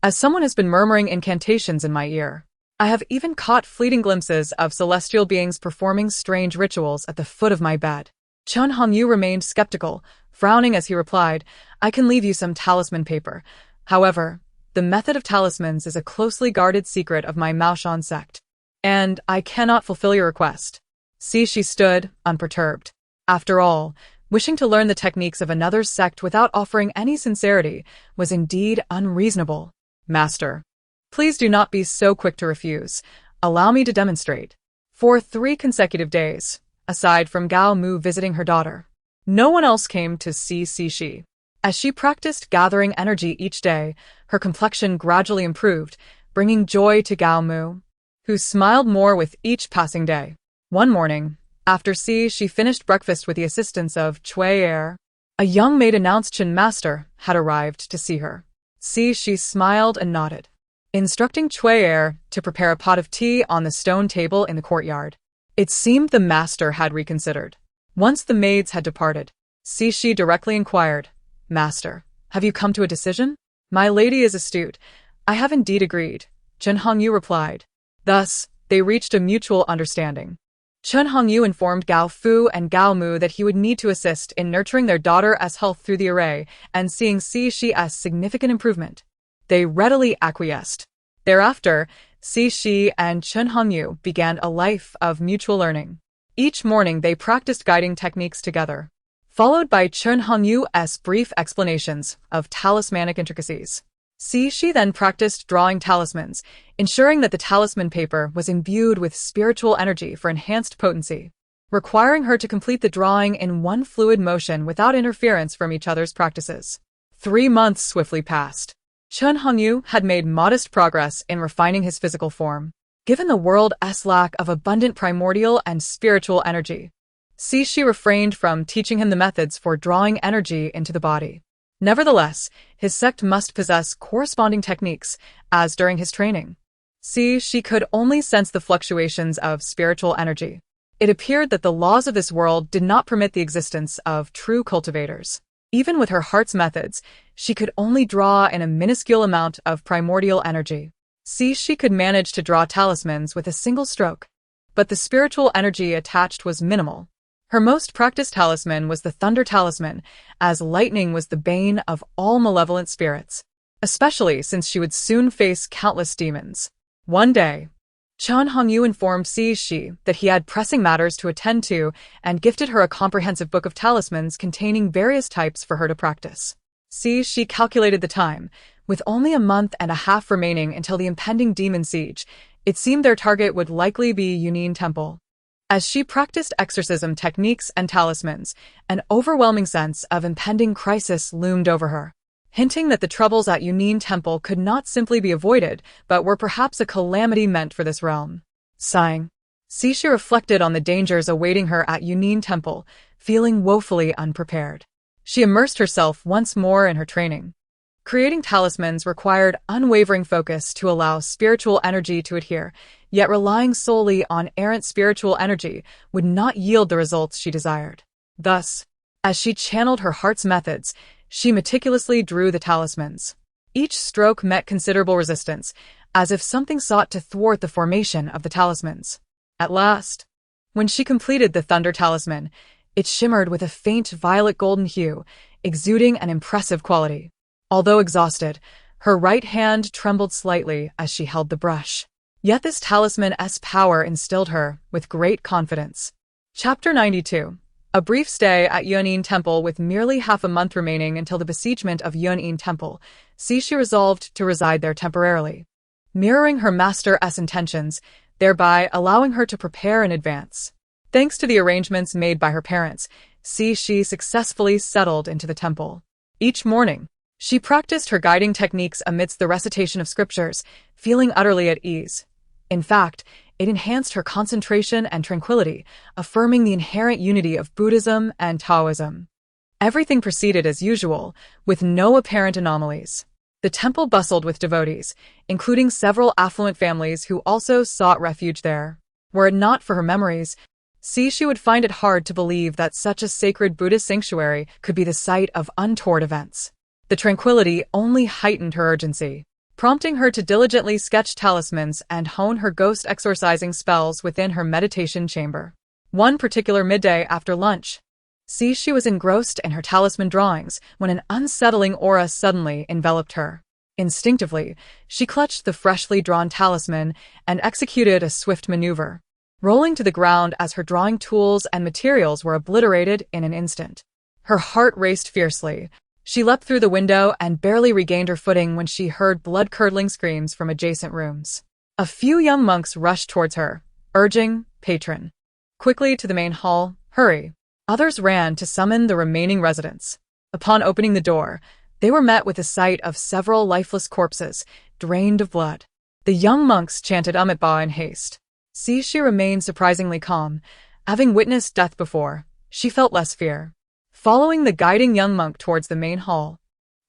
As someone has been murmuring incantations in my ear, I have even caught fleeting glimpses of celestial beings performing strange rituals at the foot of my bed." Chen Hongyu remained skeptical, frowning as he replied, "I can leave you some talisman paper. However, the method of talismans is a closely guarded secret of my MASU-MANHUA sect, and I cannot fulfill your request." She stood, unperturbed. After all, wishing to learn the techniques of another's sect without offering any sincerity was indeed unreasonable. "Master, please do not be so quick to refuse. Allow me to demonstrate." For 3 consecutive days, aside from Gao Mu visiting her daughter, no one else came to see she. As she practiced gathering energy each day, her complexion gradually improved, bringing joy to Gao Mu, who smiled more with each passing day. One morning, after she finished breakfast with the assistance of Chuer, a young maid announced Chen Master had arrived to see her. She smiled and nodded. instructing Chuyer to prepare a pot of tea on the stone table in the courtyard. It seemed the master had reconsidered. Once the maids had departed, Cixi directly inquired, "Master, have you come to a decision?" "My lady is astute. I have indeed agreed," Chen Hongyu replied. Thus, they reached a mutual understanding. Chen Hongyu informed Gao Fu and Gao Mu that he would need to assist in nurturing their daughter's health through the array and seeing Cixi's significant improvement. They readily acquiesced. Thereafter, Cixi and Chen Hongyu began a life of mutual learning. Each morning they practiced guiding techniques together, followed by Chen Hongyu's brief explanations of talismanic intricacies. Cixi then practiced drawing talismans, ensuring that the talisman paper was imbued with spiritual energy for enhanced potency, requiring her to complete the drawing in one fluid motion without interference from each other's practices. 3 months swiftly passed. Chen Hongyu had made modest progress in refining his physical form. Given the world's lack of abundant primordial and spiritual energy, Cixi refrained from teaching him the methods for drawing energy into the body. Nevertheless, his sect must possess corresponding techniques, as during his training, Cixi could only sense the fluctuations of spiritual energy. It appeared that the laws of this world did not permit the existence of true cultivators. Even with her heart's methods, she could only draw in a minuscule amount of primordial energy. Cixi could manage to draw talismans with a single stroke, but the spiritual energy attached was minimal. Her most practiced talisman was the Thunder Talisman, as lightning was the bane of all malevolent spirits, especially since she would soon face countless demons. One day, Chen Hongyu informed Cixi that he had pressing matters to attend to and gifted her a comprehensive book of talismans containing various types for her to practice. Cixi calculated the time. With only a month and a half remaining until the impending demon siege, it seemed their target would likely be Yunin Temple. As she practiced exorcism techniques and talismans, an overwhelming sense of impending crisis loomed over her, hinting that the troubles at Yunin Temple could not simply be avoided, but were perhaps a calamity meant for this realm. Sighing, Cixi reflected on the dangers awaiting her at Yunin Temple, feeling woefully unprepared. She immersed herself once more in her training. Creating talismans required unwavering focus to allow spiritual energy to adhere, yet relying solely on errant spiritual energy would not yield the results she desired. Thus, as she channeled her heart's methods, she meticulously drew the talismans. Each stroke met considerable resistance, as if something sought to thwart the formation of the talismans. At last, when she completed the Thunder Talisman, it shimmered with a faint violet-golden hue, exuding an impressive quality. Although exhausted, her right hand trembled slightly as she held the brush. Yet this talisman's power instilled her with great confidence. Chapter 92. A brief stay at Yunin Temple. With merely half a month remaining until the besiegement of Yunin Temple, Cixi resolved to reside there temporarily, mirroring her master's intentions, thereby allowing her to prepare in advance. Thanks to the arrangements made by her parents, Cixi successfully settled into the temple. Each morning, she practiced her guiding techniques amidst the recitation of scriptures, feeling utterly at ease. In fact, it enhanced her concentration and tranquility, affirming the inherent unity of Buddhism and Taoism. Everything proceeded as usual, with no apparent anomalies. The temple bustled with devotees, including several affluent families who also sought refuge there. Were it not for her memories, Cixi would find it hard to believe that such a sacred Buddhist sanctuary could be the site of untoward events. The tranquility only heightened her urgency, prompting her to diligently sketch talismans and hone her ghost exorcising spells within her meditation chamber. One particular midday after lunch, Cixi was engrossed in her talisman drawings when an unsettling aura suddenly enveloped her. Instinctively, she clutched the freshly drawn talisman and executed a swift maneuver, rolling to the ground as her drawing tools and materials were obliterated in an instant. Her heart raced fiercely. She leapt through the window and barely regained her footing when she heard blood-curdling screams from adjacent rooms. A few young monks rushed towards her, urging, "Patron, quickly to the main hall, hurry." Others ran to summon the remaining residents. Upon opening the door, they were met with the sight of several lifeless corpses, drained of blood. The young monks chanted Amitabha in haste. Cixi remained surprisingly calm. Having witnessed death before, she felt less fear. Following the guiding young monk towards the main hall,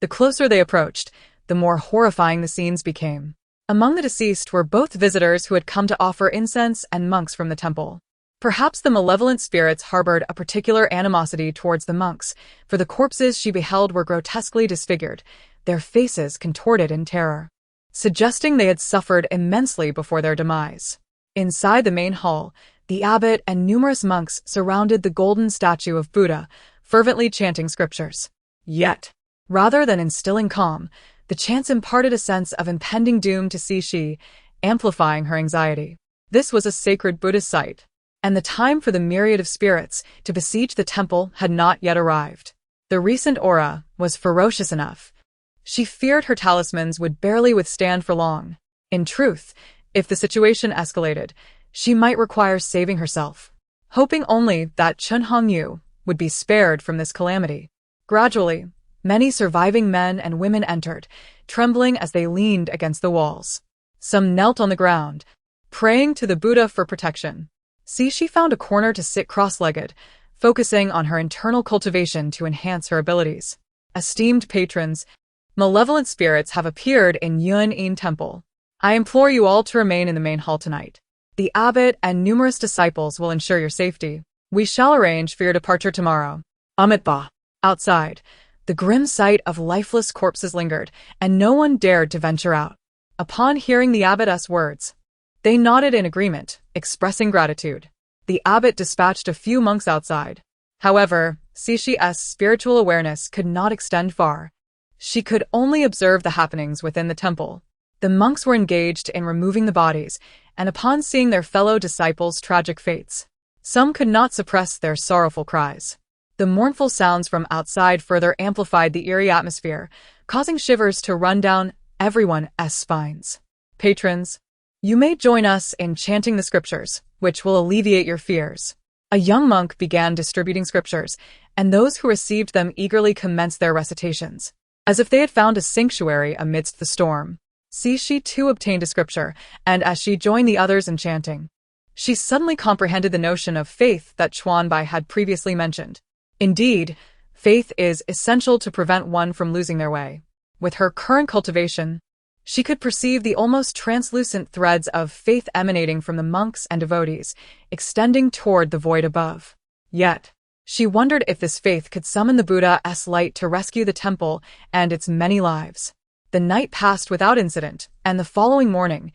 the closer they approached, the more horrifying the scenes became. Among the deceased were both visitors who had come to offer incense and monks from the temple. Perhaps the malevolent spirits harbored a particular animosity towards the monks, for the corpses she beheld were grotesquely disfigured, their faces contorted in terror, suggesting they had suffered immensely before their demise. Inside the main hall, the abbot and numerous monks surrounded the golden statue of Buddha, fervently chanting scriptures. Yet, rather than instilling calm, the chants imparted a sense of impending doom to Cixi, amplifying her anxiety. This was a sacred Buddhist site, and the time for the myriad of spirits to besiege the temple had not yet arrived. The recent aura was ferocious enough. She feared her talismans would barely withstand for long. In truth, if the situation escalated, she might require saving herself, hoping only that Chen Hongyu would be spared from this calamity. Gradually, many surviving men and women entered, trembling as they leaned against the walls. Some knelt on the ground, praying to the Buddha for protection. Cixi found a corner to sit cross-legged, focusing on her internal cultivation to enhance her abilities. Esteemed patrons, malevolent spirits have appeared in Yun'in Temple. I implore you all to remain in the main hall tonight. The abbot and numerous disciples will ensure your safety. We shall arrange for your departure tomorrow. Amitabha. Outside, the grim sight of lifeless corpses lingered, and no one dared to venture out. Upon hearing the abbot's words, they nodded in agreement, expressing gratitude. The abbot dispatched a few monks outside. However, Cixi's spiritual awareness could not extend far. She could only observe the happenings within the temple. The monks were engaged in removing the bodies, and upon seeing their fellow disciples' tragic fates, some could not suppress their sorrowful cries. The mournful sounds from outside further amplified the eerie atmosphere, causing shivers to run down everyone's spines. Patrons, you may join us in chanting the scriptures, which will alleviate your fears. A young monk began distributing scriptures, and those who received them eagerly commenced their recitations, as if they had found a sanctuary amidst the storm. Cixi too obtained a scripture, and as she joined the others in chanting, she suddenly comprehended the notion of faith that Chuanbai had previously mentioned. Indeed, faith is essential to prevent one from losing their way. With her current cultivation, she could perceive the almost translucent threads of faith emanating from the monks and devotees, extending toward the void above. Yet, she wondered if this faith could summon the Buddha's light to rescue the temple and its many lives. The night passed without incident, and the following morning,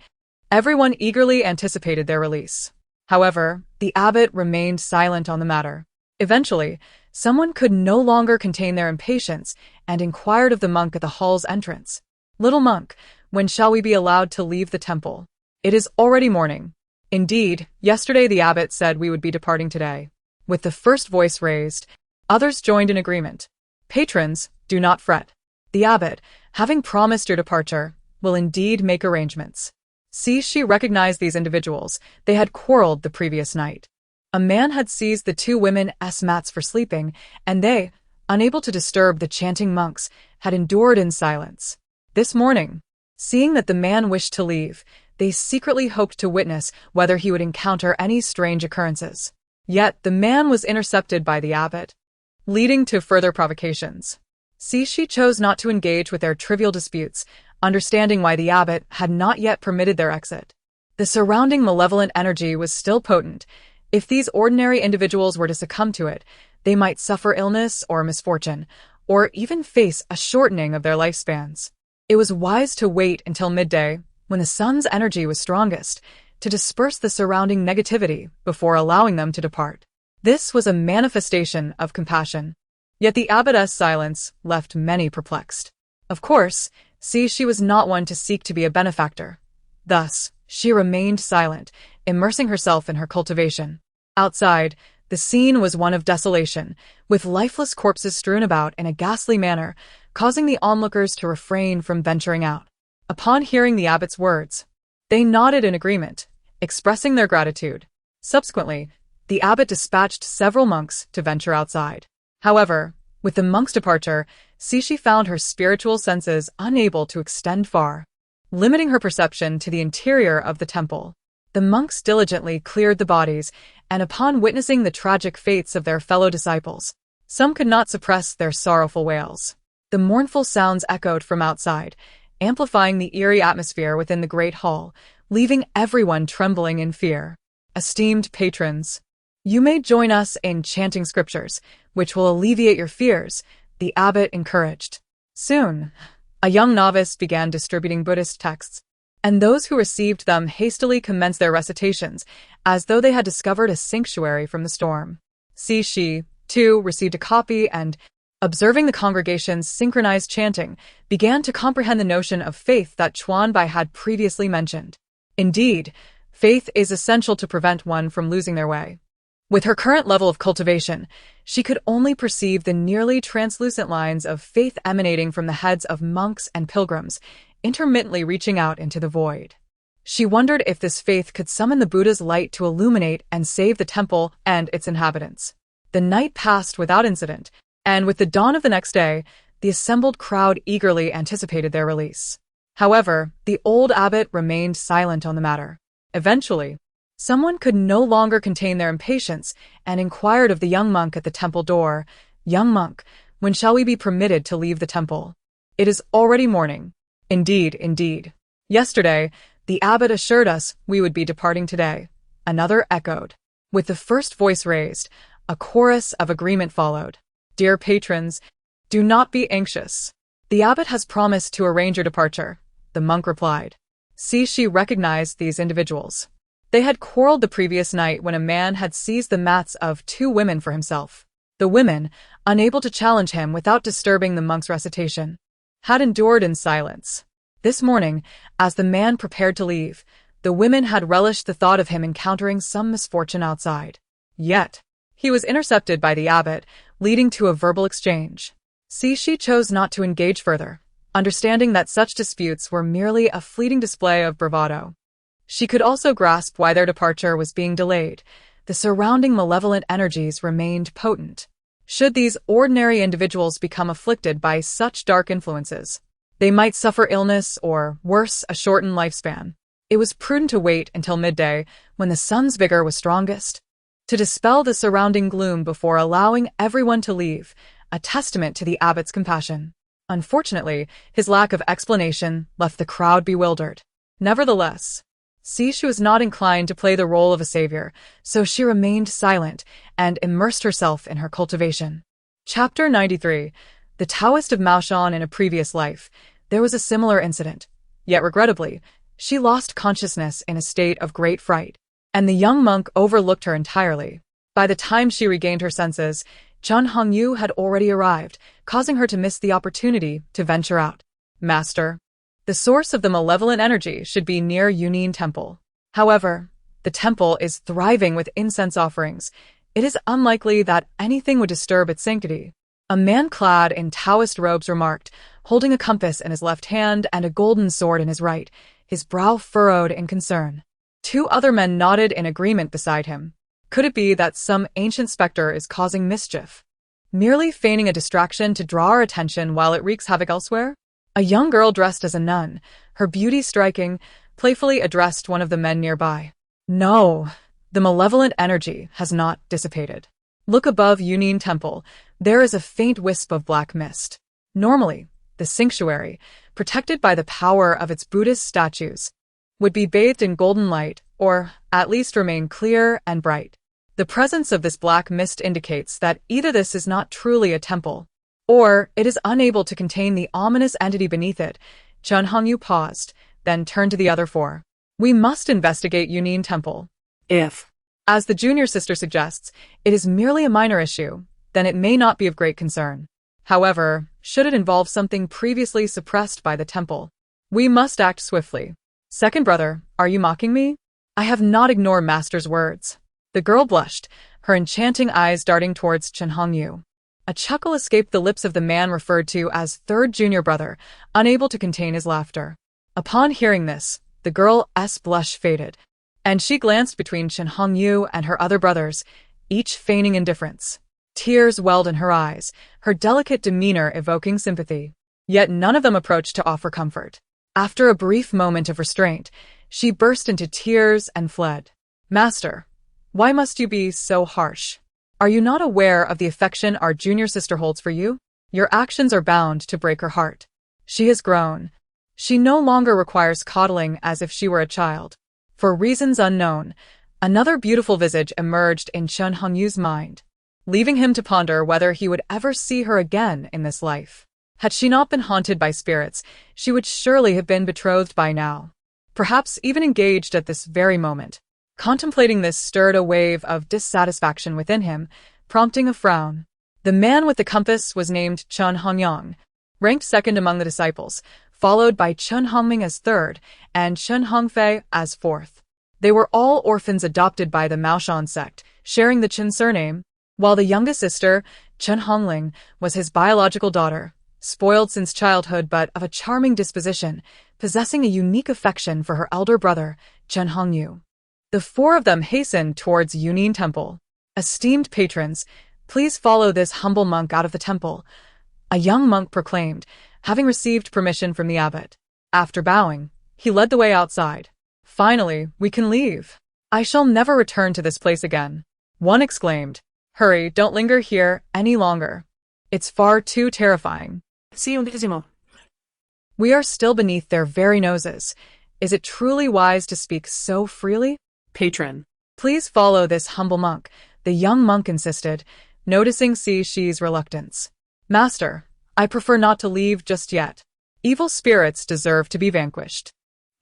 everyone eagerly anticipated their release. However, the abbot remained silent on the matter. Eventually, someone could no longer contain their impatience and inquired of the monk at the hall's entrance. "Little monk, when shall we be allowed to leave the temple? It is already morning." Indeed, yesterday the abbot said we would be departing today. With the first voice raised, others joined in agreement. "Patrons, do not fret. The abbot, having promised your departure, will indeed make arrangements." Cixi recognized these individuals. They had quarreled the previous night. A man had seized the two women's mats for sleeping, and they, unable to disturb the chanting monks, had endured in silence. This morning, seeing that the man wished to leave, they secretly hoped to witness whether he would encounter any strange occurrences. Yet the man was intercepted by the abbot, leading to further provocations. Cixi chose not to engage with their trivial disputes, understanding why the abbot had not yet permitted their exit. The surrounding malevolent energy was still potent. If these ordinary individuals were to succumb to it, they might suffer illness or misfortune, or even face a shortening of their lifespans. It was wise to wait until midday, when the sun's energy was strongest, to disperse the surrounding negativity before allowing them to depart. This was a manifestation of compassion. Yet the abbot's silence left many perplexed. Of course, she was not one to seek to be a benefactor. Thus, she remained silent, immersing herself in her cultivation. Outside, the scene was one of desolation, with lifeless corpses strewn about in a ghastly manner, causing the onlookers to refrain from venturing out. Upon hearing the abbot's words, they nodded in agreement, expressing their gratitude. Subsequently, the abbot dispatched several monks to venture outside. However, with the monk's departure, Cixi found her spiritual senses unable to extend far, limiting her perception to the interior of the temple. The monks diligently cleared the bodies, and upon witnessing the tragic fates of their fellow disciples, some could not suppress their sorrowful wails. The mournful sounds echoed from outside, amplifying the eerie atmosphere within the great hall, leaving everyone trembling in fear. Esteemed patrons, you may join us in chanting scriptures, which will alleviate your fears, the abbot encouraged. Soon, a young novice began distributing Buddhist texts, and those who received them hastily commenced their recitations, as though they had discovered a sanctuary from the storm. She, too, received a copy and, observing the congregation's synchronized chanting, began to comprehend the notion of faith that Chuan Bai had previously mentioned. Indeed, faith is essential to prevent one from losing their way. With her current level of cultivation, she could only perceive the nearly translucent lines of faith emanating from the heads of monks and pilgrims, intermittently reaching out into the void. She wondered if this faith could summon the Buddha's light to illuminate and save the temple and its inhabitants. The night passed without incident, and with the dawn of the next day, the assembled crowd eagerly anticipated their release. However, the old abbot remained silent on the matter. Eventually, someone could no longer contain their impatience and inquired of the young monk at the temple door, "Young monk, when shall we be permitted to leave the temple?" "It is already morning." "Indeed, indeed. Yesterday, the abbot assured us we would be departing today." Another echoed. With the first voice raised, a chorus of agreement followed. "Dear patrons, do not be anxious. The abbot has promised to arrange your departure," the monk replied. She recognized these individuals. They had quarreled the previous night when a man had seized the mats of 2 women for himself. The women, unable to challenge him without disturbing the monk's recitation, had endured in silence. This morning, as the man prepared to leave, the women had relished the thought of him encountering some misfortune outside. Yet, he was intercepted by the abbot, leading to a verbal exchange. She chose not to engage further, understanding that such disputes were merely a fleeting display of bravado. She could also grasp why their departure was being delayed. The surrounding malevolent energies remained potent. Should these ordinary individuals become afflicted by such dark influences, they might suffer illness or, worse, a shortened lifespan. It was prudent to wait until midday, when the sun's vigor was strongest, to dispel the surrounding gloom before allowing everyone to leave, a testament to the abbot's compassion. Unfortunately, his lack of explanation left the crowd bewildered. Nevertheless, she was not inclined to play the role of a savior, so she remained silent and immersed herself in her cultivation. Chapter 93. The Taoist of Maoshan. In a previous life, there was a similar incident. Yet regrettably, she lost consciousness in a state of great fright, and the young monk overlooked her entirely. By the time she regained her senses, Chen Hongyu had already arrived, causing her to miss the opportunity to venture out. "Master, the source of the malevolent energy should be near Yunin Temple. However, the temple is thriving with incense offerings. It is unlikely that anything would disturb its sanctity," a man clad in Taoist robes remarked, holding a compass in his left hand and a golden sword in his right, his brow furrowed in concern. 2 other men nodded in agreement beside him. Could it be that some ancient specter is causing mischief, merely feigning a distraction to draw our attention while it wreaks havoc elsewhere? A young girl dressed as a nun, her beauty striking, playfully addressed one of the men nearby. "No, the malevolent energy has not dissipated. Look above Yunin Temple, there is a faint wisp of black mist. Normally, the sanctuary, protected by the power of its Buddhist statues, would be bathed in golden light, or at least remain clear and bright. The presence of this black mist indicates that either this is not truly a temple, or it is unable to contain the ominous entity beneath it." Chen Hongyu paused, then turned to the other 4. "We must investigate Yunin Temple. If, as the junior sister suggests, it is merely a minor issue, then it may not be of great concern. However, should it involve something previously suppressed by the temple, we must act swiftly." "Second brother, are you mocking me? I have not ignored Master's words." The girl blushed, her enchanting eyes darting towards Chen Hongyu. A chuckle escaped the lips of the man referred to as third junior brother, unable to contain his laughter. Upon hearing this, the girl's blush faded, and she glanced between Chen Hongyu and her other brothers, each feigning indifference. Tears welled in her eyes, her delicate demeanor evoking sympathy. Yet none of them approached to offer comfort. After a brief moment of restraint, she burst into tears and fled. "Master, why must you be so harsh? Are you not aware of the affection our junior sister holds for you? Your actions are bound to break her heart. She has grown. She no longer requires coddling as if she were a child. For reasons unknown, another beautiful visage emerged in Chen Hongyu's mind, leaving him to ponder whether he would ever see her again in this life. Had she not been haunted by spirits, she would surely have been betrothed by now, perhaps even engaged at this very moment. Contemplating this stirred a wave of dissatisfaction within him, prompting a frown. The man with the compass was named Chen Hongyang, ranked second among the disciples, followed by Chen Hongming as third and Chen Hongfei as fourth. They were all orphans adopted by the Maoshan sect, sharing the Chen surname, while the youngest sister, Chen Hongling, was his biological daughter, spoiled since childhood but of a charming disposition, possessing a unique affection for her elder brother, Chen Hongyu. The four of them hastened towards Yunin Temple. "Esteemed patrons, please follow this humble monk out of the temple," a young monk proclaimed, having received permission from the abbot. After bowing, he led the way outside. "Finally, we can leave. I shall never return to this place again," one exclaimed. "Hurry, don't linger here any longer. It's far too terrifying." Sì, undicesimo. We are still beneath their very noses. Is it truly wise to speak so freely? Patron. "Please follow this humble monk," the young monk insisted, noticing Shi's reluctance. "Master, I prefer not to leave just yet. Evil spirits deserve to be vanquished.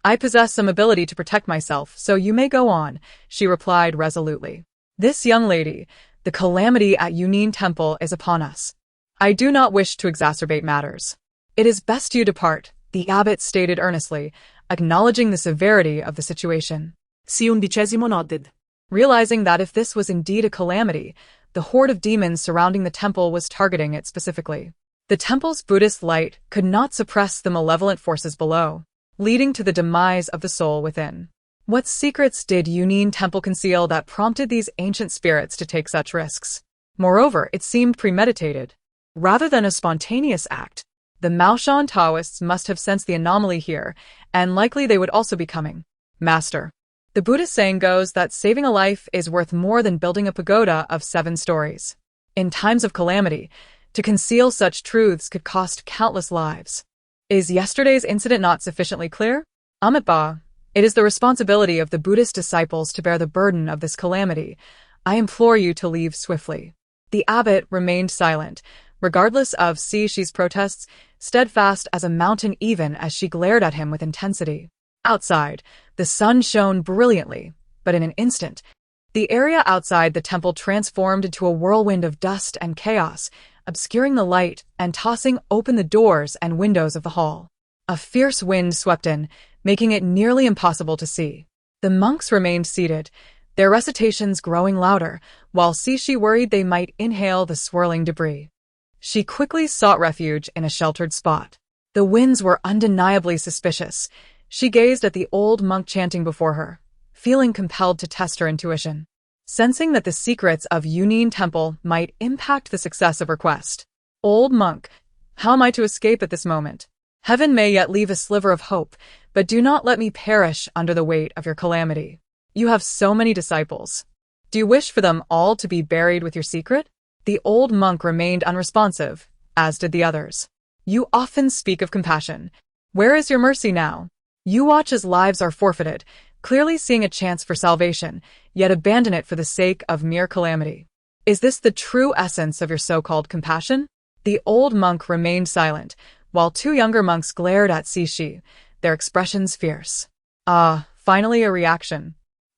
I possess some ability to protect myself, so you may go on," she replied resolutely. "This young lady, the calamity at Yunin Temple is upon us. I do not wish to exacerbate matters. It is best you depart," the abbot stated earnestly, acknowledging the severity of the situation. Sì, undicesimo nodded. Realizing that if this was indeed a calamity, the horde of demons surrounding the temple was targeting it specifically. The temple's Buddhist light could not suppress the malevolent forces below, leading to the demise of the soul within. What secrets did Yunin Temple conceal that prompted these ancient spirits to take such risks? Moreover, it seemed premeditated, rather than a spontaneous act. The Maoshan Taoists must have sensed the anomaly here, and likely they would also be coming. "Master, the Buddhist saying goes that saving a life is worth more than building a pagoda of 7 stories. In times of calamity, to conceal such truths could cost countless lives. Is yesterday's incident not sufficiently clear? Amitabha, it is the responsibility of the Buddhist disciples to bear the burden of this calamity. I implore you to leave swiftly." The abbot remained silent, regardless of Shi's protests, steadfast as a mountain even as she glared at him with intensity. Outside, the sun shone brilliantly, but in an instant, the area outside the temple transformed into a whirlwind of dust and chaos, obscuring the light and tossing open the doors and windows of the hall. A fierce wind swept in, making it nearly impossible to see. The monks remained seated, their recitations growing louder, while Shi worried they might inhale the swirling debris. She quickly sought refuge in a sheltered spot. The winds were undeniably suspicious. She gazed at the old monk chanting before her, feeling compelled to test her intuition, sensing that the secrets of Yunin Temple might impact the success of her quest. "Old monk, how am I to escape at this moment? Heaven may yet leave a sliver of hope, but do not let me perish under the weight of your calamity. You have so many disciples. Do you wish for them all to be buried with your secret?" The old monk remained unresponsive, as did the others. "You often speak of compassion. Where is your mercy now? You watch as lives are forfeited, clearly seeing a chance for salvation, yet abandon it for the sake of mere calamity. Is this the true essence of your so-called compassion?" The old monk remained silent, while 2 younger monks glared at Shi, their expressions fierce. "Ah, finally a reaction.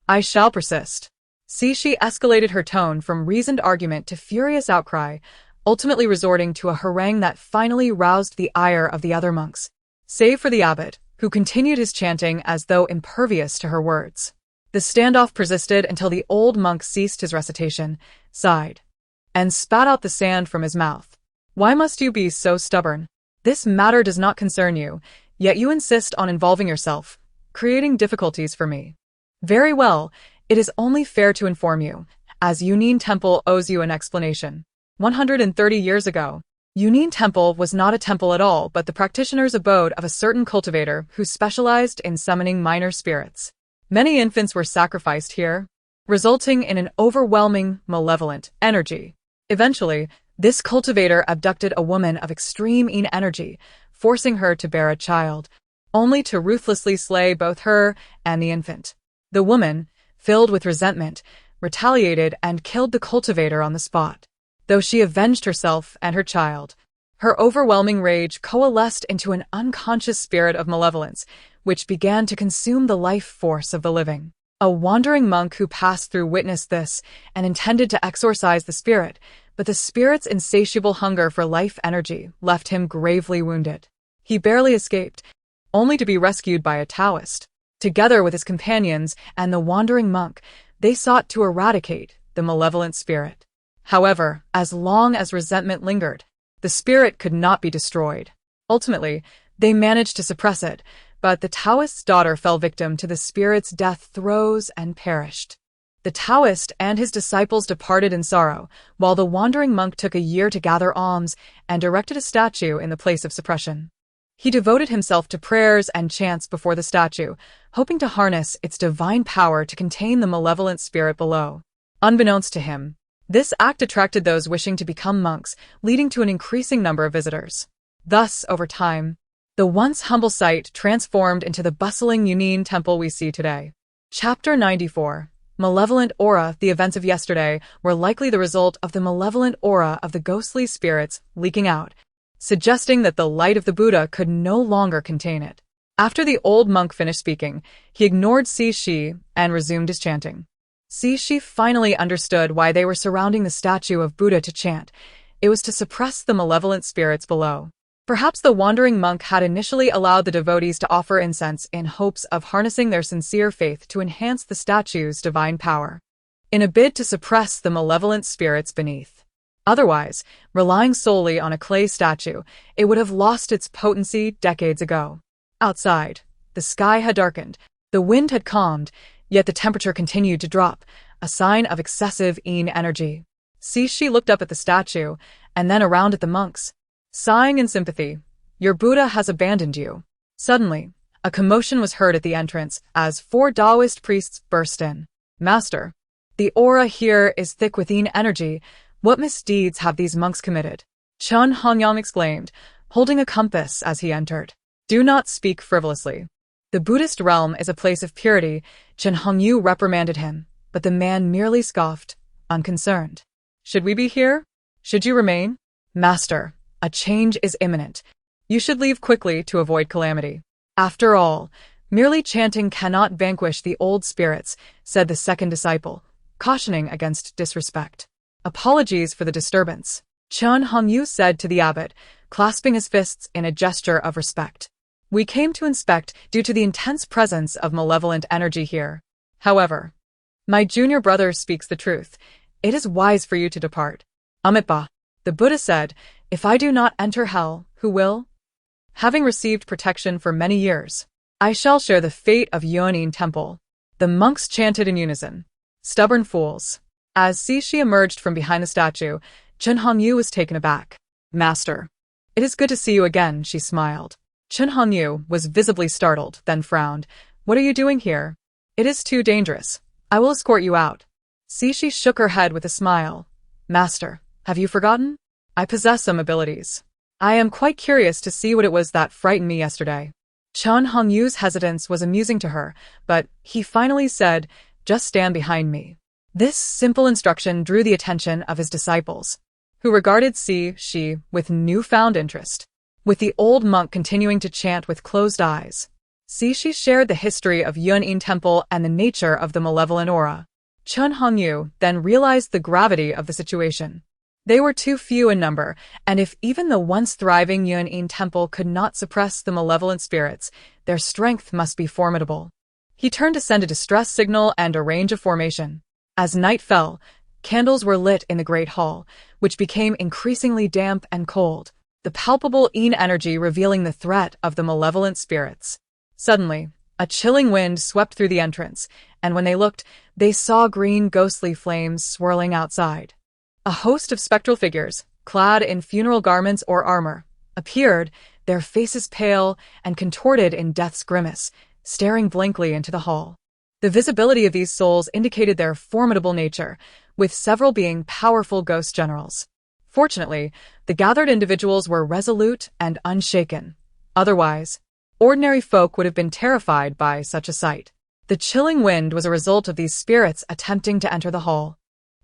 I shall persist." Shi escalated her tone from reasoned argument to furious outcry, ultimately resorting to a harangue that finally roused the ire of the other monks, save for the abbot, who continued his chanting as though impervious to her words. The standoff persisted until the old monk ceased his recitation, sighed, and spat out the sand from his mouth. "Why must you be so stubborn? This matter does not concern you, yet you insist on involving yourself, creating difficulties for me. Very well, it is only fair to inform you, as Yunin Temple owes you an explanation. 130 years ago, Yunin Temple was not a temple at all but the practitioner's abode of a certain cultivator who specialized in summoning minor spirits. Many infants were sacrificed here, resulting in an overwhelming, malevolent energy. Eventually, this cultivator abducted a woman of extreme energy, forcing her to bear a child. only to ruthlessly slay both her and the infant. The woman, filled with resentment, retaliated and killed the cultivator on the spot. Though she avenged herself and her child, her overwhelming rage coalesced into an unconscious spirit of malevolence, which began to consume the life force of the living. A wandering monk who passed through witnessed this and intended to exorcise the spirit, but the spirit's insatiable hunger for life energy left him gravely wounded. He barely escaped, only to be rescued by a Taoist. Together with his companions and the wandering monk, they sought to eradicate the malevolent spirit. However, as long as resentment lingered, the spirit could not be destroyed. Ultimately, they managed to suppress it, but the Taoist's daughter fell victim to the spirit's death throes and perished. The Taoist and his disciples departed in sorrow, while the wandering monk took a year to gather alms and erected a statue in the place of suppression. He devoted himself to prayers and chants before the statue, hoping to harness its divine power to contain the malevolent spirit below. Unbeknownst to him, this act attracted those wishing to become monks, leading to an increasing number of visitors. Thus, over time, the once humble site transformed into the bustling Yunin temple we see today. Chapter 94. Malevolent Aura. The events of yesterday were likely the result of the malevolent aura of the ghostly spirits leaking out, suggesting that the light of the Buddha could no longer contain it. After the old monk finished speaking, he ignored Shi and resumed his chanting. Shi finally understood why they were surrounding the statue of Buddha to chant. It was to suppress the malevolent spirits below. Perhaps the wandering monk had initially allowed the devotees to offer incense in hopes of harnessing their sincere faith to enhance the statue's divine power, in a bid to suppress the malevolent spirits beneath. Otherwise, relying solely on a clay statue, it would have lost its potency decades ago. Outside, the sky had darkened, the wind had calmed, yet the temperature continued to drop, a sign of excessive yin energy. Shi looked up at the statue, and then around at the monks, sighing in sympathy. Your Buddha has abandoned you. Suddenly, a commotion was heard at the entrance as 4 Taoist priests burst in. Master, the aura here is thick with yin energy. What misdeeds have these monks committed? Chen Hongyang exclaimed, holding a compass as he entered. Do not speak frivolously. The Buddhist realm is a place of purity. Chen Hongyu reprimanded him, but the man merely scoffed, unconcerned. Should we be here? Should you remain? Master, a change is imminent. You should leave quickly to avoid calamity. After all, merely chanting cannot vanquish the old spirits, said the second disciple, cautioning against disrespect. Apologies for the disturbance, Chen Hongyu said to the abbot, clasping his fists in a gesture of respect. We came to inspect due to the intense presence of malevolent energy here. However, my junior brother speaks the truth. It is wise for you to depart. Amitabha, the Buddha said, if I do not enter hell, who will? Having received protection for many years, I shall share the fate of Yunin Temple. The monks chanted in unison. Stubborn fools. As Shi emerged from behind the statue, Chen Hongyu was taken aback. Master, it is good to see you again, she smiled. Chen Hongyu was visibly startled, then frowned. What are you doing here? It is too dangerous. I will escort you out. Shi shook her head with a smile. Master, have you forgotten? I possess some abilities. I am quite curious to see what it was that frightened me yesterday. Chen Hongyu's hesitance was amusing to her, but he finally said, just stand behind me. This simple instruction drew the attention of his disciples, who regarded Shi with newfound interest. With the old monk continuing to chant with closed eyes, Shi shared the history of Yunin Temple and the nature of the malevolent aura. Chen Hongyu then realized the gravity of the situation. They were too few in number, and if even the once thriving Yunin Temple could not suppress the malevolent spirits, their strength must be formidable. He turned to send a distress signal and arrange a formation. As night fell, candles were lit in the great hall, which became increasingly damp and cold, the palpable yin energy revealing the threat of the malevolent spirits. Suddenly, a chilling wind swept through the entrance, and when they looked, they saw green ghostly flames swirling outside. A host of spectral figures, clad in funeral garments or armor, appeared, their faces pale and contorted in death's grimace, staring blankly into the hall. The visibility of these souls indicated their formidable nature, with several being powerful ghost generals. Fortunately, the gathered individuals were resolute and unshaken. Otherwise, Ordinary folk would have been terrified by such a sight. The chilling wind was a result of these spirits attempting to enter the hall,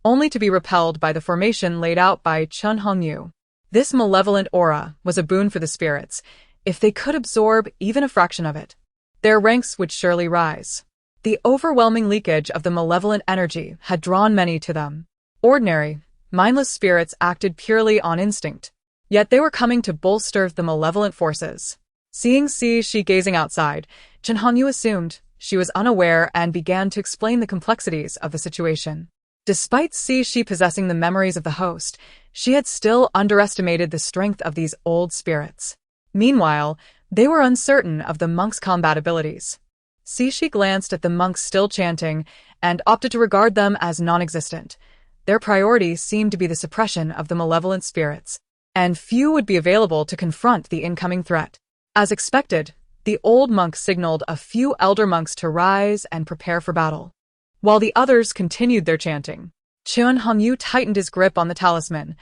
only to be repelled by the formation laid out by Chen Hongyu. This malevolent aura was a boon for the spirits. If they could absorb even a fraction of it, their ranks would surely rise. The overwhelming leakage of the malevolent energy had drawn many to them. Ordinary, mindless spirits acted purely on instinct, yet they were coming to bolster the malevolent forces. Seeing Shi gazing outside, Chen Hongyu assumed she was unaware and began to explain the complexities of the situation. Despite Shi possessing the memories of the host, she had still underestimated the strength of these old spirits. Meanwhile, they were uncertain of the monk's combat abilities. Shi glanced at the monks still chanting and opted to regard them as non-existent. Their priority seemed to be the suppression of the malevolent spirits, and few would be available to confront the incoming threat. As expected, the old monk signaled a few elder monks to rise and prepare for battle, while the others continued their chanting. Chen Hongyu tightened his grip on the talisman,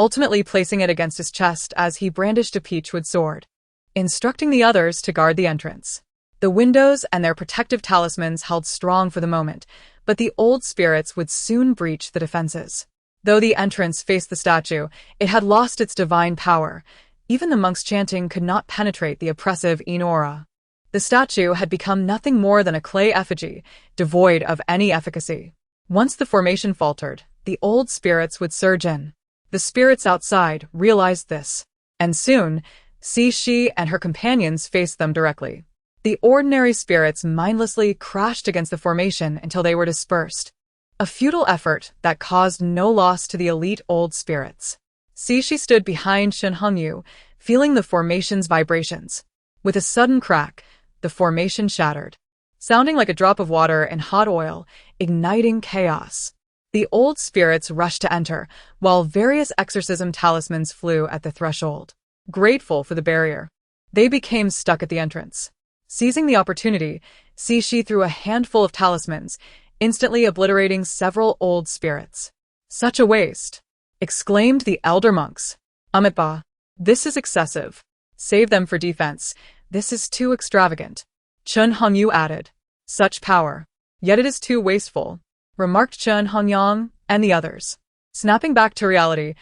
ultimately placing it against his chest as he brandished a peachwood sword, instructing the others to guard the entrance. The windows and their protective talismans held strong for the moment, but the old spirits would soon breach the defenses. Though the entrance faced the statue, it had lost its divine power. Even the monks' chanting could not penetrate the oppressive aura. The statue had become nothing more than a clay effigy, devoid of any efficacy. Once the formation faltered, the old spirits would surge in. The spirits outside realized this, and soon, Shi and her companions faced them directly. The ordinary spirits mindlessly crashed against the formation until they were dispersed, a futile effort that caused no loss to the elite old spirits. She stood behind Chen Hongyu, feeling the formation's vibrations. With a sudden crack, the formation shattered, sounding like a drop of water in hot oil, igniting chaos. The old spirits rushed to enter, while various exorcism talismans flew at the threshold. Grateful for the barrier, they became stuck at the entrance. Seizing the opportunity, Shi threw a handful of talismans, instantly obliterating several old spirits. Such a waste, exclaimed the elder monks. Amitba, this is excessive. Save them for defense. This is too extravagant. Chen Hongyu added. Such power. Yet it is too wasteful, remarked Chen Hongyang and the others. Snapping back to reality,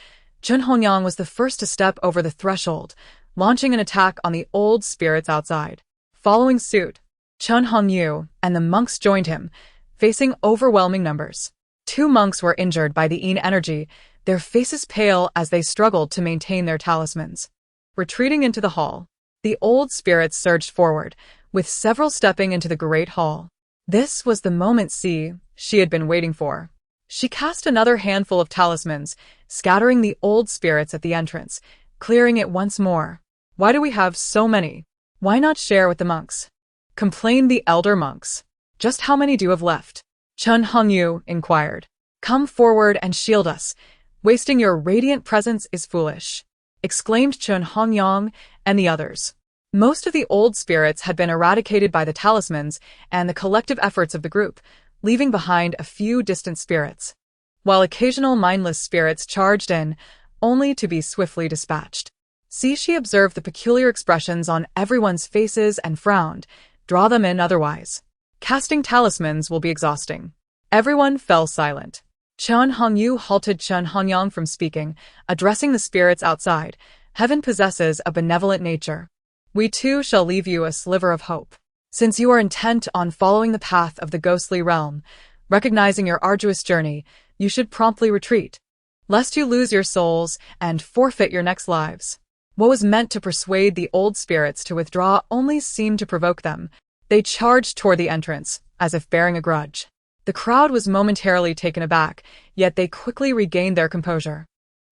Chen Hongyang was the first to step over the threshold, launching an attack on the old spirits outside. Following suit, Chen Hongyu and the monks joined him, facing overwhelming numbers. 2 monks were injured by the Yin energy, their faces pale as they struggled to maintain their talismans. Retreating into the hall, the old spirits surged forward, with several stepping into the great hall. This was the moment she had been waiting for. She cast another handful of talismans, scattering the old spirits at the entrance, clearing it once more. Why do we have so many? Why not share with the monks? Complained the elder monks. Just how many do you have left? Chen Hongyu inquired. Come forward and shield us. Wasting your radiant presence is foolish, exclaimed Chen Hongyang and the others. Most of the old spirits had been eradicated by the talismans and the collective efforts of the group, leaving behind a few distant spirits, while occasional mindless spirits charged in, only to be swiftly dispatched. She observed the peculiar expressions on everyone's faces and frowned. Draw them in otherwise. Casting talismans will be exhausting. Everyone fell silent. Chen Hongyu halted Chen Hongyang from speaking, addressing the spirits outside. Heaven possesses a benevolent nature. We too shall leave you a sliver of hope. Since you are intent on following the path of the ghostly realm, recognizing your arduous journey, you should promptly retreat, lest you lose your souls and forfeit your next lives. What was meant to persuade the old spirits to withdraw only seemed to provoke them. They charged toward the entrance, as if bearing a grudge. The crowd was momentarily taken aback, yet they quickly regained their composure.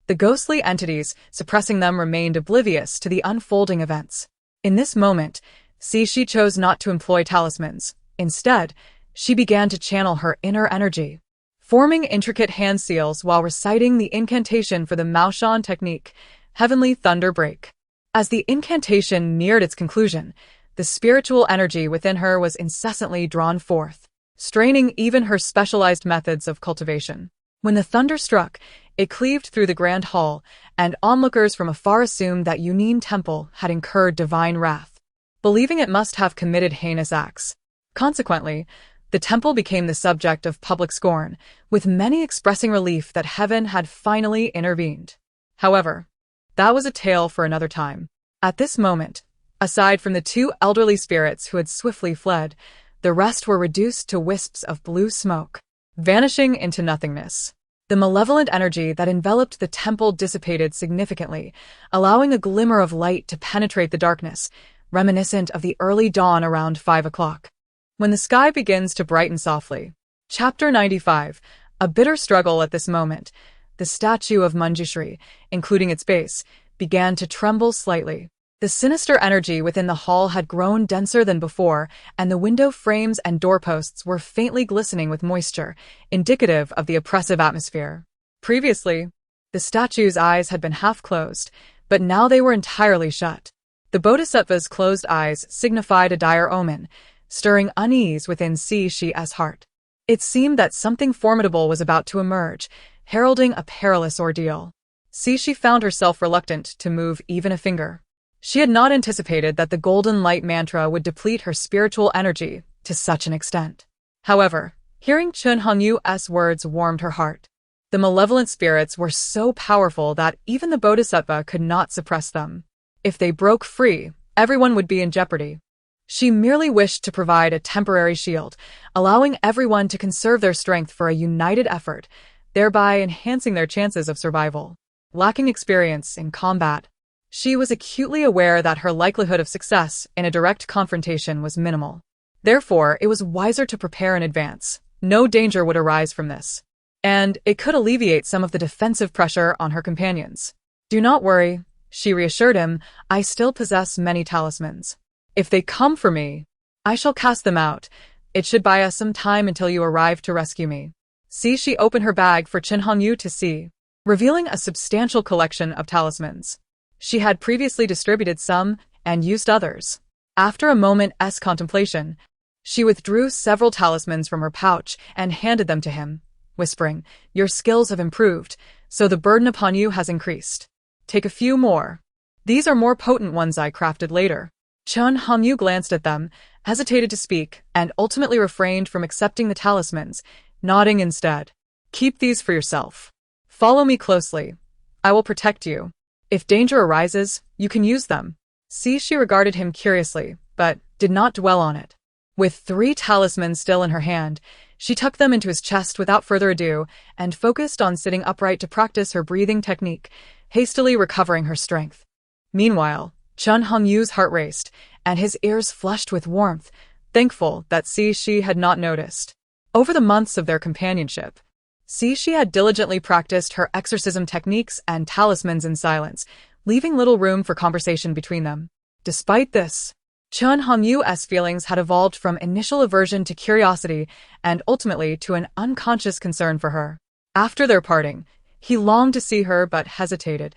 The ghostly entities suppressing them remained oblivious to the unfolding events. In this moment, Shi chose not to employ talismans. Instead, she began to channel her inner energy, forming intricate hand seals while reciting the incantation for the Maoshan technique, Heavenly Thunder Break. As the incantation neared its conclusion, the spiritual energy within her was incessantly drawn forth, straining even her specialized methods of cultivation. When the thunder struck, it cleaved through the grand hall, and onlookers from afar assumed that Yunin Temple had incurred divine wrath. believing it must have committed heinous acts. Consequently, the temple became the subject of public scorn, with many expressing relief that heaven had finally intervened. However, that was a tale for another time. At this moment, aside from the two elderly spirits who had swiftly fled, the rest were reduced to wisps of blue smoke, vanishing into nothingness. The malevolent energy that enveloped the temple dissipated significantly, allowing a glimmer of light to penetrate the darkness, reminiscent of the early dawn around 5 o'clock. When the sky begins to brighten softly. Chapter 95. A bitter struggle at this moment. The statue of Manjushri, including its base, began to tremble slightly. The sinister energy within the hall had grown denser than before, and the window frames and doorposts were faintly glistening with moisture, indicative of the oppressive atmosphere. Previously, the statue's eyes had been half closed, but now they were entirely shut. The bodhisattva's closed eyes signified a dire omen, stirring unease within Shi's heart. It seemed that something formidable was about to emerge, heralding a perilous ordeal. Shi found herself reluctant to move even a finger. She had not anticipated that the golden light mantra would deplete her spiritual energy to such an extent. However, hearing Chen Hongyu's words warmed her heart. The malevolent spirits were so powerful that even the bodhisattva could not suppress them. If they broke free, everyone would be in jeopardy. She merely wished to provide a temporary shield, allowing everyone to conserve their strength for a united effort, thereby enhancing their chances of survival. Lacking experience in combat, she was acutely aware that her likelihood of success in a direct confrontation was minimal. Therefore, it was wiser to prepare in advance. No danger would arise from this, and it could alleviate some of the defensive pressure on her companions. "Do not worry," she reassured him, "I still possess many talismans. If they come for me, I shall cast them out. It should buy us some time until you arrive to rescue me." She opened her bag for Chen Hongyu to see, revealing a substantial collection of talismans. She had previously distributed some and used others. After a moment's contemplation, she withdrew several talismans from her pouch and handed them to him, whispering, "Your skills have improved, so the burden upon you has increased. Take a few more. These are more potent ones I crafted later." Chen Hongyu glanced at them, hesitated to speak, and ultimately refrained from accepting the talismans, nodding instead. "Keep these for yourself. Follow me closely. I will protect you. If danger arises, you can use them." She regarded him curiously, but did not dwell on it. With 3 talismans still in her hand, she tucked them into his chest without further ado and focused on sitting upright to practice her breathing technique, hastily recovering her strength. Meanwhile, Chen Hongyu's heart raced, and his ears flushed with warmth, thankful that Shi had not noticed. Over the months of their companionship, Shi had diligently practiced her exorcism techniques and talismans in silence, leaving little room for conversation between them. Despite this, Chen Hongyu's feelings had evolved from initial aversion to curiosity and ultimately to an unconscious concern for her. After their parting, he longed to see her but hesitated,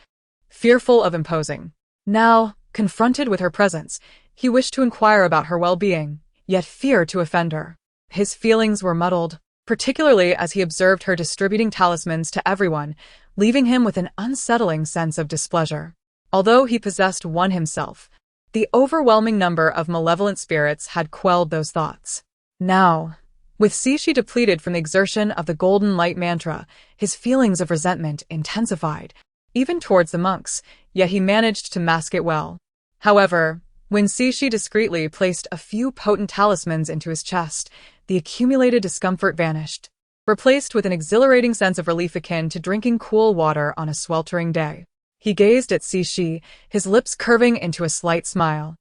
fearful of imposing. Now, confronted with her presence, he wished to inquire about her well-being, yet feared to offend her. His feelings were muddled, particularly as he observed her distributing talismans to everyone, leaving him with an unsettling sense of displeasure. Although he possessed one himself, the overwhelming number of malevolent spirits had quelled those thoughts. Now, with Shi depleted from the exertion of the golden light mantra, his feelings of resentment intensified, even towards the monks, yet he managed to mask it well. However, when Shi discreetly placed a few potent talismans into his chest, the accumulated discomfort vanished, replaced with an exhilarating sense of relief akin to drinking cool water on a sweltering day. He gazed at Shi, his lips curving into a slight smile.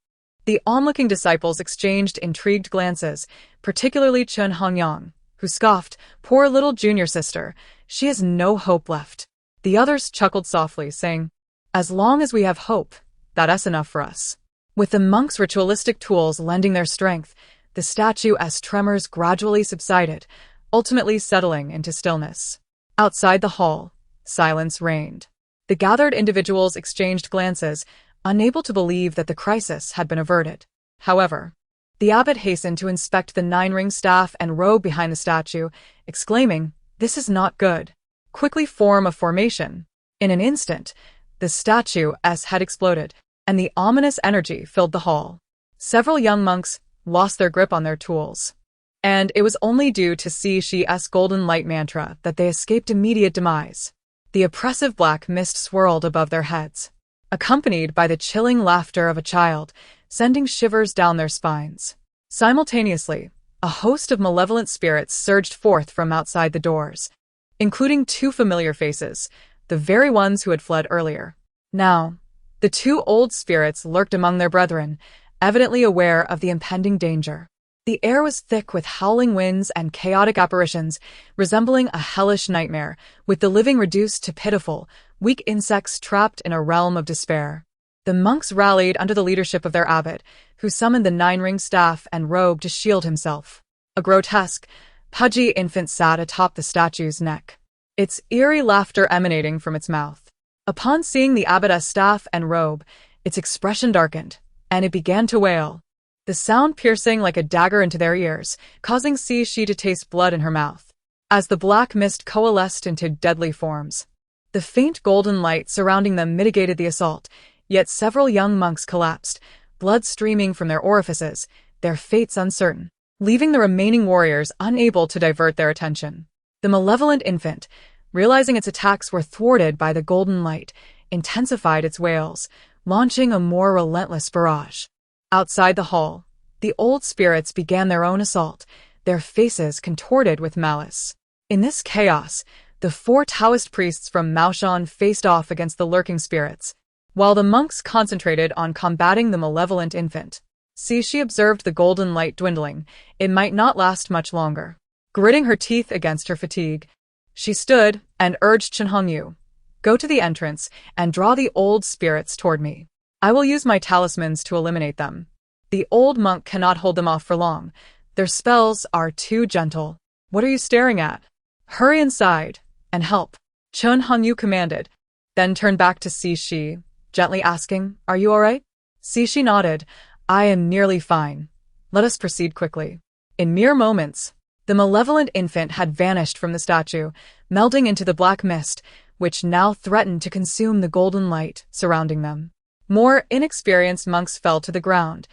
The onlooking disciples exchanged intrigued glances, particularly Chen Hongyang, who scoffed, "Poor little junior sister, she has no hope left." The others chuckled softly, saying, "As long as we have hope, that's enough for us." With the monks' ritualistic tools lending their strength, the statue's tremors gradually subsided, ultimately settling into stillness. Outside the hall, silence reigned. The gathered individuals exchanged glances, unable to believe that the crisis had been averted. However, the abbot hastened to inspect the 9-ring staff and robe behind the statue, exclaiming, "This is not good. Quickly form a formation." In an instant, the statue's head exploded, and the ominous energy filled the hall. Several young monks lost their grip on their tools. And it was only due to Shi's golden light mantra that they escaped immediate demise. The oppressive black mist swirled above their heads, accompanied by the chilling laughter of a child, sending shivers down their spines. Simultaneously, a host of malevolent spirits surged forth from outside the doors, including two familiar faces, the very ones who had fled earlier. Now, the two old spirits lurked among their brethren, evidently aware of the impending danger. The air was thick with howling winds and chaotic apparitions, resembling a hellish nightmare, with the living reduced to pitiful, weak insects trapped in a realm of despair. The monks rallied under the leadership of their abbot, who summoned the nine-ring staff and robe to shield himself. A grotesque, pudgy infant sat atop the statue's neck, its eerie laughter emanating from its mouth. Upon seeing the abbot's staff and robe, its expression darkened, and it began to wail, the sound piercing like a dagger into their ears, causing Shi to taste blood in her mouth. As the black mist coalesced into deadly forms, the faint golden light surrounding them mitigated the assault, yet several young monks collapsed, blood streaming from their orifices, their fates uncertain, leaving the remaining warriors unable to divert their attention. The malevolent infant, realizing its attacks were thwarted by the golden light, intensified its wails, launching a more relentless barrage. Outside the hall, the old spirits began their own assault, their faces contorted with malice. In this chaos, the four Taoist priests from Maoshan faced off against the lurking spirits, while the monks concentrated on combating the malevolent infant. Shi observed the golden light dwindling. It might not last much longer. Gritting her teeth against her fatigue, she stood and urged Chen Hongyu, "Go to the entrance and draw the old spirits toward me. I will use my talismans to eliminate them. The old monk cannot hold them off for long. Their spells are too gentle. What are you staring at? Hurry inside and help," Chen Hongyu commanded, then turned back to Shi, gently asking, "Are you all right?" Shi nodded. "I am nearly fine. Let us proceed quickly." In mere moments, the malevolent infant had vanished from the statue, melding into the black mist, which now threatened to consume the golden light surrounding them. More inexperienced monks fell to the ground,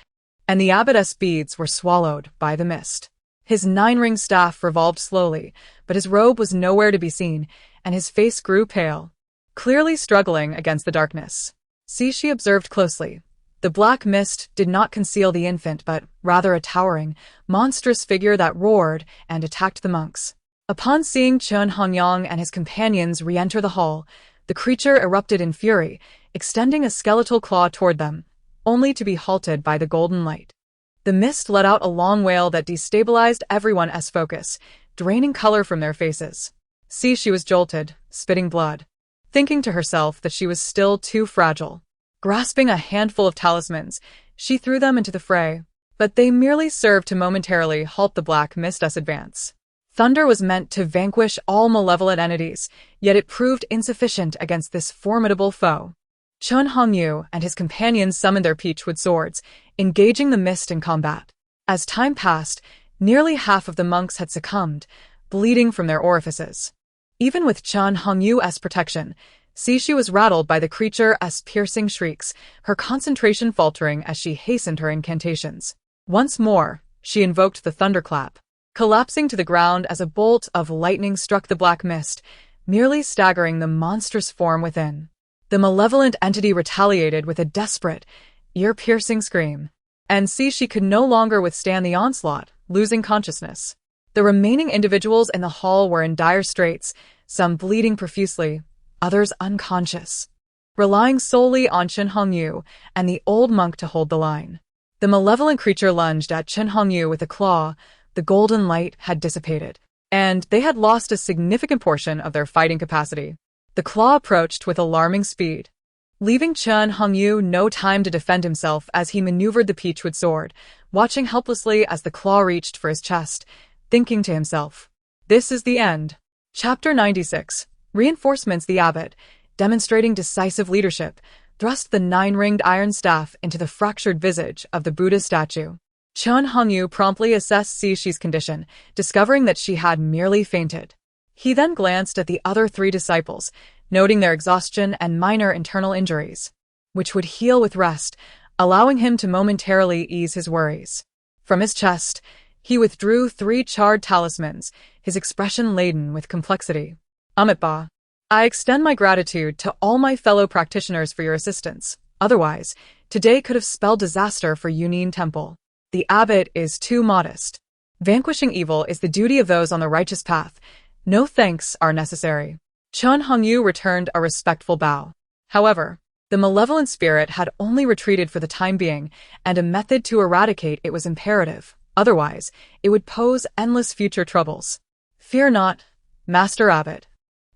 and the abbot's beads were swallowed by the mist. His nine-ring staff revolved slowly, but his robe was nowhere to be seen, and his face grew pale, clearly struggling against the darkness. Shi observed closely. The black mist did not conceal the infant, but rather a towering, monstrous figure that roared and attacked the monks. Upon seeing Chen Hongyang and his companions re-enter the hall, the creature erupted in fury, extending a skeletal claw toward them, only to be halted by the golden light. The mist let out a long wail that destabilized everyone's focus, draining color from their faces. She was jolted, spitting blood, thinking to herself that she was still too fragile. Grasping a handful of talismans, she threw them into the fray, but they merely served to momentarily halt the black mist's advance. Thunder was meant to vanquish all malevolent entities, yet it proved insufficient against this formidable foe. Chen Hongyu and his companions summoned their peachwood swords, engaging the mist in combat. As time passed, nearly half of the monks had succumbed, bleeding from their orifices. Even with Chen Hongyu's protection, Shi was rattled by the creature's piercing shrieks, her concentration faltering as she hastened her incantations. Once more, she invoked the thunderclap, collapsing to the ground as a bolt of lightning struck the black mist, merely staggering the monstrous form within. The malevolent entity retaliated with a desperate, ear-piercing scream, and Shi could no longer withstand the onslaught, losing consciousness. The remaining individuals in the hall were in dire straits, some bleeding profusely, others unconscious, relying solely on Chen Hongyu and the old monk to hold the line. The malevolent creature lunged at Chen Hongyu with a claw. The golden light had dissipated, and they had lost a significant portion of their fighting capacity. The claw approached with alarming speed, leaving Chen Hongyu no time to defend himself as he maneuvered the peachwood sword, watching helplessly as the claw reached for his chest, thinking to himself, "This is the end." Chapter 96. Reinforcements. The abbot, demonstrating decisive leadership, thrust the nine-ringed iron staff into the fractured visage of the Buddha statue. Chen Hongyu promptly assessed Shi's condition, discovering that she had merely fainted. He then glanced at the other three disciples, noting their exhaustion and minor internal injuries, which would heal with rest. allowing him to momentarily ease his worries. From his chest, he withdrew 3 charred talismans, his expression laden with complexity. Amitba, I extend my gratitude to all my fellow practitioners for your assistance. Otherwise, today could have spelled disaster for Yunin Temple. The abbot is too modest. Vanquishing evil is the duty of those on the righteous path. No thanks are necessary. Chen Hongyu returned a respectful bow. However, the malevolent spirit had only retreated for the time being, and a method to eradicate it was imperative. Otherwise, it would pose endless future troubles. Fear not, Master Abbot.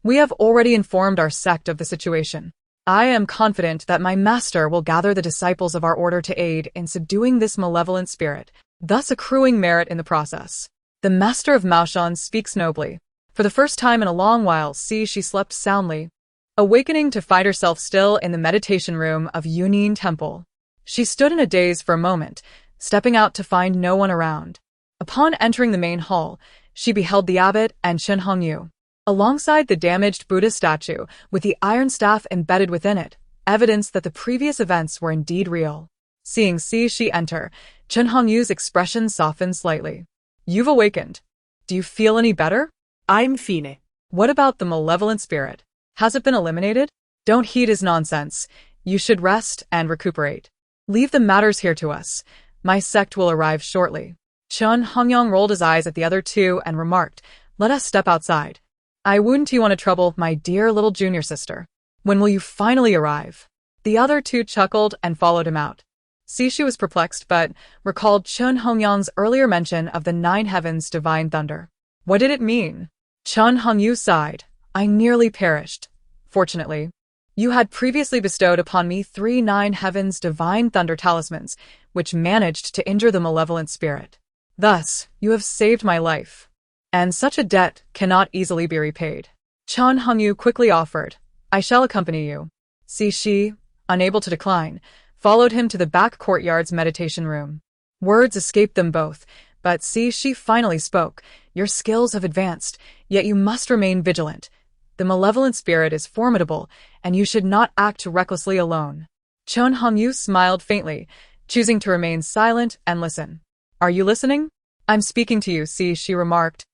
We have already informed our sect of the situation. I am confident that my master will gather the disciples of our order to aid in subduing this malevolent spirit, thus accruing merit in the process. The master of Maoshan speaks nobly. For the first time in a long while, she slept soundly, awakening to find herself still in the meditation room of Yunin Temple. She stood in a daze for a moment, stepping out to find no one around. Upon entering the main hall, she beheld the abbot and Chen Hongyu, alongside the damaged Buddha statue with the iron staff embedded within it, evidence that the previous events were indeed real. Seeing she enter, Chen Hongyu's expression softened slightly. You've awakened. Do you feel any better? I'm fine. What about the malevolent spirit? Has it been eliminated? Don't heed his nonsense. You should rest and recuperate. Leave the matters here to us. My sect will arrive shortly. Chen Hongyang rolled his eyes at the other two and remarked, Let us step outside. I wouldn't want to trouble my dear little junior sister. When will you finally arrive? The other two chuckled and followed him out. She was perplexed but recalled Chen Hongyang's earlier mention of the 9 heavens divine thunder. What did it mean? Chen Hongyu sighed. I nearly perished. Fortunately, you had previously bestowed upon me 3 9 heavens divine thunder talismans, which managed to injure the malevolent spirit. Thus, you have saved my life. And such a debt cannot easily be repaid. Chen Hongyu quickly offered, I shall accompany you. She, unable to decline, followed him to the back courtyard's meditation room. Words escaped them both, but she finally spoke. Your skills have advanced, yet you must remain vigilant. The malevolent spirit is formidable, and you should not act recklessly alone. Chen Hongyu smiled faintly, choosing to remain silent and listen. Are you listening? I'm speaking to you, she remarked,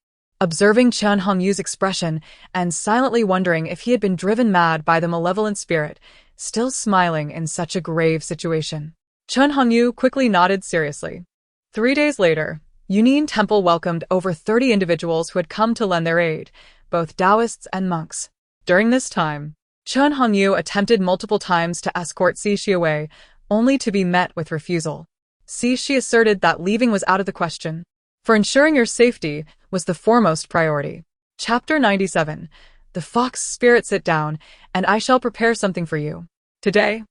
observing Chen Hongyu's expression and silently wondering if he had been driven mad by the malevolent spirit, still smiling in such a grave situation. Chen Hongyu quickly nodded seriously. 3 days later, Yunin Temple welcomed over 30 individuals who had come to lend their aid, both Taoists and monks. During this time, Chen Hongyu attempted multiple times to escort Shi away, only to be met with refusal. Shi asserted that leaving was out of the question. For ensuring your safety was the foremost priority. Chapter 97. The fox spirit, sit down, and I shall prepare something for you. Today,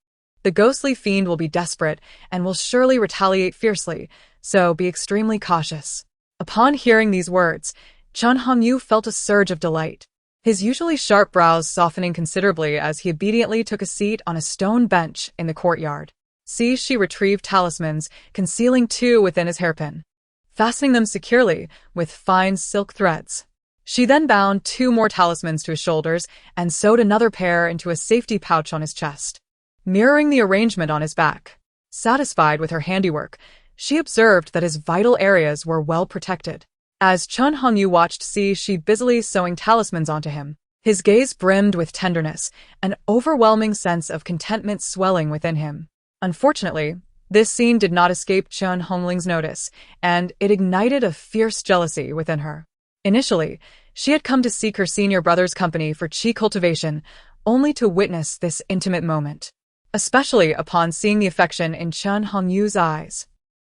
the ghostly fiend will be desperate and will surely retaliate fiercely, so be extremely cautious. Upon hearing these words, Chen Hongyu felt a surge of delight, his usually sharp brows softening considerably as he obediently took a seat on a stone bench in the courtyard. She retrieved talismans, concealing 2 within his hairpin, fastening them securely with fine silk threads. She then bound 2 more talismans to his shoulders and sewed another pair into a safety pouch on his chest, mirroring the arrangement on his back. Satisfied with her handiwork, she observed that his vital areas were well protected. As Chen Hongyu watched she busily sewing talismans onto him, his gaze brimmed with tenderness, an overwhelming sense of contentment swelling within him. Unfortunately, this scene did not escape Chen Hongling's notice, and it ignited a fierce jealousy within her. Initially, she had come to seek her senior brother's company for qi cultivation, only to witness this intimate moment, especially upon seeing the affection in Chen Hongyu's eyes.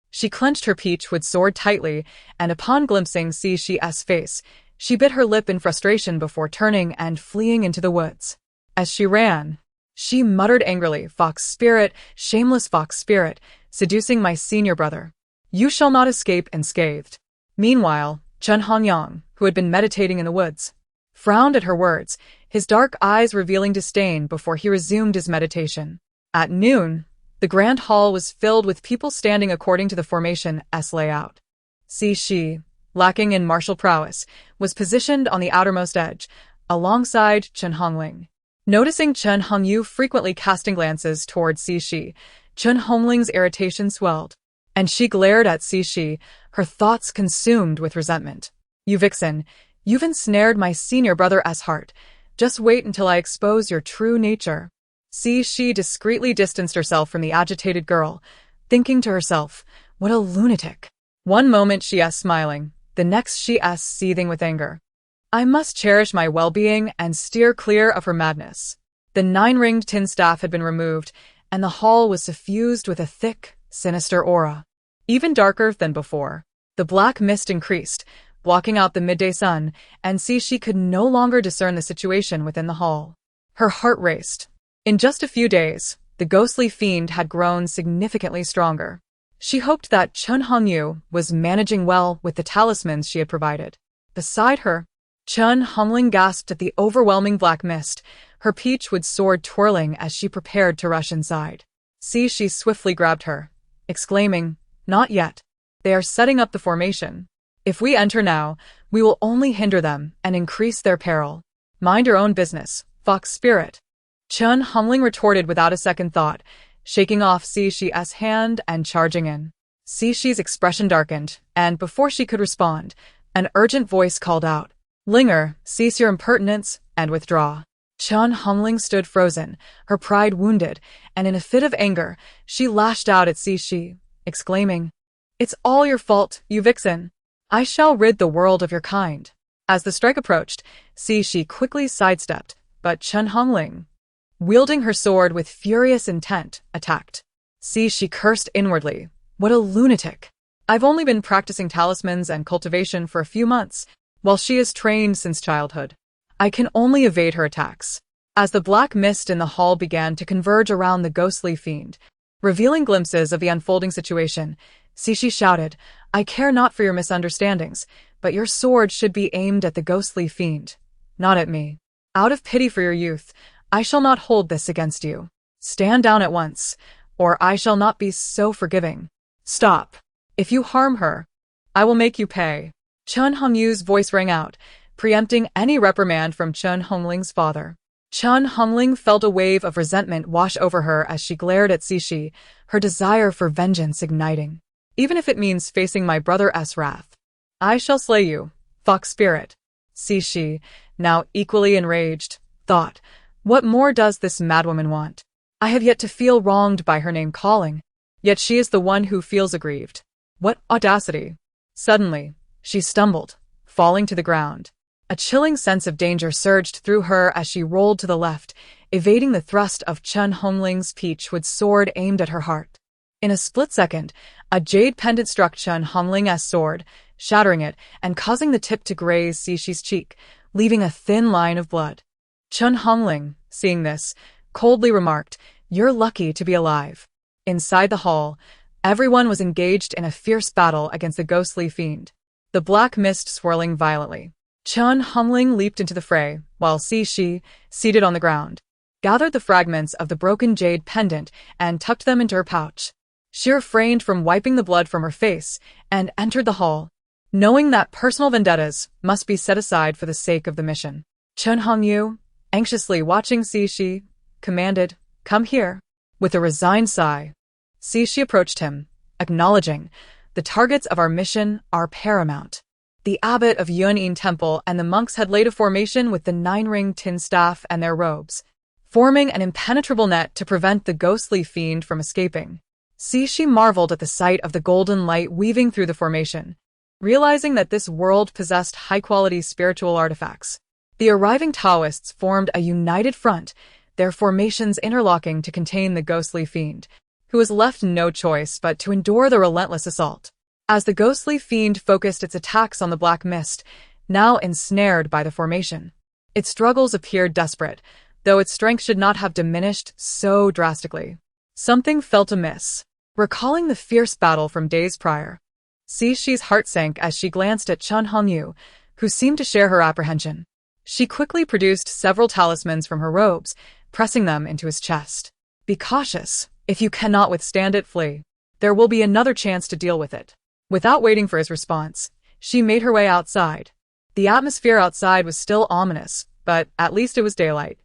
She clenched her peachwood sword tightly, and upon glimpsing Shi's face, she bit her lip in frustration before turning and fleeing into the woods. As she ran, she muttered angrily, Fox spirit, shameless fox spirit, seducing my senior brother. You shall not escape unscathed. Meanwhile, Chen Hongyang, who had been meditating in the woods, frowned at her words, his dark eyes revealing disdain before he resumed his meditation. At noon, the grand hall was filled with people standing according to the formation's layout. Shi, lacking in martial prowess, was positioned on the outermost edge, alongside Chen Hongling. Noticing Chen Hongyu frequently casting glances towards Shi, Chen Hongling's irritation swelled, and she glared at Cixi, her thoughts consumed with resentment. You vixen, you've ensnared my senior brother's heart. Just wait until I expose your true nature. Cixi discreetly distanced herself from the agitated girl, thinking to herself, what a lunatic. One moment she's smiling, the next she's seething with anger. I must cherish my well-being and steer clear of her madness. The 9-ringed tin staff had been removed, and the hall was suffused with a thick, sinister aura. Even darker than before. The black mist increased, blocking out the midday sun, and Cixi could no longer discern the situation within the hall. Her heart raced. In just a few days, the ghostly fiend had grown significantly stronger. She hoped that Chen Hongyu was managing well with the talismans she had provided. Beside her, Chen Hongling gasped at the overwhelming black mist, her peachwood sword twirling as she prepared to rush inside. Cixi swiftly grabbed her, exclaiming, not yet. They are setting up the formation. If we enter now, we will only hinder them and increase their peril. Mind your own business, fox spirit. Chen Hongling retorted without a second thought, shaking off Cixi's hand and charging in. Cixi's expression darkened, and before she could respond, an urgent voice called out, Linger, cease your impertinence and withdraw. Chen Hongling stood frozen, her pride wounded, and in a fit of anger, she lashed out at Cixi, exclaiming, It's all your fault, you vixen. I shall rid the world of your kind. As the strike approached, Cixi quickly sidestepped, but Chen Hongling, wielding her sword with furious intent, attacked. Cixi cursed inwardly. What a lunatic. I've only been practicing talismans and cultivation for a few months, while she is trained since childhood. I can only evade her attacks. As the black mist in the hall began to converge around the ghostly fiend, revealing glimpses of the unfolding situation, Cixi shouted, I care not for your misunderstandings, but your sword should be aimed at the ghostly fiend, not at me. Out of pity for your youth, I shall not hold this against you. Stand down at once, or I shall not be so forgiving. Stop. If you harm her, I will make you pay. Chen Hongyu's voice rang out, preempting any reprimand from Chen Hongling's father. Chen Hongling felt a wave of resentment wash over her as she glared at Cixi, her desire for vengeance igniting. Even if it means facing my brother's wrath, I shall slay you, fox spirit. Cixi, now equally enraged, thought, what more does this madwoman want? I have yet to feel wronged by her name calling, yet she is the one who feels aggrieved. What audacity! Suddenly, she stumbled, falling to the ground. A chilling sense of danger surged through her as she rolled to the left, evading the thrust of Chen Hongling's peachwood sword aimed at her heart. In a split second, a jade pendant struck Chen Hongling's sword, shattering it and causing the tip to graze Cixi's cheek, leaving a thin line of blood. Chen Hongling, seeing this, coldly remarked, You're lucky to be alive. Inside the hall, everyone was engaged in a fierce battle against the ghostly fiend, the black mist swirling violently. Chen Hongling leaped into the fray, while Cixi, seated on the ground, gathered the fragments of the broken jade pendant and tucked them into her pouch. She refrained from wiping the blood from her face and entered the hall, knowing that personal vendettas must be set aside for the sake of the mission. Chen Hongyu, anxiously watching Cixi, commanded, Come here. With a resigned sigh, Cixi approached him, acknowledging, The targets of our mission are paramount. The abbot of Yunyin Temple and the monks had laid a formation with the 9-ringed tin staff and their robes, forming an impenetrable net to prevent the ghostly fiend from escaping. Cixi marveled at the sight of the golden light weaving through the formation, realizing that this world possessed high-quality spiritual artifacts. The arriving Taoists formed a united front, their formations interlocking to contain the ghostly fiend, who was left no choice but to endure the relentless assault. As the ghostly fiend focused its attacks on the black mist, now ensnared by the formation, its struggles appeared desperate, though its strength should not have diminished so drastically. Something felt amiss. Recalling the fierce battle from days prior, Cixi's heart sank as she glanced at Chen Hongyu, who seemed to share her apprehension. She quickly produced several talismans from her robes, pressing them into his chest. Be cautious. If you cannot withstand it, flee. There will be another chance to deal with it. Without waiting for his response, she made her way outside. The atmosphere outside was still ominous, but at least it was daylight.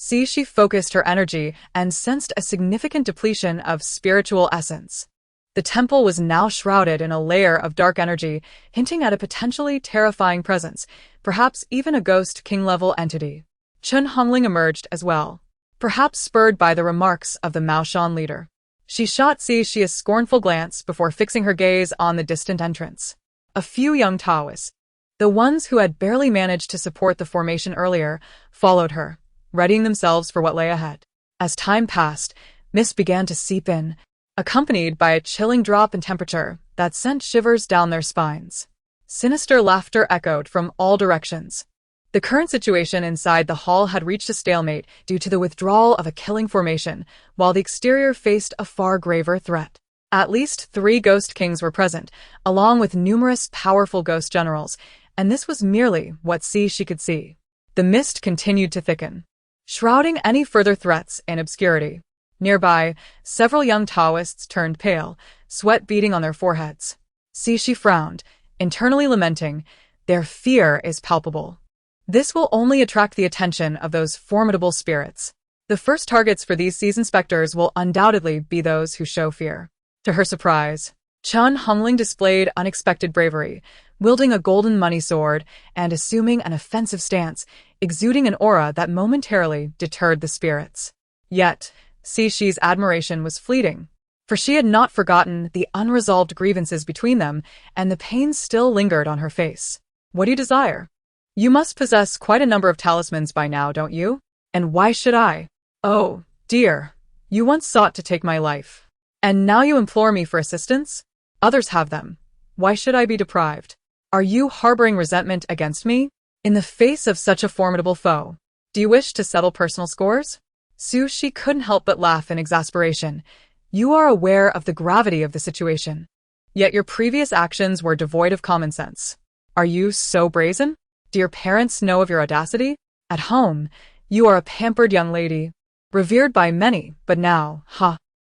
She focused her energy and sensed a significant depletion of spiritual essence. The temple was now shrouded in a layer of dark energy, hinting at a potentially terrifying presence, perhaps even a ghost king-level entity. Chen Hongling emerged as well, perhaps spurred by the remarks of the Maoshan leader. She shot Shi a scornful glance before fixing her gaze on the distant entrance. A few young Taoists, the ones who had barely managed to support the formation earlier, followed her, readying themselves for what lay ahead. As time passed, mist began to seep in, accompanied by a chilling drop in temperature that sent shivers down their spines. Sinister laughter echoed from all directions. The current situation inside the hall had reached a stalemate due to the withdrawal of a killing formation, while the exterior faced a far graver threat. At least 3 ghost kings were present, along with numerous powerful ghost generals, and this was merely what she could see. The mist continued to thicken, shrouding any further threats in obscurity. Nearby, several young Taoists turned pale, sweat beading on their foreheads. She frowned, internally lamenting, their fear is palpable. This will only attract the attention of those formidable spirits. The first targets for these seasoned specters will undoubtedly be those who show fear. To her surprise, Chen Hongling displayed unexpected bravery, wielding a golden money sword and assuming an offensive stance, exuding an aura that momentarily deterred the spirits. Yet, Shi's admiration was fleeting, for she had not forgotten the unresolved grievances between them, and the pain still lingered on her face. What do you desire? You must possess quite a number of talismans by now, don't you? And why should I? Oh, dear. You once sought to take my life. And now you implore me for assistance? Others have them. Why should I be deprived? Are you harboring resentment against me? In the face of such a formidable foe, do you wish to settle personal scores? She couldn't help but laugh in exasperation. You are aware of the gravity of the situation. Yet your previous actions were devoid of common sense. Are you so brazen? Do your parents know of your audacity? At home, you are a pampered young lady, revered by many, but now,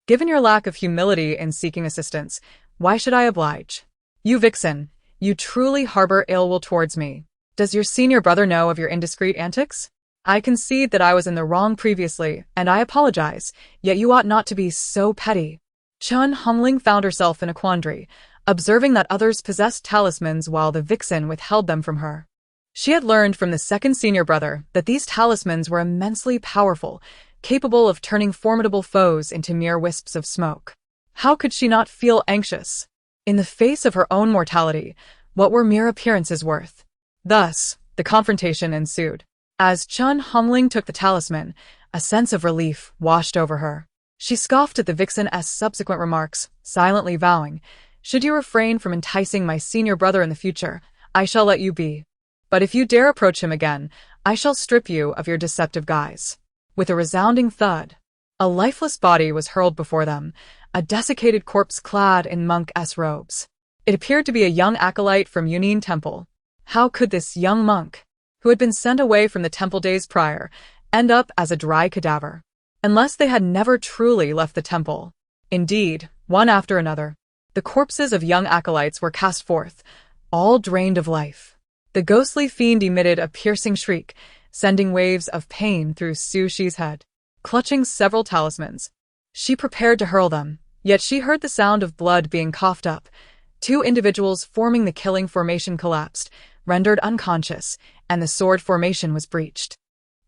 given your lack of humility in seeking assistance, why should I oblige? You vixen, you truly harbor ill will towards me. Does your senior brother know of your indiscreet antics? I concede that I was in the wrong previously, and I apologize, yet you ought not to be so petty. Chen Hongling found herself in a quandary, observing that others possessed talismans while the vixen withheld them from her. She had learned from the second senior brother that these talismans were immensely powerful, capable of turning formidable foes into mere wisps of smoke. How could she not feel anxious? In the face of her own mortality, what were mere appearances worth? Thus, the confrontation ensued. As Chen Hongling took the talisman, a sense of relief washed over her. She scoffed at the vixen's subsequent remarks, silently vowing, should you refrain from enticing my senior brother in the future, I shall let you be. But if you dare approach him again, I shall strip you of your deceptive guise. With a resounding thud, a lifeless body was hurled before them, a desiccated corpse clad in monk-s robes. It appeared to be a young acolyte from Yunin Temple. How could this young monk, who had been sent away from the temple days prior, end up as a dry cadaver? Unless they had never truly left the temple. Indeed, one after another, the corpses of young acolytes were cast forth, all drained of life. The ghostly fiend emitted a piercing shriek, sending waves of pain through Shi's head. Clutching several talismans, she prepared to hurl them, yet she heard the sound of blood being coughed up. 2 individuals forming the killing formation collapsed, rendered unconscious, and the sword formation was breached.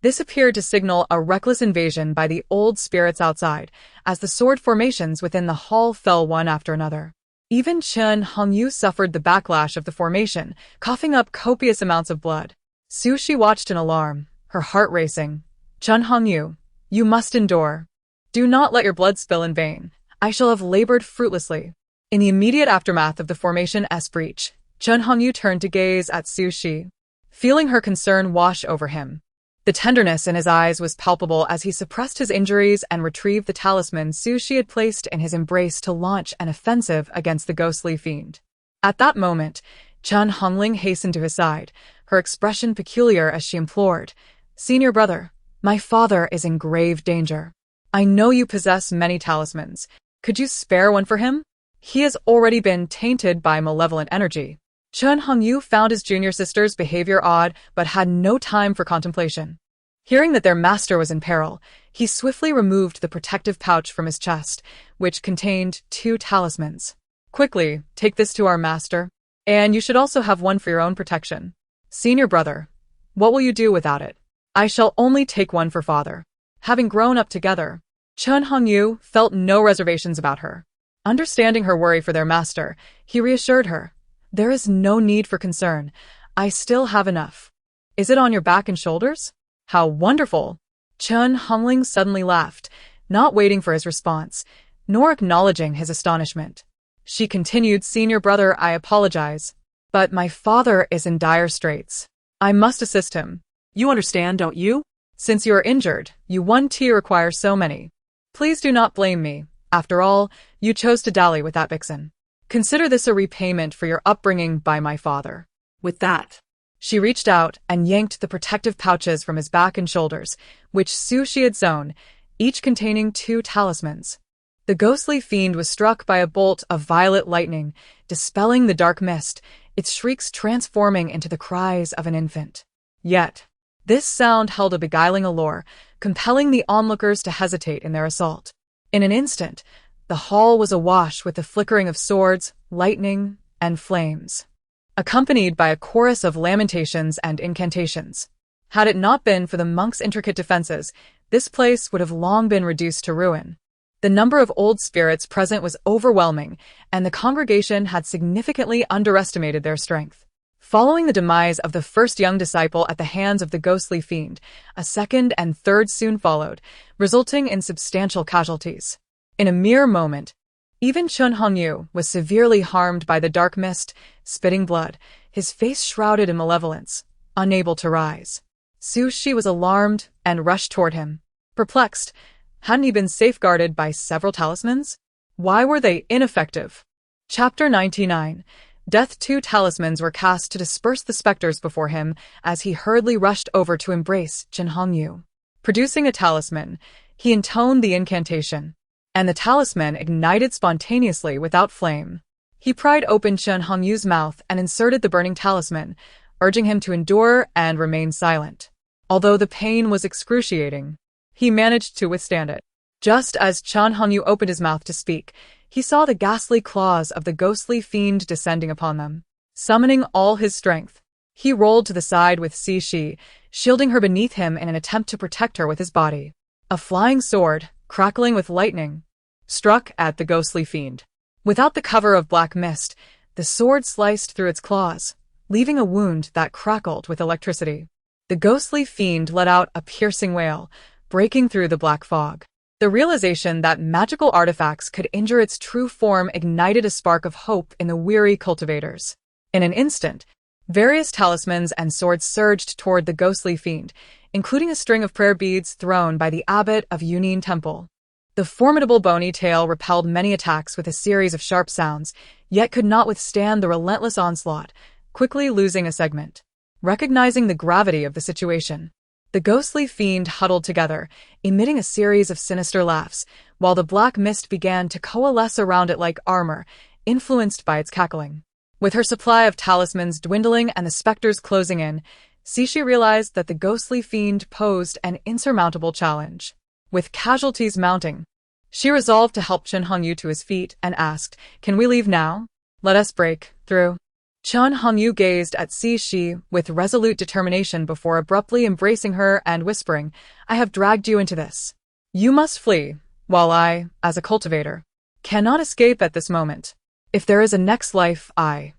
This appeared to signal a reckless invasion by the old spirits outside, as the sword formations within the hall fell one after another. Even Chen Hongyu suffered the backlash of the formation, coughing up copious amounts of blood. Shi watched in alarm, her heart racing. Chen Hongyu, you must endure. Do not let your blood spill in vain. I shall have labored fruitlessly. In the immediate aftermath of the formation's breach, Chen Hongyu turned to gaze at Shi, feeling her concern wash over him. The tenderness in his eyes was palpable as he suppressed his injuries and retrieved the talisman Shi had placed in his embrace to launch an offensive against the ghostly fiend. At that moment, Chen Hongling hastened to his side, her expression peculiar as she implored, Senior brother, my father is in grave danger. I know you possess many talismans. Could you spare one for him? He has already been tainted by malevolent energy. Chen Hongyu found his junior sister's behavior odd, but had no time for contemplation. Hearing that their master was in peril, he swiftly removed the protective pouch from his chest, which contained 2 talismans. Quickly, take this to our master, and you should also have one for your own protection. Senior brother, what will you do without it? I shall only take one for father. Having grown up together, Chen Hongyu felt no reservations about her. Understanding her worry for their master, he reassured her. There is no need for concern. I still have enough. Is it on your back and shoulders? How wonderful! Chen Hongling suddenly laughed, not waiting for his response, nor acknowledging his astonishment. She continued, Senior brother, I apologize, but my father is in dire straits. I must assist him. You understand, don't you? Since you are injured, you 1T require so many. Please do not blame me. After all, you chose to dally with that vixen. Consider this a repayment for your upbringing by my father. With that, she reached out and yanked the protective pouches from his back and shoulders, which Sushi had sewn, each containing 2 talismans. The ghostly fiend was struck by a bolt of violet lightning, dispelling the dark mist, its shrieks transforming into the cries of an infant. Yet, this sound held a beguiling allure, compelling the onlookers to hesitate in their assault. In an instant, the hall was awash with the flickering of swords, lightning, and flames, accompanied by a chorus of lamentations and incantations. Had it not been for the monks' intricate defenses, this place would have long been reduced to ruin. The number of old spirits present was overwhelming, and the congregation had significantly underestimated their strength. Following the demise of the first young disciple at the hands of the ghostly fiend, a second and third soon followed, resulting in substantial casualties. In a mere moment, even Chen Hongyu was severely harmed by the dark mist, spitting blood, his face shrouded in malevolence, unable to rise. Su Shi was alarmed and rushed toward him. Perplexed, hadn't he been safeguarded by several talismans? Why were they ineffective? Chapter 99. Death. 2 talismans were cast to disperse the specters before him as he hurriedly rushed over to embrace Chen Hongyu. Producing a talisman, he intoned the incantation, and the talisman ignited spontaneously without flame. He pried open Chen Hongyu's mouth and inserted the burning talisman, urging him to endure and remain silent. Although the pain was excruciating, he managed to withstand it. Just as Chen Hongyu opened his mouth to speak, he saw the ghastly claws of the ghostly fiend descending upon them. Summoning all his strength, he rolled to the side with Si Shi, shielding her beneath him in an attempt to protect her with his body. A flying sword, crackling with lightning, struck at the ghostly fiend. Without the cover of black mist, the sword sliced through its claws, leaving a wound that crackled with electricity. The ghostly fiend let out a piercing wail, breaking through the black fog. The realization that magical artifacts could injure its true form ignited a spark of hope in the weary cultivators. In an instant, various talismans and swords surged toward the ghostly fiend, including a string of prayer beads thrown by the abbot of Yunin Temple. The formidable bony tail repelled many attacks with a series of sharp sounds, yet could not withstand the relentless onslaught, quickly losing a segment. Recognizing the gravity of the situation, the ghostly fiend huddled together, emitting a series of sinister laughs, while the black mist began to coalesce around it like armor, influenced by its cackling. With her supply of talismans dwindling and the specters closing in, Sishi realized that the ghostly fiend posed an insurmountable challenge. With casualties mounting, she resolved to help Chen Hongyu to his feet and asked, "Can we leave now? Let us break through." Chen Hongyu gazed at Si Shi with resolute determination before abruptly embracing her and whispering, "I have dragged you into this. You must flee, while I, as a cultivator, cannot escape at this moment. If there is a next life, I—"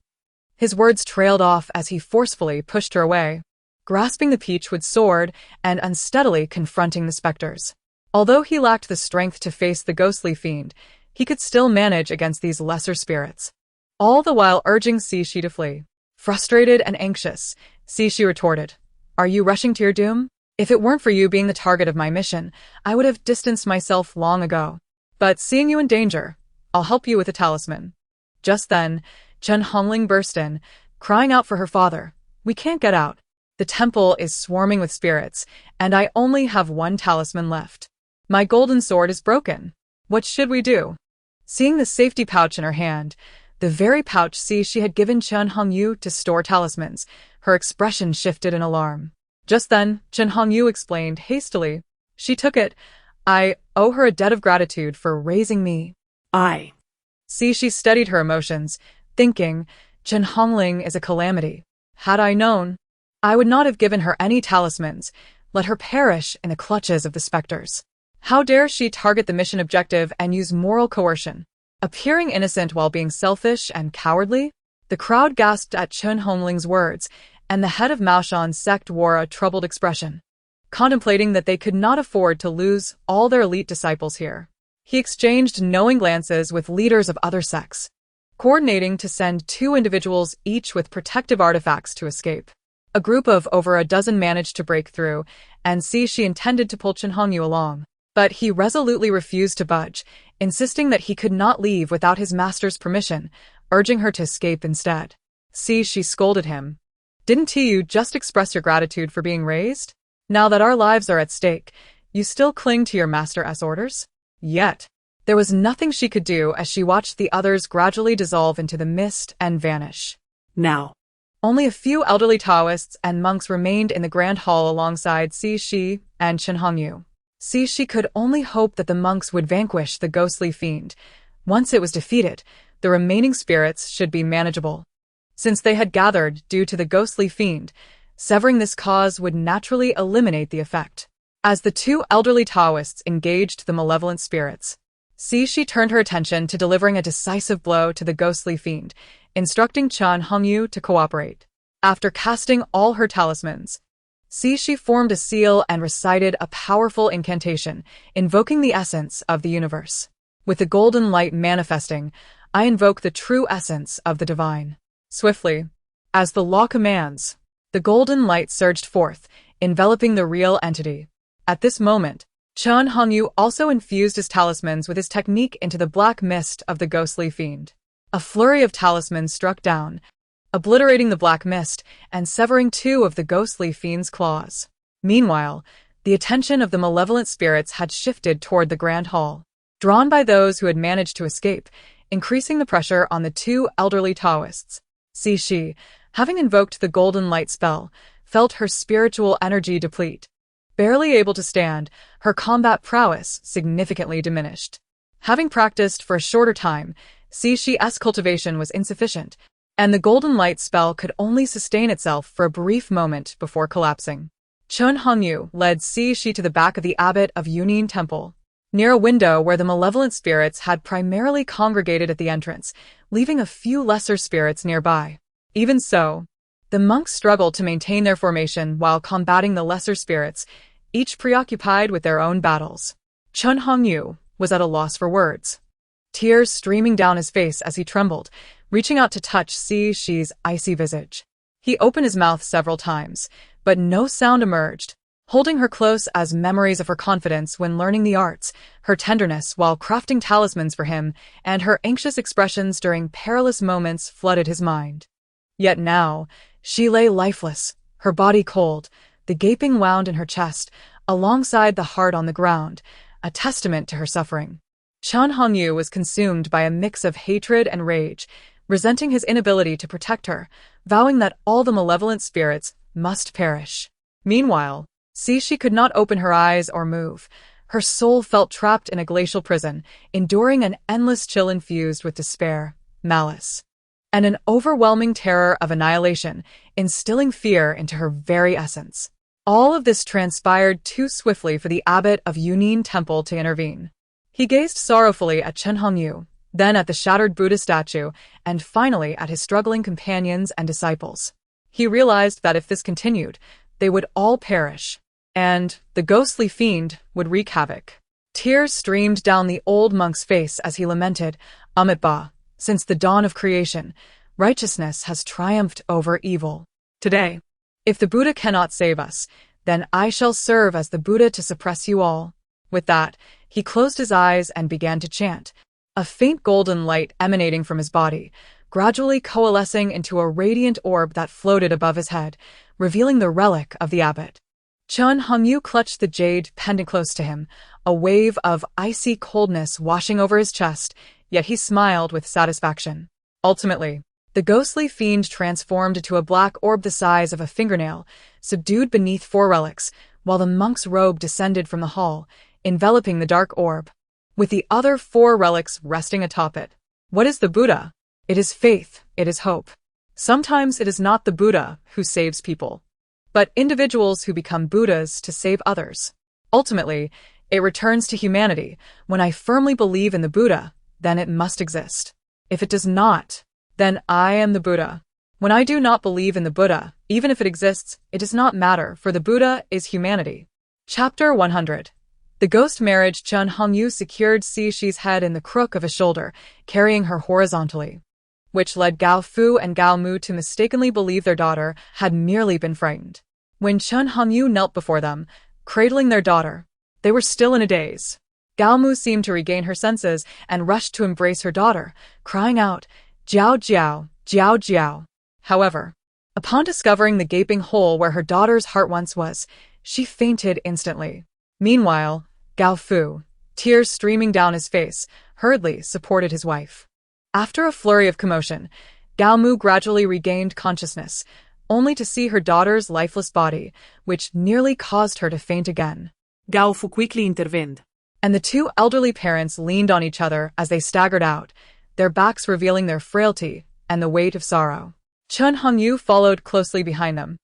His words trailed off as he forcefully pushed her away, grasping the peachwood sword and unsteadily confronting the specters. Although he lacked the strength to face the ghostly fiend, he could still manage against these lesser spirits, all the while urging Sishi to flee. Frustrated and anxious, Sishi retorted, "Are you rushing to your doom? If it weren't for you being the target of my mission, I would have distanced myself long ago. But seeing you in danger, I'll help you with a talisman." Just then, Chen Hongling burst in, crying out for her father. "We can't get out. The temple is swarming with spirits, and I only have one talisman left. My golden sword is broken. What should we do?" Seeing the safety pouch in her hand, the very pouch she had given Chen Hongyu to store talismans, her expression shifted in alarm. Just then, Chen Hongyu explained hastily. She took it. I owe her a debt of gratitude for raising me. I. See, she steadied her emotions, thinking, Chen Hongling is a calamity. Had I known, I would not have given her any talismans. Let her perish in the clutches of the specters. How dare she target the mission objective and use moral coercion? Appearing innocent while being selfish and cowardly? The crowd gasped at Chen Hongling's words, and the head of Maoshan's sect wore a troubled expression, contemplating that they could not afford to lose all their elite disciples here. He exchanged knowing glances with leaders of other sects, coordinating to send 2 individuals each with protective artifacts to escape. A group of over a dozen managed to break through, and she intended to pull Chen Hongyu along. But he resolutely refused to budge, insisting that he could not leave without his master's permission, urging her to escape instead. She scolded him. Didn't you just express your gratitude for being raised? Now that our lives are at stake, you still cling to your master's orders? Yet, there was nothing she could do as she watched the others gradually dissolve into the mist and vanish. Now. Only a few elderly Taoists and monks remained in the grand hall alongside Shi and Chen Hongyu. She could only hope that the monks would vanquish the ghostly fiend. Once it was defeated, the remaining spirits should be manageable. Since they had gathered due to the ghostly fiend, severing this cause would naturally eliminate the effect. As the 2 elderly Taoists engaged the malevolent spirits, she turned her attention to delivering a decisive blow to the ghostly fiend, instructing Chen Hongyu to cooperate. After casting all her talismans, she formed a seal and recited a powerful incantation, invoking the essence of the universe. With the golden light manifesting, I invoke the true essence of the divine. Swiftly, as the law commands, the golden light surged forth, enveloping the real entity. At this moment, Chen Hongyu also infused his talismans with his technique into the black mist of the ghostly fiend. A flurry of talismans struck down, obliterating the black mist and severing 2 of the ghostly fiend's claws. Meanwhile, the attention of the malevolent spirits had shifted toward the grand hall, drawn by those who had managed to escape, increasing the pressure on the 2 elderly Taoists. She, having invoked the golden light spell, felt her spiritual energy deplete. Barely able to stand, her combat prowess significantly diminished. Having practiced for a shorter time, Shi's cultivation was insufficient, and the golden light spell could only sustain itself for a brief moment before collapsing. Chen Hongyu led Shi to the back of the abbot of Yunin Temple, near a window where the malevolent spirits had primarily congregated at the entrance, leaving a few lesser spirits nearby. Even so, the monks struggled to maintain their formation while combating the lesser spirits, each preoccupied with their own battles. Chen Hongyu was at a loss for words, tears streaming down his face as he trembled, reaching out to touch Shi's icy visage. He opened his mouth several times, but no sound emerged, holding her close as memories of her confidence when learning the arts, her tenderness while crafting talismans for him, and her anxious expressions during perilous moments flooded his mind. Yet now, she lay lifeless, her body cold, the gaping wound in her chest, alongside the heart on the ground, a testament to her suffering. Chen Hongyu was consumed by a mix of hatred and rage, resenting his inability to protect her, vowing that all the malevolent spirits must perish. Meanwhile, she could not open her eyes or move. Her soul felt trapped in a glacial prison, enduring an endless chill infused with despair, malice, and an overwhelming terror of annihilation, instilling fear into her very essence. All of this transpired too swiftly for the abbot of Yunin Temple to intervene. He gazed sorrowfully at Chen Hongyu, then at the shattered Buddha statue, and finally at his struggling companions and disciples. He realized that if this continued, they would all perish, and the ghostly fiend would wreak havoc. Tears streamed down the old monk's face as he lamented, Amitabha, since the dawn of creation, righteousness has triumphed over evil. Today, if the Buddha cannot save us, then I shall serve as the Buddha to suppress you all. With that, he closed his eyes and began to chant, a faint golden light emanating from his body, gradually coalescing into a radiant orb that floated above his head, revealing the relic of the abbot. Chen Hongyu clutched the jade pendant close to him, a wave of icy coldness washing over his chest, yet he smiled with satisfaction. Ultimately, The ghostly fiend transformed into a black orb the size of a fingernail, subdued beneath 4 relics, while the monk's robe descended from the hall, enveloping the dark orb, with the other 4 relics resting atop it. What is the Buddha? It is faith, it is hope. Sometimes it is not the Buddha who saves people, but individuals who become Buddhas to save others. Ultimately, it returns to humanity. When I firmly believe in the Buddha, then it must exist. If it does not, then I am the Buddha. When I do not believe in the Buddha, even if it exists, it does not matter, for the Buddha is humanity. Chapter 100. The ghost marriage. Chen Hongyu secured Cixi head in the crook of a shoulder, carrying her horizontally, which led Gao Fu and Gao Mu to mistakenly believe their daughter had merely been frightened. When Chen Hongyu knelt before them, cradling their daughter, they were still in a daze. Gao Mu seemed to regain her senses and rushed to embrace her daughter, crying out, "Jiao Jiao, Jiao Jiao." However, upon discovering the gaping hole where her daughter's heart once was, she fainted instantly. Meanwhile, Gao Fu, tears streaming down his face, hurriedly supported his wife. After a flurry of commotion, Gao Mu gradually regained consciousness, only to see her daughter's lifeless body, which nearly caused her to faint again. Gao Fu quickly intervened, And the 2 elderly parents leaned on each other as they staggered out, their backs revealing their frailty and the weight of sorrow. Chen Hongyu followed closely behind them.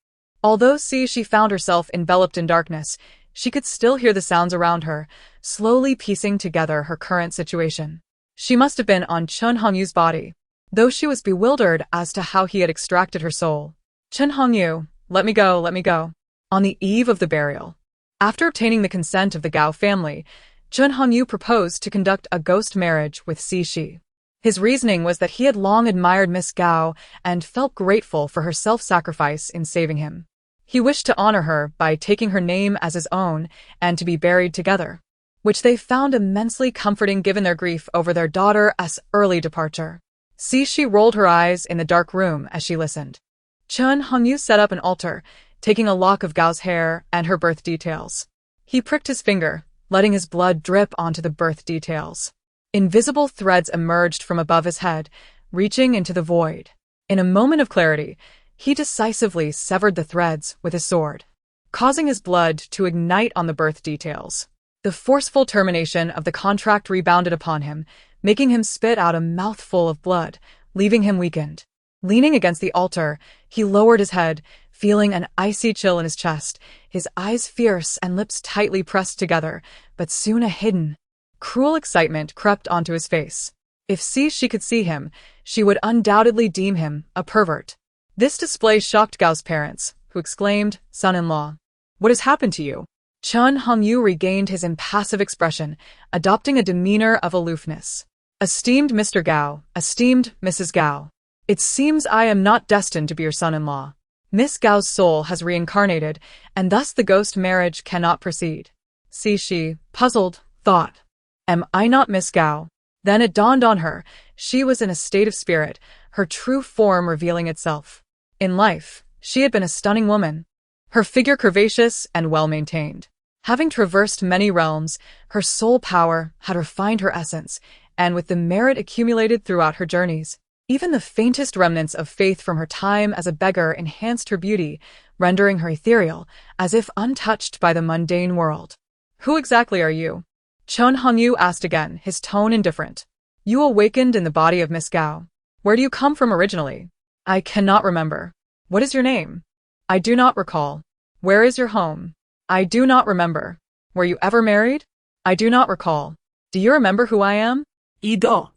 Although she found herself enveloped in darkness, she could still hear the sounds around her, slowly piecing together her current situation. She must have been on Chen Hongyu's body, though she was bewildered as to how he had extracted her soul. Chen Hongyu, let me go, let me go. On the eve of the burial, after obtaining the consent of the Gao family, Chen Hongyu proposed to conduct a ghost marriage with Cixi. His reasoning was that he had long admired Miss Gao and felt grateful for her self-sacrifice in saving him. He wished to honor her by taking her name as his own and to be buried together, which they found immensely comforting given their grief over their daughter's early departure. Cixi rolled her eyes in the dark room as she listened. Chen Hongyu set up an altar, taking a lock of Gao's hair and her birth details. He pricked his finger, letting his blood drip onto the birth details. Invisible threads emerged from above his head, reaching into the void. In a moment of clarity, he decisively severed the threads with his sword, causing his blood to ignite on the birth details. The forceful termination of the contract rebounded upon him, making him spit out a mouthful of blood, leaving him weakened. Leaning against the altar, he lowered his head, feeling an icy chill in his chest, his eyes fierce and lips tightly pressed together, but soon a hidden, cruel excitement crept onto his face. If she could see him, she would undoubtedly deem him a pervert. This display shocked Gao's parents, who exclaimed, "Son-in-law, what has happened to you?" Chen Hongyu regained his impassive expression, adopting a demeanor of aloofness. "Esteemed Mr. Gao, esteemed Mrs. Gao, it seems I am not destined to be your son-in-law. Miss Gao's soul has reincarnated, and thus the ghost marriage cannot proceed." Cixi, puzzled, thought, "Am I not Miss Gao?" Then it dawned on her, she was in a state of spirit, her true form revealing itself. In life, she had been a stunning woman, her figure curvaceous and well-maintained. Having traversed many realms, her soul power had refined her essence, and with the merit accumulated throughout her journeys, even the faintest remnants of faith from her time as a beggar enhanced her beauty, rendering her ethereal, as if untouched by the mundane world. "Who exactly are you?" Chen Hongyu asked again, his tone indifferent. "You awakened in the body of Miss Gao. Where do you come from originally?" "I cannot remember." "What is your name?" "I do not recall." "Where is your home?" "I do not remember." "Were you ever married?" "I do not recall." "Do you remember who I am?" Ido.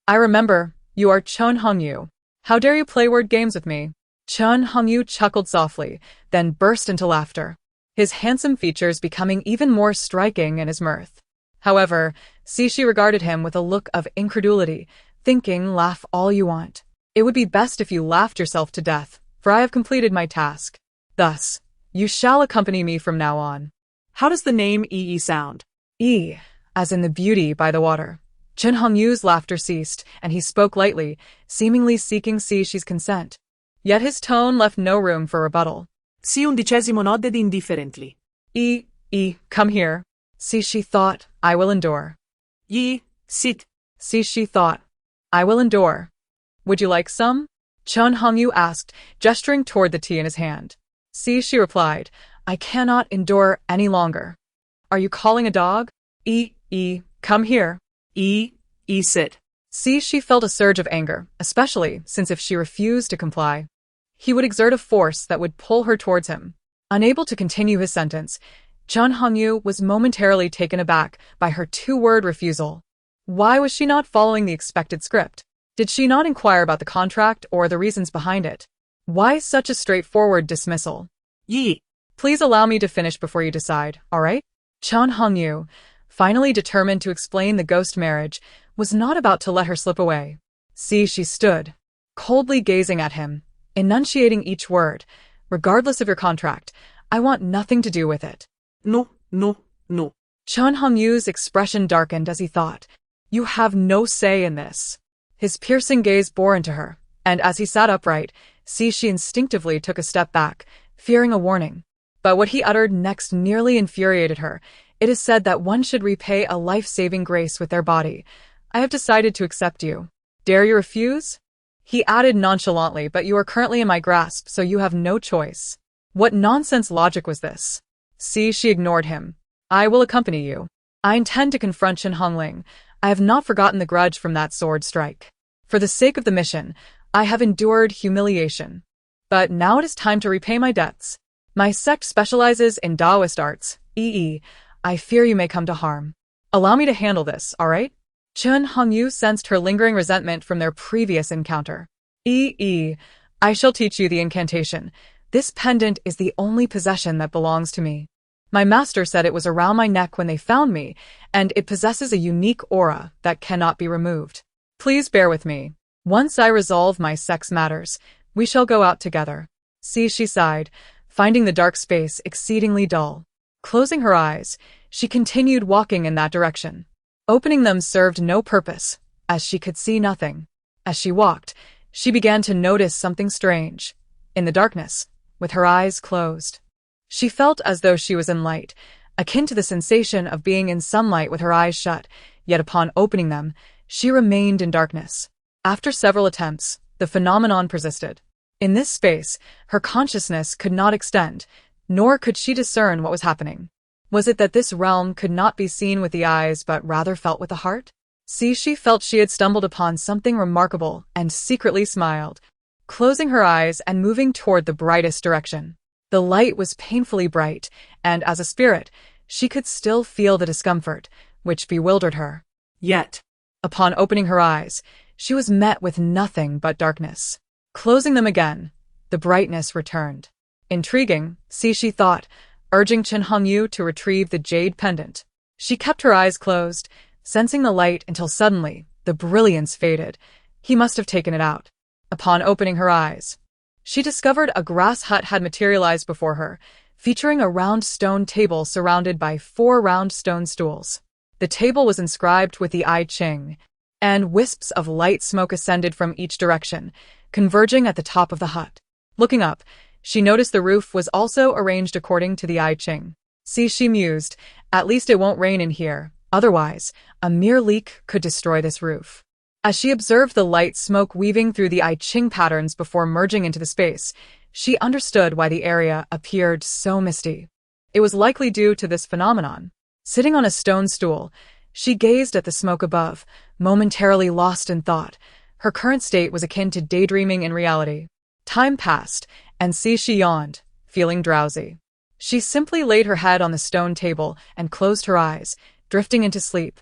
"I remember. You are Chen Hongyu. How dare you play word games with me?" Chen Hongyu chuckled softly, then burst into laughter, his handsome features becoming even more striking in his mirth. However, Cixi regarded him with a look of incredulity, thinking, "Laugh all you want. It would be best if you laughed yourself to death, for I have completed my task. Thus, you shall accompany me from now on." How does the name Yi sound? E, as in the beauty by the water. Chen Hongyu's laughter ceased, and he spoke lightly, seemingly seeking Cixi's consent. Yet his tone left no room for rebuttal. Si undicesimo nodded indifferently. Come here. Cixi thought, "I will endure." Yi, sit. Cixi thought, "I will endure. Would you like some?" Chun Hongyu asked, gesturing toward the tea in his hand. See, she replied, I cannot endure any longer. Are you calling a dog? Come here. Sit. See, she felt a surge of anger, especially since if she refused to comply, he would exert a force that would pull her towards him. Unable to continue his sentence, Chun Hongyu was momentarily taken aback by her two-word refusal. Why was she not following the expected script? Did she not inquire about the contract or the reasons behind it? Why such a straightforward dismissal? Please allow me to finish before you decide, all right? Chun Hongyu, finally determined to explain the ghost marriage, was not about to let her slip away. See, she stood, coldly gazing at him, enunciating each word. Regardless of your contract, I want nothing to do with it. No. Chun Hongyu's expression darkened as he thought, you have no say in this. His piercing gaze bore into her, and as he sat upright, see, she instinctively took a step back, fearing a warning. But what he uttered next nearly infuriated her. It is said that one should repay a life-saving grace with their body. I have decided to accept you. Dare you refuse? He added nonchalantly, but you are currently in my grasp, so you have no choice. What nonsense logic was this? See, she ignored him. I will accompany you. I intend to confront Chen Hongling. I have not forgotten the grudge from that sword strike. For the sake of the mission, I have endured humiliation. But now it is time to repay my debts. My sect specializes in Taoist arts, I fear you may come to harm. Allow me to handle this, all right? Chun Hongyu sensed her lingering resentment from their previous encounter. I shall teach you the incantation. This pendant is the only possession that belongs to me. My master said it was around my neck when they found me, and it possesses a unique aura that cannot be removed. Please bear with me. Once I resolve my sex matters, we shall go out together. See, she sighed, finding the dark space exceedingly dull. Closing her eyes, she continued walking in that direction. Opening them served no purpose, as she could see nothing. As she walked, she began to notice something strange. In the darkness, with her eyes closed, she felt as though she was in light, akin to the sensation of being in sunlight with her eyes shut, yet upon opening them, she remained in darkness. After several attempts, the phenomenon persisted. In this space, her consciousness could not extend, nor could she discern what was happening. Was it that this realm could not be seen with the eyes but rather felt with the heart? See, she felt she had stumbled upon something remarkable and secretly smiled, closing her eyes and moving toward the brightest direction. The light was painfully bright, and as a spirit, she could still feel the discomfort, which bewildered her. Yet, upon opening her eyes, she was met with nothing but darkness. Closing them again, the brightness returned. Intriguing, see, she thought, urging Chen Hongyu to retrieve the jade pendant. She kept her eyes closed, sensing the light until suddenly, the brilliance faded. He must have taken it out. Upon opening her eyes, she discovered a grass hut had materialized before her, featuring a round stone table surrounded by 4 round stone stools. The table was inscribed with the I Ching, and wisps of light smoke ascended from each direction, converging at the top of the hut. Looking up, she noticed the roof was also arranged according to the I Ching. See, she mused, at least it won't rain in here, otherwise, a mere leak could destroy this roof. As she observed the light smoke weaving through the I Ching patterns before merging into the space, she understood why the area appeared so misty. It was likely due to this phenomenon. Sitting on a stone stool, she gazed at the smoke above, momentarily lost in thought. Her current state was akin to daydreaming in reality. Time passed, and see, she yawned, feeling drowsy. She simply laid her head on the stone table and closed her eyes, drifting into sleep.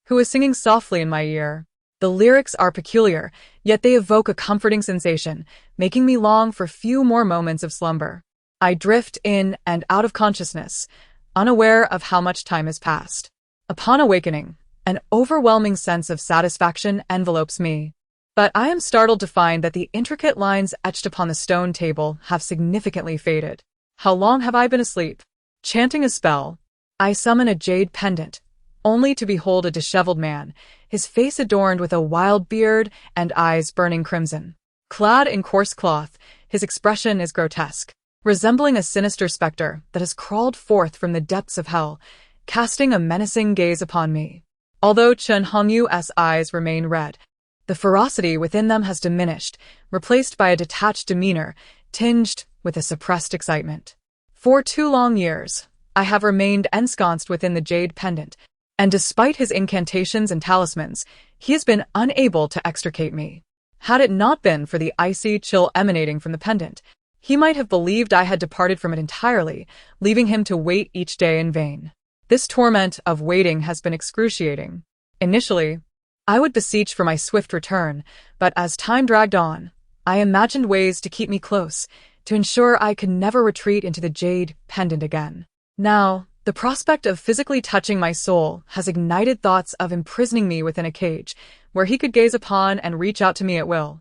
Who is singing softly in my ear? The lyrics are peculiar, yet they evoke a comforting sensation, making me long for few more moments of slumber. I drift in and out of consciousness, unaware of how much time has passed. Upon awakening, an overwhelming sense of satisfaction envelopes me. But I am startled to find that the intricate lines etched upon the stone table have significantly faded. How long have I been asleep? Chanting a spell, I summon a jade pendant, only to behold a disheveled man, his face adorned with a wild beard and eyes burning crimson. Clad in coarse cloth, his expression is grotesque, resembling a sinister specter that has crawled forth from the depths of hell, casting a menacing gaze upon me. Although Chen Hongyu's eyes remain red, The ferocity within them has diminished, replaced by a detached demeanor, tinged with a suppressed excitement. For 2 long years, I have remained ensconced within the jade pendant, and despite his incantations and talismans, he has been unable to extricate me. Had it not been for the icy chill emanating from the pendant, he might have believed I had departed from it entirely, leaving him to wait each day in vain. This torment of waiting has been excruciating. Initially, I would beseech for my swift return, but as time dragged on, I imagined ways to keep me close, to ensure I could never retreat into the jade pendant again. Now, the prospect of physically touching my soul has ignited thoughts of imprisoning me within a cage, where he could gaze upon and reach out to me at will.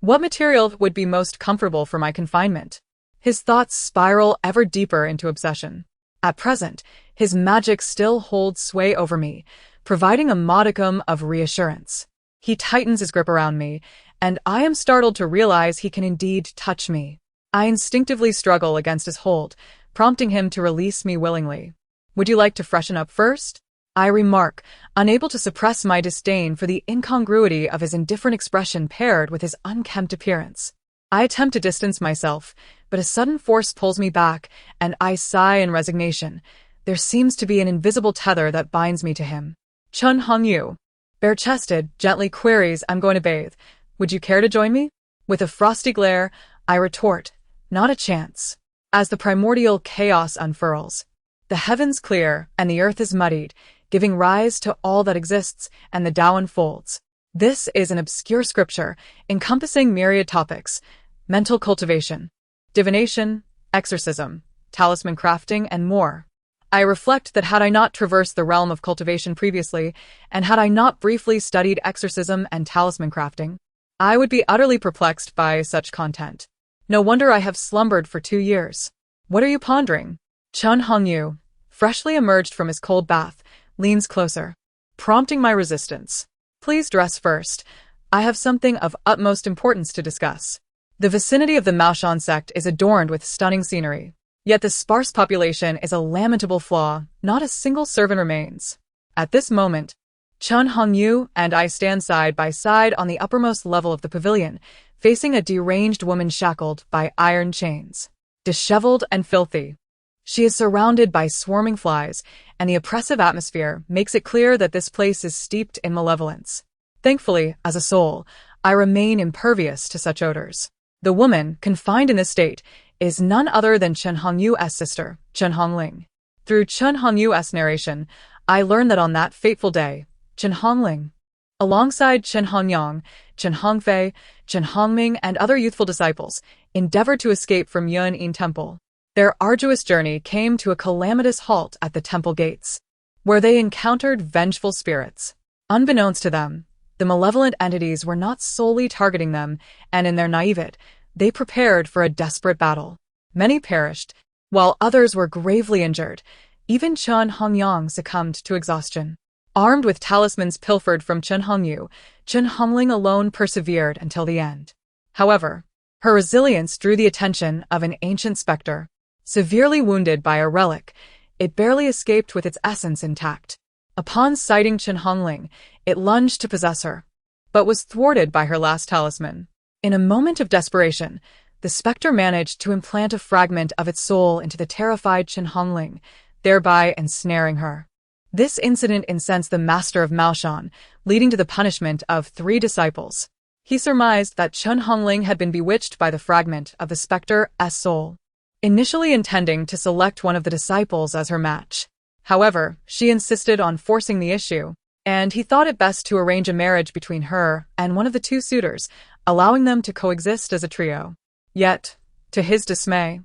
What material would be most comfortable for my confinement? His thoughts spiral ever deeper into obsession. At present, his magic still holds sway over me, providing a modicum of reassurance. He tightens his grip around me, and I am startled to realize he can indeed touch me. I instinctively struggle against his hold, prompting him to release me willingly. Would you like to freshen up first? I remark, unable to suppress my disdain for the incongruity of his indifferent expression paired with his unkempt appearance. I attempt to distance myself, but a sudden force pulls me back, and I sigh in resignation. There seems to be an invisible tether that binds me to him. Chen Hongyu, bare-chested, gently queries, "I'm going to bathe. Would you care to join me?" With a frosty glare, I retort, "Not a chance." As the primordial chaos unfurls, the heavens clear and the earth is muddied, giving rise to all that exists, and the Tao unfolds. This is an obscure scripture, encompassing myriad topics: mental cultivation, divination, exorcism, talisman crafting, and more. I reflect that had I not traversed the realm of cultivation previously, and had I not briefly studied exorcism and talisman crafting, I would be utterly perplexed by such content. No wonder I have slumbered for 2 years. What are you pondering? Chen Hongyu, freshly emerged from his cold bath, leans closer, prompting my resistance. Please dress first. I have something of utmost importance to discuss. The vicinity of the MASU-MANHUA sect is adorned with stunning scenery. Yet the sparse population is a lamentable flaw, not a single servant remains. At this moment, Chen Hongyu and I stand side by side on the uppermost level of the pavilion, facing a deranged woman shackled by iron chains. Disheveled and filthy, she is surrounded by swarming flies, and the oppressive atmosphere makes it clear that this place is steeped in malevolence. Thankfully, as a soul, I remain impervious to such odors. The woman, confined in this state, is none other than Chen Hongyu's sister, Chen Hongling. Through Chen Hongyu's narration, I learn that on that fateful day, Chen Hongling, alongside Chen Hongyang, Chen Hongfei, Chen Hongming, and other youthful disciples, endeavored to escape from Yunyin Temple. Their arduous journey came to a calamitous halt at the temple gates, where they encountered vengeful spirits. Unbeknownst to them, the malevolent entities were not solely targeting them, and in their naivete, they prepared for a desperate battle. Many perished, while others were gravely injured. Even Chen Hongyang succumbed to exhaustion. Armed with talismans pilfered from Chen Hongyu, Chen Hongling alone persevered until the end. However, her resilience drew the attention of an ancient specter. Severely wounded by a relic, it barely escaped with its essence intact. Upon sighting Chen Hongling, it lunged to possess her, but was thwarted by her last talisman. In a moment of desperation, the specter managed to implant a fragment of its soul into the terrified Chen Hongling, thereby ensnaring her. This incident incensed the master of Maoshan, leading to the punishment of 3 disciples. He surmised that Chen Hongling had been bewitched by the fragment of the specter's soul, initially intending to select one of the disciples as her match. However, she insisted on forcing the issue, and he thought it best to arrange a marriage between her and one of the 2 suitors, allowing them to coexist as a trio. Yet, to his dismay,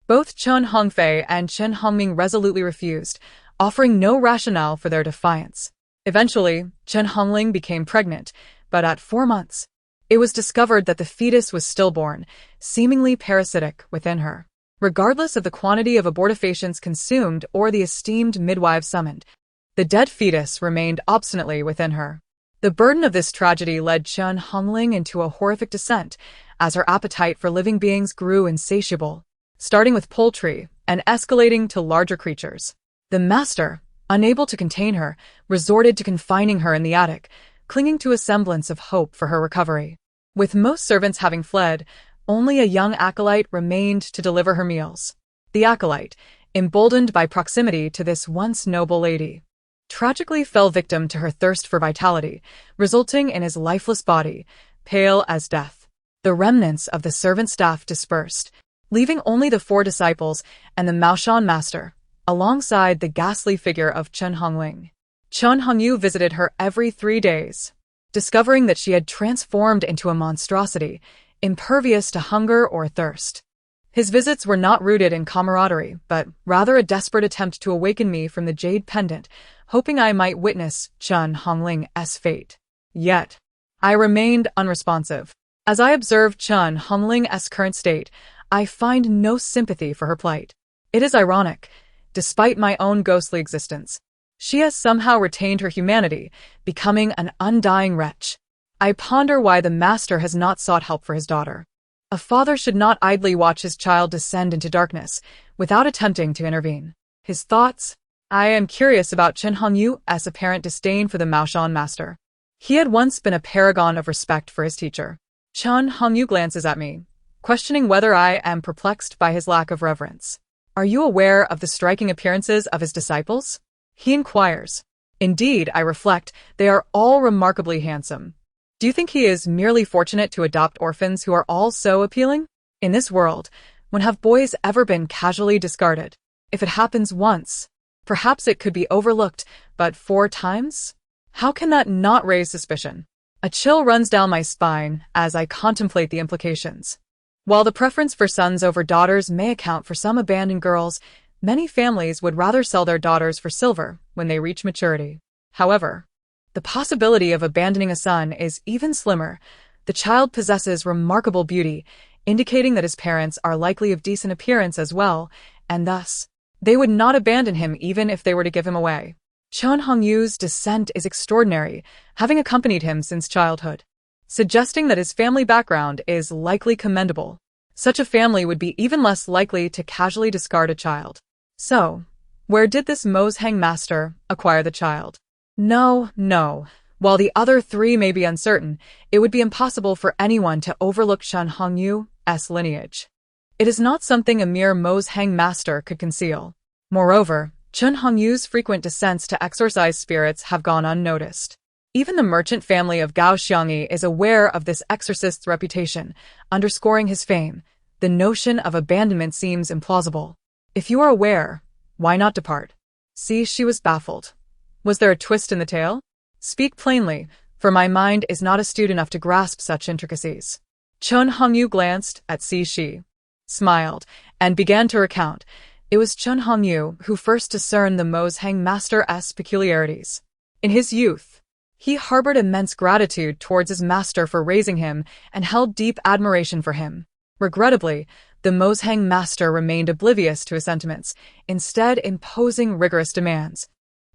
both Chen Hongfei and Chen Hongming resolutely refused, offering no rationale for their defiance. Eventually, Chen Hongling became pregnant, but at 4 months, it was discovered that the fetus was stillborn, seemingly parasitic within her. Regardless of the quantity of abortifacients consumed or the esteemed midwives summoned, the dead fetus remained obstinately within her. The burden of this tragedy led Chen Hongling into a horrific descent, as her appetite for living beings grew insatiable, starting with poultry and escalating to larger creatures. The master, unable to contain her, resorted to confining her in the attic, clinging to a semblance of hope for her recovery. With most servants having fled, only a young acolyte remained to deliver her meals. The acolyte, emboldened by proximity to this once noble lady, tragically fell victim to her thirst for vitality, resulting in his lifeless body, pale as death. The remnants of the servant staff dispersed, leaving only the 4 disciples and the MASU-MANHUA master, alongside the ghastly figure of Chen Hongling. Chen Hongyu visited her every 3 days, discovering that she had transformed into a monstrosity, impervious to hunger or thirst. His visits were not rooted in camaraderie, but rather a desperate attempt to awaken me from the jade pendant, hoping I might witness Chen Hongling's fate. Yet, I remained unresponsive. As I observed Chen Hongling's current state, I find no sympathy for her plight. It is ironic. Despite my own ghostly existence, she has somehow retained her humanity, becoming an undying wretch. I ponder why the master has not sought help for his daughter. A father should not idly watch his child descend into darkness, without attempting to intervene. His thoughts? I am curious about Chen Hongyu's apparent disdain for the MASU-MANHUA master. He had once been a paragon of respect for his teacher. Chen Hongyu glances at me, questioning whether I am perplexed by his lack of reverence. Are you aware of the striking appearances of his disciples? He inquires. Indeed, I reflect, they are all remarkably handsome. Do you think he is merely fortunate to adopt orphans who are all so appealing? In this world, when have boys ever been casually discarded? If it happens once, perhaps it could be overlooked, but 4 times? How can that not raise suspicion? A chill runs down my spine as I contemplate the implications. While the preference for sons over daughters may account for some abandoned girls, many families would rather sell their daughters for silver when they reach maturity. However, the possibility of abandoning a son is even slimmer. The child possesses remarkable beauty, indicating that his parents are likely of decent appearance as well, and thus, they would not abandon him even if they were to give him away. Chen Hongyu's descent is extraordinary, having accompanied him since childhood, suggesting that his family background is likely commendable. Such a family would be even less likely to casually discard a child. So, where did this MASU-MANHUA master acquire the child? No. While the other 3 may be uncertain, it would be impossible for anyone to overlook Chen Hongyu's lineage. It is not something a mere MASU-MANHUA master could conceal. Moreover, Chen Hongyu's frequent descents to exorcise spirits have gone unnoticed. Even the merchant family of Gao Xiangyi is aware of this exorcist's reputation, underscoring his fame. The notion of abandonment seems implausible. If you are aware, why not depart? See, she was baffled. Was there a twist in the tale? Speak plainly, for my mind is not astute enough to grasp such intricacies. Chen Hongyu glanced at Shi, smiled, and began to recount. It was Chen Hongyu who first discerned the MASU-MANHUA master's peculiarities. In his youth, he harbored immense gratitude towards his master for raising him and held deep admiration for him. Regrettably, the MASU-MANHUA master remained oblivious to his sentiments, instead imposing rigorous demands,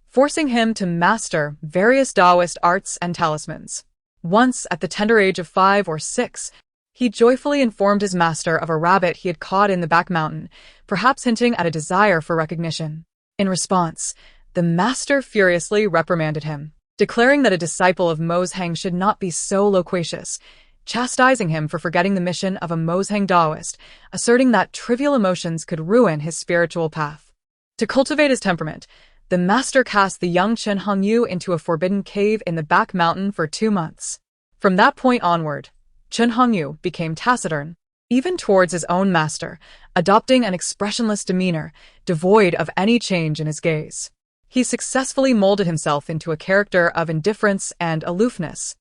forcing him to master various Taoist arts and talismans. Once, at the tender age of 5 or 6, he joyfully informed his master of a rabbit he had caught in the back mountain, perhaps hinting at a desire for recognition. In response, the master furiously reprimanded him, declaring that a disciple of MASU-MANHUA should not be so loquacious, chastising him for forgetting the mission of a MASU-MANHUA Taoist, asserting that trivial emotions could ruin his spiritual path. To cultivate his temperament, the master cast the young Chen Hongyu into a forbidden cave in the back mountain for 2 months. From that point onward, Chen Hongyu became taciturn, even towards his own master, adopting an expressionless demeanor, devoid of any change in his gaze. He successfully molded himself into a character of indifference and aloofness,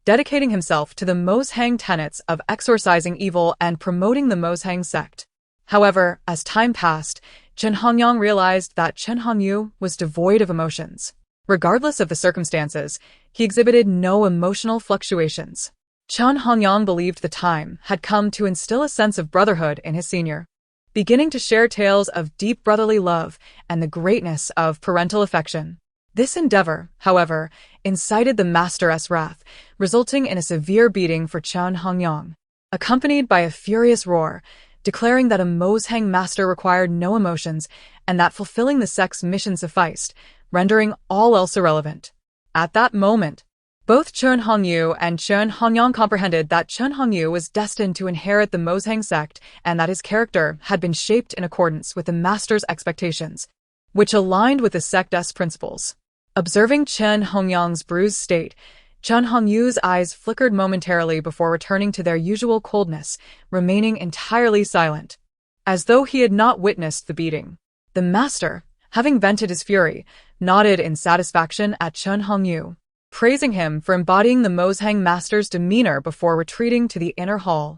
dedicating himself to the MASU-MANHUA tenets of exorcising evil and promoting the MASU-MANHUA sect. However, as time passed, Chen Hongyang realized that Chen Hongyu was devoid of emotions. Regardless of the circumstances, he exhibited no emotional fluctuations. Chen Hongyang believed the time had come to instill a sense of brotherhood in his senior, beginning to share tales of deep brotherly love and the greatness of parental affection. This endeavor, however, incited the master's wrath, resulting in a severe beating for Chen Hongyang, accompanied by a furious roar, declaring that a MASU-MANHUA master required no emotions and that fulfilling the sect's mission sufficed, rendering all else irrelevant. At that moment, Both Chen Hongyu and Chen Hongyang comprehended that Chen Hongyu was destined to inherit the Mozhang sect and that his character had been shaped in accordance with the master's expectations, which aligned with the sect's principles. Observing Chen Hongyang's bruised state, Chen Hongyu's eyes flickered momentarily before returning to their usual coldness, remaining entirely silent, as though he had not witnessed the beating. The master, having vented his fury, nodded in satisfaction at Chen Hongyu, praising him for embodying the Mozhang master's demeanor before retreating to the inner hall.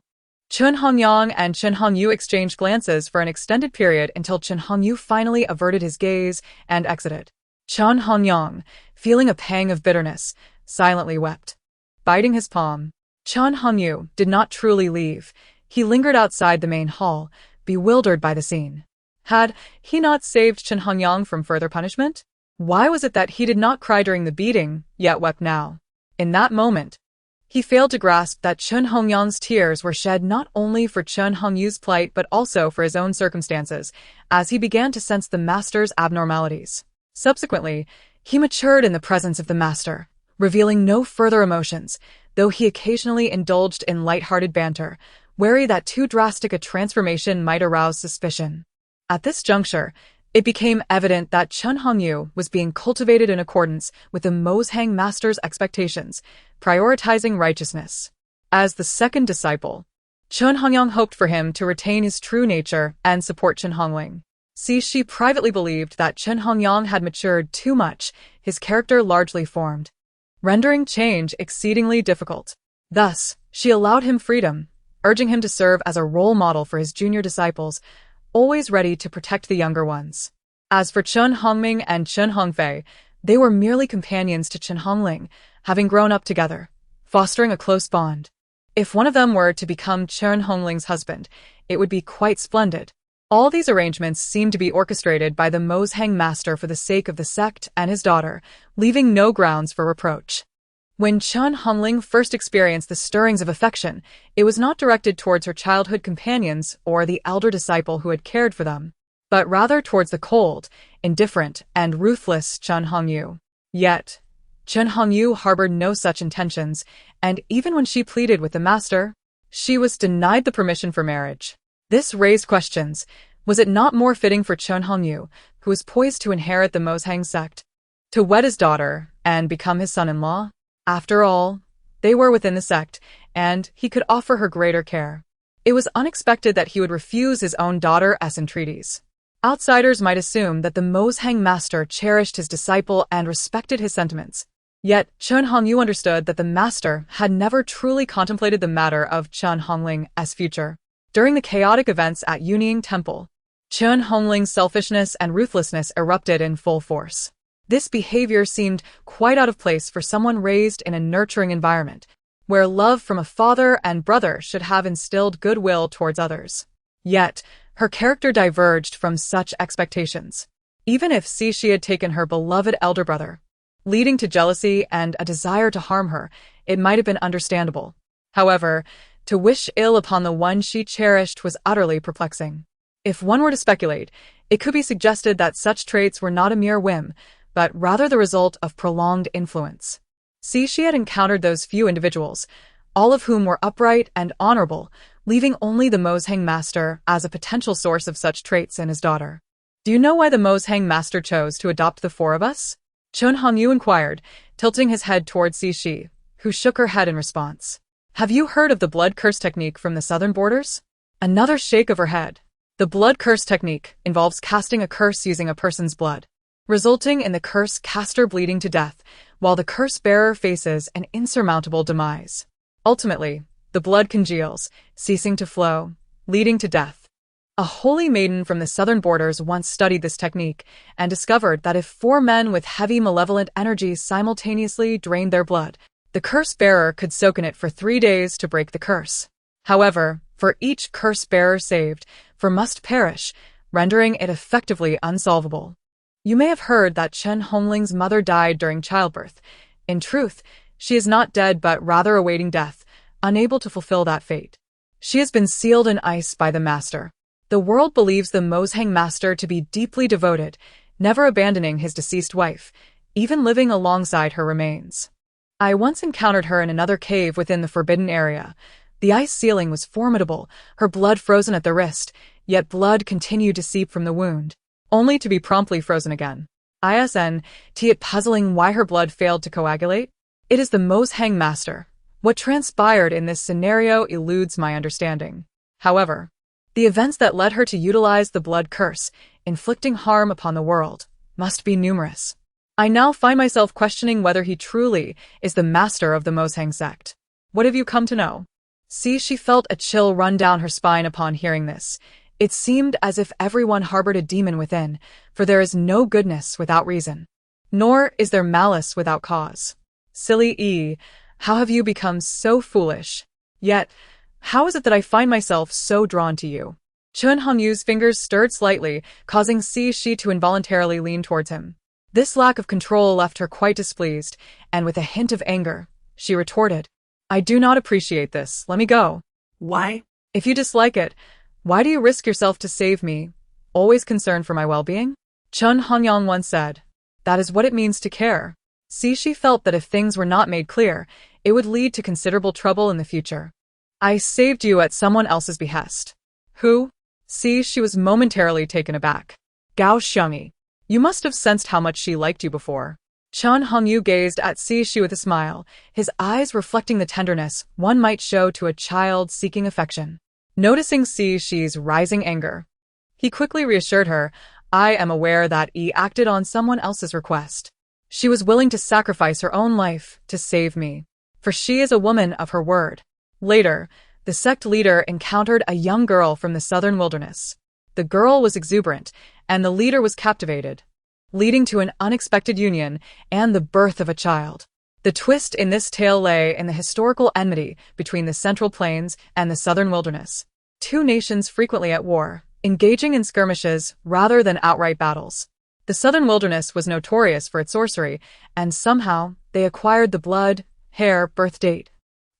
Chen Hongyang and Chen Hongyu exchanged glances for an extended period until Chen Hongyu finally averted his gaze and exited. Chen Hongyang, feeling a pang of bitterness, silently wept. Biting his palm, Chen Hongyu did not truly leave. He lingered outside the main hall, bewildered by the scene. Had he not saved Chen Hongyang from further punishment? Why was it that he did not cry during the beating, yet wept now? In that moment, he failed to grasp that Chen Hongyang's tears were shed not only for Chen Hongyu's plight but also for his own circumstances, as he began to sense the master's abnormalities. Subsequently, he matured in the presence of the master, revealing no further emotions, though he occasionally indulged in light-hearted banter, wary that too drastic a transformation might arouse suspicion. At this juncture, it became evident that Chen Hongyu was being cultivated in accordance with the Mozhang master's expectations, prioritizing righteousness. As the second disciple, Chen Hongyang hoped for him to retain his true nature and support Chen Hongling. She privately believed that Chen Hongyang had matured too much, his character largely formed, rendering change exceedingly difficult. Thus, she allowed him freedom, urging him to serve as a role model for his junior disciples, always ready to protect the younger ones. As for Chen Hongming and Chen Hongfei, they were merely companions to Chen Hongling, having grown up together, fostering a close bond. If one of them were to become Chen Hongling's husband, it would be quite splendid. All these arrangements seemed to be orchestrated by the Mozhang master for the sake of the sect and his daughter, leaving no grounds for reproach. When Chen Hongling first experienced the stirrings of affection, it was not directed towards her childhood companions or the elder disciple who had cared for them, but rather towards the cold, indifferent, and ruthless Chen Hongyu. Yet, Chen Hongyu harbored no such intentions, and even when she pleaded with the master, she was denied the permission for marriage. This raised questions. Was it not more fitting for Chen Hongyu, who was poised to inherit the Mozhang sect, to wed his daughter and become his son-in-law? After all, they were within the sect, and he could offer her greater care. It was unexpected that he would refuse his own daughter's entreaties. Outsiders might assume that the Mozhang master cherished his disciple and respected his sentiments. Yet, Chen Hongyu understood that the master had never truly contemplated the matter of Chen Hongling's future. During the chaotic events at Yunying Temple, Chen Hongling's selfishness and ruthlessness erupted in full force. This behavior seemed quite out of place for someone raised in a nurturing environment, where love from a father and brother should have instilled goodwill towards others. Yet, her character diverged from such expectations. Even if she had taken her beloved elder brother, leading to jealousy and a desire to harm her, it might have been understandable. However, to wish ill upon the one she cherished was utterly perplexing. If one were to speculate, it could be suggested that such traits were not a mere whim, but rather the result of prolonged influence. She had encountered those few individuals, all of whom were upright and honorable, leaving only the Mozhang master as a potential source of such traits in his daughter. Do you know why the Mozhang master chose to adopt the four of us? Chen Hongyu inquired, tilting his head towards Shi, who shook her head in response. Have you heard of the blood curse technique from the southern borders? Another shake of her head. The blood curse technique involves casting a curse using a person's blood, resulting in the curse caster bleeding to death, while the curse bearer faces an insurmountable demise. Ultimately, the blood congeals, ceasing to flow, leading to death. A holy maiden from the southern borders once studied this technique and discovered that if four men with heavy malevolent energies simultaneously drained their blood, the curse bearer could soak in it for 3 days to break the curse. However, for each curse bearer saved, 4 must perish, rendering it effectively unsolvable. You may have heard that Chen Hongling's mother died during childbirth. In truth, she is not dead but rather awaiting death, unable to fulfill that fate. She has been sealed in ice by the master. The world believes the Mozhang master to be deeply devoted, never abandoning his deceased wife, even living alongside her remains. I once encountered her in another cave within the forbidden area. The ice ceiling was formidable, her blood frozen at the wrist, yet blood continued to seep from the wound, only to be promptly frozen again. It puzzling why her blood failed to coagulate? It is the MASU-MANHUA master. What transpired in this scenario eludes my understanding. However, the events that led her to utilize the blood curse, inflicting harm upon the world, must be numerous. I now find myself questioning whether he truly is the master of the MASU-MANHUA sect. What have you come to know? She felt a chill run down her spine upon hearing this. It seemed as if everyone harbored a demon within, for there is no goodness without reason, nor is there malice without cause. Silly how have you become so foolish? Yet, how is it that I find myself so drawn to you? Chun Hanyu's fingers stirred slightly, causing Shi to involuntarily lean towards him. This lack of control left her quite displeased, and with a hint of anger, she retorted, I do not appreciate this. Let me go. Why? If you dislike it, why do you risk yourself to save me? Always concerned for my well-being? Chun Hanyang once said, that is what it means to care. She felt that if things were not made clear, it would lead to considerable trouble in the future. I saved you at someone else's behest. Who? She was momentarily taken aback. Gao Xiangyi. You must have sensed how much she liked you before. Chun Hongyu gazed at Shi with a smile, his eyes reflecting the tenderness one might show to a child seeking affection. Noticing Shi's rising anger, he quickly reassured her, I am aware that he acted on someone else's request. She was willing to sacrifice her own life to save me, for she is a woman of her word. Later, the sect leader encountered a young girl from the southern wilderness. The girl was exuberant, and the leader was captivated, leading to an unexpected union and the birth of a child. The twist in this tale lay in the historical enmity between the Central Plains and the Southern Wilderness, two nations frequently at war, engaging in skirmishes rather than outright battles. The Southern Wilderness was notorious for its sorcery, and somehow they acquired the blood, hair, birth date,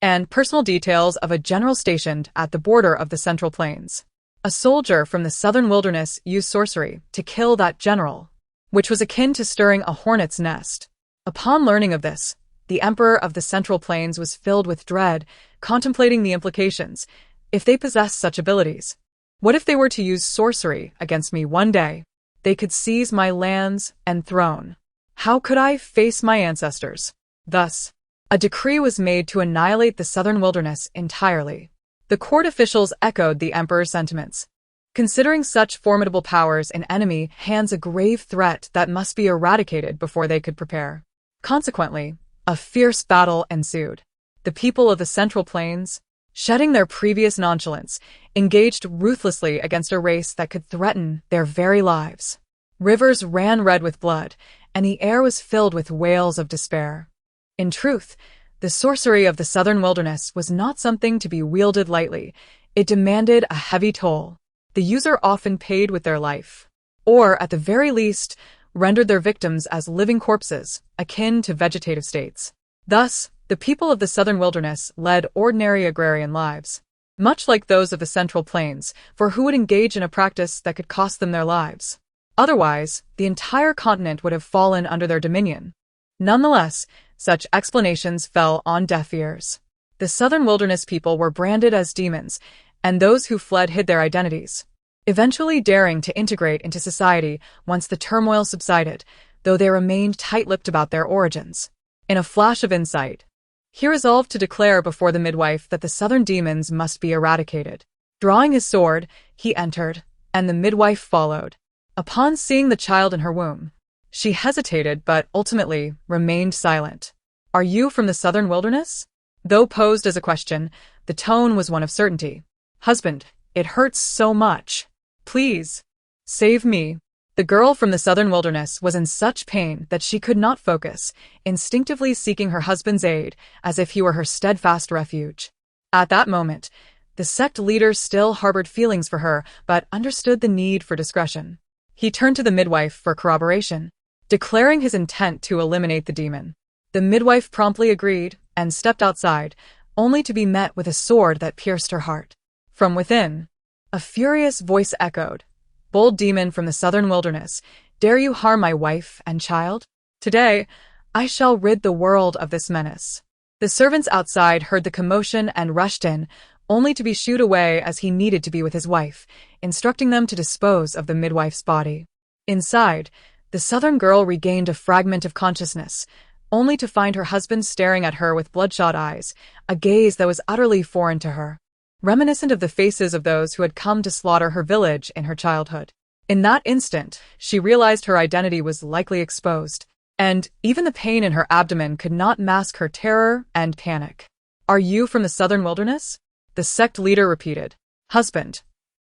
and personal details of a general stationed at the border of the Central Plains. A soldier from the Southern Wilderness used sorcery to kill that general, which was akin to stirring a hornet's nest. Upon learning of this, the Emperor of the Central Plains was filled with dread, contemplating the implications. If they possessed such abilities, what if they were to use sorcery against me one day? They could seize my lands and throne. How could I face my ancestors? Thus, a decree was made to annihilate the Southern Wilderness entirely. The court officials echoed the Emperor's sentiments, considering such formidable powers in enemy hands a grave threat that must be eradicated before they could prepare. Consequently, a fierce battle ensued. The people of the Central Plains, shedding their previous nonchalance, engaged ruthlessly against a race that could threaten their very lives. Rivers ran red with blood, and the air was filled with wails of despair. In truth, the sorcery of the Southern Wilderness was not something to be wielded lightly. It demanded a heavy toll. The user often paid with their life, or, at the very least, rendered their victims as living corpses, akin to vegetative states. Thus, the people of the Southern Wilderness led ordinary agrarian lives, much like those of the Central Plains, for who would engage in a practice that could cost them their lives? Otherwise, the entire continent would have fallen under their dominion. Nonetheless, such explanations fell on deaf ears. The Southern Wilderness people were branded as demons, and those who fled hid their identities, eventually daring to integrate into society once the turmoil subsided, though they remained tight-lipped about their origins. In a flash of insight, he resolved to declare before the midwife that the southern demons must be eradicated. Drawing his sword, he entered, and the midwife followed. Upon seeing the child in her womb, she hesitated but ultimately remained silent. Are you from the Southern Wilderness? Though posed as a question, the tone was one of certainty. Husband, it hurts so much. Please, save me. The girl from the Southern Wilderness was in such pain that she could not focus, instinctively seeking her husband's aid as if he were her steadfast refuge. At that moment, the sect leader still harbored feelings for her but understood the need for discretion. He turned to the midwife for corroboration, declaring his intent to eliminate the demon. The midwife promptly agreed and stepped outside, only to be met with a sword that pierced her heart. From within, a furious voice echoed, "Bold demon from the Southern Wilderness, dare you harm my wife and child? Today, I shall rid the world of this menace. The servants outside heard the commotion and rushed in, only to be shooed away as he needed to be with his wife, instructing them to dispose of the midwife's body. Inside, the southern girl regained a fragment of consciousness, only to find her husband staring at her with bloodshot eyes, a gaze that was utterly foreign to her, reminiscent of the faces of those who had come to slaughter her village in her childhood. In that instant, she realized her identity was likely exposed, and even the pain in her abdomen could not mask her terror and panic. "Are you from the southern wilderness?" the sect leader repeated. "Husband."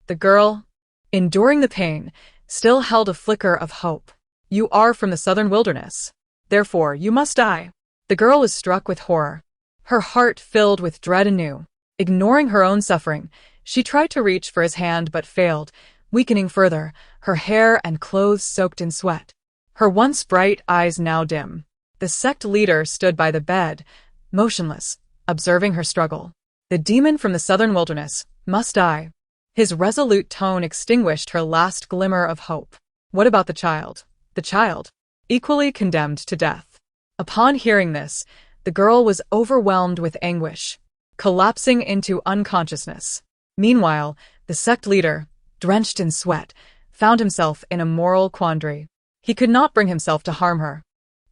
The girl, enduring the pain, still held a flicker of hope. "You are from the southern wilderness. Therefore, you must die." The girl was struck with horror. Her heart filled with dread anew. Ignoring her own suffering, she tried to reach for his hand but failed, weakening further, her hair and clothes soaked in sweat. Her once bright eyes now dim. The sect leader stood by the bed, motionless, observing her struggle. "The demon from the southern wilderness must die." His resolute tone extinguished her last glimmer of hope. "What about the child?" "The child, equally condemned to death." Upon hearing this, the girl was overwhelmed with anguish, collapsing into unconsciousness. Meanwhile, the sect leader, drenched in sweat, found himself in a moral quandary. He could not bring himself to harm her.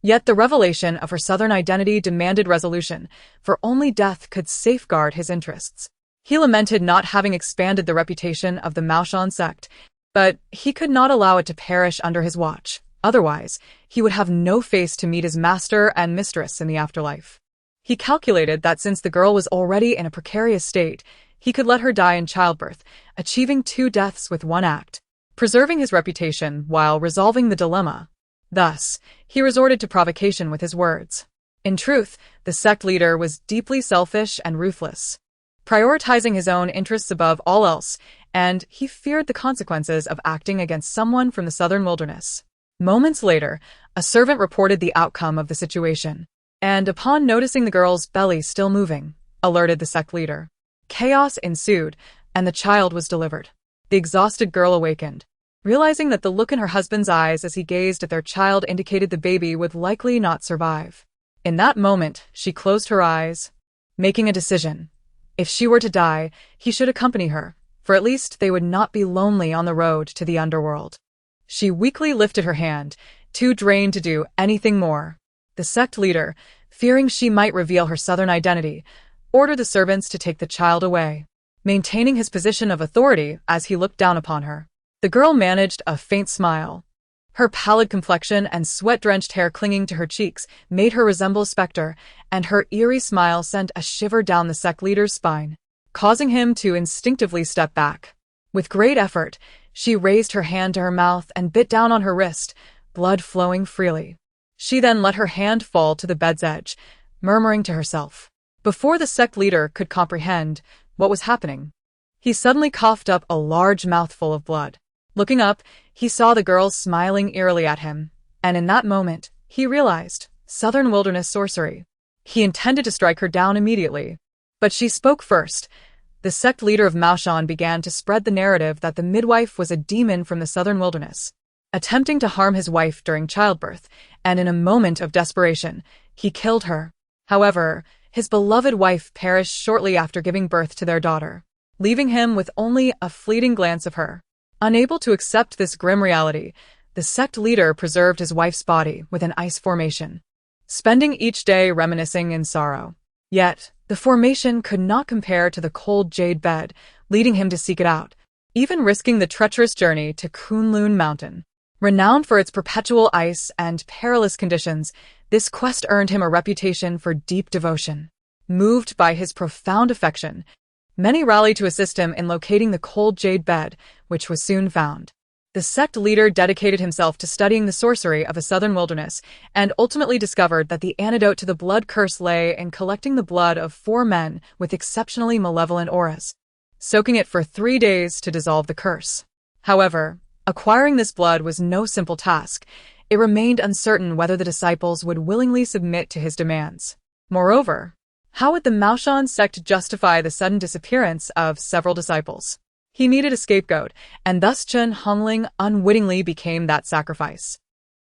Yet the revelation of her southern identity demanded resolution, for only death could safeguard his interests. He lamented not having expanded the reputation of the MASU-MANHUA sect, but he could not allow it to perish under his watch. Otherwise, he would have no face to meet his master and mistress in the afterlife. He calculated that since the girl was already in a precarious state, he could let her die in childbirth, achieving 2 deaths with 1 act, preserving his reputation while resolving the dilemma. Thus, he resorted to provocation with his words. In truth, the sect leader was deeply selfish and ruthless, prioritizing his own interests above all else, and he feared the consequences of acting against someone from the southern wilderness. Moments later, a servant reported the outcome of the situation, and upon noticing the girl's belly still moving, alerted the sect leader. Chaos ensued, and the child was delivered. The exhausted girl awakened, realizing that the look in her husband's eyes as he gazed at their child indicated the baby would likely not survive. In that moment, she closed her eyes, making a decision. If she were to die, he should accompany her, for at least they would not be lonely on the road to the underworld. She weakly lifted her hand, too drained to do anything more. The sect leader, fearing she might reveal her southern identity, ordered the servants to take the child away, maintaining his position of authority as he looked down upon her. The girl managed a faint smile. Her pallid complexion and sweat-drenched hair clinging to her cheeks made her resemble a specter, and her eerie smile sent a shiver down the sect leader's spine, causing him to instinctively step back. With great effort, she raised her hand to her mouth and bit down on her wrist, blood flowing freely. She then let her hand fall to the bed's edge, murmuring to herself. Before the sect leader could comprehend what was happening, he suddenly coughed up a large mouthful of blood. Looking up, he saw the girl smiling eerily at him, and in that moment, he realized southern wilderness sorcery. He intended to strike her down immediately, but she spoke first. The sect leader of MASU-MANHUA began to spread the narrative that the midwife was a demon from the southern wilderness, attempting to harm his wife during childbirth, and in a moment of desperation, he killed her. However, his beloved wife perished shortly after giving birth to their daughter, leaving him with only a fleeting glance of her. Unable to accept this grim reality, the sect leader preserved his wife's body with an ice formation, spending each day reminiscing in sorrow. Yet, the formation could not compare to the cold jade bed, leading him to seek it out, even risking the treacherous journey to Kunlun Mountain. Renowned for its perpetual ice and perilous conditions, this quest earned him a reputation for deep devotion. Moved by his profound affection, many rallied to assist him in locating the cold jade bed, which was soon found. The sect leader dedicated himself to studying the sorcery of a southern wilderness, and ultimately discovered that the antidote to the blood curse lay in collecting the blood of 4 men with exceptionally malevolent auras, soaking it for 3 days to dissolve the curse. However, acquiring this blood was no simple task. It remained uncertain whether the disciples would willingly submit to his demands. Moreover, how would the MASU-MANHUA sect justify the sudden disappearance of several disciples? He needed a scapegoat, and thus Chen Hongling unwittingly became that sacrifice.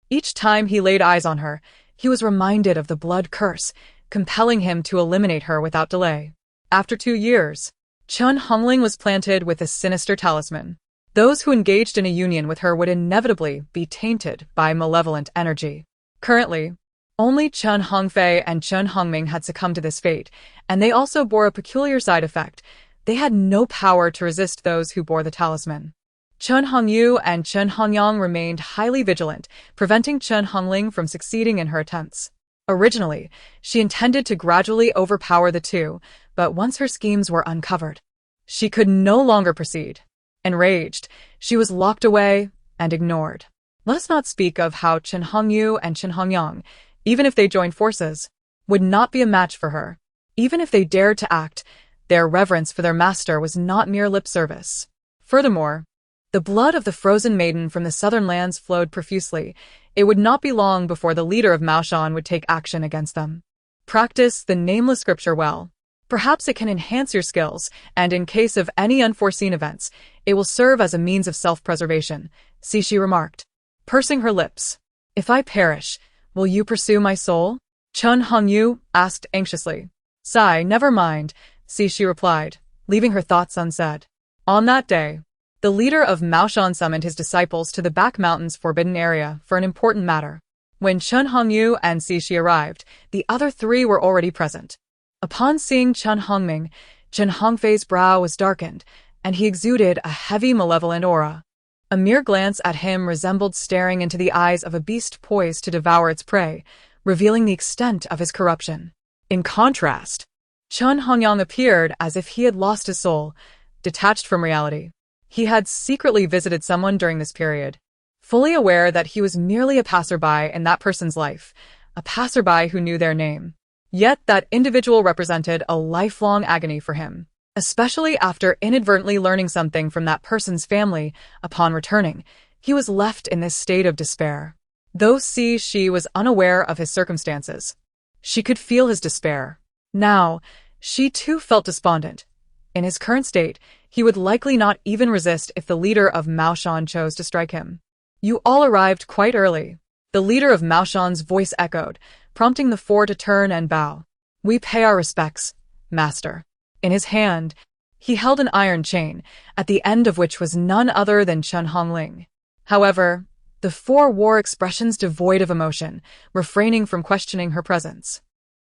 Each time he laid eyes on her, He was reminded of the blood curse, compelling him to eliminate her without delay. After 2 years, Chen Hongling was planted with a sinister talisman. Those who engaged in a union with her would inevitably be tainted by malevolent energy. Currently, only Chen Hongfei and Chen Hongming had succumbed to this fate, and they also bore a peculiar side effect. They had no power to resist those who bore the talisman. Chen Hongyu and Chen Hongyang remained highly vigilant, preventing Chen Hongling from succeeding in her attempts. Originally, she intended to gradually overpower the two, but once her schemes were uncovered, she could no longer proceed. Enraged, she was locked away and ignored. Let us not speak of how Chen Hongyu and Chen Hongyang, even if they joined forces, would not be a match for her. Even if they dared to act, their reverence for their master was not mere lip service. Furthermore, the blood of the frozen maiden from the southern lands flowed profusely. It would not be long before the leader of Maoshan would take action against them. Practice the nameless scripture well. Perhaps it can enhance your skills, and in case of any unforeseen events, it will serve as a means of self-preservation, Cixi remarked, pursing her lips. If I perish, will you pursue my soul? Chen Hongyu asked anxiously. Sigh, never mind, Cixi replied, leaving her thoughts unsaid. On that day, the leader of Maoshan summoned his disciples to the back mountains forbidden area for an important matter. When Chen Hongyu and Cixi arrived, the other three were already present. Upon seeing Chen Hongming, Chen Hongfei's brow was darkened, and he exuded a heavy malevolent aura. A mere glance at him resembled staring into the eyes of a beast poised to devour its prey, revealing the extent of his corruption. In contrast, Chen Hongyang appeared as if he had lost his soul, detached from reality. He had secretly visited someone during this period, fully aware that he was merely a passerby in that person's life, a passerby who knew their name. Yet that individual represented a lifelong agony for him, especially after inadvertently learning something from that person's family. Upon returning, he was left in this state of despair. Though Cixi was unaware of his circumstances, she could feel his despair. Now, she too felt despondent. In his current state, he would likely not even resist if the leader of Maoshan chose to strike him. You all arrived quite early. The leader of Maoshan's voice echoed, prompting the four to turn and bow. We pay our respects, master. In his hand, he held an iron chain, at the end of which was none other than Chen Hongling. However, the four wore expressions devoid of emotion, refraining from questioning her presence.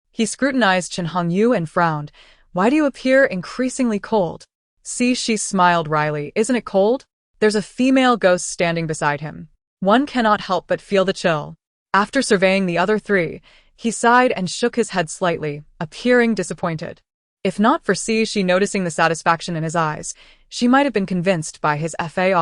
He scrutinized Chen Hongyu and frowned. Why do you appear increasingly cold? She smiled wryly. Isn't it cold? There's a female ghost standing beside him. One cannot help but feel the chill. After surveying the other three, he sighed and shook his head slightly, appearing disappointed. If not for she noticing the satisfaction in his eyes, she might have been convinced by his fade.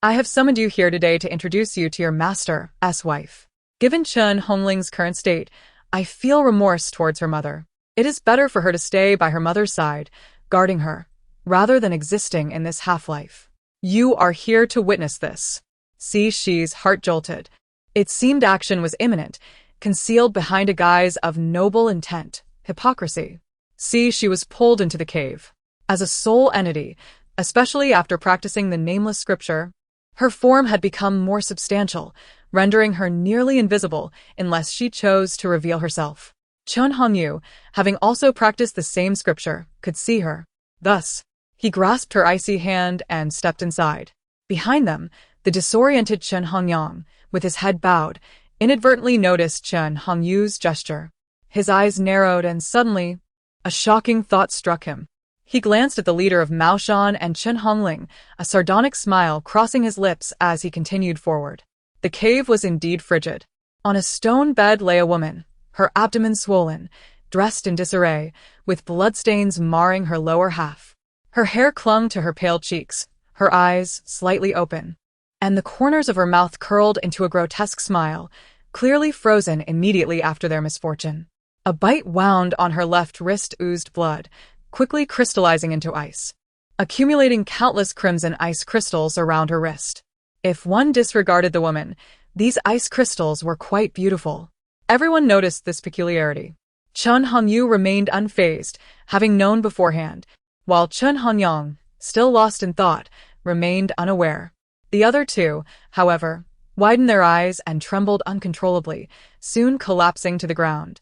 I have summoned you here today to introduce you to your master's wife. Given Chen Hongling's current state, I feel remorse towards her mother. It is better for her to stay by her mother's side, guarding her, rather than existing in this half-life. You are here to witness this. Cixi's heart jolted. It seemed action was imminent, concealed behind a guise of noble intent, hypocrisy. She was pulled into the cave. As a sole entity, especially after practicing the nameless scripture, her form had become more substantial, rendering her nearly invisible unless she chose to reveal herself. Chen Hongyu, having also practiced the same scripture, could see her. Thus, he grasped her icy hand and stepped inside. Behind them, the disoriented Chen Hongyang, with his head bowed, inadvertently noticed Chen Hongyu's gesture. His eyes narrowed and suddenly, a shocking thought struck him. He glanced at the leader of Maoshan and Chen Hongling, a sardonic smile crossing his lips as he continued forward. The cave was indeed frigid. On a stone bed lay a woman, her abdomen swollen, dressed in disarray, with bloodstains marring her lower half. Her hair clung to her pale cheeks, her eyes slightly open, and the corners of her mouth curled into a grotesque smile, clearly frozen immediately after their misfortune. A bite wound on her left wrist oozed blood, quickly crystallizing into ice, accumulating countless crimson ice crystals around her wrist. If one disregarded the woman, these ice crystals were quite beautiful. Everyone noticed this peculiarity. Chen Hongyu remained unfazed, having known beforehand, while Chen Hongyang, still lost in thought, remained unaware. The other two, however, widened their eyes and trembled uncontrollably, soon collapsing to the ground.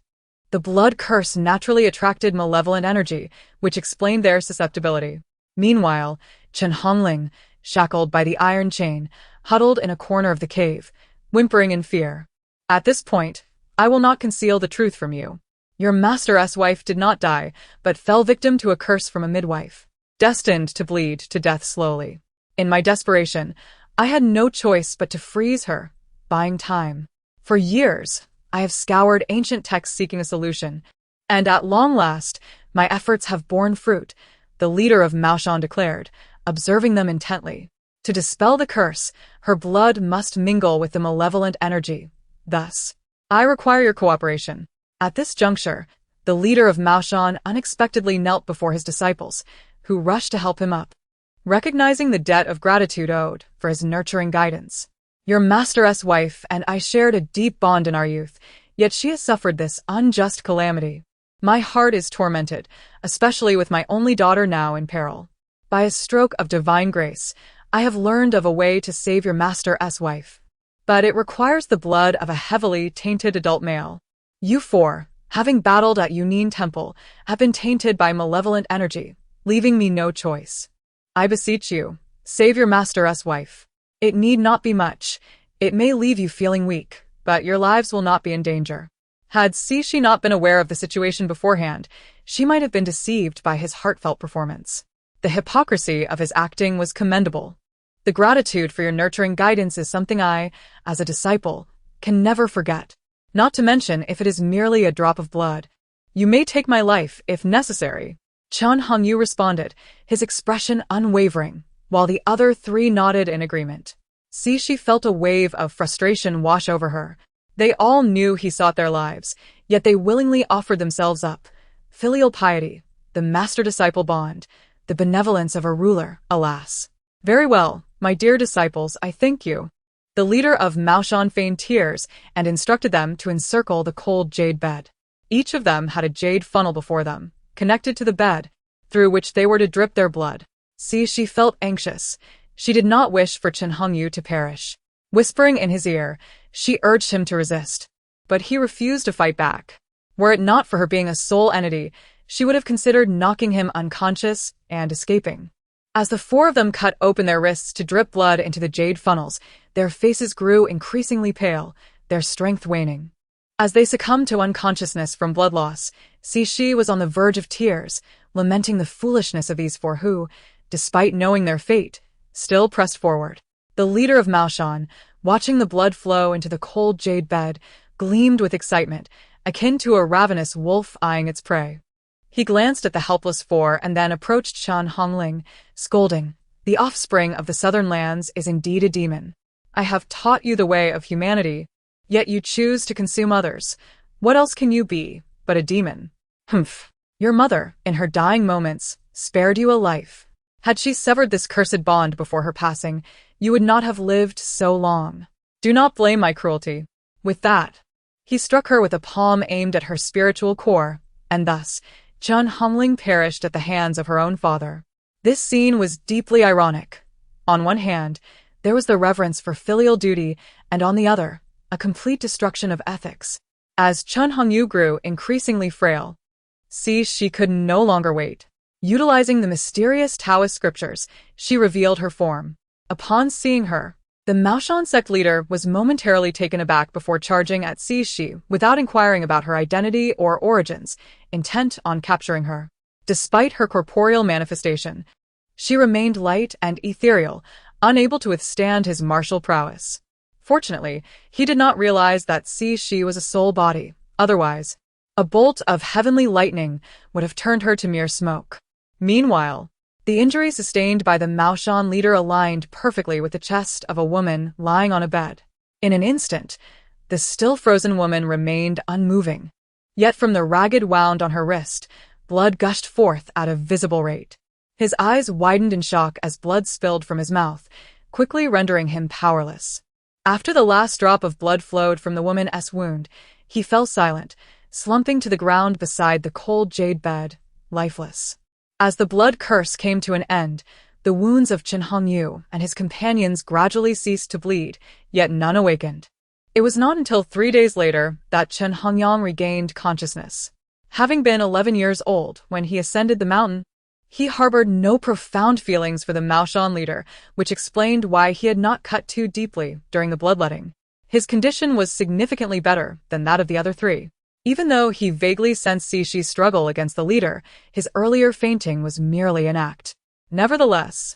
The blood curse naturally attracted malevolent energy, which explained their susceptibility. Meanwhile, Chen Hongling, shackled by the iron chain, huddled in a corner of the cave, whimpering in fear. At this point, I will not conceal the truth from you. Your master's wife did not die, but fell victim to a curse from a midwife, destined to bleed to death slowly. In my desperation, I had no choice but to freeze her, buying time. For years, I have scoured ancient texts seeking a solution, and at long last, my efforts have borne fruit, the leader of MASU-MANHUA declared, observing them intently. To dispel the curse, her blood must mingle with the malevolent energy. Thus, I require your cooperation. At this juncture, the leader of MASU-MANHUA unexpectedly knelt before his disciples, who rushed to help him up, recognizing the debt of gratitude owed for his nurturing guidance. Your master's wife and I shared a deep bond in our youth, yet she has suffered this unjust calamity. My heart is tormented, especially with my only daughter now in peril. By a stroke of divine grace, I have learned of a way to save your master's wife. But it requires the blood of a heavily tainted adult male. You four, having battled at Yunin Temple, have been tainted by malevolent energy, leaving me no choice. I beseech you, save your master's wife. It need not be much. It may leave you feeling weak, but your lives will not be in danger. Had Cixi not been aware of the situation beforehand, she might have been deceived by his heartfelt performance. The hypocrisy of his acting was commendable. The gratitude for your nurturing guidance is something I, as a disciple, can never forget. Not to mention if it is merely a drop of blood. You may take my life, if necessary. Chen Hongyu responded, his expression unwavering, while the other three nodded in agreement. Cixi felt a wave of frustration wash over her. They all knew he sought their lives, yet they willingly offered themselves up. Filial piety, the master-disciple bond, the benevolence of a ruler, alas. Very well, my dear disciples, I thank you. The leader of MASU-MANHUA feigned tears and instructed them to encircle the cold jade bed. Each of them had a jade funnel before them, connected to the bed, through which they were to drip their blood. She felt anxious. She did not wish for Chen Hongyu to perish. Whispering in his ear, she urged him to resist. But he refused to fight back. Were it not for her being a soul entity, she would have considered knocking him unconscious and escaping. As the four of them cut open their wrists to drip blood into the jade funnels, their faces grew increasingly pale, their strength waning. As they succumbed to unconsciousness from blood loss, Cixi was on the verge of tears, lamenting the foolishness of these four who, despite knowing their fate, still pressed forward. The leader of MASU-MANHUA, watching the blood flow into the cold jade bed, gleamed with excitement, akin to a ravenous wolf eyeing its prey. He glanced at the helpless four and then approached Chen Hongling, scolding, "The offspring of the southern lands is indeed a demon. I have taught you the way of humanity, yet you choose to consume others. What else can you be but a demon? Humph. Your mother, in her dying moments, spared you a life. Had she severed this cursed bond before her passing, you would not have lived so long. Do not blame my cruelty." With that, he struck her with a palm aimed at her spiritual core, and thus, Chen Hongling perished at the hands of her own father. This scene was deeply ironic. On one hand, there was the reverence for filial duty, and on the other, a complete destruction of ethics. As Chen Hongyu grew increasingly frail, she could no longer wait. Utilizing the mysterious Taoist scriptures, she revealed her form. Upon seeing her, the MASU-MANHUA sect leader was momentarily taken aback before charging at Cixi without inquiring about her identity or origins, intent on capturing her. Despite her corporeal manifestation, she remained light and ethereal, unable to withstand his martial prowess. Fortunately, he did not realize that Cixi was a soul body. Otherwise, a bolt of heavenly lightning would have turned her to mere smoke. Meanwhile, the injury sustained by the MASU-MANHUA leader aligned perfectly with the chest of a woman lying on a bed. In an instant, the still frozen woman remained unmoving. Yet from the ragged wound on her wrist, blood gushed forth at a visible rate. His eyes widened in shock as blood spilled from his mouth, quickly rendering him powerless. After the last drop of blood flowed from the woman's wound, he fell silent, slumping to the ground beside the cold jade bed, lifeless. As the blood curse came to an end, The wounds of Chen Hongyu and his companions gradually ceased to bleed, yet none awakened. It was not until 3 days later that Chen Hongyang regained consciousness. Having been 11 years old when he ascended the mountain, he harbored no profound feelings for the MASU-MANHUA leader, which explained why he had not cut too deeply during the bloodletting. His condition was significantly better than that of the other three. Even though he vaguely sensed Cishi's struggle against the leader, his earlier fainting was merely an act. Nevertheless,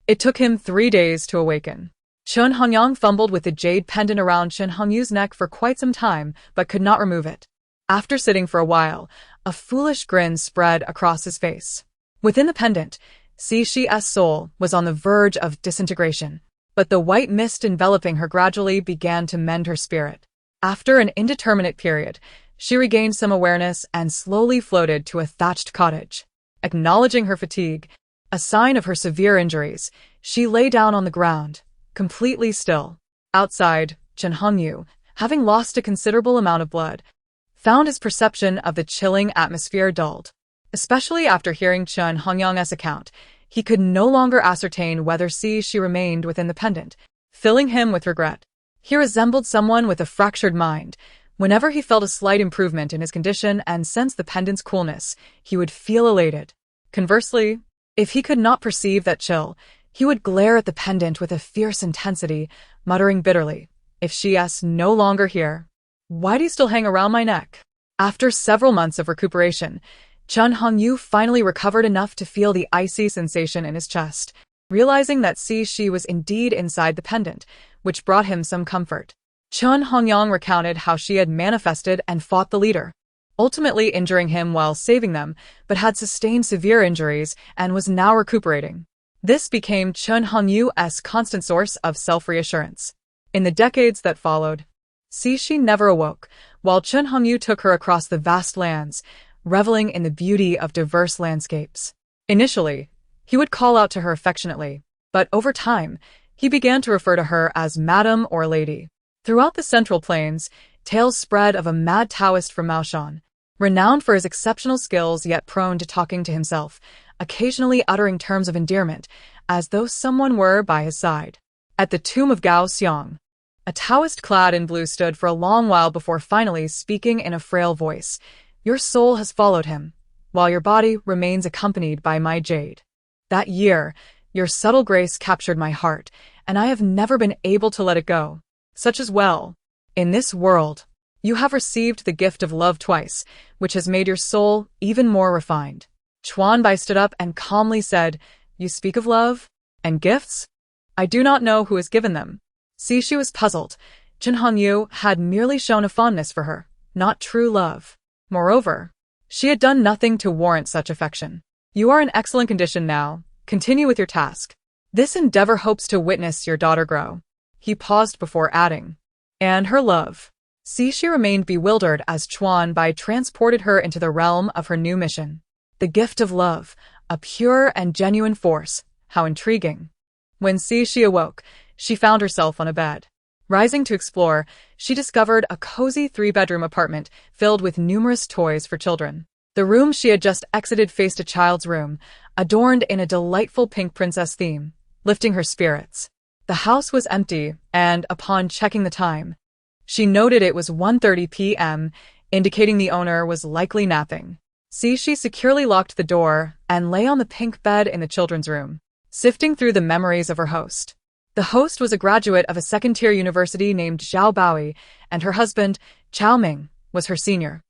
it took him 3 days to awaken. Chen Hongyang fumbled with the jade pendant around Chen Hongyu's neck for quite some time, but could not remove it. After sitting for a while, a foolish grin spread across his face. Within the pendant, Cishi's soul was on the verge of disintegration, but the white mist enveloping her gradually began to mend her spirit. After an indeterminate period, she regained some awareness and slowly floated to a thatched cottage. Acknowledging her fatigue, a sign of her severe injuries, she lay down on the ground, completely still. Outside, Chen Hongyu, having lost a considerable amount of blood, found his perception of the chilling atmosphere dulled. Especially after hearing Chen Hongyang's account, he could no longer ascertain whether she remained within the pendant, filling him with regret. He resembled someone with a fractured mind. Whenever he felt a slight improvement in his condition and sensed the pendant's coolness, he would feel elated. Conversely, if he could not perceive that chill, he would glare at the pendant with a fierce intensity, muttering bitterly, "If she's no longer here, why do you still hang around my neck?" After several months of recuperation, Chen Hongyu finally recovered enough to feel the icy sensation in his chest, realizing that Cishi was indeed inside the pendant, which brought him some comfort. Chen Hongyang recounted how she had manifested and fought the leader, ultimately injuring him while saving them, but had sustained severe injuries and was now recuperating. This became Chen Hongyu's constant source of self-reassurance. In the decades that followed, Cishi never awoke, while Chen Hongyu took her across the vast lands, reveling in the beauty of diverse landscapes. Initially, he would call out to her affectionately, but over time, he began to refer to her as Madam or Lady. Throughout the Central Plains, tales spread of a mad Taoist from Maoshan, renowned for his exceptional skills yet prone to talking to himself, occasionally uttering terms of endearment, as though someone were by his side. At the tomb of Gao Xiang, a Taoist clad in blue stood for a long while before finally speaking in a frail voice. "Your soul has followed him, while your body remains accompanied by my jade. That year, your subtle grace captured my heart, and I have never been able to let it go. Such as well, in this world, you have received the gift of love twice, which has made your soul even more refined." Chuan Bai stood up and calmly said, "You speak of love? And gifts? I do not know who has given them." Cishi was puzzled. Chen Hongyu had merely shown a fondness for her, not true love. Moreover, she had done nothing to warrant such affection. "You are in excellent condition now. Continue with your task. This endeavor hopes to witness your daughter grow." He paused before adding, "And her love." Cishi remained bewildered as Chuan Bai transported her into the realm of her new mission. The gift of love, a pure and genuine force. How intriguing. When Cishi awoke, she found herself on a bed. Rising to explore, she discovered a cozy 3-bedroom apartment filled with numerous toys for children. The room she had just exited faced a child's room, adorned in a delightful pink princess theme, lifting her spirits. The house was empty, and upon checking the time, she noted it was 1:30 p.m., indicating the owner was likely napping. Cishi securely locked the door and lay on the pink bed in the children's room, sifting through the memories of her host. The host was a graduate of a second-tier university named Zhao Baoi, and her husband, Chao Ming, was her senior.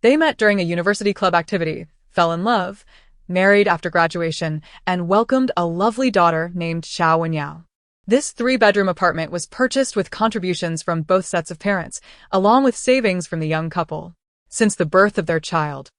They met during a university club activity, fell in love, married after graduation, and welcomed a lovely daughter named Xiao Wenyao. This 3-bedroom apartment was purchased with contributions from both sets of parents, along with savings from the young couple. Since the birth of their child,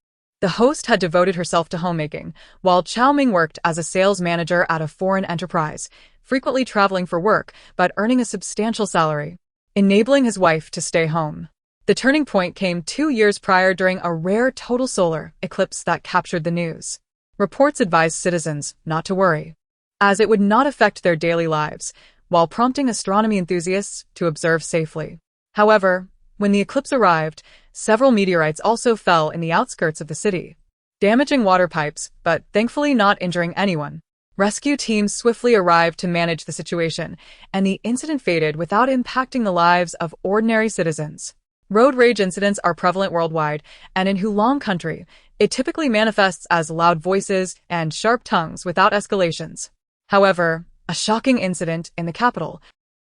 the host had devoted herself to homemaking, while Chao Ming worked as a sales manager at a foreign enterprise, frequently traveling for work but earning a substantial salary, enabling his wife to stay home. The turning point came 2 years prior during a rare total solar eclipse that captured the news. Reports advised citizens not to worry, as it would not affect their daily lives, while prompting astronomy enthusiasts to observe safely. However, when the eclipse arrived, several meteorites also fell in the outskirts of the city, damaging water pipes but thankfully not injuring anyone. Rescue teams swiftly arrived to manage the situation, and the incident faded without impacting the lives of ordinary citizens. Road rage incidents are prevalent worldwide, and in Hulong country, it typically manifests as loud voices and sharp tongues without escalations. However, a shocking incident in the capital,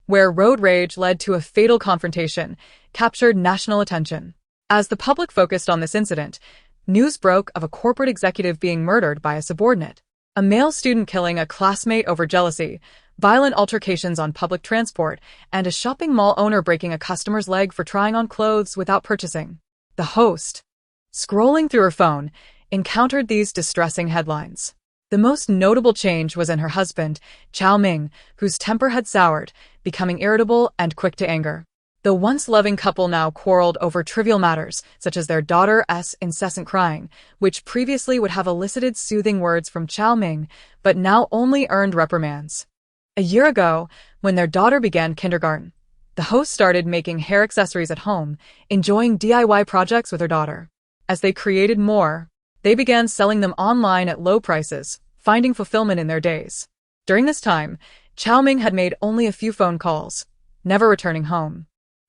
where road rage led to a fatal confrontation, captured national attention. As the public focused on this incident, news broke of a corporate executive being murdered by a subordinate, a male student killing a classmate over jealousy, violent altercations on public transport, and a shopping mall owner breaking a customer's leg for trying on clothes without purchasing. The host, scrolling through her phone, encountered these distressing headlines. The most notable change was in her husband, Chao Ming, whose temper had soured, becoming irritable and quick to anger. The once loving couple now quarreled over trivial matters, such as their daughter's incessant crying, which previously would have elicited soothing words from Chao Ming, but now only earned reprimands. A year ago, when their daughter began kindergarten, the host started making hair accessories at home, enjoying DIY projects with her daughter. As they created more, they began selling them online at low prices, finding fulfillment in their days. During this time, Chao Ming had made only a few phone calls, never returning home.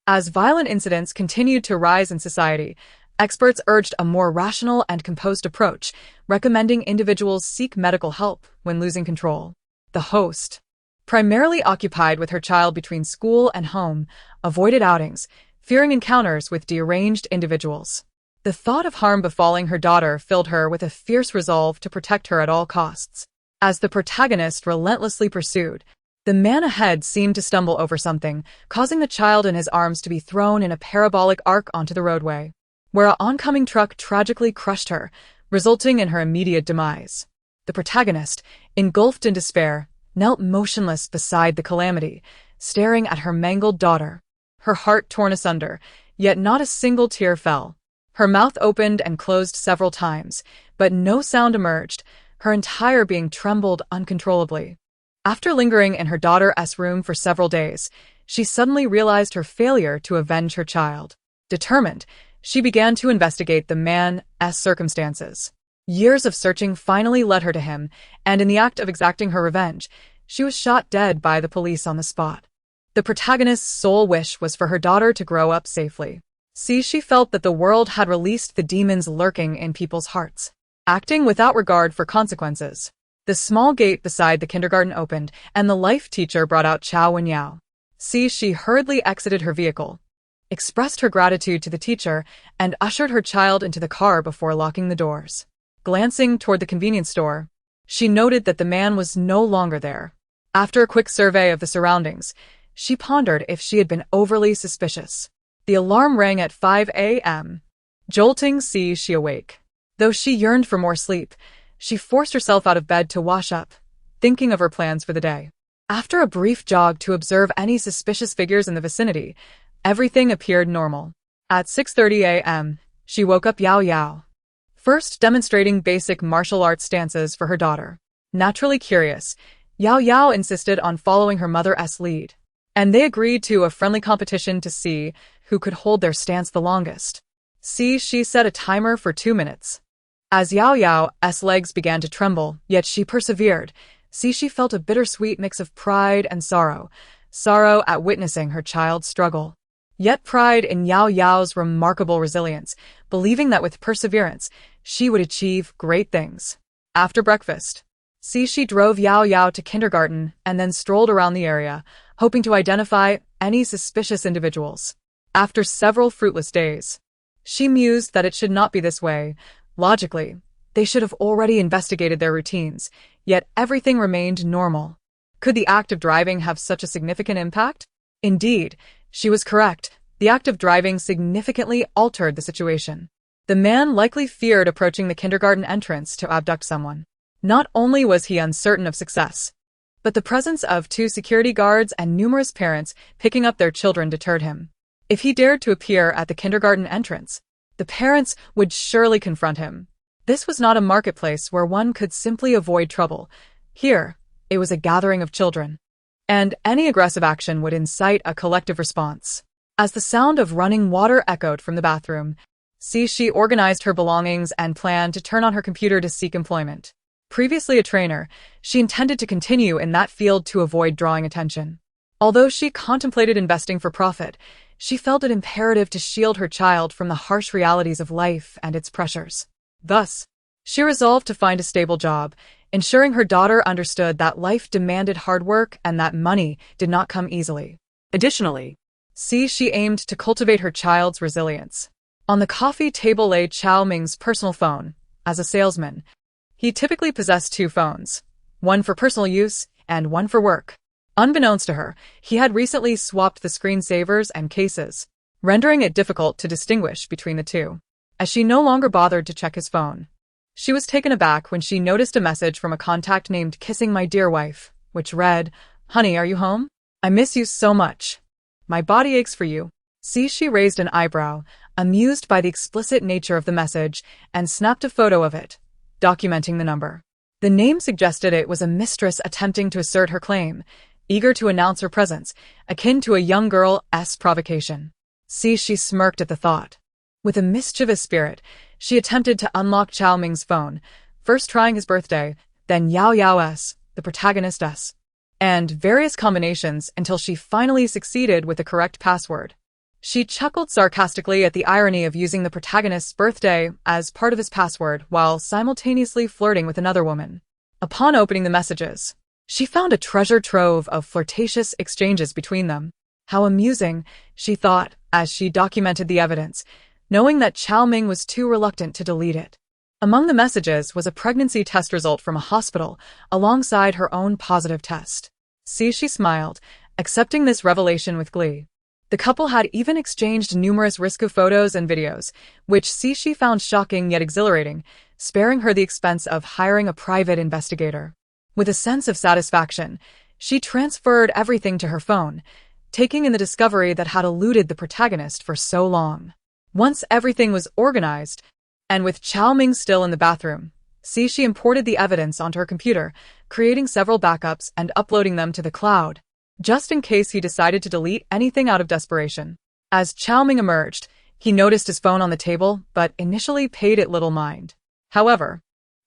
As violent incidents continued to rise in society, experts urged a more rational and composed approach, recommending individuals seek medical help when losing control. The host, primarily occupied with her child between school and home, avoided outings, fearing encounters with deranged individuals. The thought of harm befalling her daughter filled her with a fierce resolve to protect her at all costs. As the protagonist relentlessly pursued, the man ahead seemed to stumble over something, causing the child in his arms to be thrown in a parabolic arc onto the roadway, where an oncoming truck tragically crushed her, resulting in her immediate demise. The protagonist, engulfed in despair, knelt motionless beside the calamity, staring at her mangled daughter. Her heart torn asunder, yet not a single tear fell. Her mouth opened and closed several times, but no sound emerged, her entire being trembled uncontrollably. After lingering in her daughter's room for several days, she suddenly realized her failure to avenge her child. Determined, she began to investigate the man's circumstances. Years of searching finally led her to him, and in the act of exacting her revenge, she was shot dead by the police on the spot. The protagonist's sole wish was for her daughter to grow up safely. She felt that the world had released the demons lurking in people's hearts, acting without regard for consequences. The small gate beside the kindergarten opened, and the life teacher brought out Chao Wenyao. She hurriedly exited her vehicle, expressed her gratitude to the teacher, and ushered her child into the car before locking the doors. Glancing toward the convenience store, she noted that the man was no longer there. After a quick survey of the surroundings, she pondered if she had been overly suspicious. The alarm rang at 5 a.m. Jolting she awake. Though she yearned for more sleep, she forced herself out of bed to wash up, thinking of her plans for the day. After a brief jog to observe any suspicious figures in the vicinity, everything appeared normal. At 6:30 a.m., she woke up Yao Yao, first demonstrating basic martial arts stances for her daughter. Naturally curious, Yao Yao insisted on following her mother's lead, and they agreed to a friendly competition to see who could hold their stance the longest. She set a timer for 2 minutes. As Yao Yao's legs began to tremble, yet she persevered, she felt a bittersweet mix of pride and sorrow at witnessing her child's struggle. Yet pride in Yao Yao's remarkable resilience, believing that with perseverance, she would achieve great things. After breakfast, she drove Yao Yao to kindergarten and then strolled around the area, hoping to identify any suspicious individuals. After several fruitless days, she mused that it should not be this way. Logically, they should have already investigated their routines, yet everything remained normal. Could the act of driving have such a significant impact? Indeed, she was correct. The act of driving significantly altered the situation. The man likely feared approaching the kindergarten entrance to abduct someone. Not only was he uncertain of success, but the presence of 2 security guards and numerous parents picking up their children deterred him. If he dared to appear at the kindergarten entrance, the parents would surely confront him. This was not a marketplace where one could simply avoid trouble. Here, it was a gathering of children, and any aggressive action would incite a collective response. As the sound of running water echoed from the bathroom, she organized her belongings and planned to turn on her computer to seek employment. Previously a trainer, she intended to continue in that field to avoid drawing attention. Although she contemplated investing for profit, she felt it imperative to shield her child from the harsh realities of life and its pressures. Thus, she resolved to find a stable job, ensuring her daughter understood that life demanded hard work and that money did not come easily. Additionally, She aimed to cultivate her child's resilience. On the coffee table lay Chao Ming's personal phone. As a salesman, he typically possessed two phones, one for personal use and one for work. Unbeknownst to her, he had recently swapped the screensavers and cases, rendering it difficult to distinguish between the two. As she no longer bothered to check his phone, she was taken aback when she noticed a message from a contact named Kissing My Dear Wife, which read, "Honey, are you home? I miss you so much. My body aches for you." She raised an eyebrow, amused by the explicit nature of the message, and snapped a photo of it, documenting the number. The name suggested it was a mistress attempting to assert her claim, eager to announce her presence, akin to a young girl's provocation. She smirked at the thought. With a mischievous spirit, she attempted to unlock Chao Ming's phone, first trying his birthday, then Yao Yao's, the protagonist's, and various combinations until she finally succeeded with the correct password. She chuckled sarcastically at the irony of using the protagonist's birthday as part of his password while simultaneously flirting with another woman. Upon opening the messages, she found a treasure trove of flirtatious exchanges between them. How amusing, she thought, as she documented the evidence, knowing that Chao Ming was too reluctant to delete it. Among the messages was a pregnancy test result from a hospital, alongside her own positive test. She smiled, accepting this revelation with glee. The couple had even exchanged numerous risky photos and videos, which she found shocking yet exhilarating, sparing her the expense of hiring a private investigator. With a sense of satisfaction, she transferred everything to her phone, taking in the discovery that had eluded the protagonist for so long. Once everything was organized, and with Chao Ming still in the bathroom, she imported the evidence onto her computer, creating several backups and uploading them to the cloud, just in case he decided to delete anything out of desperation. As Chao Ming emerged, he noticed his phone on the table, but initially paid it little mind. However,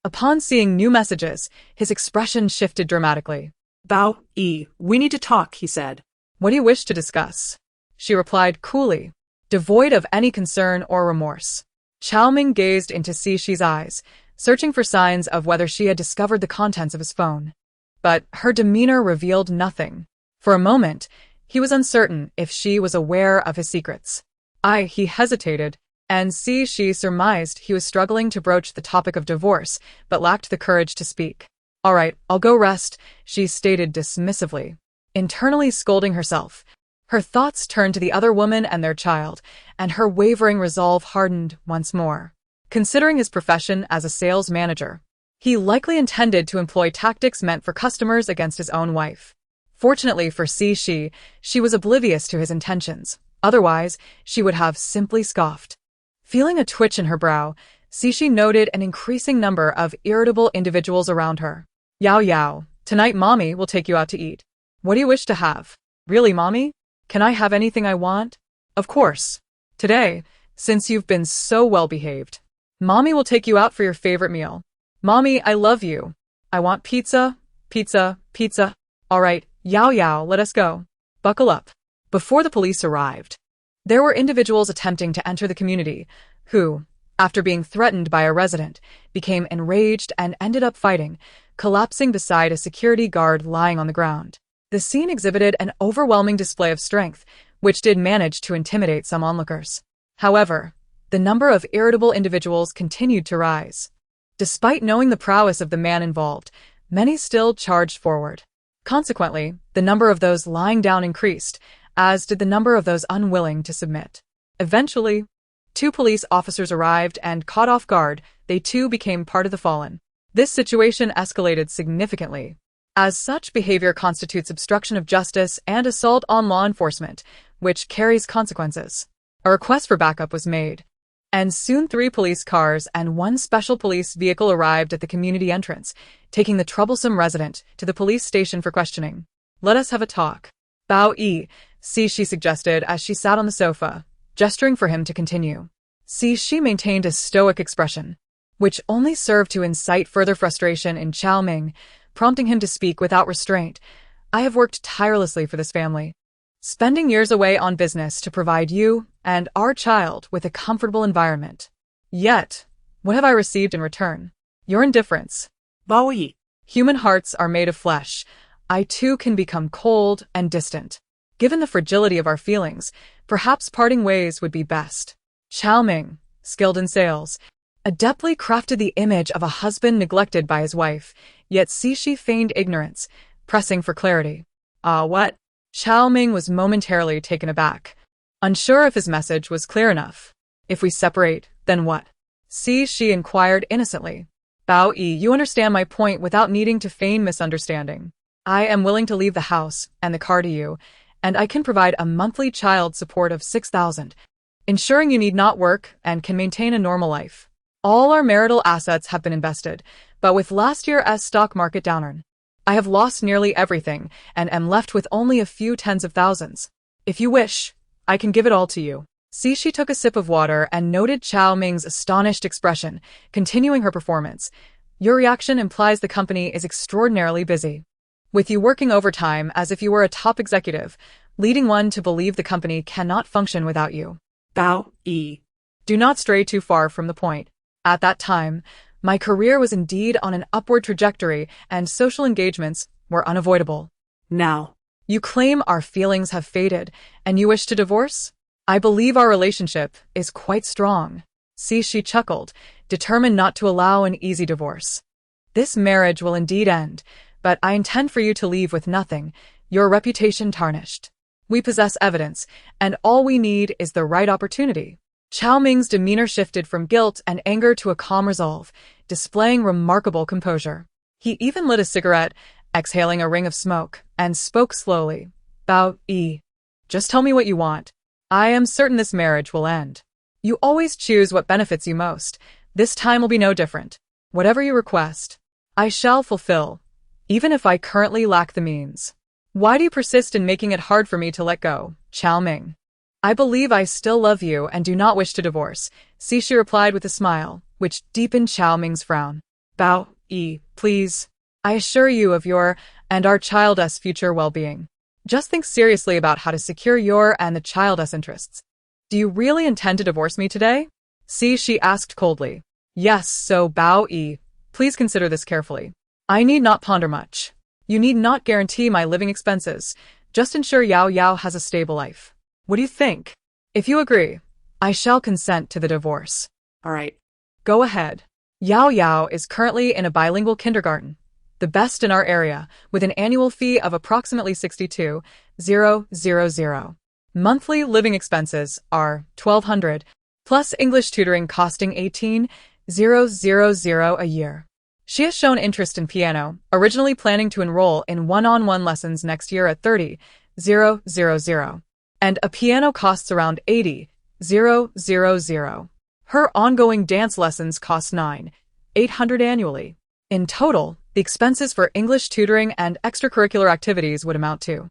upon seeing new messages, his expression shifted dramatically. Bao Yi, we need to talk, he said. What do you wish to discuss? She replied coolly, devoid of any concern or remorse. Chao Ming gazed into Shi's eyes, searching for signs of whether she had discovered the contents of his phone. But her demeanor revealed nothing. For a moment, he was uncertain if she was aware of his secrets. He hesitated, and she surmised he was struggling to broach the topic of divorce, but lacked the courage to speak. All right, I'll go rest, she stated dismissively. Internally scolding herself, her thoughts turned to the other woman and their child, and her wavering resolve hardened once more. Considering his profession as a sales manager, he likely intended to employ tactics meant for customers against his own wife. Fortunately for she was oblivious to his intentions. Otherwise, she would have simply scoffed. Feeling a twitch in her brow, she noted an increasing number of irritable individuals around her. Yao, tonight mommy will take you out to eat. What do you wish to have? Really, mommy? Can I have anything I want? Of course. Today, since you've been so well behaved, mommy will take you out for your favorite meal. Mommy, I love you. I want pizza. All right, Yao, let us go. Buckle up. Before the police arrived, there were individuals attempting to enter the community who, after being threatened by a resident, became enraged and ended up fighting, collapsing beside a security guard lying on the ground. The scene exhibited an overwhelming display of strength, which did manage to intimidate some onlookers. However, the number of irritable individuals continued to rise. Despite knowing the prowess of the man involved, many still charged forward. Consequently, the number of those lying down increased, as did the number of those unwilling to submit. Eventually, 2 police officers arrived and, caught off guard, they too became part of the fallen. This situation escalated significantly, as such behavior constitutes obstruction of justice and assault on law enforcement, which carries consequences. A request for backup was made, and soon 3 police cars and 1 special police vehicle arrived at the community entrance, taking the troublesome resident to the police station for questioning. Let us have a talk. Bao Yi, she suggested as she sat on the sofa, gesturing for him to continue. She maintained a stoic expression. which only served to incite further frustration in Chao Ming, prompting him to speak without restraint. I have worked tirelessly for this family, spending years away on business to provide you and our child with a comfortable environment. Yet, what have I received in return? Your indifference. Bao Yi. Human hearts are made of flesh. I too can become cold and distant. Given the fragility of our feelings, perhaps parting ways would be best. Chao Ming, skilled in sales, adeptly crafted the image of a husband neglected by his wife, yet Cixi feigned ignorance, pressing for clarity. What? Chao Ming was momentarily taken aback, unsure if his message was clear enough. If we separate, then what? Cixi inquired innocently. Bao Yi, you understand my point without needing to feign misunderstanding. I am willing to leave the house and the car to you, and I can provide a monthly child support of 6,000, ensuring you need not work and can maintain a normal life. All our marital assets have been invested, but with last year's stock market downturn, I have lost nearly everything and am left with only a few tens of thousands. If you wish, I can give it all to you. Cixi took a sip of water and noted Chao Ming's astonished expression, continuing her performance. Your reaction implies the company is extraordinarily busy, with you working overtime as if you were a top executive, leading one to believe the company cannot function without you. Bao Yi. Do not stray too far from the point. At that time, my career was indeed on an upward trajectory and social engagements were unavoidable. Now. You claim our feelings have faded and you wish to divorce? I believe our relationship is quite strong. Cixi chuckled, determined not to allow an easy divorce. This marriage will indeed end, but I intend for you to leave with nothing, your reputation tarnished. We possess evidence, and all we need is the right opportunity. Chao Ming's demeanor shifted from guilt and anger to a calm resolve, displaying remarkable composure. He even lit a cigarette, exhaling a ring of smoke, and spoke slowly. Bao Yi, just tell me what you want. I am certain this marriage will end. You always choose what benefits you most. This time will be no different. Whatever you request, I shall fulfill, even if I currently lack the means. Why do you persist in making it hard for me to let go, Chao Ming? I believe I still love you and do not wish to divorce, Cixi replied with a smile, which deepened Chao Ming's frown. Bao Yi, please. I assure you of your and our child's future well-being. Just think seriously about how to secure your and the child's interests. Do you really intend to divorce me today? Cixi asked coldly. Yes, so Bao Yi, please consider this carefully. I need not ponder much. You need not guarantee my living expenses. Just ensure Yao Yao has a stable life. What do you think? If you agree, I shall consent to the divorce. All right. Go ahead. Yao Yao is currently in a bilingual kindergarten, the best in our area, with an annual fee of approximately 62,000. Monthly living expenses are 1,200, plus English tutoring costing 18,000 a year. She has shown interest in piano, originally planning to enroll in one-on-one lessons next year at 30,000, and a piano costs around 80,000. Her ongoing dance lessons cost 9,800 annually. In total, the expenses for English tutoring and extracurricular activities would amount to.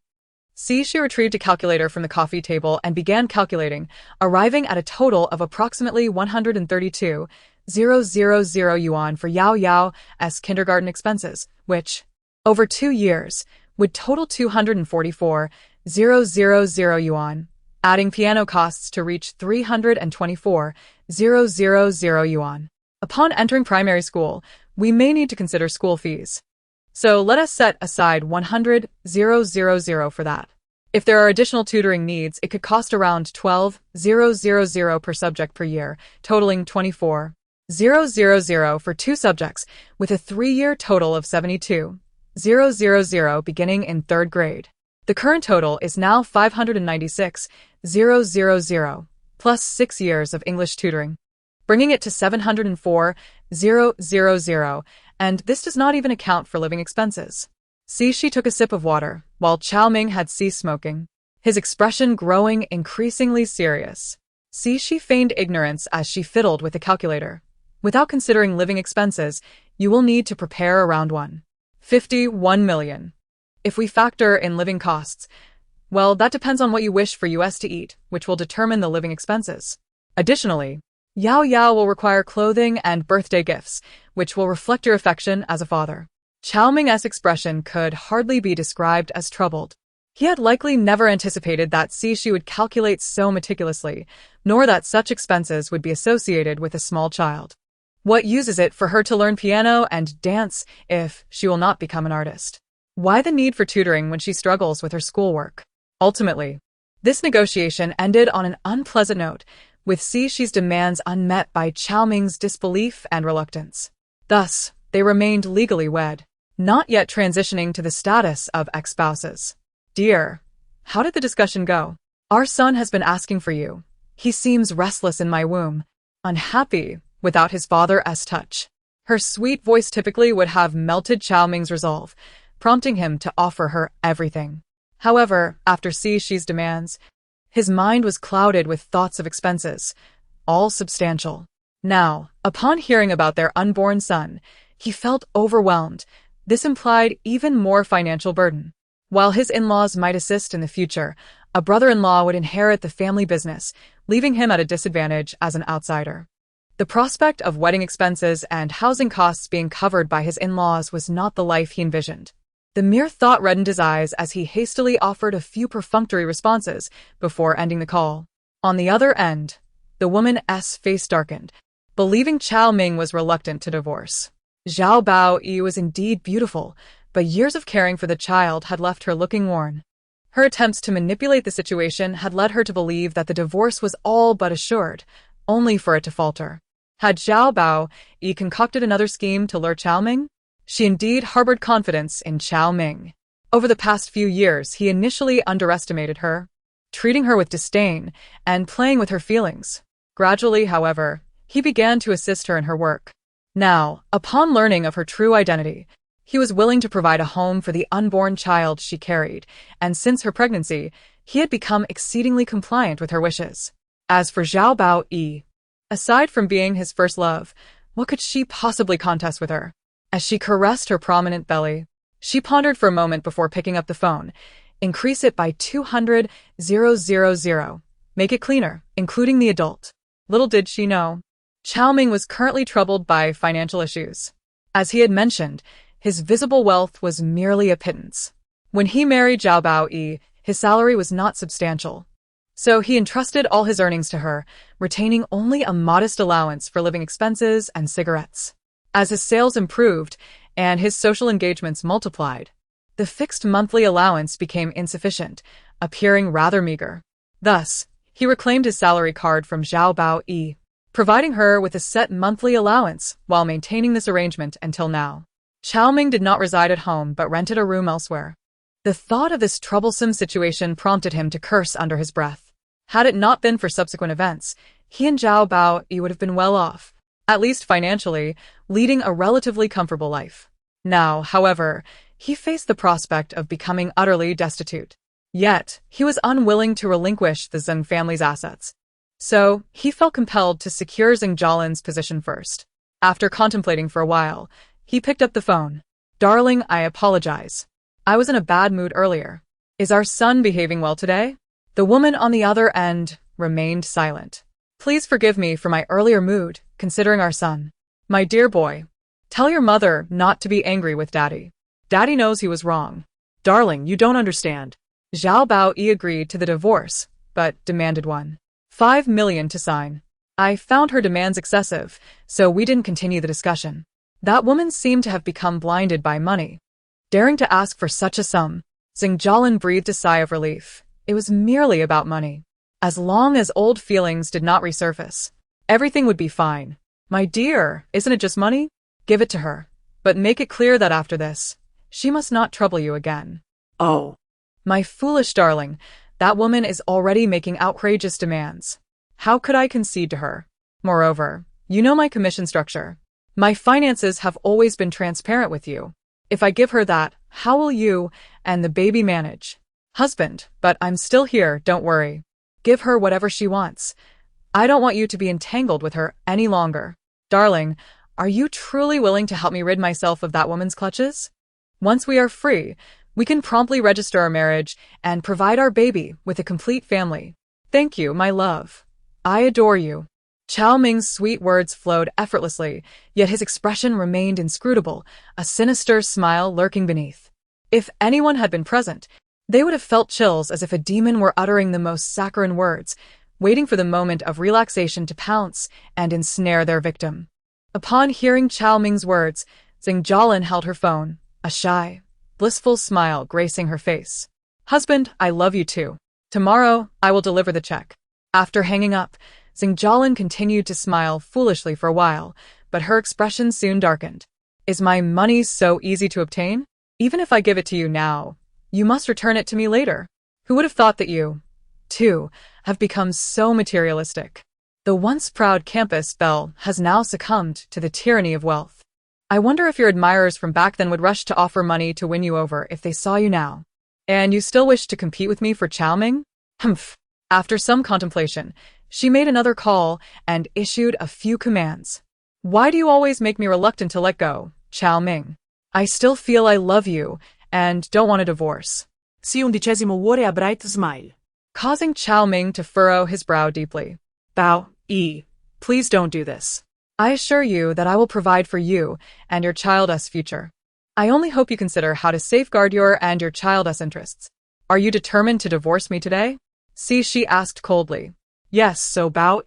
She retrieved a calculator from the coffee table and began calculating, arriving at a total of approximately 132,000 yuan for Yao Yao's kindergarten expenses, which, over 2 years, would total 244,000 yuan, adding piano costs to reach 324,000 yuan. Upon entering primary school, we may need to consider school fees. So let us set aside 100,000 for that. If there are additional tutoring needs, it could cost around 12,000 per subject per year, totaling 24,000 for 2 subjects, with a 3-year total of 72,000 beginning in 3rd grade. The current total is now 596,000, plus 6 years of English tutoring, bringing it to 704,000, and this does not even account for living expenses. Cixi took a sip of water, while Chao Ming had ceased smoking, his expression growing increasingly serious. Cixi feigned ignorance as she fiddled with the calculator. Without considering living expenses, you will need to prepare around 151 million. If we factor in living costs, well, that depends on what you wish for us to eat, which will determine the living expenses. Additionally, Yao Yao will require clothing and birthday gifts, which will reflect your affection as a father. Chao Ming's expression could hardly be described as troubled. He had likely never anticipated that Shi would calculate so meticulously, nor that such expenses would be associated with a small child. What use is it for her to learn piano and dance if she will not become an artist? Why the need for tutoring when she struggles with her schoolwork? Ultimately, this negotiation ended on an unpleasant note, with Shi's demands unmet by Chao Ming's disbelief and reluctance. Thus, they remained legally wed, not yet transitioning to the status of ex-spouses. Dear, how did the discussion go? Our son has been asking for you. He seems restless in my womb, unhappy without his father's touch. Her sweet voice typically would have melted Chao Ming's resolve, prompting him to offer her everything. However, after Shi's demands, his mind was clouded with thoughts of expenses, all substantial. Now, upon hearing about their unborn son, he felt overwhelmed. This implied even more financial burden. While his in-laws might assist in the future, a brother-in-law would inherit the family business, leaving him at a disadvantage as an outsider. The prospect of wedding expenses and housing costs being covered by his in-laws was not the life he envisioned. The mere thought reddened his eyes as he hastily offered a few perfunctory responses before ending the call. On the other end, the woman's face darkened, believing Chao Ming was reluctant to divorce. Zhao Bao was indeed beautiful, but years of caring for the child had left her looking worn. Her attempts to manipulate the situation had led her to believe that the divorce was all but assured, only for it to falter. Had Zhao Bao concocted another scheme to lure Chao Ming? She indeed harbored confidence in Chao Ming. Over the past few years, he initially underestimated her, treating her with disdain and playing with her feelings. Gradually, however, he began to assist her in her work. Now, upon learning of her true identity, he was willing to provide a home for the unborn child she carried, and since her pregnancy, he had become exceedingly compliant with her wishes. As for Zhao Bao, aside from being his first love, what could she possibly contest with her? As she caressed her prominent belly, she pondered for a moment before picking up the phone. Increase it by 200,000. Make it cleaner, including the adult. Little did she know, Chao Ming was currently troubled by financial issues. As he had mentioned, his visible wealth was merely a pittance. When he married Zhao Bao, his salary was not substantial. So he entrusted all his earnings to her, retaining only a modest allowance for living expenses and cigarettes. As his sales improved and his social engagements multiplied, the fixed monthly allowance became insufficient, appearing rather meager. Thus, he reclaimed his salary card from Zhao Bao, providing her with a set monthly allowance while maintaining this arrangement until now. Chao Ming did not reside at home but rented a room elsewhere. The thought of this troublesome situation prompted him to curse under his breath. Had it not been for subsequent events, he and Zhao Bao would have been well off, at least financially, leading a relatively comfortable life. Now, however, he faced the prospect of becoming utterly destitute. Yet, he was unwilling to relinquish the Zheng family's assets. So, he felt compelled to secure Zheng Jialin's position first. After contemplating for a while, he picked up the phone. Darling, I apologize. I was in a bad mood earlier. Is our son behaving well today? The woman on the other end remained silent. Please forgive me for my earlier mood, considering our son. My dear boy, tell your mother not to be angry with Daddy. Daddy knows he was wrong. Darling, you don't understand. Zhao Bao agreed to the divorce, but demanded 1.5 million to sign. I found her demands excessive, so we didn't continue the discussion. That woman seemed to have become blinded by money. Daring to ask for such a sum, Zheng Jialin breathed a sigh of relief. It was merely about money. As long as old feelings did not resurface, everything would be fine. My dear, isn't it just money? Give it to her, but make it clear that after this, she must not trouble you again. Oh. My foolish darling, that woman is already making outrageous demands. How could I concede to her? Moreover, you know my commission structure. My finances have always been transparent with you. If I give her that, how will you and the baby manage? Husband, but I'm still here, don't worry. Give her whatever she wants. I don't want you to be entangled with her any longer. Darling, are you truly willing to help me rid myself of that woman's clutches? Once we are free, we can promptly register our marriage and provide our baby with a complete family. Thank you, my love. I adore you. Chao Ming's sweet words flowed effortlessly, yet his expression remained inscrutable, a sinister smile lurking beneath. If anyone had been present, they would have felt chills as if a demon were uttering the most saccharine words, waiting for the moment of relaxation to pounce and ensnare their victim. Upon hearing Chao Ming's words, Jiang held her phone, a shy, blissful smile gracing her face. "Husband, I love you too. Tomorrow, I will deliver the check." After hanging up, Jiang continued to smile foolishly for a while, but her expression soon darkened. "Is my money so easy to obtain? Even if I give it to you now, you must return it to me later. Who would have thought that you, too, have become so materialistic?" The once proud campus belle has now succumbed to the tyranny of wealth. "I wonder if your admirers from back then would rush to offer money to win you over if they saw you now. And you still wish to compete with me for Chao Ming?" Humph. After some contemplation, she made another call and issued a few commands. "Why do you always make me reluctant to let go, Chao Ming? I still feel I love you and don't want a divorce." Si 11 wore a bright smile, causing Chao Ming to furrow his brow deeply. "Bao, please don't do this. "I assure you that I will provide for you and your child's future. I only hope you consider how to safeguard your and your child's interests. Are you determined to divorce me today?" She asked coldly. "Yes, so Bao,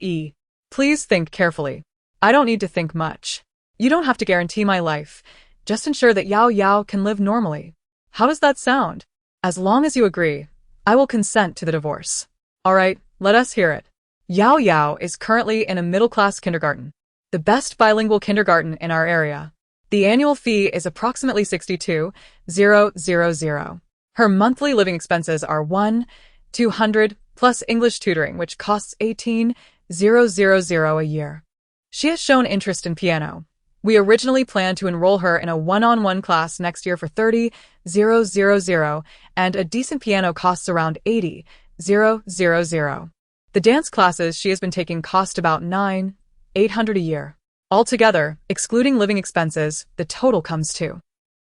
please think carefully. I don't need to think much. You don't have to guarantee my life. Just ensure that Yao Yao can live normally. How does that sound? As long as you agree, I will consent to the divorce." "All right, let us hear it." Yao Yao is currently in a middle-class kindergarten, the best bilingual kindergarten in our area. The annual fee is approximately 62,000. Her monthly living expenses are 1,200 plus English tutoring, which costs 18,000 a year. She has shown interest in piano. We originally planned to enroll her in a one-on-one class next year for 30,000, and a decent piano costs around 80,000. The dance classes she has been taking cost about 9,800 a year. Altogether, excluding living expenses, the total comes to.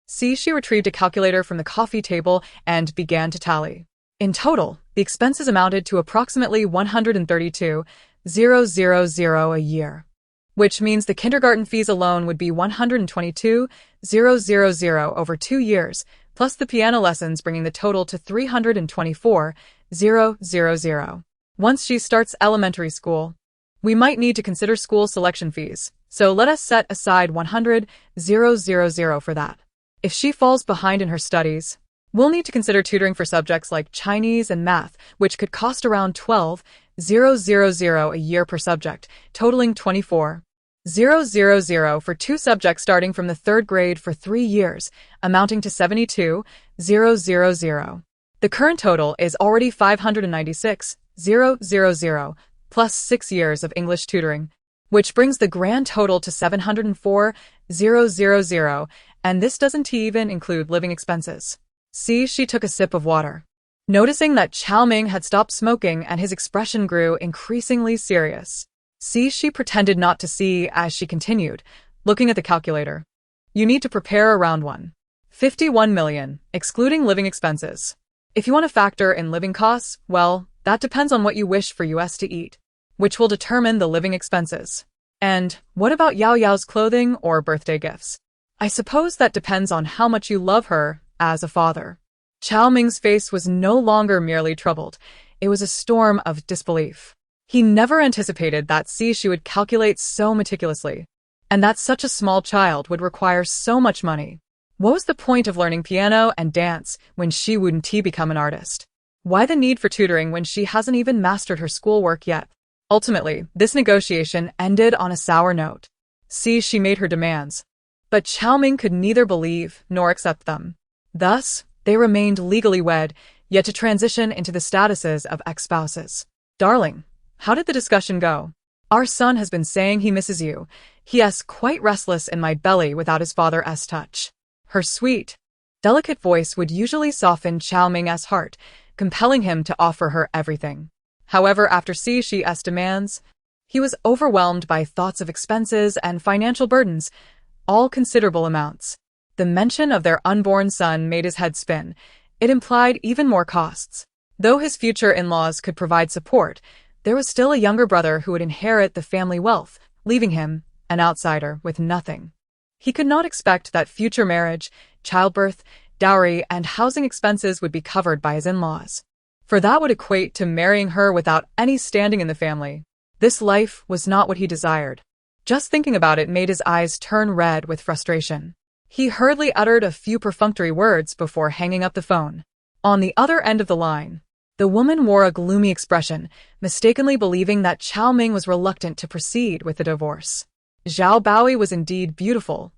She retrieved a calculator from the coffee table and began to tally. In total, the expenses amounted to approximately 132,000 a year, which means the kindergarten fees alone would be 122,000 over 2 years, plus the piano lessons, bringing the total to 324,000. Once she starts elementary school, we might need to consider school selection fees, so let us set aside 100,000 for that. If she falls behind in her studies, we'll need to consider tutoring for subjects like Chinese and math, which could cost around 12,000 a year per subject, totaling 24,000 for 2 subjects starting from the 3rd grade for 3 years, amounting to 72,000. The current total is already 596,000 plus 6 years of English tutoring, which brings the grand total to 704,000, and this doesn't even include living expenses. She took a sip of water. Noticing that Chao Ming had stopped smoking and his expression grew increasingly serious. She pretended not to see as she continued, looking at the calculator. "You need to prepare around 151 million, excluding living expenses. If you want to factor in living costs, well, that depends on what you wish for us to eat, which will determine the living expenses. And what about Yao Yao's clothing or birthday gifts? I suppose that depends on how much you love her as a father." Chao Ming's face was no longer merely troubled. It was a storm of disbelief. He never anticipated that she would calculate so meticulously, and that such a small child would require so much money. What was the point of learning piano and dance when she wouldn't become an artist? Why the need for tutoring when she hasn't even mastered her schoolwork yet? Ultimately, this negotiation ended on a sour note. She made her demands, but Chao Ming could neither believe nor accept them. Thus, they remained legally wed, yet to transition into the statuses of ex-spouses. "Darling, how did the discussion go? Our son has been saying he misses you. He is quite restless in my belly without his father's touch." Her sweet, delicate voice would usually soften Chao Ming's heart, compelling him to offer her everything. However, after she's demands, he was overwhelmed by thoughts of expenses and financial burdens, all considerable amounts. The mention of their unborn son made his head spin. It implied even more costs. Though his future in-laws could provide support, There was still a younger brother who would inherit the family wealth, leaving him, an outsider, with nothing. He could not expect that future marriage, childbirth, dowry, and housing expenses would be covered by his in-laws. For that would equate to marrying her without any standing in the family. This life was not what he desired. Just thinking about it made his eyes turn red with frustration. He hurriedly uttered a few perfunctory words before hanging up the phone. On the other end of the line, the woman wore a gloomy expression, mistakenly believing that Chao Ming was reluctant to proceed with the divorce. Zhao Baoi was indeed beautiful.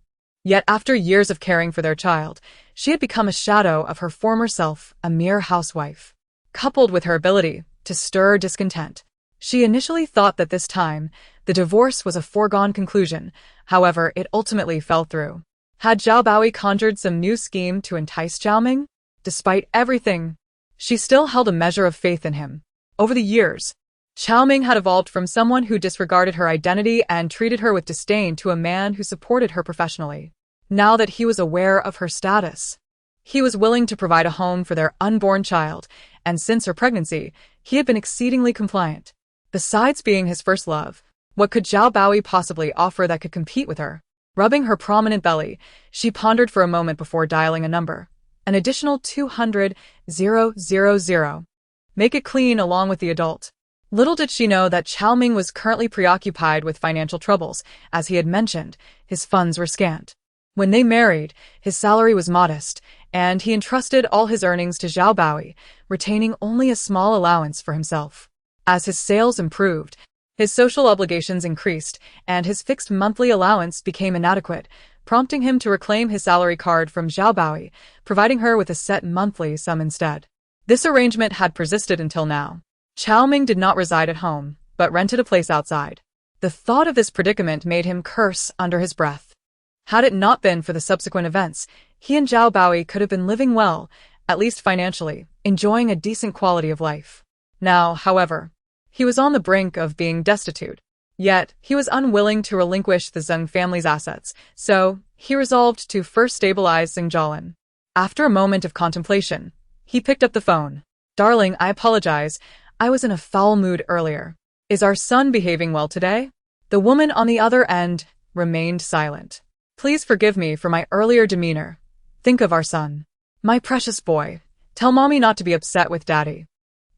Yet after years of caring for their child, she had become a shadow of her former self, a mere housewife. Coupled with her ability to stir discontent, she initially thought that this time, the divorce was a foregone conclusion. However, it ultimately fell through. Had Zhao Baoi conjured some new scheme to entice Chao Ming? Despite everything, she still held a measure of faith in him. Over the years, Chao Ming had evolved from someone who disregarded her identity and treated her with disdain to a man who supported her professionally. Now that he was aware of her status, he was willing to provide a home for their unborn child, and since her pregnancy, he had been exceedingly compliant. Besides being his first love, what could Zhao Baoi possibly offer that could compete with her? Rubbing her prominent belly, she pondered for a moment before dialing a number. An additional 200,000. Make it clean along with the adult. Little did she know that Chao Ming was currently preoccupied with financial troubles. As he had mentioned, his funds were scant. When they married, his salary was modest, and he entrusted all his earnings to Zhao Baoi, retaining only a small allowance for himself. As his sales improved, his social obligations increased, and his fixed monthly allowance became inadequate, prompting him to reclaim his salary card from Zhao Baoi, providing her with a set monthly sum instead. This arrangement had persisted until now. Chao Ming did not reside at home, but rented a place outside. The thought of this predicament made him curse under his breath. Had it not been for the subsequent events, he and Zhao Baoi could have been living well, at least financially, enjoying a decent quality of life. Now, however, he was on the brink of being destitute. Yet, he was unwilling to relinquish the Zeng family's assets, so he resolved to first stabilize Zeng. After a moment of contemplation, he picked up the phone. "Darling, I apologize. I was in a foul mood earlier. Is our son behaving well today?" The woman on the other end remained silent. "Please forgive me for my earlier demeanor. Think of our son. My precious boy. Tell mommy not to be upset with daddy.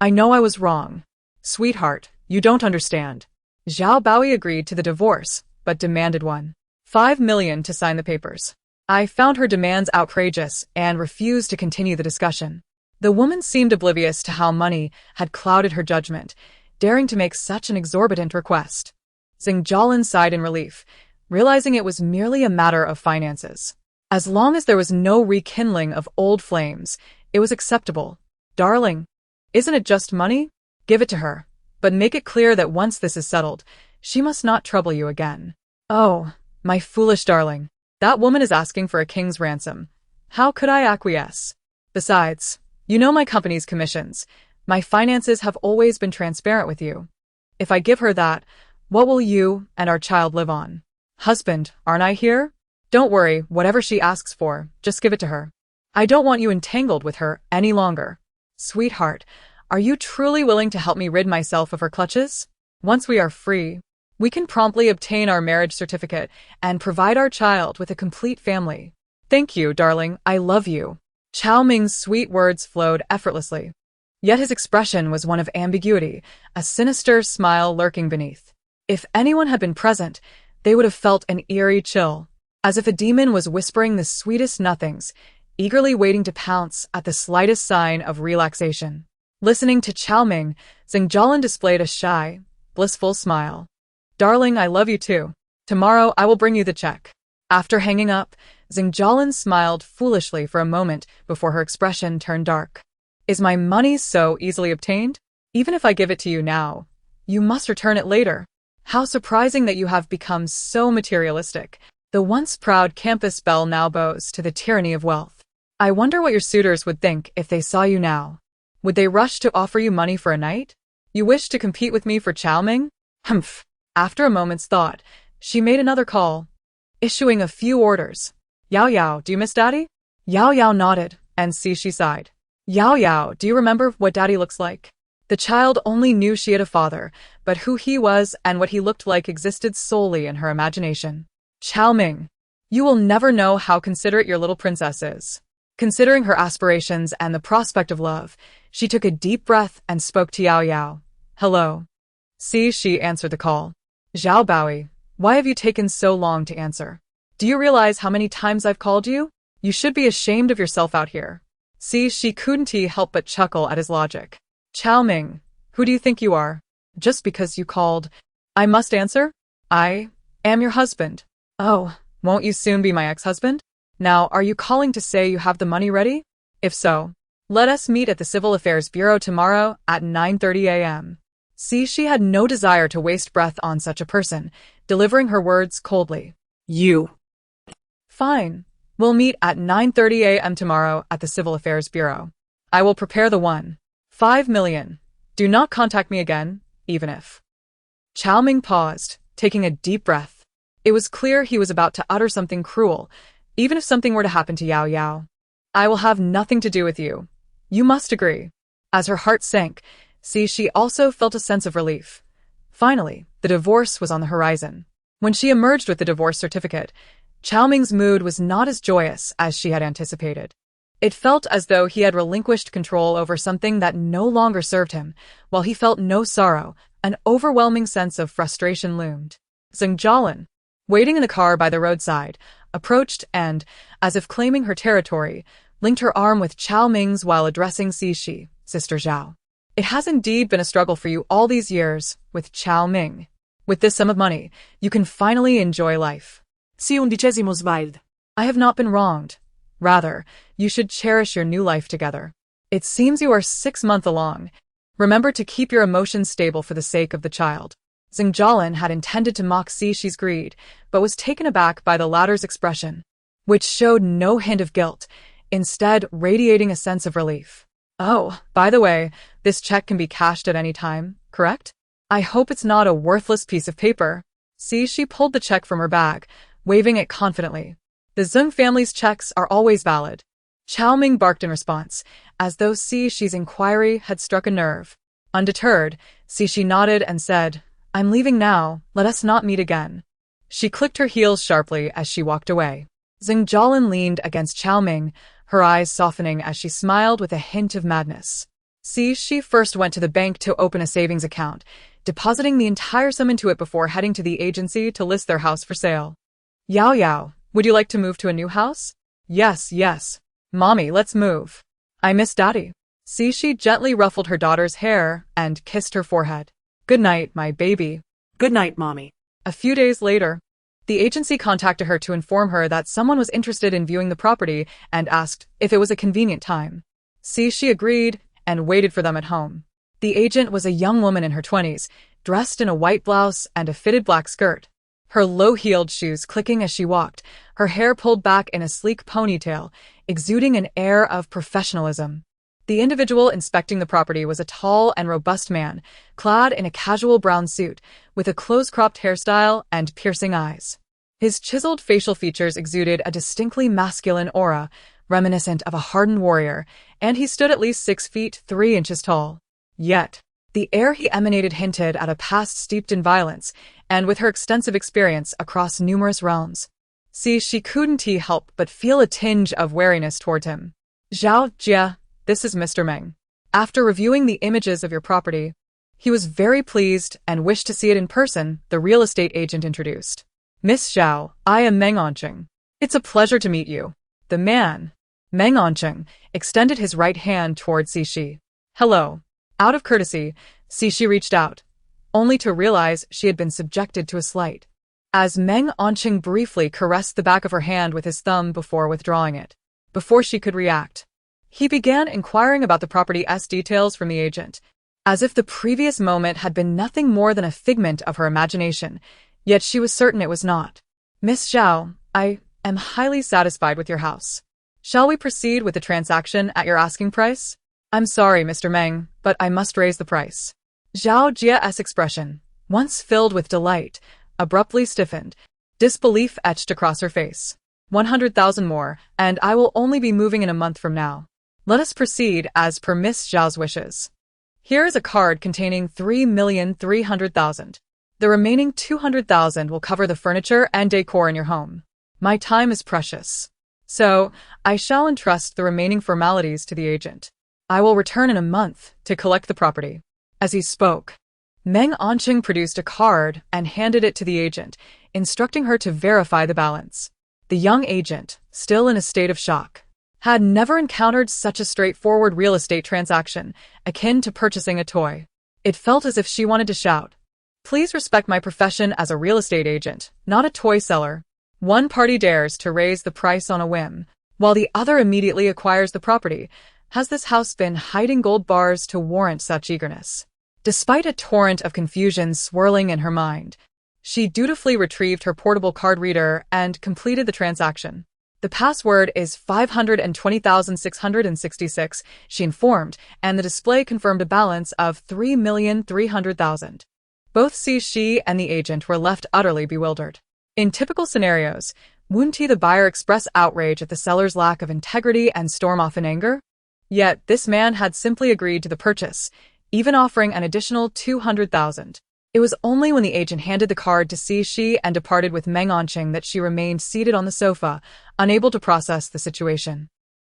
I know I was wrong. Sweetheart, you don't understand." Zhao Baoi agreed to the divorce, but demanded $1.5 million to sign the papers. I found her demands outrageous and refused to continue the discussion. The woman seemed oblivious to how money had clouded her judgment, daring to make such an exorbitant request. Zeng sighed in relief, realizing it was merely a matter of finances. As long as there was no rekindling of old flames, it was acceptable. "Darling, isn't it just money? Give it to her. But make it clear that once this is settled, she must not trouble you again." "Oh, my foolish darling. That woman is asking for a king's ransom. How could I acquiesce? Besides, you know my company's commissions. My finances have always been transparent with you. If I give her that, what will you and our child live on? Husband, aren't I here? Don't worry, whatever she asks for, just give it to her. I don't want you entangled with her any longer. Sweetheart, are you truly willing to help me rid myself of her clutches? Once we are free, we can promptly obtain our marriage certificate and provide our child with a complete family. Thank you, darling, I love you." Chao Ming's sweet words flowed effortlessly. Yet his expression was one of ambiguity, a sinister smile lurking beneath. If anyone had been present, they would have felt an eerie chill, as if a demon was whispering the sweetest nothings, eagerly waiting to pounce at the slightest sign of relaxation. Listening to Chao Ming, Zeng displayed a shy, blissful smile. "Darling, I love you too. Tomorrow I will bring you the check." After hanging up, Zeng smiled foolishly for a moment before her expression turned dark. "Is my money so easily obtained? Even if I give it to you now, you must return it later. How surprising that you have become so materialistic." The once proud campus belle now bows to the tyranny of wealth. "I wonder what your suitors would think if they saw you now. Would they rush to offer you money for a night? You wish to compete with me for Chao Ming? Humph." After a moment's thought, she made another call, issuing a few orders. "Yao Yao, do you miss Daddy?" Yao Yao nodded, and she sighed. "Yao Yao, do you remember what Daddy looks like?" The child only knew she had a father, but who he was and what he looked like existed solely in her imagination. Chao Ming, you will never know how considerate your little princess is. Considering her aspirations and the prospect of love, she took a deep breath and spoke to Yao Yao. Hello. See, she answered the call. Zhao Baoi, why have you taken so long to answer? Do you realize how many times I've called you? You should be ashamed of yourself out here. See, she couldn't help but chuckle at his logic. Chao Ming, who do you think you are? Just because you called, I must answer? I am your husband. Oh, won't you soon be my ex-husband? Now, are you calling to say you have the money ready? If so, let us meet at the Civil Affairs Bureau tomorrow at 9:30 a.m. See, she had no desire to waste breath on such a person, delivering her words coldly. You. Fine. We'll meet at 9:30 a.m. tomorrow at the Civil Affairs Bureau. I will prepare the 1.5 million. Do not contact me again, even if. Chao Ming paused, taking a deep breath. It was clear he was about to utter something cruel, even if something were to happen to Yao Yao. I will have nothing to do with you. You must agree. As her heart sank, she also felt a sense of relief. Finally, the divorce was on the horizon. When she emerged with the divorce certificate, Chao Ming's mood was not as joyous as she had anticipated. It felt as though he had relinquished control over something that no longer served him, while he felt no sorrow. An overwhelming sense of frustration loomed. Zheng Jialin, waiting in the car by the roadside, approached and, as if claiming her territory, linked her arm with Chao Ming's while addressing Shi, Sister Zhao. It has indeed been a struggle for you all these years, with Chao Ming. With this sum of money, you can finally enjoy life. Si undicesimo sbaglio. I have not been wronged. Rather, you should cherish your new life together. It seems you are 6 months along. Remember to keep your emotions stable for the sake of the child. Zheng Jialin had intended to mock Shi's greed, but was taken aback by the latter's expression, which showed no hint of guilt, instead radiating a sense of relief. Oh, by the way, this check can be cashed at any time, correct? I hope it's not a worthless piece of paper. She pulled the check from her bag, waving it confidently. The Zheng family's checks are always valid. Chao Ming barked in response, as though Shi's inquiry had struck a nerve. Undeterred, Shi nodded and said, I'm leaving now, let us not meet again. She clicked her heels sharply as she walked away. Zheng Jialin leaned against Chao Ming, her eyes softening as she smiled with a hint of madness. She first went to the bank to open a savings account, depositing the entire sum into it before heading to the agency to list their house for sale. Yao Yao, would you like to move to a new house? Yes. Mommy, let's move. I miss Daddy. She gently ruffled her daughter's hair and kissed her forehead. Good night, my baby. Good night, Mommy. A few days later, the agency contacted her to inform her that someone was interested in viewing the property and asked if it was a convenient time. She agreed and waited for them at home. The agent was a young woman in her 20s, dressed in a white blouse and a fitted black skirt. Her low-heeled shoes clicking as she walked, her hair pulled back in a sleek ponytail, exuding an air of professionalism. The individual inspecting the property was a tall and robust man, clad in a casual brown suit, with a close-cropped hairstyle and piercing eyes. His chiseled facial features exuded a distinctly masculine aura, reminiscent of a hardened warrior, and he stood at least 6 feet 3 inches tall. Yet, the air he emanated hinted at a past steeped in violence, and with her extensive experience across numerous realms, she couldn't help but feel a tinge of wariness toward him. Zhao Jia, this is Mr. Meng. After reviewing the images of your property, he was very pleased and wished to see it in person, the real estate agent introduced. Miss Zhao, I am Meng Oncheng. It's a pleasure to meet you. The man, Meng Oncheng, extended his right hand towards Shi. Hello. Out of courtesy, Shi reached out, only to realize she had been subjected to a slight. As Meng Oncheng briefly caressed the back of her hand with his thumb before withdrawing it, before she could react, he began inquiring about the property's details from the agent, as if the previous moment had been nothing more than a figment of her imagination, yet she was certain it was not. Miss Zhao, I am highly satisfied with your house. Shall we proceed with the transaction at your asking price? I'm sorry, Mr. Meng, but I must raise the price. Zhao Jia's expression, once filled with delight, abruptly stiffened, disbelief etched across her face. 100,000 more, and I will only be moving in a month from now. Let us proceed as per Miss Zhao's wishes. Here is a card containing 3,300,000. The remaining 200,000 will cover the furniture and decor in your home. My time is precious. So, I shall entrust the remaining formalities to the agent. I will return in a month to collect the property. As he spoke, Meng Anqing produced a card and handed it to the agent, instructing her to verify the balance. The young agent, still in a state of shock, had never encountered such a straightforward real estate transaction, akin to purchasing a toy. It felt as if she wanted to shout, "Please respect my profession as a real estate agent, not a toy seller." One party dares to raise the price on a whim, while the other immediately acquires the property. Has this house been hiding gold bars to warrant such eagerness? Despite a torrent of confusion swirling in her mind, she dutifully retrieved her portable card reader and completed the transaction. The password is 520,666, she informed, and the display confirmed a balance of 3,300,000. Both she and the agent were left utterly bewildered. In typical scenarios, wouldn't the buyer express outrage at the seller's lack of integrity and storm off in anger? Yet this man had simply agreed to the purchase, even offering an additional 200,000. It was only when the agent handed the card to she and departed with Meng Anqing that she remained seated on the sofa, unable to process the situation.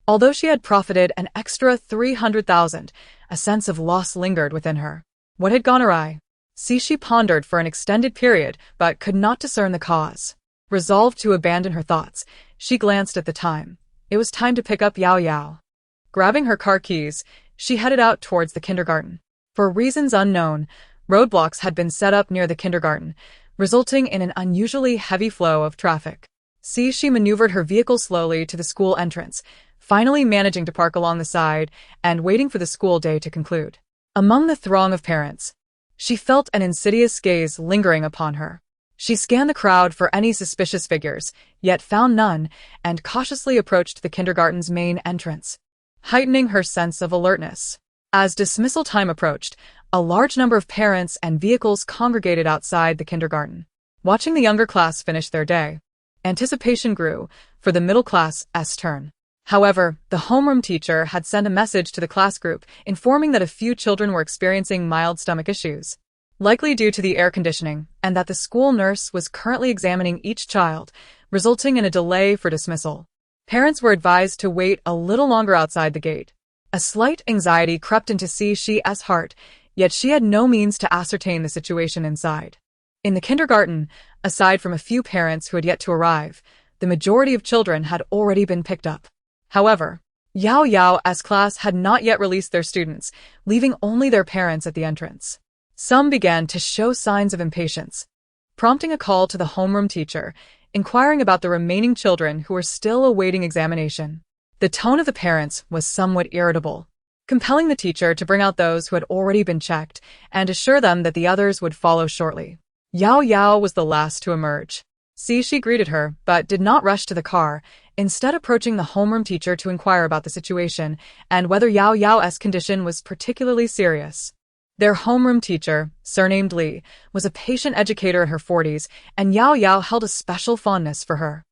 Although she had profited an extra 300,000, a sense of loss lingered within her. What had gone awry? She pondered for an extended period, but could not discern the cause. Resolved to abandon her thoughts, she glanced at the time. It was time to pick up Yao Yao. Grabbing her car keys, she headed out towards the kindergarten. For reasons unknown, roadblocks had been set up near the kindergarten, resulting in an unusually heavy flow of traffic. She maneuvered her vehicle slowly to the school entrance, finally managing to park along the side and waiting for the school day to conclude. Among the throng of parents, she felt an insidious gaze lingering upon her. She scanned the crowd for any suspicious figures, yet found none, and cautiously approached the kindergarten's main entrance, heightening her sense of alertness. As dismissal time approached, a large number of parents and vehicles congregated outside the kindergarten, watching the younger class finish their day. Anticipation grew for the middle class's turn. However, the homeroom teacher had sent a message to the class group informing that a few children were experiencing mild stomach issues, likely due to the air conditioning, and that the school nurse was currently examining each child, resulting in a delay for dismissal. Parents were advised to wait a little longer outside the gate. A slight anxiety crept into she's heart, yet she had no means to ascertain the situation inside. In the kindergarten, aside from a few parents who had yet to arrive, the majority of children had already been picked up. However, Yao Yao's class had not yet released their students, leaving only their parents at the entrance. Some began to show signs of impatience, prompting a call to the homeroom teacher, inquiring about the remaining children who were still awaiting examination. The tone of the parents was somewhat irritable, compelling the teacher to bring out those who had already been checked and assure them that the others would follow shortly. Yao Yao was the last to emerge. She greeted her, but did not rush to the car, instead approaching the homeroom teacher to inquire about the situation and whether Yao Yao's condition was particularly serious. Their homeroom teacher, surnamed Li, was a patient educator in her 40s, and Yao Yao held a special fondness for her.